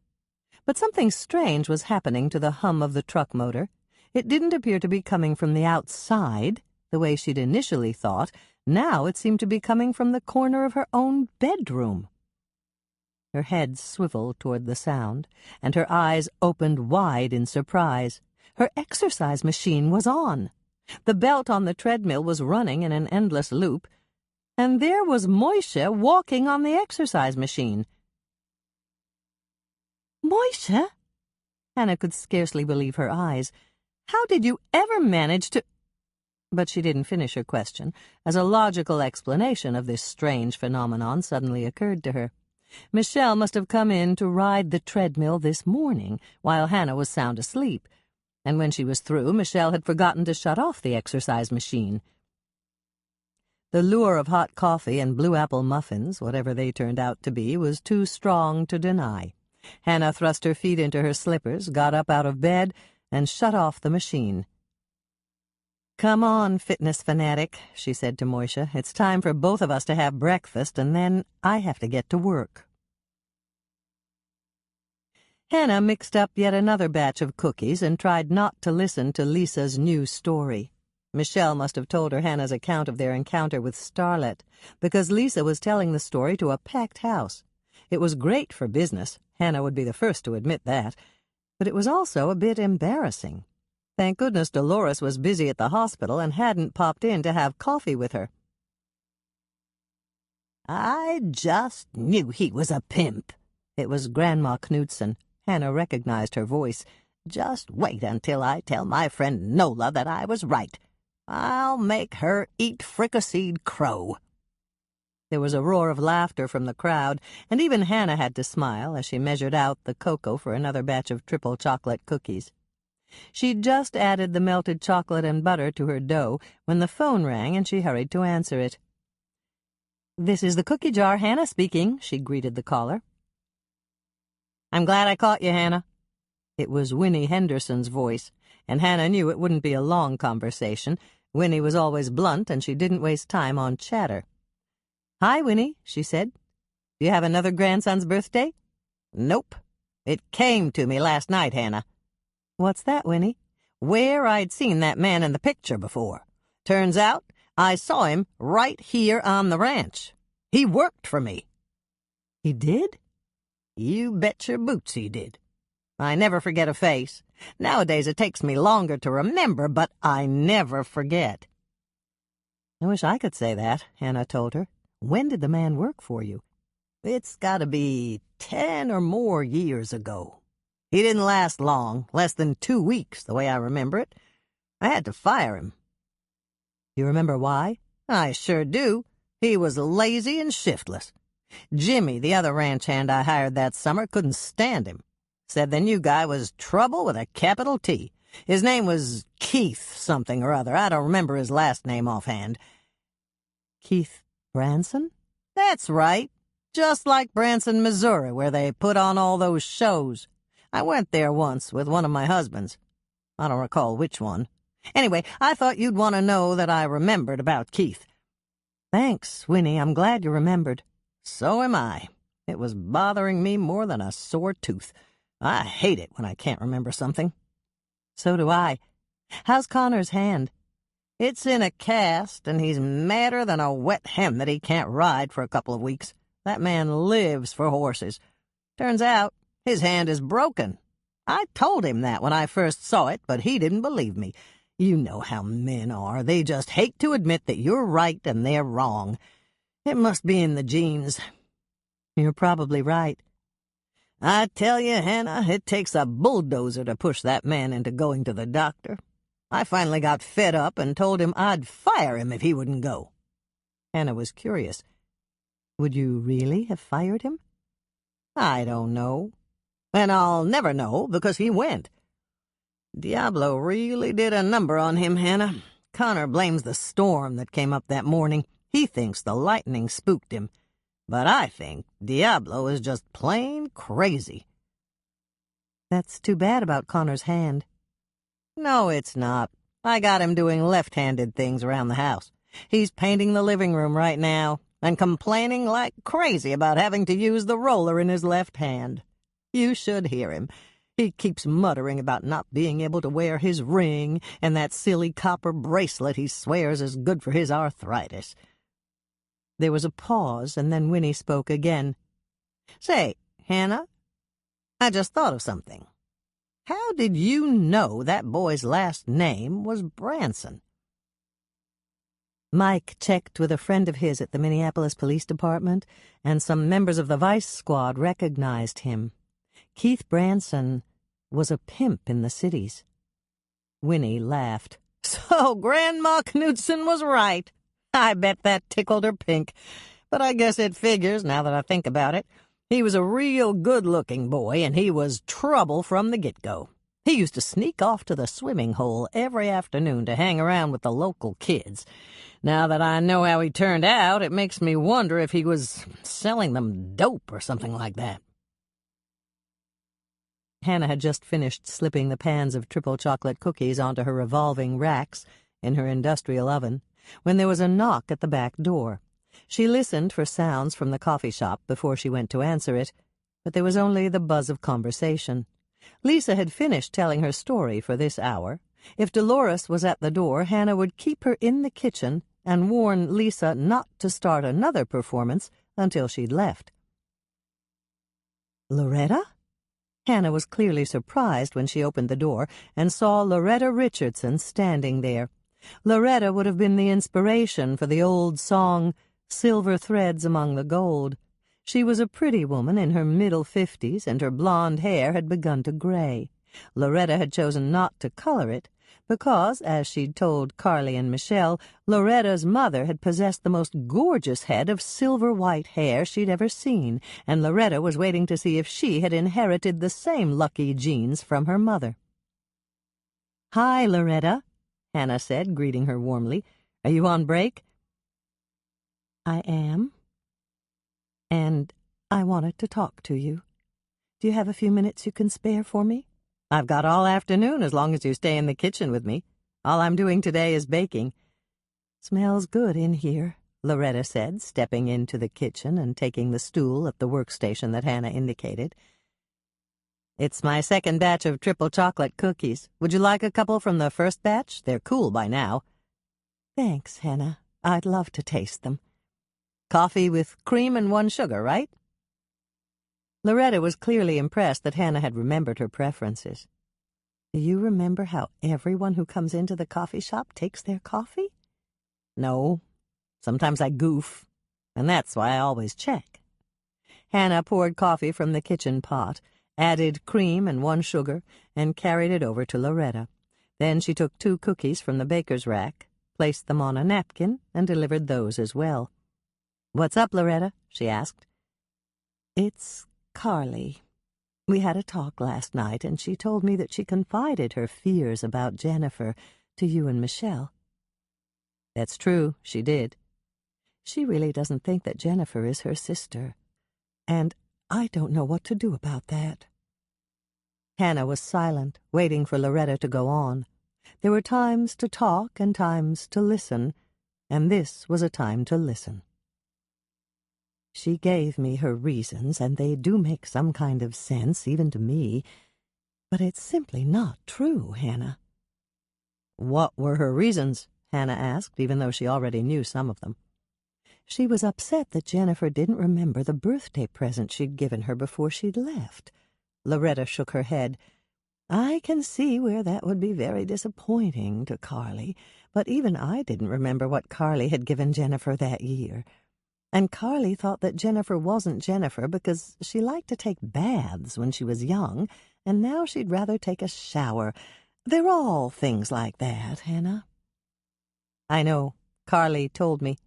But something strange was happening to the hum of the truck motor. It didn't appear to be coming from the outside, the way she'd initially thought. Now it seemed to be coming from the corner of her own bedroom. Her head swiveled toward the sound, and her eyes opened wide in surprise. Her exercise machine was on. The belt on the treadmill was running in an endless loop, and there was Moisha walking on the exercise machine. Moisha? Hannah could scarcely believe her eyes. How did you ever manage to— But she didn't finish her question, as a logical explanation of this strange phenomenon suddenly occurred to her. Michelle must have come in to ride the treadmill this morning, while Hannah was sound asleep, and when she was through, Michelle had forgotten to shut off the exercise machine. The lure of hot coffee and blue apple muffins, whatever they turned out to be, was too strong to deny. Hannah thrust her feet into her slippers, got up out of bed, and shut off the machine. "Come on, fitness fanatic," she said to Moisha. "It's time for both of us to have breakfast, and then I have to get to work." Hannah mixed up yet another batch of cookies and tried not to listen to Lisa's new story. Michelle must have told her Hannah's account of their encounter with Starlet, because Lisa was telling the story to a packed house. It was great for business. Hannah would be the first to admit that. But it was also a bit embarrassing. Thank goodness Dolores was busy at the hospital and hadn't popped in to have coffee with her. "I just knew he was a pimp." It was Grandma Knudsen. Hannah recognized her voice. "Just wait until I tell my friend Nola that I was right. I'll make her eat fricasseed crow." There was a roar of laughter from the crowd, and even Hannah had to smile as she measured out the cocoa for another batch of triple chocolate cookies. She'd just added the melted chocolate and butter to her dough when the phone rang and she hurried to answer it. "This is the cookie jar, Hannah speaking," she greeted the caller. "I'm glad I caught you, Hannah." It was Winnie Henderson's voice, and Hannah knew it wouldn't be a long conversation. Winnie was always blunt, and she didn't waste time on chatter. "Hi, Winnie," she said. "Do you have another grandson's birthday?" "Nope. It came to me last night, Hannah." "What's that, Winnie?" "Where I'd seen that man in the picture before. Turns out I saw him right here on the ranch. He worked for me." "He did?" "You bet your boots he did. I never forget a face. Nowadays it takes me longer to remember, but I never forget." "I wish I could say that," Hannah told her. "When did the man work for you?" "It's got to be 10 or more years ago. He didn't last long, less than 2 weeks, the way I remember it. I had to fire him." "You remember why?" "I sure do. He was lazy and shiftless. Jimmy, the other ranch hand I hired that summer, couldn't stand him. Said the new guy was trouble with a capital T. His name was Keith something or other. I don't remember his last name offhand." "Keith Branson?" "That's right. Just like Branson, Missouri, where they put on all those shows. I went there once with one of my husbands. I don't recall which one. Anyway, I thought you'd want to know that I remembered about Keith." "Thanks, Winnie. I'm glad you remembered." "So am I. It was bothering me more than a sore tooth. I hate it when I can't remember something." "So do I. How's Connor's hand?" "It's in a cast, and he's madder than a wet hen that he can't ride for a couple of weeks. That man lives for horses. Turns out his hand is broken. I told him that when I first saw it, but he didn't believe me. You know how men are. They just hate to admit that you're right and they're wrong. It must be in the genes." "You're probably right." "I tell you, Hannah, it takes a bulldozer to push that man into going to the doctor. I finally got fed up and told him I'd fire him if he wouldn't go." Hannah was curious. "Would you really have fired him?" "I don't know. And I'll never know because he went. Diablo really did a number on him, Hannah. Connor blames the storm that came up that morning. He thinks the lightning spooked him. But I think Diablo is just plain crazy." "That's too bad about Connor's hand." "No, it's not. I got him doing left-handed things around the house. He's painting the living room right now and complaining like crazy about having to use the roller in his left hand. You should hear him. He keeps muttering about not being able to wear his ring and that silly copper bracelet he swears is good for his arthritis." There was a pause, and then Winnie spoke again. "Say, Hannah, I just thought of something. How did you know that boy's last name was Branson?" Mike checked with a friend of his at the Minneapolis Police Department, and some members of the Vice Squad recognized him. Keith Branson was a pimp in the cities. Winnie laughed. "So Grandma Knudsen was right. I bet that tickled her pink. But I guess it figures, now that I think about it. He was a real good-looking boy, and he was trouble from the get-go. He used to sneak off to the swimming hole every afternoon to hang around with the local kids. Now that I know how he turned out, it makes me wonder if he was selling them dope or something like that." Hannah had just finished slipping the pans of triple chocolate cookies onto her revolving racks in her industrial oven when there was a knock at the back door. She listened for sounds from the coffee shop before she went to answer it, but there was only the buzz of conversation. Lisa had finished telling her story for this hour. If Dolores was at the door, Hannah would keep her in the kitchen and warn Lisa not to start another performance until she'd left. "Loretta?" Hannah was clearly surprised when she opened the door and saw Loretta Richardson standing there. Loretta would have been the inspiration for the old song, "Silver Threads Among the Gold." She was a pretty woman in her middle 50s, and her blonde hair had begun to gray. Loretta had chosen not to color it because, as she'd told Carly and Michelle, Loretta's mother had possessed the most gorgeous head of silver-white hair she'd ever seen, and Loretta was waiting to see if she had inherited the same lucky genes from her mother. "Hi, Loretta," Hannah said, greeting her warmly. "Are you on break?" "I am. And I wanted to talk to you. Do you have a few minutes you can spare for me?" "I've got all afternoon as long as you stay in the kitchen with me. All I'm doing today is baking. Smells good in here, Loretta said, stepping into the kitchen and taking the stool at the workstation that Hannah indicated. It's my second batch of triple chocolate cookies. Would you like a couple from the first batch? They're cool by now. Thanks, Hannah. I'd love to taste them. Coffee with cream and 1 sugar, right? Loretta was clearly impressed that Hannah had remembered her preferences. Do you remember how everyone who comes into the coffee shop takes their coffee? No. Sometimes I goof, and that's why I always check. Hannah poured coffee from the kitchen pot, added cream and 1 sugar, and carried it over to Loretta. Then she took 2 cookies from the baker's rack, placed them on a napkin, and delivered those as well. "What's up, Loretta?" she asked. "It's Carly. We had a talk last night, and she told me that she confided her fears about Jennifer to you and Michelle." "That's true, she did." "She really doesn't think that Jennifer is her sister, and I don't know what to do about that." Hannah was silent, waiting for Loretta to go on. There were times to talk and times to listen, and this was a time to listen. "She gave me her reasons, and they do make some kind of sense, even to me. But it's simply not true, Hannah." "What were her reasons?" Hannah asked, even though she already knew some of them. "She was upset that Jennifer didn't remember the birthday present she'd given her before she'd left." Loretta shook her head. "I can see where that would be very disappointing to Carly, but even I didn't remember what Carly had given Jennifer that year. And Carly thought that Jennifer wasn't Jennifer because she liked to take baths when she was young, and now she'd rather take a shower. They're all things like that, Hannah." "I know. Carly told me.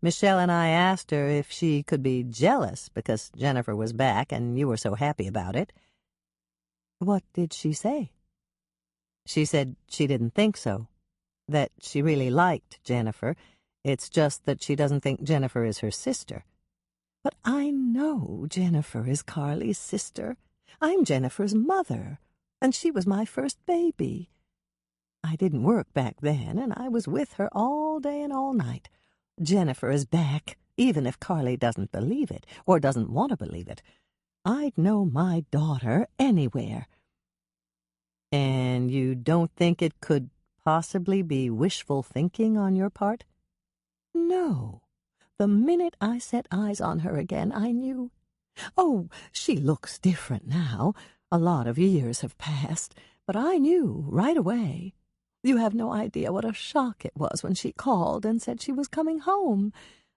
Michelle and I asked her if she could be jealous because Jennifer was back and you were so happy about it." "What did she say?" "She said she didn't think so, that she really liked Jennifer. It's just that she doesn't think Jennifer is her sister." "But I know Jennifer is Carly's sister. I'm Jennifer's mother, and she was my first baby. I didn't work back then, and I was with her all day and all night. Jennifer is back, even if Carly doesn't believe it, or doesn't want to believe it. I'd know my daughter anywhere." "And you don't think it could possibly be wishful thinking on your part?" "No. The minute I set eyes on her again, I knew. Oh, she looks different now. A lot of years have passed, but I knew right away. You have no idea what a shock it was when she called and said she was coming home.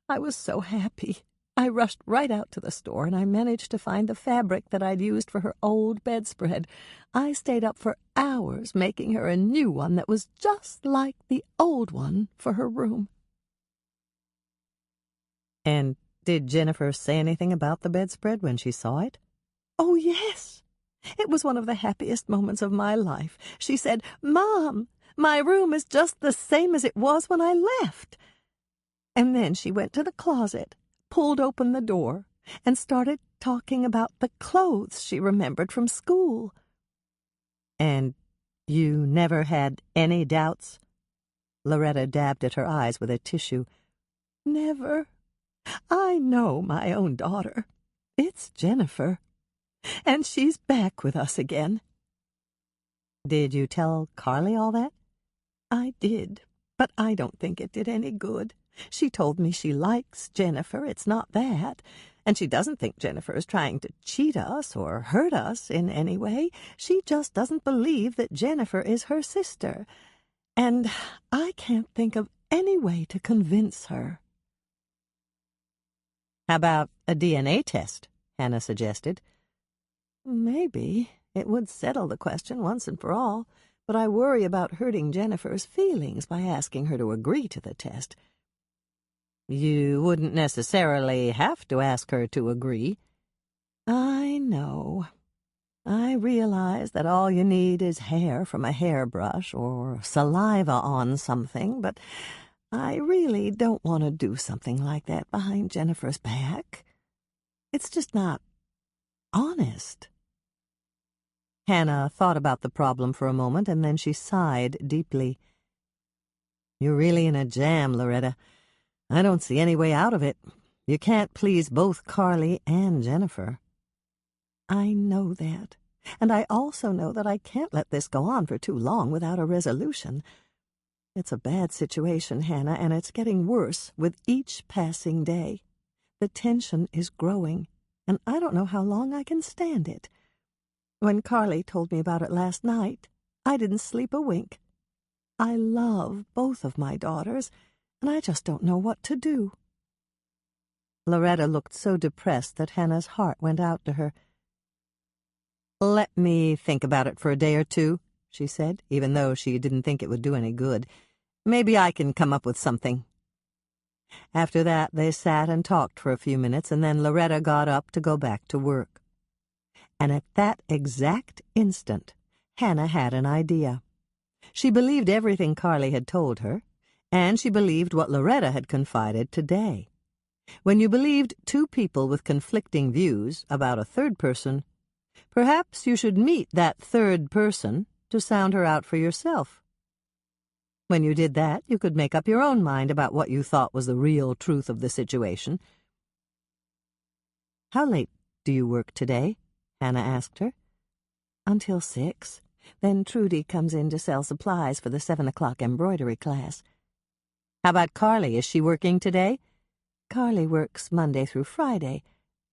I was so happy. I rushed right out to the store, and I managed to find the fabric that I'd used for her old bedspread. I stayed up for hours making her a new one that was just like the old one for her room." "And did Jennifer say anything about the bedspread when she saw it?" "Oh, yes. It was one of the happiest moments of my life. She said, 'Mom, my room is just the same as it was when I left.' And then she went to the closet, pulled open the door, and started talking about the clothes she remembered from school." "And you never had any doubts?" Loretta dabbed at her eyes with a tissue. "Never. I know my own daughter. It's Jennifer. And she's back with us again." "Did you tell Carly all that?" "I did, but I don't think it did any good. She told me she likes Jennifer, it's not that, and she doesn't think Jennifer is trying to cheat us or hurt us in any way. She just doesn't believe that Jennifer is her sister, and I can't think of any way to convince her." "How about a DNA test?" Hannah suggested. "Maybe. It would settle the question once and for all, but I worry about hurting Jennifer's feelings by asking her to agree to the test." "You wouldn't necessarily have to ask her to agree." "I know. I realize that all you need is hair from a hairbrush or saliva on something, but I really don't want to do something like that behind Jennifer's back. It's just not honest." Hannah thought about the problem for a moment, and then she sighed deeply. You're really in a jam, Loretta. I don't see any way out of it. You can't please both Carly and Jennifer. I know that, and I also know that I can't let this go on for too long without a resolution. It's a bad situation, Hannah, and it's getting worse with each passing day. The tension is growing, and I don't know how long I can stand it. When Carly told me about it last night, I didn't sleep a wink. I love both of my daughters, and I just don't know what to do. Loretta looked so depressed that Hannah's heart went out to her. "Let me think about it for a day or two," she said, even though she didn't think it would do any good. "Maybe I can come up with something." After that, they sat and talked for a few minutes, and then Loretta got up to go back to work. And at that exact instant, Hannah had an idea. She believed everything Carly had told her, and she believed what Loretta had confided today. When you believed two people with conflicting views about a third person, perhaps you should meet that third person to sound her out for yourself. When you did that, you could make up your own mind about what you thought was the real truth of the situation. "How late do you work today?" Hannah asked her. "Until 6. Then Trudy comes in to sell supplies for the 7 o'clock embroidery class." "How about Carly? Is she working today?" "Carly works Monday through Friday.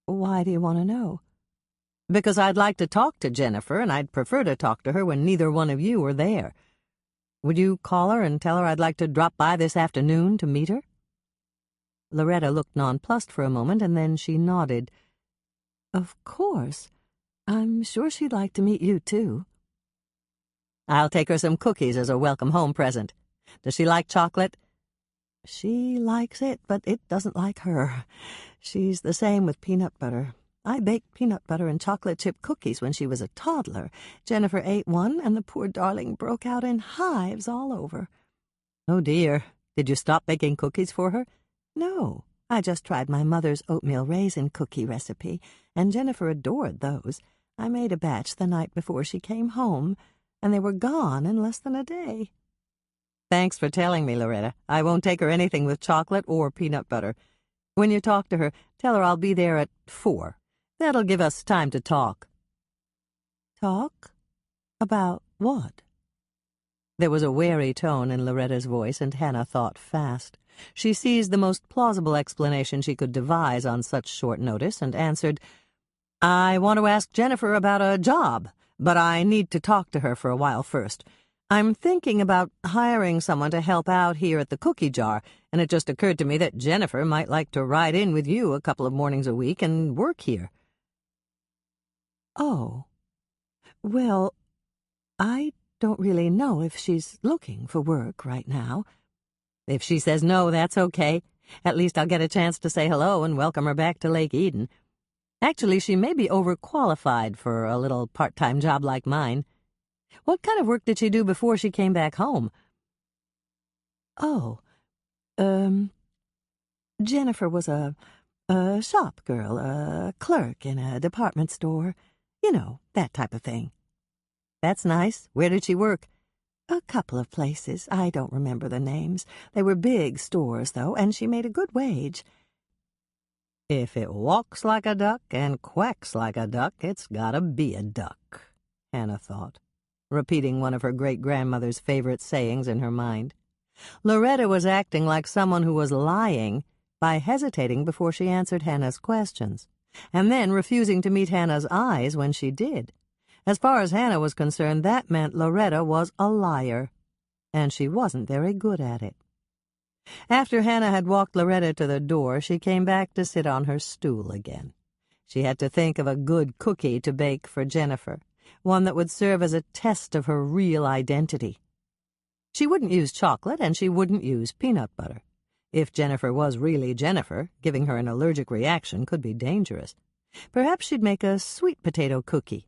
Why do you want to know?" "Because I'd like to talk to Jennifer, and I'd prefer to talk to her when neither one of you are there. Would you call her and tell her I'd like to drop by this afternoon to meet her?" Loretta looked nonplussed for a moment, and then she nodded. "Of course. I'm sure she'd like to meet you, too." "I'll take her some cookies as a welcome-home present. Does she like chocolate?" "She likes it, but it doesn't like her. She's the same with peanut butter. I baked peanut butter and chocolate chip cookies when she was a toddler. Jennifer ate one, and the poor darling broke out in hives all over." "Oh, dear. Did you stop baking cookies for her?" "No. I just tried my mother's oatmeal raisin cookie recipe, and Jennifer adored those. I made a batch the night before she came home, and they were gone in less than a day." "Thanks for telling me, Loretta. I won't take her anything with chocolate or peanut butter. When you talk to her, tell her I'll be there at 4. That'll give us time to talk." "Talk? About what?" There was a wary tone in Loretta's voice, and Hannah thought fast. She seized the most plausible explanation she could devise on such short notice and answered, "I want to ask Jennifer about a job, but I need to talk to her for a while first. I'm thinking about hiring someone to help out here at the cookie jar, and it just occurred to me that Jennifer might like to ride in with you a couple of mornings a week and work here." "Oh. Well, I don't really know if she's looking for work right now." "If she says no, that's okay. At least I'll get a chance to say hello and welcome her back to Lake Eden. Actually, she may be overqualified for a little part-time job like mine. What kind of work did she do before she came back home?" "Oh, Jennifer was a shop girl, a clerk in a department store. You know, that type of thing." "That's nice. Where did she work?" "A couple of places. I don't remember the names. They were big stores, though, and she made a good wage." "If it walks like a duck and quacks like a duck, it's gotta be a duck," Hannah thought, repeating one of her great-grandmother's favorite sayings in her mind. Loretta was acting like someone who was lying by hesitating before she answered Hannah's questions, and then refusing to meet Hannah's eyes when she did. As far as Hannah was concerned, that meant Loretta was a liar, and she wasn't very good at it. After Hannah had walked Loretta to the door, she came back to sit on her stool again. She had to think of a good cookie to bake for Jennifer, one that would serve as a test of her real identity. She wouldn't use chocolate, and she wouldn't use peanut butter. If Jennifer was really Jennifer, giving her an allergic reaction could be dangerous. Perhaps she'd make a sweet potato cookie.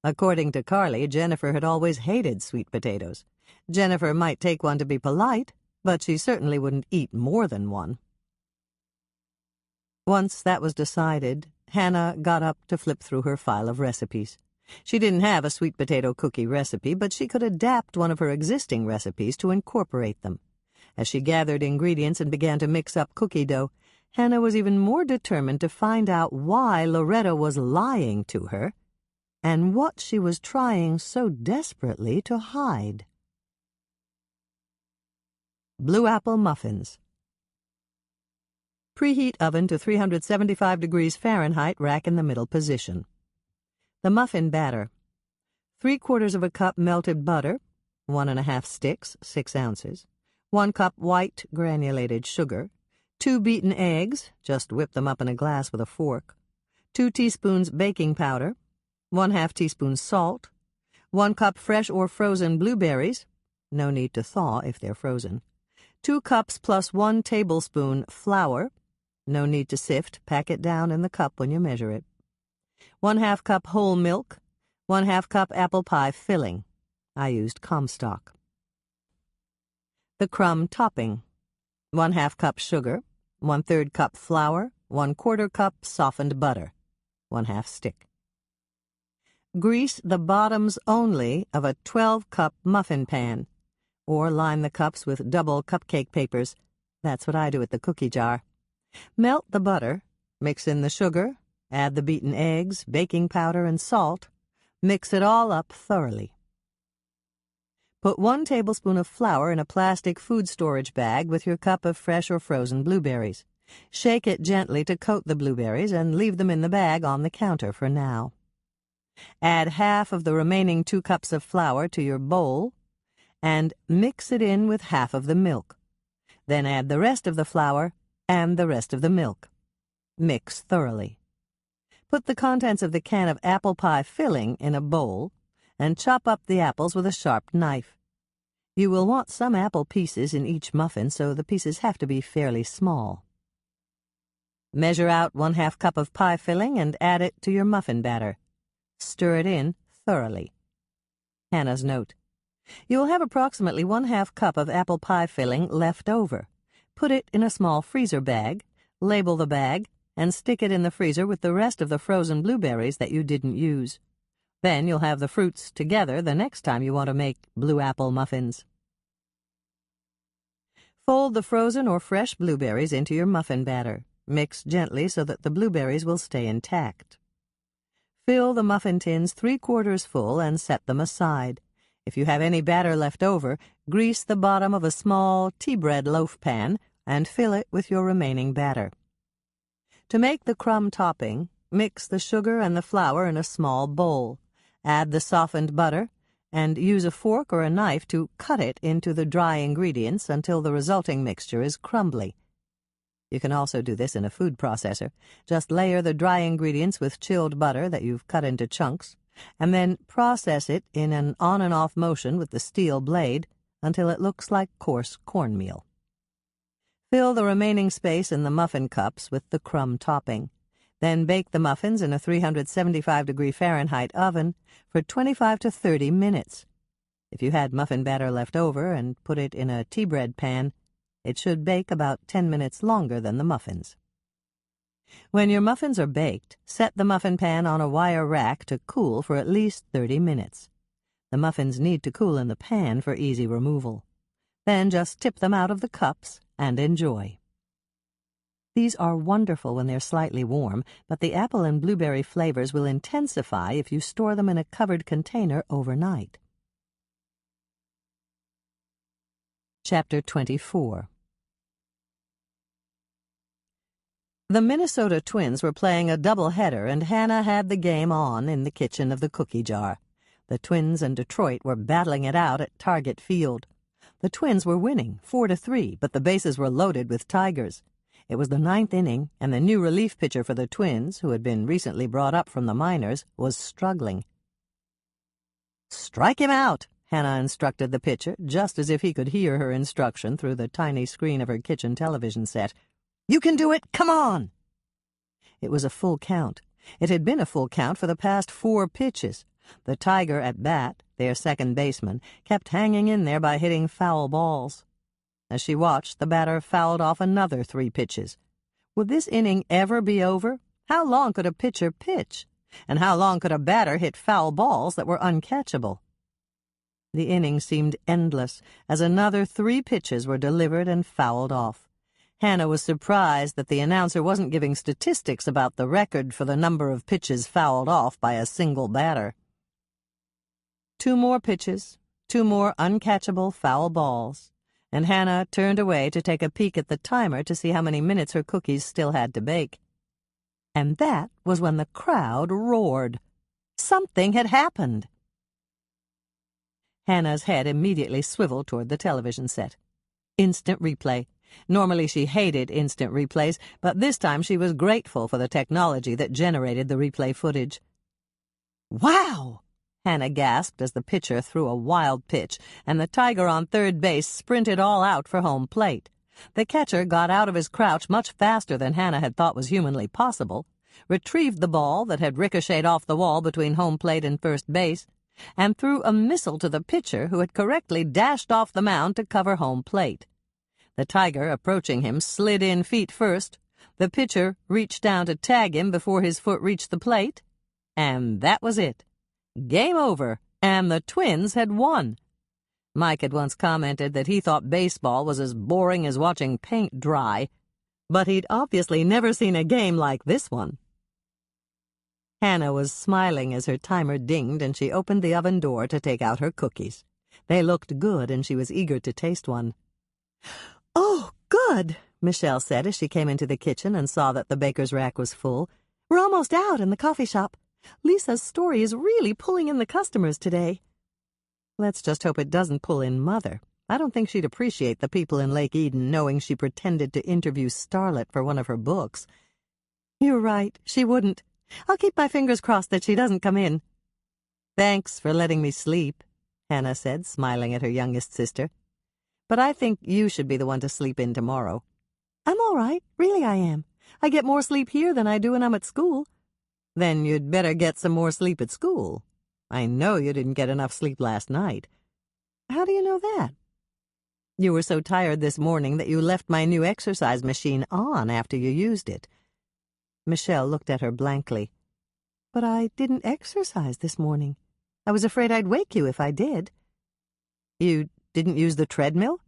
According to Carly, Jennifer had always hated sweet potatoes. Jennifer might take one to be polite, but she certainly wouldn't eat more than one. Once that was decided, Hannah got up to flip through her file of recipes. She didn't have a sweet potato cookie recipe, but she could adapt one of her existing recipes to incorporate them. As she gathered ingredients and began to mix up cookie dough, Hannah was even more determined to find out why Loretta was lying to her and what she was trying so desperately to hide. Blue apple muffins. Preheat oven to 375 degrees Fahrenheit, rack in the middle position. The muffin batter. 3/4 of a cup melted butter, 1 1/2 sticks, 6 ounces, 1 cup white granulated sugar, 2 beaten eggs, just whip them up in a glass with a fork, 2 teaspoons baking powder, 1/2 teaspoon salt, 1 cup fresh or frozen blueberries, no need to thaw if they're frozen, 2 cups plus 1 tablespoon flour, no need to sift, pack it down in the cup when you measure it, 1/2 cup whole milk, 1/2 cup apple pie filling. I used Comstock. The crumb topping. 1/2 cup sugar, 1/3 cup flour, 1/4 cup softened butter, 1/2 stick. Grease the bottoms only of a 12-cup muffin pan, or line the cups with double cupcake papers. That's what I do at the cookie jar. Melt the butter, mix in the sugar, add the beaten eggs, baking powder, and salt. Mix it all up thoroughly. Put 1 tablespoon of flour in a plastic food storage bag with your cup of fresh or frozen blueberries. Shake it gently to coat the blueberries and leave them in the bag on the counter for now. Add half of the remaining 2 cups of flour to your bowl and mix it in with half of the milk. Then add the rest of the flour and the rest of the milk. Mix thoroughly. Put the contents of the can of apple pie filling in a bowl and chop up the apples with a sharp knife. You will want some apple pieces in each muffin, so the pieces have to be fairly small. Measure out 1/2 cup of pie filling and add it to your muffin batter. Stir it in thoroughly. Hannah's note. You will have approximately 1/2 cup of apple pie filling left over. Put it in a small freezer bag, label the bag, and stick it in the freezer with the rest of the frozen blueberries that you didn't use. Then you'll have the fruits together the next time you want to make blue apple muffins. Fold the frozen or fresh blueberries into your muffin batter. Mix gently so that the blueberries will stay intact. Fill the muffin tins 3/4 full and set them aside. If you have any batter left over, grease the bottom of a small tea bread loaf pan and fill it with your remaining batter. To make the crumb topping, mix the sugar and the flour in a small bowl. Add the softened butter, and use a fork or a knife to cut it into the dry ingredients until the resulting mixture is crumbly. You can also do this in a food processor. Just layer the dry ingredients with chilled butter that you've cut into chunks, and then process it in an on and off motion with the steel blade until it looks like coarse cornmeal. Fill the remaining space in the muffin cups with the crumb topping. Then bake the muffins in a 375-degree Fahrenheit oven for 25 to 30 minutes. If you had muffin batter left over and put it in a tea bread pan, it should bake about 10 minutes longer than the muffins. When your muffins are baked, set the muffin pan on a wire rack to cool for at least 30 minutes. The muffins need to cool in the pan for easy removal. Then just tip them out of the cups and enjoy. These are wonderful when they're slightly warm, but the apple and blueberry flavors will intensify if you store them in a covered container overnight. Chapter 24. The Minnesota twins were playing a doubleheader, and Hannah had the game on in the kitchen of the cookie jar. The twins and Detroit were battling it out at Target Field. The twins were winning 4-3, but the bases were loaded with Tigers. It was the 9th inning, and the new relief pitcher for the twins, who had been recently brought up from the minors, was struggling. "Strike him out," Hannah instructed the pitcher, just as if he could hear her instruction through the tiny screen of her kitchen television set. "You can do it! Come on!" It was a full count. It had been a full count for the past 4 pitches. The Tiger at bat, their second baseman, kept hanging in there by hitting foul balls. As she watched, the batter fouled off another 3 pitches. Would this inning ever be over? How long could a pitcher pitch? And how long could a batter hit foul balls that were uncatchable? The inning seemed endless as another 3 pitches were delivered and fouled off. Hannah was surprised that the announcer wasn't giving statistics about the record for the number of pitches fouled off by a single batter. 2 more pitches, 2 more uncatchable foul balls, and Hannah turned away to take a peek at the timer to see how many minutes her cookies still had to bake. And that was when the crowd roared. Something had happened. Hannah's head immediately swiveled toward the television set. Instant replay. Normally she hated instant replays, but this time she was grateful for the technology that generated the replay footage. "Wow!" Hannah gasped as the pitcher threw a wild pitch, and the Tiger on third base sprinted all out for home plate. The catcher got out of his crouch much faster than Hannah had thought was humanly possible, retrieved the ball that had ricocheted off the wall between home plate and first base, and threw a missile to the pitcher who had correctly dashed off the mound to cover home plate. The Tiger, approaching him, slid in feet first. The pitcher reached down to tag him before his foot reached the plate. And that was it. Game over, and the Twins had won. Mike had once commented that he thought baseball was as boring as watching paint dry, but he'd obviously never seen a game like this one. Hannah was smiling as her timer dinged and she opened the oven door to take out her cookies. They looked good and she was eager to taste one. "Oh, good," Michelle said as she came into the kitchen and saw that the baker's rack was full. "We're almost out in the coffee shop. Lisa's story is really pulling in the customers today." "Let's just hope it doesn't pull in Mother. I don't think she'd appreciate the people in Lake Eden knowing she pretended to interview Starlet for one of her books." "You're right, she wouldn't. I'll keep my fingers crossed that she doesn't come in." "Thanks for letting me sleep," Hannah said, smiling at her youngest sister. "But I think you should be the one to sleep in tomorrow." "I'm all right, really I am. I get more sleep here than I do when I'm at school." "Then you'd better get some more sleep at school. I know you didn't get enough sleep last night." "How do you know that?" "You were so tired this morning that you left my new exercise machine on after you used it." Michelle looked at her blankly. "But I didn't exercise this morning. I was afraid I'd wake you if I did." "You didn't use the treadmill?"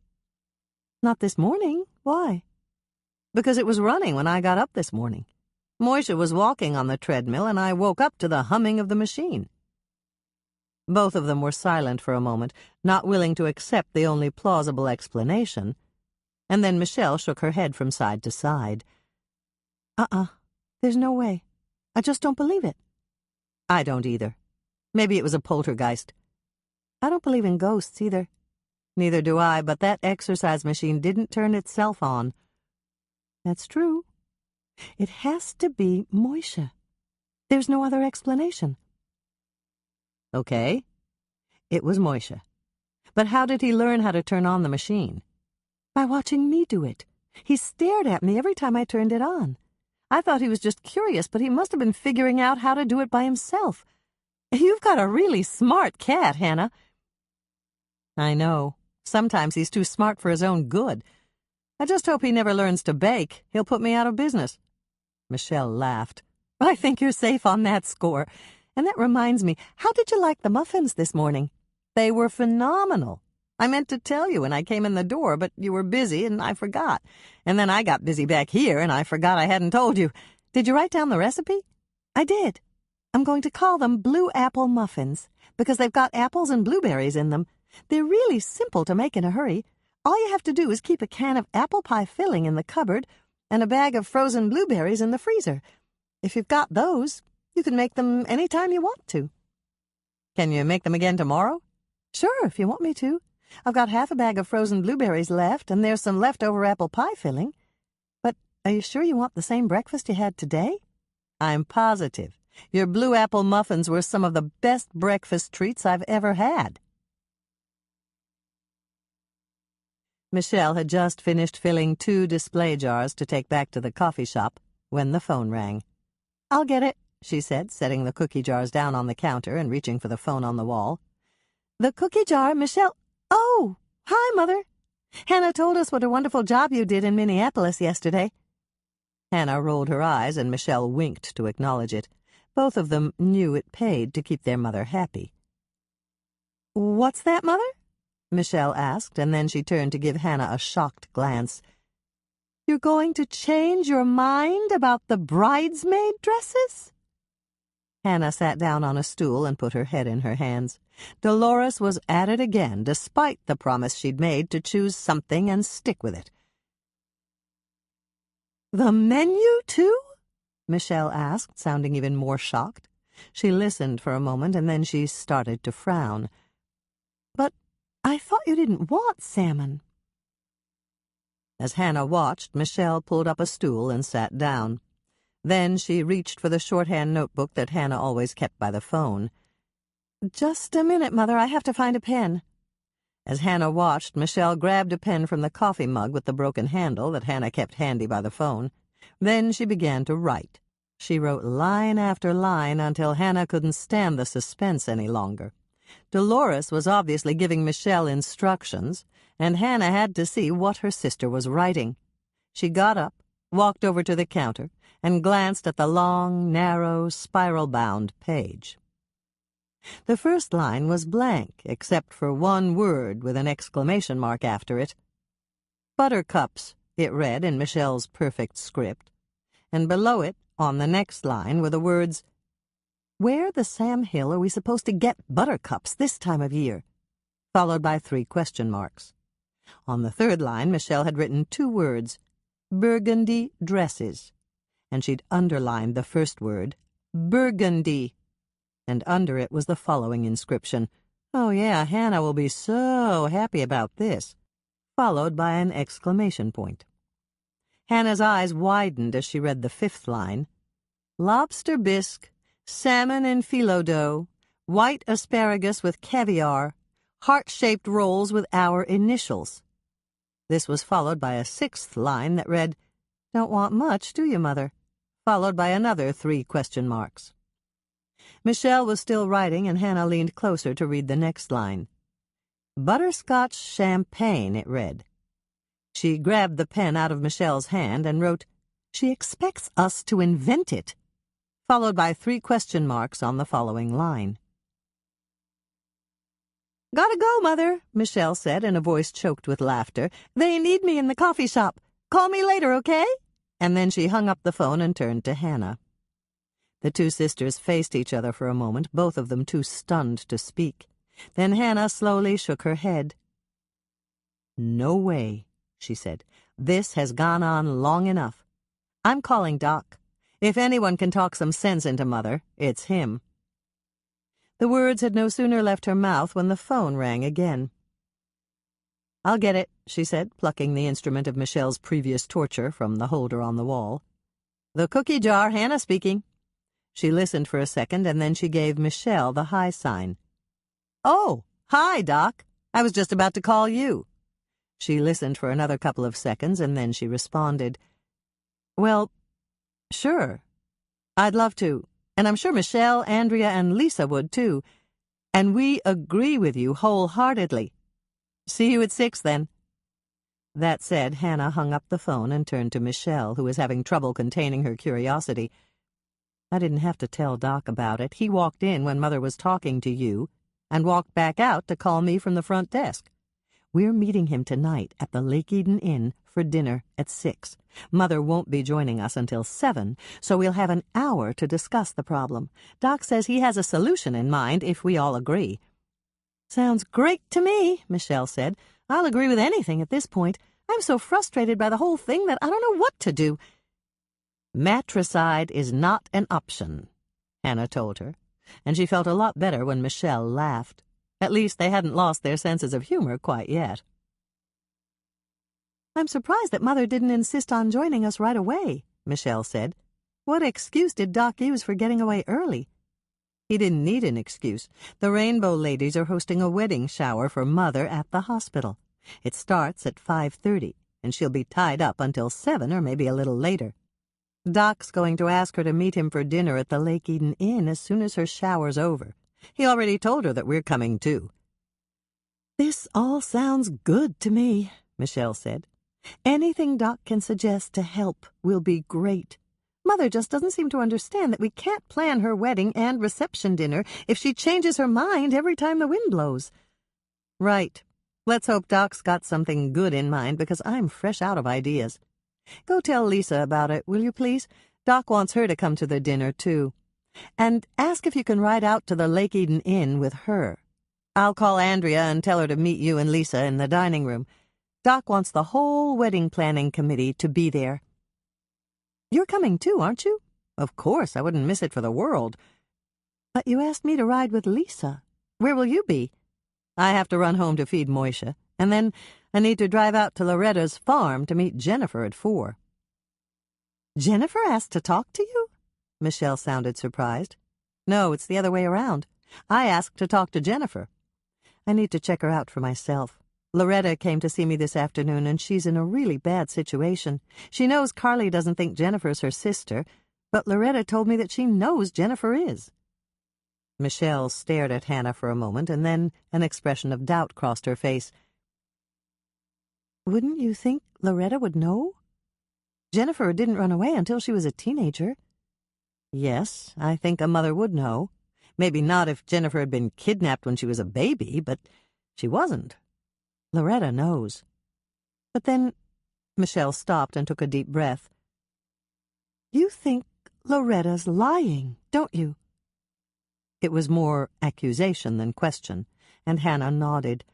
"Not this morning. Why?" "Because it was running when I got up this morning. Moisha was walking on the treadmill, and I woke up to the humming of the machine." Both of them were silent for a moment, not willing to accept the only plausible explanation, and then Michelle shook her head from side to side. There's no way. I just don't believe it." "I don't either. Maybe it was a poltergeist." "I don't believe in ghosts either." "Neither do I, but that exercise machine didn't turn itself on." "That's true. It has to be Moisha. There's no other explanation." "Okay. It was Moisha. But how did he learn how to turn on the machine?" "By watching me do it. He stared at me every time I turned it on. I thought he was just curious, but he must have been figuring out how to do it by himself. You've got a really smart cat, Hannah." "I know. Sometimes he's too smart for his own good. I just hope he never learns to bake. He'll put me out of business." Michelle laughed. "I think you're safe on that score. And that reminds me, how did you like the muffins this morning?" "They were phenomenal. I meant to tell you when I came in the door, but you were busy and I forgot. And then I got busy back here and I forgot I hadn't told you. Did you write down the recipe?" "I did. I'm going to call them blue apple muffins because they've got apples and blueberries in them. They're really simple to make in a hurry. All you have to do is keep a can of apple pie filling in the cupboard and a bag of frozen blueberries in the freezer. If you've got those, you can make them any time you want to." "Can you make them again tomorrow?" "Sure, if you want me to. I've got half a bag of frozen blueberries left, and there's some leftover apple pie filling. But are you sure you want the same breakfast you had today?" "I'm positive. Your blue apple muffins were some of the best breakfast treats I've ever had." Michelle had just finished filling 2 display jars to take back to the coffee shop when the phone rang. "I'll get it," she said, setting the cookie jars down on the counter and reaching for the phone on the wall. "The cookie jar, Michelle—" "Oh, hi, Mother. Hannah told us what a wonderful job you did in Minneapolis yesterday." Hannah rolled her eyes and Michelle winked to acknowledge it. Both of them knew it paid to keep their mother happy. What's that, Mother? Michelle asked, and then she turned to give Hannah a shocked glance. You're going to change your mind about the bridesmaid dresses? Hannah sat down on a stool and put her head in her hands. Dolores was at it again, despite the promise she'd made to choose something and stick with it. The menu, too? Michelle asked, sounding even more shocked. She listened for a moment, and then she started to frown. But I thought you didn't want salmon. As Hannah watched, Michelle pulled up a stool and sat down. Then she reached for the shorthand notebook that Hannah always kept by the phone. Just a minute, Mother, I have to find a pen. As Hannah watched, Michelle grabbed a pen from the coffee mug with the broken handle that Hannah kept handy by the phone. Then she began to write. She wrote line after line until Hannah couldn't stand the suspense any longer. Dolores was obviously giving Michelle instructions, and Hannah had to see what her sister was writing. She got up, walked over to the counter, and glanced at the long, narrow, spiral-bound page. The first line was blank, except for one word with an exclamation mark after it. Buttercups, it read in Michelle's perfect script, and below it, on the next line, were the words, Where the Sam Hill are we supposed to get buttercups this time of year? Followed by 3 question marks. On the third line, Michelle had written 2 words, burgundy dresses, and she'd underlined the first word, burgundy, and under it was the following inscription, Oh yeah, Hannah will be so happy about this, followed by an exclamation point. Hannah's eyes widened as she read the 5th line, lobster bisque, salmon and phyllo dough, white asparagus with caviar, heart-shaped rolls with our initials. This was followed by a 6th line that read, Don't want much, do you, Mother? Followed by another 3 question marks. Michelle was still writing, and Hannah leaned closer to read the next line. Butterscotch champagne, it read. She grabbed the pen out of Michelle's hand and wrote, She expects us to invent it, followed by 3 question marks on the following line. Gotta go, Mother, Michelle said in a voice choked with laughter. They need me in the coffee shop. Call me later, okay? And then she hung up the phone and turned to Hannah. The 2 sisters faced each other for a moment, both of them too stunned to speak. Then Hannah slowly shook her head. No way, she said. This has gone on long enough. I'm calling Doc. If anyone can talk some sense into Mother, it's him. The words had no sooner left her mouth when the phone rang again. I'll get it, she said, plucking the instrument of Michelle's previous torture from the holder on the wall. The cookie jar, Hannah speaking. She listened for a second, and then she gave Michelle the hi sign. Oh, hi, Doc. I was just about to call you. She listened for another couple of seconds, and then she responded. Well, sure. I'd love to, and I'm sure Michelle, Andrea, and Lisa would, too. And we agree with you wholeheartedly. See you at 6, then. That said, Hannah hung up the phone and turned to Michelle, who was having trouble containing her curiosity. I didn't have to tell Doc about it. He walked in when Mother was talking to you, and walked back out to call me from the front desk. We're meeting him tonight at the Lake Eden Inn for dinner at 6. Mother won't be joining us until 7, so we'll have an hour to discuss the problem. Doc says he has a solution in mind if we all agree. Sounds great to me, Michelle said. I'll agree with anything at this point. I'm so frustrated by the whole thing that I don't know what to do. Matricide is not an option, Hannah told her, and she felt a lot better when Michelle laughed. At least they hadn't lost their senses of humor quite yet. I'm surprised that Mother didn't insist on joining us right away, Michelle said. What excuse did Doc use for getting away early? He didn't need an excuse. The Rainbow ladies are hosting a wedding shower for Mother at the hospital. It starts at 5:30, and she'll be tied up until 7 or maybe a little later. Doc's going to ask her to meet him for dinner at the Lake Eden Inn as soon as her shower's over. He already told her that we're coming, too. This all sounds good to me, Michelle said. Anything Doc can suggest to help will be great. Mother just doesn't seem to understand that we can't plan her wedding and reception dinner if she changes her mind every time the wind blows. Right. Let's hope Doc's got something good in mind, because I'm fresh out of ideas. Go tell Lisa about it, will you please? Doc wants her to come to the dinner, too. And ask if you can ride out to the Lake Eden Inn with her. I'll call Andrea and tell her to meet you and Lisa in the dining room. Doc wants the whole wedding planning committee to be there. You're coming too, aren't you? Of course, I wouldn't miss it for the world. But you asked me to ride with Lisa. Where will you be? I have to run home to feed Moisha, and then I need to drive out to Loretta's farm to meet Jennifer at 4. Jennifer asked to talk to you? Michelle sounded surprised. No, it's the other way around. I asked to talk to Jennifer. I need to check her out for myself. Loretta came to see me this afternoon, and she's in a really bad situation. She knows Carly doesn't think Jennifer's her sister, but Loretta told me that she knows Jennifer is. Michelle stared at Hannah for a moment, and then an expression of doubt crossed her face. Wouldn't you think Loretta would know? Jennifer didn't run away until she was a teenager. Yes, I think a mother would know. Maybe not if Jennifer had been kidnapped when she was a baby, but she wasn't. Loretta knows. But then Michelle stopped and took a deep breath. You think Loretta's lying, don't you? It was more accusation than question, and Hannah nodded.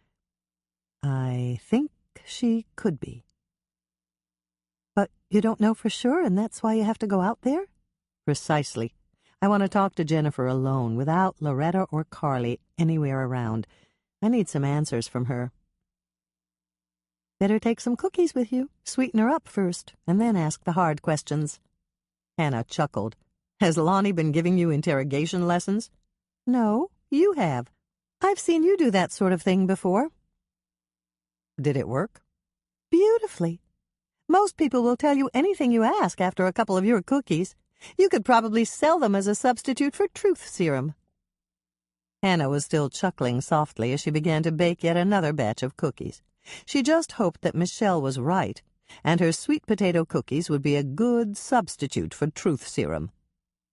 I think she could be. But you don't know for sure, and that's why you have to go out there? Precisely. I want to talk to Jennifer alone, without Loretta or Carly anywhere around. I need some answers from her. Better take some cookies with you. Sweeten her up first, and then ask the hard questions. Hannah chuckled. Has Lonnie been giving you interrogation lessons? No, you have. I've seen you do that sort of thing before. Did it work? Beautifully. Most people will tell you anything you ask after a couple of your cookies. You could probably sell them as a substitute for truth serum. Hannah was still chuckling softly as she began to bake yet another batch of cookies. She just hoped that Michelle was right, and her sweet potato cookies would be a good substitute for truth serum.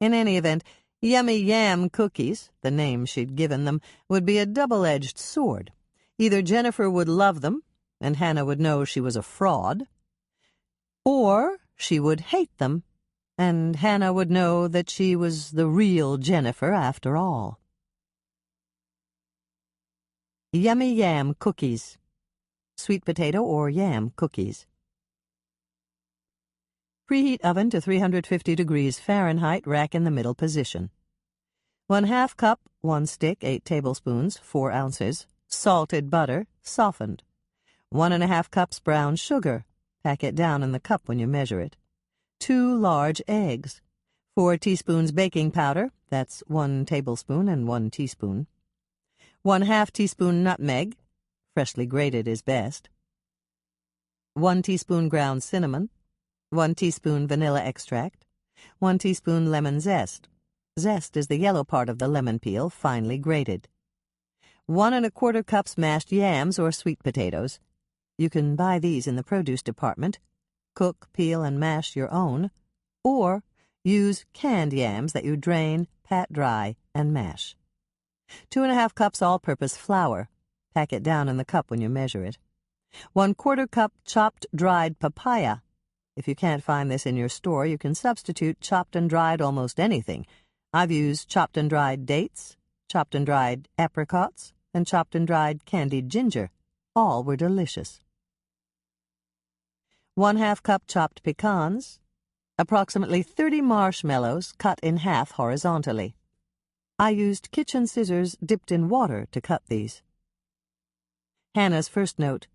In any event, Yummy Yam Cookies, the name she'd given them, would be a double-edged sword. Either Jennifer would love them, and Hannah would know she was a fraud, or she would hate them, and Hannah would know that she was the real Jennifer after all. Yummy Yam Cookies. Sweet potato or yam cookies. Preheat oven to 350 degrees Fahrenheit, rack in the middle position. 1/2 cup, 1 stick, 8 tablespoons, 4 ounces, salted butter, softened. 1½ cups brown sugar, pack it down in the cup when you measure it. 2 large eggs. 4 teaspoons baking powder, that's 1 tablespoon and 1 teaspoon. 1/2 teaspoon nutmeg, freshly grated is best. 1 teaspoon ground cinnamon. 1 teaspoon vanilla extract. 1 teaspoon lemon zest. Zest is the yellow part of the lemon peel, finely grated. 1 1/4 cups mashed yams or sweet potatoes. You can buy these in the produce department. Cook, peel, and mash your own. Or use canned yams that you drain, pat dry, and mash. 2 1/2 cups all-purpose flour. Pack it down in the cup when you measure it. 1/4 cup chopped dried papaya. If you can't find this in your store, you can substitute chopped and dried almost anything. I've used chopped and dried dates, chopped and dried apricots, and chopped and dried candied ginger. All were delicious. 1/2 cup chopped pecans. Approximately 30 marshmallows cut in half horizontally. I used kitchen scissors dipped in water to cut these. Hannah's first note.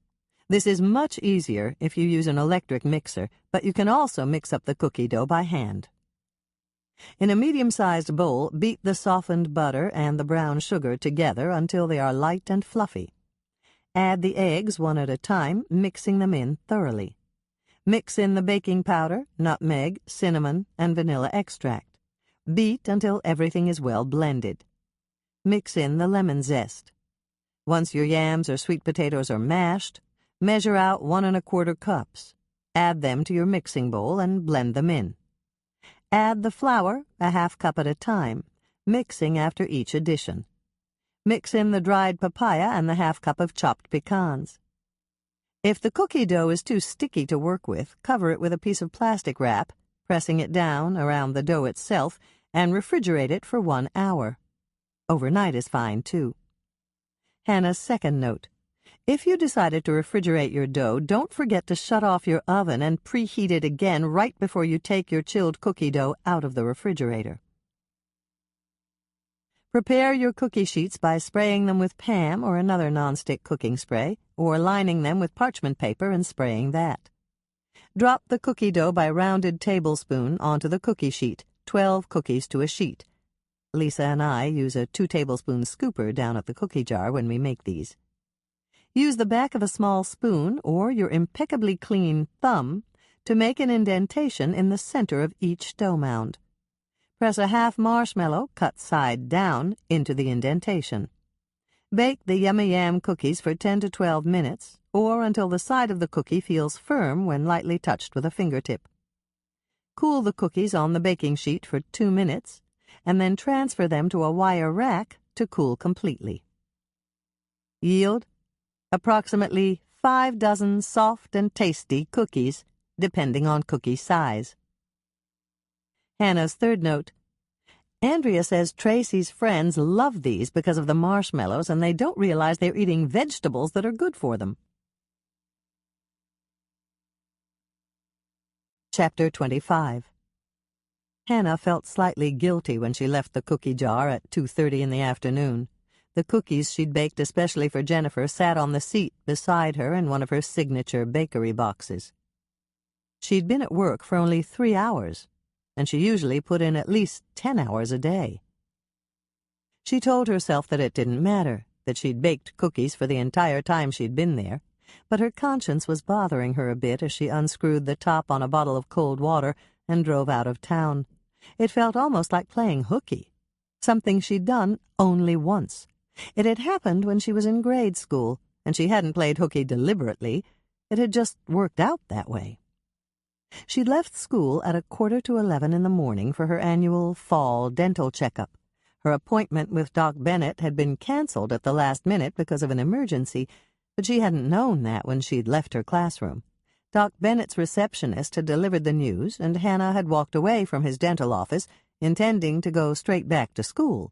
This is much easier if you use an electric mixer, but you can also mix up the cookie dough by hand. In a medium-sized bowl, beat the softened butter and the brown sugar together until they are light and fluffy. Add the eggs one at a time, mixing them in thoroughly. Mix in the baking powder, nutmeg, cinnamon, and vanilla extract. Beat until everything is well blended. Mix in the lemon zest. Once your yams or sweet potatoes are mashed, measure out 1 1/4 cups. Add them to your mixing bowl and blend them in. Add the flour, a half cup at a time, mixing after each addition. Mix in the dried papaya and the half cup of chopped pecans. If the cookie dough is too sticky to work with, cover it with a piece of plastic wrap, pressing it down around the dough itself, and refrigerate it for 1 hour. Overnight is fine, too. Hannah's second note. If you decided to refrigerate your dough, don't forget to shut off your oven and preheat it again right before you take your chilled cookie dough out of the refrigerator. Prepare your cookie sheets by spraying them with Pam or another nonstick cooking spray, or lining them with parchment paper and spraying that. Drop the cookie dough by rounded tablespoon onto the cookie sheet, 12 cookies to a sheet. Lisa and I use a 2-tablespoon scooper down at the cookie jar when we make these. Use the back of a small spoon or your impeccably clean thumb to make an indentation in the center of each dough mound. Press a half marshmallow, cut side down, into the indentation. Bake the Yummy Yam cookies for 10 to 12 minutes, or until the side of the cookie feels firm when lightly touched with a fingertip. Cool the cookies on the baking sheet for 2 minutes, and then transfer them to a wire rack to cool completely. Yield: approximately 5 dozen soft and tasty cookies, depending on cookie size. Hannah's third note. Andrea says Tracy's friends love these because of the marshmallows, and they don't realize they're eating vegetables that are good for them. Chapter 25. Hannah felt slightly guilty when she left the cookie jar at 2:30 in the afternoon. The cookies she'd baked especially for Jennifer sat on the seat beside her in one of her signature bakery boxes. She'd been at work for only 3 hours, and she usually put in at least 10 hours a day. She told herself that it didn't matter, that she'd baked cookies for the entire time she'd been there, but her conscience was bothering her a bit as she unscrewed the top on a bottle of cold water and drove out of town. It felt almost like playing hooky, something she'd done only once. It had happened when she was in grade school, and she hadn't played hooky deliberately. It had just worked out that way. She'd left school at 10:45 in the morning for her annual fall dental checkup. Her appointment with Doc Bennett had been canceled at the last minute because of an emergency, but she hadn't known that when she'd left her classroom. Doc Bennett's receptionist had delivered the news, and Hannah had walked away from his dental office, intending to go straight back to school.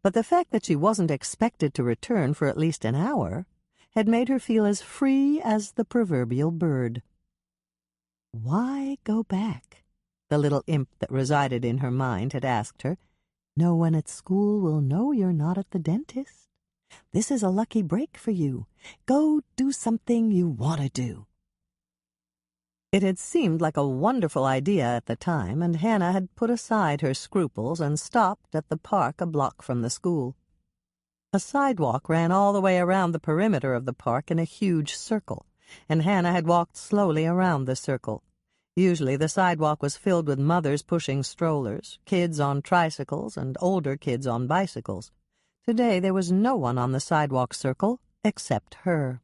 But the fact that she wasn't expected to return for at least an hour had made her feel as free as the proverbial bird. Why go back? The little imp that resided in her mind had asked her. No one at school will know you're not at the dentist. This is a lucky break for you. Go do something you want to do. It had seemed like a wonderful idea at the time, and Hannah had put aside her scruples and stopped at the park a block from the school. A sidewalk ran all the way around the perimeter of the park in a huge circle, and Hannah had walked slowly around the circle. Usually the sidewalk was filled with mothers pushing strollers, kids on tricycles, and older kids on bicycles. Today there was no one on the sidewalk circle except her.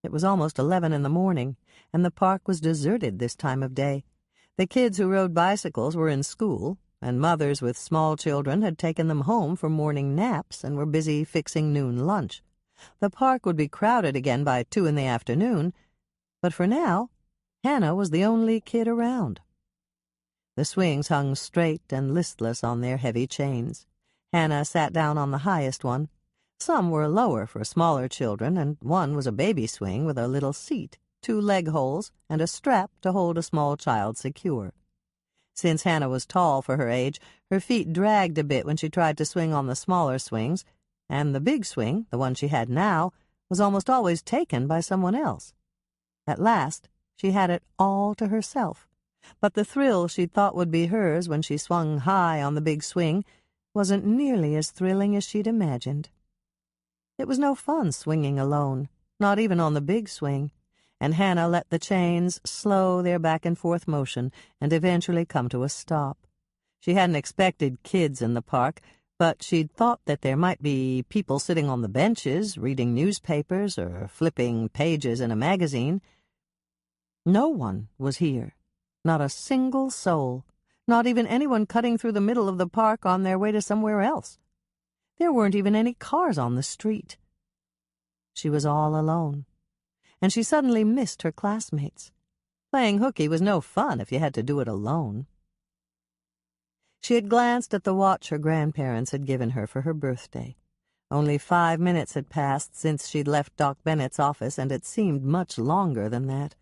It was almost 11 in the morning, and the park was deserted this time of day. The kids who rode bicycles were in school, and mothers with small children had taken them home for morning naps and were busy fixing noon lunch. The park would be crowded again by 2 in the afternoon, but for now, Hannah was the only kid around. The swings hung straight and listless on their heavy chains. Hannah sat down on the highest one. Some were lower for smaller children, and one was a baby swing with a little seat, 2 leg holes, and a strap to hold a small child secure. Since Hannah was tall for her age, her feet dragged a bit when she tried to swing on the smaller swings, and the big swing, the one she had now, was almost always taken by someone else. At last, she had it all to herself, but the thrill she'd thought would be hers when she swung high on the big swing wasn't nearly as thrilling as she'd imagined. It was no fun swinging alone, not even on the big swing, and Hannah let the chains slow their back-and-forth motion and eventually come to a stop. She hadn't expected kids in the park, but she'd thought that there might be people sitting on the benches, reading newspapers or flipping pages in a magazine. No one was here, not a single soul, Not even anyone cutting through the middle of the park on their way to somewhere else. There weren't even any cars on the street. She was all alone, and she suddenly missed her classmates. Playing hooky was no fun if you had to do it alone. She had glanced at the watch her grandparents had given her for her birthday. Only 5 minutes had passed since she'd left Doc Bennett's office, and it seemed much longer than that.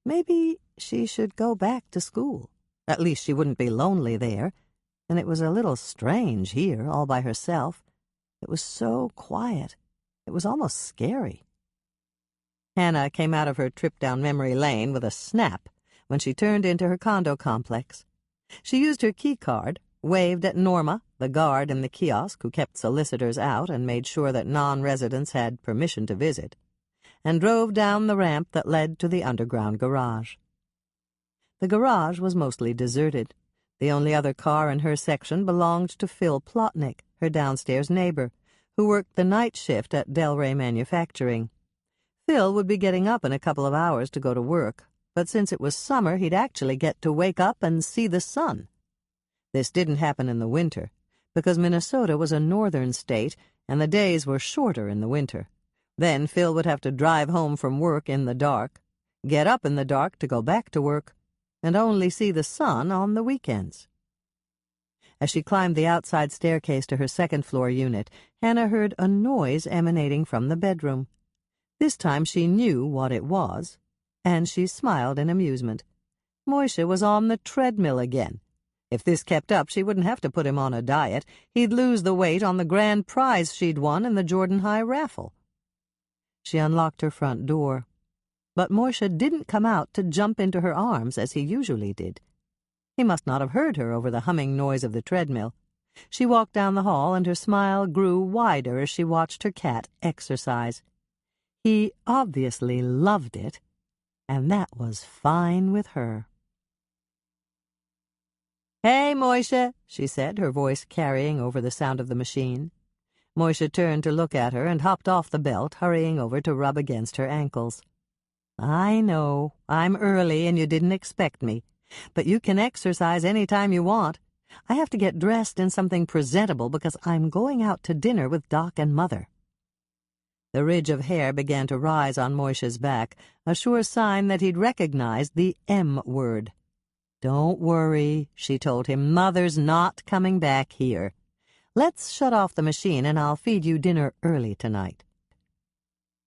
Maybe she should go back to school. At least she wouldn't be lonely there, and it was a little strange here, all by herself. It was so quiet. It was almost scary. Hannah came out of her trip down memory lane with a snap when she turned into her condo complex. She used her key card, waved at Norma, the guard in the kiosk who kept solicitors out and made sure that non-residents had permission to visit, and drove down the ramp that led to the underground garage. The garage was mostly deserted. The only other car in her section belonged to Phil Plotnick, her downstairs neighbor, who worked the night shift at Delray Manufacturing. Phil would be getting up in a couple of hours to go to work, but since it was summer, he'd actually get to wake up and see the sun. This didn't happen in the winter, because Minnesota was a northern state and the days were shorter in the winter. Then Phil would have to drive home from work in the dark, get up in the dark to go back to work, and only see the sun on the weekends. As she climbed the outside staircase to her second-floor unit, Hannah heard a noise emanating from the bedroom. This time she knew what it was, and she smiled in amusement. Moishe was on the treadmill again. If this kept up, she wouldn't have to put him on a diet. He'd lose the weight on the grand prize she'd won in the Jordan High raffle. She unlocked her front door, but Moishe didn't come out to jump into her arms as he usually did. He must not have heard her over the humming noise of the treadmill. She walked down the hall, and her smile grew wider as she watched her cat exercise. He obviously loved it, and that was fine with her. "Hey, Moishe," she said, her voice carrying over the sound of the machine. Moishe turned to look at her and hopped off the belt, hurrying over to rub against her ankles. "I know, I'm early and you didn't expect me, but you can exercise any time you want. I have to get dressed in something presentable because I'm going out to dinner with Doc and Mother." The ridge of hair began to rise on Moishe's back, a sure sign that he'd recognized the M word. "Don't worry," she told him. "Mother's not coming back here. Let's shut off the machine and I'll feed you dinner early tonight."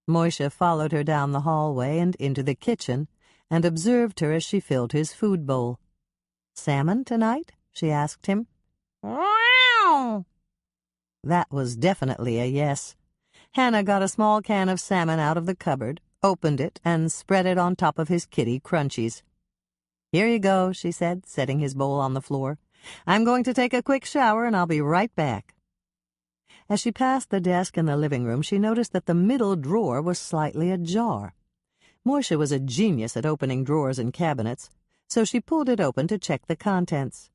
Moishe followed her down the hallway and into the kitchen and observed her as she filled his food bowl. "Salmon tonight?" she asked him. "Wow!" That was definitely a yes. Hannah got a small can of salmon out of the cupboard, opened it, and spread it on top of his kitty crunchies. "Here you go," she said, setting his bowl on the floor. "I'm going to take a quick shower, and I'll be right back." As she passed the desk in the living room, she noticed that the middle drawer was slightly ajar. Moishe was a genius at opening drawers and cabinets, so she pulled it open to check the contents.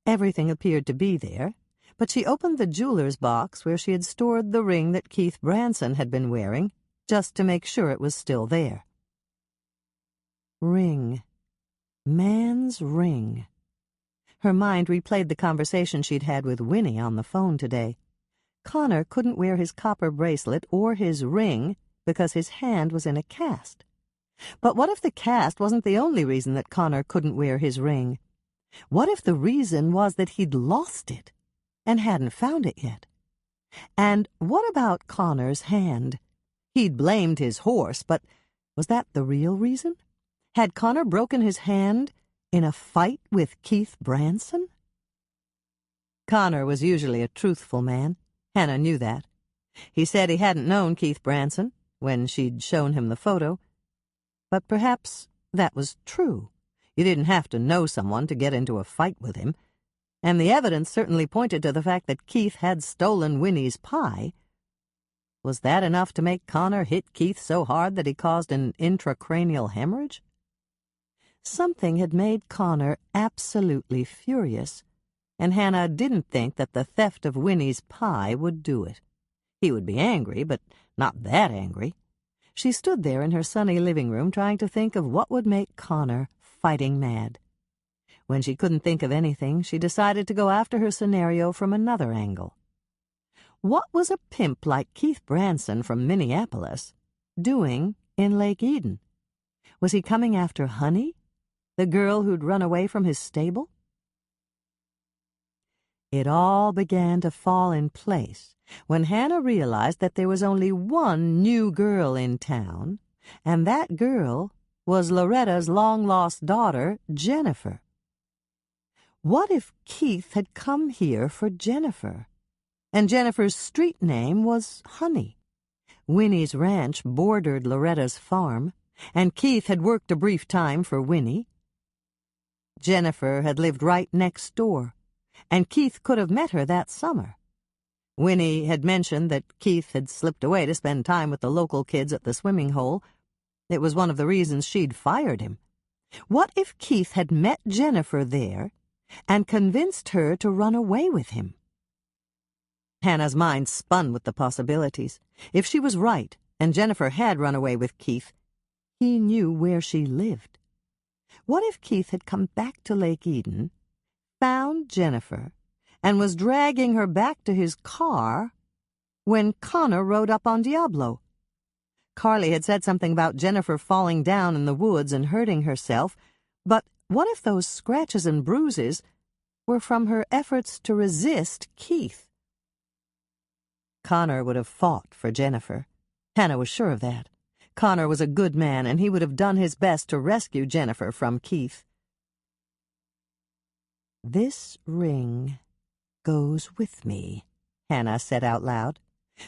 Everything appeared to be there, but she opened the jeweler's box where she had stored the ring that Keith Branson had been wearing, just to make sure it was still there. Ring. Man's ring. Her mind replayed the conversation she'd had with Winnie on the phone today. Connor couldn't wear his copper bracelet or his ring because his hand was in a cast. But what if the cast wasn't the only reason that Connor couldn't wear his ring? What if the reason was that he'd lost it and hadn't found it yet? And what about Connor's hand? He'd blamed his horse, but was that the real reason? Had Connor broken his hand in a fight with Keith Branson? Connor was usually a truthful man. Hannah knew that. He said he hadn't known Keith Branson when she'd shown him the photo. But perhaps that was true. You didn't have to know someone to get into a fight with him. And the evidence certainly pointed to the fact that Keith had stolen Winnie's pie. Was that enough to make Connor hit Keith so hard that he caused an intracranial hemorrhage? Something had made Connor absolutely furious, and Hannah didn't think that the theft of Winnie's pie would do it. He would be angry, but not that angry. She stood there in her sunny living room trying to think of what would make Connor fighting mad. When she couldn't think of anything, she decided to go after her scenario from another angle. What was a pimp like Keith Branson from Minneapolis doing in Lake Eden? Was he coming after Honey, the girl who'd run away from his stable? It all began to fall in place when Hannah realized that there was only one new girl in town, and that girl was Loretta's long-lost daughter, Jennifer. What if Keith had come here for Jennifer, and Jennifer's street name was Honey? Winnie's ranch bordered Loretta's farm, and Keith had worked a brief time for Winnie. Jennifer had lived right next door, and Keith could have met her that summer. Winnie had mentioned that Keith had slipped away to spend time with the local kids at the swimming hole. It was one of the reasons she'd fired him. What if Keith had met Jennifer there and convinced her to run away with him? Hannah's mind spun with the possibilities. If she was right, and Jennifer had run away with Keith, he knew where she lived. What if Keith had come back to Lake Eden, found Jennifer, and was dragging her back to his car when Connor rode up on Diablo? Carly had said something about Jennifer falling down in the woods and hurting herself, but what if those scratches and bruises were from her efforts to resist Keith? Connor would have fought for Jennifer. Hannah was sure of that. Connor was a good man, and he would have done his best to rescue Jennifer from Keith. "This ring goes with me," Hannah said out loud.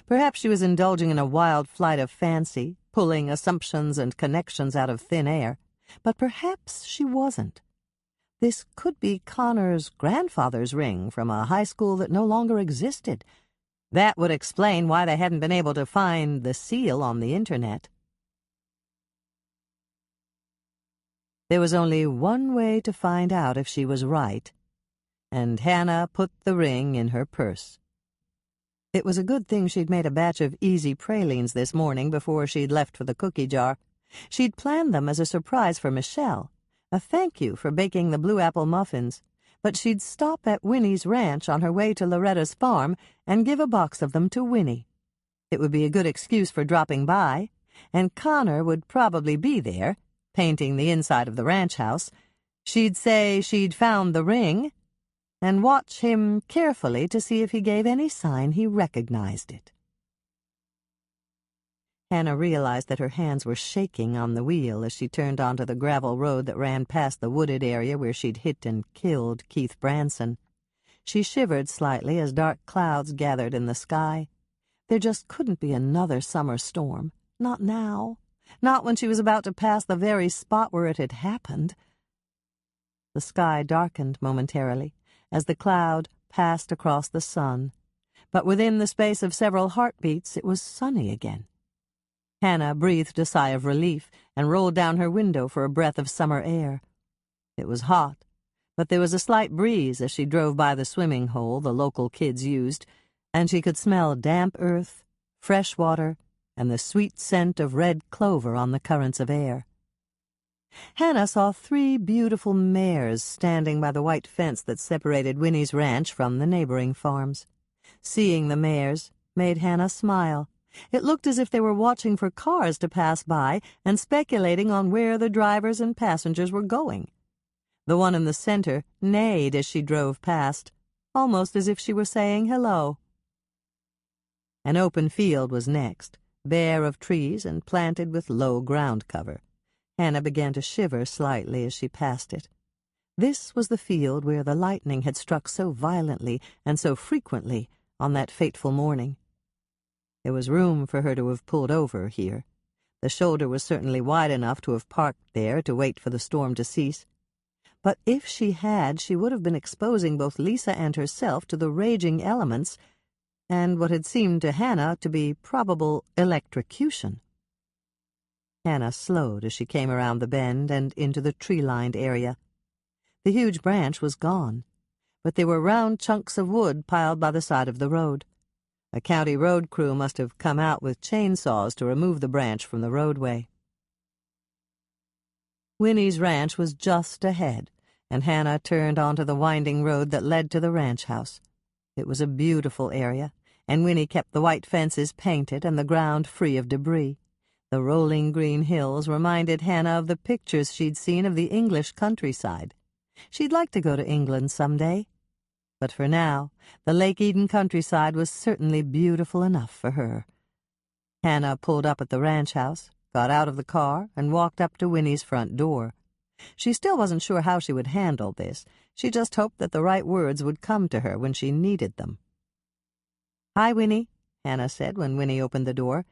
Perhaps she was indulging in a wild flight of fancy, pulling assumptions and connections out of thin air, but perhaps she wasn't. This could be Connor's grandfather's ring from a high school that no longer existed. That would explain why they hadn't been able to find the seal on the internet. There was only one way to find out if she was right, and Hannah put the ring in her purse. It was a good thing she'd made a batch of easy pralines this morning before she'd left for the cookie jar. She'd planned them as a surprise for Michelle, a thank you for baking the blue apple muffins, but she'd stop at Winnie's ranch on her way to Loretta's farm and give a box of them to Winnie. It would be a good excuse for dropping by, and Connor would probably be there, painting the inside of the ranch house. She'd say she'd found the ring, and watch him carefully to see if he gave any sign he recognized it. Hannah realized that her hands were shaking on the wheel as she turned onto the gravel road that ran past the wooded area where she'd hit and killed Keith Branson. She shivered slightly as dark clouds gathered in the sky. There just couldn't be another summer storm. Not now. Not when she was about to pass the very spot where it had happened. The sky darkened momentarily as the cloud passed across the sun, but within the space of several heartbeats it was sunny again. Hannah breathed a sigh of relief and rolled down her window for a breath of summer air. It was hot, but there was a slight breeze as she drove by the swimming hole the local kids used, and she could smell damp earth, fresh water, and the sweet scent of red clover on the currents of air. Hannah saw 3 beautiful mares standing by the white fence that separated Winnie's ranch from the neighboring farms. Seeing the mares made Hannah smile. It looked as if they were watching for cars to pass by and speculating on where the drivers and passengers were going. The one in the center neighed as she drove past, almost as if she were saying hello. An open field was next, bare of trees and planted with low ground cover. Hannah began to shiver slightly as she passed it. This was the field where the lightning had struck so violently and so frequently on that fateful morning. There was room for her to have pulled over here. The shoulder was certainly wide enough to have parked there to wait for the storm to cease. But if she had, she would have been exposing both Lisa and herself to the raging elements and what had seemed to Hannah to be probable electrocution. Hannah slowed as she came around the bend and into the tree-lined area. The huge branch was gone, but there were round chunks of wood piled by the side of the road. A county road crew must have come out with chainsaws to remove the branch from the roadway. Winnie's ranch was just ahead, and Hannah turned onto the winding road that led to the ranch house. It was a beautiful area, and Winnie kept the white fences painted and the ground free of debris. The rolling green hills reminded Hannah of the pictures she'd seen of the English countryside. She'd like to go to England someday. But for now, the Lake Eden countryside was certainly beautiful enough for her. Hannah pulled up at the ranch house, got out of the car, and walked up to Winnie's front door. She still wasn't sure how she would handle this. She just hoped that the right words would come to her when she needed them. "Hi, Winnie," Hannah said when Winnie opened the door.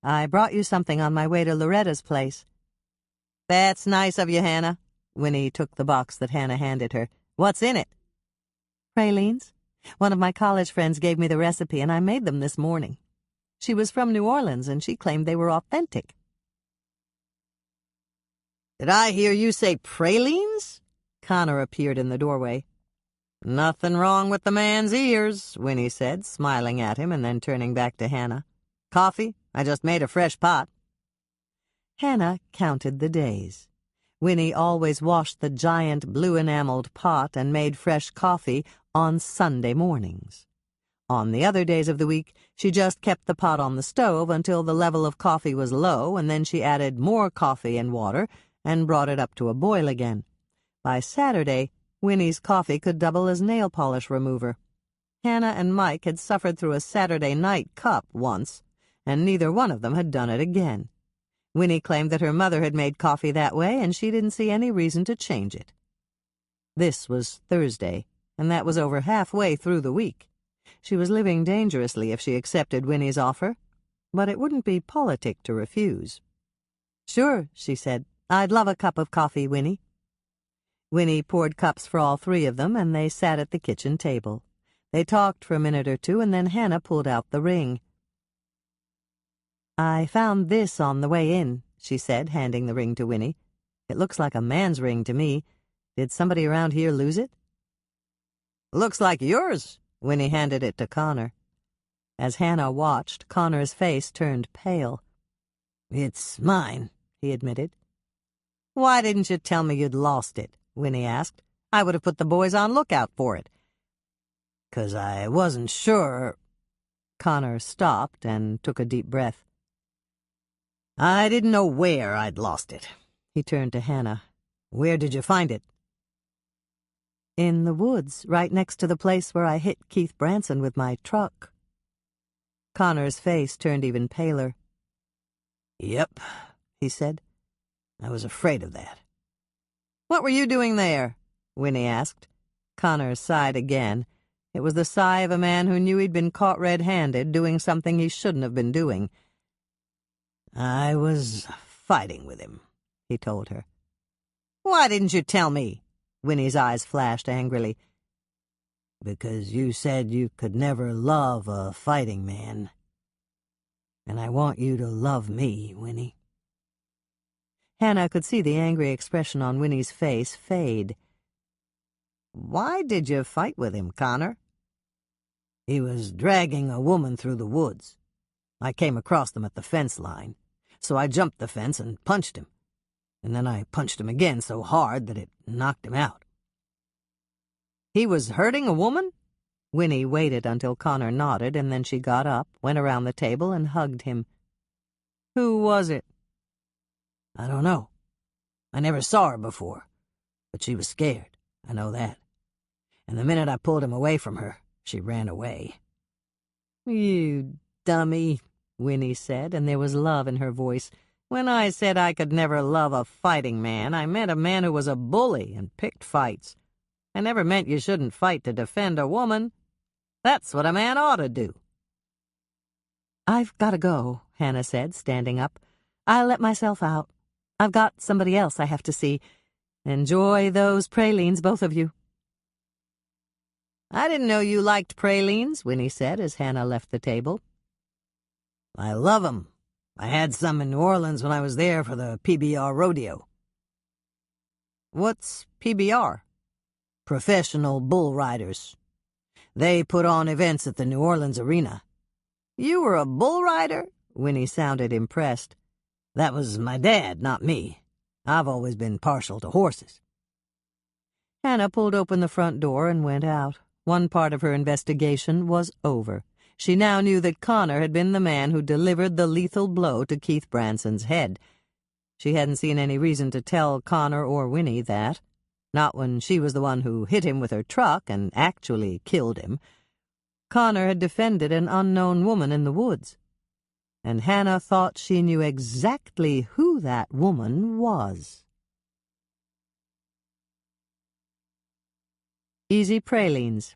"I brought you something on my way to Loretta's place." "That's nice of you, Hannah." Winnie took the box that Hannah handed her. "What's in it?" "Pralines. One of my college friends gave me the recipe, and I made them this morning. She was from New Orleans, and she claimed they were authentic." "Did I hear you say pralines?" Connor appeared in the doorway. "Nothing wrong with the man's ears," Winnie said, smiling at him and then turning back to Hannah. "Coffee? I just made a fresh pot." Hannah counted the days. Winnie always washed the giant blue-enameled pot and made fresh coffee on Sunday mornings. On the other days of the week, she just kept the pot on the stove until the level of coffee was low, and then she added more coffee and water and brought it up to a boil again. By Saturday, Winnie's coffee could double as nail polish remover. Hannah and Mike had suffered through a Saturday night cup once, and neither one of them had done it again. Winnie claimed that her mother had made coffee that way, and she didn't see any reason to change it. This was Thursday, and that was over halfway through the week. She was living dangerously if she accepted Winnie's offer, but it wouldn't be politic to refuse. "Sure," she said. "I'd love a cup of coffee, Winnie." Winnie poured cups for all three of them, and they sat at the kitchen table. They talked for a minute or two, and then Hannah pulled out the ring. "I found this on the way in," she said, handing the ring to Winnie. "It looks like a man's ring to me. Did somebody around here lose it?" "Looks like yours." Winnie handed it to Connor. As Hannah watched, Connor's face turned pale. "It's mine," he admitted. "Why didn't you tell me you'd lost it?" Winnie asked. "I would have put the boys on lookout for it." "'Cause I wasn't sure—" Connor stopped and took a deep breath. "I didn't know where I'd lost it." He turned to Hannah. "Where did you find it?" "In the woods, right next to the place where I hit Keith Branson with my truck." Connor's face turned even paler. "Yep," he said. "I was afraid of that." "What were you doing there?" Winnie asked. Connor sighed again. It was the sigh of a man who knew he'd been caught red-handed doing something he shouldn't have been doing. "I was fighting with him," he told her. "Why didn't you tell me?" Winnie's eyes flashed angrily. "Because you said you could never love a fighting man. And I want you to love me, Winnie." Hannah could see the angry expression on Winnie's face fade. "Why did you fight with him, Connor?" "He was dragging a woman through the woods. I came across them at the fence line, so I jumped the fence and punched him. And then I punched him again so hard that it knocked him out." "He was hurting a woman?" Winnie waited until Connor nodded, and then she got up, went around the table, and hugged him. "Who was it?" "I don't know. I never saw her before, but she was scared, I know that. And the minute I pulled him away from her, she ran away." "You dummy," Winnie said, and there was love in her voice. "When I said I could never love a fighting man, I meant a man who was a bully and picked fights. I never meant you shouldn't fight to defend a woman. That's what a man ought to do." "I've got to go," Hannah said, standing up. "I'll let myself out. I've got somebody else I have to see. Enjoy those pralines, both of you." "I didn't know you liked pralines," Winnie said as Hannah left the table. "I love 'em. I had some in New Orleans when I was there for the PBR rodeo." "What's PBR?" "Professional bull riders. They put on events at the New Orleans arena." "You were a bull rider?" Winnie sounded impressed. "That was my dad, not me. I've always been partial to horses." Hannah pulled open the front door and went out. One part of her investigation was over. She now knew that Connor had been the man who delivered the lethal blow to Keith Branson's head. She hadn't seen any reason to tell Connor or Winnie that. Not when she was the one who hit him with her truck and actually killed him. Connor had defended an unknown woman in the woods, and Hannah thought she knew exactly who that woman was. Easy Pralines.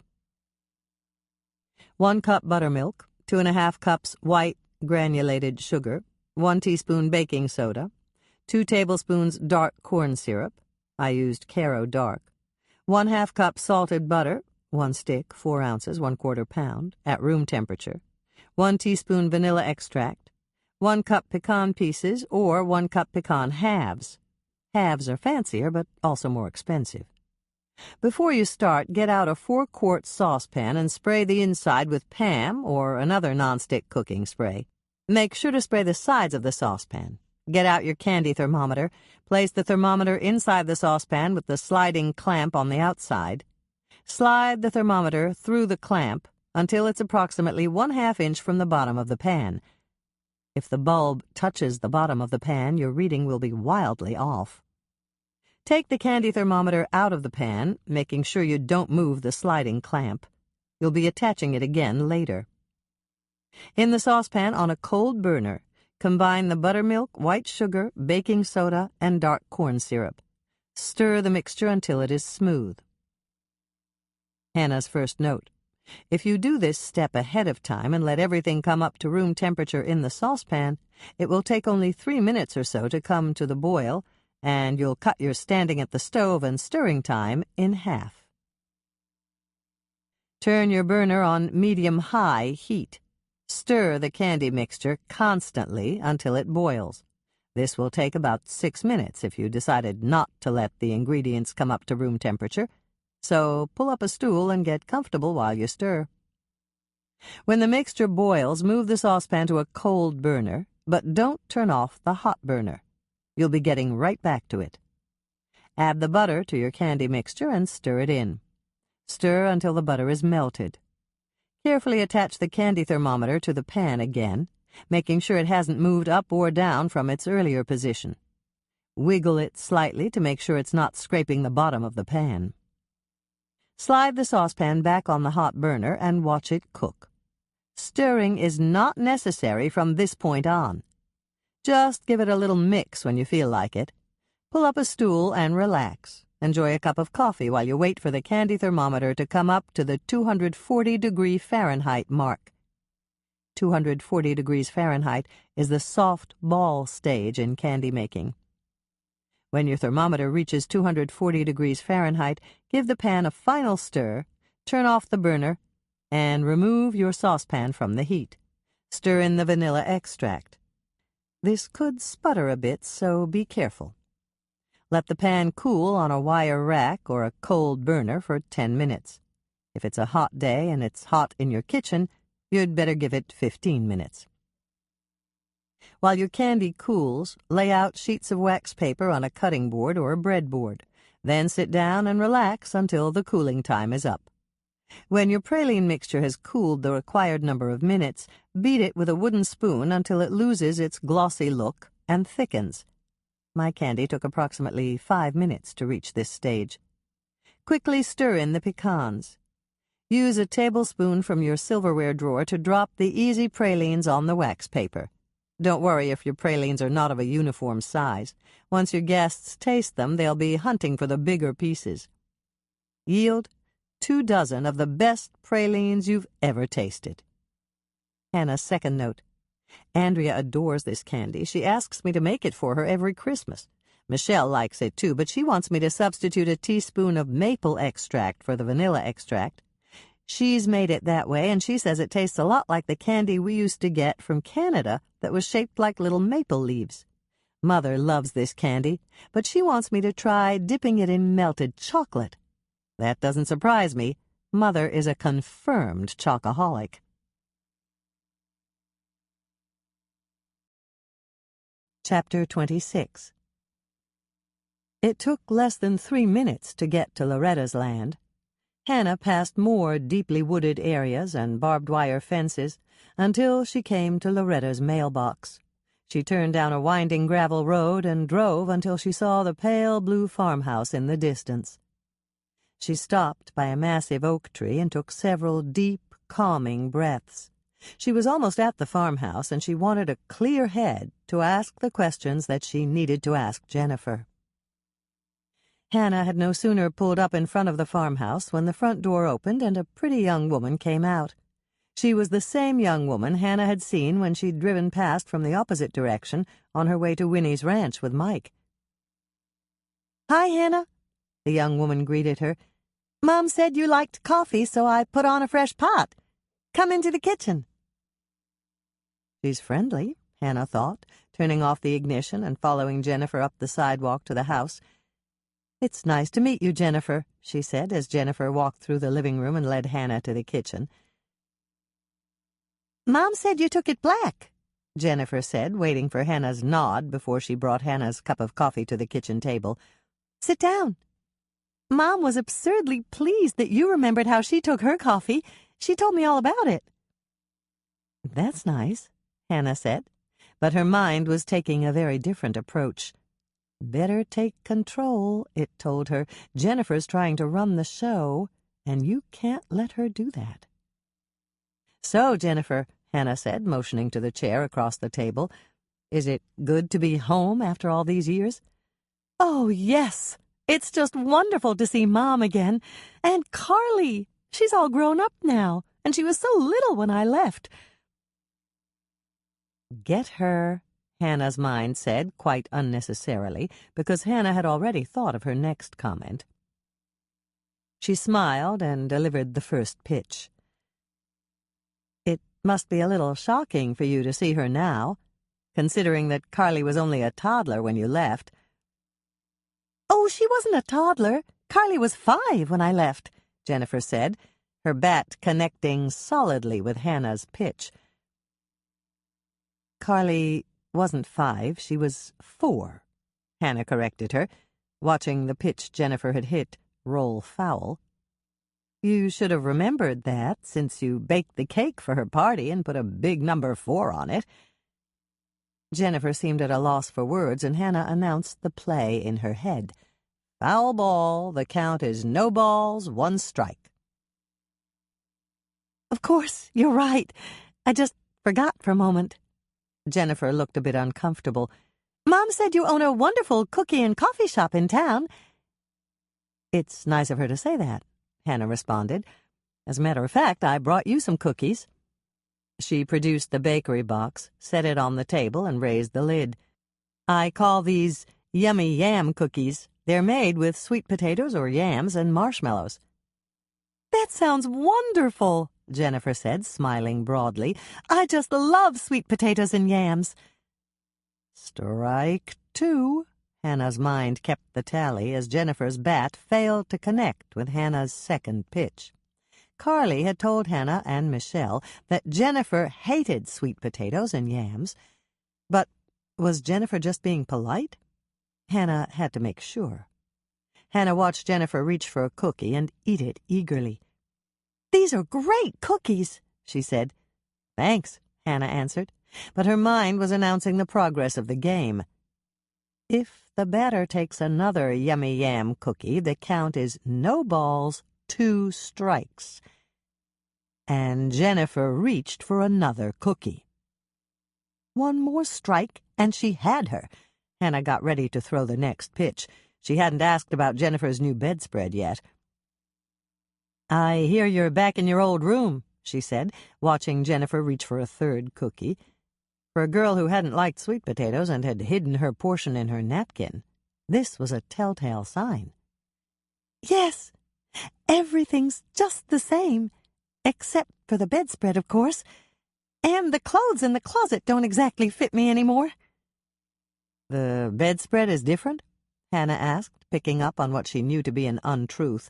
1 cup buttermilk, 2½ cups white granulated sugar, 1 teaspoon baking soda, 2 tablespoons dark corn syrup, I used Caro Dark, 1/2 cup salted butter, 1 stick, 4 ounces, 1/4 pound, at room temperature, 1 teaspoon vanilla extract, 1 cup pecan pieces or 1 cup pecan halves. Halves are fancier, but also more expensive. Before you start, get out a 4-quart saucepan and spray the inside with Pam or another nonstick cooking spray. Make sure to spray the sides of the saucepan. Get out your candy thermometer. Place the thermometer inside the saucepan with the sliding clamp on the outside. Slide the thermometer through the clamp until it's approximately 1/2 inch from the bottom of the pan. If the bulb touches the bottom of the pan, your reading will be wildly off. Take the candy thermometer out of the pan, making sure you don't move the sliding clamp. You'll be attaching it again later. In the saucepan on a cold burner, combine the buttermilk, white sugar, baking soda, and dark corn syrup. Stir the mixture until it is smooth. Hannah's first note. If you do this step ahead of time and let everything come up to room temperature in the saucepan, it will take only 3 minutes or so to come to the boil, and you'll cut your standing at the stove and stirring time in half. Turn your burner on medium-high heat. Stir the candy mixture constantly until it boils. This will take about 6 minutes if you decided not to let the ingredients come up to room temperature, so pull up a stool and get comfortable while you stir. When the mixture boils, move the saucepan to a cold burner, but don't turn off the hot burner. You'll be getting right back to it. Add the butter to your candy mixture and stir it in. Stir until the butter is melted. Carefully attach the candy thermometer to the pan again, making sure it hasn't moved up or down from its earlier position. Wiggle it slightly to make sure it's not scraping the bottom of the pan. Slide the saucepan back on the hot burner and watch it cook. Stirring is not necessary from this point on. Just give it a little mix when you feel like it. Pull up a stool and relax. Enjoy a cup of coffee while you wait for the candy thermometer to come up to the 240-degree Fahrenheit mark. 240 degrees Fahrenheit is the soft ball stage in candy making. When your thermometer reaches 240 degrees Fahrenheit, give the pan a final stir, turn off the burner, and remove your saucepan from the heat. Stir in the vanilla extract. This could sputter a bit, so be careful. Let the pan cool on a wire rack or a cold burner for 10 minutes. If it's a hot day and it's hot in your kitchen, you'd better give it 15 minutes. While your candy cools, lay out sheets of wax paper on a cutting board or a breadboard. Then sit down and relax until the cooling time is up. When your praline mixture has cooled the required number of minutes, beat it with a wooden spoon until it loses its glossy look and thickens. My candy took approximately 5 minutes to reach this stage. Quickly stir in the pecans. Use a tablespoon from your silverware drawer to drop the easy pralines on the wax paper. Don't worry if your pralines are not of a uniform size. Once your guests taste them, they'll be hunting for the bigger pieces. Yield 2 dozen of the best pralines you've ever tasted. Hannah's second note. Andrea adores this candy. She asks me to make it for her every Christmas. Michelle likes it too, but she wants me to substitute a teaspoon of maple extract for the vanilla extract. She's made it that way, and she says it tastes a lot like the candy we used to get from Canada that was shaped like little maple leaves. Mother loves this candy, but she wants me to try dipping it in melted chocolate. That doesn't surprise me. Mother is a confirmed chocoholic. Chapter 26. It took less than 3 minutes to get to Loretta's land. Hannah passed more deeply wooded areas and barbed wire fences until she came to Loretta's mailbox. She turned down a winding gravel road and drove until she saw the pale blue farmhouse in the distance. She stopped by a massive oak tree and took several deep, calming breaths. She was almost at the farmhouse, and she wanted a clear head to ask the questions that she needed to ask Jennifer. Hannah had no sooner pulled up in front of the farmhouse when the front door opened and a pretty young woman came out. She was the same young woman Hannah had seen when she'd driven past from the opposite direction on her way to Winnie's ranch with Mike. "Hi, Hannah," the young woman greeted her. "Mom said you liked coffee, so I put on a fresh pot. Come into the kitchen." She's friendly, Hannah thought, turning off the ignition and following Jennifer up the sidewalk to the house. "It's nice to meet you, Jennifer," she said as Jennifer walked through the living room and led Hannah to the kitchen. "Mom said you took it black," Jennifer said, waiting for Hannah's nod before she brought Hannah's cup of coffee to the kitchen table. "Sit down. Mom was absurdly pleased that you remembered how she took her coffee. She told me all about it." "That's nice," Hannah said, but her mind was taking a very different approach. Better take control, it told her. Jennifer's trying to run the show, and you can't let her do that. "So, Jennifer," Hannah said, motioning to the chair across the table, "is it good to be home after all these years?" "Oh, yes. It's just wonderful to see Mom again. And Carly, she's all grown up now, and she was so little when I left." "Get her," Hannah's mind said, quite unnecessarily, because Hannah had already thought of her next comment. She smiled and delivered the first pitch. "It must be a little shocking for you to see her now, considering that Carly was only a toddler when you left." "Oh, she wasn't a toddler. Carly was 5 when I left," Jennifer said, her bat connecting solidly with Hannah's pitch. "Carly wasn't 5, she was 4, Hannah corrected her, watching the pitch Jennifer had hit roll foul. "You should have remembered that, since you baked the cake for her party and put a big number 4 on it." Jennifer seemed at a loss for words, and Hannah announced the play in her head. "Foul ball, the count is no balls, 1 strike." "Of course, you're right. I just forgot for a moment." Jennifer looked a bit uncomfortable. "Mom said you own a wonderful cookie and coffee shop in town." "It's nice of her to say that," Hannah responded. "As a matter of fact, I brought you some cookies." She produced the bakery box, set it on the table, and raised the lid. "I call these yummy yam cookies. They're made with sweet potatoes or yams and marshmallows." "That sounds wonderful," Jennifer said, smiling broadly. "I just love sweet potatoes and yams." "Strike 2. Hannah's mind kept the tally as Jennifer's bat failed to connect with Hannah's second pitch. Carly had told Hannah and Michelle that Jennifer hated sweet potatoes and yams. But was Jennifer just being polite? Hannah had to make sure. Hannah watched Jennifer reach for a cookie and eat it eagerly. "These are great cookies," she said. "Thanks," Hannah answered, but her mind was announcing the progress of the game. If the batter takes another yummy yam cookie, the count is no balls, 2 strikes. And Jennifer reached for another cookie. 1 more strike, and she had her. Hannah got ready to throw the next pitch. She hadn't asked about Jennifer's new bedspread yet. "I hear you're back in your old room," she said, watching Jennifer reach for a third cookie. For a girl who hadn't liked sweet potatoes and had hidden her portion in her napkin, this was a telltale sign. "Yes, everything's just the same, except for the bedspread, of course. And the clothes in the closet don't exactly fit me anymore." "The bedspread is different?" Hannah asked, picking up on what she knew to be an untruth.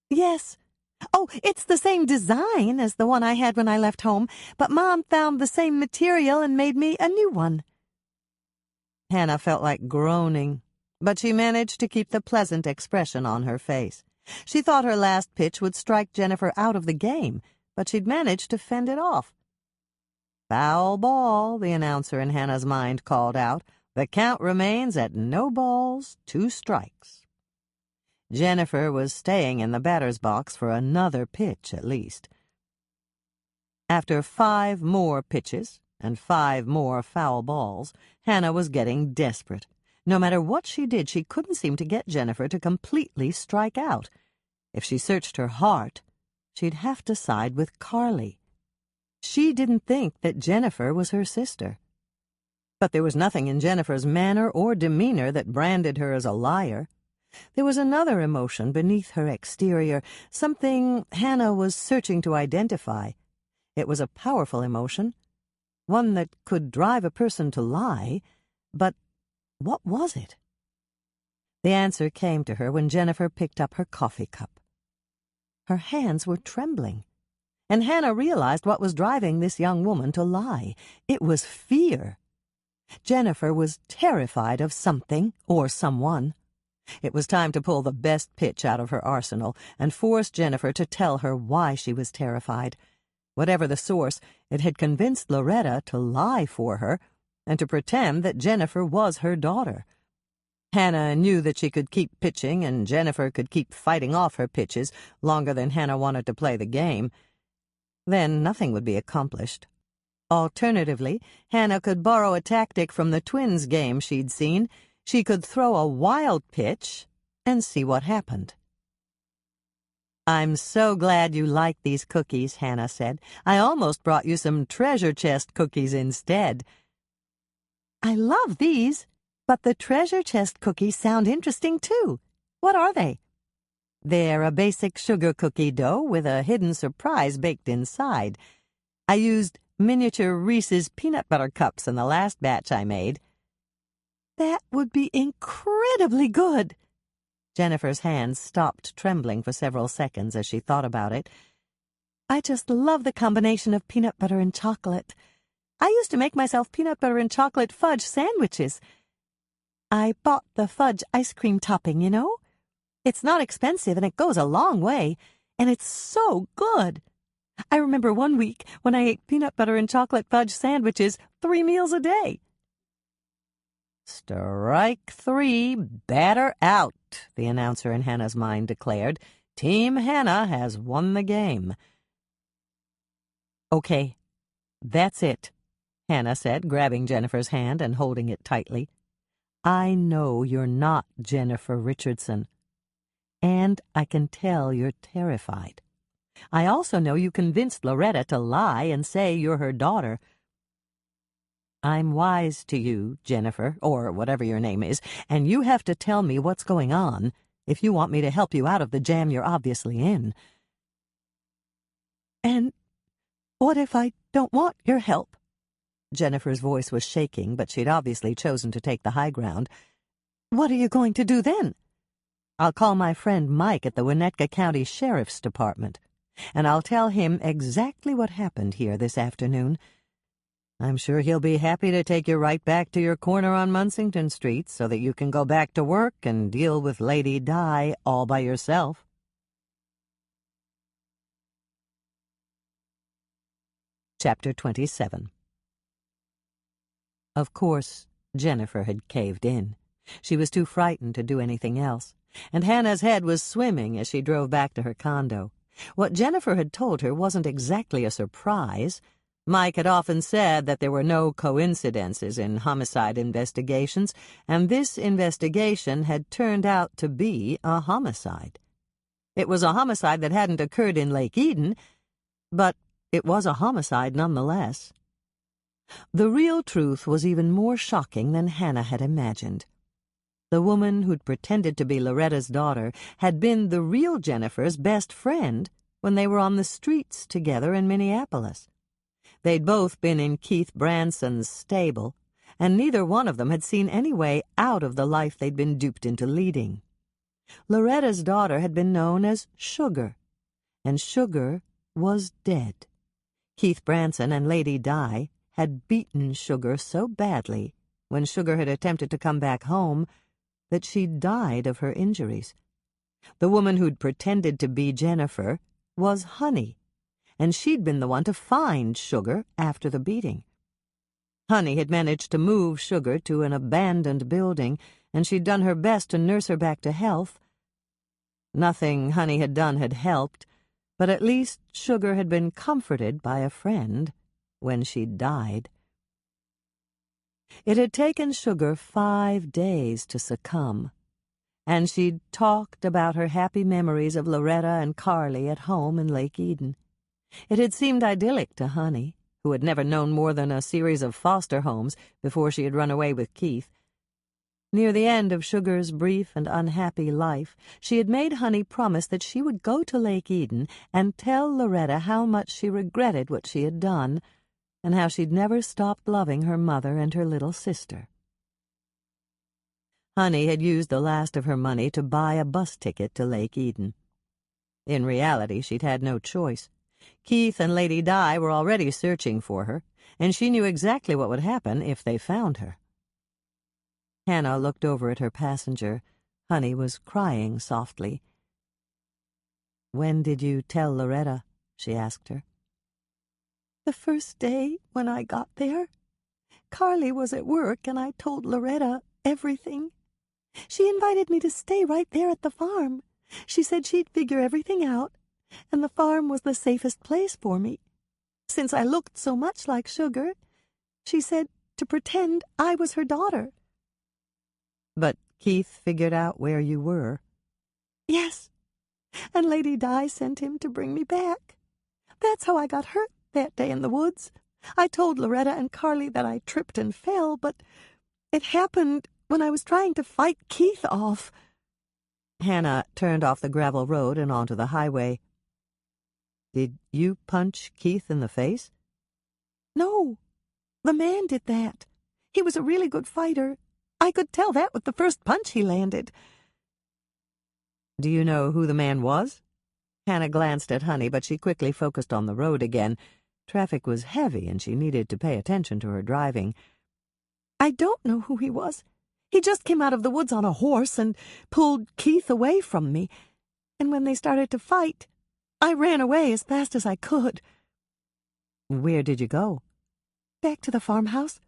"Yes. Oh, it's the same design as the one I had when I left home, but Mom found the same material and made me a new one." Hannah felt like groaning. but she managed to keep the pleasant expression on her face. She thought her last pitch would strike Jennifer out of the game, but she'd managed to fend it off. "Foul ball," the announcer in Hannah's mind called out. "The count remains at no balls, 2 strikes." Jennifer was staying in the batter's box for another pitch at least. After 5 more pitches and 5 more foul balls, Hannah was getting desperate. No matter what she did, she couldn't seem to get Jennifer to completely strike out. If she searched her heart, she'd have to side with Carly. She didn't think that Jennifer was her sister. But there was nothing in Jennifer's manner or demeanor that branded her as a liar. There was another emotion beneath her exterior, something Hannah was searching to identify. It was a powerful emotion, one that could drive a person to lie, but what was it? The answer came to her when Jennifer picked up her coffee cup. Her hands were trembling, and Hannah realized what was driving this young woman to lie. It was fear. Jennifer was terrified of something or someone. It was time to pull the best pitch out of her arsenal and force Jennifer to tell her why she was terrified. Whatever the source, it had convinced Loretta to lie for her and to pretend that Jennifer was her daughter. Hannah knew that she could keep pitching and Jennifer could keep fighting off her pitches longer than Hannah wanted to play the game. Then nothing would be accomplished. Alternatively, Hannah could borrow a tactic from the twins' game she'd seen. She could throw a wild pitch and see what happened. "I'm so glad you like these cookies," Hannah said. "I almost brought you some treasure chest cookies instead." I love these, but the treasure chest cookies sound interesting too. What are they? They're a basic sugar cookie dough with a hidden surprise baked inside. I used miniature Reese's peanut butter cups in the last batch I made. That would be incredibly good. Jennifer's hands stopped trembling for several seconds as she thought about it. I just love the combination of peanut butter and chocolate. I used to make myself peanut butter and chocolate fudge sandwiches. I bought the fudge ice cream topping, you know? It's not expensive and it goes a long way, and it's so good. I remember one week when I ate peanut butter and chocolate fudge sandwiches 3 meals a day. "Strike 3, batter out," the announcer in Hannah's mind declared. "Team Hannah has won the game." "Okay, that's it," Hannah said, grabbing Jennifer's hand and holding it tightly. "I know you're not Jennifer Richardson, and I can tell you're terrified. I also know you convinced Loretta to lie and say you're her daughter. I'm wise to you, Jennifer, or whatever your name is, and you have to tell me what's going on if you want me to help you out of the jam you're obviously in." And what if I don't want your help? Jennifer's voice was shaking, but she'd obviously chosen to take the high ground. What are you going to do then? "I'll call my friend Mike at the Winnetka County Sheriff's Department, and I'll tell him exactly what happened here this afternoon. I'm sure he'll be happy to take you right back to your corner on Munsington Street so that you can go back to work and deal with Lady Di all by yourself." Chapter 27. Of course, Jennifer had caved in. She was too frightened to do anything else, and Hannah's head was swimming as she drove back to her condo. What Jennifer had told her wasn't exactly a surprise. Mike had often said that there were no coincidences in homicide investigations, and this investigation had turned out to be a homicide. It was a homicide that hadn't occurred in Lake Eden, but it was a homicide nonetheless. The real truth was even more shocking than Hannah had imagined. The woman who'd pretended to be Loretta's daughter had been the real Jennifer's best friend when they were on the streets together in Minneapolis. They'd both been in Keith Branson's stable, and neither one of them had seen any way out of the life they'd been duped into leading. Loretta's daughter had been known as Sugar, and Sugar was dead. Keith Branson and Lady Di had beaten Sugar so badly when Sugar had attempted to come back home that she'd died of her injuries. The woman who'd pretended to be Jennifer was Honey, and she'd been the one to find Sugar after the beating. Honey had managed to move Sugar to an abandoned building, and she'd done her best to nurse her back to health. Nothing Honey had done had helped, but at least Sugar had been comforted by a friend when she'd died. It had taken Sugar 5 days to succumb, and she'd talked about her happy memories of Loretta and Carly at home in Lake Eden. It had seemed idyllic to Honey, who had never known more than a series of foster homes before she had run away with Keith. Near the end of Sugar's brief and unhappy life, she had made Honey promise that she would go to Lake Eden and tell Loretta how much she regretted what she had done, and how she'd never stopped loving her mother and her little sister. Honey had used the last of her money to buy a bus ticket to Lake Eden. In reality, she'd had no choice. Keith and Lady Di were already searching for her, and she knew exactly what would happen if they found her. Hannah looked over at her passenger. Honey was crying softly. "When did you tell Loretta?" she asked her. "The first day when I got there. Carly was at work, and I told Loretta everything. She invited me to stay right there at the farm. She said she'd figure everything out, and the farm was the safest place for me. Since I looked so much like Sugar, she said to pretend I was her daughter." "But Keith figured out where you were." "Yes, and Lady Di sent him to bring me back. That's how I got hurt that day in the woods. I told Loretta and Carly that I tripped and fell, but it happened when I was trying to fight Keith off." Hannah turned off the gravel road and onto the highway. "Did you punch Keith in the face?" "No, the man did that. He was a really good fighter. I could tell that with the first punch he landed." "Do you know who the man was?" Hannah glanced at Honey, but she quickly focused on the road again. Traffic was heavy, and she needed to pay attention to her driving. "I don't know who he was. He just came out of the woods on a horse and pulled Keith away from me. And when they started to fight, I ran away as fast as I could." "Where did you go?" "Back to the farmhouse.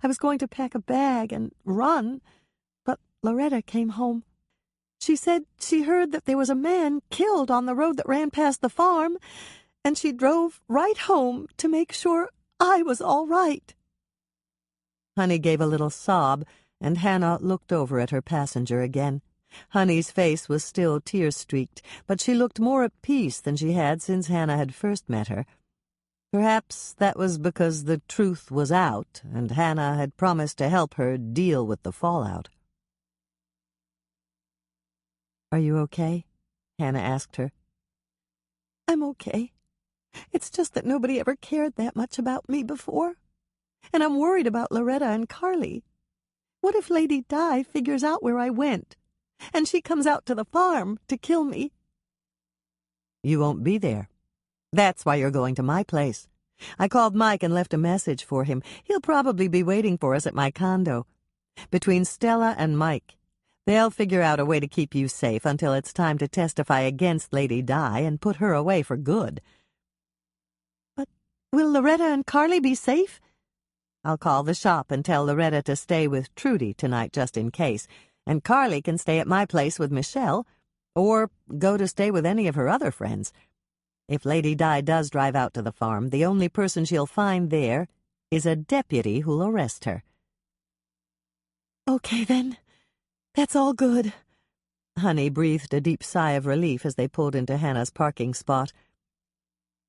I was going to pack a bag and run, but Loretta came home. She said she heard that there was a man killed on the road that ran past the farm, and she drove right home to make sure I was all right." Honey gave a little sob, and Hannah looked over at her passenger again. Honey's face was still tear-streaked, but she looked more at peace than she had since Hannah had first met her. Perhaps that was because the truth was out, and Hannah had promised to help her deal with the fallout. "Are you okay?" Hannah asked her. "I'm okay. It's just that nobody ever cared that much about me before. And I'm worried about Loretta and Carly. What if Lady Di figures out where I went, and she comes out to the farm to kill me?" "You won't be there. That's why you're going to my place. I called Mike and left a message for him. He'll probably be waiting for us at my condo. Between Stella and Mike, they'll figure out a way to keep you safe until it's time to testify against Lady Di and put her away for good." "But will Loretta and Carly be safe?" "I'll call the shop and tell Loretta to stay with Trudy tonight just in case, and Carly can stay at my place with Michelle, or go to stay with any of her other friends. If Lady Di does drive out to the farm, the only person she'll find there is a deputy who'll arrest her." "Okay, then. That's all good." Honey breathed a deep sigh of relief as they pulled into Hannah's parking spot.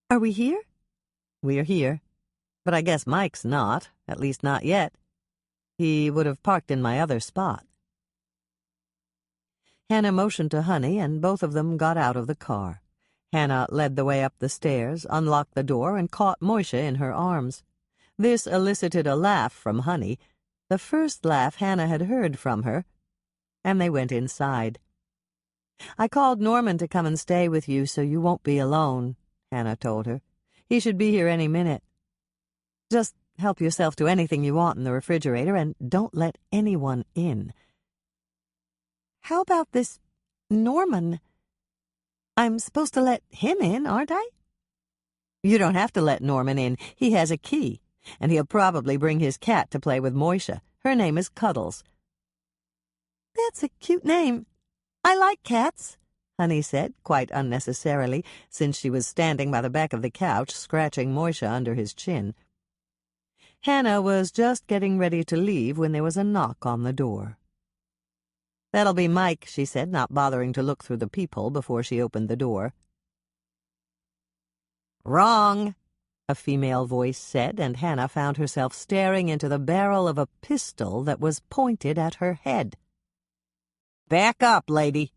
"Are we here?" "We're here. But I guess Mike's not, at least not yet. He would have parked in my other spot." Hannah motioned to Honey, and both of them got out of the car. Hannah led the way up the stairs, unlocked the door, and caught Moisha in her arms. This elicited a laugh from Honey, the first laugh Hannah had heard from her, and they went inside. "I called Norman to come and stay with you so you won't be alone," Hannah told her. "He should be here any minute. Just help yourself to anything you want in the refrigerator, and don't let anyone in." How about this Norman? I'm supposed to let him in, aren't I? You don't have to let Norman in. He has a key, and he'll probably bring his cat to play with Moisha. Her name is Cuddles. That's a cute name. I like cats, Honey said, quite unnecessarily, since she was standing by the back of the couch, scratching Moisha under his chin. Hannah was just getting ready to leave when there was a knock on the door. "That'll be Mike," she said, not bothering to look through the peephole before she opened the door. "Wrong," a female voice said, and Hannah found herself staring into the barrel of a pistol that was pointed at her head. "Back up, lady.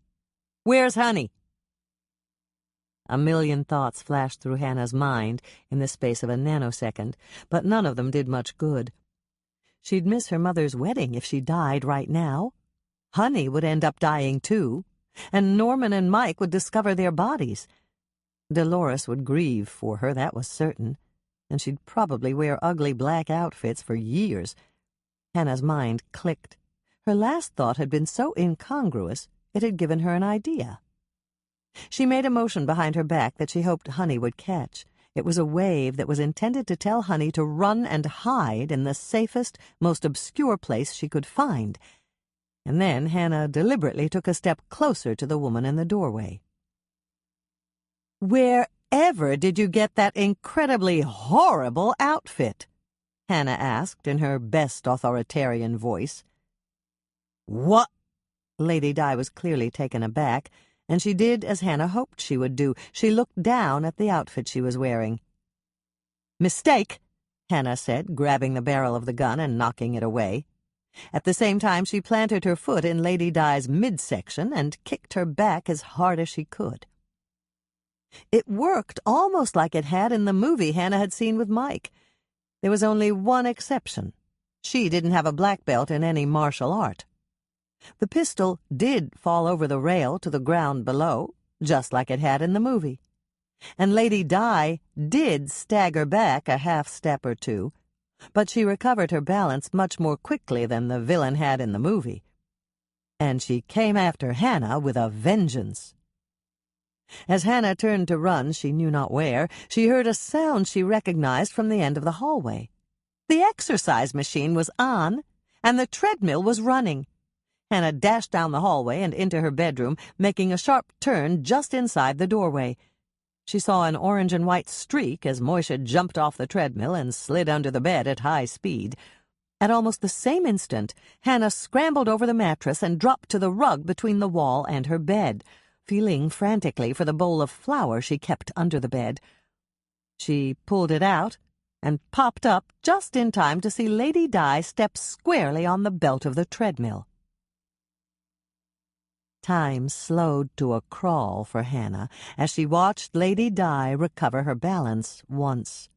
Where's Honey?" A million thoughts flashed through Hannah's mind in the space of a nanosecond, but none of them did much good. She'd miss her mother's wedding if she died right now. Honey would end up dying too, and Norman and Mike would discover their bodies. Dolores would grieve for her, that was certain, and she'd probably wear ugly black outfits for years. Hannah's mind clicked. Her last thought had been so incongruous, it had given her an idea. She made a motion behind her back that she hoped Honey would catch. It was a wave that was intended to tell Honey to run and hide in the safest, most obscure place she could find. And then Hannah deliberately took a step closer to the woman in the doorway. "Wherever did you get that incredibly horrible outfit?" Hannah asked in her best authoritarian voice. "What?" Lady Di was clearly taken aback, and she did as Hannah hoped she would do. She looked down at the outfit she was wearing. "Mistake," Hannah said, grabbing the barrel of the gun and knocking it away. At the same time, she planted her foot in Lady Di's midsection and kicked her back as hard as she could. It worked almost like it had in the movie Hannah had seen with Mike. There was only one exception. She didn't have a black belt in any martial art. The pistol did fall over the rail to the ground below, just like it had in the movie. And Lady Di did stagger back a half step or two, but she recovered her balance much more quickly than the villain had in the movie. And she came after Hannah with a vengeance. As Hannah turned to run she knew not where, she heard a sound she recognized from the end of the hallway. The exercise machine was on, and the treadmill was running. Hannah dashed down the hallway and into her bedroom, making a sharp turn just inside the doorway. She saw an orange and white streak as Moisha jumped off the treadmill and slid under the bed at high speed. At almost the same instant, Hannah scrambled over the mattress and dropped to the rug between the wall and her bed, feeling frantically for the bowl of flour she kept under the bed. She pulled it out and popped up just in time to see Lady Di step squarely on the belt of the treadmill. Time slowed to a crawl for Hannah as she watched Lady Di recover her balance once.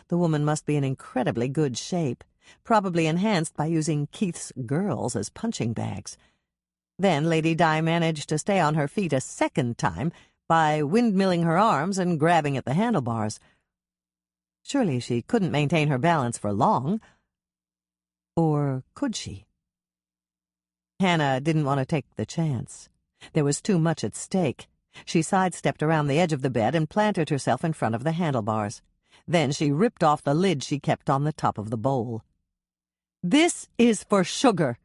The woman must be in incredibly good shape, probably enhanced by using Keith's girls as punching bags. Then Lady Di managed to stay on her feet a second time by windmilling her arms and grabbing at the handlebars. Surely she couldn't maintain her balance for long. Or could she? Hannah didn't want to take the chance. There was too much at stake. She sidestepped around the edge of the bed and planted herself in front of the handlebars. Then she ripped off the lid she kept on the top of the bowl. "This is for sugar,"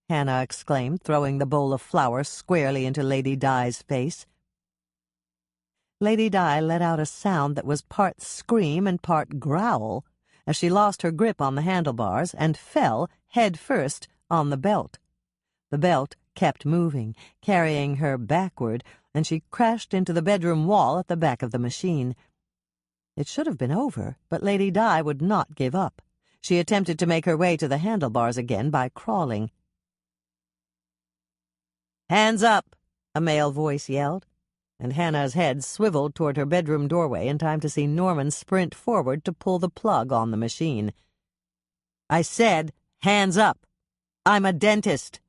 Hannah exclaimed, throwing the bowl of flour squarely into Lady Di's face. Lady Di let out a sound that was part scream and part growl as she lost her grip on the handlebars and fell, head first, on the belt. The belt kept moving, carrying her backward, and she crashed into the bedroom wall at the back of the machine. It should have been over, but Lady Di would not give up. She attempted to make her way to the handlebars again by crawling. "Hands up!" a male voice yelled, and Hannah's head swiveled toward her bedroom doorway in time to see Norman sprint forward to pull the plug on the machine. "I said, hands up! I'm a dentist!"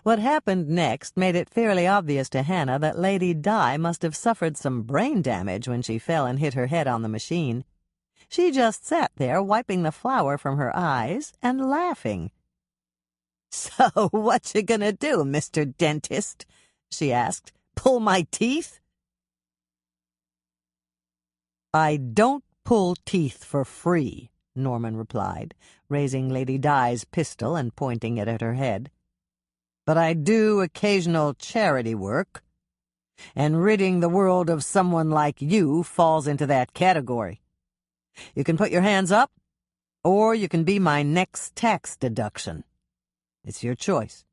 What happened next made it fairly obvious to Hannah that Lady Di must have suffered some brain damage when she fell and hit her head on the machine. She just sat there wiping the flour from her eyes and laughing. "So what you gonna do, Mr. Dentist?" she asked. "Pull my teeth?" "I don't pull teeth for free," Norman replied, raising Lady Di's pistol and pointing it at her head. "But I do occasional charity work, and ridding the world of someone like you falls into that category. You can put your hands up, or you can be my next tax deduction. It's your choice."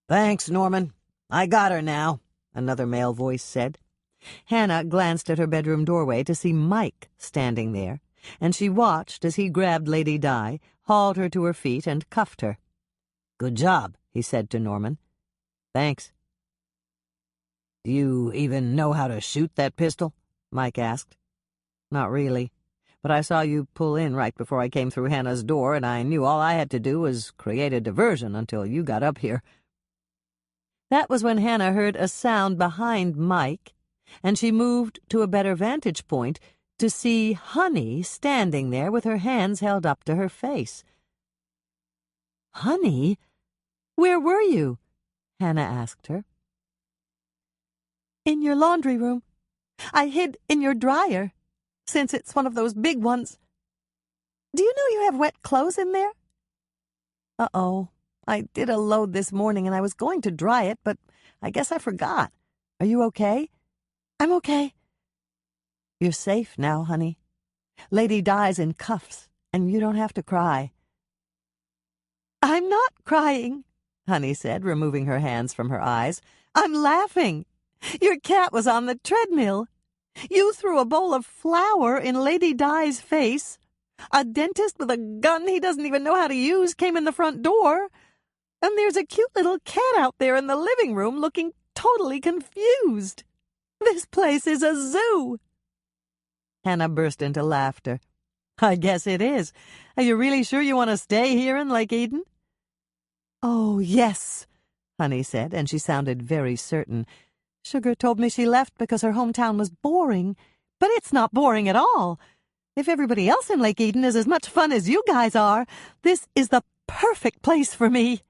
"Thanks, Norman. I got her now," another male voice said. Hannah glanced at her bedroom doorway to see Mike standing there, and she watched as he grabbed Lady Di, hauled her to her feet, and cuffed her. "Good job," he said to Norman. "Thanks." "Do you even know how to shoot that pistol?" Mike asked. "Not really, but I saw you pull in right before I came through Hannah's door, and I knew all I had to do was create a diversion until you got up here." That was when Hannah heard a sound behind Mike, and she moved to a better vantage point to see Honey standing there with her hands held up to her face. "Honey, where were you?" Hannah asked her. "In your laundry room. I hid in your dryer, since it's one of those big ones. Do you know you have wet clothes in there?" "Uh-oh. I did a load this morning, and I was going to dry it, but I guess I forgot. Are you okay?" "I'm okay." "You're safe now, honey. Lady Di's in cuffs, and you don't have to cry." "I'm not crying," Honey said, removing her hands from her eyes. "I'm laughing. Your cat was on the treadmill. You threw a bowl of flour in Lady Di's face. A dentist with a gun he doesn't even know how to use came in the front door. And there's a cute little cat out there in the living room looking totally confused. This place is a zoo." Hannah burst into laughter. "I guess it is. Are you really sure you want to stay here in Lake Eden?" "Oh, yes," Honey said, and she sounded very certain. "Sugar told me she left because her hometown was boring, but it's not boring at all. If everybody else in Lake Eden is as much fun as you guys are, this is the perfect place for me."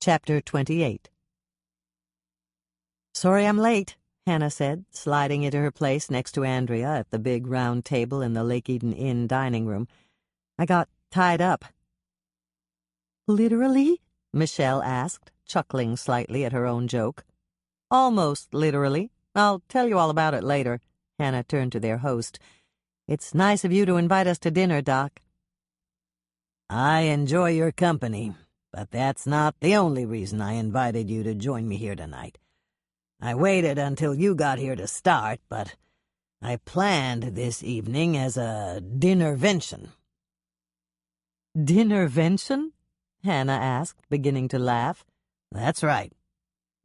Chapter 28. "Sorry I'm late," Hannah said, sliding into her place next to Andrea at the big round table in the Lake Eden Inn dining room. "I got tied up." "Literally?" Michelle asked, chuckling slightly at her own joke. "Almost literally. I'll tell you all about it later." Hannah turned to their host. "It's nice of you to invite us to dinner, Doc." "I enjoy your company, but that's not the only reason I invited you to join me here tonight. I waited until you got here to start, but I planned this evening as a dinnervention." "Dinnervention?" Hannah asked, beginning to laugh. "That's right.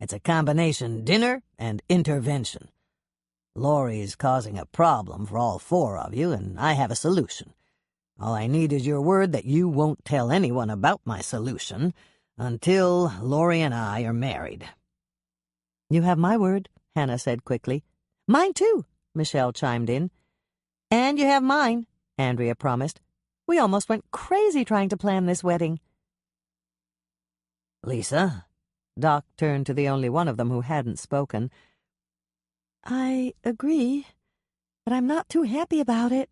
It's a combination dinner and intervention. Laurie's causing a problem for all four of you, and I have a solution. All I need is your word that you won't tell anyone about my solution until Laurie and I are married." "You have my word," Hannah said quickly. "Mine too," Michelle chimed in. "And you have mine," Andrea promised. "We almost went crazy trying to plan this wedding." "Lisa?" Doc turned to the only one of them who hadn't spoken. "I agree, but I'm not too happy about it,"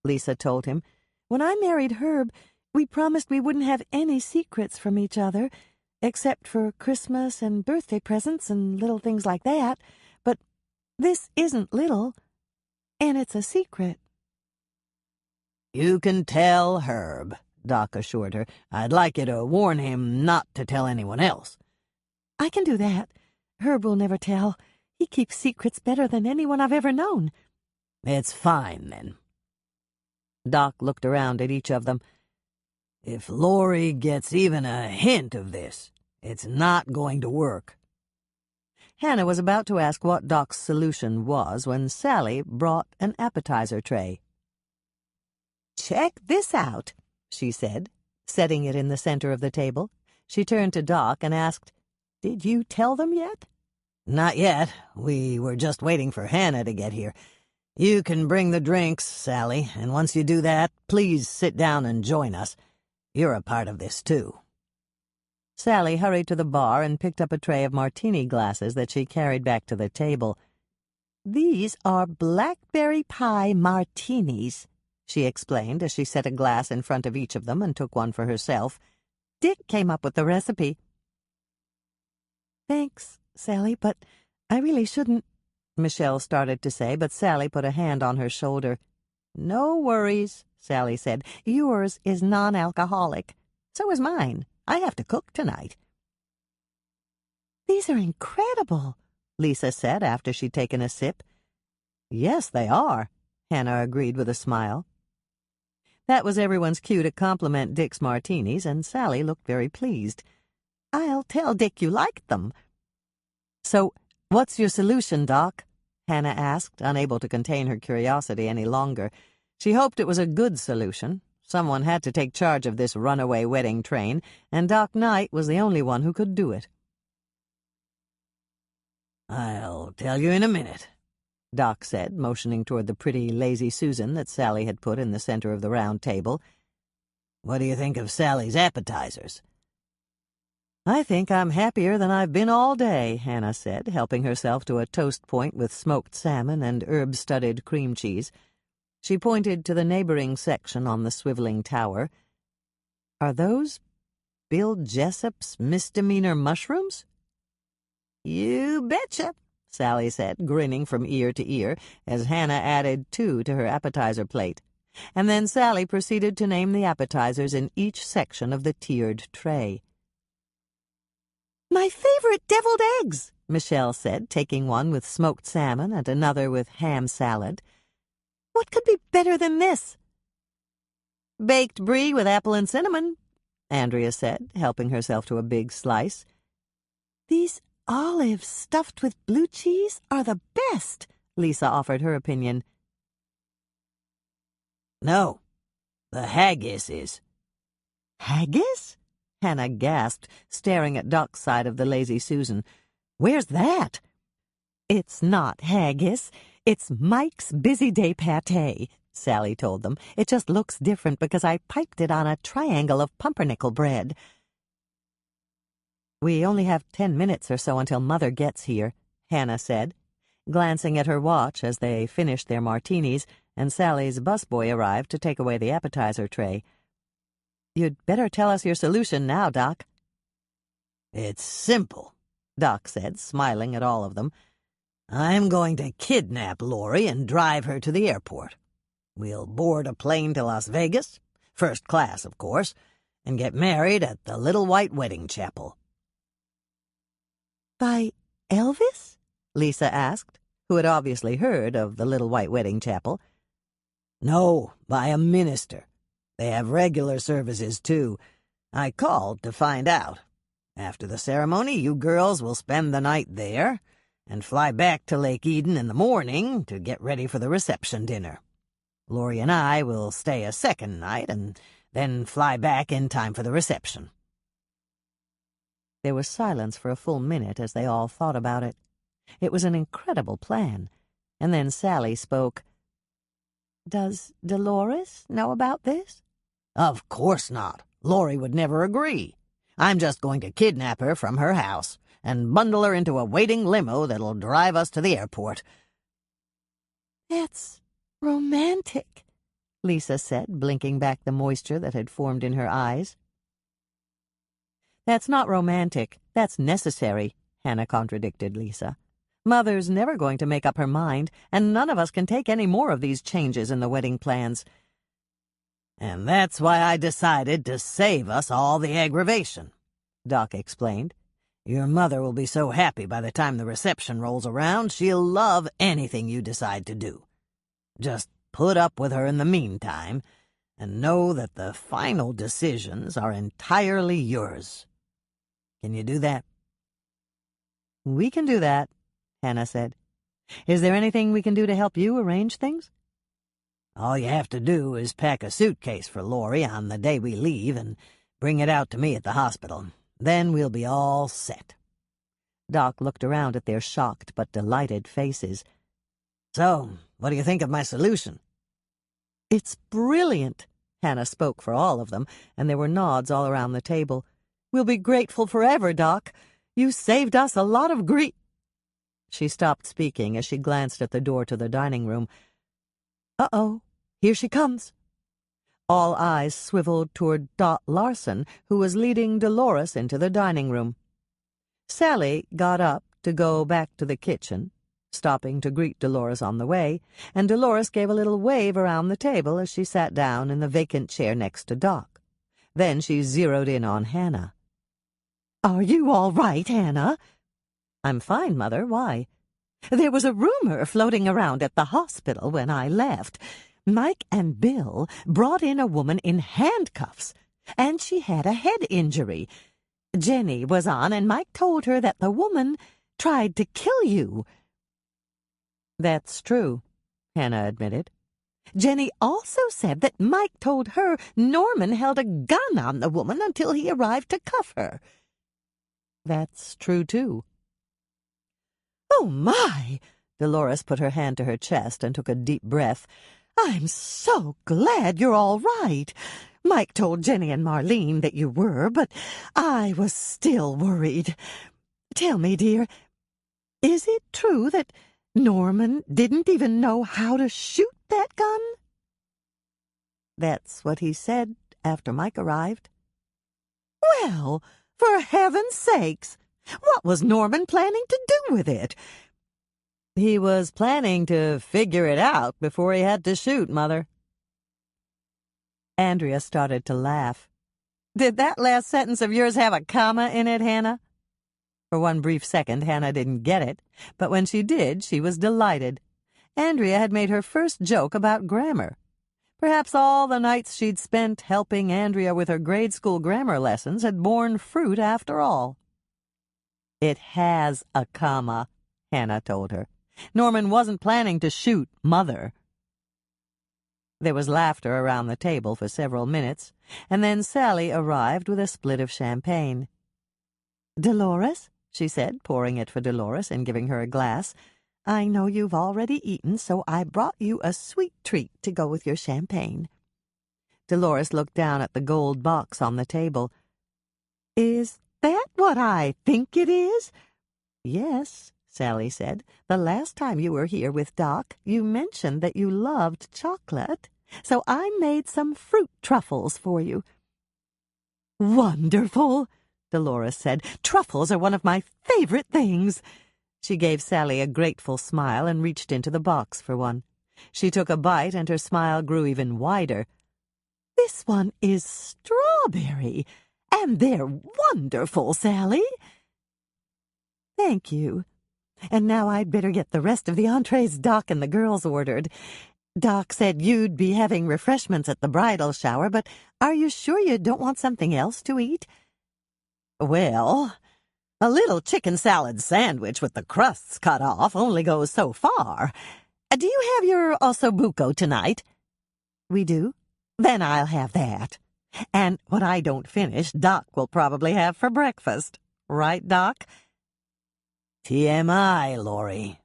Lisa told him. "When I married Herb, we promised we wouldn't have any secrets from each other, except for Christmas and birthday presents and little things like that. But this isn't little, and it's a secret." "You can tell Herb," Doc assured her. "I'd like you to warn him not to tell anyone else." "I can do that. Herb will never tell. He keeps secrets better than anyone I've ever known." "It's fine, then." Doc looked around at each of them. "If Laurie gets even a hint of this, it's not going to work." Hannah was about to ask what Doc's solution was when Sally brought an appetizer tray. "Check this out," she said, setting it in the center of the table. She turned to Doc and asked, "Did you tell them yet?" "Not yet. We were just waiting for Hannah to get here. You can bring the drinks, Sally, and once you do that, please sit down and join us. You're a part of this, too." Sally hurried to the bar and picked up a tray of martini glasses that she carried back to the table. "These are blackberry pie martinis," she explained as she set a glass in front of each of them and took one for herself. "Dick came up with the recipe." "Thanks, Sally, but I really shouldn't," Michelle started to say, but Sally put a hand on her shoulder. "No worries," Sally said. "Yours is non-alcoholic. So is mine. I have to cook tonight." "These are incredible," Lisa said after she'd taken a sip. "Yes, they are," Hannah agreed with a smile. That was everyone's cue to compliment Dick's martinis, and Sally looked very pleased. "I'll tell Dick you liked them." "So, what's your solution, Doc?" Hannah asked, unable to contain her curiosity any longer. She hoped it was a good solution. Someone had to take charge of this runaway wedding train, and Doc Knight was the only one who could do it. "I'll tell you in a minute," Doc said, motioning toward the pretty lazy Susan that Sally had put in the center of the round table. "What do you think of Sally's appetizers?" "I think I'm happier than I've been all day," Hannah said, helping herself to a toast point with smoked salmon and herb-studded cream cheese. She pointed to the neighboring section on the swiveling tower. "Are those Bill Jessup's misdemeanor mushrooms?" "You betcha," Sally said, grinning from ear to ear, as Hannah added 2 to her appetizer plate. And then Sally proceeded to name the appetizers in each section of the tiered tray. "My favorite deviled eggs," Michelle said, taking one with smoked salmon and another with ham salad. "What could be better than this?" Baked brie with apple and cinnamon, Andrea said, helping herself to a big slice. These olives stuffed with blue cheese are the best, Lisa offered her opinion. No, the haggis is. Haggis? Hannah gasped, staring at Doc's side of the Lazy Susan. Where's that? It's not haggis. It's Mike's Busy Day pâté, Sally told them. It just looks different because I piped it on a triangle of pumpernickel bread. We only have 10 minutes or so until Mother gets here, Hannah said, glancing at her watch as they finished their martinis and Sally's busboy arrived to take away the appetizer tray. You'd better tell us your solution now, Doc. It's simple, Doc said, smiling at all of them. I'm going to kidnap Lori and drive her to the airport. We'll board a plane to Las Vegas, first class, of course, and get married at the Little White Wedding Chapel. By Elvis? Lisa asked, who had obviously heard of the Little White Wedding Chapel. No, by a minister. They have regular services, too. I called to find out. After the ceremony, you girls will spend the night there and fly back to Lake Eden in the morning to get ready for the reception dinner. Lori and I will stay a second night and then fly back in time for the reception. There was silence for a full minute as they all thought about it. It was an incredible plan. And then Sally spoke. Does Dolores know about this? Of course not. Lori would never agree. I'm just going to kidnap her from her house and bundle her into a waiting limo that'll drive us to the airport. That's romantic, Lisa said, blinking back the moisture that had formed in her eyes. That's not romantic. That's necessary, Hannah contradicted Lisa. Mother's never going to make up her mind, and none of us can take any more of these changes in the wedding plans. And that's why I decided to save us all the aggravation, Doc explained. Your mother will be so happy by the time the reception rolls around, she'll love anything you decide to do. Just put up with her in the meantime, and know that the final decisions are entirely yours. Can you do that? We can do that, Hannah said. Is there anything we can do to help you arrange things? All you have to do is pack a suitcase for Lori on the day we leave and bring it out to me at the hospital. Then we'll be all set. Doc looked around at their shocked but delighted faces. So, what do you think of my solution? It's brilliant, Hannah spoke for all of them, and there were nods all around the table. We'll be grateful forever, Doc. You saved us a lot of grief. She stopped speaking as she glanced at the door to the dining room. Uh-oh, here she comes. All eyes swiveled toward Dot Larson, who was leading Dolores into the dining room. Sally got up to go back to the kitchen, stopping to greet Dolores on the way, and Dolores gave a little wave around the table as she sat down in the vacant chair next to Doc. Then she zeroed in on Hannah. Are you all right, Hannah? I'm fine, Mother. Why? There was a rumor floating around at the hospital when I left. Mike and Bill brought in a woman in handcuffs, and she had a head injury. Jenny was on, and Mike told her that the woman tried to kill you. That's true, Hannah admitted. Jenny also said that Mike told her Norman held a gun on the woman until he arrived to cuff her. That's true, too. Oh, my! Dolores put her hand to her chest and took a deep breath. I'm so glad you're all right. Mike told Jenny and Marlene that you were, but I was still worried. Tell me, dear, is it true that Norman didn't even know how to shoot that gun? That's what he said after Mike arrived. Well, for heaven's sakes, what was Norman planning to do with it? He was planning to figure it out before he had to shoot, Mother. Andrea started to laugh. Did that last sentence of yours have a comma in it, Hannah? For one brief second, Hannah didn't get it, but when she did, she was delighted. Andrea had made her first joke about grammar. Perhaps all the nights she'd spent helping Andrea with her grade school grammar lessons had borne fruit after all. It has a comma, Hannah told her. Norman wasn't planning to shoot Mother. There was laughter around the table for several minutes, and then Sally arrived with a split of champagne. "Dolores," she said, pouring it for Dolores and giving her a glass, "I know you've already eaten, so I brought you a sweet treat to go with your champagne." Dolores looked down at the gold box on the table. "Is that what I think it is?" "Yes," Sally said. "The last time you were here with Doc, you mentioned that you loved chocolate, so I made some fruit truffles for you." "Wonderful," Dolores said. "Truffles are one of my favorite things." She gave Sally a grateful smile and reached into the box for one. She took a bite, and her smile grew even wider. "This one is strawberry, and they're wonderful, Sally." "Thank you. And now I'd better get the rest of the entrees Doc and the girls ordered. Doc said you'd be having refreshments at the bridal shower, but are you sure you don't want something else to eat?" "Well, a little chicken salad sandwich with the crusts cut off only goes so far. Do you have your ossobuco tonight?" "We do." "Then I'll have that. And what I don't finish, Doc will probably have for breakfast. Right, Doc?" TMI, Laurie.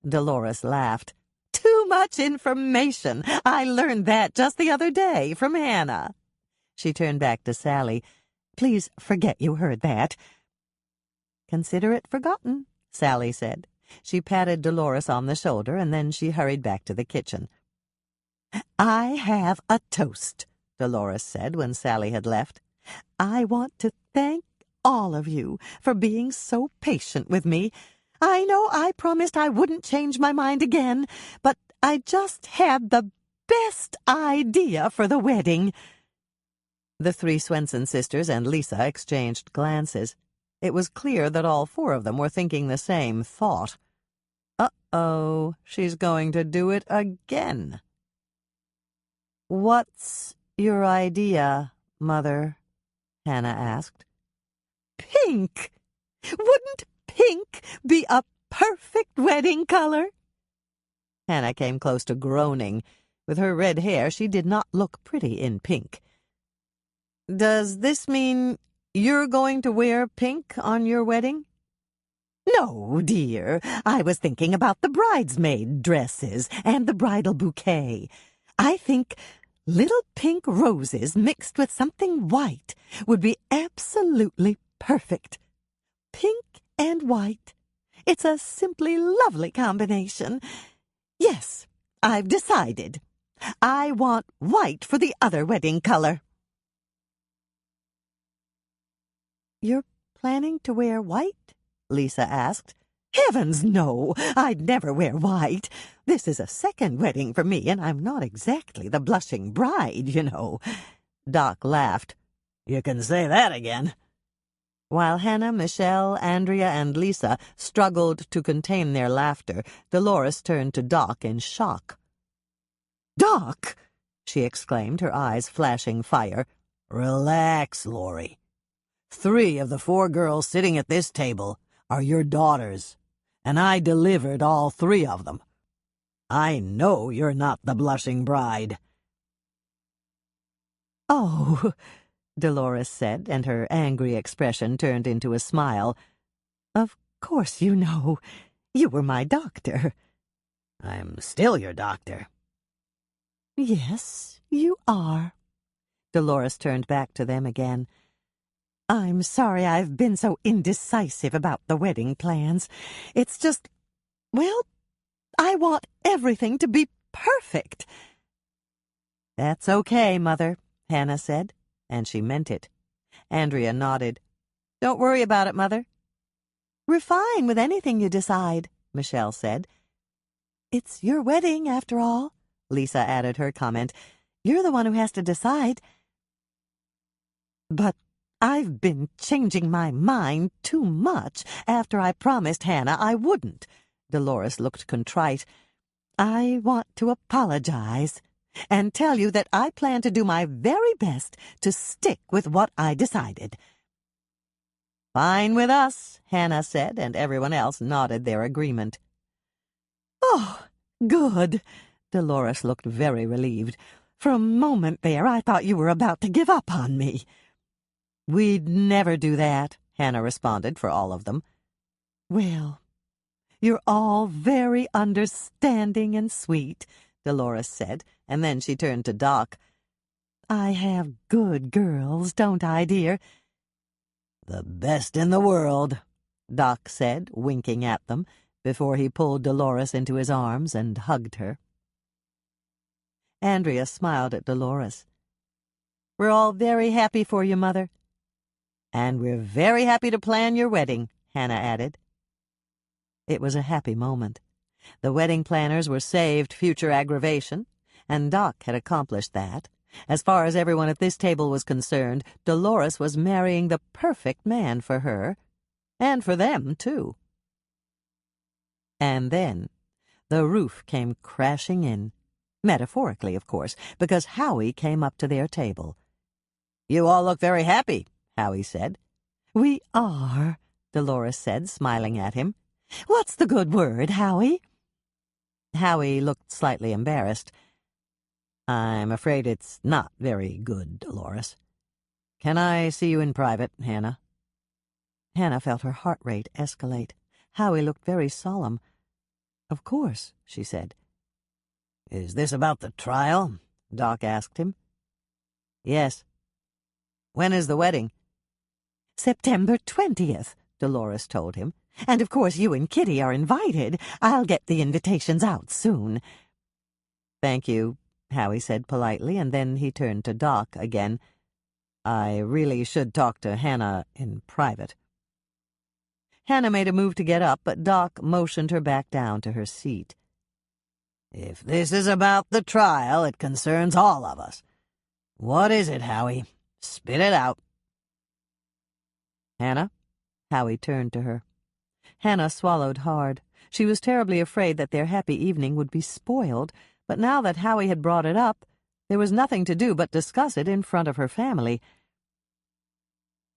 Dolores laughed. "Too much information. I learned that just the other day from Hannah." She turned back to Sally. "Please forget you heard that." "Consider it forgotten," Sally said. She patted Dolores on the shoulder, and then she hurried back to the kitchen. "I have a toast," Dolores said when Sally had left. "I want to thank all of you for being so patient with me. I know I promised I wouldn't change my mind again, but I just had the best idea for the wedding." The three Swensen sisters and Lisa exchanged glances. It was clear that all four of them were thinking the same thought. Uh-oh, she's going to do it again. "What's your idea, Mother?" Hannah asked. "Pink! Wouldn't pink be a perfect wedding color?" Hannah came close to groaning. With her red hair, she did not look pretty in pink. "Does this mean you're going to wear pink on your wedding?" "No, dear. I was thinking about the bridesmaid dresses and the bridal bouquet. I think little pink roses mixed with something white would be absolutely perfect. Pink and white. It's a simply lovely combination. Yes, I've decided. I want white for the other wedding color." "You're planning to wear white?" Lisa asked. "Heavens, no! I'd never wear white. This is a second wedding for me, and I'm not exactly the blushing bride, you know." Doc laughed. "You can say that again." While Hannah, Michelle, Andrea, and Lisa struggled to contain their laughter, Dolores turned to Doc in shock. "Doc!" she exclaimed, her eyes flashing fire. "Relax, Laurie. 3 of the 4 girls sitting at this table are your daughters, and I delivered all 3 of them. I know you're not the blushing bride." "Oh," Dolores said, and her angry expression turned into a smile. "Of course you know. You were my doctor." "I'm still your doctor." "Yes, you are." Dolores turned back to them again. "I'm sorry I've been so indecisive about the wedding plans. It's just, well, I want everything to be perfect." "That's okay, Mother," Hannah said, and she meant it. Andrea nodded. "Don't worry about it, Mother." "We're fine with anything you decide," Michelle said. "It's your wedding, after all," Lisa added her comment. "You're the one who has to decide." "But I've been changing my mind too much after I promised Hannah I wouldn't." Dolores looked contrite. "I want to apologize. and tell you that I plan to do my very best to stick with what I decided." "Fine with us," Hannah said, and everyone else nodded their agreement. "Oh, good." Dolores looked very relieved. "For a moment there, I thought you were about to give up on me." "We'd never do that," Hannah responded for all of them. "Well, you're all very understanding and sweet," Dolores said, and then she turned to Doc. "I have good girls, don't I, dear?" "The best in the world," Doc said, winking at them, before he pulled Dolores into his arms and hugged her. Andrea smiled at Dolores. "We're all very happy for you, Mother." "And we're very happy to plan your wedding," Hannah added. It was a happy moment. The wedding planners were saved future aggravation, and Doc had accomplished that. As far as everyone at this table was concerned, Dolores was marrying the perfect man for her, and for them, too. And then the roof came crashing in, metaphorically, of course, because Howie came up to their table. "You all look very happy," Howie said. "We are," Dolores said, smiling at him. "What's the good word, Howie?" Howie looked slightly embarrassed. "I'm afraid it's not very good, Dolores. Can I see you in private, Hannah?" Hannah felt her heart rate escalate. Howie looked very solemn. "Of course," she said. "Is this about the trial?" Doc asked him. "Yes." "When is the wedding?" "September 20th, Dolores told him. "And of course you and Kitty are invited. I'll get the invitations out soon." "Thank you," Howie said politely, and then he turned to Doc again. "I really should talk to Hannah in private." Hannah made a move to get up, but Doc motioned her back down to her seat. "If this is about the trial, it concerns all of us. What is it, Howie? Spit it out." "Hannah?" Howie turned to her. Hannah swallowed hard. She was terribly afraid that their happy evening would be spoiled, but now that Howie had brought it up, there was nothing to do but discuss it in front of her family.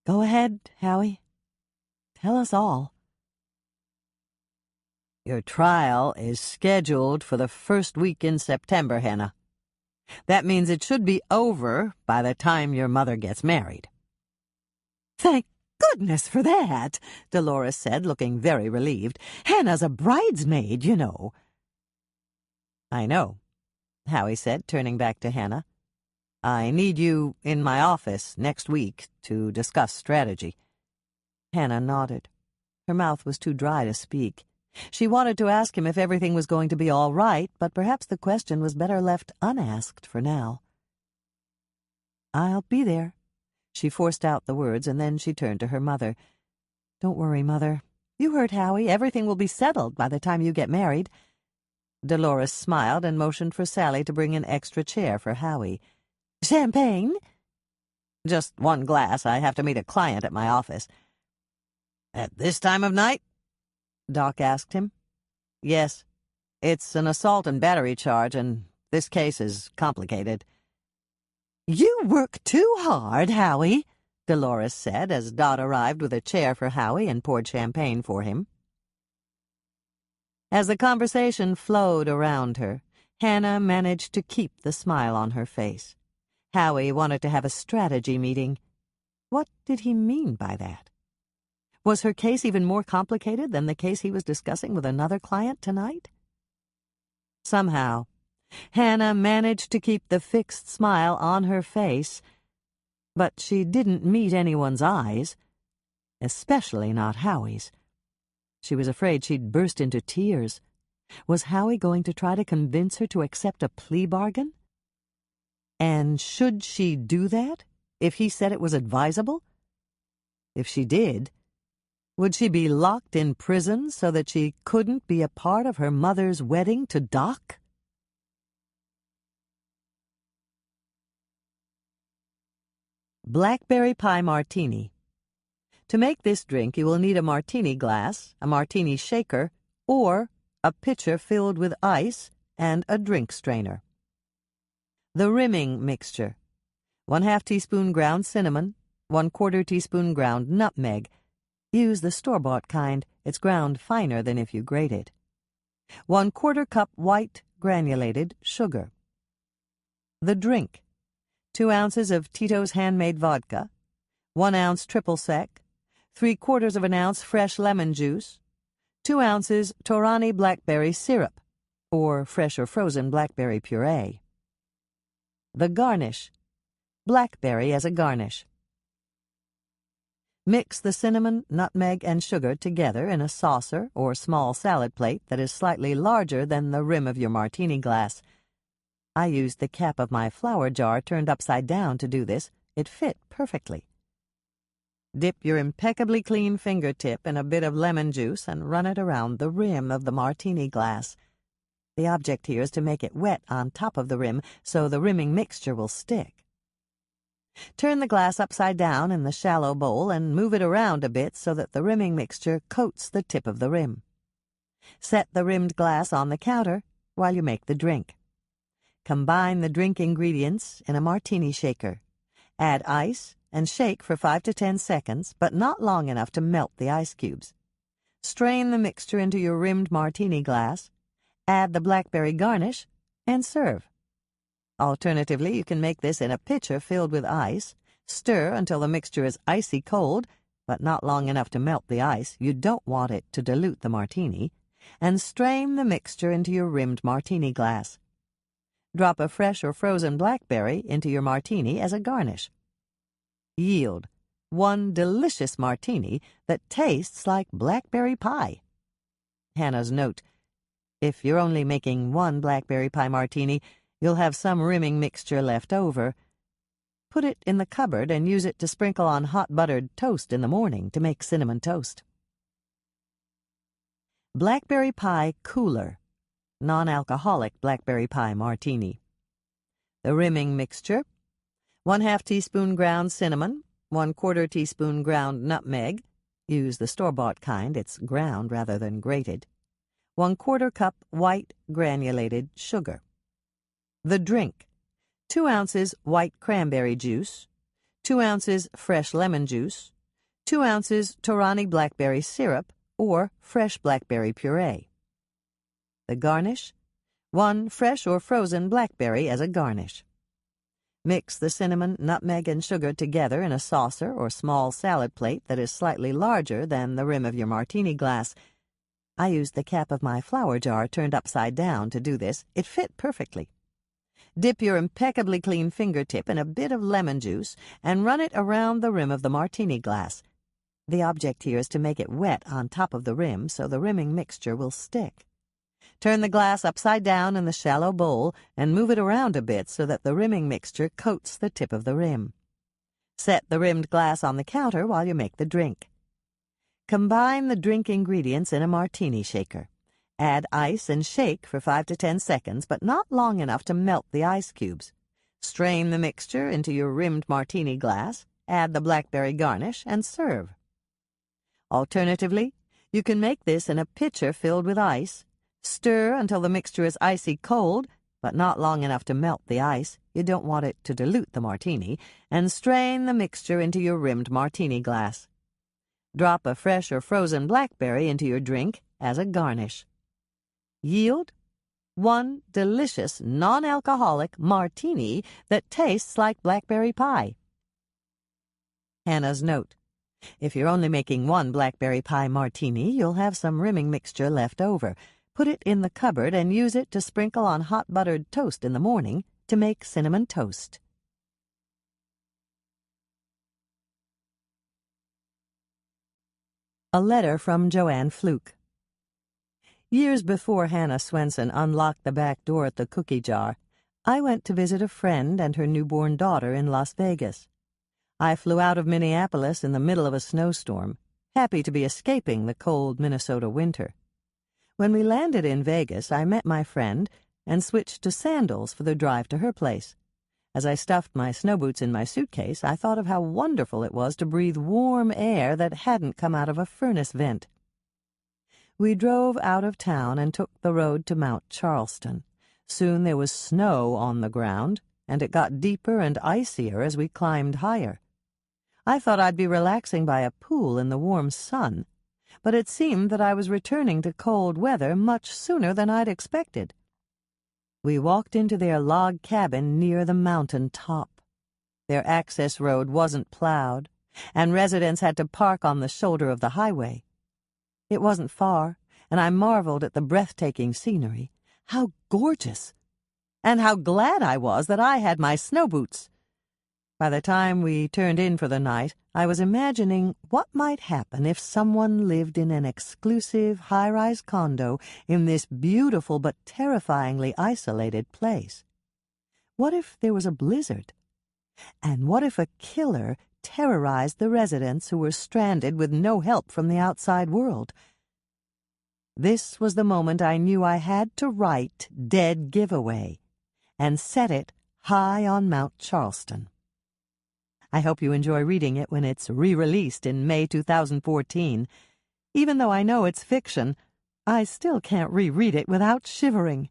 "Go ahead, Howie. Tell us all." "Your trial is scheduled for the first week in September, Hannah. That means it should be over by the time your mother gets married." "Thank goodness for that," Dolores said, looking very relieved. "Hannah's a bridesmaid, you know." "I know," Howie said, turning back to Hannah. "I need you in my office next week to discuss strategy." Hannah nodded. Her mouth was too dry to speak. She wanted to ask him if everything was going to be all right, but perhaps the question was better left unasked for now. "I'll be there." She forced out the words, and then she turned to her mother. "Don't worry, Mother. You heard Howie. Everything will be settled by the time you get married." Dolores smiled and motioned for Sally to bring an extra chair for Howie. "Champagne?" "Just one glass. I have to meet a client at my office." "At this time of night?" Doc asked him. "Yes. It's an assault and battery charge, and this case is complicated." "You work too hard, Howie," Dolores said as Dot arrived with a chair for Howie and poured champagne for him. As the conversation flowed around her, Hannah managed to keep the smile on her face. Howie wanted to have a strategy meeting. What did he mean by that? Was her case even more complicated than the case he was discussing with another client tonight? Somehow, Hannah managed to keep the fixed smile on her face, but she didn't meet anyone's eyes, especially not Howie's. She was afraid she'd burst into tears. Was Howie going to try to convince her to accept a plea bargain? And should she do that, if he said it was advisable? If she did, would she be locked in prison so that she couldn't be a part of her mother's wedding to Doc? Blackberry Pie Martini. To make this drink, you will need a martini glass, a martini shaker, or a pitcher filled with ice and a drink strainer. The rimming mixture. 1/2 teaspoon ground cinnamon, 1/4 teaspoon ground nutmeg. Use the store-bought kind. It's ground finer than if you grate it. 1/4 cup white granulated sugar. The drink. 2 ounces of Tito's handmade vodka, 1 ounce triple sec, 3/4 of an ounce fresh lemon juice, 2 ounces Torani blackberry syrup, or fresh or frozen blackberry puree. The garnish. Blackberry as a garnish. Mix the cinnamon, nutmeg, and sugar together in a saucer or small salad plate that is slightly larger than the rim of your martini glass. I used the cap of my flower jar turned upside down to do this. It fit perfectly. Dip your impeccably clean fingertip in a bit of lemon juice and run it around the rim of the martini glass. The object here is to make it wet on top of the rim so the rimming mixture will stick. Turn the glass upside down in the shallow bowl and move it around a bit so that the rimming mixture coats the tip of the rim. Set the rimmed glass on the counter while you make the drink. Combine the drink ingredients in a martini shaker. Add ice and shake for 5 to 10 seconds, but not long enough to melt the ice cubes. Strain the mixture into your rimmed martini glass, add the blackberry garnish, and serve. Alternatively, you can make this in a pitcher filled with ice, stir until the mixture is icy cold, but not long enough to melt the ice. You don't want it to dilute the martini, and strain the mixture into your rimmed martini glass. Drop a fresh or frozen blackberry into your martini as a garnish. Yield one delicious martini that tastes like blackberry pie. Hannah's note: if you're only making 1 blackberry pie martini, you'll have some rimming mixture left over. Put it in the cupboard and use it to sprinkle on hot buttered toast in the morning to make cinnamon toast. Blackberry pie cooler. Non-alcoholic blackberry pie martini. The rimming mixture: 1/2 teaspoon ground cinnamon, 1/4 teaspoon ground nutmeg. Use the store-bought kind. It's ground rather than grated. 1/4 cup white granulated sugar. The drink: 2 ounces white cranberry juice, 2 ounces fresh lemon juice, 2 ounces Torani blackberry syrup or fresh blackberry puree. The garnish: 1 fresh or frozen blackberry as a garnish. Mix the cinnamon, nutmeg, and sugar together in a saucer or small salad plate that is slightly larger than the rim of your martini glass. I used the cap of my flower jar turned upside down to do this. It fit perfectly. Dip your impeccably clean fingertip in a bit of lemon juice and run it around the rim of the martini glass. The object here is to make it wet on top of the rim so the rimming mixture will stick. Turn the glass upside down in the shallow bowl and move it around a bit so that the rimming mixture coats the tip of the rim. Set the rimmed glass on the counter while you make the drink. Combine the drink ingredients in a martini shaker. Add ice and shake for 5 to 10 seconds, but not long enough to melt the ice cubes. Strain the mixture into your rimmed martini glass, add the blackberry garnish, and serve. Alternatively, you can make this in a pitcher filled with ice. Stir until the mixture is icy cold, but not long enough to melt the ice. You don't want it to dilute the martini, and strain the mixture into your rimmed martini glass. Drop a fresh or frozen blackberry into your drink as a garnish. Yield 1 delicious non-alcoholic martini that tastes like blackberry pie. Hannah's note: if you're only making 1 blackberry pie martini, you'll have some rimming mixture left over. Put it in the cupboard and use it to sprinkle on hot buttered toast in the morning to make cinnamon toast. A letter from Joanne Fluke. Years before Hannah Swensen unlocked the back door at the cookie jar, I went to visit a friend and her newborn daughter in Las Vegas. I flew out of Minneapolis in the middle of a snowstorm, happy to be escaping the cold Minnesota winter. When we landed in Vegas, I met my friend and switched to sandals for the drive to her place. As I stuffed my snow boots in my suitcase, I thought of how wonderful it was to breathe warm air that hadn't come out of a furnace vent. We drove out of town and took the road to Mount Charleston. Soon there was snow on the ground, and it got deeper and icier as we climbed higher. I thought I'd be relaxing by a pool in the warm sun, but it seemed that I was returning to cold weather much sooner than I'd expected. We walked into their log cabin near the mountain top. Their access road wasn't plowed, and residents had to park on the shoulder of the highway. It wasn't far, and I marveled at the breathtaking scenery. How gorgeous! And how glad I was that I had my snow boots. By the time we turned in for the night, I was imagining what might happen if someone lived in an exclusive high-rise condo in this beautiful but terrifyingly isolated place. What if there was a blizzard? And what if a killer terrorized the residents who were stranded with no help from the outside world? This was the moment I knew I had to write Dead Giveaway and set it high on Mount Charleston. I hope you enjoy reading it when it's re-released in May 2014. Even though I know it's fiction, I still can't reread it without shivering.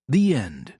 The end.